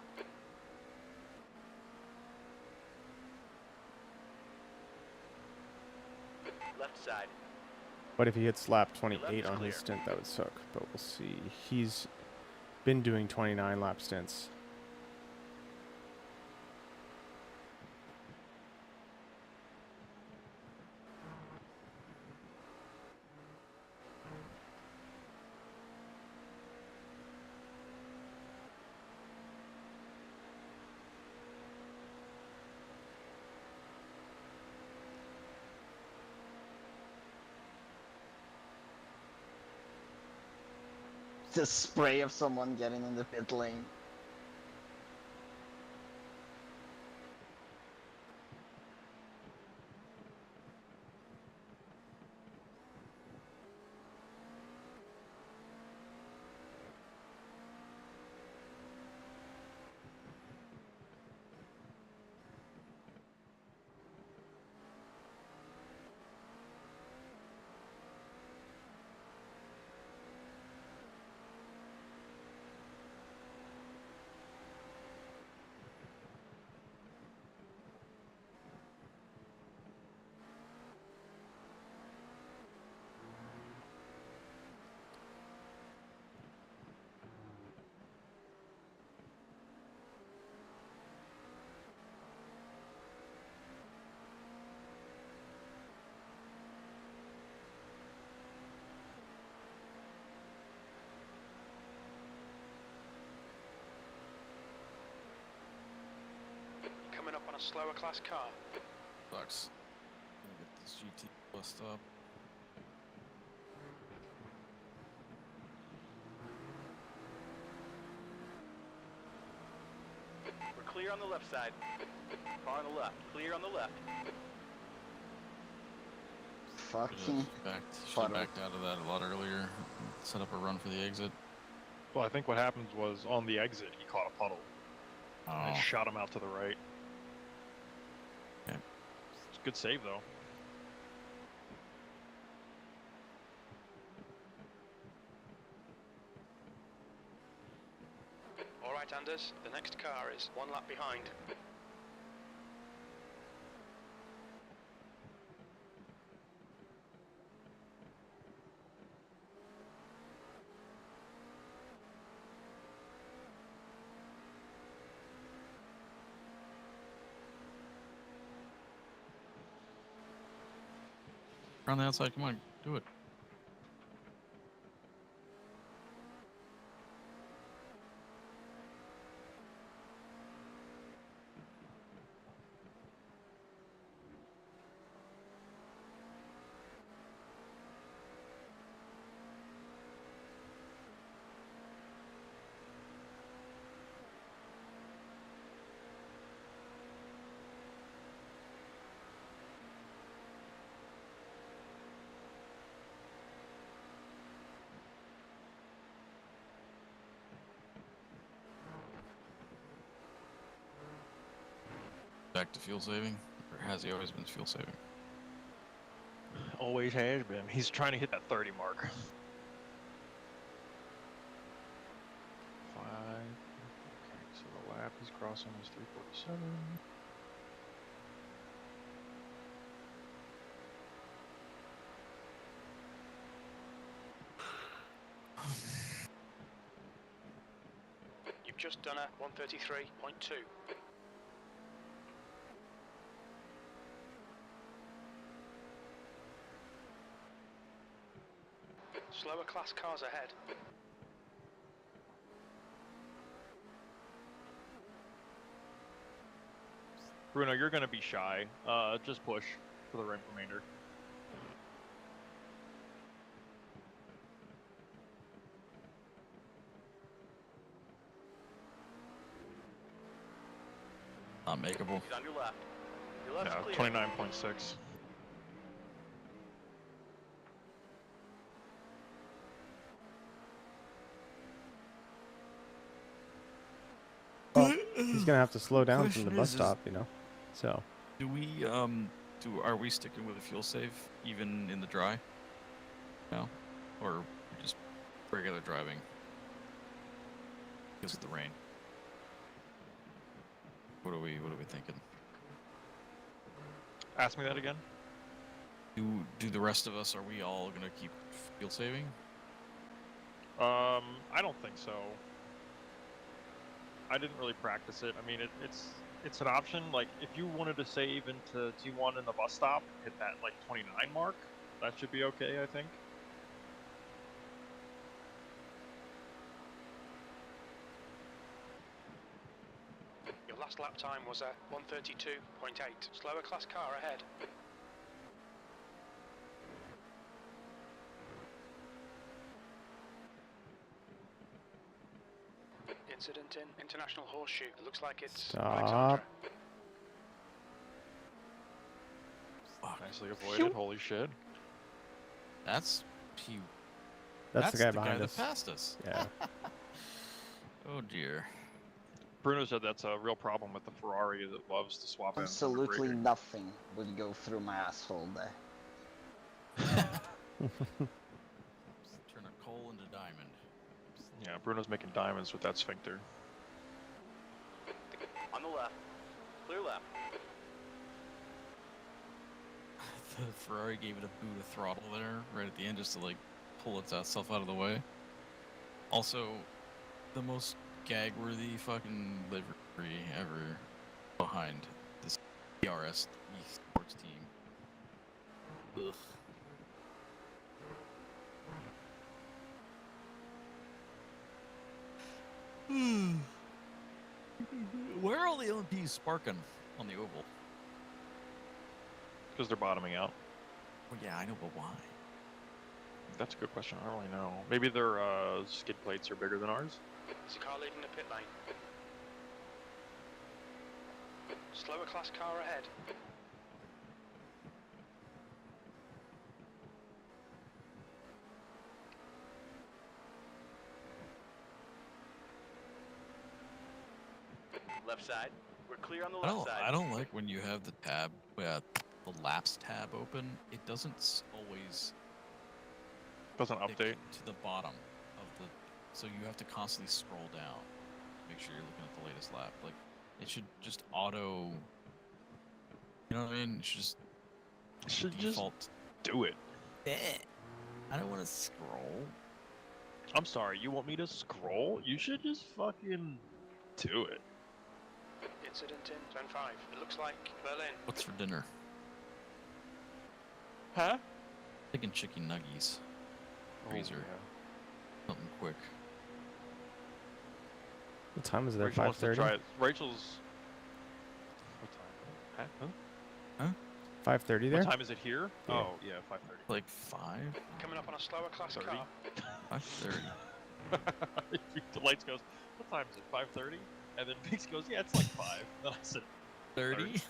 Left side. But if he hits lap Your left 28 is on clear. his stint, that would suck. But we'll see. He's been doing 29 lap stints. The spray of someone getting in the pit lane. Coming up on a slower class car. Sucks. Gonna get this GT bust up. We're clear on the left side. Car on the left. Clear on the left. Fucking Should have backed out of that a lot earlier. Set up a run for the exit. Well, I think what happened was on the exit, he caught a puddle. And Oh. it shot him out to the right. Okay. It's a good save, though. Alright, Anders, the next car is one lap behind. Around the outside, come on, do it. back to fuel saving, or has he always been fuel saving? Always has been. He's trying to hit that 30 mark. 5. Okay, so the lap he's crossing is 347. You've just done a 133.2. Slower class cars ahead. Bruno, you're going to be shy. Just push for the remainder. Not makeable. He's on your left. Your left's Yeah, clear. 29.6. Well, he's gonna have to slow down from the Question bus is- stop, you know. So Do we are we sticking with a fuel save even in the dry? No, or just regular driving because of the rain? What are we thinking? Ask me that again. Do the rest of us, are we all gonna keep fuel saving? I don't think so. I didn't really practice it. I mean, it's an option. Like, if you wanted to save into T1 in the bus stop, hit that like 29 mark, that should be okay, I think. Your last lap time was a 132.8. Slower class car ahead. Incident in International Horseshoe. It looks like it's Stop. Alexandra. Nicely avoided. Holy shit. That's that's the guy the behind guy us. that passed us. Yeah. Oh dear. Bruno said that's a real problem with the Ferrari that loves to swap ends under Absolutely braking. nothing would go through my asshole there. Turn a coal into diamond. Yeah, Bruno's making diamonds with that sphincter. On the left. Clear left. The Ferrari gave it a boot of throttle there, right at the end, just to like pull itself out of the way. Also, the most gag-worthy fucking livery ever behind this PRS esports team. Ugh. Where are all the LMPs sparking on the oval? Because they're bottoming out. Well, yeah, I know, but why? That's a good question. I don't really know. Maybe their skid plates are bigger than ours. There's a car leading the pit lane. Slower class car ahead. Left side. We're clear on the left side. I don't like when you have the tab, the laps tab open. It doesn't always Doesn't stick update. to the bottom of the, so you have to constantly scroll down to make sure you're looking at the latest lap. Like, it should just auto. You know what I mean? It should just default. Do it. I don't want to scroll. I'm sorry, you want me to scroll? You should just fucking do it. Incident in Zone 5. It looks like Berlin. What's for dinner? Huh? Chicken nuggies. Freezer. Something quick. What time is it? Rachel wants to 5:30. try it. Rachel's. What time? Huh? 5:30 there. What time is it here? Yeah. Oh, yeah, 5:30. Like 5? Coming up on a slower class 30. car. 5:30. The lights goes, what time is it? 5:30? And then Peaks goes, yeah, it's like 5. Then I said, 30?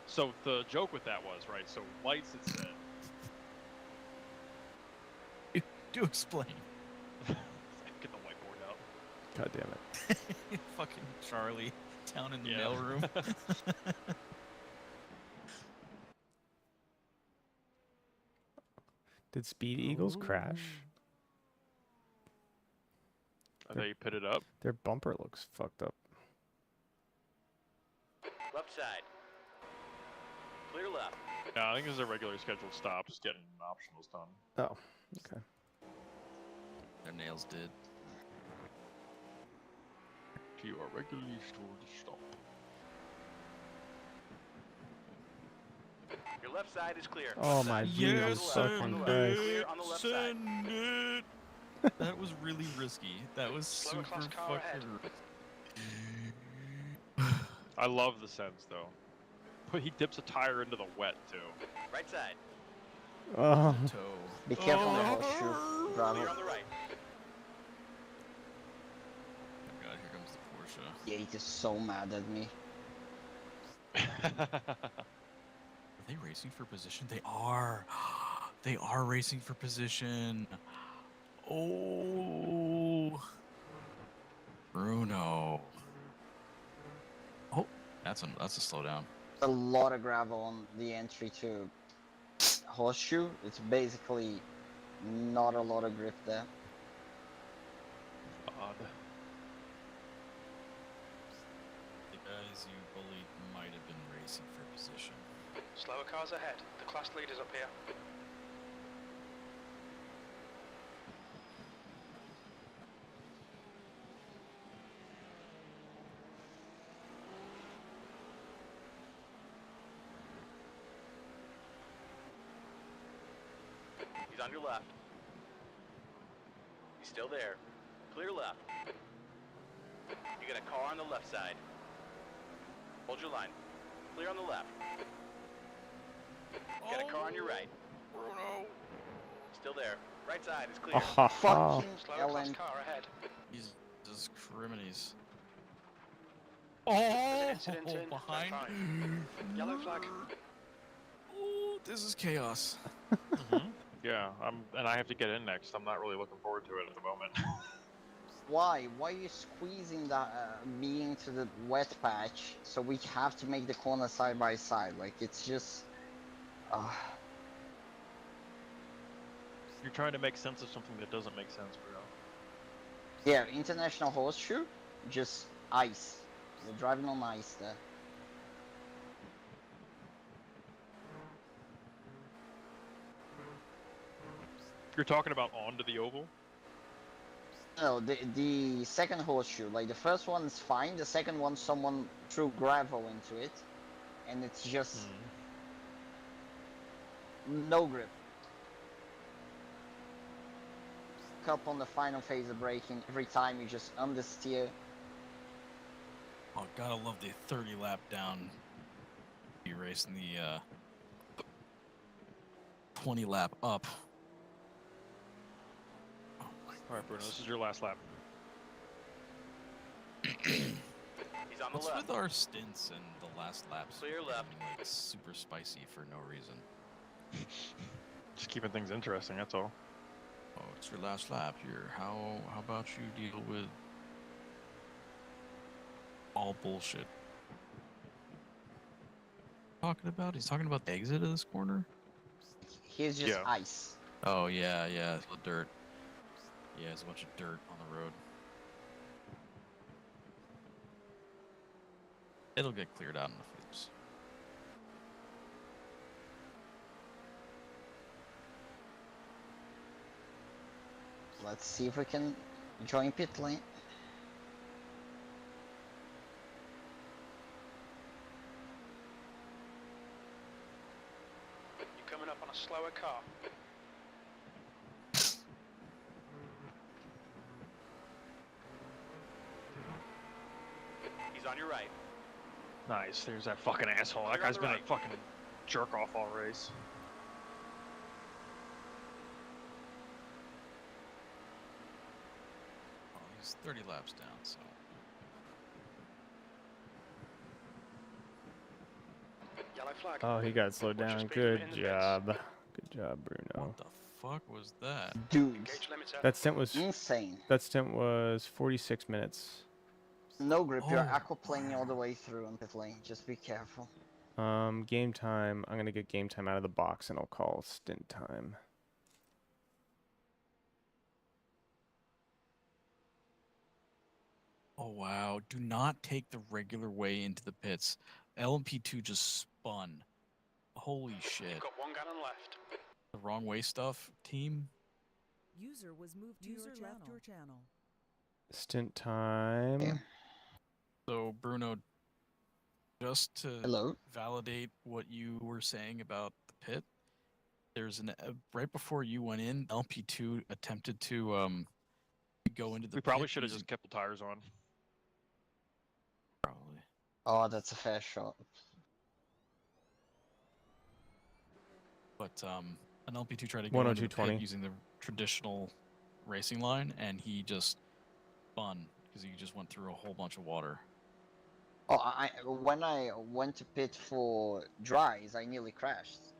So the joke with that was, right, so lights it said. Do explain. Get the whiteboard out. God damn it. Fucking Charlie. Down in the Yeah. mailroom. Did Speed Eagles crash? Are they pitted up? Their bumper looks fucked up. Left side. Clear left. Yeah, I think this is a regular scheduled stop, just getting optionals done. Oh, okay. Their nails did. To your regularly scheduled stop. Your left side is clear. Oh Left my side. Jesus fucking Christ. Clear on the left side. Send it. That was really risky. That was Slower super class car ahead. fucking. I love the sense though. But he dips a tire into the wet too. Right side. Oh. Toe. Be careful on the horseshoe, Clear brother. on the right. Oh god, here comes the Porsche. Yeah, he is so mad at me. Are they racing for position? They are. They are racing for position. Oh, Bruno. Oh, that's a slowdown. A lot of gravel on the entry to horseshoe. It's basically not a lot of grip there. Odd. The guys you bullied might have been racing for position. Slower cars ahead. The class leaders up here. He's on your left. He's still there. Clear left. You got a car on the left side. Hold your line. Clear on the left. You got a car on your right. Bruno. Still there. Right side is clear. Fucking Slower class Ellen. car ahead. He's just criminies. There's Oh, an incident in. behind. Yellow flag. Oh, this is chaos. Yeah, and I have to get in next. I'm not really looking forward to it at the moment. Why? Why are you squeezing that me into the wet patch? So we have to make the corner side by side. Like it's just. You're trying to make sense of something that doesn't make sense, bro. Yeah, international horseshoe, just ice. You're driving on ice there. You're talking about onto the oval? No, the second horseshoe, like the first one's fine. The second one, someone threw gravel into it, and it's just no grip. Up on the final phase of braking. Every time you just understeer. Oh, gotta love the 30 lap down. You racing the 20 lap up. Oh my Alright, Bruno, this is your last lap. He's on the What's left. with our stints and the last laps? Clear left. Becoming, like super spicy for no reason. Just keeping things interesting, that's all. Oh, it's your last lap here. How about you deal with all bullshit? Talking about? He's talking about the exit of this corner? Here's just ice. Oh yeah, it's the dirt. Yeah, there's a bunch of dirt on the road. It'll get cleared out in the flips. Let's see if we can join pit lane. You're coming up on a slower car. He's on your right. Nice, there's that fucking asshole. That Clear on guy's the been right. a fucking jerk off all race. Oh, he's 30 laps down, so. Yellow flag. Oh, he got slowed Watch your down. speed Good limit in the job. Good job, Bruno. What the fuck was that? Dude, Engage limiter. That stint was insane. 46 minutes. No grip, you're Oh, aquaplaning all the way through on pit lane. Just be careful. Game time. I'm gonna get game time out of the box, and I'll call stint time. Oh wow! Do not take the regular way into the pits. LMP2 just spun. Holy shit! You've got 1 gallon left. The wrong way stuff, team. User was moved to User left your channel. Stint time. Yeah. So Bruno, just to Hello? validate what you were saying about the pit, there's an right before you went in, LP2 attempted to go into the. We probably pit should have using- just kept the tires on. Probably. Oh, that's a fair shot. But an LP2 tried to go into the 102.20. pit using the traditional racing line, and he just spun because he just went through a whole bunch of water. Oh, when I went to pit for dries, I nearly crashed.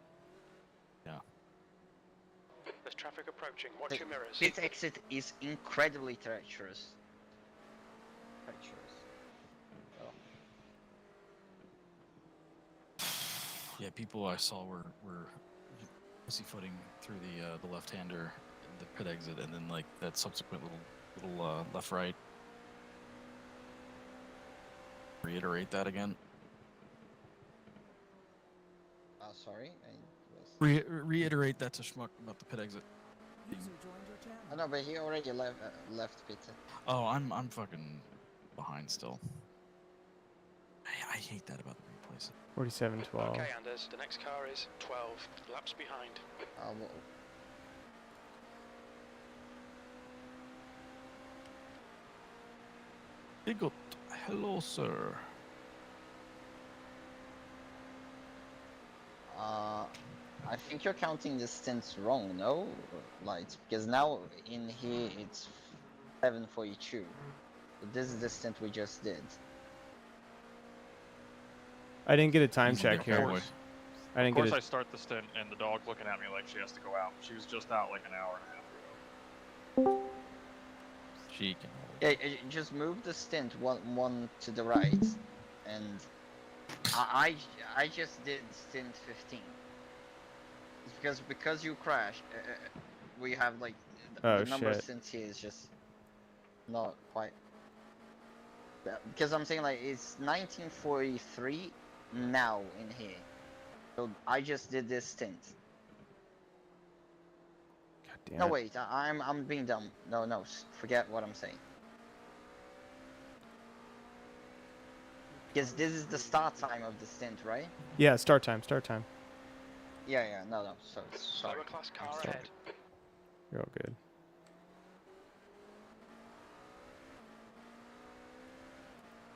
Yeah. There's traffic approaching. Watch your mirrors. Pit exit is incredibly treacherous. Oh. Yeah, people I saw were pussyfooting through the left-hander in the pit exit, and then like that subsequent little left-right. Reiterate that again. Sorry. Reiterate that to Schmuck about the pit exit. User joined your channel. Oh, no, but he already left pit. Oh, I'm fucking behind still. I hate that about the replays. 47.12. Okay, Anders, the next car is 12 laps behind. Well, Bigot, hello, sir. I think you're counting the stints wrong, no? Like, because now in here it's 7:42. But this is the stint we just did. I didn't get a time Easy check there, here. boy. I didn't Of course, get I start the stint, and the dog's looking at me like she has to go out. She was just out like an hour and a half ago. She can hold. Yeah, just move the stint one to the right, and I just did stint 15. It's because you crashed, we have like the number of shit. stints here is just not quite. Because I'm saying like it's 1943 now in here, so I just did this stint. God damn No it. wait, I'm being dumb. No, forget what I'm saying. Because this is the start time of the stint, right? Yeah, start time. Yeah, no, so sorry. Lower class car Sorry. ahead. You're all good.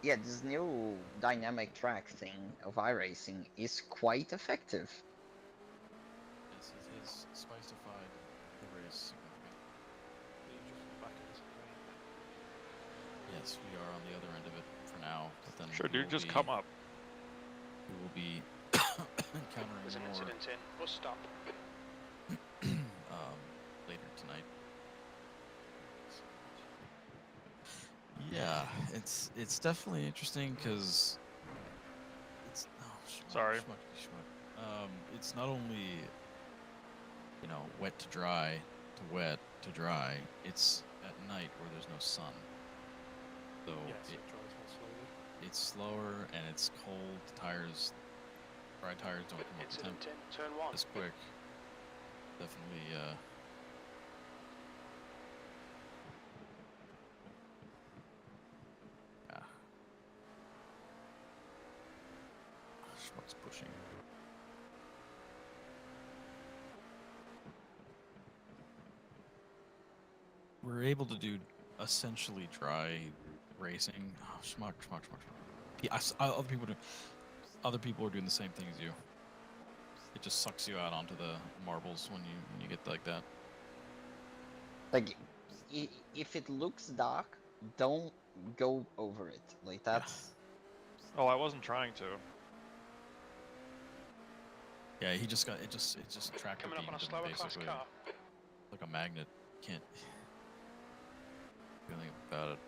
Yeah, this new dynamic track thing of iRacing is quite effective. Yes, it has spicified the race significantly. Yes, we are on the other end of it for now. But then Sure, we dude, will just be- come up. We will be encountering There's an more incident in. Bus stop. later tonight. Yeah, it's definitely interesting because it's Sorry. it's not only wet to dry to wet to dry. It's at night where there's no sun, so it's slower and it's cold. Dry tires don't come up to temp Incident in. Turn 1. this quick. Definitely. Yeah. Schmuck's pushing. We're able to do essentially dry racing. Oh, schmuck. Yeah, other people are doing the same thing as you. It just sucks you out onto the marbles when you get like that. Like, if it looks dark, don't go over it. Like that's. Oh, I wasn't trying to. Yeah, he just got it. Just tractor Coming up on a beamed him slower class basically car. like a magnet. Can't do anything about it.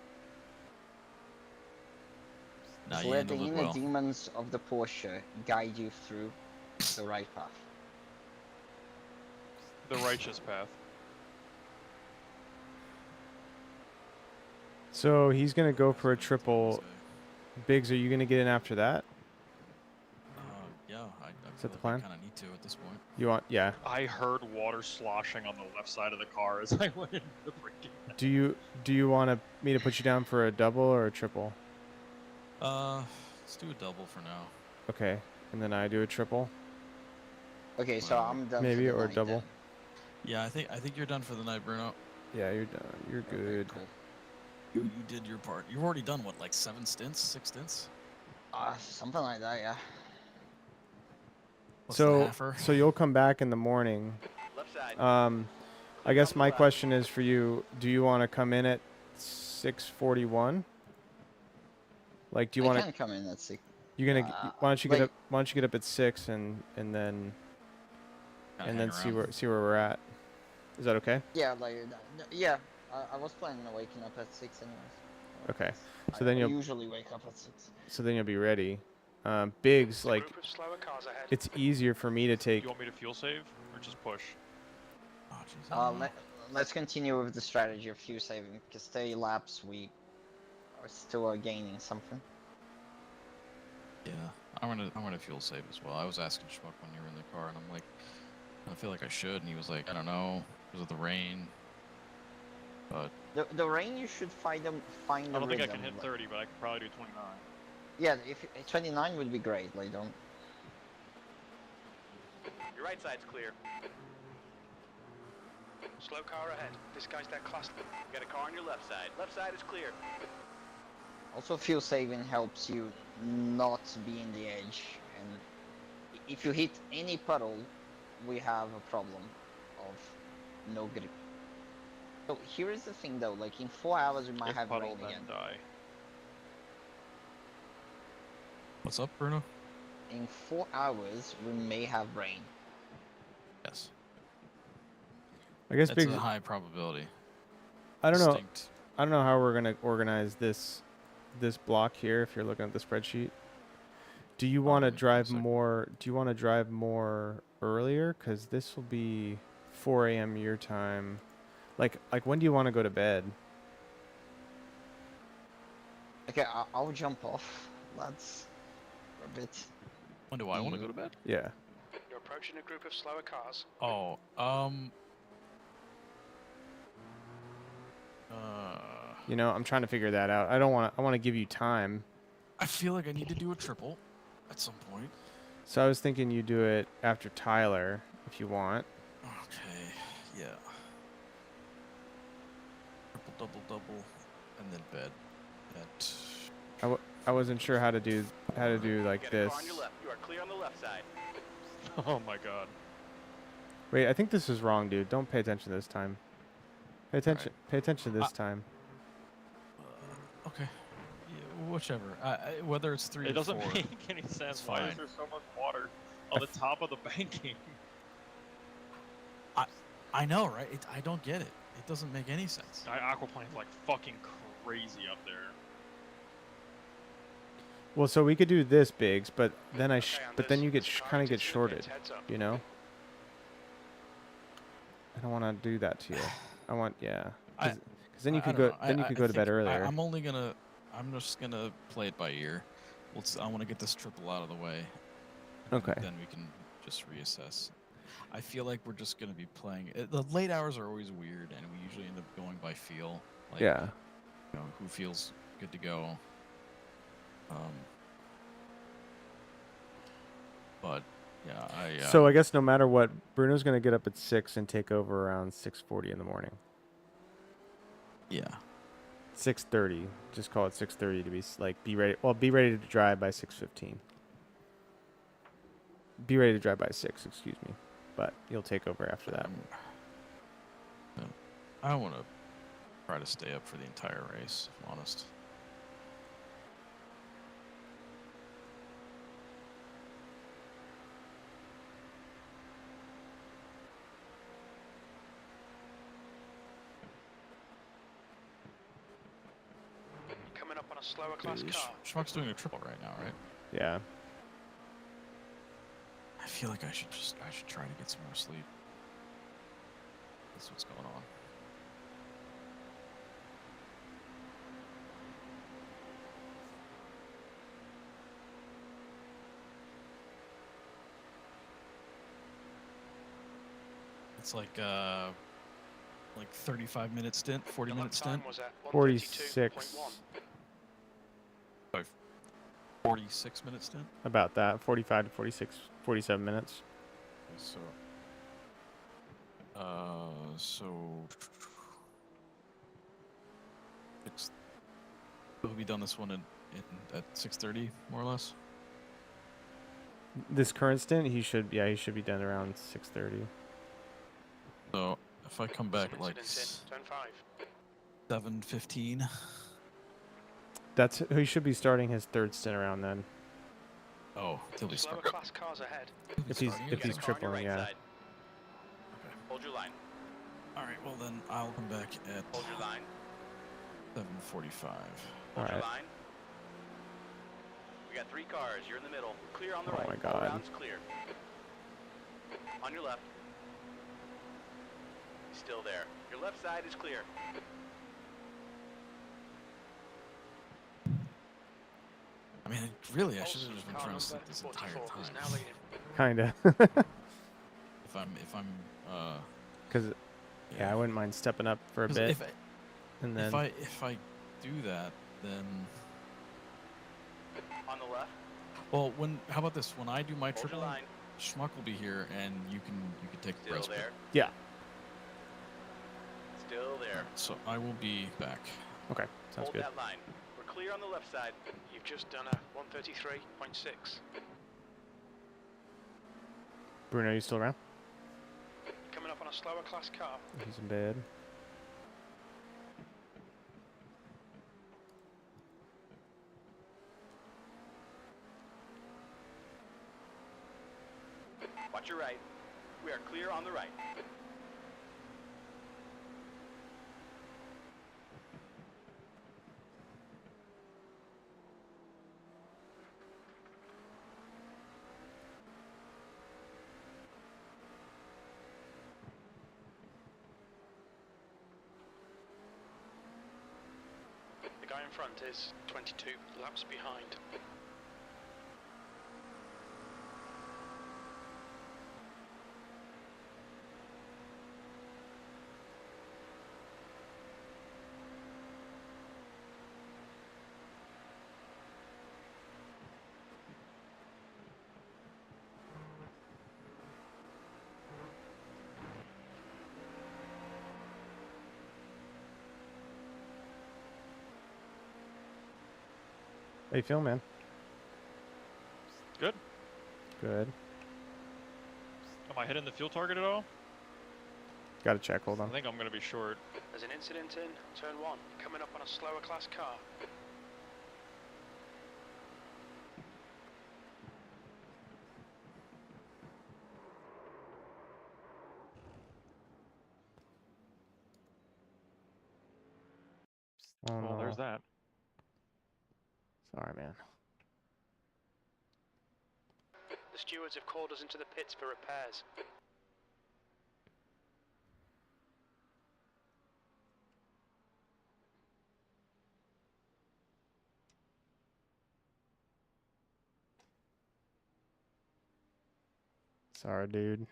Just you let the handled it inner well. demons of the Porsche guide you through the right path. The righteous path. So he's gonna go for a That's what triple. say. Biggs, are you gonna get in after that? Yeah, I Is feel that the like plan? I kind of need to at this point. You want? Yeah. I heard water sloshing on the left side of the car as I went into the braking. Do you want me to put you down for a double or a triple? Let's do a double for now. Okay, and then I do a triple, Okay, so Whatever. I'm done maybe, for the or night double. then. Yeah, I think you're done for the night, Bruno. Yeah, you're done. You're Okay, good. cool. You did your part. You've already done what, like 7 stints, 6 stints? Something like that, yeah. What's the So halfer? so you'll come back in the morning. Left side. I guess my question is for you: do you want to come in at 6:41? Like, do you I want to? can come in at 6. You're gonna. Why don't you get like- up? Why don't you get up at 6 and then Kinda hang see around. where we're at? Is that okay? Yeah, like, yeah. I was planning on waking up at 6 anyways. Okay. So I then you'll usually wake up at 6. so then you'll be ready. Biggs, A like, group of slower cars ahead. it's easier for me to Do take. you want me to fuel save or just push? Oh, jeez. I don't know. Let's continue with the strategy of fuel saving, because 30 laps we are still gaining something. Yeah, I'm gonna fuel save as well. I was asking Schmuck when you were in the car, and I'm like, I feel like I should, and he was like, I don't know, because of the rain. But The rain, you should find the I don't think I rhythm, can hit like- 30, but I could probably do 29. Yeah, if 29 would be great. Like, don't. Your right side's clear. Slow car ahead. This guy's their class. You got a car on your left side. Left side is clear. Also, fuel saving helps you not be in the edge, and if you hit any puddle, we have a problem of no grip. So here is the thing, though. Like, in 4 hours, we might If have puddle, rain then again. die. what's up, Bruno? In 4 hours, we may have rain. Yes, I guess that's Biggs. a high probability. I don't know. Distinct. I don't know how we're gonna organize this block here. If you're looking at the spreadsheet, do you want to give me a drive sec. more? Do you want to drive more earlier? Cause this will be 4 a.m. your time. Like when do you want to go to bed? Okay, I'll jump off, lads, for a bit. When do I want to go to bed? Yeah. You're approaching a group of slower cars. Oh, You know, I'm trying to figure that out. I don't want to. I want to give you time. I feel like I need to do a triple at some point. So I was thinking you do it after Tyler, if you want. Okay, yeah. Triple, double, and then bed. At I wasn't sure how to do like You got a this. car on your left. You are clear on the left side. Oh my god. Wait, I think this is wrong, dude. Don't pay attention this time. Pay attention. Pay attention this time. okay, yeah, whichever. Whether it's 3 It or doesn't 4. make any sense. Why fine. is there so much water on the top of the banking? I know, right? I don't get it. It doesn't make any sense. Aquaplane's like fucking crazy up there. Well, so we could do this, Biggs, but then Okay, then you get Anders, kind of car get into the shorted, pits, heads up. you know? I don't want to do that to you. I want, yeah. Because then you I could don't go. know. Then you could go to bed think earlier. I'm just gonna play it by ear. I want to get this triple out of the way. Okay. Then we can just reassess. I feel like we're just gonna be playing. The late hours are always weird, and we usually end up going by feel. Like, Yeah. You know, who feels good to go. But yeah, So I guess no matter what, Bruno's gonna get up at 6 and take over around 6:40 in the morning. yeah. 6:30. Just call it 6:30 to be ready. Well, be ready to drive by 6:15. Be ready to drive by 6. Excuse me, but you'll take over after that. I want to try to stay up for the entire race, if I'm honest. Coming up on a slower class car. Schmuck's doing a triple right now, right? Yeah. I feel like I should try to get some more sleep. That's what's going on. It's like 35-minute stint, 40-minute stint. Was at 46. 46-minute stint. About that. 45 to 46, 47 minutes. So we'll be done this one at 6:30, more or less. This current stint, he should be done around 6:30. So if I come back at like turn 5. 7:15. He should be starting his third stint around then. Oh, he'll be Slower starting. class cars ahead. If he's tripling, yeah. Okay. Hold your line. All right, well then I'll come back at Hold your line. 7:45. Hold your Alright. line. We got 3 cars. You're in the middle. Clear on the Oh right. my All God. rounds clear. On your left. Still there. Your left side is clear. I mean, really, I should have just been trying to sleep this entire time. Now leading. Kinda. If I'm Because, yeah, I wouldn't mind stepping up for a 'cause bit. And then if I do that, then On the left. well, how about this? When I do my Hold your triple, line. Schmuck will be here, and you can take the Still rest. there. yeah. Still there. So I will be back. Okay, sounds Hold good. that line. We're clear on the left side. You've just done a 133.6. Bruno, you still around? Coming up on a slower class car. He's in bed. Watch your right. We are clear on the right. The guy in front is 22 laps behind. How you feeling, man? Good. Good. Am I hitting the fuel target at all? Got to check. Hold I on. think I'm going to be short. There's an incident in turn 1. Coming up on a slower class car. Oh, Well, no. there's that. Sorry, man. The stewards have called us into the pits for repairs. Sorry, dude.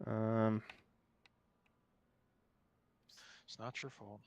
It's not your fault.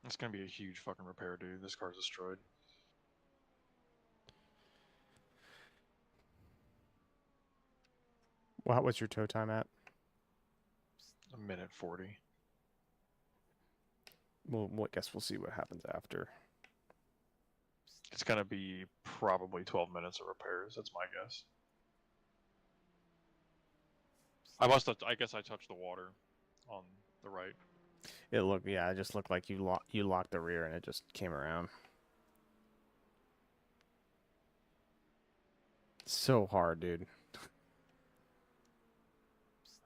It's gonna be a huge fucking repair, dude. This car's destroyed. What's your tow time at? A minute 40. guess we'll see what happens after. It's gonna be probably 12 minutes of repairs. That's my guess. I guess I touched the water on the right. It just looked like you locked the rear and it just came around. So hard, dude.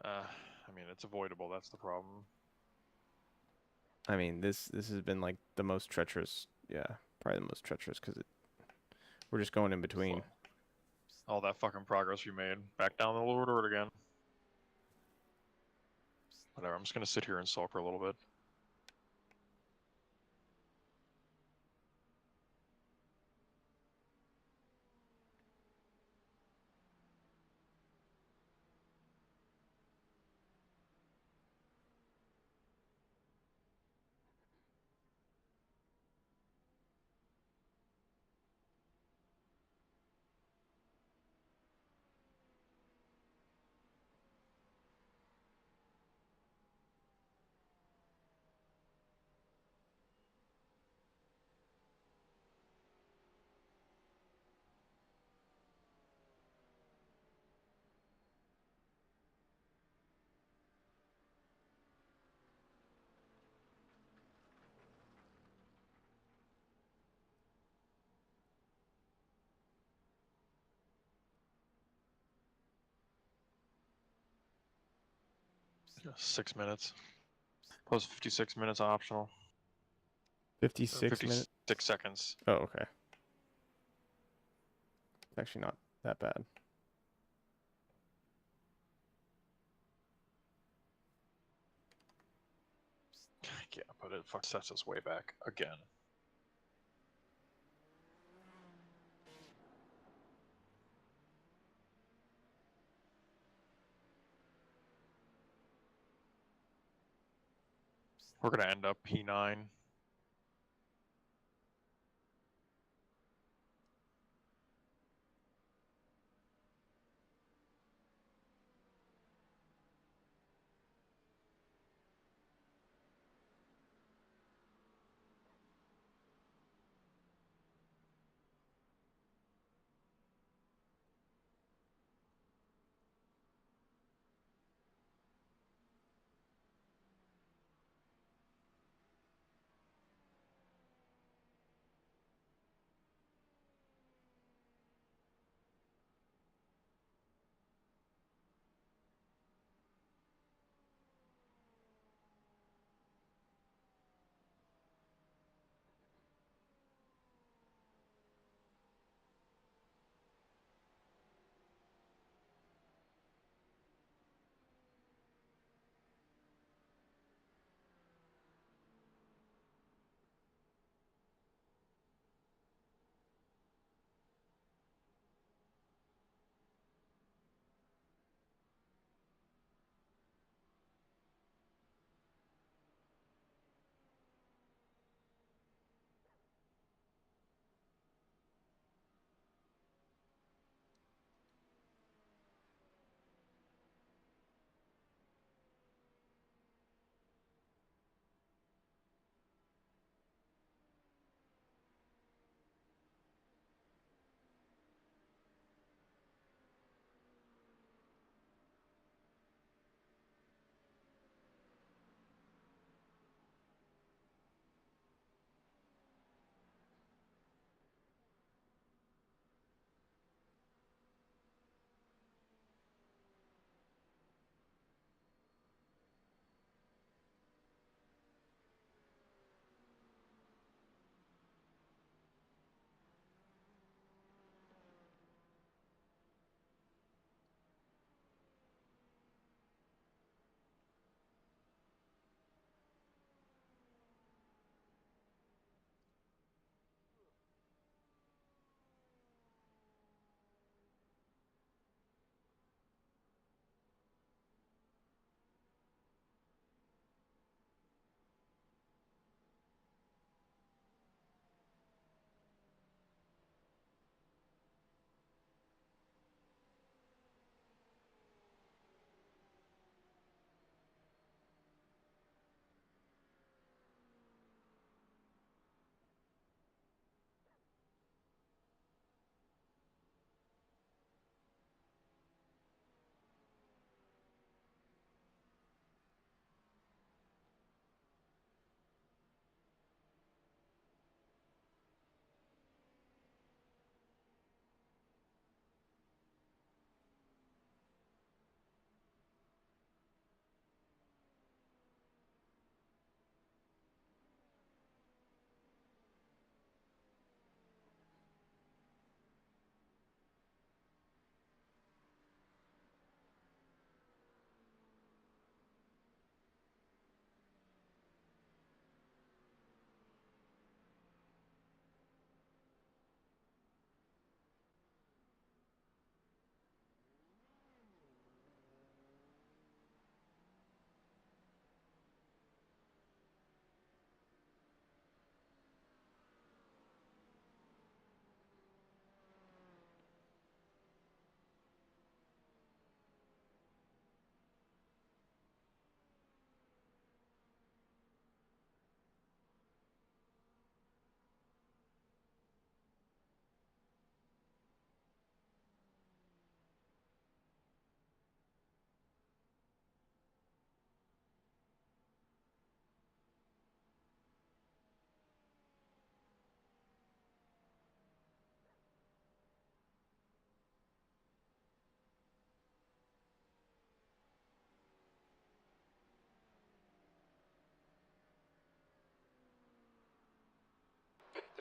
I mean, it's avoidable. That's the problem. I mean, this has been like the most treacherous. Yeah, probably the most treacherous because we're just going in between. All that fucking progress we made. Back down the lower road again. Whatever. I'm just gonna sit here and sulk for a little bit. Yeah, 6 minutes. Plus 56 minutes optional. 56 minutes? 56 seconds. Oh, okay. It's actually not that bad. Yeah, but it sets us way back again. We're gonna end up P9.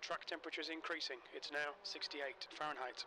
The track temperature is increasing. It's now 68 Fahrenheit.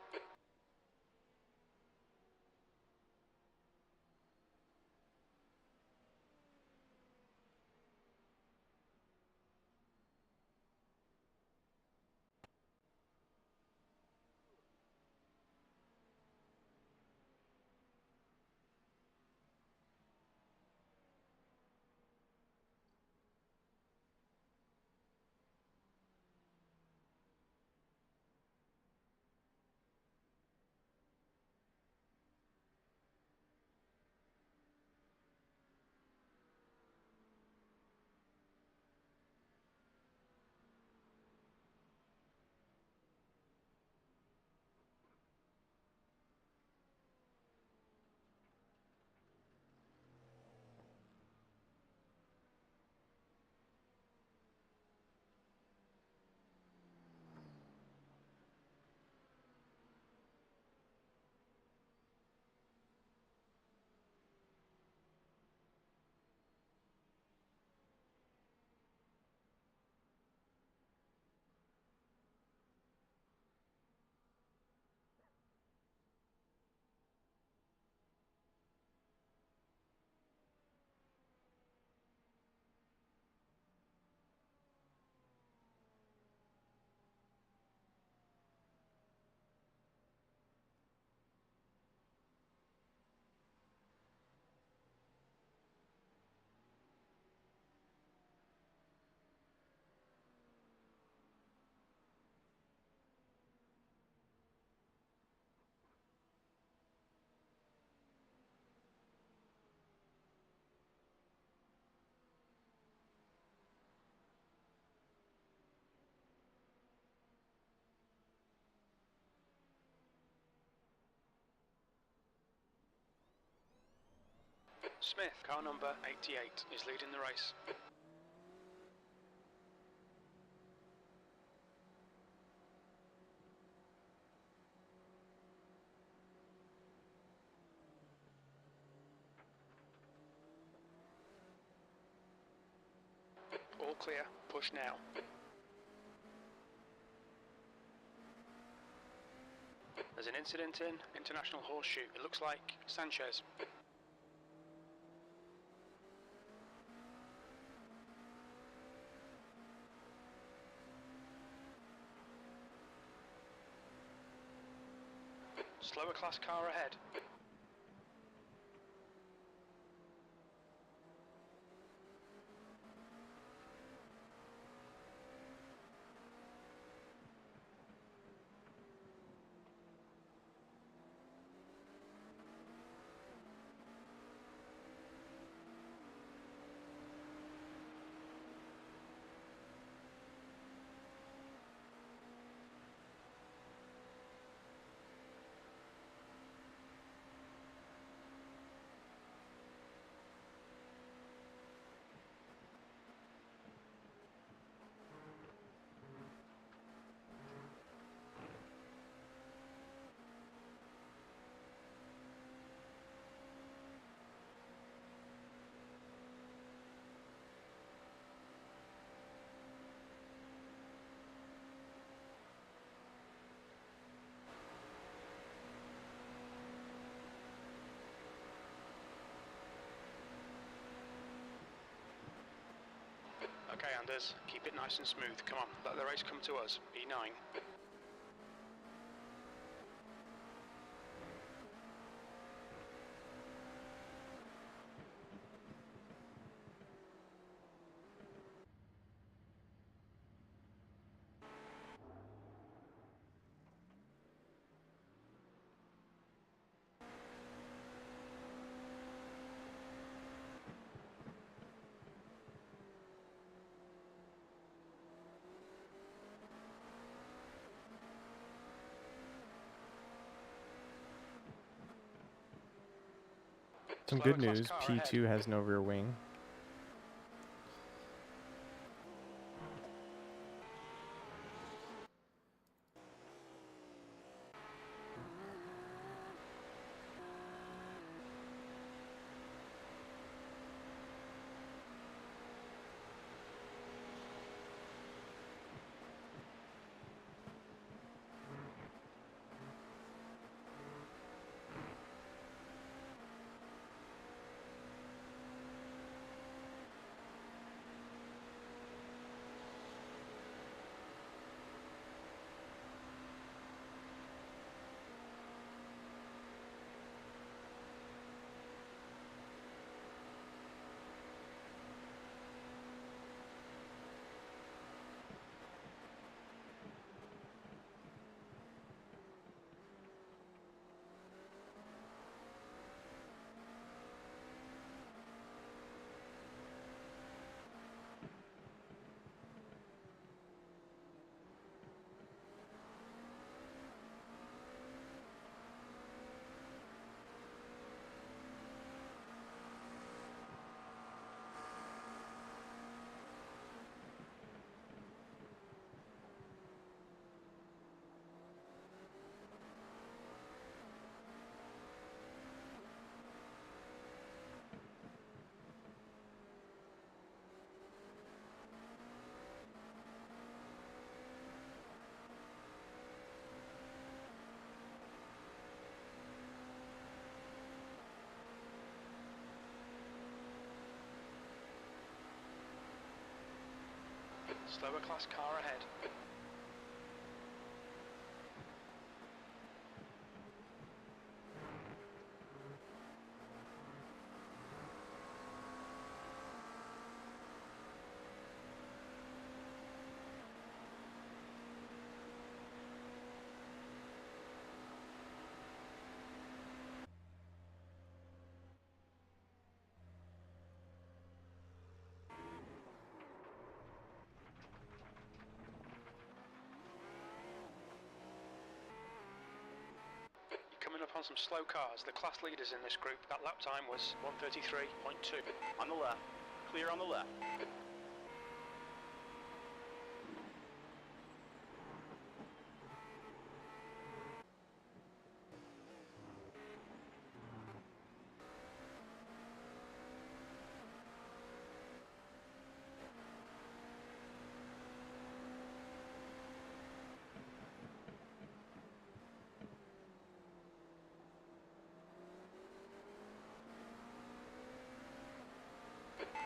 Smith, car number 88, is leading the race. All clear, push now. There's an incident in International Horseshoe. It looks like Sanchez. Slower class car ahead. Okay, Anders, keep it nice and smooth. Come on, let the race come to us. E9. Some good news, P2 has no rear wing. Slower class car ahead. Coming up on some slow cars, the class leaders in this group, that lap time was 1:33.2. On the left. Clear on the left.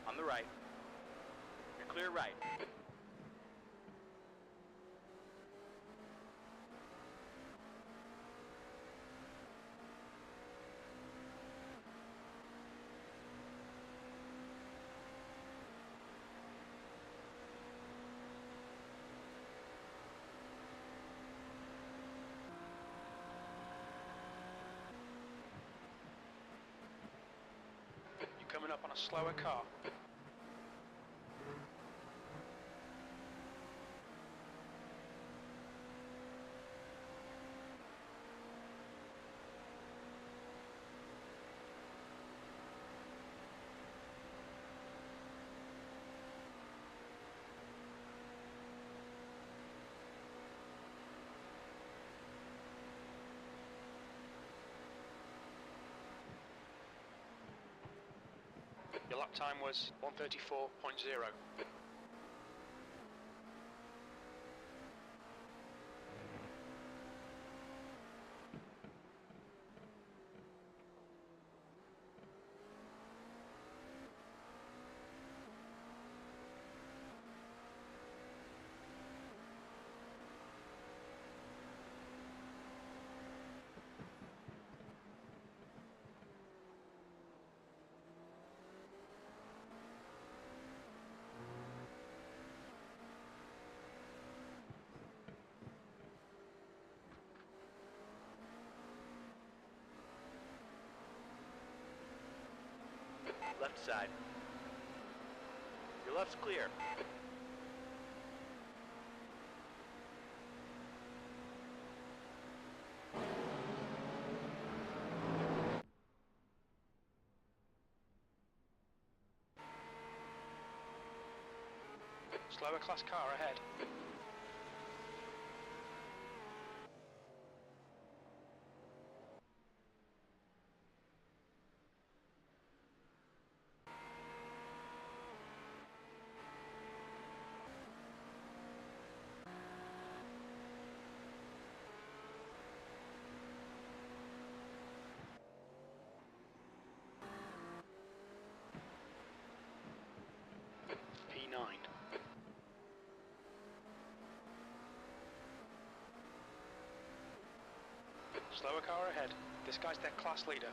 On the right. You're clear right. You're coming up on a slower car. Your lap time was 1:34.0. Left side. Your left's clear. Slower class car ahead. P9. Slower car ahead. This guy's their class leader.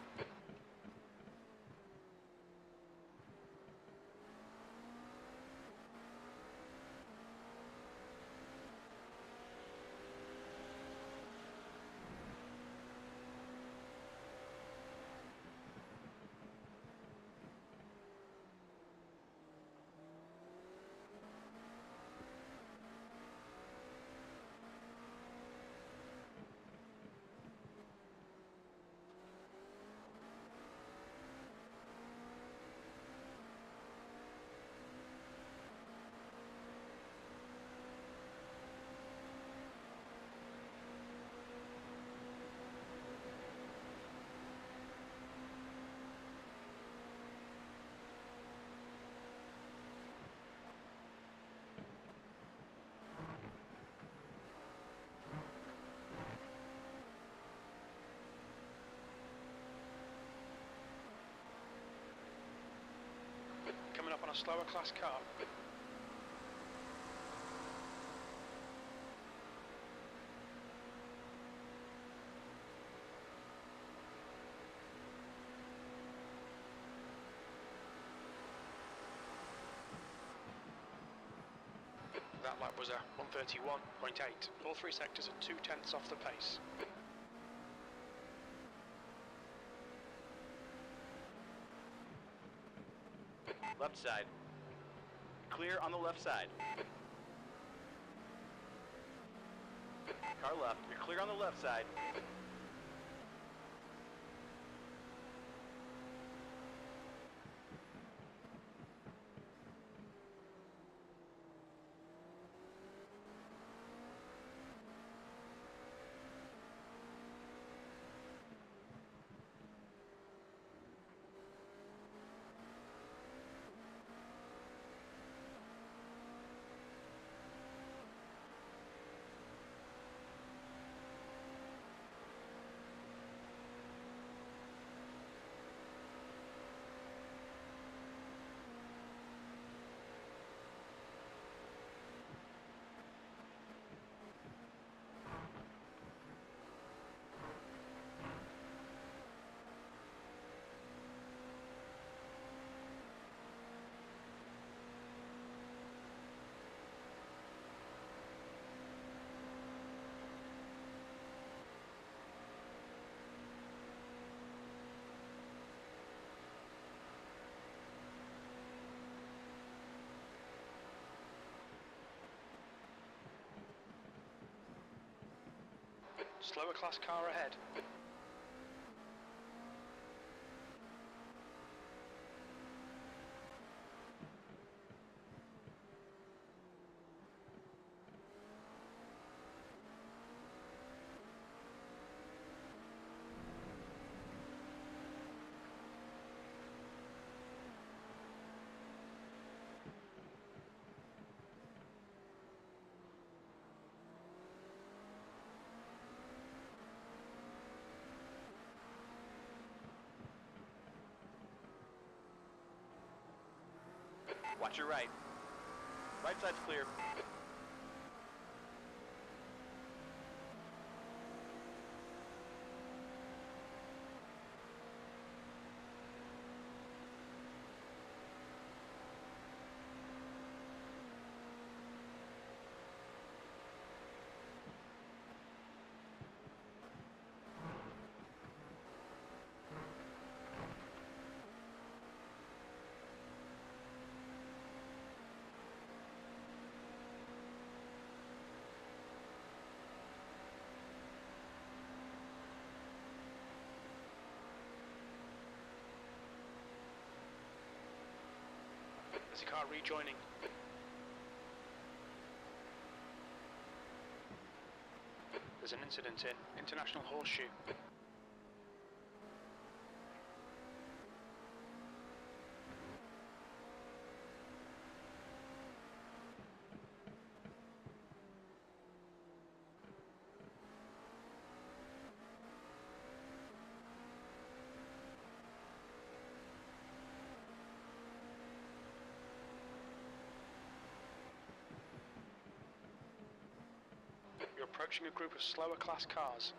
Coming up on a slower class car. That lap was a 131.8. All three sectors are 0.2 off the pace. Left side. Clear on the left side. Car left. You're clear on the left side. Slower class car ahead. Watch your right. Right side's clear. There's a car rejoining. There's an incident in International Horseshoe. You're approaching a group of slower class cars.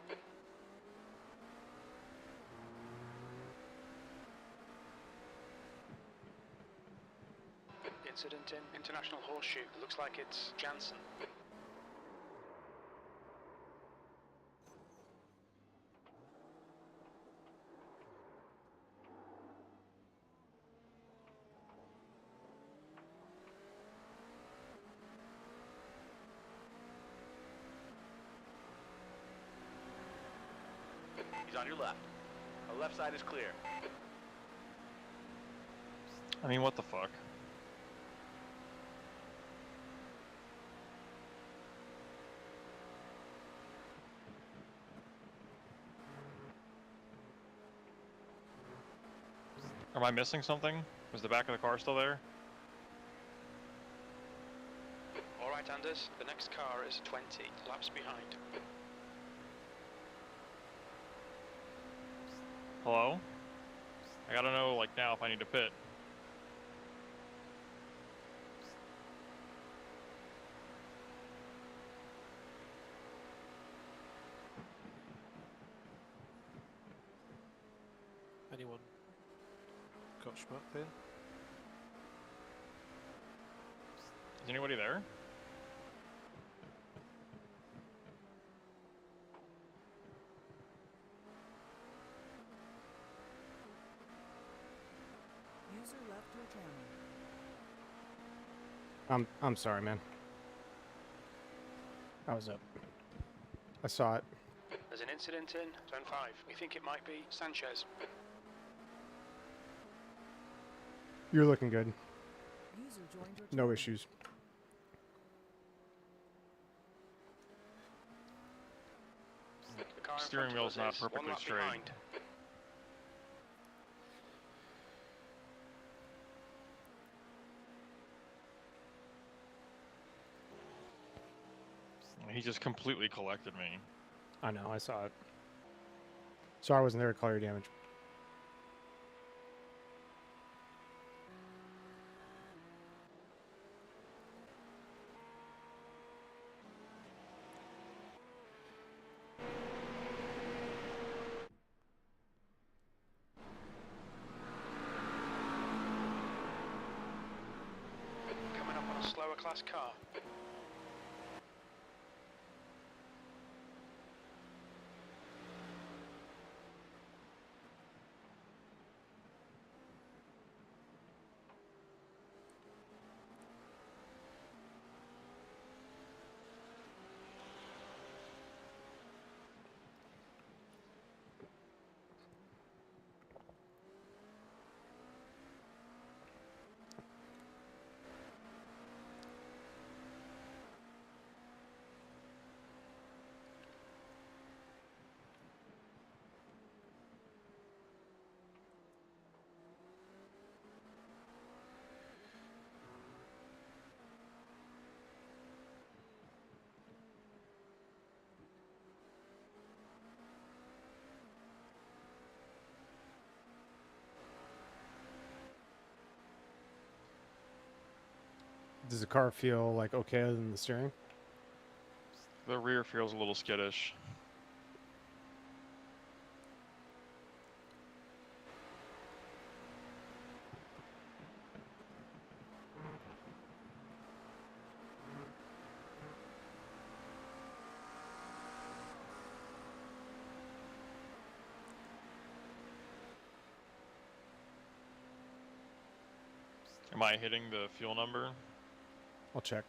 Incident in International Horseshoe. Looks like it's Jansen. He's on your left. The left side is clear. I mean, what the fuck? Am I missing something? Was the back of the car still there? Alright, Anders, the next car is 20 laps behind. Hello? I gotta know, like, now if I need to pit. Anyone got schmuck there? Is anybody there? I'm sorry, man. I was up. I saw it. There's an incident in Zone 5. We think it might be Sanchez. You're looking good. User joined your No channel. issues. The car in Steering front of wheel's us not is one perfectly lap straight. behind. He just completely collected me. I know, I saw it. Sorry I wasn't there to call your damage. Coming up on a slower class car. Does the car feel like okay other than the steering? The rear feels a little skittish. Am I hitting the fuel number? I'll check.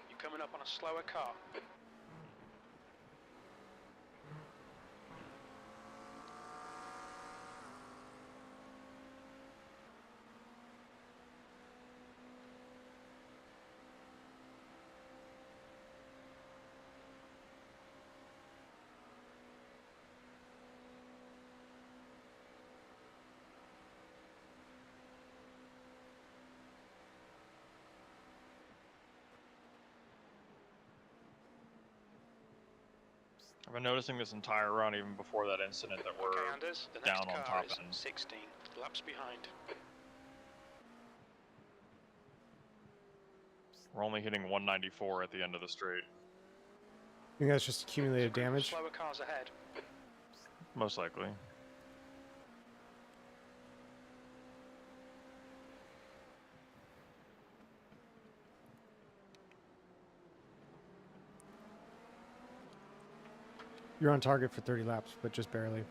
You're coming up on a slower car. I've been noticing this entire run, even before that incident, that we're Okay, Anders, the down next on car top is end. 16 laps behind. We're only hitting 194 at the end of the straight. You think that's just accumulated There's a group of damage? slower cars ahead. Most likely. You're on target for 30 laps, but just barely.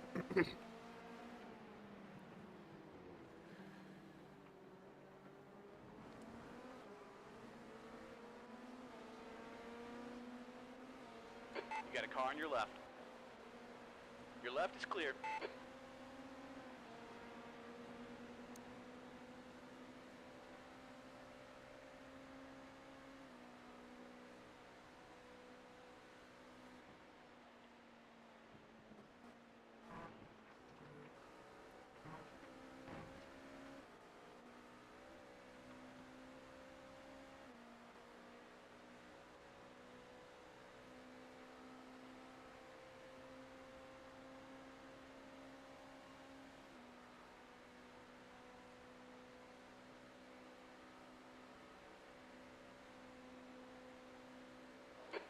You got a car on your left. Your left is clear.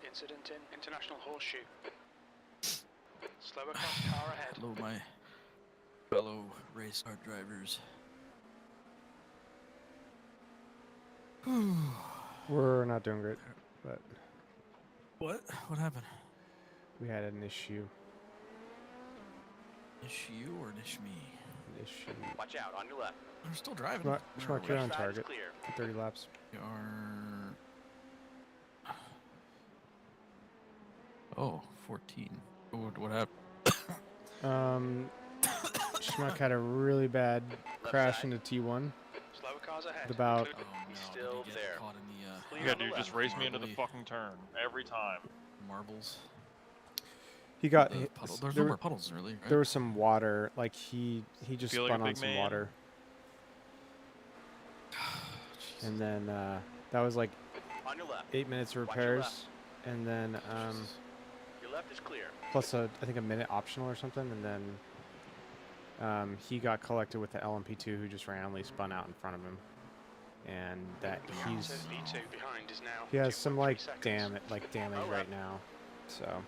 Incident in International Horseshoe. Slower cross car ahead. Hello, my fellow race car drivers. We're not doing great, but What? What happened? we had an issue. Ish you or ish me? An issue. Watch out, on your left. We're still driving. Schmuck, you're on Left side is target clear. for 30 laps. We are... Oh, 14. What happened? Schmuck had a really bad crash into T1. Slower cars ahead. With about Oh, no. Still Did he get there. caught in the, Clear Yeah, on the dude, left. just race me into the Marbly. fucking turn every time. marbles? He got The hit. puddle. There's there no were- more puddles, really, right? There was some water. Like he just Feel like spun a on big some man? water, and then that was like On your left. 8 minutes of Watch your repairs, and then Your left is clear. plus I think a minute optional or something, and then he got collected with the LMP2 who just randomly spun out in front of him, and that he's V2 behind is now. he has some like 2.3 seconds. damage Oh, right now, so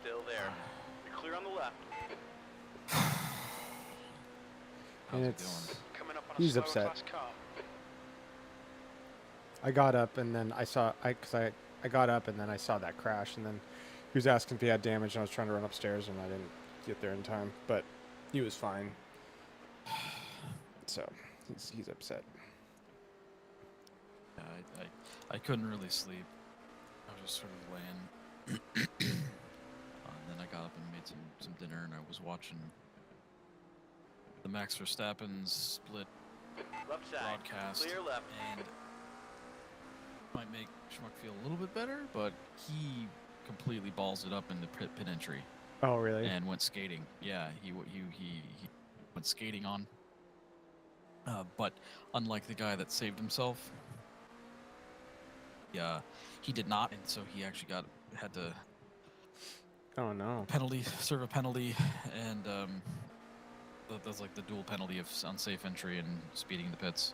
Still there. You're clear on the left. How's and it it's Coming up on a he's slower upset. class car. I got up and then I saw I got up and then I saw that crash, and then he was asking if he had damage, and I was trying to run upstairs and I didn't get there in time, but he was fine. So he's upset. Yeah, I couldn't really sleep. I was just sort of laying. And then I got up and made some dinner, and I was watching the Max Verstappen's split Left side. broadcast, Clear left. and might make Schmuck feel a little bit better, but he completely balls it up in the pit entry Oh really? and went skating. Yeah, he went skating on. But unlike the guy that saved himself, yeah, he did not, and so he actually had to Oh no. serve a penalty, and that's like the dual penalty of unsafe entry and speeding the pits.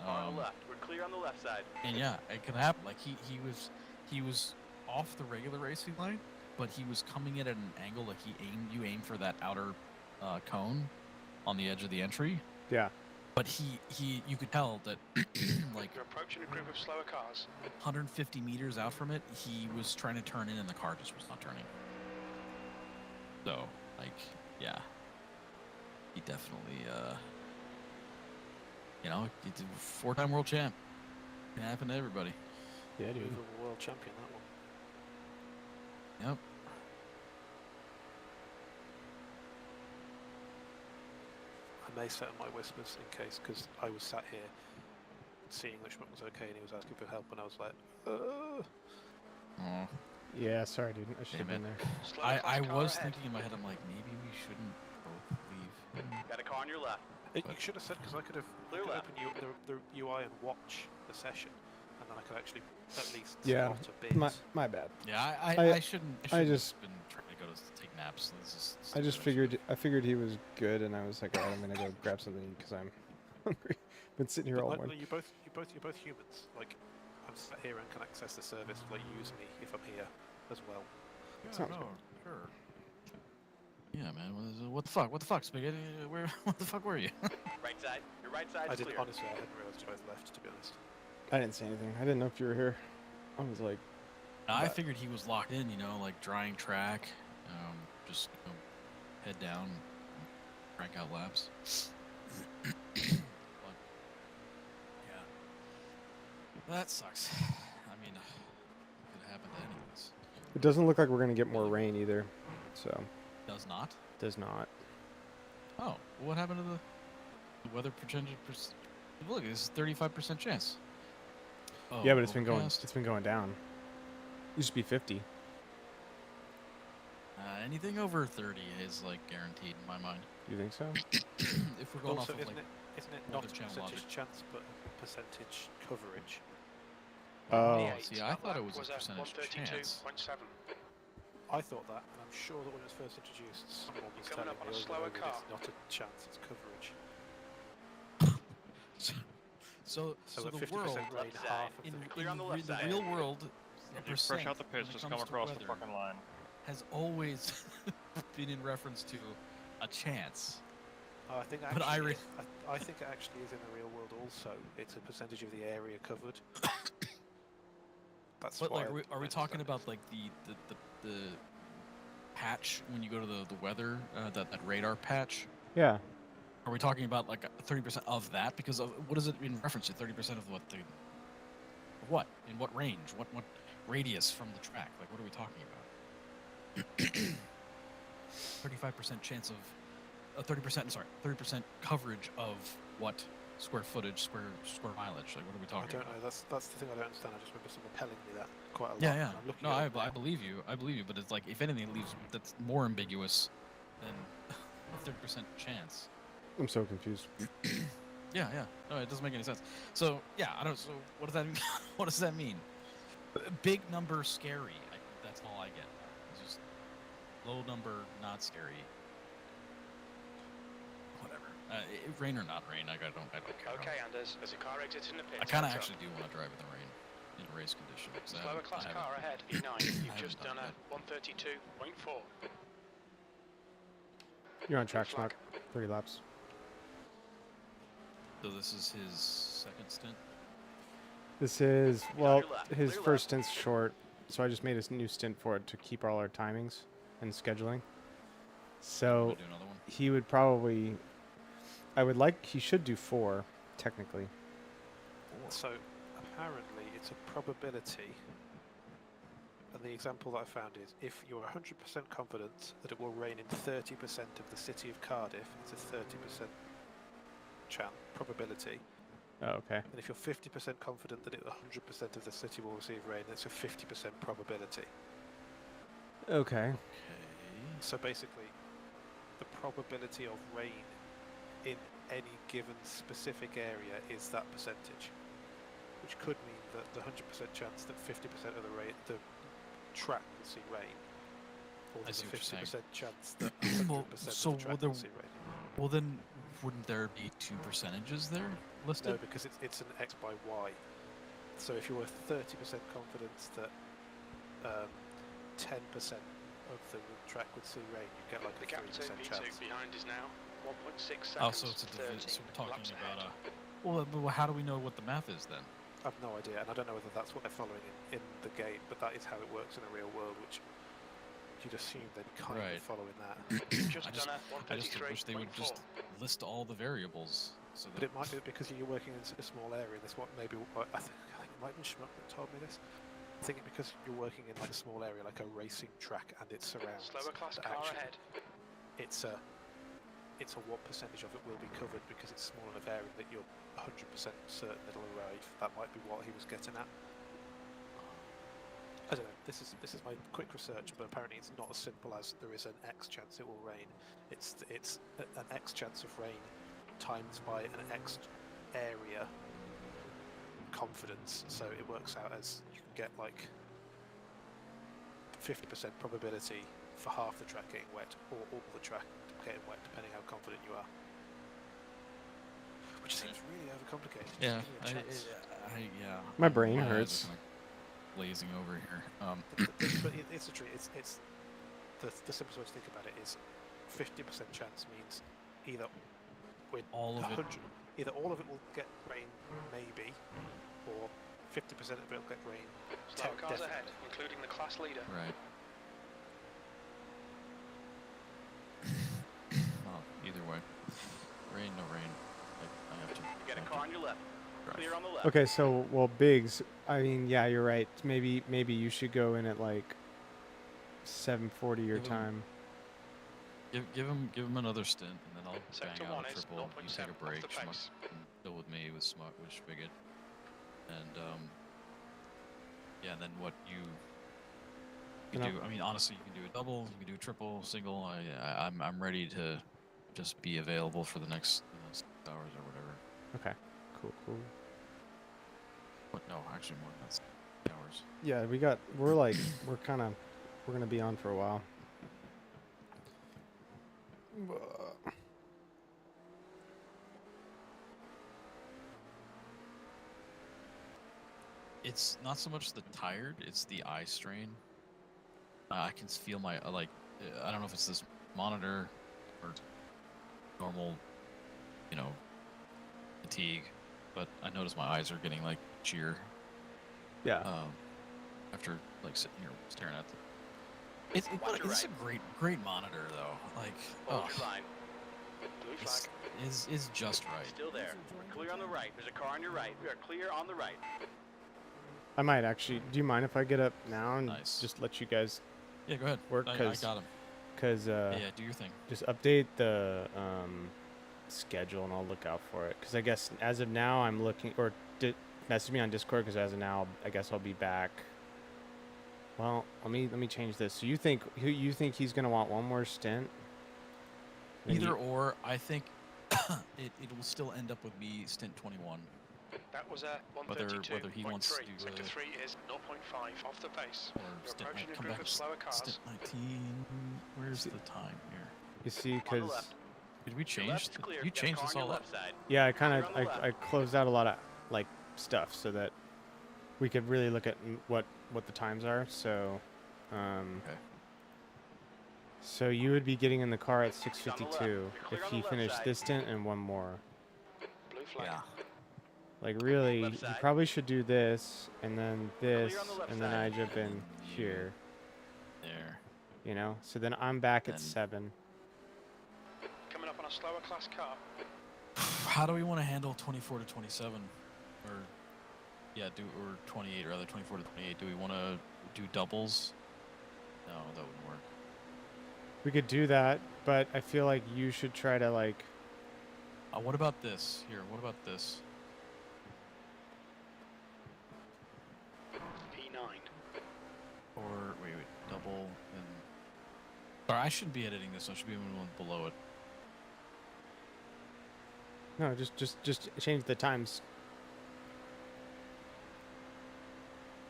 On the left. We're clear on the left side. And yeah, it can happen. Like he was off the regular racing line, but he was coming in at an angle. Like you aim for that outer cone on the edge of the entry. Yeah. But you could tell that like You're approaching a group of slower cars. 150 meters out from it, he was trying to turn in, and the car just was not turning. So, like, yeah, he definitely, he's a four-time world champ. It can happen to everybody. Yeah, dude. Movable world champion, that one. Yep. I may set my whispers in case, because I was sat here seeing that Schmuck was okay and he was asking for help, and I was like, Oh, Yeah, sorry, dude. I should have Damn been it. there. Slower I class car was ahead. thinking in my head, I'm like, maybe we shouldn't both leave. Got a car on your left. You should have said, because I could have Clear left. opened the UI and watch the session, and then I could actually at least Yeah, spot a bit. my bad. Yeah, I I shouldn't. I have just- been trying to go to take naps. This is I just stupid. I figured he was good, and I was like, all right, I'm gonna go grab something because I'm hungry. Been sitting here all But, morning. you're both humans. Like, I'm sat here and can access the service. Like, use me if I'm here as well. Yeah, Sounds no, good. sure. Yeah, man. What the fuck? What the fuck, Spaghetti? What the fuck were you? Right side. Your right side I is didn't clear. honestly. I didn't realize you both left. To be honest. I didn't say anything. I didn't know if you were here. I was like, I But- figured he was locked in, like drying track, just head down, crank out laps. But, yeah, that sucks. I mean, it could happen to any of us. It doesn't look like we're gonna get more rain either, so Does not. does not. Oh, well, what happened to the weather percentage? Look, this is 35% chance. Oh, Yeah, but it's been overcast. going down. Used to be 50. Anything over 30 is like guaranteed in my mind. You think so? If we're going Also, off of isn't like it not Weather a Channel percentage logic. chance, but a percentage coverage? Oh. See, I thought it was a percentage chance. 132.7. I thought that, and I'm sure that when it was first introduced, someone was Coming telling up on me a over slower and over car. it's not a chance, it's coverage. So So at the 50% world rain, left half side. of in, the Clear on the left the side. real world, the You fresh out the percent when it pits, just comes come to across the weather fucking line. has always been in reference to a chance. Oh, I think But actually, I think it actually is in the real world also. It's a percentage of the area covered. That's But why like, are we I talking understand about it. like the patch when you go to the weather that radar patch? Yeah. Are we talking about like 30% of that? Because of, what is it in reference to? 30% of what the what? In what range? What radius from the track? Like, what are we talking about? 35% chance of 30%. Sorry, 30% coverage of what square footage, square mileage? Like, what are we I talking don't about? know. That's the thing I don't understand. I just remember someone telling me that quite a lot. Yeah, yeah. and I'm looking No, it I up now. believe you. I believe you. But it's like, if anything, it leaves that's more ambiguous than a 30% chance. I'm so confused. Yeah, yeah. No, it doesn't make any sense. So yeah, I don't. So what does that mean? What does that mean? Big number, scary. That's all I get. It's just low number, not scary. Whatever. Rain or not rain, I don't care. Okay, Anders, as the car exits in the pit. I kind of actually do want to drive in the rain in a race condition. Slower class car ahead, E9. You've just done a 132.4. You're on track, flag. Schmuck. 3 laps. So this is his second stint. This is, Clear well, left, his clear first left. stint's short, so I just made a new stint for it to keep all our timings and scheduling. So Wanna do another one? he would probably, he should do 4, technically. So apparently it's a probability, and the example that I found is if you're 100% confident that it will rain in 30% of the city of Cardiff, it's a 30% probability. Oh, okay. And if you're 50% confident that 100% of the city will receive rain, it's a 50% probability. Okay. So basically, the probability of rain in any given specific area is that percentage, which could mean that the 100% chance that 50% of the track will see rain, or there's a 50% chance that 100% Well, so of the track will see rain. Well, then wouldn't there be 2 percentages there listed? No, because it's an X by Y. So if you're 30% confidence that 10% of the track would see rain, you get like The a gap 3% to V2 chance. behind is now 1.6 seconds. Oh, so it's a division. So we're talking about a. Well, but how do we know what the math is then? I've no idea, and I don't know whether that's what they're following in the game, but that is how it works in the real world, which you'd assume they'd kind of following that. Just done a I just wish they would just list all the variables. So But it might be because you're working in such a small area, and this what maybe I think it might be Schmuck that told me this. I think because you're working in like a small area, like a racing track, and it surrounds. Slower class that car actually ahead. It's a what percentage of it will be covered because it's small enough area that you're 100% certain it'll arrive. That might be what he was getting at. I don't know. This is my quick research, but apparently it's not as simple as there is an X chance it will rain. It's an X chance of rain times by an X area confidence. So it works out as you can get like 50% probability for half the track getting wet, or all the track getting wet, depending how confident you are. Which seems really overcomplicated. Yeah, Just give me a chance. yeah. My brain eyes are hurts. kinda glazing over here. But it's a treat. It's the simplest way to think about it is 50% chance means either all of it. Either all of it will get rain, maybe, or 50% of it will get rain. Slower cars definitely. ahead, including the class leader. Right. Well, either way, rain, no rain. I have to. You get a car on your left. drive. Clear on the left. Okay, so, well, Biggs, I mean, yeah, you're right. Maybe you should go in at, like, 7:40 your Give him- time. Give him another stint, and then I'll Sector bang out 1 a is triple. You 0.7 take a off break, the schmuck, pace. and chill with me with Spigot, and yeah. Then what you And do? I mean, honestly, you can do a double, you can do a triple, single. I'm ready to just be available for the next 6 hours or whatever. Okay. Cool. But no, actually more than that. 6 hours. Yeah, we're gonna be on for a while. It's not so much the tired; it's the eye strain. I can feel my I don't know if it's this monitor or normal, fatigue, but I notice my eyes are getting like cheer. Yeah. After sitting here staring at them. It's a great monitor though. Hold your line. Blue flag. Is just right. Still there. We're clear on the right. There's a car on your right. We are clear on the right. I might actually. Do you mind if I get up now and Nice. just let you guys Yeah, go ahead. work? I got him. Because Yeah, do your thing. just update the schedule and I'll look out for it. Because I guess as of now I'm looking, or message me on Discord. Because as of now, I guess I'll be back. Well, let me change this. So you think he's gonna want one more stint? Either or, I think it will still end up with me stint 21. That was a Whether he wants to 132.3. do Sector a- 3 is 0.5 off the pace. Or You're stint approaching a come group back of slower cars. stint 19. Where's the time here? You see, On the because left. Did we Your change? left is clear. You Got a changed car this on your all up. left side. yeah, I Clear on the left. I closed out a lot of stuff so that we could really look at what the times are. So, Okay. so you would be getting in the car at He's on the left. 6:52 You're if clear on he the left finished side. this stint and one more. Blue flag. Yeah. Like really, Left you side. probably should do this and then Clear this on the left and then I side. jump And in then you- here. There. You know, so then I'm back at Then- 7. Coming up on a slower class car. How do we want to handle 24 to 27, or 28 rather, 24 to 28? Do we want to do doubles? No, that wouldn't work. We could do that, but I feel like you should try to What about this? Here, what about this? P9. Or wait, double and. Sorry, I shouldn't be editing this. I should be moving one below it. no, just change the times.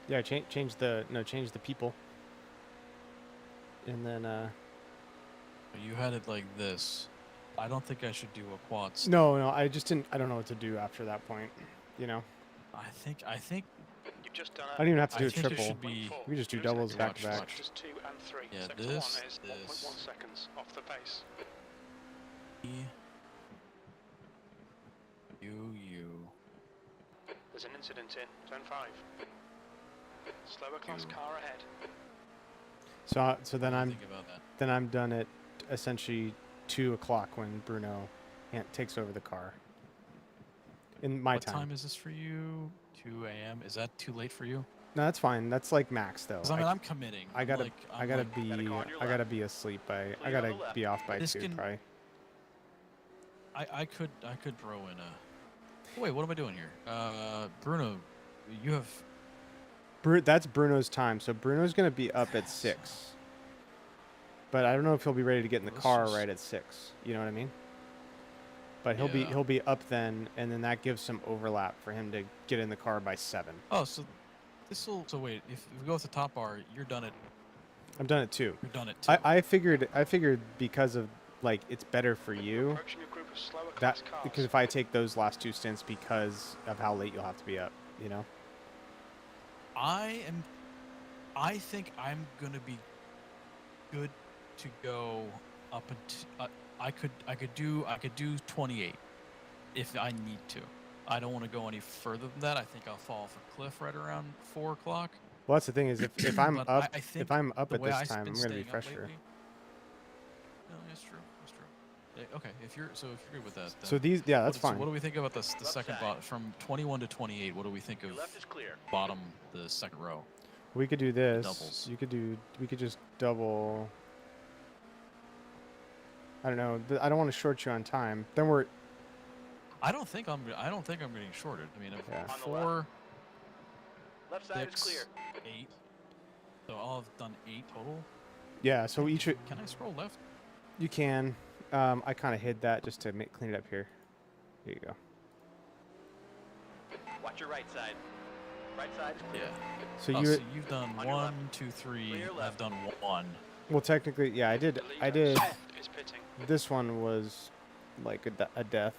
Yeah, change the people. And then You had it like this. I don't think I should do a quad. no, I just didn't. I don't know what to do after that point. You know, I think. You've just done I don't even have to do a think it triple. should be. We could just do Blue doubles sector back to back. Sectors 2 and 3. Yeah, Sector this, 1 is 1.1 seconds off the pace. You. There's an incident in Zone 5. Slower class car ahead. So then I'm Think about that. then I'm done at essentially 2 o'clock when Bruno takes over the car. In my What time. time is this for you? 2 a.m. Is that too late for you? No, that's fine. That's like max though. 'Cause I mean, I'm committing. I I'm gotta like- I I'm gotta like- be Got a car on your I gotta left. be asleep by I Clear on gotta the left. be off by This 2 can- probably. I could throw in a. Wait, what am I doing here? Bruno, you have. That's Bruno's time. So Bruno's gonna be up at 6. But I don't know if he'll be ready to get in the Let's car just- right at 6. You know what I mean? But he'll Yeah. be up then, and then that gives some overlap for him to get in the car by 7. Oh, so this will. So wait, if we go with the top bar, you're done at. I'm done at 2. You're done at 2. I figured because of like it's better for you Approaching a group of slower that class cars. because if I take those last 2 stints because of how late you'll have to be up, you know. I think I'm gonna be good to go up until. I could do 28 if I need to. I don't want to go any further than that. I think I'll fall off a cliff right around 4 o'clock. Well, that's the thing is if I'm But up I think if I'm up the at way this I've time, been I'm gonna be staying up fresher. lately- No, that's true. That's true. Yeah, okay, if you're good with that. So then that's so fine. what do we think about the second side. bot from 21 to 28? What do we think Your of left is clear. bottom, the second row? We could do this. doubles. We could just double. I don't know. I don't want to short you on time. Then we're. I don't think I'm getting shorted. I mean, Yeah. 4, Left side is 6, clear. 8. So I'll have done 8 total. Yeah. So each. Can I scroll left? You can. I kind of hid that just to clean it up here. Here you go. Watch your right side. Right side is clear. Yeah. So Oh, you. so you've done On your 1, left. 2, 3. Clear I've left. done 1. Well, technically, yeah, I did. The I leader did. is pitting. This one was like a death,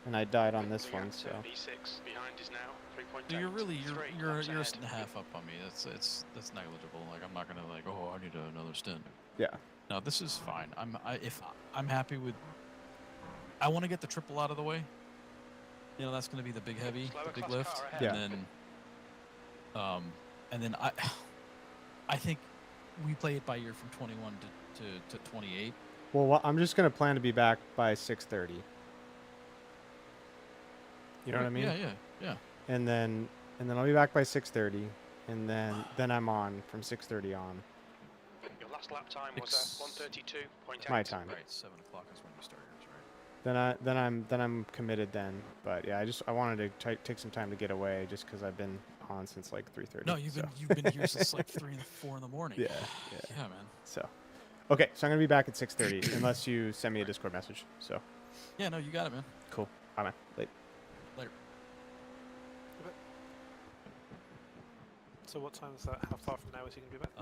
and I died on this one. So. B6 behind is now 3.8. So you're really Three you're laps a ahead. and a half up on me. That's negligible. Like I'm not gonna like, oh, I need another stint. Yeah. No, this is fine. I'm happy with. I want to get the triple out of the way. You know, that's gonna be the big heavy, Slower the big class lift, car ahead. Yeah. and then I think we play it by ear from 21 to 28. Well, I'm just gonna plan to be back by 6:30. You know what I mean? Yeah. And then I'll be back by 6:30, and then I'm on from 6:30 on. Your last lap time was Six- 132.8. My time. Right, 7 o'clock is when you start yours, right? Then I'm committed then. But yeah, I wanted to take some time to get away just because I've been on since like 3:30. No, you've been here since like 3 to 4 in the morning. Yeah. Yeah, man. So, okay, so I'm gonna be back at 6:30 unless you send me a Discord message. So, Yeah, no, you got it, man. cool. Bye, man. Late. Later. So what time is that? How far from now is he going to be back?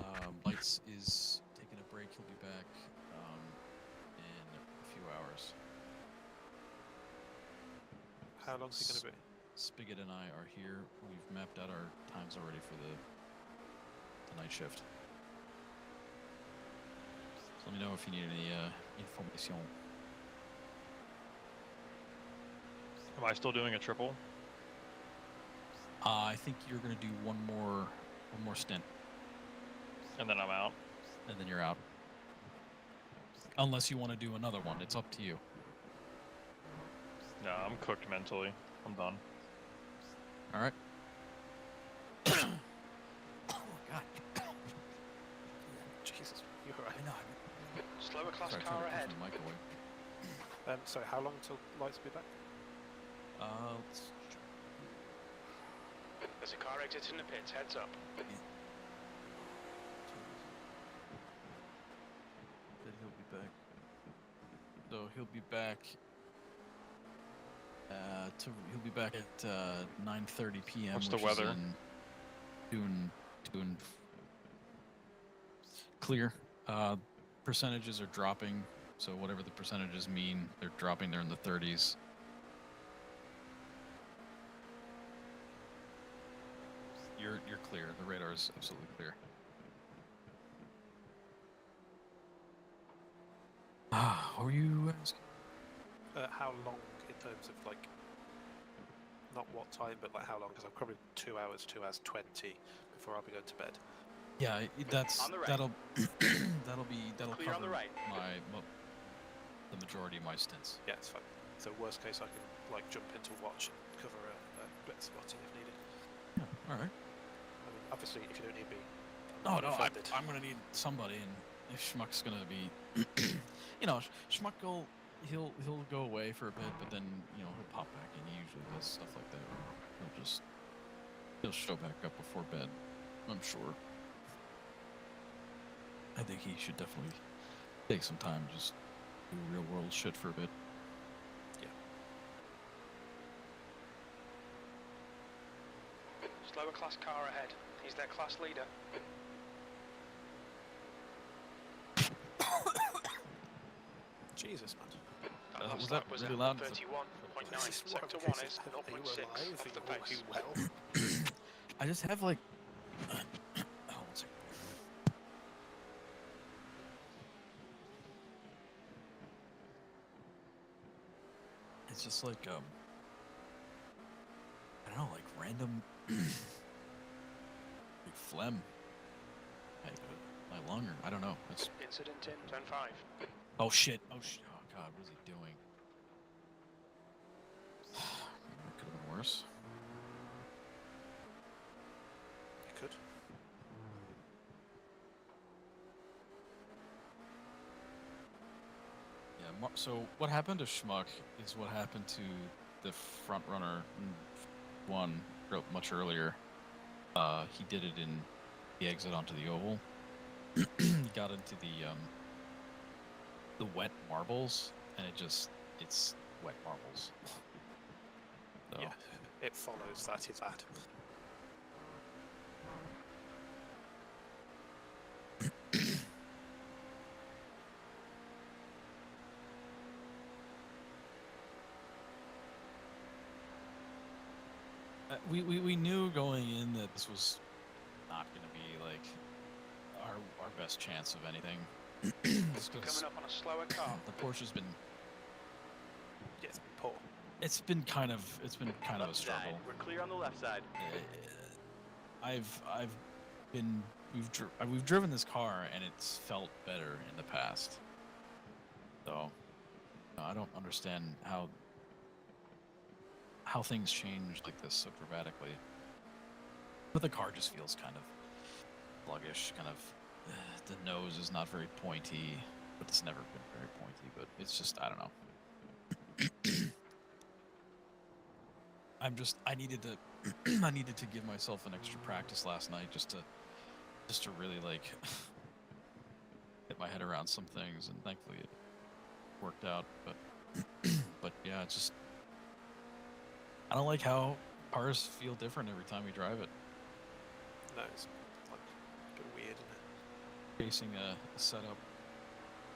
Lights is taking a break. He'll be back in a few hours. How long is he going to be? Spigot and I are here. We've mapped out our times already for the night shift. So let me know if you need any information. Am I still doing a triple? I think you're gonna do one more stint, And then I'm out. and then you're out. Unless you want to do another one, it's up to you. No, I'm cooked mentally. I'm done. All right. Oh God. Jesus, you're right. I know. Slower class Sorry, car trying to ahead. push the mic away. So how long till lights will be back? Let's check. There's a car exiting the pits. Heads up. Then he'll be back. So he'll be back. He'll be back at 9:30 p.m. What's the which is weather? in Dune clear. Percentages are dropping, so whatever the percentages mean, they're dropping. They're in the 30s. You're clear. The radar is absolutely clear. What were you asking? How long in terms of like, not what time, but like how long? Because I'm probably 2 hours, 2 hours 20 before I'll be going to bed. Yeah, that's On the right. that'll Clear on the cover right. the majority of my stints. Yeah, it's fine. So worst case, I can like jump into watch and cover a bit of spotting if needed. Yeah, all right. I mean, obviously, if you don't need me, Oh I'm no, not offended. I'm gonna need somebody, and if Schmuck's gonna be, Schmuck he'll go away for a bit, but then he'll pop back, and he usually does stuff like that. He'll show back up before bed, I'm sure. I think he should definitely take some time, just do real world shit for a bit. Slower class car ahead. He's their class leader. Jesus, man. That was last that lap was really at loud? 31.9. Sector 1 is 0.6 off the pace. Well. I just have like. Oh, one second. It's just like I don't know, like random like phlegm. My lung, or I don't know. It's Incident in turn 5. oh shit. Oh god, what is he doing? That could have been worse. You could. So what happened to Schmuck is what happened to the front runner one much earlier. He did it in the exit onto the oval. He got into the wet marbles, and it's wet marbles. So. Yeah, it follows that is bad. We knew going in that this was not going to be like our best chance of anything. Coming up on a slower car. The Porsche's been It's been poor. It's been kind of a struggle. We're clear on the left side. We've driven this car and it's felt better in the past. So I don't understand how things change like this so dramatically. But the car just feels kind of sluggish, kind of the nose is not very pointy, but it's never been very pointy, but it's just I don't know. I needed to give myself an extra practice last night just to really like get my head around some things, and thankfully it worked out. But yeah, it's just I don't like how cars feel different every time we drive it. No, it's like a bit weird, isn't it? Facing a setup,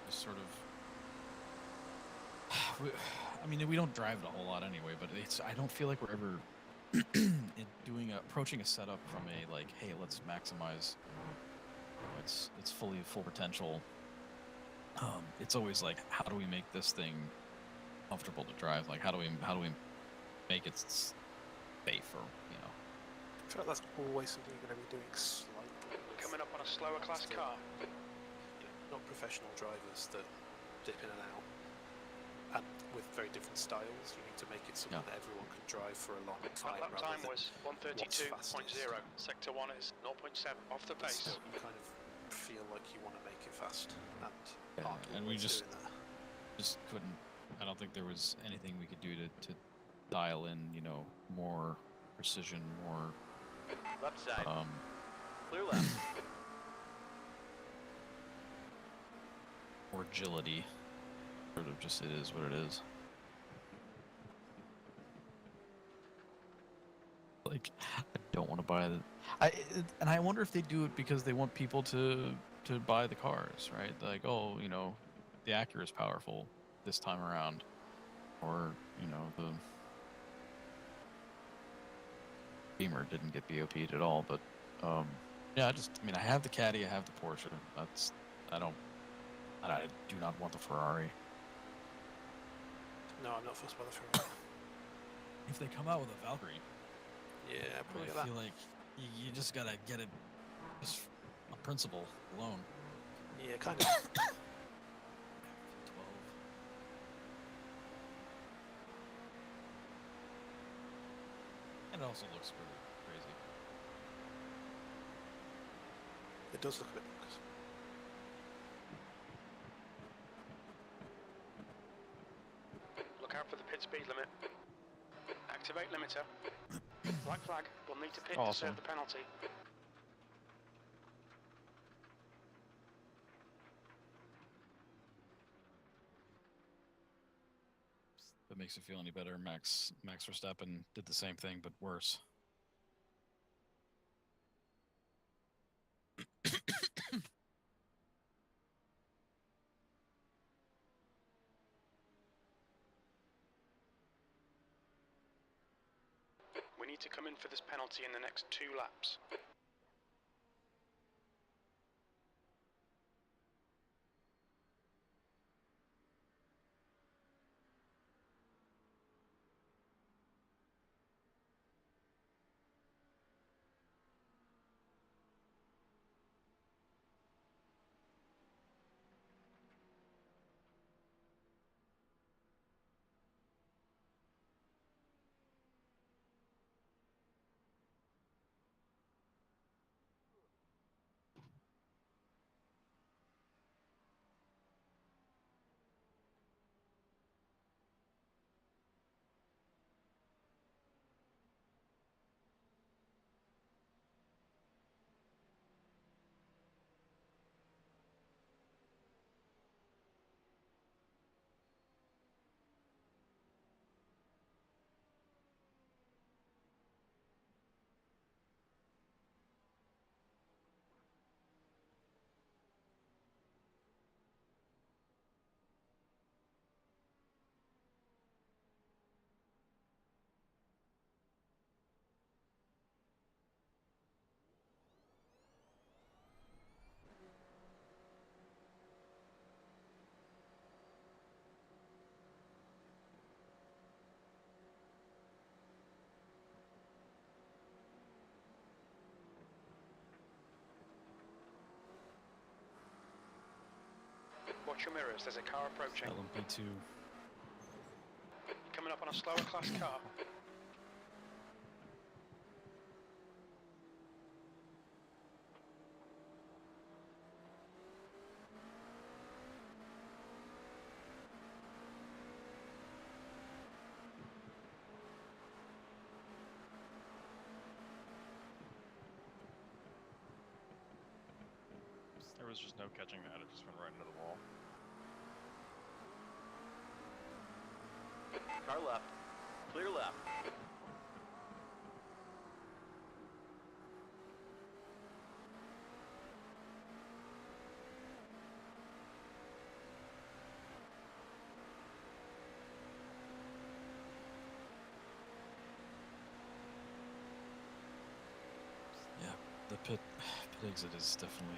just sort of. I mean, we don't drive it a whole lot anyway, but I don't feel like we're ever approaching a setup from a like, hey, let's maximize its full potential. It's always like, how do we make this thing comfortable to drive? Like, how do we make it safe, or I feel like that's always something you're going to be doing slightly. Coming up on a slower class car. Not professional drivers that dip in and out. And with very different styles, you need to make it something that everyone can drive for a long time. Lap time was 1:32.0. Sector 1 is 0.7 off the pace. Still, you kind of feel like you want to make it fast, and we just couldn't. I don't think there was anything we could do to dial in, more precision, more left side. Clear left. More agility. Sort of just it is what it is. Like, I don't want to buy and I wonder if they do it because they want people to buy the cars, right? Like, oh, the Acura is powerful this time around, or the Beamer didn't get BOP'd at all. But yeah, I have the Caddy, I have the Porsche. I do not want the Ferrari. No, I'm not fussed by the Ferrari. If they come out with a Valkyrie, I feel like you just gotta get it just on principle alone. Yeah, kind of. 12. And it also looks really crazy. It does look a bit bonkers. Look out for the pit speed limit. Activate limiter. Black flag. We'll need to pit to serve the penalty. If it makes you feel any better, Max Verstappen did the same thing, but worse. We need to come in for this penalty in the next 2 laps. Watch your mirrors, there's a car approaching. LMP2. Coming up on a slower class car. There was just no catching that. It just went right into the wall. Car left. Clear left. Yeah, the pit exit is definitely.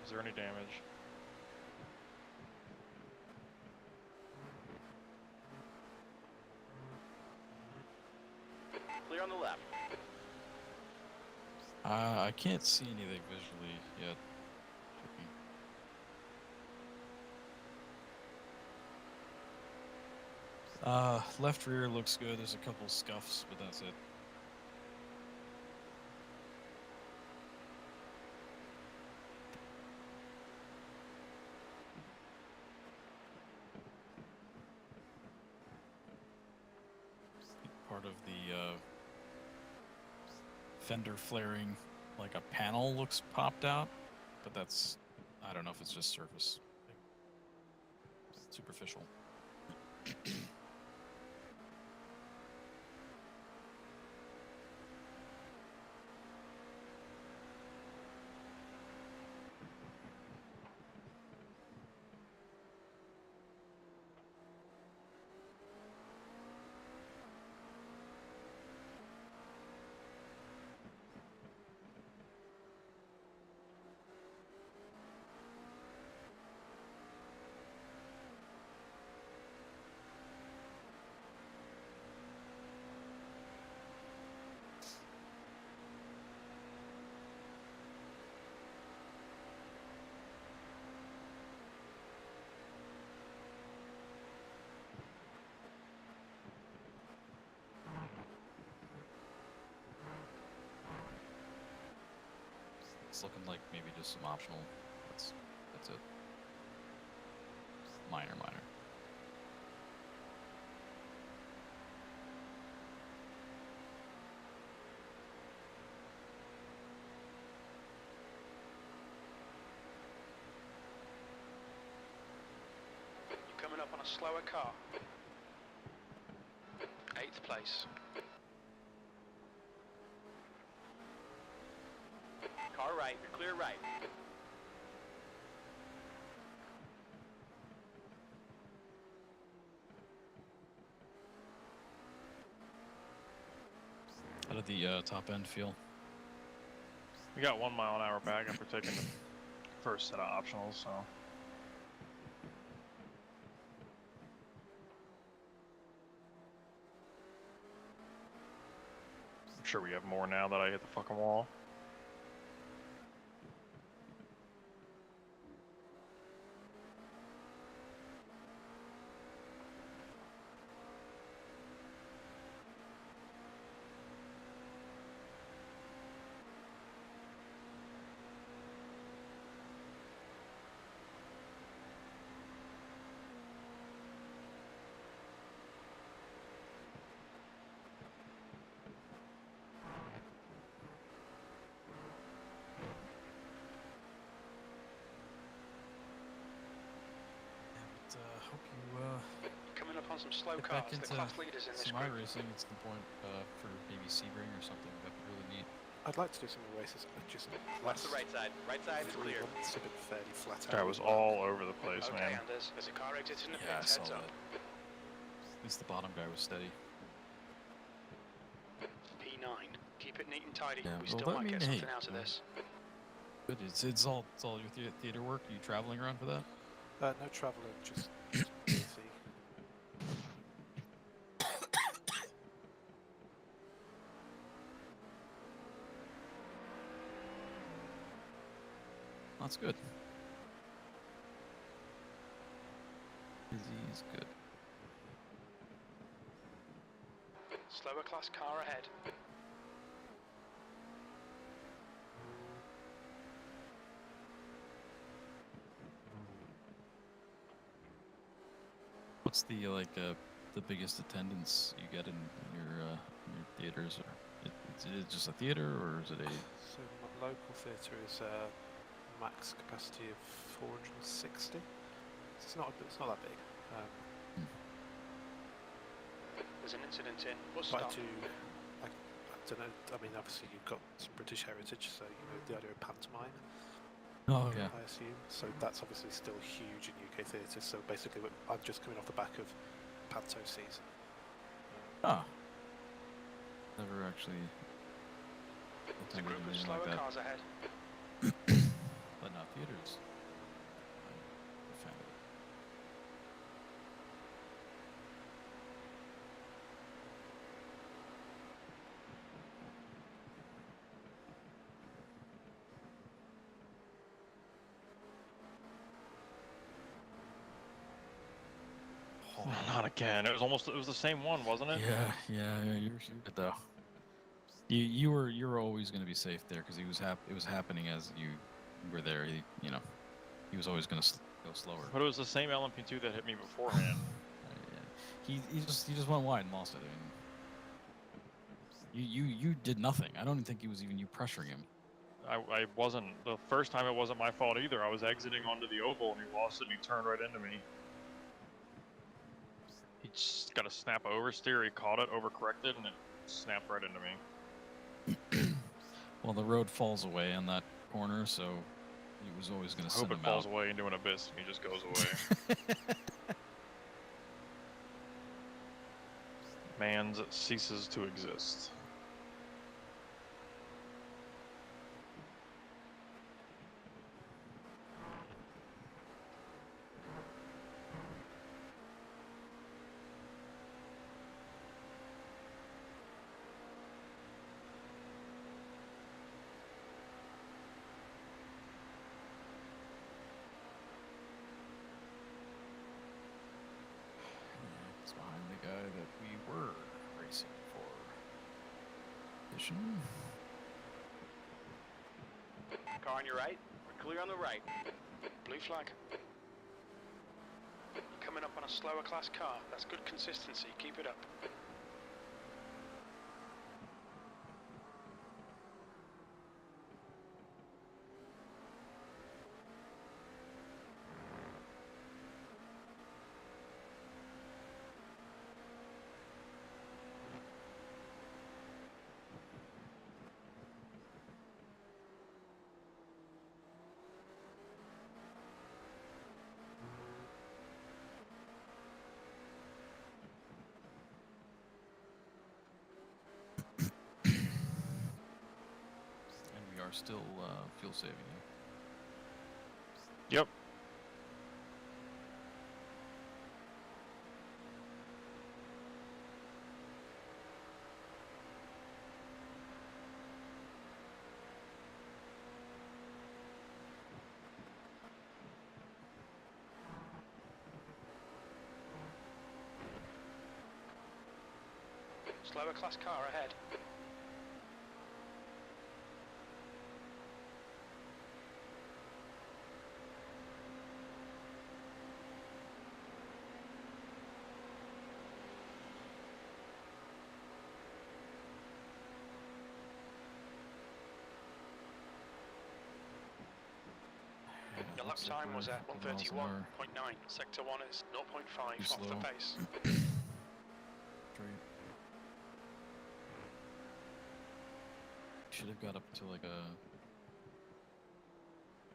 Is there any damage? Clear on the left. I can't see anything visually yet. Left rear looks good. There's a couple scuffs, but that's it. Part of the fender flaring, like a panel looks popped out, but that's, I don't know if it's just surface, superficial. It's looking like maybe just some optional. That's it. Minor. You're coming up on a slower car. 8th place. Car right. Clear right. How did the top end feel? We got 1 mile an hour back after taking the first set of optionals, so. I'm sure we have more now that I hit the fucking wall. Hope you Coming up on some slow get cars, back the into class leaders in this some group. iRacing at some point for maybe Sebring or something. That'd be really neat. I'd like to do some more races, but just Watch the right side. Right side is 3 clear. months have been fairly flat This guy out. was all over the place, Okay, man. Anders, there's a car exiting the Yeah, I pits, saw heads that. up. At least the bottom guy was steady. P9. Keep it neat and tidy. Yeah, We well, still I might mean, get something hey, out of this. Good. It's all your theater work. Are you traveling around for that? No travelling, just PC. That's good. Disease, good. Slower class car ahead. What's the the biggest attendance you get in your theaters? Or is it just a theater, or is it a? So my local theatre is max capacity of 460. It's not that big. There's an incident in bus But stop. I don't know. I mean, obviously you've got some British heritage, so you know the idea of pantomime. Oh yeah. I assume. So that's obviously still huge in UK theatres. So basically, I'm just coming off the back of panto season. Ah. Never actually There's a attended group of anything slower like that. cars ahead. But not theaters. I'm a fan of it. Oh, not again. It was the same one, wasn't it? Yeah. You're good though. You were always going to be safe there because it was happening as you were there. He was always going to go slower. But it was the same LMP2 that hit me beforehand. He just went wide and lost it. I mean, you did nothing. I don't even think it was even you pressuring him. I wasn't. The first time it wasn't my fault either. I was exiting onto the oval and he lost it and he turned right into me. He just got a snap oversteer. He caught it, overcorrected, and it snapped right into me. Well, the road falls away on that corner, so he was always going to send him out. Hope it falls away into an abyss and he just goes away. Mans ceases to exist. It's behind the guy that we were racing for. Vision. Car on your right. We're clear on the right. Blue flag. Coming up on a slower class car. That's good consistency. Keep it up. And we are still fuel saving. Yep. Slower class car ahead. Your lap time was at 131.9. Sector 1 is 0.5 off the pace. Should have got up to like a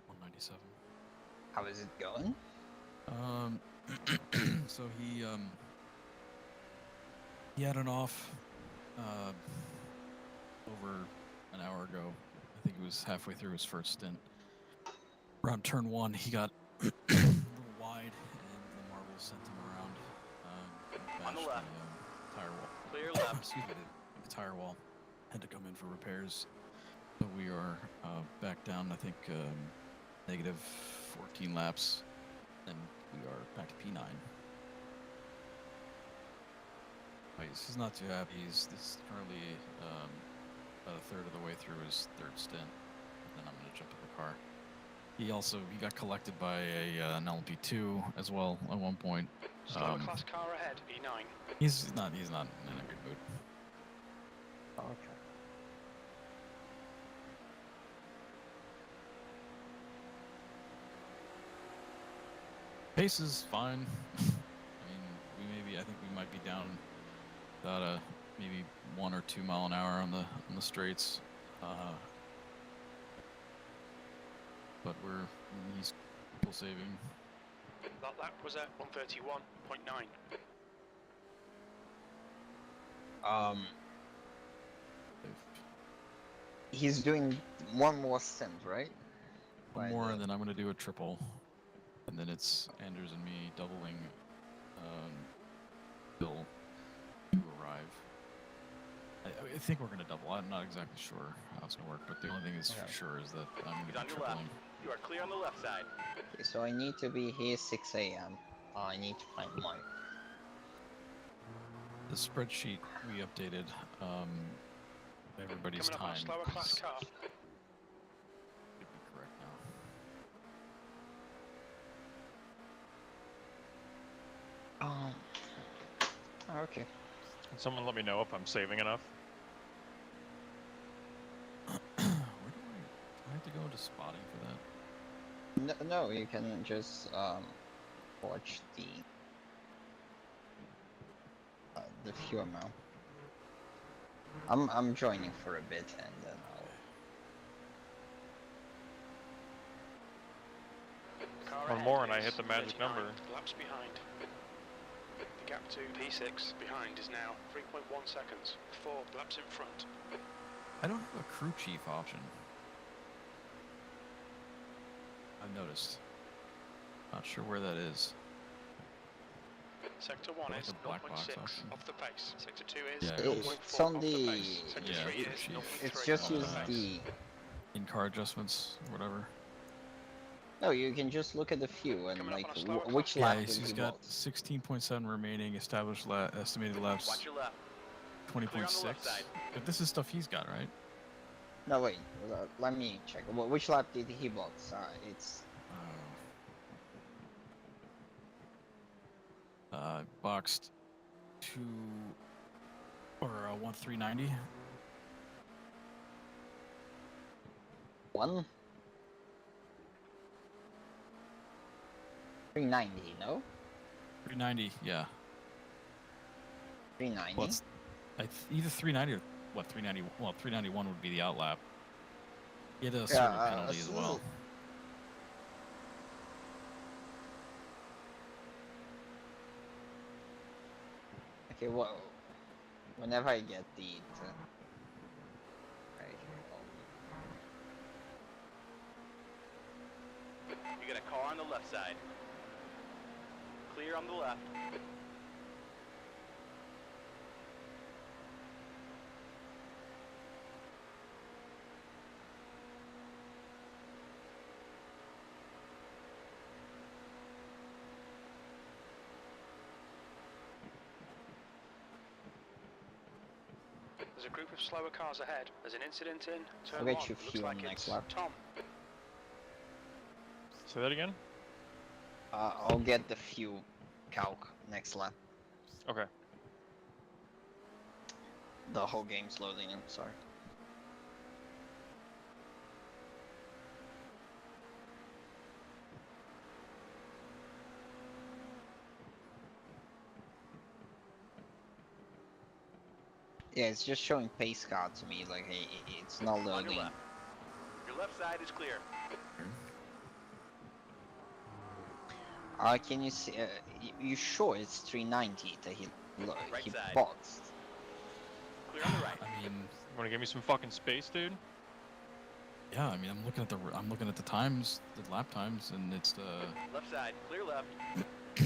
197. How is it going? So he had an off over an hour ago. I think it was halfway through his first stint. Around turn 1, he got a little wide, and the marbles sent him around. On the bashed left. The tire wall. Clear left. Excuse me, the tire wall had to come in for repairs. So we are back down, I think, negative 14 laps, and we are back to P9. He's not too happy. This is currently about a third of the way through his third stint. And then I'm going to jump in the car. He got collected by an LP2 as well at one point. Slower class car ahead, E9. He's not in a good mood. Okay. Pace is fine. I mean, I think we might be down about maybe 1 or 2 mile an hour on the straights. But he's full saving. That lap was at 131.9. He's doing one more stint, right? One more, and then I'm gonna do a triple, and then it's Anders and me doubling Bill to arrive. I think we're gonna double. I'm not exactly sure how it's gonna work, but the only thing is for sure is that I'm gonna be tripling. You are clear on the left side. Okay, so I need to be here 6 a.m. I need to find Mike. The spreadsheet we updated everybody's Coming up on a time. slower class car. Should be correct now. Okay. Can someone let me know if I'm saving enough? Where do I have to go into spotting for that? No, you can just watch the fuel amount. I'm joining for a bit and then Car One more ahead and I is hit the magic 39 number. Laps behind. The gap to P6 behind is now 3.1 seconds. 4 laps in front. I don't have a crew chief option. I've noticed. Not sure where that is. Sector 1 Like is a black box 0.6 option. off the pace. Sector 2 is Yeah, 0.4 it's on off the the pace. Sector 3 crew is chief. 0.3 it's just off use the pace. the. In-car adjustments, whatever. No, you can just look at the fuel and Coming up like on a slower which class lap Yeah, did he's he got box. 16.7 remaining established estimated laps. Watch your left. 20.6. left side. But this is stuff he's got, right? No, wait. Let me check. Which lap did he box? It's Boxed 1390. 1. 390, no? 390, yeah. 390. Well, it's either 390 or what? 390. Well, 391 would be the outlap. He had a certain penalty as well. Okay, well, whenever I get the right here, You got a car on the left side. Clear on the left. There's a group of slower cars ahead. There's an incident in turn I'll 1. get you Looks fuel like next it's lap. Tom. Say that again? I'll get the fuel calc next lap. Okay. The whole game's loading in, sorry. Yeah, it's just showing pace card to me, like it's not On your loading. left. Your left side is clear. Can you see? You sure it's 390 that he Right side. boxed? Clear on the right. I mean, You want to give me some fucking space, dude? yeah. I mean, I'm looking at the times, the lap times, and it's Left side. Clear left. yeah.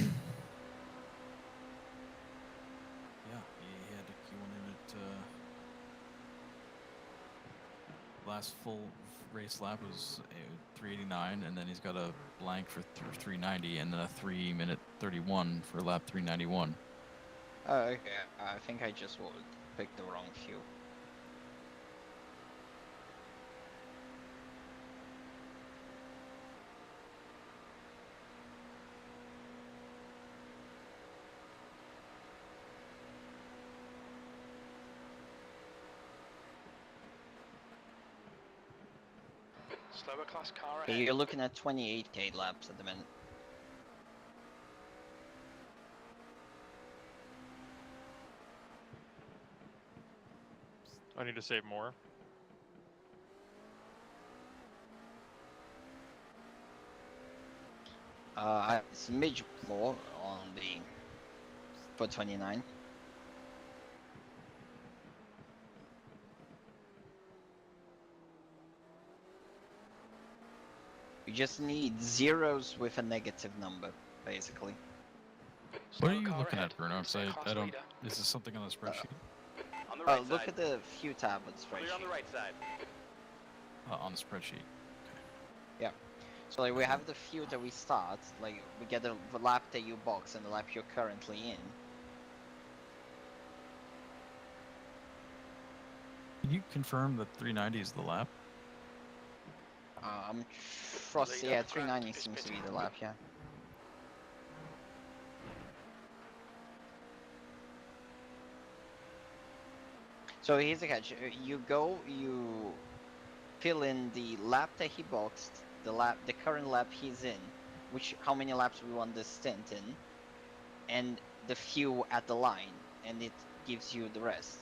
He went in at last full race lap was 389, and then he's got a blank for 390, and then a 3 minute 31 for lap 391. Oh, okay. I think I just would pick the wrong few. Slower class car Okay, ahead. you're looking at 28k laps at the minute. I need to save more. A smidge more on the for 29. You just need zeros with a negative number, basically. What are Slower you car looking ahead. at, Bruno? 'Cause Stay I class don't. leader. Is this something on the spreadsheet? On the right Look side. at the few tab on the Clear on the spreadsheet. right side. On the spreadsheet. Yeah. So like we have the few that we start, like we get the lap that you box and the lap you're currently in. Can you confirm that 390 is the lap? Frost, Leader yeah, of 390 ground is seems to be pitting. the lap, yeah. So here's the catch. You go, you fill in the lap that he boxed, the current lap he's in, how many laps we want this stint in, and the few at the line, and it gives you the rest.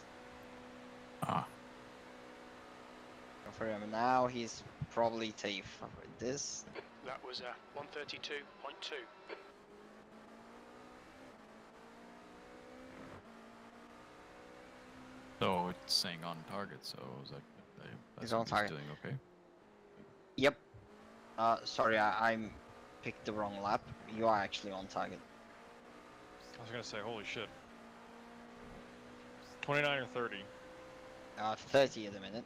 Ah. For him now, he's probably safe with this. That was a 132.2. So it's saying on target. So is that? He's on target. Doing okay. Yep. Sorry, I picked the wrong lap. You are actually on target. I was gonna say, holy shit. 29 or 30. 30 at the minute.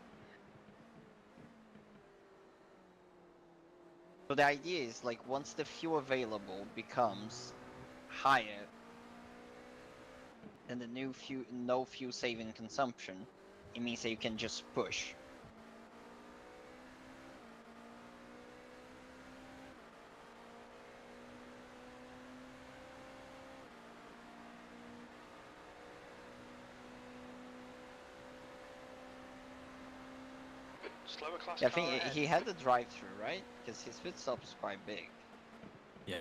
So the idea is like once the fuel available becomes higher than the no fuel saving consumption, it means that you can just push. Slower class Yeah, I car think ahead. he had the drive-through, right? Because his pit stop is quite big. Yeah,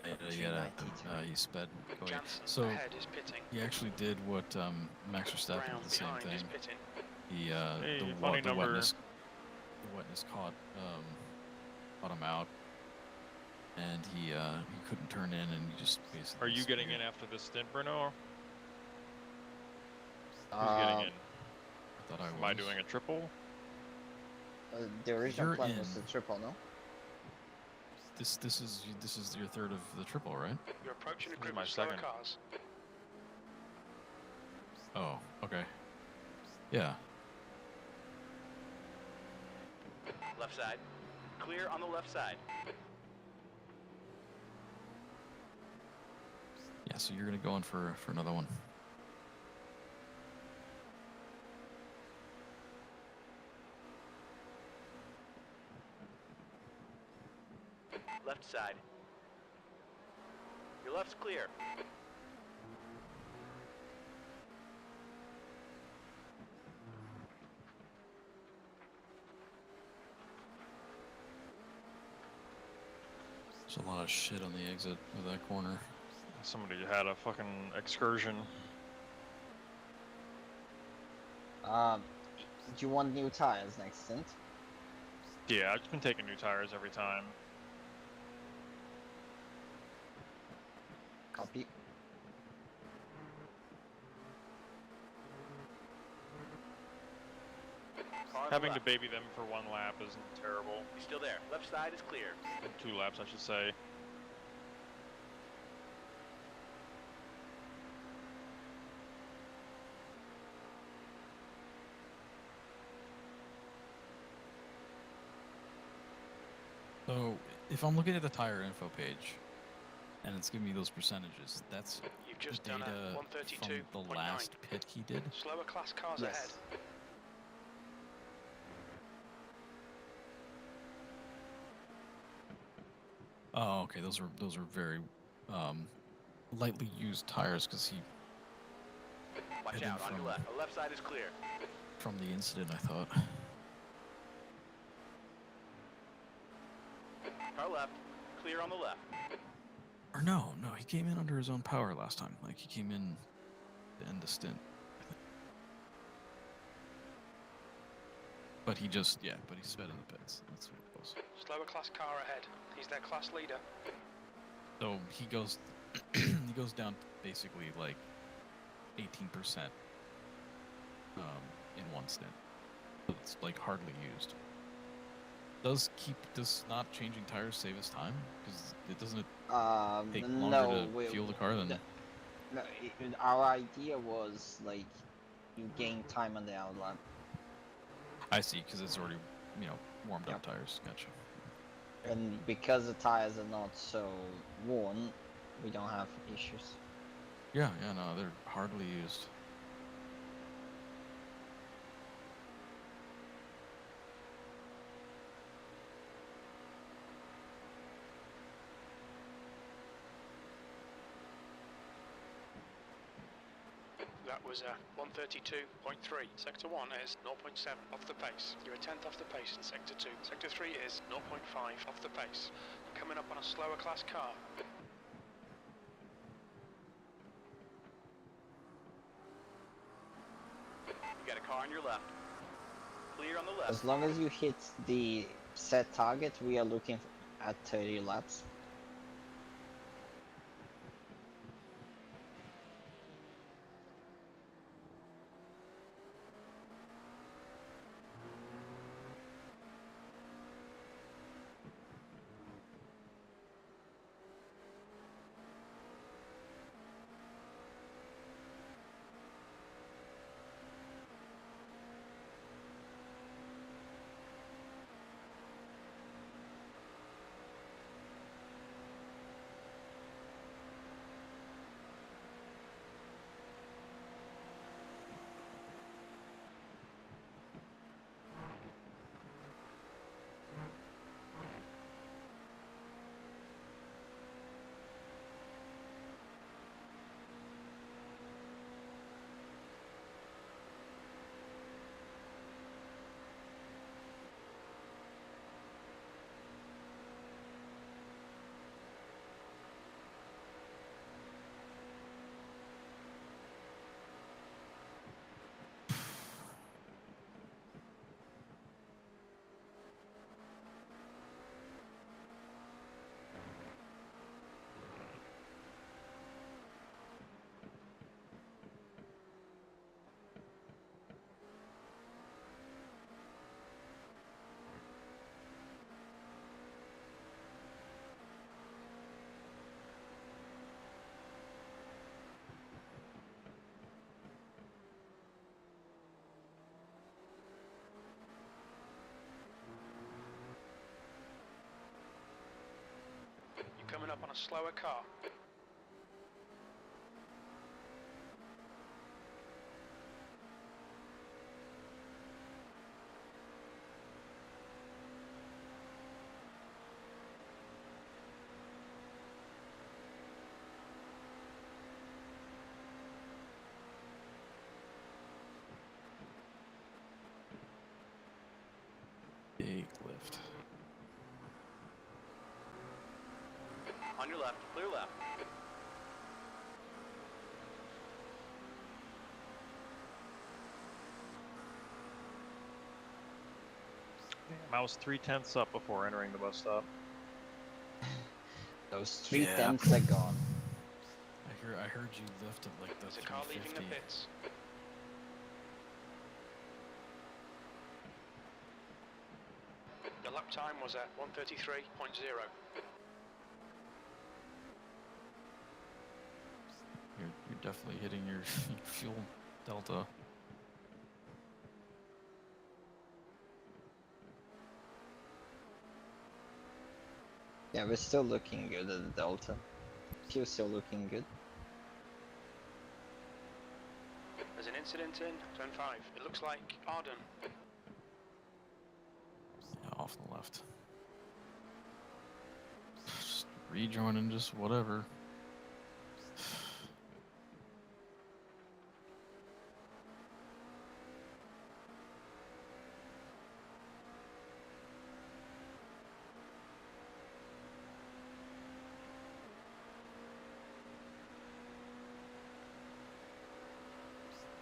he sped. Going. Jansen So ahead is pitting. he actually did what Max Verstappen Brown did the same behind is thing. pitting. He Hey, the funny number. wetness caught him out, and he couldn't turn in, and he just basically. Are you getting steered. in after this stint, Bruno? Who's Uh, getting in? I thought I Am was. I doing a triple? The original You're plan in. was the triple, no? This is your third of the triple, right? You're approaching a This is group my of slower second. cars. Oh, okay. Yeah. Left side. Clear on the left side. Yeah. So you're gonna go in for another one. Left side. Your left's clear. There's a lot of shit on the exit of that corner. Somebody had a fucking excursion. Do you want new tires next stint? Yeah, I've just been taking new tires every time. Copy. Car on the Having to left. baby them for one lap isn't terrible. He's still there. Left side is clear. 2 laps, I should say. So if I'm looking at the tire info page, and it's giving me those percentages. That's You've just the done data a from 132.9. the last pit he did. Slower class cars ahead. Yes. Oh, okay. Those are very lightly used tires because he. Watch hit him out, on your from- left. The left side is clear. From the incident, I thought. Car left. Clear on the left. Or no, he came in under his own power last time. Like, he came in to end the stint, I think. But he just, but he sped in the pits. That's what it was. Slower class car ahead. He's their class leader. So he goes, he goes down basically like 18% in one stint. It's like hardly used. Does not changing tires save us time? Because it doesn't take longer to fuel the car than. No, our idea was like you gain time on the outlap. I see, because it's already warmed up tires. Gotcha. And because the tires are not so worn, we don't have issues. Yeah, no, they're hardly used. That was a 132.3. Sector 1 is 0.7 off the pace. You're a tenth off the pace in Sector 2. Sector 3 is 0.5 off the pace. Coming up on a slower class car. You got a car on your left. Clear on the left. As long as you hit the set target, we are looking at 30 laps. You're coming up on a slower car. Big lift. On your left. Clear left. I was 3/10 up before entering the bus stop. Those 3/10 are gone. I heard you lift at like the There's a car leaving the 350. pits. The lap time was at 133.0. You're definitely hitting your fuel delta. Yeah, we're still looking good at the Delta. You're still looking good. There's an incident in turn 5. It looks like Arden. Yeah, off the left. Just rejoining, just whatever.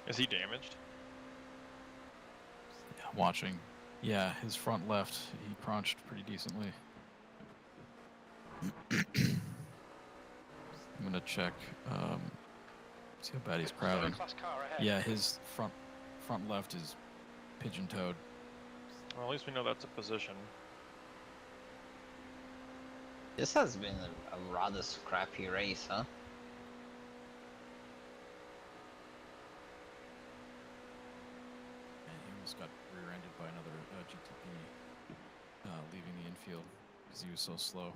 Is he damaged? Yeah, I'm watching. Yeah, his front left, he crunched pretty decently. I'm gonna check, see how bad he's crabbing. Class car ahead. Yeah, his front left is pigeon-toed. Well, at least we know that's a position. This has been a rather scrappy race, huh? And he almost got rear-ended by another GTP leaving the infield because he was so slow.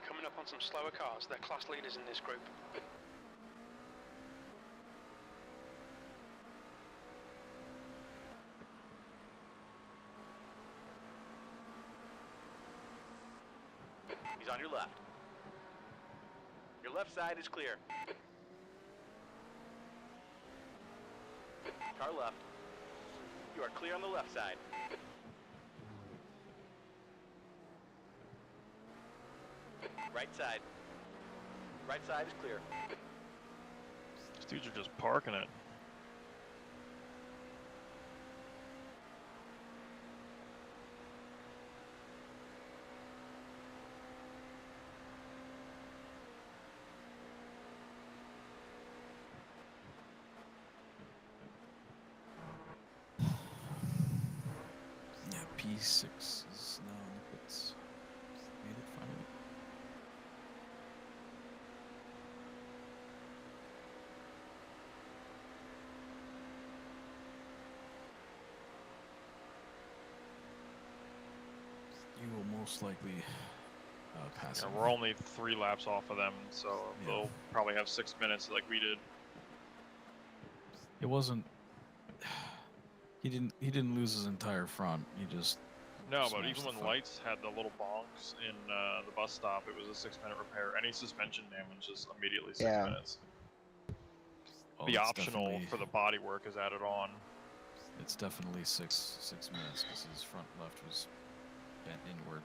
Coming up on some slower cars. They're class leaders in this group. He's on your left. Your left side is clear. Car left. You are clear on the left side. Right side. Right side is clear. These dudes are just parking it. Yeah, P6 is now in the pits. Made it finally. You will most likely pass Yeah, him. we're only 3 laps off of them, so Yeah. they'll probably have 6 minutes like we did. It wasn't. He didn't lose his entire front. He just. No, but smashed even the when front. Lights had the little bonks in the bus stop, it was a 6-minute repair. Any suspension damage is immediately 6 Yeah. minutes. Well, The it's optional definitely- for the body work is added on. It's definitely six minutes because his front left was bent inward.